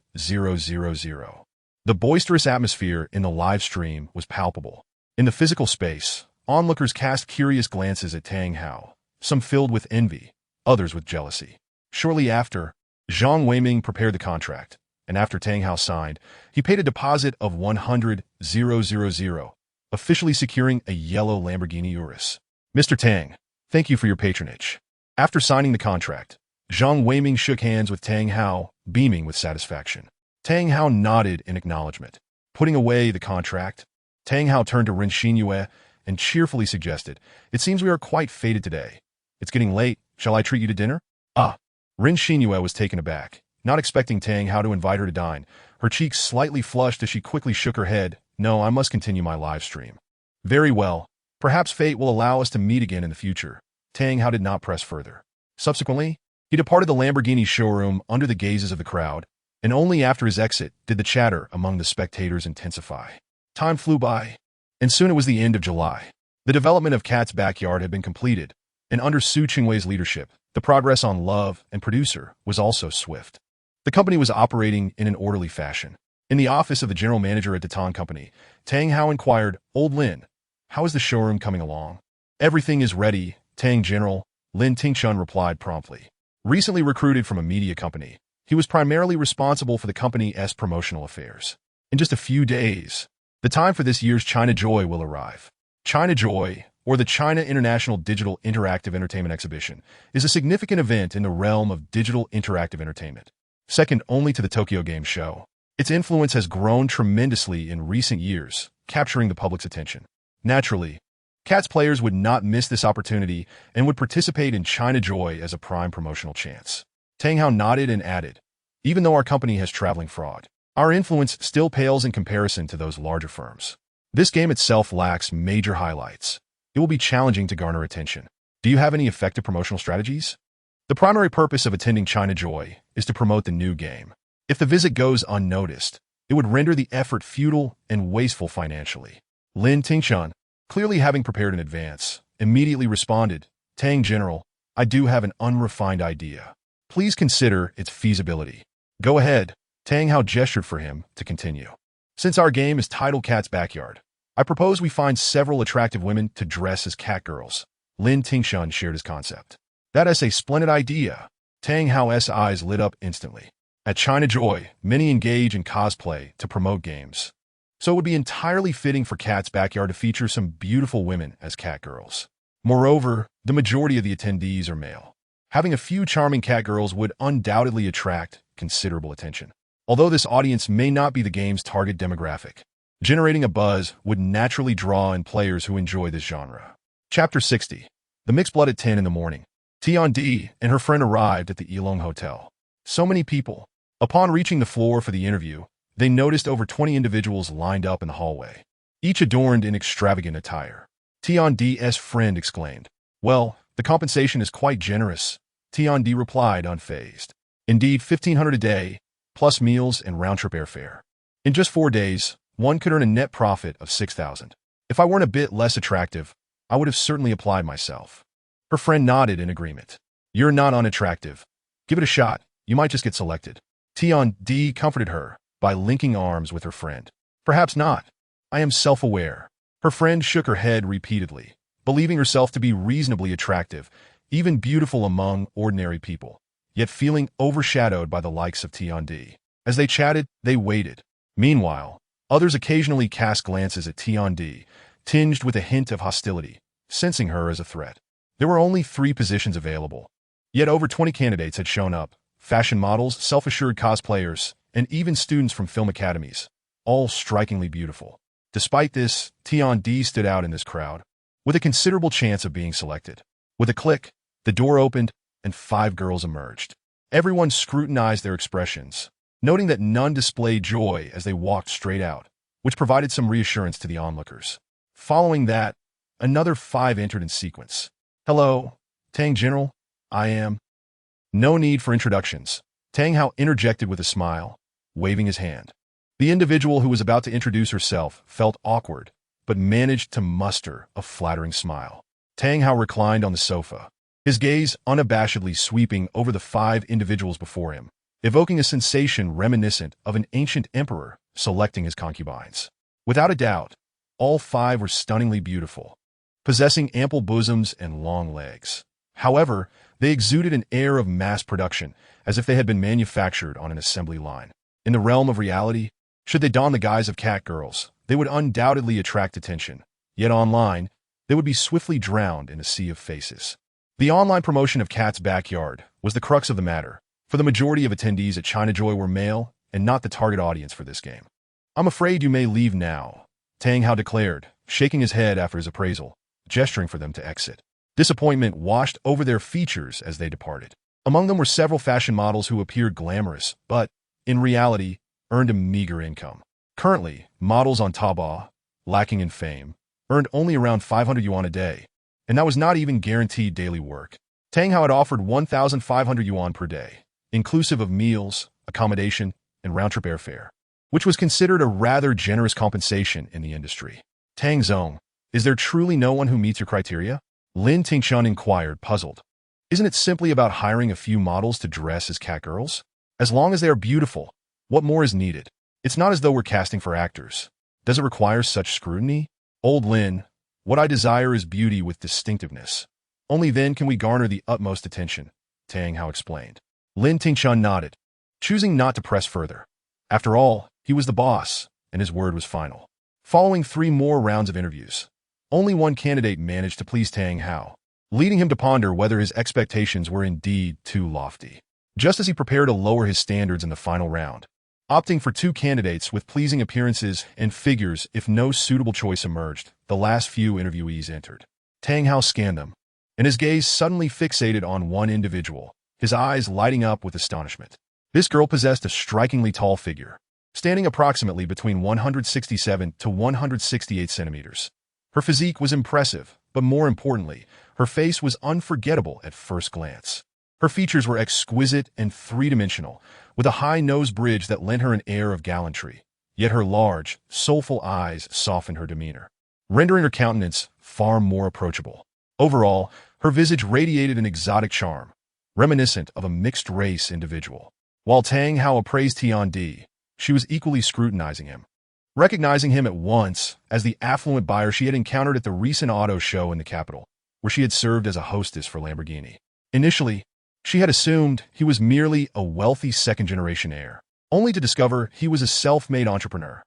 The boisterous atmosphere in the live stream was palpable. In the physical space, onlookers cast curious glances at Tang Hao, some filled with envy, others with jealousy. Shortly after, Zhang Weiming prepared the contract, and after Tang Hao signed, he paid a deposit of 100,000, officially securing a yellow Lamborghini Urus. Mr. Tang, thank you for your patronage. After signing the contract, Zhang Weiming shook hands with Tang Hao, beaming with satisfaction. Tang Hao nodded in acknowledgement. Putting away the contract, Tang Hao turned to Ren Xingyue and cheerfully suggested, "It seems we are quite fated today. It's getting late. Shall I treat you to dinner?" Ren Xingyue was taken aback, not expecting Tang Hao to invite her to dine. Her cheeks slightly flushed as she quickly shook her head. "No, I must continue my live stream." "Very well. Perhaps fate will allow us to meet again in the future." Tang Hao did not press further. Subsequently, he departed the Lamborghini showroom under the gazes of the crowd, and only after his exit did the chatter among the spectators intensify. Time flew by, and soon it was the end of July. The development of Cat's Backyard had been completed, and under Su Qingwei's leadership, the progress on Love and Producer was also swift. The company was operating in an orderly fashion. In the office of the general manager at Deton Company, Tang Hao inquired, "Old Lin, how is the showroom coming along?" "Everything is ready, Tang General," Lin Tingchun replied promptly. Recently recruited from a media company, he was primarily responsible for the company's promotional affairs. In just a few days, the time for this year's China Joy will arrive. China Joy, or the China International Digital Interactive Entertainment Exhibition, is a significant event in the realm of digital interactive entertainment. Second only to the Tokyo Game Show, its influence has grown tremendously in recent years, capturing the public's attention. Naturally, Cat's players would not miss this opportunity and would participate in China Joy as a prime promotional chance. Tang Hao nodded and added, "Even though our company has traveling fraud, our influence still pales in comparison to those larger firms. This game itself lacks major highlights. It will be challenging to garner attention. Do you have any effective promotional strategies?" The primary purpose of attending China Joy is to promote the new game. If the visit goes unnoticed, it would render the effort futile and wasteful financially. Lin Tingchun, clearly having prepared in advance, immediately responded, Tang General, I do have an unrefined idea. Please consider its feasibility. Go ahead. Tang Hao gestured for him to continue. Since our game is titled Cat's Backyard, I propose we find several attractive women to dress as cat girls. Lin Tingchun shared his concept. That is a splendid idea. Tang Hao's eyes lit up instantly. At China Joy, many engage in cosplay to promote games. So it would be entirely fitting for Cat's Backyard to feature some beautiful women as cat girls. Moreover, the majority of the attendees are male. Having a few charming cat girls would undoubtedly attract considerable attention. Although this audience may not be the game's target demographic, generating a buzz would naturally draw in players who enjoy this genre. Chapter 60. The Mixed Blood at 10 in the morning. Tian Di and her friend arrived at the Yilong Hotel. So many people. Upon reaching the floor for the interview, they noticed over 20 individuals lined up in the hallway, each adorned in extravagant attire. Tian Di's friend exclaimed, Well, the compensation is quite generous. Tian Di replied unfazed. Indeed, 1,500 a day, plus meals and round-trip airfare. In just 4 days, one could earn a net profit of 6,000. If I weren't a bit less attractive, I would have certainly applied myself. Her friend nodded in agreement. You're not unattractive. Give it a shot. You might just get selected. Tian Di comforted her by linking arms with her friend. Perhaps not. I am self-aware. Her friend shook her head repeatedly, believing herself to be reasonably attractive, even beautiful among ordinary people, yet feeling overshadowed by the likes of Tian Di. As they chatted, they waited. Meanwhile, others occasionally cast glances at Tian Di, tinged with a hint of hostility, sensing her as a threat. There were only 3 positions available, yet over 20 candidates had shown up, fashion models, self-assured cosplayers, and even students from film academies, all strikingly beautiful. Despite this, Tian Di stood out in this crowd, with a considerable chance of being selected. With a click, the door opened, and 5 girls emerged. Everyone scrutinized their expressions, noting that none displayed joy as they walked straight out, which provided some reassurance to the onlookers. Following that, another 5 entered in sequence. Hello, Tang General, I am. No need for introductions. Tang Hao interjected with a smile, waving his hand. The individual who was about to introduce herself felt awkward, but managed to muster a flattering smile. Tang Hao reclined on the sofa, his gaze unabashedly sweeping over the 5 individuals before him, evoking a sensation reminiscent of an ancient emperor selecting his concubines. Without a doubt, all 5 were stunningly beautiful, possessing ample bosoms and long legs. However, they exuded an air of mass production, as if they had been manufactured on an assembly line. In the realm of reality, should they don the guise of cat girls, they would undoubtedly attract attention. Yet online, they would be swiftly drowned in a sea of faces. The online promotion of Cat's Backyard was the crux of the matter, for the majority of attendees at China Joy were male and not the target audience for this game. I'm afraid you may leave now, Tang Hao declared, shaking his head after his appraisal, gesturing for them to exit. Disappointment washed over their features as they departed. Among them were several fashion models who appeared glamorous, but, in reality, earned a meager income. Currently, models on Taobao, lacking in fame, earned only around 500 yuan a day, and that was not even guaranteed daily work. Tang Hao had offered 1,500 yuan per day, inclusive of meals, accommodation, and round-trip airfare, which was considered a rather generous compensation in the industry. Tang Zong, is there truly no one who meets your criteria? Lin Tingchun inquired, puzzled. Isn't it simply about hiring a few models to dress as cat girls? As long as they are beautiful, what more is needed? It's not as though we're casting for actors. Does it require such scrutiny? Old Lin, what I desire is beauty with distinctiveness. Only then can we garner the utmost attention, Tang Hao explained. Lin Tingchun nodded, choosing not to press further. After all, he was the boss, and his word was final. Following 3 more rounds of interviews, only one candidate managed to please Tang Hao, leading him to ponder whether his expectations were indeed too lofty. Just as he prepared to lower his standards in the final round, opting for 2 candidates with pleasing appearances and figures if no suitable choice emerged, the last few interviewees entered. Tang Hao scanned them, and his gaze suddenly fixated on one individual, his eyes lighting up with astonishment. This girl possessed a strikingly tall figure, standing approximately between 167 to 168 centimeters. Her physique was impressive, but more importantly, her face was unforgettable at first glance. Her features were exquisite and three-dimensional, with a high nose bridge that lent her an air of gallantry. Yet her large, soulful eyes softened her demeanor, rendering her countenance far more approachable. Overall, her visage radiated an exotic charm, reminiscent of a mixed-race individual. While Tang Hao appraised Tiandi, she was equally scrutinizing him, recognizing him at once as the affluent buyer she had encountered at the recent auto show in the capital, where she had served as a hostess for Lamborghini. Initially, she had assumed he was merely a wealthy second-generation heir, only to discover he was a self-made entrepreneur,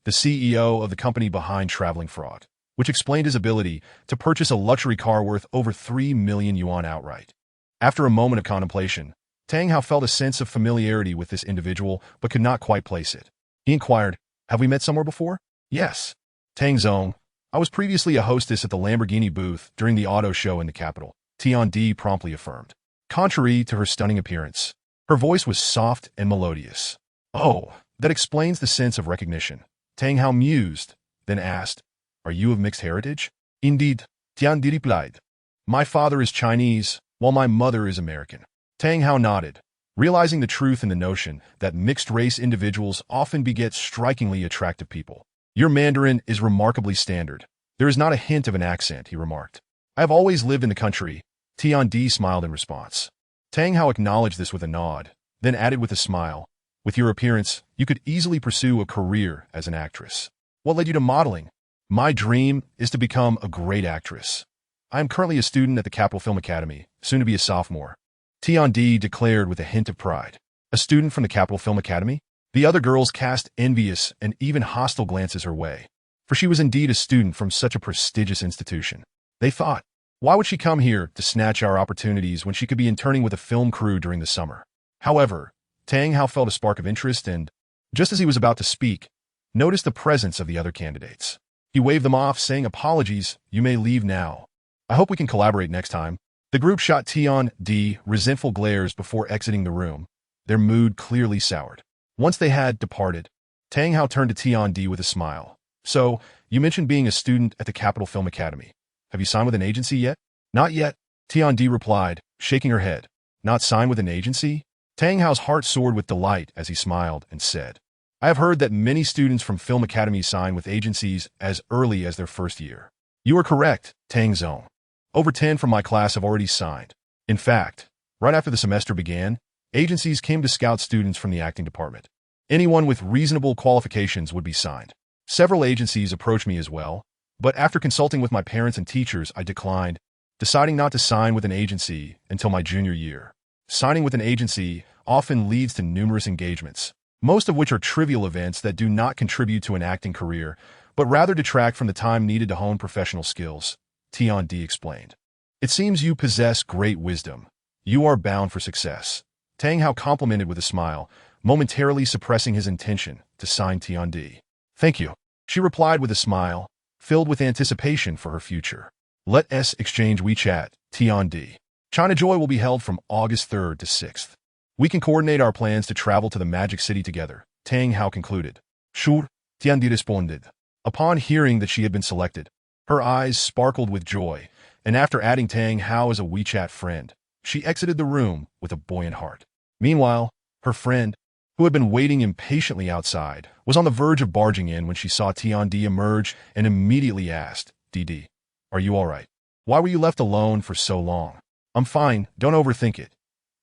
the CEO of the company behind Traveling Frog, which explained his ability to purchase a luxury car worth over 3 million yuan outright. After a moment of contemplation, Tang Hao felt a sense of familiarity with this individual but could not quite place it. He inquired, "Have we met somewhere before?" "Yes. Tang Zong. I was previously a hostess at the Lamborghini booth during the auto show in the capital," Tiandi promptly affirmed. Contrary to her stunning appearance, her voice was soft and melodious. "Oh, that explains the sense of recognition," Tang Hao mused, then asked, "Are you of mixed heritage?" "Indeed," Tiandi replied. "My father is Chinese, while my mother is American." Tang Hao nodded, realizing the truth in the notion that mixed-race individuals often beget strikingly attractive people. "Your Mandarin is remarkably standard. There is not a hint of an accent," he remarked. "I have always lived in the country." Tiandi smiled in response. Tang Hao acknowledged this with a nod, then added with a smile, "With your appearance, you could easily pursue a career as an actress." "What led you to modeling?" "My dream is to become a great actress. I am currently a student at the Capital Film Academy, soon to be a sophomore," Tiandi declared with a hint of pride. "A student from the Capital Film Academy?" The other girls cast envious and even hostile glances her way, for she was indeed a student from such a prestigious institution. They thought, why would she come here to snatch our opportunities when she could be interning with a film crew during the summer? However, Tang Hao felt a spark of interest and, just as he was about to speak, noticed the presence of the other candidates. He waved them off, saying, "Apologies, you may leave now. I hope we can collaborate next time." The group shot Tiandi resentful glares before exiting the room, their mood clearly soured. Once they had departed, Tang Hao turned to Tiandi with a smile. "So, you mentioned being a student at the Capital Film Academy. Have you signed with an agency yet?" "Not yet," Tiandi replied, shaking her head. "Not signed with an agency?" Tang Hao's heart soared with delight as he smiled and said, "I have heard that many students from film academies sign with agencies as early as their first year." "You are correct, Tang Zong. Over 10 from my class have already signed. In fact, right after the semester began, agencies came to scout students from the acting department. Anyone with reasonable qualifications would be signed. Several agencies approached me as well, but after consulting with my parents and teachers, I declined, deciding not to sign with an agency until my junior year. Signing with an agency often leads to numerous engagements, most of which are trivial events that do not contribute to an acting career, but rather detract from the time needed to hone professional skills," Tiandi explained. "It seems you possess great wisdom. You are bound for success," Tang Hao complimented with a smile, momentarily suppressing his intention to sign Tiandi. "Thank you," she replied with a smile, filled with anticipation for her future. "Let us exchange WeChat, Tiandi. China Joy will be held from August 3rd to 6th. We can coordinate our plans to travel to the Magic City together," Tang Hao concluded. "Sure," Tiandi responded. Upon hearing that she had been selected, her eyes sparkled with joy, and after adding Tang Hao as a WeChat friend, she exited the room with a buoyant heart. Meanwhile, her friend, who had been waiting impatiently outside, was on the verge of barging in when she saw Tiandi emerge and immediately asked, "Didi, are you all right? Why were you left alone for so long?" "I'm fine, don't overthink it.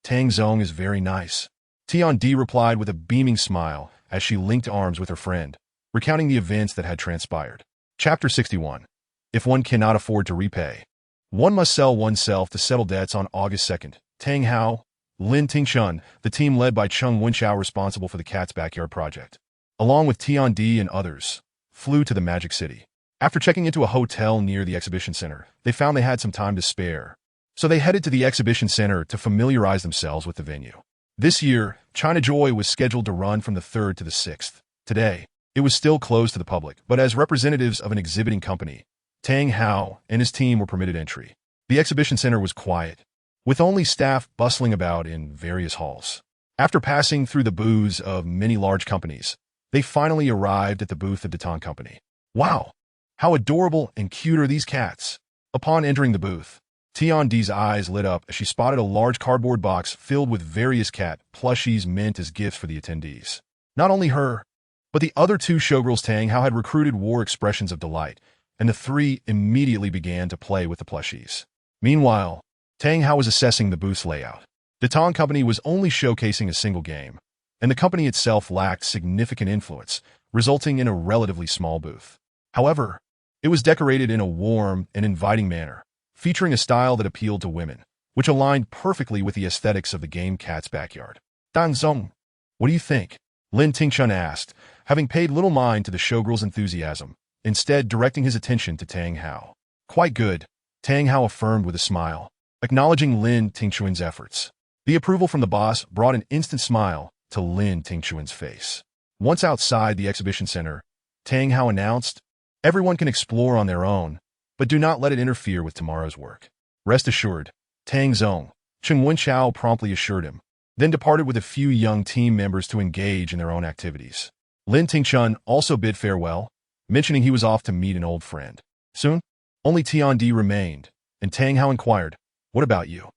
Tang Zong is very nice," Tiandi replied with a beaming smile as she linked arms with her friend, recounting the events that had transpired. Chapter 61. If one cannot afford to repay, one must sell oneself to settle debts. On August 2nd, Tang Hao, Lin Tingchun, the team led by Cheng Wenchao responsible for the Cat's Backyard project, along with Tiandi and others, flew to the Magic City. After checking into a hotel near the exhibition center, they found they had some time to spare, so they headed to the exhibition center to familiarize themselves with the venue. This year, China Joy was scheduled to run from the 3rd to the 6th. Today, it was still closed to the public, but as representatives of an exhibiting company, Tang Hao and his team were permitted entry. The exhibition center was quiet, with only staff bustling about in various halls. After passing through the booths of many large companies, they finally arrived at the booth of Deton Company. "Wow, how adorable and cute are these cats!" Upon entering the booth, Tiandi's eyes lit up as she spotted a large cardboard box filled with various cat plushies meant as gifts for the attendees. Not only her, but the other two showgirls Tang Hao had recruited wore expressions of delight, and the three immediately began to play with the plushies. Meanwhile, Tang Hao was assessing the booth's layout. The Tang company was only showcasing a single game, and the company itself lacked significant influence, resulting in a relatively small booth. However, it was decorated in a warm and inviting manner, featuring a style that appealed to women, which aligned perfectly with the aesthetics of the game cat's backyard. Dan Zong, what do you think? Lin Tingchun asked, having paid little mind to the showgirl's enthusiasm, instead directing his attention to Tang Hao. Quite good, Tang Hao affirmed with a smile, acknowledging Lin Tingchun's efforts. The approval from the boss brought an instant smile to Lin Tingchun's face. Once outside the exhibition center, Tang Hao announced, "Everyone can explore on their own, but do not let it interfere with tomorrow's work." Rest assured, Tang Zong, Cheng Wenchao promptly assured him, then departed with a few young team members to engage in their own activities. Lin Tingchun also bid farewell, mentioning he was off to meet an old friend. Soon, only Tiandi remained, and Tang Hao inquired, "What about you?"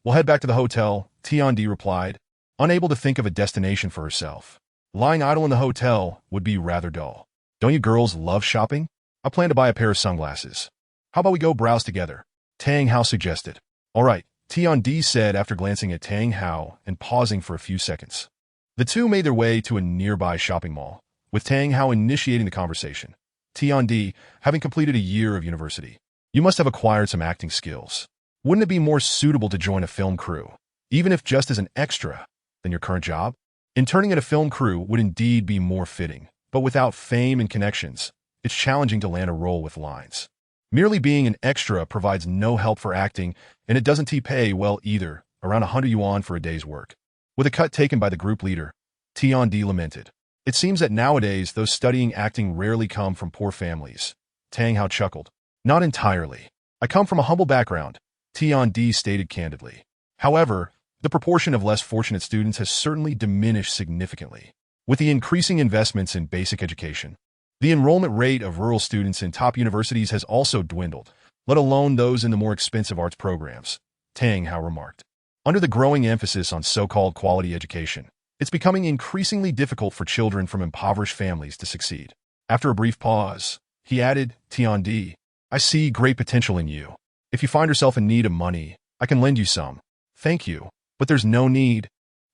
"We'll head back to the hotel," Tiandi replied, unable to think of a destination for herself. Lying idle in the hotel would be rather dull. "Don't you girls love shopping? I plan to buy a pair of sunglasses. How about we go browse together?" Tang Hao suggested. "All right," Tiandi said after glancing at Tang Hao and pausing for a few seconds. The two made their way to a nearby shopping mall, with Tang Hao initiating the conversation. "Tiandi, having completed a year of university, you must have acquired some acting skills. Wouldn't it be more suitable to join a film crew, even if just as an extra, than your current job? Interning at a film crew would indeed be more fitting, but without fame and connections, it's challenging to land a role with lines. Merely being an extra provides no help for acting, and it doesn't pay well either, around 100 yuan for a day's work." With a cut taken by the group leader, Tiandi lamented. "It seems that nowadays those studying acting rarely come from poor families." Tang Hao chuckled. "Not entirely. I come from a humble background," Tiandi stated candidly. "However, the proportion of less fortunate students has certainly diminished significantly. With the increasing investments in basic education, the enrollment rate of rural students in top universities has also dwindled, let alone those in the more expensive arts programs," Tang Hao remarked. "Under the growing emphasis on so-called quality education, it's becoming increasingly difficult for children from impoverished families to succeed." After a brief pause, he added, "Tiandi, I see great potential in you. If you find yourself in need of money, I can lend you some." "Thank you, but there's no need."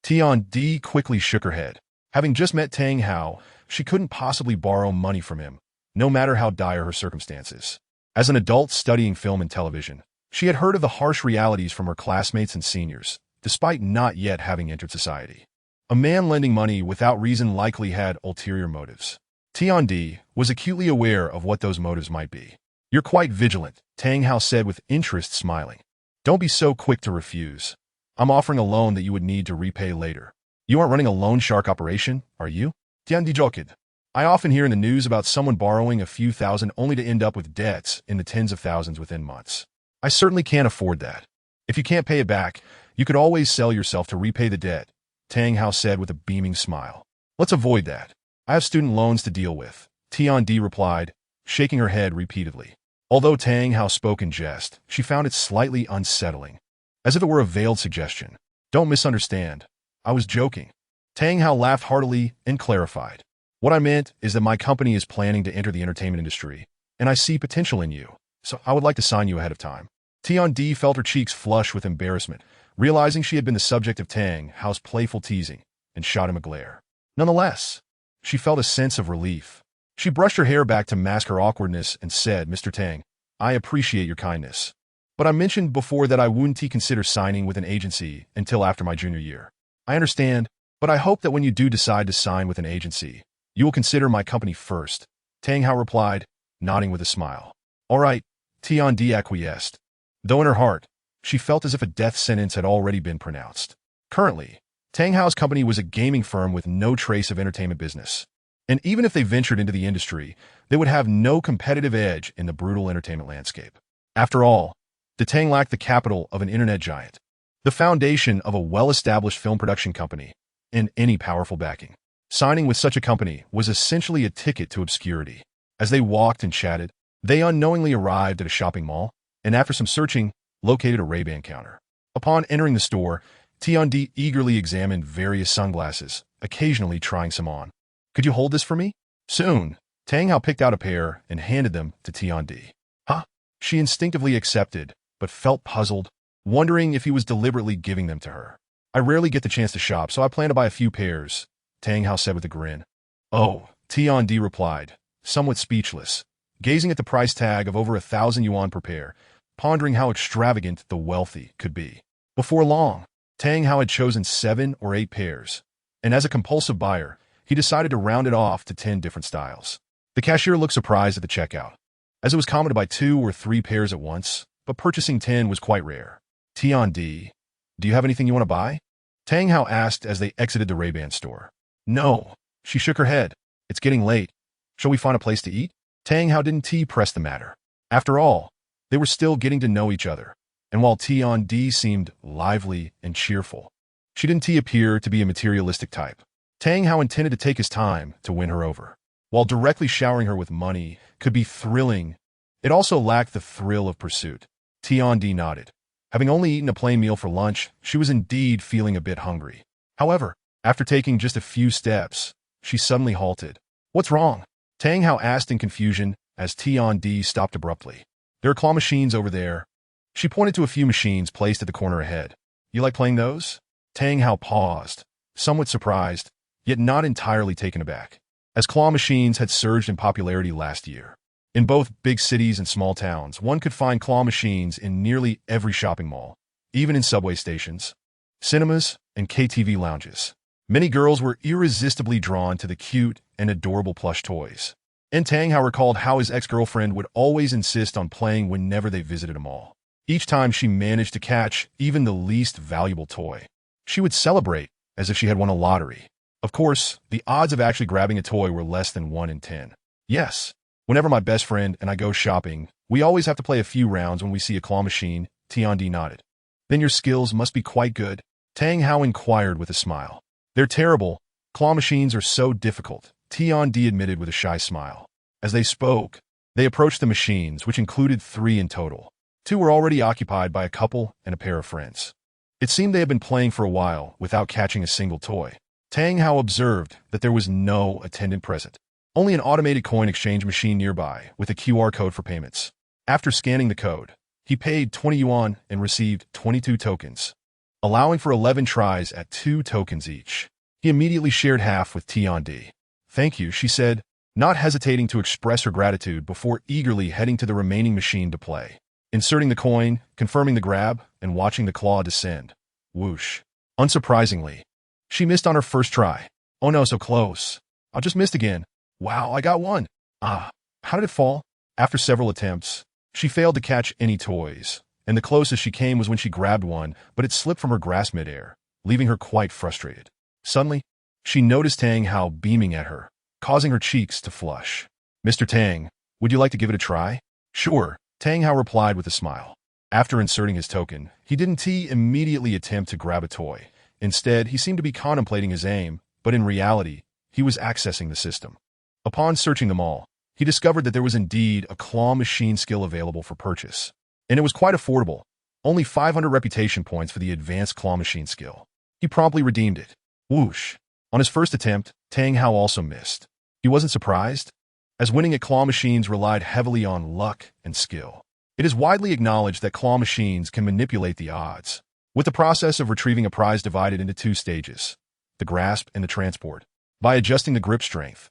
Tiandi quickly shook her head. Having just met Tang Hao, she couldn't possibly borrow money from him, no matter how dire her circumstances. As an adult studying film and television, she had heard of the harsh realities from her classmates and seniors, despite not yet having entered society. A man lending money without reason likely had ulterior motives. Tiandi was acutely aware of what those motives might be. "You're quite vigilant," Tang Hao said with interest, smiling. "Don't be so quick to refuse. I'm offering a loan that you would need to repay later." "You aren't running a loan shark operation, are you?" Tiandi joked. "I often hear in the news about someone borrowing a few thousand only to end up with debts in the tens of thousands within months. I certainly can't afford that. If you can't pay it back, you could always sell yourself to repay the debt," Tang Hao said with a beaming smile. "Let's avoid that. I have student loans to deal with," Tiandi replied, shaking her head repeatedly. Although Tang Hao spoke in jest, she found it slightly unsettling, as if it were a veiled suggestion. "Don't misunderstand. I was joking." Tang Hao laughed heartily and clarified. "What I meant is that my company is planning to enter the entertainment industry, and I see potential in you, so I would like to sign you ahead of time." Tiandi felt her cheeks flush with embarrassment, realizing she had been the subject of Tang Hao's playful teasing, and shot him a glare. Nonetheless, she felt a sense of relief. She brushed her hair back to mask her awkwardness and said, "Mr. Tang, I appreciate your kindness, but I mentioned before that I wouldn't consider signing with an agency until after my junior year. I understand, but I hope that when you do decide to sign with an agency, you will consider my company first," Tang Hao replied, nodding with a smile. "All right," Tiandi acquiesced, though in her heart, she felt as if a death sentence had already been pronounced. Currently, Tang Hao's company was a gaming firm with no trace of entertainment business, and even if they ventured into the industry, they would have no competitive edge in the brutal entertainment landscape. After all, the Tang lacked the capital of an internet giant, the foundation of a well-established film production company, and any powerful backing. Signing with such a company was essentially a ticket to obscurity. As they walked and chatted, they unknowingly arrived at a shopping mall, and after some searching, located a Ray-Ban counter. Upon entering the store, Tiandi eagerly examined various sunglasses, occasionally trying some on. "Could you hold this for me?" Soon, Tang Hao picked out a pair and handed them to Tiandi. "Huh?" She instinctively accepted, but felt puzzled, wondering if he was deliberately giving them to her. "I rarely get the chance to shop, so I plan to buy a few pairs," Tang Hao said with a grin. "Oh," Tiandi replied, somewhat speechless, gazing at the price tag of over 1,000 yuan per pair, pondering how extravagant the wealthy could be. Before long, Tang Hao had chosen 7 or 8 pairs, and as a compulsive buyer, he decided to round it off to 10 different styles. The cashier looked surprised at the checkout, as it was common to buy 2 or 3 pairs at once, but purchasing 10 was quite rare. "Tiandi, do you have anything you want to buy?" Tang Hao asked as they exited the Ray-Ban store. "No." She shook her head. "It's getting late. Shall we find a place to eat?" Tang Hao didn't press the matter. After all, they were still getting to know each other, and while Tiandi seemed lively and cheerful, she didn't appear to be a materialistic type. Tang Hao intended to take his time to win her over. While directly showering her with money could be thrilling, it also lacked the thrill of pursuit. Tiandi nodded. Having only eaten a plain meal for lunch, she was indeed feeling a bit hungry. However, after taking just a few steps, she suddenly halted. "What's wrong?" Tang Hao asked in confusion as Tiandi stopped abruptly. "There are claw machines over there." She pointed to a few machines placed at the corner ahead. "You like playing those?" Tang Hao paused, somewhat surprised, yet not entirely taken aback, as claw machines had surged in popularity last year. In both big cities and small towns, one could find claw machines in nearly every shopping mall, even in subway stations, cinemas, and KTV lounges. Many girls were irresistibly drawn to the cute and adorable plush toys. And Tang Hao recalled how his ex-girlfriend would always insist on playing whenever they visited a mall. Each time she managed to catch even the least valuable toy, she would celebrate as if she had won a lottery. Of course, the odds of actually grabbing a toy were less than 1 in 10. "Yes. Whenever my best friend and I go shopping, we always have to play a few rounds when we see a claw machine," Tiandi nodded. "Then your skills must be quite good?" Tang Hao inquired with a smile. "They're terrible. Claw machines are so difficult," Tiandi admitted with a shy smile. As they spoke, they approached the machines, which included 3 in total. 2 were already occupied by a couple and a pair of friends. It seemed they had been playing for a while without catching a single toy. Tang Hao observed that there was no attendant present. Only an automated coin exchange machine nearby with a QR code for payments. After scanning the code, he paid 20 yuan and received 22 tokens, allowing for 11 tries at 2 tokens each. He immediately shared half with Tiandi. "Thank you," she said, not hesitating to express her gratitude before eagerly heading to the remaining machine to play. Inserting the coin, confirming the grab, and watching the claw descend. Whoosh. Unsurprisingly, she missed on her first try. "Oh no, so close. I just missed again. Wow, I got one. Ah, how did it fall?" After several attempts, she failed to catch any toys, and the closest she came was when she grabbed one, but it slipped from her grasp midair, leaving her quite frustrated. Suddenly, she noticed Tang Hao beaming at her, causing her cheeks to flush. "Mr. Tang, would you like to give it a try?" "Sure," Tang Hao replied with a smile. After inserting his token, he didn't immediately attempt to grab a toy. Instead, he seemed to be contemplating his aim, but in reality, he was accessing the system. Upon searching them all, he discovered that there was indeed a claw machine skill available for purchase. And it was quite affordable, only 500 reputation points for the advanced claw machine skill. He promptly redeemed it. Whoosh! On his first attempt, Tang Hao also missed. He wasn't surprised, as winning at claw machines relied heavily on luck and skill. It is widely acknowledged that claw machines can manipulate the odds, with the process of retrieving a prize divided into 2 stages, the grasp and the transport. By adjusting the grip strength,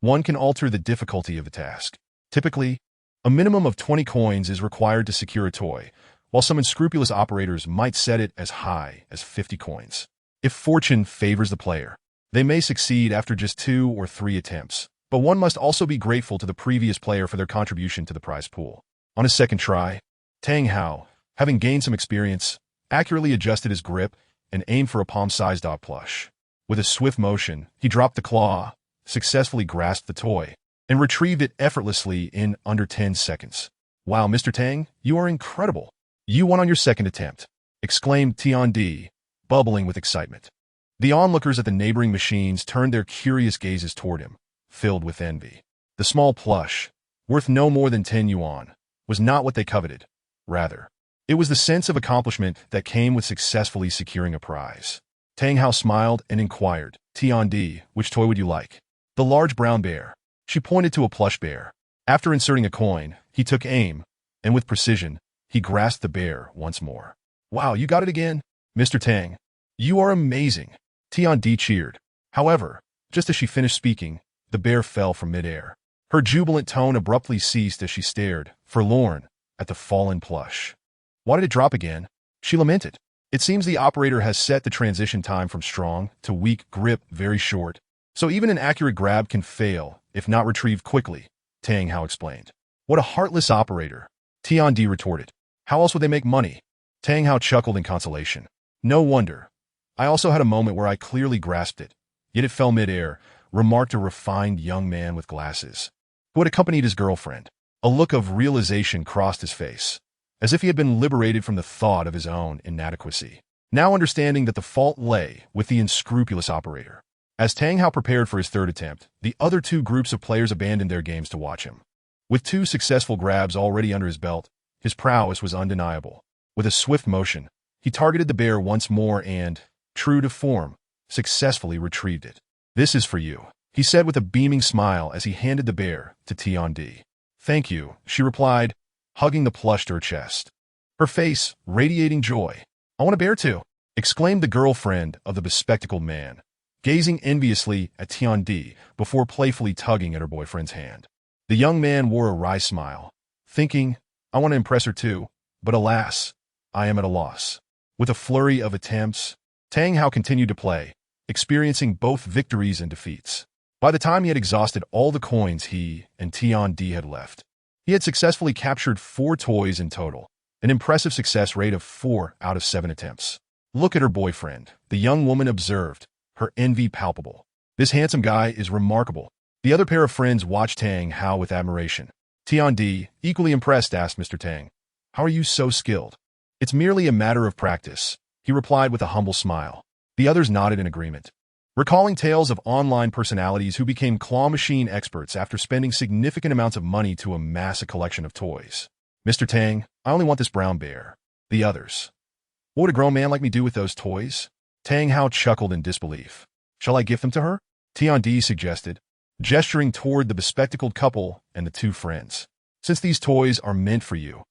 one can alter the difficulty of the task. Typically, a minimum of 20 coins is required to secure a toy, while some unscrupulous operators might set it as high as 50 coins. If fortune favors the player, they may succeed after just 2 or 3 attempts, but one must also be grateful to the previous player for their contribution to the prize pool. On his second try, Tang Hao, having gained some experience, accurately adjusted his grip and aimed for a palm-sized dog plush. With a swift motion, he dropped the claw, successfully grasped the toy, and retrieved it effortlessly in under 10 seconds. "Wow, Mr. Tang, you are incredible. You won on your second attempt," exclaimed Tiandi, bubbling with excitement. The onlookers at the neighboring machines turned their curious gazes toward him, filled with envy. The small plush, worth no more than 10 yuan, was not what they coveted. Rather, it was the sense of accomplishment that came with successfully securing a prize. Tang Hao smiled and inquired, Tiandi, which toy would you like? The large brown bear. She pointed to a plush bear. After inserting a coin, he took aim, and with precision, he grasped the bear once more. Wow, you got it again? Mr. Tang, you are amazing. Tiandi cheered. However, just as she finished speaking, the bear fell from midair. Her jubilant tone abruptly ceased as she stared, forlorn, at the fallen plush. Why did it drop again? She lamented. It seems the operator has set the transition time from strong to weak grip very short, so even an accurate grab can fail if not retrieved quickly, Tang Hao explained. What a heartless operator, Tiandi retorted. How else would they make money? Tang Hao chuckled in consolation. No wonder. I also had a moment where I clearly grasped it, yet it fell midair, remarked a refined young man with glasses, who had accompanied his girlfriend. A look of realization crossed his face, as if he had been liberated from the thought of his own inadequacy, now understanding that the fault lay with the unscrupulous operator. As Tang Hao prepared for his third attempt, the other two groups of players abandoned their games to watch him. With two successful grabs already under his belt, his prowess was undeniable. With a swift motion, he targeted the bear once more and, true to form, successfully retrieved it. This is for you, he said with a beaming smile as he handed the bear to Tiandi. Thank you, she replied, hugging the plush to her chest, her face radiating joy. I want a bear too, exclaimed the girlfriend of the bespectacled man, gazing enviously at Tiandi before playfully tugging at her boyfriend's hand. The young man wore a wry smile, thinking, I want to impress her too, but alas, I am at a loss. With a flurry of attempts, Tang Hao continued to play, experiencing both victories and defeats. By the time he had exhausted all the coins he and Tiandi had left, he had successfully captured 4 toys in total, an impressive success rate of 4 out of 7 attempts. Look at her boyfriend, the young woman observed, her envy palpable. This handsome guy is remarkable. The other pair of friends watched Tang Hao with admiration. Tiandi, equally impressed, asked Mr. Tang, how are you so skilled? It's merely a matter of practice, he replied with a humble smile. The others nodded in agreement, recalling tales of online personalities who became claw machine experts after spending significant amounts of money to amass a collection of toys. Mr. Tang, I only want this brown bear. The others. What would a grown man like me do with those toys? Tang Hao chuckled in disbelief. Shall I gift them to her? Tiandi suggested, gesturing toward the bespectacled couple and the 2 friends. Since these toys are meant for you,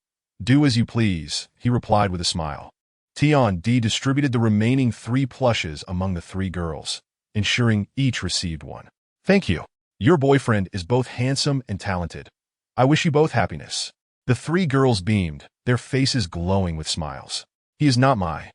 do as you please, he replied with a smile. Tiandi distributed the remaining 3 plushes among the 3 girls, ensuring each received one. Thank you. Your boyfriend is both handsome and talented. I wish you both happiness. The 3 girls beamed, their faces glowing with smiles. He is not my.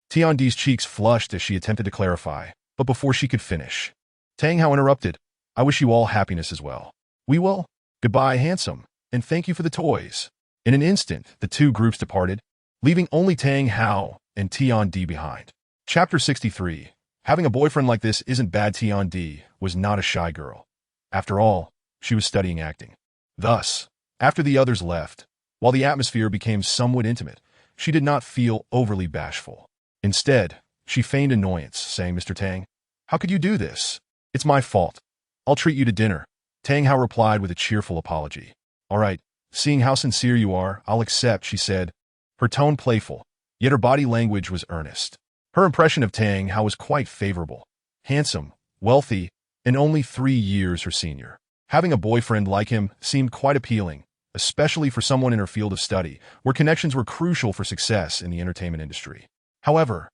Tiandi's cheeks flushed as she attempted to clarify, but before she could finish, Tang Hao interrupted. I wish you all happiness as well. We will. Goodbye, handsome, and thank you for the toys. In an instant, the 2 groups departed, leaving only Tang Hao and Tiandi behind. Chapter 63. Having a boyfriend like this isn't bad. Tiandi was not a shy girl. After all, she was studying acting. Thus, after the others left, while the atmosphere became somewhat intimate, she did not feel overly bashful. Instead, she feigned annoyance, saying, Mr. Tang, how could you do this? It's my fault. I'll treat you to dinner. Tang Hao replied with a cheerful apology. All right, seeing how sincere you are, I'll accept, she said, her tone playful, yet her body language was earnest. Her impression of Tang Hao was quite favorable. Handsome, wealthy, and only 3 years her senior. Having a boyfriend like him seemed quite appealing, especially for someone in her field of study, where connections were crucial for success in the entertainment industry. However,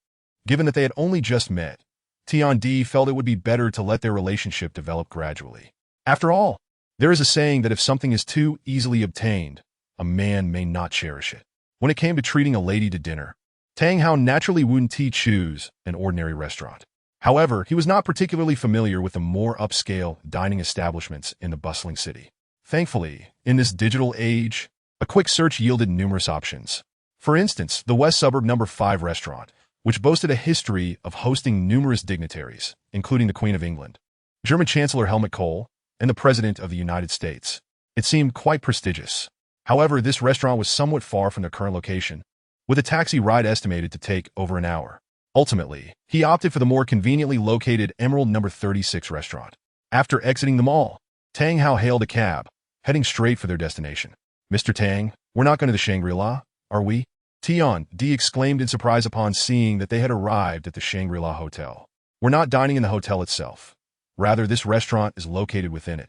given that they had only just met, Tiandi felt it would be better to let their relationship develop gradually. After all, there is a saying that if something is too easily obtained, a man may not cherish it. When it came to treating a lady to dinner, Tang Hao naturally wouldn't choose an ordinary restaurant. However, he was not particularly familiar with the more upscale dining establishments in the bustling city. Thankfully, in this digital age, a quick search yielded numerous options. For instance, the West Suburb No. 5 restaurant, which boasted a history of hosting numerous dignitaries, including the Queen of England, German Chancellor Helmut Kohl, and the President of the United States. It seemed quite prestigious. However, this restaurant was somewhat far from their current location, with a taxi ride estimated to take over an hour. Ultimately, he opted for the more conveniently located Emerald No. 36 restaurant. After exiting the mall, Tang Hao hailed a cab, heading straight for their destination. Mr. Tang, we're not going to the Shangri-La, Are we? Tian D exclaimed in surprise upon seeing that they had arrived at the Shangri-La Hotel. We're not dining in the hotel itself. Rather, this restaurant is located within it.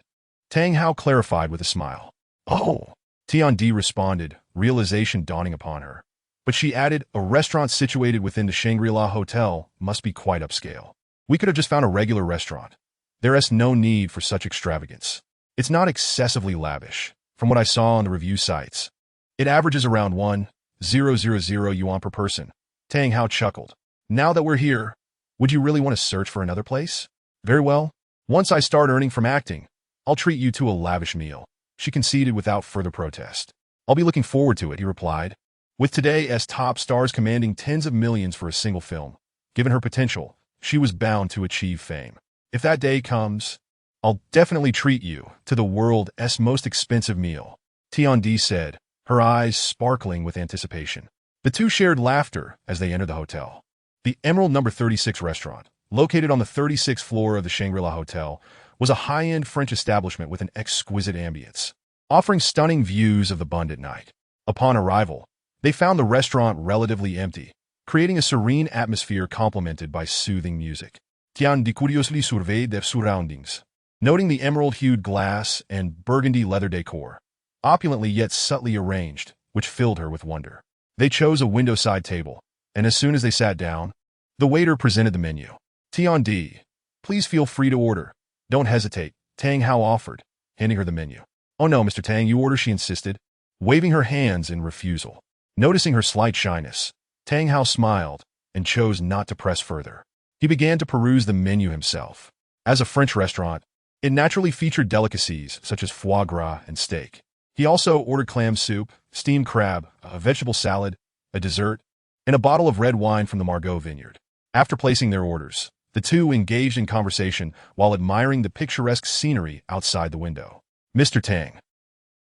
Tang Hao clarified with a smile. Oh! Tian D responded, realization dawning upon her. But she added, a restaurant situated within the Shangri-La Hotel must be quite upscale. We could have just found a regular restaurant. There is no need for such extravagance. It's not excessively lavish, from what I saw on the review sites. It averages around 1,000 yuan per person. Tang Hao chuckled. Now that we're here, would you really want to search for another place? Very well. Once I start earning from acting, I'll treat you to a lavish meal. She conceded without further protest. I'll be looking forward to it, he replied. With today's top stars commanding tens of millions for a single film, given her potential, she was bound to achieve fame. If that day comes, I'll definitely treat you to the world's most expensive meal, Tian Di said, her eyes sparkling with anticipation. The two shared laughter as they entered the hotel. The Emerald No. 36 restaurant, located on the 36th floor of the Shangri-La Hotel, was a high-end French establishment with an exquisite ambience, offering stunning views of the Bund at night. Upon arrival, they found the restaurant relatively empty, creating a serene atmosphere complemented by soothing music. Tian Di curiously surveyed their surroundings, noting the emerald-hued glass and burgundy leather decor, opulently yet subtly arranged, which filled her with wonder. They chose a window-side table, and as soon as they sat down, the waiter presented the menu. Tian Di, please feel free to order. Don't hesitate, Tang Hao offered, handing her the menu. Oh no, Mr. Tang, you order, she insisted, waving her hands in refusal. Noticing her slight shyness, Tang Hao smiled and chose not to press further. He began to peruse the menu himself. As a French restaurant, it naturally featured delicacies such as foie gras and steak. He also ordered clam soup, steamed crab, a vegetable salad, a dessert, and a bottle of red wine from the Margaux vineyard. After placing their orders, the two engaged in conversation while admiring the picturesque scenery outside the window. Mr. Tang.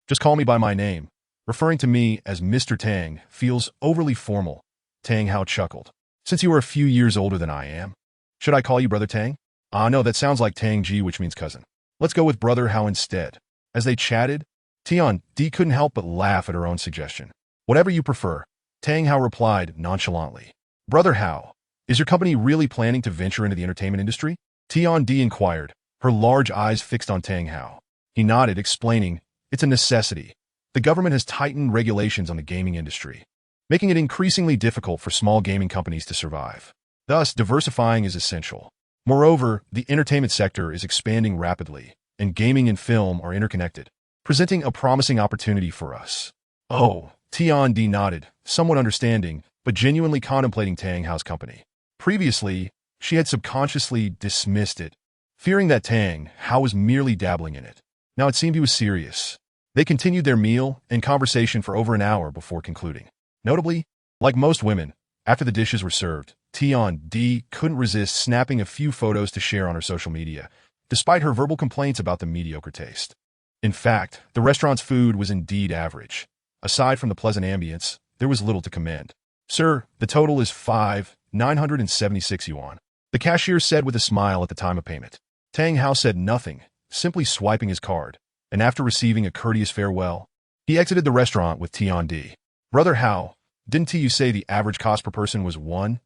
Just call me by my name. Referring to me as Mr. Tang feels overly formal, Tang Hao chuckled. Since you are a few years older than I am, should I call you Brother Tang? Ah, no, that sounds like Tang Ji, which means cousin. Let's go with Brother Hao instead. As they chatted, Tian Di couldn't help but laugh at her own suggestion. Whatever you prefer, Tang Hao replied nonchalantly. Brother Hao, is your company really planning to venture into the entertainment industry? Tian Di inquired, her large eyes fixed on Tang Hao. He nodded, explaining, it's a necessity. The government has tightened regulations on the gaming industry, making it increasingly difficult for small gaming companies to survive. Thus, diversifying is essential. Moreover, the entertainment sector is expanding rapidly, and gaming and film are interconnected, presenting a promising opportunity for us. Oh, Tian Di nodded, somewhat understanding, but genuinely contemplating Tang Hao's company. Previously, she had subconsciously dismissed it, fearing that Tang Hao was merely dabbling in it. Now it seemed he was serious. They continued their meal and conversation for over an hour before concluding. Notably, like most women, after the dishes were served, Tian Di couldn't resist snapping a few photos to share on her social media, despite her verbal complaints about the mediocre taste. In fact, the restaurant's food was indeed average. Aside from the pleasant ambience, there was little to commend. Sir, the total is 5,976 yuan. The cashier said with a smile at the time of payment. Tang Hao said nothing, simply swiping his card, and after receiving a courteous farewell, he exited the restaurant with Tian Di. Brother Hao, didn't you say the average cost per person was 1,000?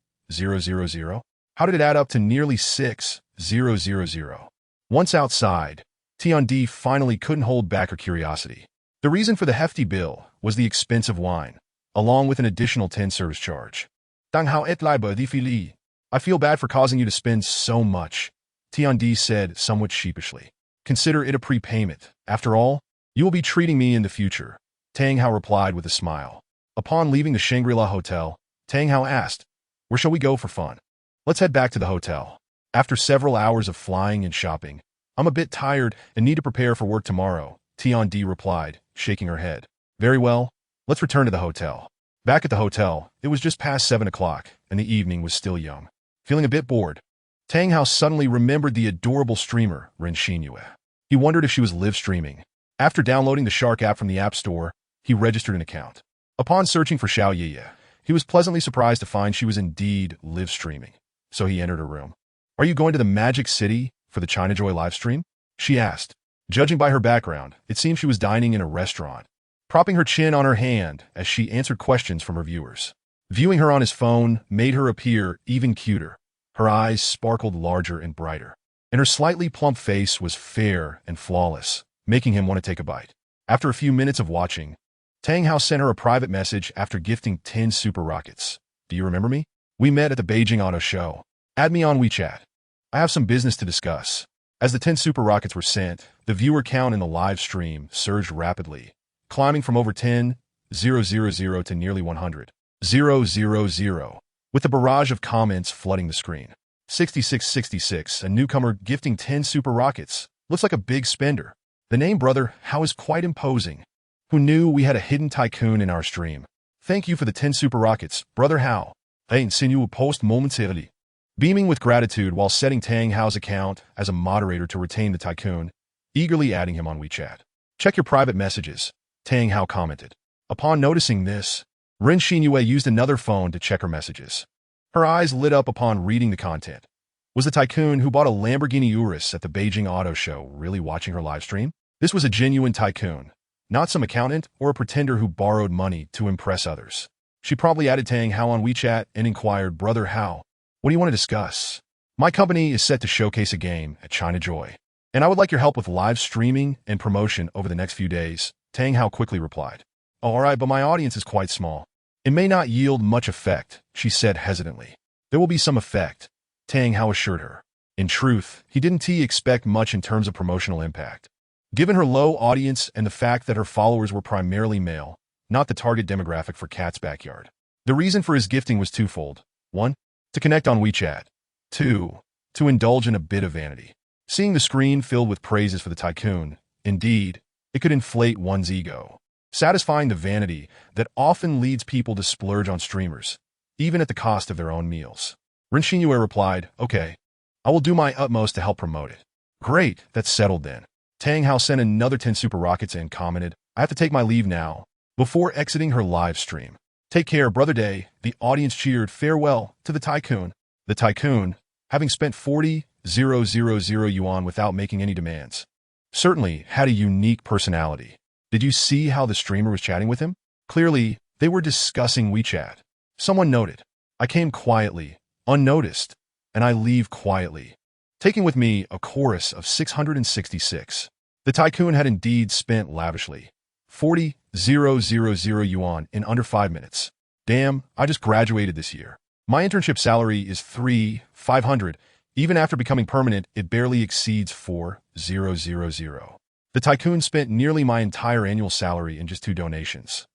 How did it add up to nearly 6,000? Once outside, Tian Di finally couldn't hold back her curiosity. The reason for the hefty bill was the expensive wine, along with an additional 10 service charge. Tang Hao et lai ba di fi li. I feel bad for causing you to spend so much, Tian Di said somewhat sheepishly. Consider it a prepayment. After all, you will be treating me in the future, Tang Hao replied with a smile. Upon leaving the Shangri-La Hotel, Tang Hao asked, where shall we go for fun? Let's head back to the hotel. After several hours of flying and shopping, I'm a bit tired and need to prepare for work tomorrow, Tian Di replied, shaking her head. Very well, let's return to the hotel. Back at the hotel, it was just past 7 o'clock, and the evening was still young. Feeling a bit bored, Tang Hao suddenly remembered the adorable streamer, Ren Xinyue. He wondered if she was live streaming. After downloading the Shark app from the App Store, he registered an account. Upon searching for Xiao Yiye, he was pleasantly surprised to find she was indeed live streaming. So he entered her room. Are you going to the Magic City for the China Joy livestream? She asked. Judging by her background, it seemed she was dining in a restaurant, propping her chin on her hand as she answered questions from her viewers. Viewing her on his phone made her appear even cuter. Her eyes sparkled larger and brighter, and her slightly plump face was fair and flawless, making him want to take a bite. After a few minutes of watching, Tang Hao sent her a private message after gifting 10 super rockets. Do you remember me? We met at the Beijing Auto Show. Add me on WeChat. I have some business to discuss. As the 10 super rockets were sent, the viewer count in the live stream surged rapidly, climbing from over 10,000 to nearly 100,000, with a barrage of comments flooding the screen. 6666, a newcomer gifting 10 super rockets. Looks like a big spender. The name Brother Hao is quite imposing. Who knew we had a hidden tycoon in our stream? Thank you for the 10 super rockets, Brother Hao. I insinue post momentarily. Beaming with gratitude while setting Tang Hao's account as a moderator to retain the tycoon, eagerly adding him on WeChat. Check your private messages, Tang Hao commented. Upon noticing this, Ren Xinyue used another phone to check her messages. Her eyes lit up upon reading the content. Was the tycoon who bought a Lamborghini Urus at the Beijing Auto Show really watching her live stream? This was a genuine tycoon, not some accountant or a pretender who borrowed money to impress others. She probably added Tang Hao on WeChat and inquired, Brother Hao, what do you want to discuss? My company is set to showcase a game at China Joy, and I would like your help with live streaming and promotion over the next few days, Tang Hao quickly replied. All right, but my audience is quite small. It may not yield much effect, she said hesitantly. There will be some effect, Tang Hao assured her. In truth, he didn't expect much in terms of promotional impact. Given her low audience and the fact that her followers were primarily male, not the target demographic for Cat's Backyard. The reason for his gifting was twofold. 1. To connect on WeChat. 2. To indulge in a bit of vanity. Seeing the screen filled with praises for the tycoon, indeed, it could inflate one's ego, satisfying the vanity that often leads people to splurge on streamers, even at the cost of their own meals. Ren Xinyue replied, okay, I will do my utmost to help promote it. Great, that's settled then. Tang Hao sent another 10 super rockets and commented, I have to take my leave now, before exiting her live stream. Take care, Brother Day. The audience cheered farewell to the tycoon. The tycoon, having spent 40,000 yuan without making any demands, certainly had a unique personality. Did you see how the streamer was chatting with him? Clearly, they were discussing WeChat. Someone noted, I came quietly, unnoticed, and I leave quietly, taking with me a chorus of 666. The tycoon had indeed spent lavishly 40,000 yuan in under 5 minutes. Damn, I just graduated this year. My internship salary is 3,500. Even after becoming permanent, it barely exceeds 4,000. The tycoon spent nearly my entire annual salary in just 2 donations.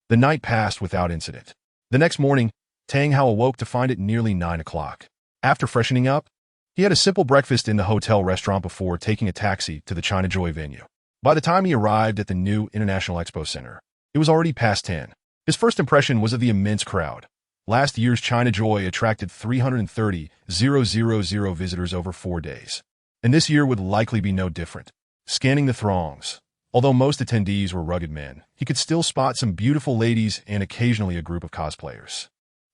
The night passed without incident. The next morning, Tang Hao awoke to find it nearly 9 o'clock. After freshening up, he had a simple breakfast in the hotel restaurant before taking a taxi to the China Joy venue. By the time he arrived at the new International Expo Center, it was already past 10. His first impression was of the immense crowd. Last year's China Joy attracted 330,000 visitors over 4 days, and this year would likely be no different. Scanning the throngs, although most attendees were rugged men, he could still spot some beautiful ladies and occasionally a group of cosplayers.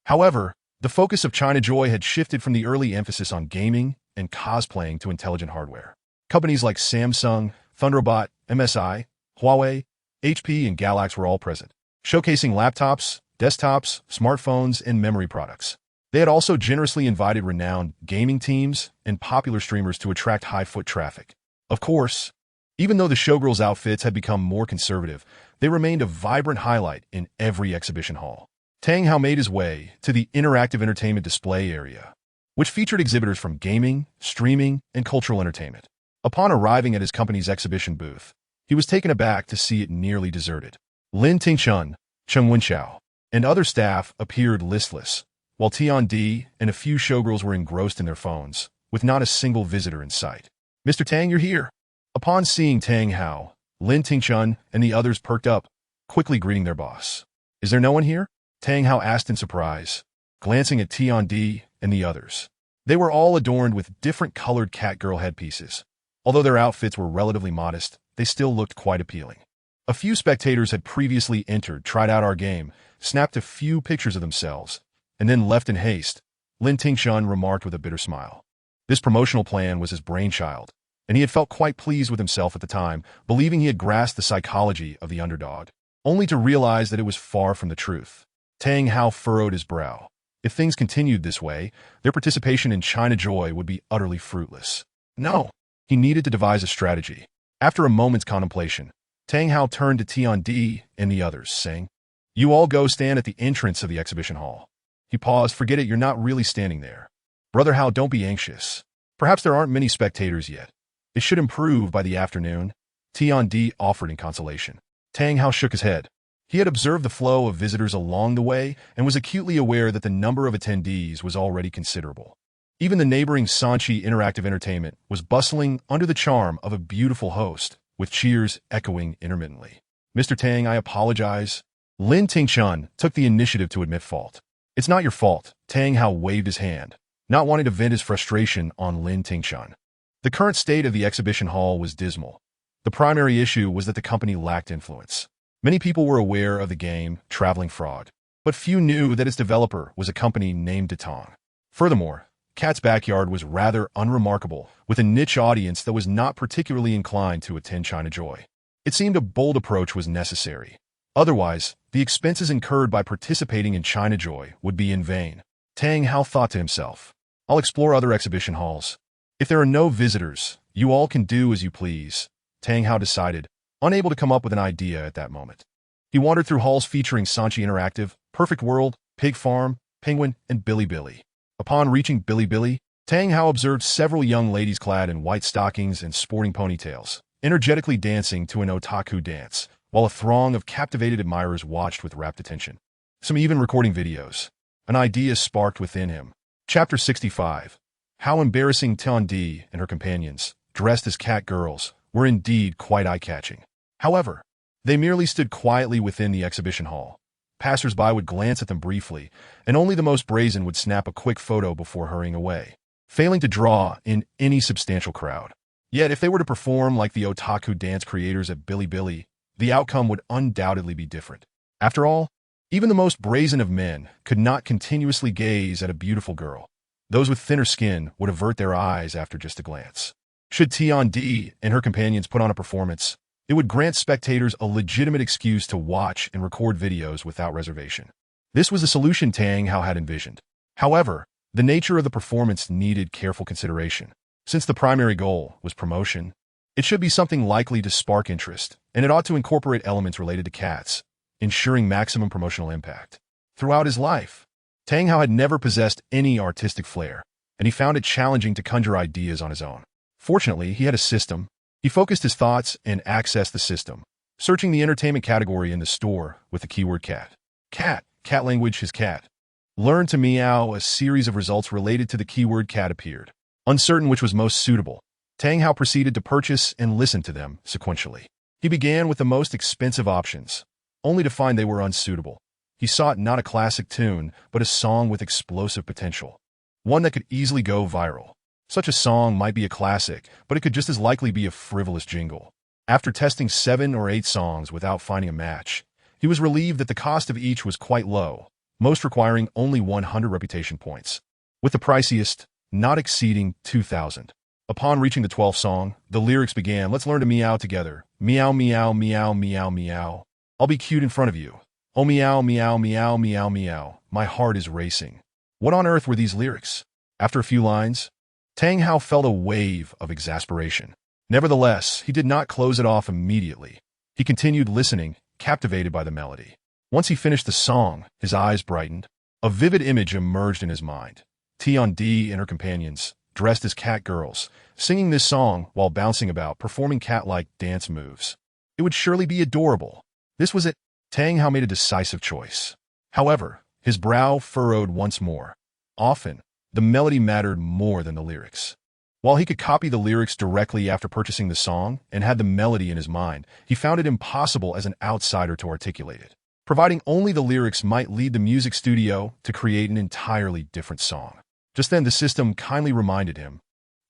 However, the focus of China Joy had shifted from the early emphasis on gaming and cosplaying to intelligent hardware. Companies like Samsung, Thunderbot, MSI, Huawei, HP, and Galax were all present, showcasing laptops, desktops, smartphones, and memory products. They had also generously invited renowned gaming teams and popular streamers to attract high foot traffic. Of course, even though the showgirls' outfits had become more conservative, they remained a vibrant highlight in every exhibition hall. Tang Hao made his way to the interactive entertainment display area, which featured exhibitors from gaming, streaming, and cultural entertainment. Upon arriving at his company's exhibition booth, he was taken aback to see it nearly deserted. Lin Tingchun, Cheng Wenxiao, and other staff appeared listless, while Tian Di and a few showgirls were engrossed in their phones, with not a single visitor in sight. Mr. Tang, you're here. Upon seeing Tang Hao, Lin Tingchun and the others perked up, quickly greeting their boss. Is there no one here? Tang Hao asked in surprise, glancing at Tian Di and the others. They were all adorned with different colored catgirl headpieces. Although their outfits were relatively modest, they still looked quite appealing. A few spectators had previously entered, tried out our game, snapped a few pictures of themselves, and then left in haste, Lin Tingchun remarked with a bitter smile. This promotional plan was his brainchild, and he had felt quite pleased with himself at the time, believing he had grasped the psychology of the underdog. only to realize that it was far from the truth. Tang Hao furrowed his brow. If things continued this way, their participation in China Joy would be utterly fruitless. No, he needed to devise a strategy. After a moment's contemplation, Tang Hao turned to Tian Di and the others, saying, "You all go stand at the entrance of the exhibition hall." He paused. "Forget it, you're not really standing there. Brother Hao, don't be anxious. Perhaps there aren't many spectators yet. It should improve by the afternoon," Tian Di offered in consolation. Tang Hao shook his head. He had observed the flow of visitors along the way and was acutely aware that the number of attendees was already considerable. Even the neighboring Sanchi Interactive Entertainment was bustling under the charm of a beautiful host, with cheers echoing intermittently. "Mr. Tang, I apologize." Lin Tingchun took the initiative to admit fault. "It's not your fault." Tang Hao waved his hand, not wanting to vent his frustration on Lin Tingchun. The current state of the exhibition hall was dismal. The primary issue was that the company lacked influence. Many people were aware of the game, Traveling Frog, but few knew that its developer was a company named Detong. Furthermore, Cat's Backyard was rather unremarkable, with a niche audience that was not particularly inclined to attend China Joy. It seemed a bold approach was necessary. Otherwise, the expenses incurred by participating in China Joy would be in vain. Tang Hao thought to himself, "I'll explore other exhibition halls. If there are no visitors, you all can do as you please," Tang Hao decided, unable to come up with an idea at that moment. He wandered through halls featuring Sanchi Interactive, Perfect World, Pig Farm, Penguin, and Bilibili. Upon reaching Bilibili, Tang Hao observed several young ladies clad in white stockings and sporting ponytails, energetically dancing to an otaku dance, while a throng of captivated admirers watched with rapt attention. Some even recording videos. An idea sparked within him. Chapter 65. How embarrassing Tian Di and her companions, dressed as cat girls, were indeed quite eye-catching. However, they merely stood quietly within the exhibition hall. Passers-by would glance at them briefly, and only the most brazen would snap a quick photo before hurrying away, failing to draw in any substantial crowd. Yet if they were to perform like the otaku dance creators at Bilibili, the outcome would undoubtedly be different. After all, even the most brazen of men could not continuously gaze at a beautiful girl. Those with thinner skin would avert their eyes after just a glance. Should Tian Di and her companions put on a performance, it would grant spectators a legitimate excuse to watch and record videos without reservation. This was a solution Tang Hao had envisioned. However, the nature of the performance needed careful consideration. Since the primary goal was promotion, it should be something likely to spark interest, and it ought to incorporate elements related to cats, ensuring maximum promotional impact. Throughout his life, Tang Hao had never possessed any artistic flair, and he found it challenging to conjure ideas on his own. Fortunately, he had a system. He focused his thoughts and accessed the system, searching the entertainment category in the store with the keyword cat. Cat language, his cat. Learn to meow. A series of results related to the keyword cat appeared. Uncertain which was most suitable, Tang Hao proceeded to purchase and listen to them sequentially. He began with the most expensive options, only to find they were unsuitable. He sought not a classic tune, but a song with explosive potential, one that could easily go viral. Such a song might be a classic, but it could just as likely be a frivolous jingle. After testing 7 or 8 songs without finding a match, he was relieved that the cost of each was quite low, most requiring only 100 reputation points, with the priciest not exceeding 2,000. Upon reaching the 12th song, the lyrics began, "Let's learn to meow together. Meow, meow, meow, meow, meow. I'll be cute in front of you. Oh, meow, meow, meow, meow, meow. My heart is racing." What on earth were these lyrics? After a few lines, Tang Hao felt a wave of exasperation. Nevertheless, he did not close it off immediately. He continued listening, captivated by the melody. Once he finished the song, his eyes brightened. A vivid image emerged in his mind. Tian Di and her companions, dressed as cat girls, singing this song while bouncing about, performing cat-like dance moves. It would surely be adorable. This was it. Tang Hao made a decisive choice. However, his brow furrowed once more. Often, the melody mattered more than the lyrics. While he could copy the lyrics directly after purchasing the song and had the melody in his mind, he found it impossible as an outsider to articulate it. Providing only the lyrics might lead the music studio to create an entirely different song. Just then, the system kindly reminded him,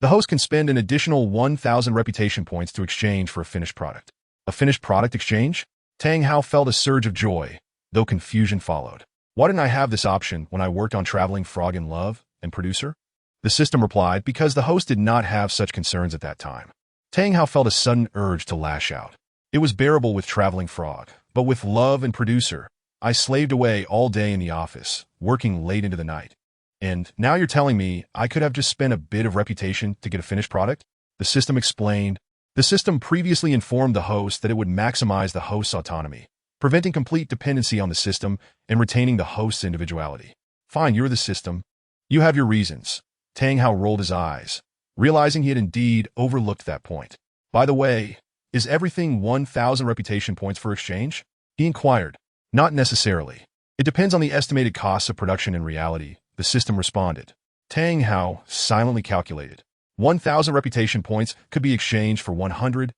the host can spend an additional 1,000 reputation points to exchange for a finished product. A finished product exchange? Tang Hao felt a surge of joy, though confusion followed. Why didn't I have this option when I worked on Traveling Frog in Love and Producer? The system replied, because the host did not have such concerns at that time. Tang Hao felt a sudden urge to lash out. It was bearable with traveling frog, but with love and producer, I slaved away all day in the office, working late into the night. And now you're telling me I could have just spent a bit of reputation to get a finished product? The system explained. The system previously informed the host that it would maximize the host's autonomy, preventing complete dependency on the system and retaining the host's individuality. Fine, you're the system. You have your reasons. Tang Hao rolled his eyes, realizing he had indeed overlooked that point. By the way, is everything 1,000 reputation points for exchange? He inquired. Not necessarily. It depends on the estimated costs of production in reality, the system responded. Tang Hao silently calculated. 1,000 reputation points could be exchanged for 100,000,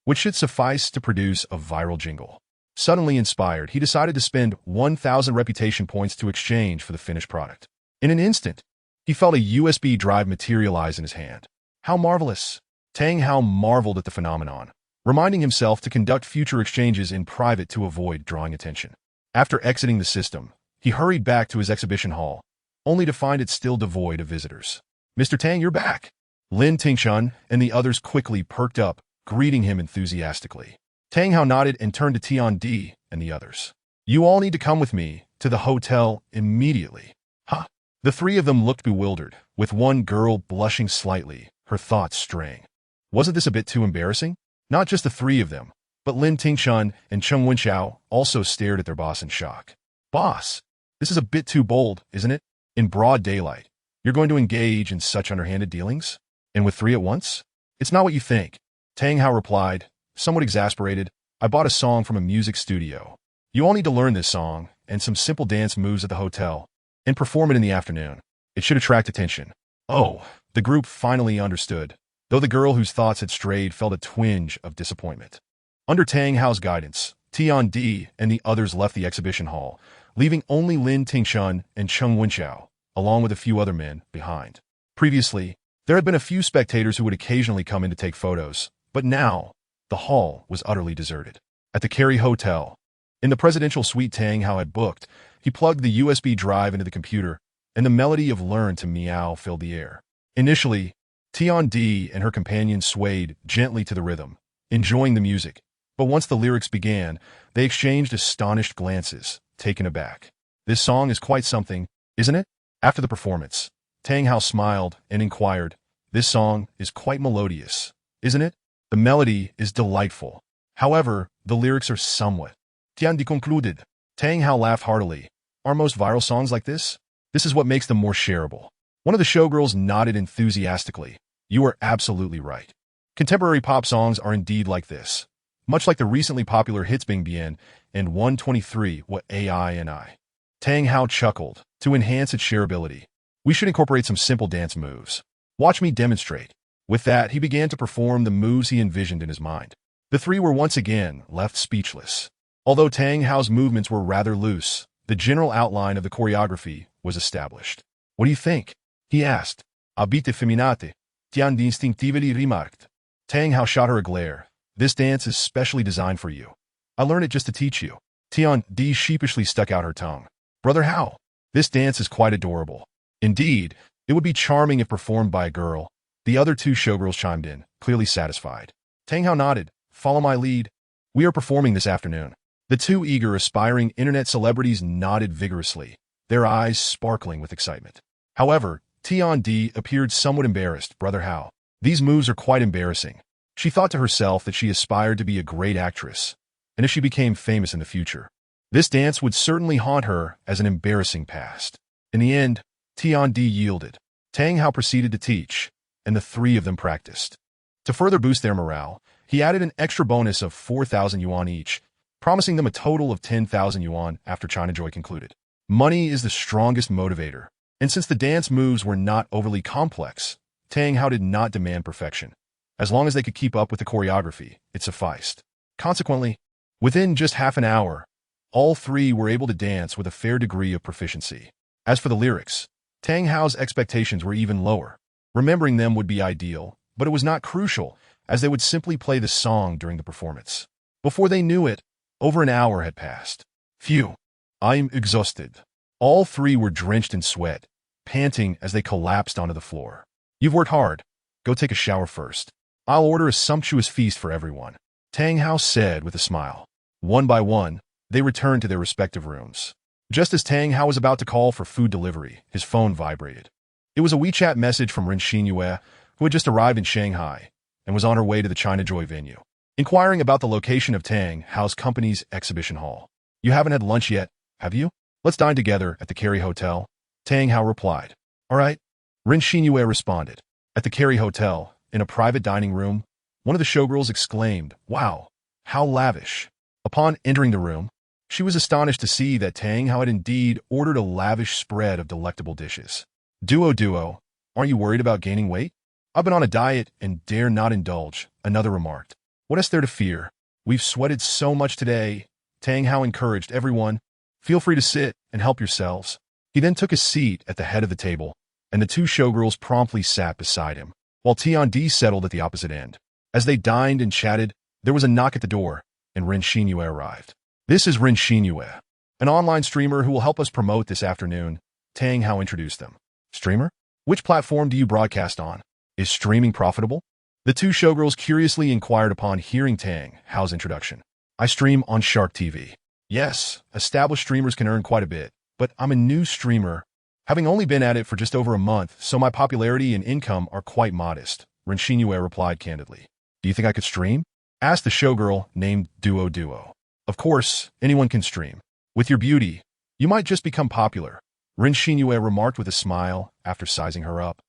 which should suffice to produce a viral jingle. Suddenly inspired, he decided to spend 1,000 reputation points to exchange for the finished product. In an instant, he felt a USB drive materialize in his hand. How marvelous! Tang Hao marveled at the phenomenon, reminding himself to conduct future exchanges in private to avoid drawing attention. After exiting the system, he hurried back to his exhibition hall, only to find it still devoid of visitors. Mr. Tang, you're back. Lin Tingshun and the others quickly perked up, greeting him enthusiastically. Tang Hao nodded and turned to Tian Di and the others. You all need to come with me to the hotel immediately. Huh? The three of them looked bewildered, with one girl blushing slightly, her thoughts straying. Wasn't this a bit too embarrassing? Not just the three of them, but Lin Tingshun and Cheng Wenxiao also stared at their boss in shock. Boss, this is a bit too bold, isn't it? In broad daylight, you're going to engage in such underhanded dealings? And with three at once? It's not what you think. Tang Hao replied, somewhat exasperated. I bought a song from a music studio. You all need to learn this song and some simple dance moves at the hotel and perform it in the afternoon. It should attract attention. Oh, the group finally understood, though the girl whose thoughts had strayed felt a twinge of disappointment. Under Tang Hao's guidance, Tian Di and the others left the exhibition hall, leaving only Lin Tingshun and Cheng Wenxiao, along with a few other men, behind. Previously, there had been a few spectators who would occasionally come in to take photos, but now, the hall was utterly deserted. At the Kerry Hotel, in the presidential suite Tang Hao had booked, he plugged the USB drive into the computer, and the melody of Learn to Meow filled the air. Initially, Tian Di and her companion swayed gently to the rhythm, enjoying the music, but once the lyrics began, they exchanged astonished glances, taken aback. This song is quite something, isn't it? After the performance, Tang Hao smiled and inquired, this song is quite melodious, isn't it? The melody is delightful. However, the lyrics are somewhat. Tian Di concluded. Tang Hao laughed heartily. Are most viral songs like this? This is what makes them more shareable. One of the showgirls nodded enthusiastically. You are absolutely right. Contemporary pop songs are indeed like this. Much like the recently popular hits Bing Bien and 123 What AI and I. Tang Hao chuckled. To enhance its shareability, we should incorporate some simple dance moves. Watch me demonstrate. With that, he began to perform the moves he envisioned in his mind. The three were once again left speechless. Although Tang Hao's movements were rather loose, the general outline of the choreography was established. What do you think? He asked. Abite feminate, Tian Di instinctively remarked. Tang Hao shot her a glare. This dance is specially designed for you. I learned it just to teach you. Tian Di sheepishly stuck out her tongue. Brother Hao, this dance is quite adorable. Indeed, it would be charming if performed by a girl. The other two showgirls chimed in, clearly satisfied. Tang Hao nodded. Follow my lead. We are performing this afternoon. The two eager, aspiring internet celebrities nodded vigorously, their eyes sparkling with excitement. However, Tian Di appeared somewhat embarrassed. Brother Hao, these moves are quite embarrassing. She thought to herself that she aspired to be a great actress, and if she became famous in the future, this dance would certainly haunt her as an embarrassing past. In the end, Tian Di yielded. Tang Hao proceeded to teach, and the three of them practiced. To further boost their morale, he added an extra bonus of 4,000 yuan each, promising them a total of 10,000 yuan after China Joy concluded. Money is the strongest motivator, and since the dance moves were not overly complex, Tang Hao did not demand perfection. As long as they could keep up with the choreography, it sufficed. Consequently, within just half an hour, all three were able to dance with a fair degree of proficiency. As for the lyrics, Tang Hao's expectations were even lower. Remembering them would be ideal, but it was not crucial, as they would simply play the song during the performance. Before they knew it, over an hour had passed. Phew, I'm exhausted. All three were drenched in sweat, panting as they collapsed onto the floor. You've worked hard. Go take a shower first. I'll order a sumptuous feast for everyone, Tang Hao said with a smile. One by one, they returned to their respective rooms. Just as Tang Hao was about to call for food delivery, his phone vibrated. It was a WeChat message from Ren Xinyue, who had just arrived in Shanghai and was on her way to the China Joy venue, inquiring about the location of Tang Hao's company's exhibition hall. You haven't had lunch yet, have you? Let's dine together at the Kerry Hotel, Tang Hao replied. All right, Ren Xinyue responded. At the Kerry Hotel, in a private dining room, one of the showgirls exclaimed, "Wow, how lavish." Upon entering the room, she was astonished to see that Tang Hao had indeed ordered a lavish spread of delectable dishes. Duo, aren't you worried about gaining weight? I've been on a diet and dare not indulge, another remarked. What is there to fear? We've sweated so much today. Tang Hao encouraged everyone. Feel free to sit and help yourselves. He then took a seat at the head of the table, and the two showgirls promptly sat beside him, while Tiandi settled at the opposite end. As they dined and chatted, there was a knock at the door, and Ren Xinyue arrived. This is Ren Xinyue, an online streamer who will help us promote this afternoon, Tang Hao introduced them. Streamer? Which platform do you broadcast on? Is streaming profitable? The two showgirls curiously inquired upon hearing Tang Hao's introduction. I stream on Shark TV. Yes, established streamers can earn quite a bit, but I'm a new streamer, having only been at it for just over a month, so my popularity and income are quite modest, Ren Xinyue replied candidly. Do you think I could stream? Asked the showgirl named Duo. Of course, anyone can stream. With your beauty, you might just become popular, Ren Xinyue remarked with a smile after sizing her up.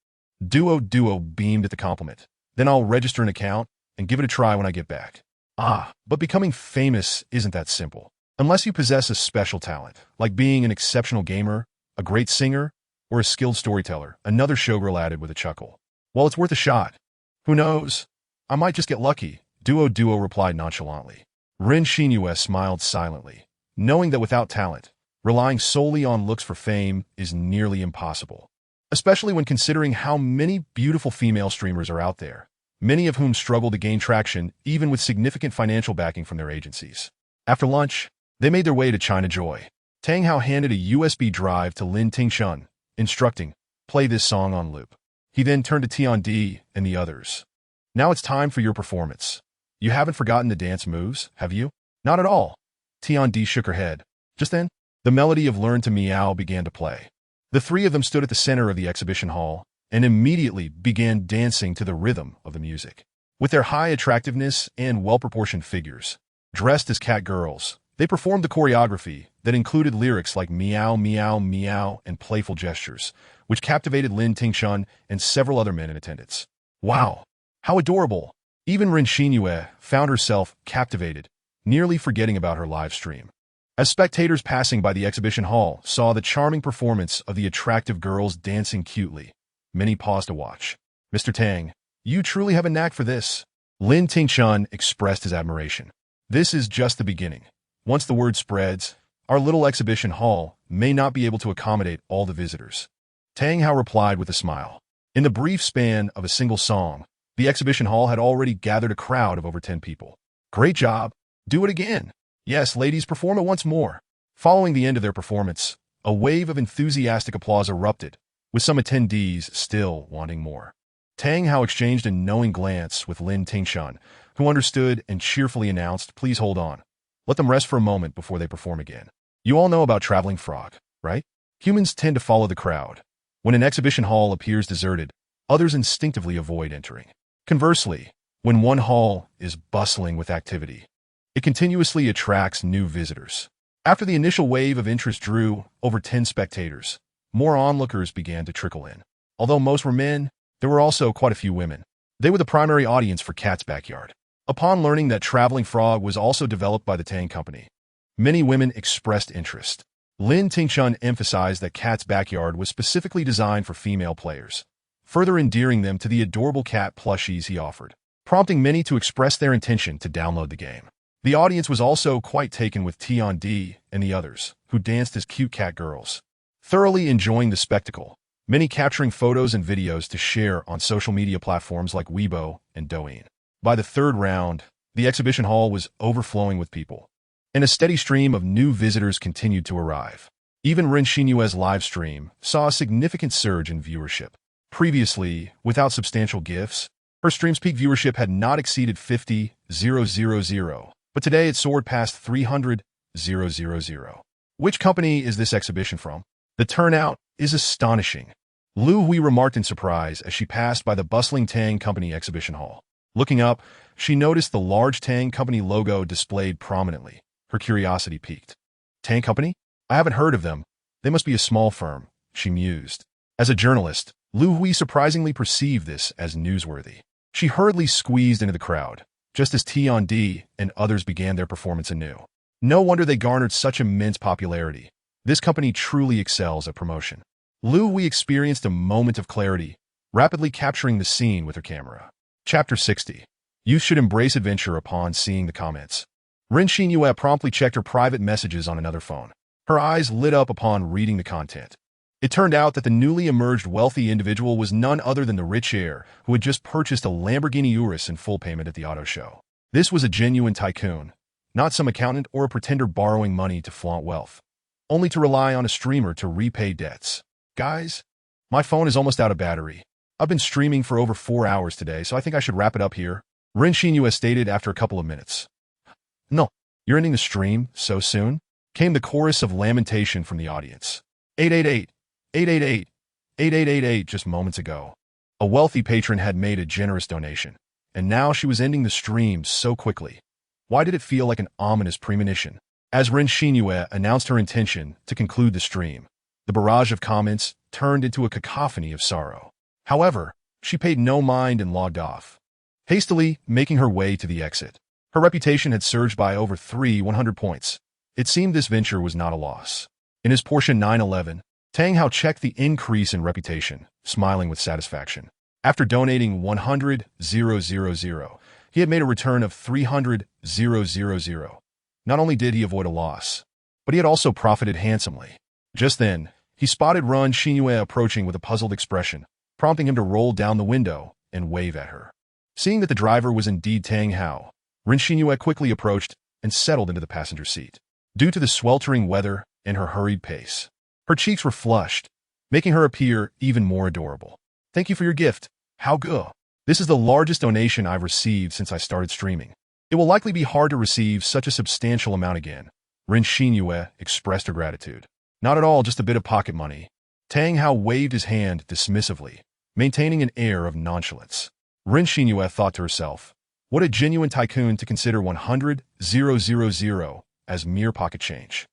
Duo beamed at the compliment. Then I'll register an account and give it a try when I get back. But becoming famous isn't that simple. Unless you possess a special talent, like being an exceptional gamer, a great singer, or a skilled storyteller, another showgirl added with a chuckle. Well, it's worth a shot. Who knows? I might just get lucky, Duo replied nonchalantly. Ren Xinyue smiled silently, knowing that without talent, relying solely on looks for fame is nearly impossible. Especially when considering how many beautiful female streamers are out there, many of whom struggle to gain traction even with significant financial backing from their agencies. After lunch, they made their way to China Joy. Tang Hao handed a USB drive to Lin Tingshun, instructing, play this song on loop. He then turned to Tiandi and the others. Now it's time for your performance. You haven't forgotten the dance moves, have you? Not at all. Tiandi shook her head. Just then, the melody of Learn to Meow began to play. The three of them stood at the center of the exhibition hall and immediately began dancing to the rhythm of the music. With their high attractiveness and well-proportioned figures, dressed as cat girls, they performed the choreography that included lyrics like meow, meow, meow, and playful gestures, which captivated Lin Tingshun and several other men in attendance. Wow, how adorable! Even Ren Xinyue found herself captivated, nearly forgetting about her live stream. As spectators passing by the exhibition hall saw the charming performance of the attractive girls dancing cutely, many paused to watch. Mr. Tang, you truly have a knack for this. Lin Tingshun expressed his admiration. This is just the beginning. Once the word spreads, our little exhibition hall may not be able to accommodate all the visitors. Tang Hao replied with a smile. In the brief span of a single song, the exhibition hall had already gathered a crowd of over 10 people. Great job. Do it again. Yes, ladies, perform it once more. Following the end of their performance, a wave of enthusiastic applause erupted, with some attendees still wanting more. Tang Hao exchanged a knowing glance with Lin Tingshun, who understood and cheerfully announced, please hold on. Let them rest for a moment before they perform again. You all know about traveling frog, right? Humans tend to follow the crowd. When an exhibition hall appears deserted, others instinctively avoid entering. Conversely, when one hall is bustling with activity, it continuously attracts new visitors. After the initial wave of interest drew over 10 spectators, more onlookers began to trickle in. Although most were men, there were also quite a few women. They were the primary audience for Cat's Backyard. Upon learning that Traveling Frog was also developed by the Tang Company, many women expressed interest. Lin Tingshun emphasized that Cat's Backyard was specifically designed for female players, further endearing them to the adorable cat plushies he offered, prompting many to express their intention to download the game. The audience was also quite taken with Tiandi and the others, who danced as cute cat girls, thoroughly enjoying the spectacle, many capturing photos and videos to share on social media platforms like Weibo and Douyin. By the third round, the exhibition hall was overflowing with people, and a steady stream of new visitors continued to arrive. Even Ren Xinyue's live stream saw a significant surge in viewership. Previously, without substantial gifts, Her stream's peak viewership had not exceeded 50,000, but today it soared past 300,000. Which company is this exhibition from? The turnout is astonishing. Lu Hui remarked in surprise as she passed by the bustling Tang Company exhibition hall. Looking up, she noticed the large Tang Company logo displayed prominently. Her curiosity piqued. Tang Company? I haven't heard of them. They must be a small firm, she mused. As a journalist, Lu Hui surprisingly perceived this as newsworthy. She hurriedly squeezed into the crowd, just as T&D and others began their performance anew. No wonder they garnered such immense popularity. This company truly excels at promotion. Lu Hui experienced a moment of clarity, rapidly capturing the scene with her camera. Chapter 60. Youth should embrace adventure upon seeing the comments. Ren Xinyue promptly checked her private messages on another phone. Her eyes lit up upon reading the content. It turned out that the newly emerged wealthy individual was none other than the rich heir who had just purchased a Lamborghini Urus in full payment at the auto show. This was a genuine tycoon, not some accountant or a pretender borrowing money to flaunt wealth, only to rely on a streamer to repay debts. Guys, my phone is almost out of battery. I've been streaming for over 4 hours today, so I think I should wrap it up here, Ren Xinyue stated after a couple of minutes. No, you're ending the stream so soon? Came the chorus of lamentation from the audience. 888, 888, 8888 just moments ago. A wealthy patron had made a generous donation, and now she was ending the stream so quickly. Why did it feel like an ominous premonition? As Ren Xinyue announced her intention to conclude the stream, the barrage of comments turned into a cacophony of sorrow. However, she paid no mind and logged off, hastily making her way to the exit. Her reputation had surged by over 100 points. It seemed this venture was not a loss. In his portion 911, Tang Hao checked the increase in reputation, smiling with satisfaction. After donating 100,000, he had made a return of 300,000. Not only did he avoid a loss, but he had also profited handsomely. Just then, he spotted Ren Xinyue approaching with a puzzled expression, prompting him to roll down the window and wave at her. Seeing that the driver was indeed Tang Hao, Ren Xinyue quickly approached and settled into the passenger seat. Due to the sweltering weather and her hurried pace, her cheeks were flushed, making her appear even more adorable. Thank you for your gift. How good. This is the largest donation I've received since I started streaming. It will likely be hard to receive such a substantial amount again. Ren Xinyue expressed her gratitude. Not at all just a bit of pocket money. Tang Hao waved his hand dismissively, maintaining an air of nonchalance. Ren Xinyue thought to herself, what a genuine tycoon to consider 100,000 as mere pocket change.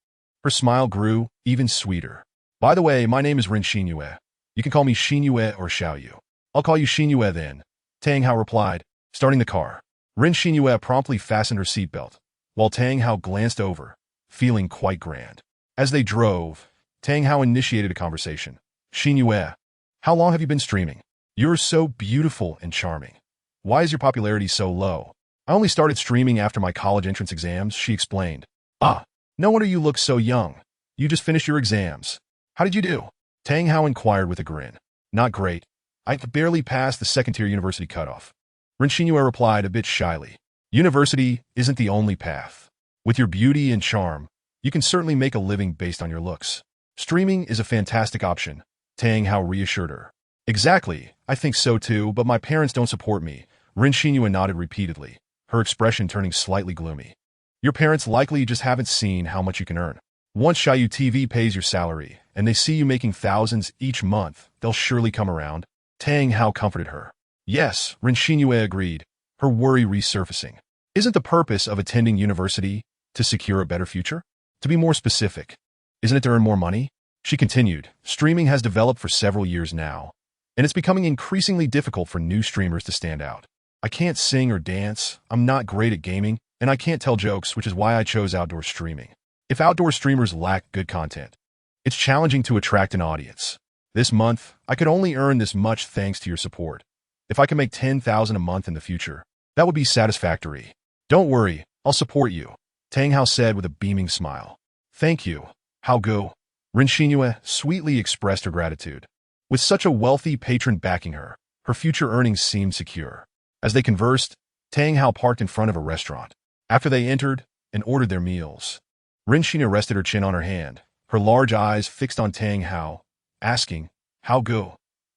Her smile grew even sweeter. By the way, my name is Ren Xinyue. You can call me Xinyue or Xiaoyu. I'll call you Xinyue then, Tang Hao replied, starting the car. Ren Xinyue promptly fastened her seatbelt, while Tang Hao glanced over, feeling quite grand. As they drove, Tang Hao initiated a conversation. Xinyue, how long have you been streaming? You're so beautiful and charming. Why is your popularity so low? I only started streaming after my college entrance exams, she explained. Ah, no wonder you look so young. You just finished your exams. How did you do? Tang Hao inquired with a grin. Not great. I barely passed the second-tier university cutoff. Ren Xinyue replied a bit shyly. University isn't the only path. With your beauty and charm, you can certainly make a living based on your looks. Streaming is a fantastic option, Tang Hao reassured her. Exactly, I think so too, but my parents don't support me. Ren Xinyue nodded repeatedly, her expression turning slightly gloomy. Your parents likely just haven't seen how much you can earn. Once Xiaoyu TV pays your salary, and they see you making thousands each month, they'll surely come around. Tang Hao comforted her. Yes, Ren Xinyue agreed, her worry resurfacing. Isn't the purpose of attending university to secure a better future? To be more specific, isn't it to earn more money? She continued, streaming has developed for several years now, and it's becoming increasingly difficult for new streamers to stand out. I can't sing or dance, I'm not great at gaming, and I can't tell jokes, which is why I chose outdoor streaming. If outdoor streamers lack good content, it's challenging to attract an audience. This month, I could only earn this much thanks to your support. If I can make 10,000 a month in the future, that would be satisfactory. Don't worry, I'll support you, Tang Hao said with a beaming smile. Thank you, Hao Gu. Ren Xinyue sweetly expressed her gratitude. With such a wealthy patron backing her, her future earnings seemed secure. As they conversed, Tang Hao parked in front of a restaurant. After they entered and ordered their meals, Ren Xinyue rested her chin on her hand, her large eyes fixed on Tang Hao, asking, Hao Gu,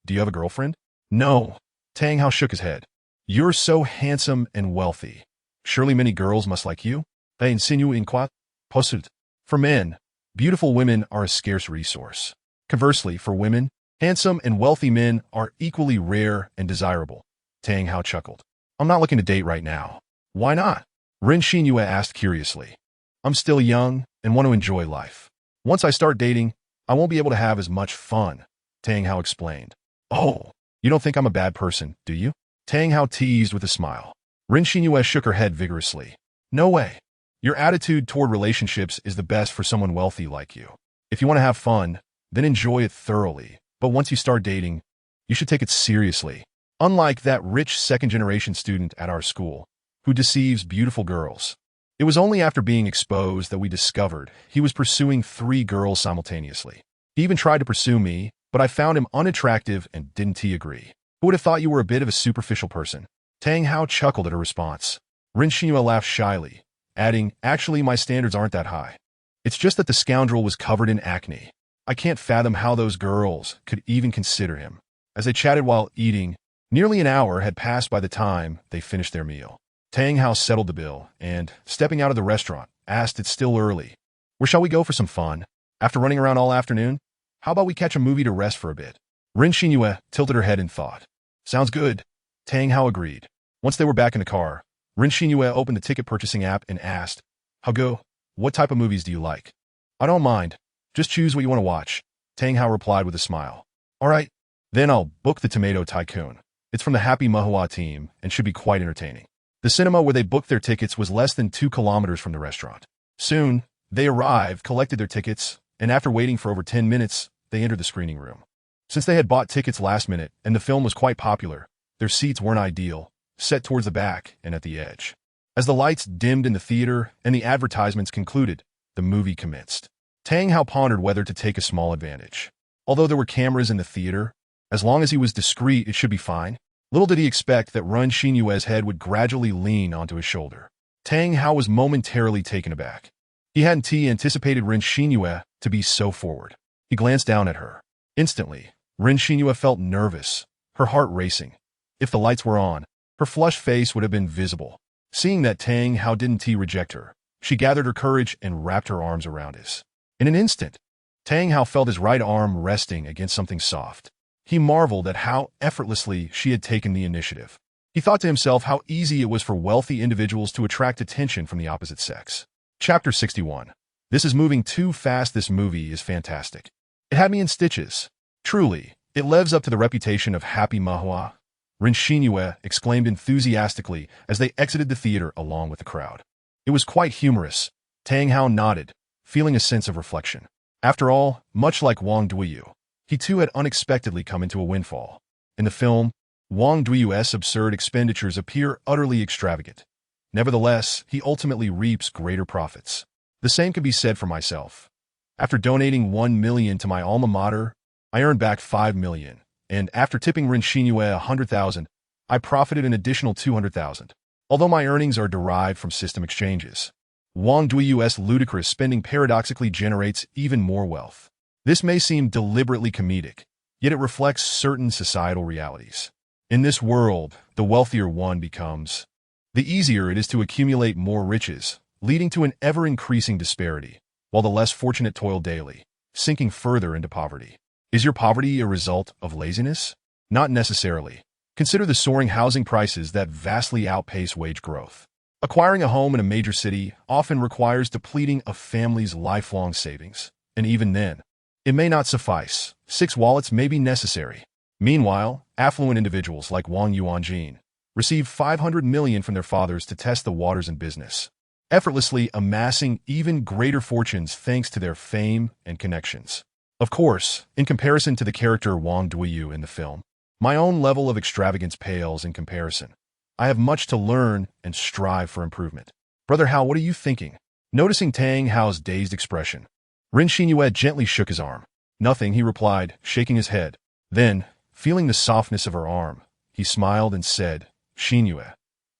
do you have a girlfriend? No. Tang Hao shook his head. You're so handsome and wealthy. Surely many girls must like you? They insinue in quoi? Posud. For men, beautiful women are a scarce resource. Conversely, for women, handsome and wealthy men are equally rare and desirable. Tang Hao chuckled. I'm not looking to date right now. Why not? Ren Xinyue asked curiously. I'm still young and want to enjoy life. Once I start dating, I won't be able to have as much fun, Tang Hao explained. Oh, you don't think I'm a bad person, do you? Tang Hao teased with a smile. Ren Xinyue shook her head vigorously. No way. Your attitude toward relationships is the best for someone wealthy like you. If you want to have fun, then enjoy it thoroughly. But once you start dating, you should take it seriously. Unlike that rich second-generation student at our school, who deceives beautiful girls. It was only after being exposed that we discovered he was pursuing 3 girls simultaneously. He even tried to pursue me, but I found him unattractive and didn't he agree. Who would have thought you were a bit of a superficial person? Tang Hao chuckled at her response. Ren Xinyue laughed shyly, adding, actually my standards aren't that high. It's just that the scoundrel was covered in acne. I can't fathom how those girls could even consider him. As they chatted while eating, nearly an hour had passed by the time they finished their meal. Tang Hao settled the bill and, stepping out of the restaurant, asked it's still early. Where shall we go for some fun? After running around all afternoon? How about we catch a movie to rest for a bit? Ren Xinyue tilted her head in thought. Sounds good. Tang Hao agreed. Once they were back in the car, Ren Xinyue opened the ticket purchasing app and asked, How go? What type of movies do you like? I don't mind. Just choose what you want to watch. Tang Hao replied with a smile. All right. Then I'll book The Tomato Tycoon. It's from the Happy Mahua team and should be quite entertaining. The cinema where they booked their tickets was less than 2 kilometers from the restaurant. Soon, they arrived, collected their tickets, and after waiting for over 10 minutes, they entered the screening room. Since they had bought tickets last minute and the film was quite popular, their seats weren't ideal, set towards the back and at the edge. As the lights dimmed in the theater and the advertisements concluded, the movie commenced. Tang Hao pondered whether to take a small advantage. Although there were cameras in the theater, as long as he was discreet, it should be fine. Little did he expect that Ren Xinyue's head would gradually lean onto his shoulder. Tang Hao was momentarily taken aback. He hadn't anticipated Ren Xinyue to be so forward. He glanced down at her. Instantly, Ren Xinyue felt nervous, her heart racing. If the lights were on, her flushed face would have been visible. Seeing that Tang Hao didn't reject her, she gathered her courage and wrapped her arms around his. In an instant, Tang Hao felt his right arm resting against something soft. He marveled at how effortlessly she had taken the initiative. He thought to himself how easy it was for wealthy individuals to attract attention from the opposite sex. Chapter 61. This is moving too fast. This movie is fantastic. It had me in stitches. Truly, it lives up to the reputation of Happy Mahua. Ren Xinyue exclaimed enthusiastically as they exited the theater along with the crowd. It was quite humorous. Tang Hao nodded, feeling a sense of reflection. After all, much like Wang Duiyu, he too had unexpectedly come into a windfall. In the film, Wang Duiyu's absurd expenditures appear utterly extravagant. Nevertheless, he ultimately reaps greater profits. The same can be said for myself. After donating 1 million to my alma mater, I earned back 5 million, and after tipping Ren Xinyue 100,000, I profited an additional 200,000. Although my earnings are derived from system exchanges, Wang Duiyu's ludicrous spending paradoxically generates even more wealth. This may seem deliberately comedic, yet it reflects certain societal realities. In this world, the wealthier one becomes, the easier it is to accumulate more riches, leading to an ever-increasing disparity, while the less fortunate toil daily, sinking further into poverty. Is your poverty a result of laziness? Not necessarily. Consider the soaring housing prices that vastly outpace wage growth. Acquiring a home in a major city often requires depleting a family's lifelong savings, and even then, it may not suffice. 6 wallets may be necessary. Meanwhile, affluent individuals like Wang Yuanjin receive 500 million from their fathers to test the waters in business, effortlessly amassing even greater fortunes thanks to their fame and connections. Of course, in comparison to the character Wang Duiyu in the film, my own level of extravagance pales in comparison. I have much to learn and strive for improvement. Brother Hao, what are you thinking? Noticing Tang Hao's dazed expression, Ren Xinyue gently shook his arm. Nothing, he replied, shaking his head. Then, feeling the softness of her arm, he smiled and said, Xinyue,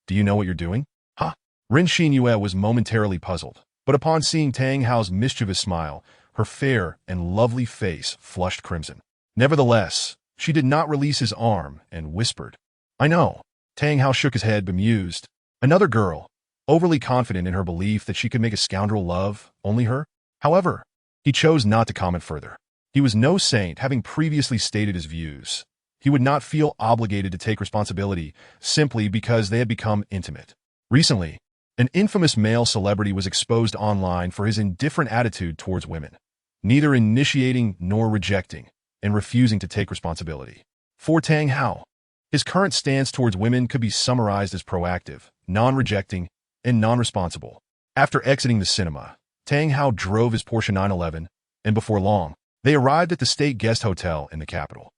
do you know what you're doing? Huh? Ren Xinyue was momentarily puzzled, but upon seeing Tang Hao's mischievous smile, her fair and lovely face flushed crimson. Nevertheless, she did not release his arm and whispered, I know. Tang Hao shook his head, bemused. Another girl, overly confident in her belief that she could make a scoundrel love only her? However, he chose not to comment further. He was no saint, having previously stated his views. He would not feel obligated to take responsibility simply because they had become intimate. Recently, an infamous male celebrity was exposed online for his indifferent attitude towards women, neither initiating nor rejecting, and refusing to take responsibility. For Tang Hao, his current stance towards women could be summarized as proactive, non-rejecting, and non-responsible. After exiting the cinema, Tang Hao drove his Porsche 911, and before long, they arrived at the state guest hotel in the capital.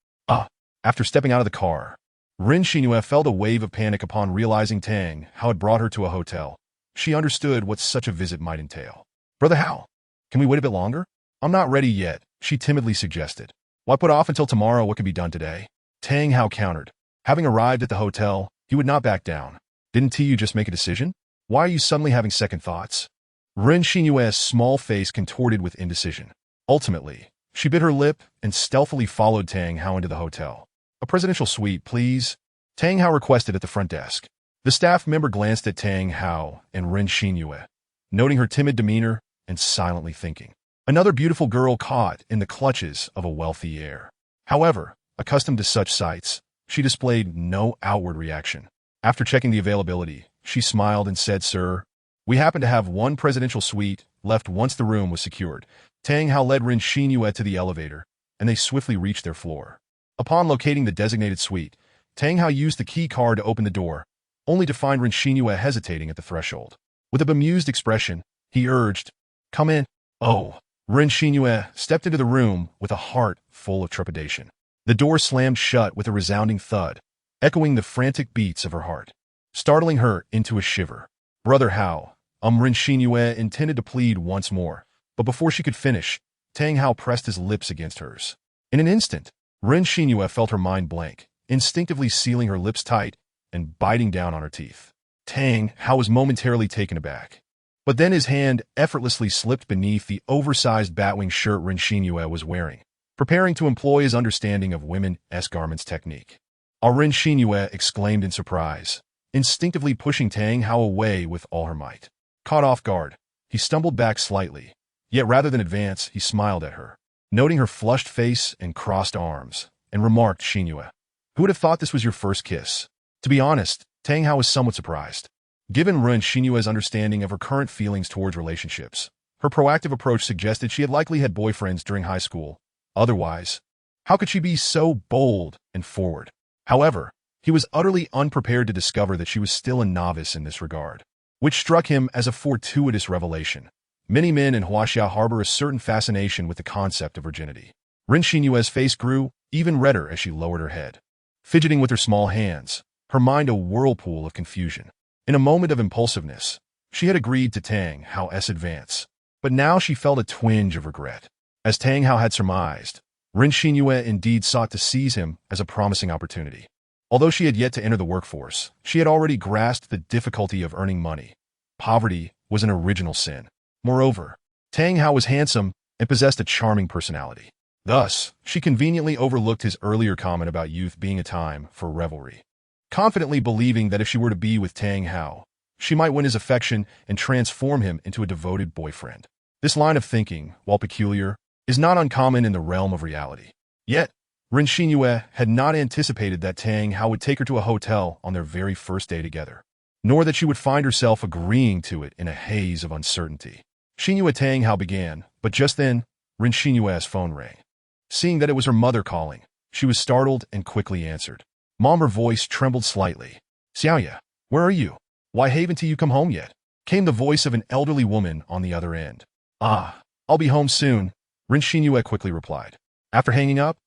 After stepping out of the car, Rin Xinhua felt a wave of panic upon realizing Tang Hao had brought her to a hotel. She understood what such a visit might entail. "Brother Hao, can we wait a bit longer?" "I'm not ready yet," she timidly suggested. "Why put off until tomorrow what can be done today?" Tang Hao countered. Having arrived at the hotel, he would not back down. "Didn't you just make a decision? Why are you suddenly having second thoughts?" Rin Xinyue's small face contorted with indecision. Ultimately, she bit her lip and stealthily followed Tang Hao into the hotel. "A presidential suite, please," Tang Hao requested at the front desk. The staff member glanced at Tang Hao and Rin Xinyue, noting her timid demeanor and silently thinking. Another beautiful girl caught in the clutches of a wealthy heir. However, accustomed to such sights, she displayed no outward reaction. After checking the availability, she smiled and said, "Sir, we happen to have one presidential suite left once the room was secured." Tang Hao led Rin Xinyue to the elevator, and they swiftly reached their floor. Upon locating the designated suite, Tang Hao used the key card to open the door, only to find Rin Xinyue hesitating at the threshold. With a bemused expression, he urged, "Come in." "Oh." Rin Xinyue stepped into the room with a heart full of trepidation. The door slammed shut with a resounding thud, echoing the frantic beats of her heart, startling her into a shiver. "Brother Hao," Rin Xinyue intended to plead once more, but before she could finish, Tang Hao pressed his lips against hers. In an instant, Rin Xinyue felt her mind blank, instinctively sealing her lips tight and biting down on her teeth. Tang Hao was momentarily taken aback. But then his hand effortlessly slipped beneath the oversized batwing shirt Rin Xinyue was wearing, preparing to employ his understanding of women's garments technique. Rin Xinyue exclaimed in surprise, instinctively pushing Tang Hao away with all her might. Caught off guard, he stumbled back slightly, yet rather than advance, he smiled at her, noting her flushed face and crossed arms, and remarked, "Xinyue, who would have thought this was your first kiss?" To be honest, Tang Hao was somewhat surprised. Given Rin Xinyue's understanding of her current feelings towards relationships, her proactive approach suggested she had likely had boyfriends during high school. Otherwise, how could she be so bold and forward? However, he was utterly unprepared to discover that she was still a novice in this regard, which struck him as a fortuitous revelation. Many men in Huaxia harbor a certain fascination with the concept of virginity. Rin Xinyue's face grew even redder as she lowered her head, fidgeting with her small hands, her mind a whirlpool of confusion. In a moment of impulsiveness, she had agreed to Tang Hao's advance, but now she felt a twinge of regret. As Tang Hao had surmised, Rin Xinyue indeed sought to seize him as a promising opportunity. Although she had yet to enter the workforce, she had already grasped the difficulty of earning money. Poverty was an original sin. Moreover, Tang Hao was handsome and possessed a charming personality. Thus, she conveniently overlooked his earlier comment about youth being a time for revelry, confidently believing that if she were to be with Tang Hao, she might win his affection and transform him into a devoted boyfriend. This line of thinking, while peculiar, is not uncommon in the realm of reality. Yet, Rin Xinyue had not anticipated that Tang Hao would take her to a hotel on their very first day together, nor that she would find herself agreeing to it in a haze of uncertainty. Xinyue Tang Hao began, but just then, Rin Xinyue's phone rang. Seeing that it was her mother calling, she was startled and quickly answered. "Mom," her voice trembled slightly. "Xiaoya, where are you? Why haven't you come home yet?" Came the voice of an elderly woman on the other end. I'll be home soon," Rin Xinyue quickly replied. After hanging up,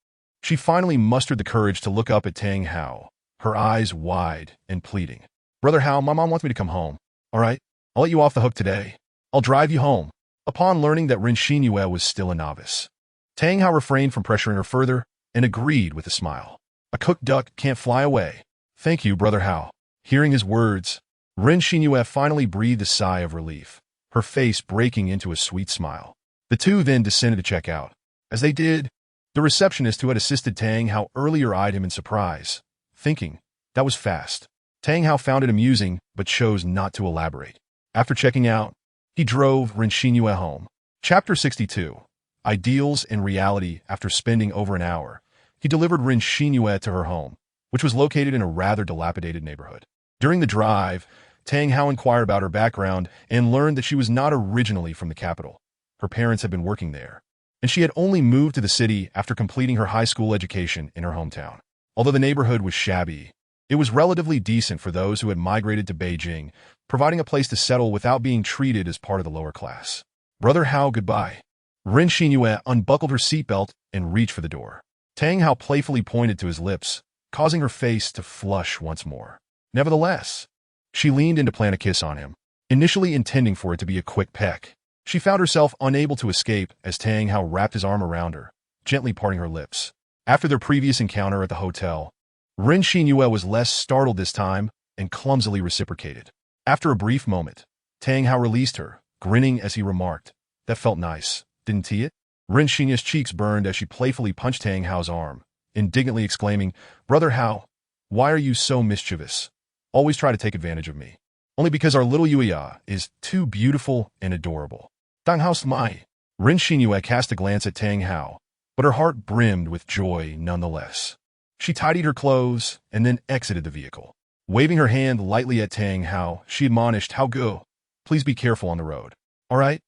she finally mustered the courage to look up at Tang Hao, her eyes wide and pleading. "Brother Hao, my mom wants me to come home. All right, I'll let you off the hook today. I'll drive you home." Upon learning that Rin Xinyue was still a novice, Tang Hao refrained from pressuring her further and agreed with a smile. "A cooked duck can't fly away." "Thank you, Brother Hao." Hearing his words, Rin Xinyue finally breathed a sigh of relief, her face breaking into a sweet smile. The two then descended to check out. As they did, the receptionist who had assisted Tang Hao earlier eyed him in surprise, thinking, "That was fast." Tang Hao found it amusing, but chose not to elaborate. After checking out, he drove Ren Xinyue home. Chapter 62. Ideals and Reality. After spending over an hour, he delivered Ren Xinyue to her home, which was located in a rather dilapidated neighborhood. During the drive, Tang Hao inquired about her background and learned that she was not originally from the capital. Her parents had been working there, and she had only moved to the city after completing her high school education in her hometown. Although the neighborhood was shabby, it was relatively decent for those who had migrated to Beijing, providing a place to settle without being treated as part of the lower class. Brother Hao, goodbye. Ren Xinyue unbuckled her seatbelt and reached for the door. Tang Hao playfully pointed to his lips, causing her face to flush once more. Nevertheless, she leaned in to plant a kiss on him, initially intending for it to be a quick peck. She found herself unable to escape as Tang Hao wrapped his arm around her, gently parting her lips. After their previous encounter at the hotel, Ren Xinyue was less startled this time and clumsily reciprocated. After a brief moment, Tang Hao released her, grinning as he remarked, "That felt nice, didn't it?" Ren Xinyue's cheeks burned as she playfully punched Tang Hao's arm, indignantly exclaiming, "Brother Hao, why are you so mischievous? Always try to take advantage of me. Only because our little Yuya is too beautiful and adorable." Tang Hao smiled. Ren Xinyue cast a glance at Tang Hao, but her heart brimmed with joy nonetheless. She tidied her clothes and then exited the vehicle. Waving her hand lightly at Tang Hao, she admonished, "Hao go, please be careful on the road." "All right."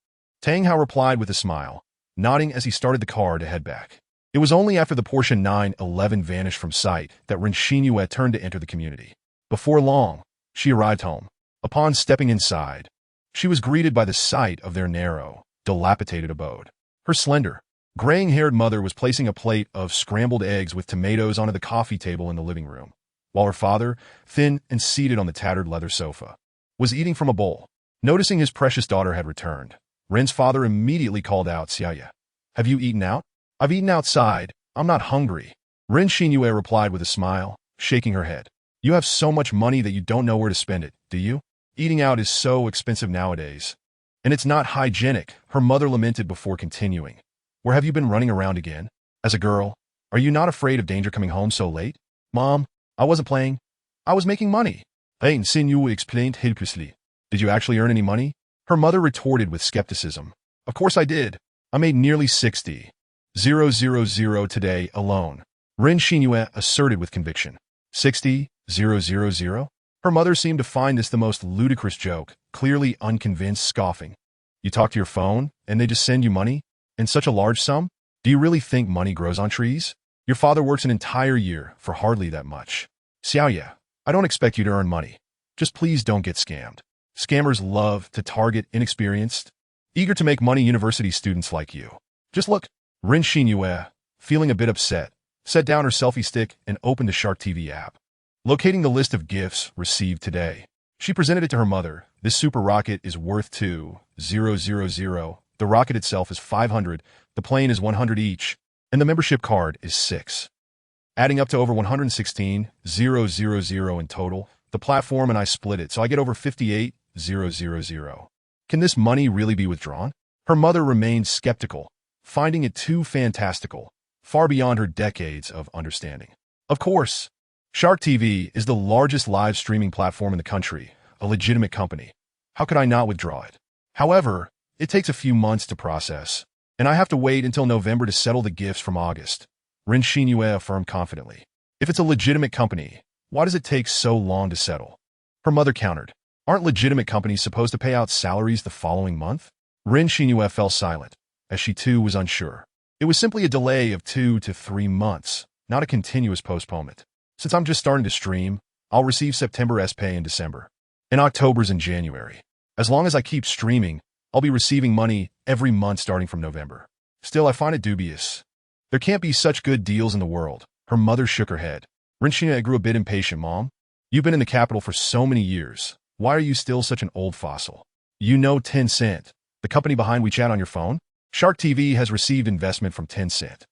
Tang Hao replied with a smile, nodding as he started the car to head back. It was only after the Porsche 911 vanished from sight that Ren Xinyue turned to enter the community. Before long, she arrived home. Upon stepping inside, she was greeted by the sight of their narrow, dilapidated abode. Her slender, graying-haired mother was placing a plate of scrambled eggs with tomatoes onto the coffee table in the living room, while her father, thin and seated on the tattered leather sofa, was eating from a bowl. Noticing his precious daughter had returned, Ren's father immediately called out, "Xiaoya, have you eaten out?" "I've eaten outside. I'm not hungry." Ren Xinyue replied with a smile, shaking her head. "You have so much money that you don't know where to spend it, do you? Eating out is so expensive nowadays. And it's not hygienic," her mother lamented before continuing. "Where have you been running around again? As a girl, are you not afraid of danger coming home so late?" "Mom, I wasn't playing. I was making money." Ren Xinyue explained helplessly. "Did you actually earn any money?" Her mother retorted with skepticism. "Of course I did. I made nearly 60,000 today alone," Ren Xinyue asserted with conviction. 60,000? Her mother seemed to find this the most ludicrous joke, clearly unconvinced, scoffing. "You talk to your phone, and they just send you money? In such a large sum? Do you really think money grows on trees? Your father works an entire year for hardly that much." "Xiaoya, I don't expect you to earn money. Just please don't get scammed. Scammers love to target inexperienced, eager to make money university students like you. Just look." Ren Xinyue, feeling a bit upset, set down her selfie stick and opened the Shark TV app. Locating the list of gifts received today, she presented it to her mother. "This super rocket is worth 2,000. The rocket itself is 500, the plane is 100 each, and the membership card is 6. Adding up to over 116,000 in total. The platform and I split it, so I get over 58,000. Can this money really be withdrawn?" Her mother remained skeptical, finding it too fantastical, far beyond her decades of understanding. "Of course. Shark TV is the largest live streaming platform in the country, a legitimate company. How could I not withdraw it? However, it takes a few months to process, and I have to wait until November to settle the gifts from August," Ren Xinyue affirmed confidently. "If it's a legitimate company, why does it take so long to settle?" Her mother countered. "Aren't legitimate companies supposed to pay out salaries the following month?" Ren Xinyue fell silent, as she too was unsure. It was simply a delay of 2 to 3 months, not a continuous postponement. "Since I'm just starting to stream, I'll receive September's pay in December, and October's in January. As long as I keep streaming, I'll be receiving money every month starting from November. Still, I find it dubious. There can't be such good deals in the world." Her mother shook her head. Ren Xinyue grew a bit impatient. "Mom, you've been in the capital for so many years. Why are you still such an old fossil? You know Tencent, the company behind WeChat on your phone? Shark TV has received investment from Tencent.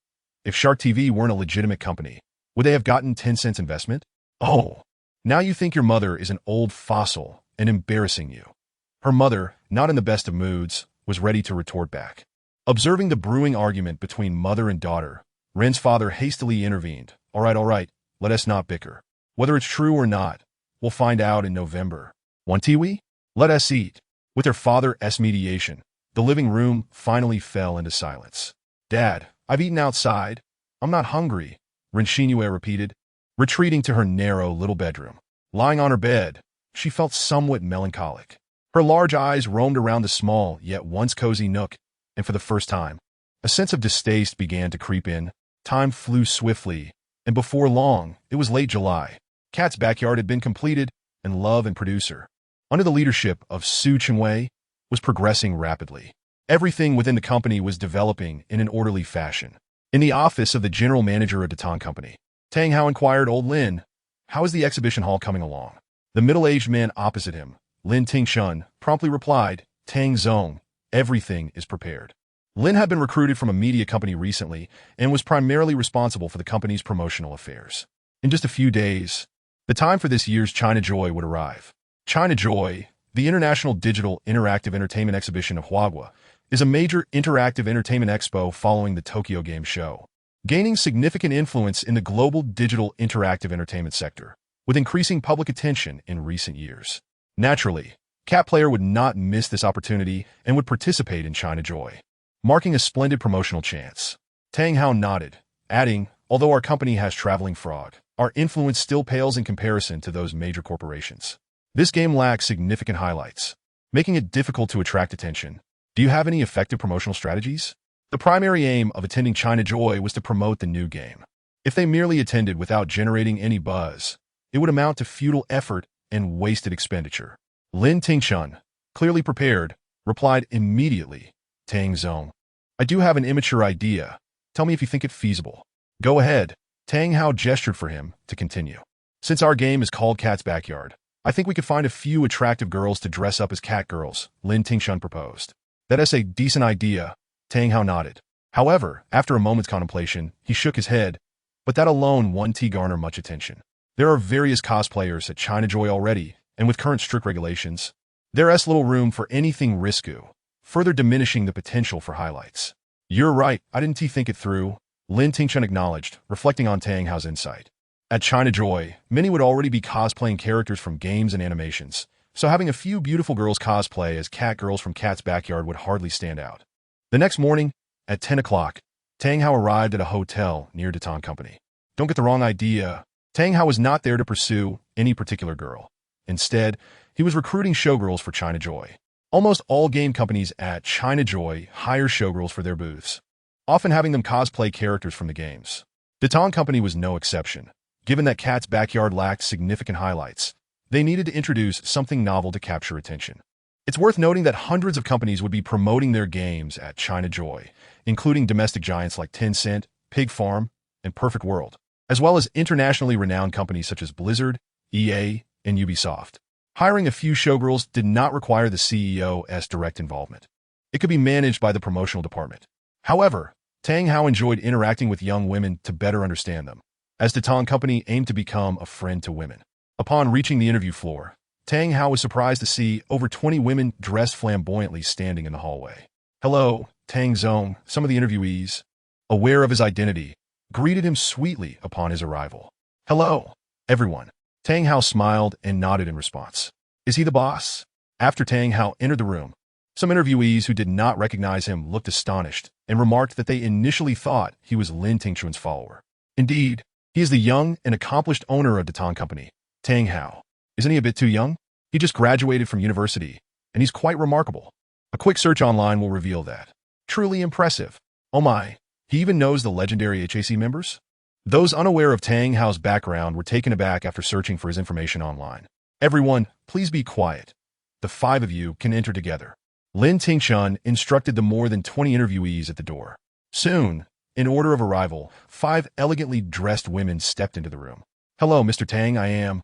If Shark TV weren't a legitimate company, would they have gotten Tencent's investment?" "Oh, now you think your mother is an old fossil and embarrassing you." Her mother, not in the best of moods, was ready to retort back. Observing the brewing argument between mother and daughter, Ren's father hastily intervened. All right, let us not bicker. Whether it's true or not, We'll find out in November. Want Tiwi? Let us eat. With her father's mediation, the living room finally fell into silence. Dad, I've eaten outside. I'm not hungry, Rinxinue repeated, retreating to her narrow little bedroom. Lying on her bed, she felt somewhat melancholic. Her large eyes roamed around the small yet once cozy nook, and for the first time, a sense of distaste began to creep in. Time flew swiftly, and before long, it was late July. Cat's Backyard had been completed, and Love and Producer, under the leadership of Su Chengwei, was progressing rapidly. Everything within the company was developing in an orderly fashion. In the office of the general manager of Datang Company, Tang Hao inquired old Lin, "How is the exhibition hall coming along?" The middle-aged man opposite him, Lin Tingshun, promptly replied, "Tang Zong, everything is prepared." Lin had been recruited from a media company recently and was primarily responsible for the company's promotional affairs. In just a few days, the time for this year's China Joy would arrive. China Joy, the International Digital Interactive Entertainment Exhibition of Huagua, is a major interactive entertainment expo following the Tokyo Game Show, gaining significant influence in the global digital interactive entertainment sector, with increasing public attention in recent years. Naturally, Cat Player would not miss this opportunity and would participate in China Joy, marking a splendid promotional chance. Tang Hao nodded, adding, "Although our company has traveling frog, our influence still pales in comparison to those major corporations. This game lacks significant highlights, making it difficult to attract attention. Do you have any effective promotional strategies?" The primary aim of attending China Joy was to promote the new game. If they merely attended without generating any buzz, it would amount to futile effort and wasted expenditure. Lin Tingshun, clearly prepared, replied immediately, "Tang Zong, I do have an immature idea. Tell me if you think it feasible." "Go ahead." Tang Hao gestured for him to continue. "Since our game is called Cat's Backyard, I think we could find a few attractive girls to dress up as cat girls," Lin Tingshun proposed. "That is a decent idea," Tang Hao nodded. However, after a moment's contemplation, he shook his head, but that alone wouldn't garner much attention. There are various cosplayers at China Joy already, and with current strict regulations, there is little room for anything risky, further diminishing the potential for highlights. "You're right, I didn't think it through," Lin Tingshun acknowledged, reflecting on Tang Hao's insight. At China Joy, many would already be cosplaying characters from games and animations, so having a few beautiful girls cosplay as cat girls from Cat's Backyard would hardly stand out. The next morning, at 10 o'clock, Tang Hao arrived at a hotel near Datang Company. Don't get the wrong idea. Tang Hao was not there to pursue any particular girl. Instead, he was recruiting showgirls for China Joy. Almost all game companies at China Joy hire showgirls for their booths, often having them cosplay characters from the games. Datang Company was no exception. Given that Cat's Backyard lacked significant highlights, they needed to introduce something novel to capture attention. It's worth noting that hundreds of companies would be promoting their games at China Joy, including domestic giants like Tencent, Pig Farm, and Perfect World, as well as internationally renowned companies such as Blizzard, EA, and Ubisoft. Hiring a few showgirls did not require the CEO's direct involvement. It could be managed by the promotional department. However, Tang Hao enjoyed interacting with young women to better understand them, as Datang Company aimed to become a friend to women. Upon reaching the interview floor, Tang Hao was surprised to see over 20 women dressed flamboyantly standing in the hallway. "Hello, Tang Zong," some of the interviewees, aware of his identity, greeted him sweetly upon his arrival. "Hello, everyone." Tang Hao smiled and nodded in response. "Is he the boss?" After Tang Hao entered the room, some interviewees who did not recognize him looked astonished and remarked that they initially thought he was Lin Tingshun's follower. Indeed, he is the young and accomplished owner of Datang Company, Tang Hao. Isn't he a bit too young? He just graduated from university, and he's quite remarkable. A quick search online will reveal that. Truly impressive. Oh my, he even knows the legendary HAC members? Those unaware of Tang Hao's background were taken aback after searching for his information online. "Everyone, please be quiet. The 5 of you can enter together." Lin Tingshun instructed the more than 20 interviewees at the door. Soon, in order of arrival, 5 elegantly dressed women stepped into the room. "Hello, Mr. Tang, I am—"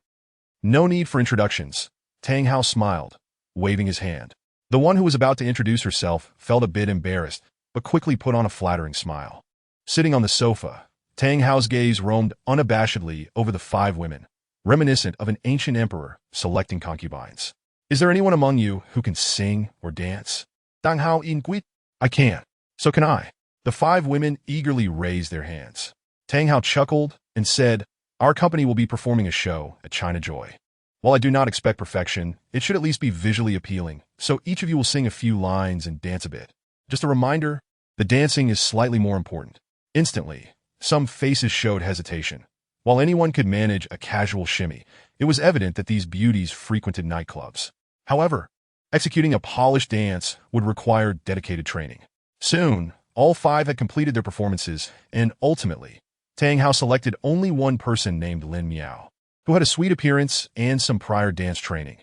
"No need for introductions." Tang Hao smiled, waving his hand. The one who was about to introduce herself felt a bit embarrassed, but quickly put on a flattering smile. Sitting on the sofa, Tang Hao's gaze roamed unabashedly over the 5 women, reminiscent of an ancient emperor selecting concubines. "Is there anyone among you who can sing or dance?" Tang Hao inquired. "I can. So can I." The 5 women eagerly raised their hands. Tang Hao chuckled and said, "Our company will be performing a show at China Joy. While I do not expect perfection, it should at least be visually appealing, so each of you will sing a few lines and dance a bit. Just a reminder, the dancing is slightly more important. Instantly, some faces showed hesitation. While anyone could manage a casual shimmy, it was evident that these beauties frequented nightclubs. However, executing a polished dance would require dedicated training. Soon, all five had completed their performances, and ultimately, Tang Hao selected only one person named Lin Miao, who had a sweet appearance and some prior dance training.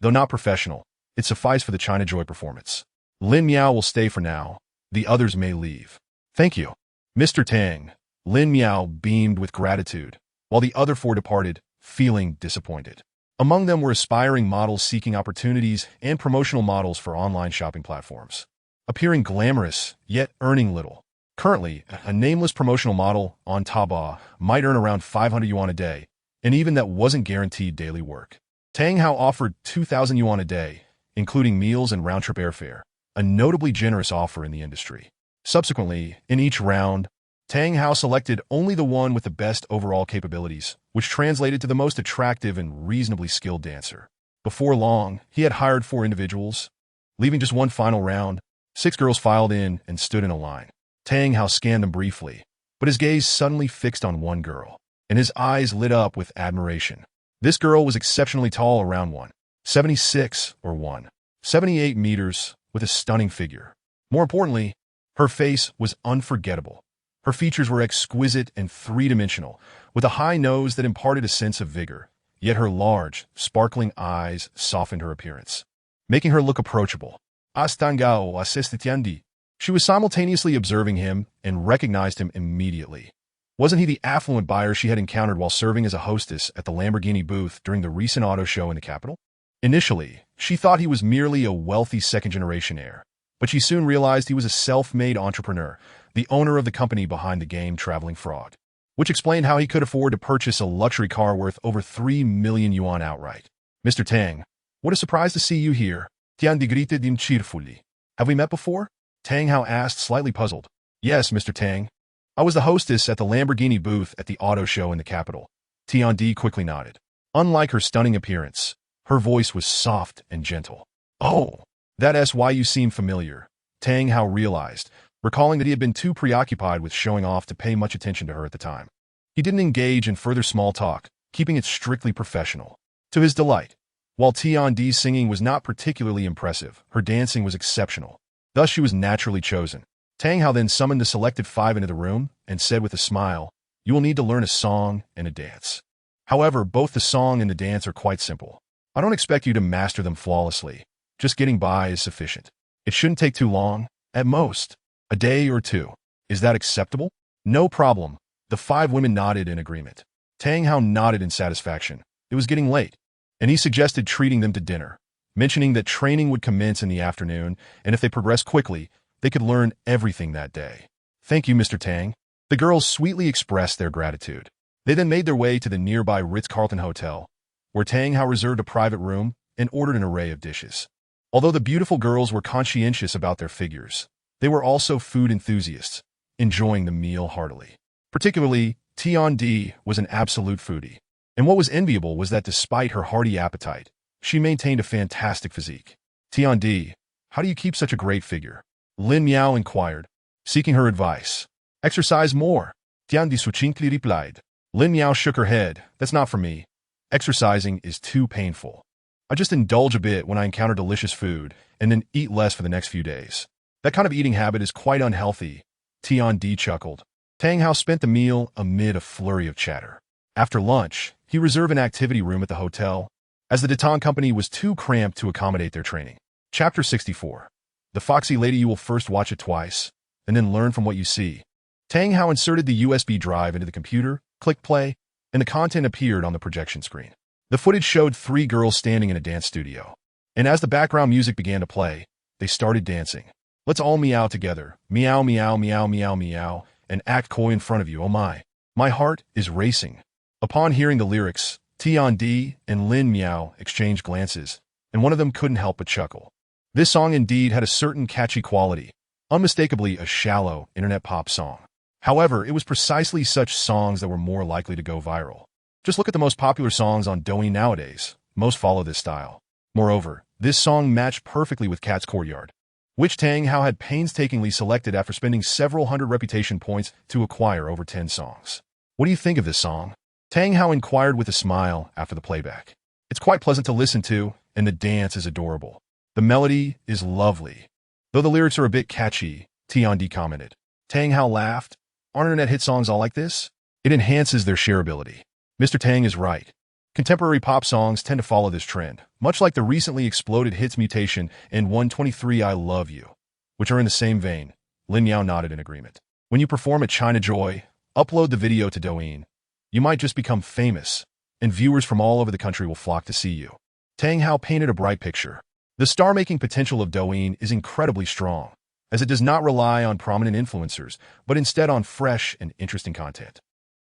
Though not professional, it sufficed for the China Joy performance. Lin Miao will stay for now. The others may leave. Thank you, Mr. Tang. Lin Miao beamed with gratitude, while the other four departed, feeling disappointed. Among them were aspiring models seeking opportunities and promotional models for online shopping platforms, appearing glamorous, yet earning little. Currently, a nameless promotional model on Taobao might earn around 500 yuan a day, and even that wasn't guaranteed daily work. Tang Hao offered 2,000 yuan a day, including meals and round-trip airfare, a notably generous offer in the industry. Subsequently, in each round, Tang Hao selected only the one with the best overall capabilities, which translated to the most attractive and reasonably skilled dancer. Before long, he had hired 4 individuals. Leaving just one final round, 6 girls filed in and stood in a line. Tang Hao scanned them briefly, but his gaze suddenly fixed on one girl, and his eyes lit up with admiration. This girl was exceptionally tall, around 176 or 178 meters, with a stunning figure. More importantly, her face was unforgettable. Her features were exquisite and three-dimensional, with a high nose that imparted a sense of vigor, yet her large, sparkling eyes softened her appearance, making her look approachable. Astangao assistitiandi. She was simultaneously observing him and recognized him immediately. Wasn't he the affluent buyer she had encountered while serving as a hostess at the Lamborghini booth during the recent auto show in the capital? Initially, she thought he was merely a wealthy second-generation heir, but she soon realized he was a self-made entrepreneur, the owner of the company behind the game Traveling Frog, which explained how he could afford to purchase a luxury car worth over 3 million yuan outright. Mr. Tang, what a surprise to see you here. Tian de greeted him cheerfully. Have we met before? Tang Hao asked, slightly puzzled. Yes, Mr. Tang. I was the hostess at the Lamborghini booth at the auto show in the capital. Tian de quickly nodded. Unlike her stunning appearance, her voice was soft and gentle. Oh, that's why you seem familiar, Tang Hao realized, recalling that he had been too preoccupied with showing off to pay much attention to her at the time. He didn't engage in further small talk, keeping it strictly professional. To his delight, while Tian Di's singing was not particularly impressive, her dancing was exceptional. Thus she was naturally chosen. Tang Hao then summoned the selected 5 into the room and said with a smile, "You will need to learn a song and a dance. However, both the song and the dance are quite simple. I don't expect you to master them flawlessly. Just getting by is sufficient. It shouldn't take too long, at most, a day or 2. Is that acceptable?" No problem. The 5 women nodded in agreement. Tang Hao nodded in satisfaction. It was getting late, and he suggested treating them to dinner, mentioning that training would commence in the afternoon, and if they progressed quickly, they could learn everything that day. Thank you, Mr. Tang. The girls sweetly expressed their gratitude. They then made their way to the nearby Ritz-Carlton Hotel, where Tang Hao reserved a private room and ordered an array of dishes. Although the beautiful girls were conscientious about their figures, they were also food enthusiasts, enjoying the meal heartily. Particularly, Tian Di was an absolute foodie, and what was enviable was that despite her hearty appetite, she maintained a fantastic physique. Tian Di, how do you keep such a great figure? Lin Miao inquired, seeking her advice. Exercise more, Tian Di succinctly replied. Lin Miao shook her head. That's not for me. Exercising is too painful. I just indulge a bit when I encounter delicious food, and then eat less for the next few days. That kind of eating habit is quite unhealthy, Tian Di chuckled. Tang Hao spent the meal amid a flurry of chatter. After lunch, he reserved an activity room at the hotel, as the Datang company was too cramped to accommodate their training. Chapter 64. The Foxy Lady. You will first watch it twice, and then learn from what you see. Tang Hao inserted the USB drive into the computer, clicked play, and the content appeared on the projection screen. The footage showed 3 girls standing in a dance studio, and as the background music began to play, they started dancing. Let's all meow together. Meow, meow, meow, meow, meow, and act coy in front of you. Oh my. My heart is racing. Upon hearing the lyrics, Tian Di and Lin Miao exchanged glances, and one of them couldn't help but chuckle. This song indeed had a certain catchy quality, unmistakably a shallow internet pop song. However, it was precisely such songs that were more likely to go viral. Just look at the most popular songs on Douyin nowadays. most follow this style. Moreover, this song matched perfectly with Cat's Courtyard, which Tang Hao had painstakingly selected after spending several hundred reputation points to acquire over 10 songs. What do you think of this song? Tang Hao inquired with a smile after the playback. It's quite pleasant to listen to, and the dance is adorable. The melody is lovely. Though the lyrics are a bit catchy, Tiandi commented. Tang Hao laughed. Aren't internet hit songs all like this? It enhances their shareability. Mr. Tang is right. Contemporary pop songs tend to follow this trend, much like the recently exploded hits Mutation and 123 I Love You, which are in the same vein. Lin Yao nodded in agreement. When you perform at China Joy, upload the video to Douyin. You might just become famous, and viewers from all over the country will flock to see you. Tang Hao painted a bright picture. The star-making potential of Douyin is incredibly strong, as it does not rely on prominent influencers, but instead on fresh and interesting content.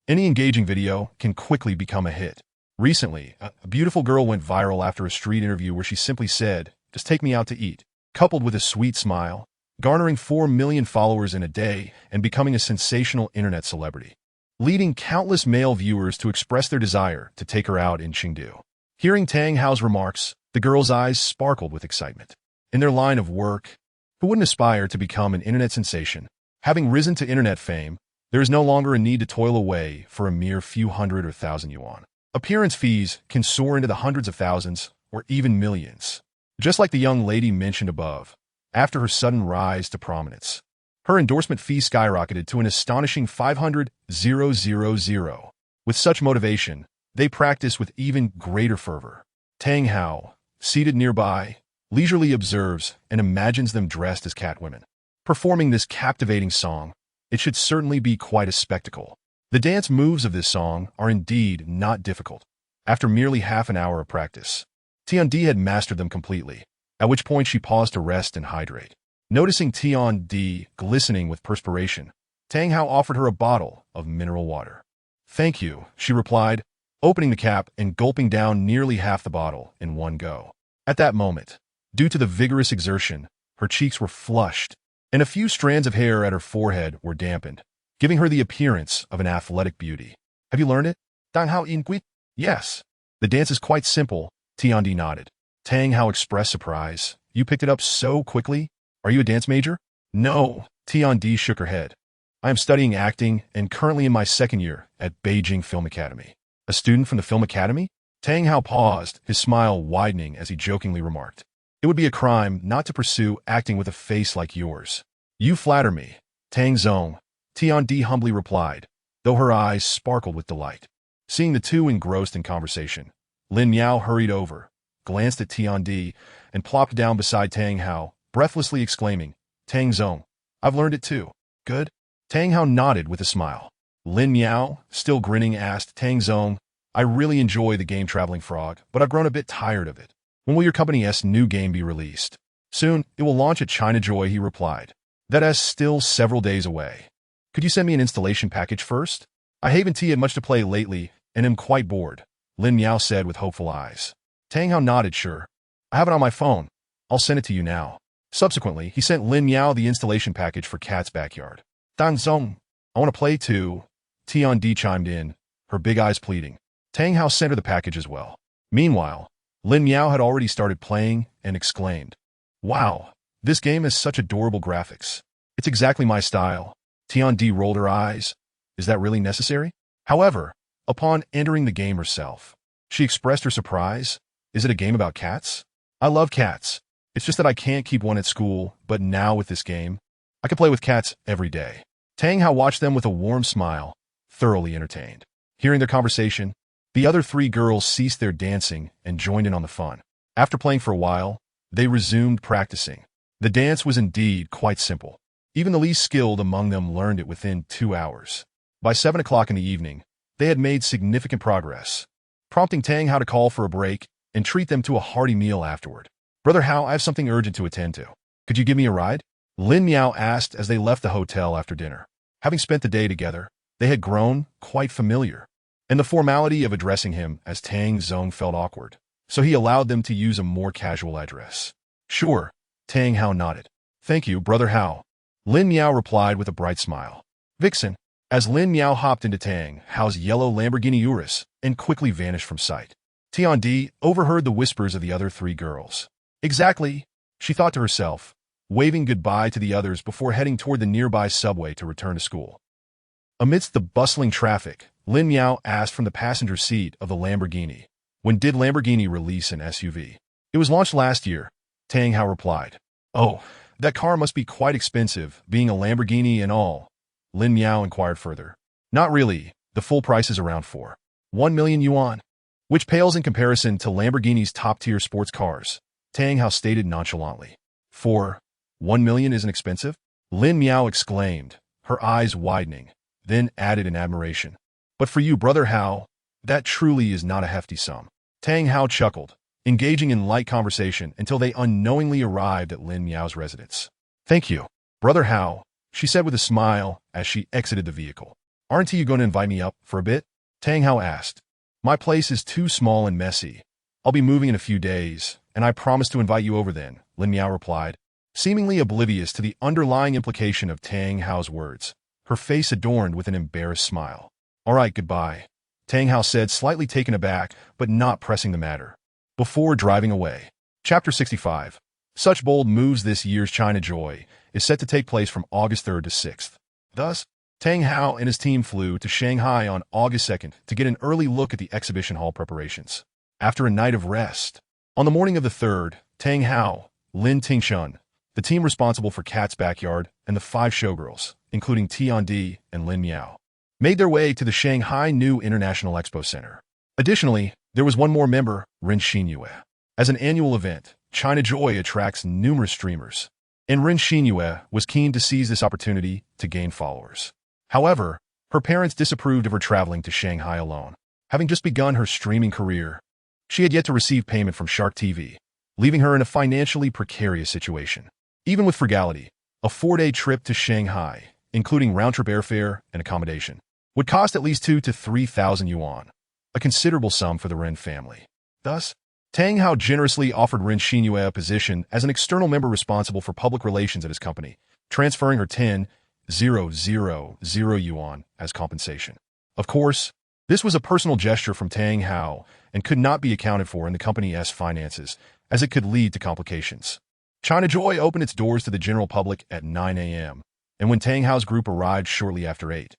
Any engaging video can quickly become a hit. Recently, a beautiful girl went viral after a street interview where she simply said, "Just take me out to eat," coupled with a sweet smile, garnering 4 million followers in a day and becoming a sensational internet celebrity, leading countless male viewers to express their desire to take her out in Chengdu. Hearing Tang Hao's remarks, the girl's eyes sparkled with excitement. In their line of work, who wouldn't aspire to become an internet sensation? Having risen to internet fame, there is no longer a need to toil away for a mere few hundred or thousand yuan. Appearance fees can soar into the hundreds of thousands or even millions. Just like the young lady mentioned above, after her sudden rise to prominence, her endorsement fee skyrocketed to an astonishing 500,000. With such motivation, they practice with even greater fervor. Tang Hao, seated nearby, leisurely observes and imagines them dressed as catwomen. Performing this captivating song, it should certainly be quite a spectacle. The dance moves of this song are indeed not difficult. After merely half an hour of practice, Tiandi had mastered them completely, at which point she paused to rest and hydrate. Noticing Tiandi glistening with perspiration, Tang Hao offered her a bottle of mineral water. "Thank you," she replied, opening the cap and gulping down nearly half the bottle in one go. At that moment, due to the vigorous exertion, her cheeks were flushed, and a few strands of hair at her forehead were dampened, giving her the appearance of an athletic beauty. "Have you learned it?" Tang Hao inquired. "Yes. The dance is quite simple," Tiandi nodded. Tang Hao expressed surprise. "You picked it up so quickly? Are you a dance major?" "No," Tiandi shook her head. "I am studying acting and currently in my second year at Beijing Film Academy." "A student from the Film Academy?" Tang Hao paused, his smile widening as he jokingly remarked. "It would be a crime not to pursue acting with a face like yours." "You flatter me, Tang Zong," Tiandi humbly replied, though her eyes sparkled with delight. Seeing the two engrossed in conversation, Lin Yao hurried over, glanced at Tiandi, and plopped down beside Tang Hao, breathlessly exclaiming, "Tang Zong, I've learned it too." "Good?" Tang Hao nodded with a smile. Lin Yao, still grinning, asked, "Tang Zong, I really enjoy the game Traveling Frog, but I've grown a bit tired of it. When will your company's new game be released?" "Soon, it will launch at China Joy," he replied. "That is still several days away. Could you send me an installation package first? I haven't had much to play lately and am quite bored," Lin Yao said with hopeful eyes. Tang Hao nodded. "Sure. I have it on my phone. I'll send it to you now." Subsequently, he sent Lin Yao the installation package for Cat's Backyard. "Tang Zong, I want to play too," Tiandi chimed in, her big eyes pleading. Tang Hao sent her the package as well. Meanwhile, Lin Yao had already started playing and exclaimed, "Wow, this game has such adorable graphics. It's exactly my style." Tiandi rolled her eyes. "Is that really necessary?" However, upon entering the game herself, she expressed her surprise. "Is it a game about cats? I love cats. It's just that I can't keep one at school, but now with this game, I can play with cats every day." Tang Hao watched them with a warm smile, thoroughly entertained. Hearing their conversation, the other three girls ceased their dancing and joined in on the fun. After playing for a while, they resumed practicing. The dance was indeed quite simple. Even the least skilled among them learned it within 2 hours. By 7 o'clock in the evening, they had made significant progress, prompting Tang Hao to call for a break and treat them to a hearty meal afterward. "Brother Hao, I have something urgent to attend to. Could you give me a ride?" Lin Yao asked as they left the hotel after dinner. Having spent the day together, they had grown quite familiar, and the formality of addressing him as Tang Zong felt awkward, so he allowed them to use a more casual address. "Sure," Tang Hao nodded. "Thank you, Brother Hao," Lin Yao replied with a bright smile. "Vixen," as Lin Yao hopped into Tang Hao's yellow Lamborghini Urus and quickly vanished from sight. Tiandi overheard the whispers of the other three girls. Exactly, she thought to herself, waving goodbye to the others before heading toward the nearby subway to return to school. Amidst the bustling traffic, Lin Miao asked from the passenger seat of the Lamborghini, "When did Lamborghini release an SUV?" "It was launched last year," Tang Hao replied. "Oh, that car must be quite expensive, being a Lamborghini and all," Lin Miao inquired further. "Not really, the full price is around 1 million yuan, which pales in comparison to Lamborghini's top-tier sports cars," Tang Hao stated nonchalantly. "1 million isn't expensive?" Lin Miao exclaimed, her eyes widening, then added in admiration. "But for you, Brother Hao, that truly is not a hefty sum." Tang Hao chuckled, engaging in light conversation until they unknowingly arrived at Lin Miao's residence. "Thank you, Brother Hao," she said with a smile as she exited the vehicle. "Aren't you going to invite me up for a bit?" Tang Hao asked. "My place is too small and messy. I'll be moving in a few days, and I promise to invite you over then," Lin Miao replied, seemingly oblivious to the underlying implication of Tang Hao's words, her face adorned with an embarrassed smile. "All right, goodbye," Tang Hao said, slightly taken aback, but not pressing the matter. Before driving away. Chapter 65. Such bold moves. This year's China Joy is set to take place from August 3rd to 6th. Thus, Tang Hao and his team flew to Shanghai on August 2nd to get an early look at the exhibition hall preparations. After a night of rest, on the morning of the 3rd, Tang Hao, Lin Tingshun, the team responsible for Cat's Backyard, and the 5 showgirls, including Tiandi and Lin Miao, made their way to the Shanghai New International Expo Center. Additionally, there was one more member, Ren Xinyue. As an annual event, China Joy attracts numerous streamers, and Ren Xinyue was keen to seize this opportunity to gain followers. However, her parents disapproved of her traveling to Shanghai alone. Having just begun her streaming career, she had yet to receive payment from Shark TV, leaving her in a financially precarious situation. Even with frugality, a 4-day trip to Shanghai, including round-trip airfare and accommodation, would cost at least 2,000 to 3,000 yuan, a considerable sum for the Ren family. Thus, Tang Hao generously offered Ren Xinyue a position as an external member responsible for public relations at his company, transferring her 10,000 yuan as compensation. Of course, this was a personal gesture from Tang Hao and could not be accounted for in the company's finances, as it could lead to complications. China Joy opened its doors to the general public at 9 a.m., and when Tang Hao's group arrived shortly after 8,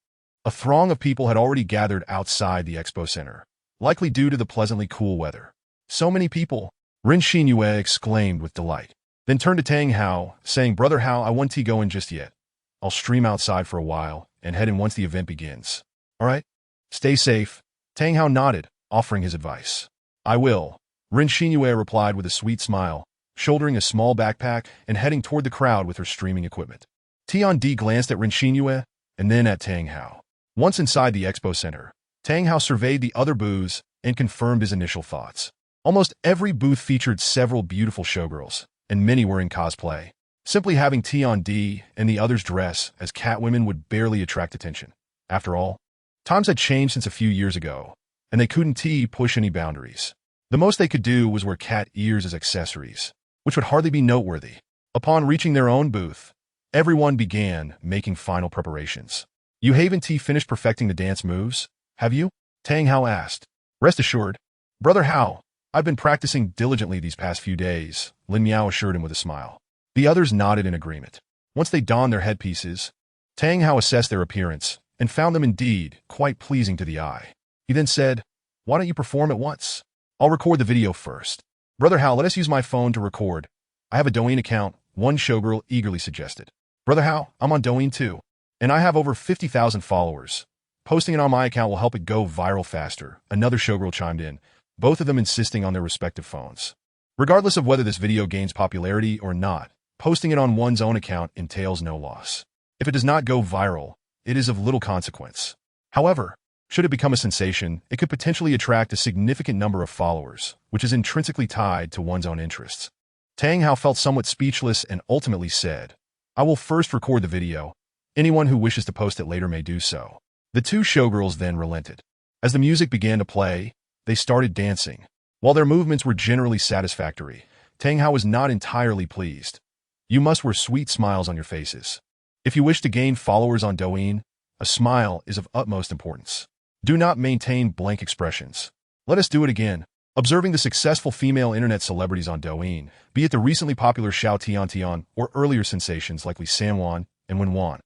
a throng of people had already gathered outside the expo center, likely due to the pleasantly cool weather. "So many people," Ren Xinyue exclaimed with delight, then turned to Tang Hao, saying, "Brother Hao, I won't go in just yet. I'll stream outside for a while and head in once the event begins." "All right, stay safe," Tang Hao nodded, offering his advice. "I will," Ren Xinyue replied with a sweet smile, shouldering a small backpack and heading toward the crowd with her streaming equipment. Tiandi glanced at Ren Xinyue and then at Tang Hao. Once inside the expo center, Tang Hao surveyed the other booths and confirmed his initial thoughts. Almost every booth featured several beautiful showgirls, and many were in cosplay. Simply having Tiandi and the others dress as Catwomen would barely attract attention. After all, times had changed since a few years ago, and they couldn't push any boundaries. The most they could do was wear cat ears as accessories, which would hardly be noteworthy. Upon reaching their own booth, everyone began making final preparations. "You haven't finished perfecting the dance moves, have you?" Tang Hao asked. "Rest assured, Brother Hao, I've been practicing diligently these past few days," Lin Miao assured him with a smile. The others nodded in agreement. Once they donned their headpieces, Tang Hao assessed their appearance and found them indeed quite pleasing to the eye. He then said, "Why don't you perform at once? I'll record the video first." "Brother Hao, let us use my phone to record. I have a Douyin account," one showgirl eagerly suggested. "Brother Hao, I'm on Douyin too, and I have over 50,000 followers. Posting it on my account will help it go viral faster," another showgirl chimed in, both of them insisting on their respective phones. Regardless of whether this video gains popularity or not, posting it on one's own account entails no loss. If it does not go viral, it is of little consequence. However, should it become a sensation, it could potentially attract a significant number of followers, which is intrinsically tied to one's own interests. Tang Hao felt somewhat speechless and ultimately said, "I will first record the video. Anyone who wishes to post it later may do so." The 2 showgirls then relented. As the music began to play, they started dancing. While their movements were generally satisfactory, Tang Hao was not entirely pleased. "You must wear sweet smiles on your faces. If you wish to gain followers on Douyin, a smile is of utmost importance. Do not maintain blank expressions." "Let us do it again," Observing the successful female internet celebrities on Douyin, be it the recently popular Xiao Tian or earlier sensations like Li Sanwan and Wenwan,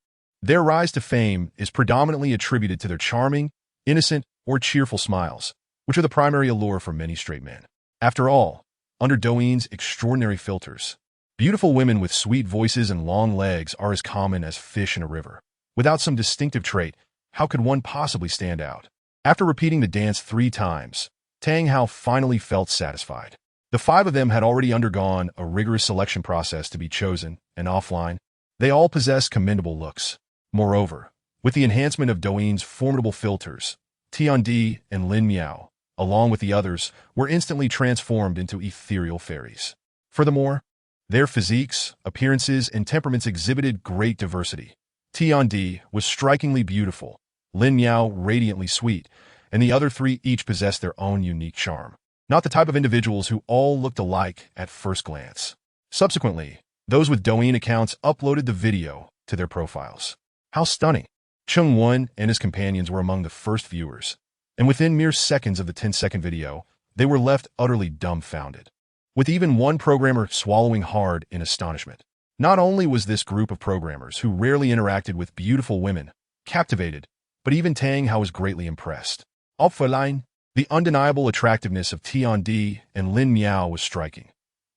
their rise to fame is predominantly attributed to their charming, innocent, or cheerful smiles, which are the primary allure for many straight men. After all, under Douyin's extraordinary filters, beautiful women with sweet voices and long legs are as common as fish in a river. Without some distinctive trait, how could one possibly stand out? After repeating the dance 3 times, Tang Hao finally felt satisfied. The 5 of them had already undergone a rigorous selection process to be chosen, and offline, they all possessed commendable looks. Moreover, with the enhancement of Douyin's formidable filters, Tiandi and Lin Miao, along with the others, were instantly transformed into ethereal fairies. Furthermore, their physiques, appearances, and temperaments exhibited great diversity. Tiandi was strikingly beautiful, Lin Miao radiantly sweet, and the other 3 each possessed their own unique charm. Not the type of individuals who all looked alike at first glance. Subsequently, those with Douyin accounts uploaded the video to their profiles. How stunning! Chung Wen and his companions were among the first viewers, and within mere seconds of the 10-second video, they were left utterly dumbfounded, with even one programmer swallowing hard in astonishment. Not only was this group of programmers who rarely interacted with beautiful women captivated, but even Tang Hao was greatly impressed. Offline, the undeniable attractiveness of Tiandi and Lin Miao was striking.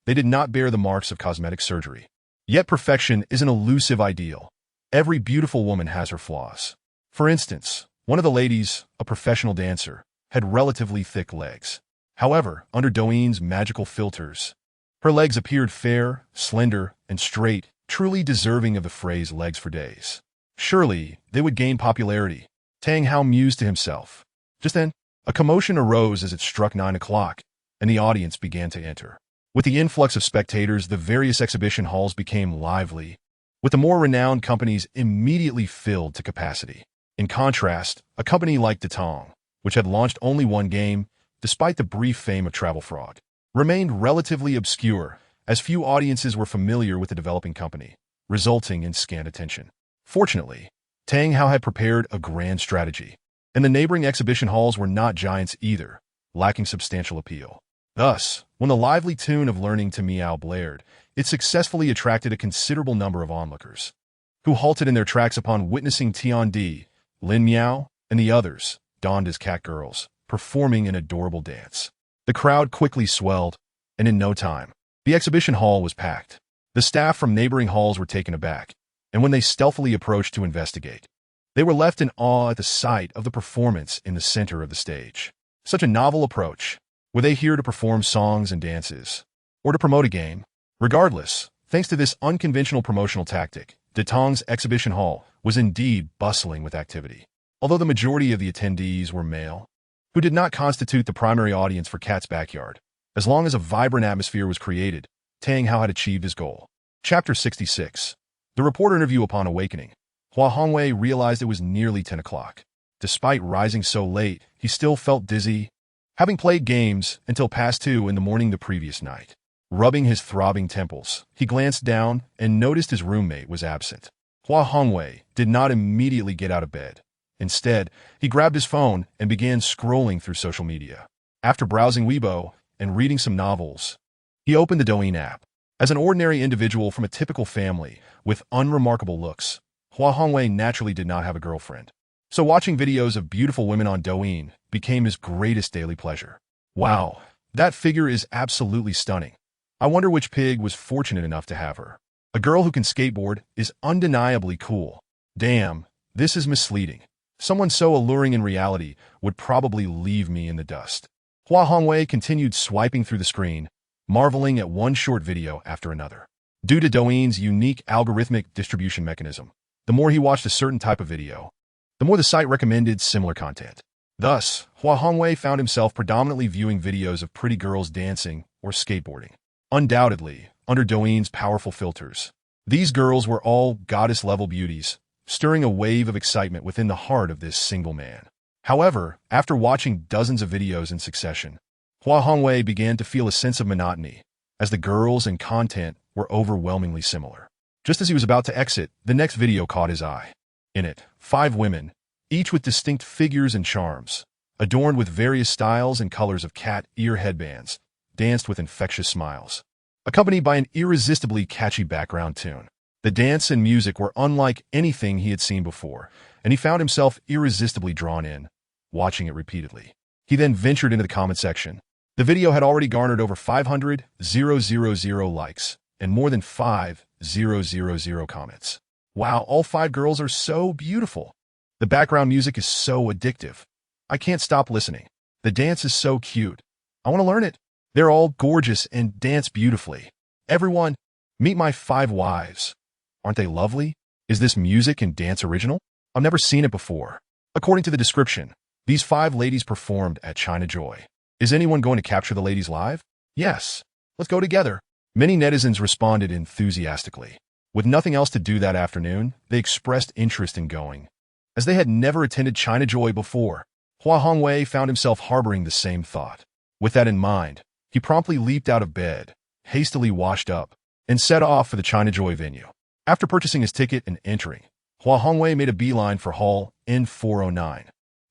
They did not bear the marks of cosmetic surgery. Yet perfection is an elusive ideal. Every beautiful woman has her flaws. For instance, one of the ladies, a professional dancer, had relatively thick legs. However, under Douyin's magical filters, her legs appeared fair, slender, and straight, truly deserving of the phrase legs for days. Surely, they would gain popularity. Tang Hao mused to himself. Just then, a commotion arose as it struck 9 o'clock, and the audience began to enter. With the influx of spectators, the various exhibition halls became lively, with the more renowned companies immediately filled to capacity. In contrast, a company like Datong, which had launched only one game, despite the brief fame of Travel Frog, remained relatively obscure, as few audiences were familiar with the developing company, resulting in scant attention. Fortunately, Tang Hao had prepared a grand strategy, and the neighboring exhibition halls were not giants either, lacking substantial appeal. Thus, when the lively tune of Learning to Meow blared, it successfully attracted a considerable number of onlookers, who halted in their tracks upon witnessing Tiandi, Lin Miao, and the others, donned as cat girls, performing an adorable dance. The crowd quickly swelled, and in no time, the exhibition hall was packed. The staff from neighboring halls were taken aback, and when they stealthily approached to investigate, they were left in awe at the sight of the performance in the center of the stage. Such a novel approach. Were they here to perform songs and dances, or to promote a game? Regardless, thanks to this unconventional promotional tactic, Datong's exhibition hall was indeed bustling with activity. Although the majority of the attendees were male, who did not constitute the primary audience for Cat's Backyard, as long as a vibrant atmosphere was created, Tang Hao had achieved his goal. Chapter 66. The reporter interview upon awakening. Hua Hongwei realized it was nearly 10 o'clock. Despite rising so late, he still felt dizzy, having played games until past 2 in the morning the previous night. Rubbing his throbbing temples, he glanced down and noticed his roommate was absent. Hua Hongwei did not immediately get out of bed. Instead, he grabbed his phone and began scrolling through social media. After browsing Weibo and reading some novels, he opened the Douyin app. As an ordinary individual from a typical family with unremarkable looks, Hua Hongwei naturally did not have a girlfriend. So watching videos of beautiful women on Douyin became his greatest daily pleasure. Wow, that figure is absolutely stunning. I wonder which pig was fortunate enough to have her. A girl who can skateboard is undeniably cool. Damn, this is misleading. Someone so alluring in reality would probably leave me in the dust. Hua Hongwei continued swiping through the screen, marveling at one short video after another. Due to Douyin's unique algorithmic distribution mechanism, the more he watched a certain type of video, the more the site recommended similar content. Thus, Hua Hongwei found himself predominantly viewing videos of pretty girls dancing or skateboarding. Undoubtedly, under Douyin's powerful filters, these girls were all goddess-level beauties, stirring a wave of excitement within the heart of this single man. However, after watching dozens of videos in succession, Hua Hongwei began to feel a sense of monotony, as the girls and content were overwhelmingly similar. Just as he was about to exit, the next video caught his eye. In it, 5 women, each with distinct figures and charms, adorned with various styles and colors of cat ear headbands, danced with infectious smiles, accompanied by an irresistibly catchy background tune. The dance and music were unlike anything he had seen before, and he found himself irresistibly drawn in, watching it repeatedly. He then ventured into the comment section. The video had already garnered over 500,000 likes and more than 5,000 comments. Wow, all 5 girls are so beautiful. The background music is so addictive. I can't stop listening. The dance is so cute. I want to learn it. They're all gorgeous and dance beautifully. Everyone, meet my 5 wives. Aren't they lovely? Is this music and dance original? I've never seen it before. According to the description, these 5 ladies performed at China Joy. Is anyone going to capture the ladies live? Yes. Let's go together. Many netizens responded enthusiastically. With nothing else to do that afternoon, they expressed interest in going, as they had never attended China Joy before. Hua Hongwei found himself harboring the same thought. With that in mind, he promptly leaped out of bed, hastily washed up, and set off for the China Joy venue. After purchasing his ticket and entering, Hua Hongwei made a beeline for Hall N409,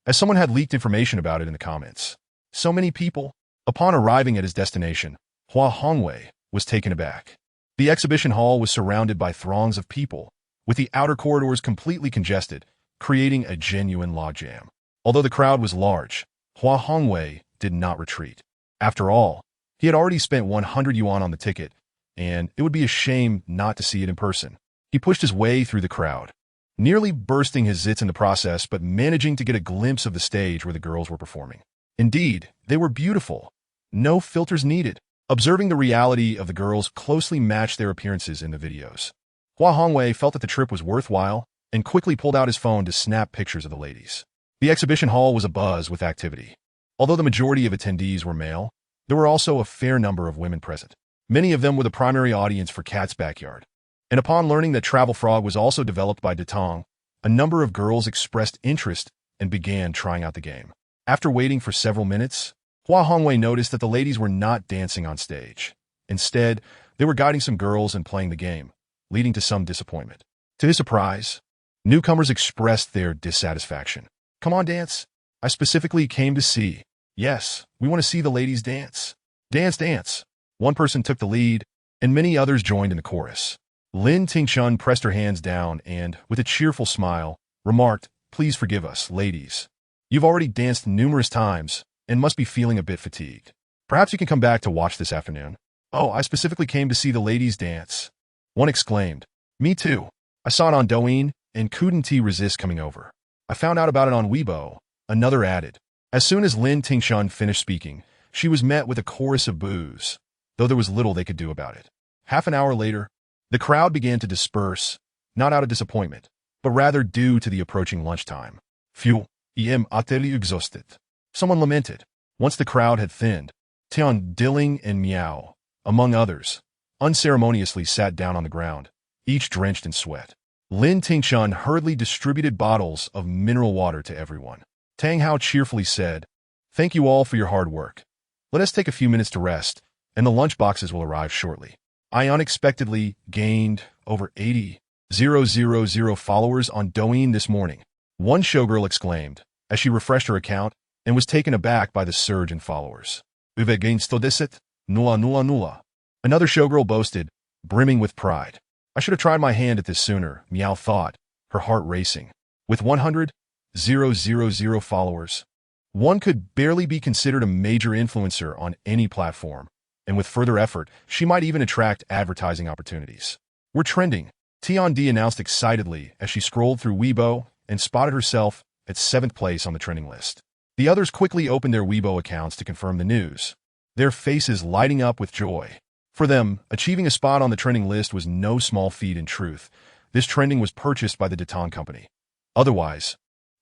as someone had leaked information about it in the comments. So many people. Upon arriving at his destination, Hua Hongwei was taken aback. The exhibition hall was surrounded by throngs of people, with the outer corridors completely congested, creating a genuine logjam. Although the crowd was large, Hua Hongwei did not retreat. After all, he had already spent 100 yuan on the ticket, and it would be a shame not to see it in person. He pushed his way through the crowd, nearly bursting his zits in the process, but managing to get a glimpse of the stage where the girls were performing. Indeed, they were beautiful. No filters needed. Observing the reality of the girls closely matched their appearances in the videos. Hua Hongwei felt that the trip was worthwhile and quickly pulled out his phone to snap pictures of the ladies. The exhibition hall was abuzz with activity. Although the majority of attendees were male, there were also a fair number of women present. Many of them were the primary audience for Cat's Backyard. And upon learning that Travel Frog was also developed by Datong, a number of girls expressed interest and began trying out the game. After waiting for several minutes, Hua Hongwei noticed that the ladies were not dancing on stage. Instead, they were guiding some girls and playing the game, leading to some disappointment. To his surprise, newcomers expressed their dissatisfaction. Come on, dance. I specifically came to see. Yes, we want to see the ladies dance. Dance, dance. One person took the lead, and many others joined in the chorus. Lin Tingshun pressed her hands down and, with a cheerful smile, remarked, "Please forgive us, ladies. You've already danced numerous times and must be feeling a bit fatigued. Perhaps you can come back to watch this afternoon." "Oh, I specifically came to see the ladies dance," one exclaimed. "Me too. I saw it on Douyin and couldn't resist coming over. I found out about it on Weibo," another added. As soon as Lin Tingshun finished speaking, she was met with a chorus of boos, though there was little they could do about it. Half an hour later, the crowd began to disperse, not out of disappointment, but rather due to the approaching lunchtime. "Phew, I am utterly exhausted," someone lamented. Once the crowd had thinned, Tian Dilling and Miao, among others, unceremoniously sat down on the ground, each drenched in sweat. Lin Tingshun hurriedly distributed bottles of mineral water to everyone. Tang Hao cheerfully said, "Thank you all for your hard work. Let us take a few minutes to rest, and the lunch boxes will arrive shortly." I unexpectedly gained over 80,000 followers on Douyin this morning, one showgirl exclaimed, as she refreshed her account and was taken aback by the surge in followers. "Uve gained 110, nula nula nula." Another showgirl boasted, brimming with pride. "I should have tried my hand at this sooner," Miao thought, her heart racing. With 100,000 followers, one could barely be considered a major influencer on any platform, and with further effort, she might even attract advertising opportunities. "We're trending," Tian Di announced excitedly as she scrolled through Weibo and spotted herself at 7th place on the trending list. The others quickly opened their Weibo accounts to confirm the news, their faces lighting up with joy. For them, achieving a spot on the trending list was no small feat in truth. This trending was purchased by the Datong company. Otherwise,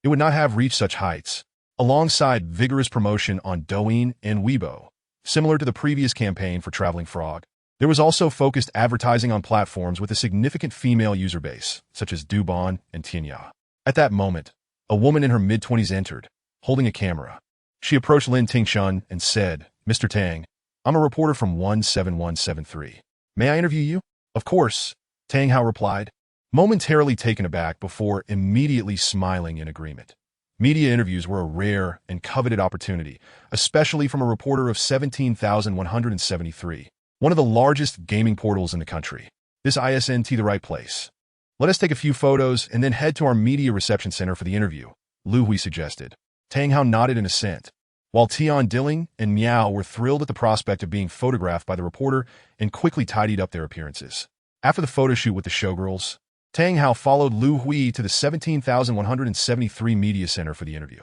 it would not have reached such heights. Alongside vigorous promotion on Douyin and Weibo, similar to the previous campaign for Traveling Frog, there was also focused advertising on platforms with a significant female user base, such as Dubon and Tianya. At that moment, a woman in her mid-20s entered, holding a camera. She approached Lin Tingshun and said, "Mr. Tang, I'm a reporter from 17173. May I interview you?" "Of course," Tang Hao replied, momentarily taken aback before immediately smiling in agreement. Media interviews were a rare and coveted opportunity, especially from a reporter of 17,173, one of the largest gaming portals in the country. This isn't the right place. Let us take a few photos and then head to our media reception center for the interview, Lu Hui suggested. Tang Hao nodded in assent, while Tian Dilling and Miao were thrilled at the prospect of being photographed by the reporter and quickly tidied up their appearances. After the photo shoot with the showgirls, Tang Hao followed Lu Hui to the 17,173 media center for the interview.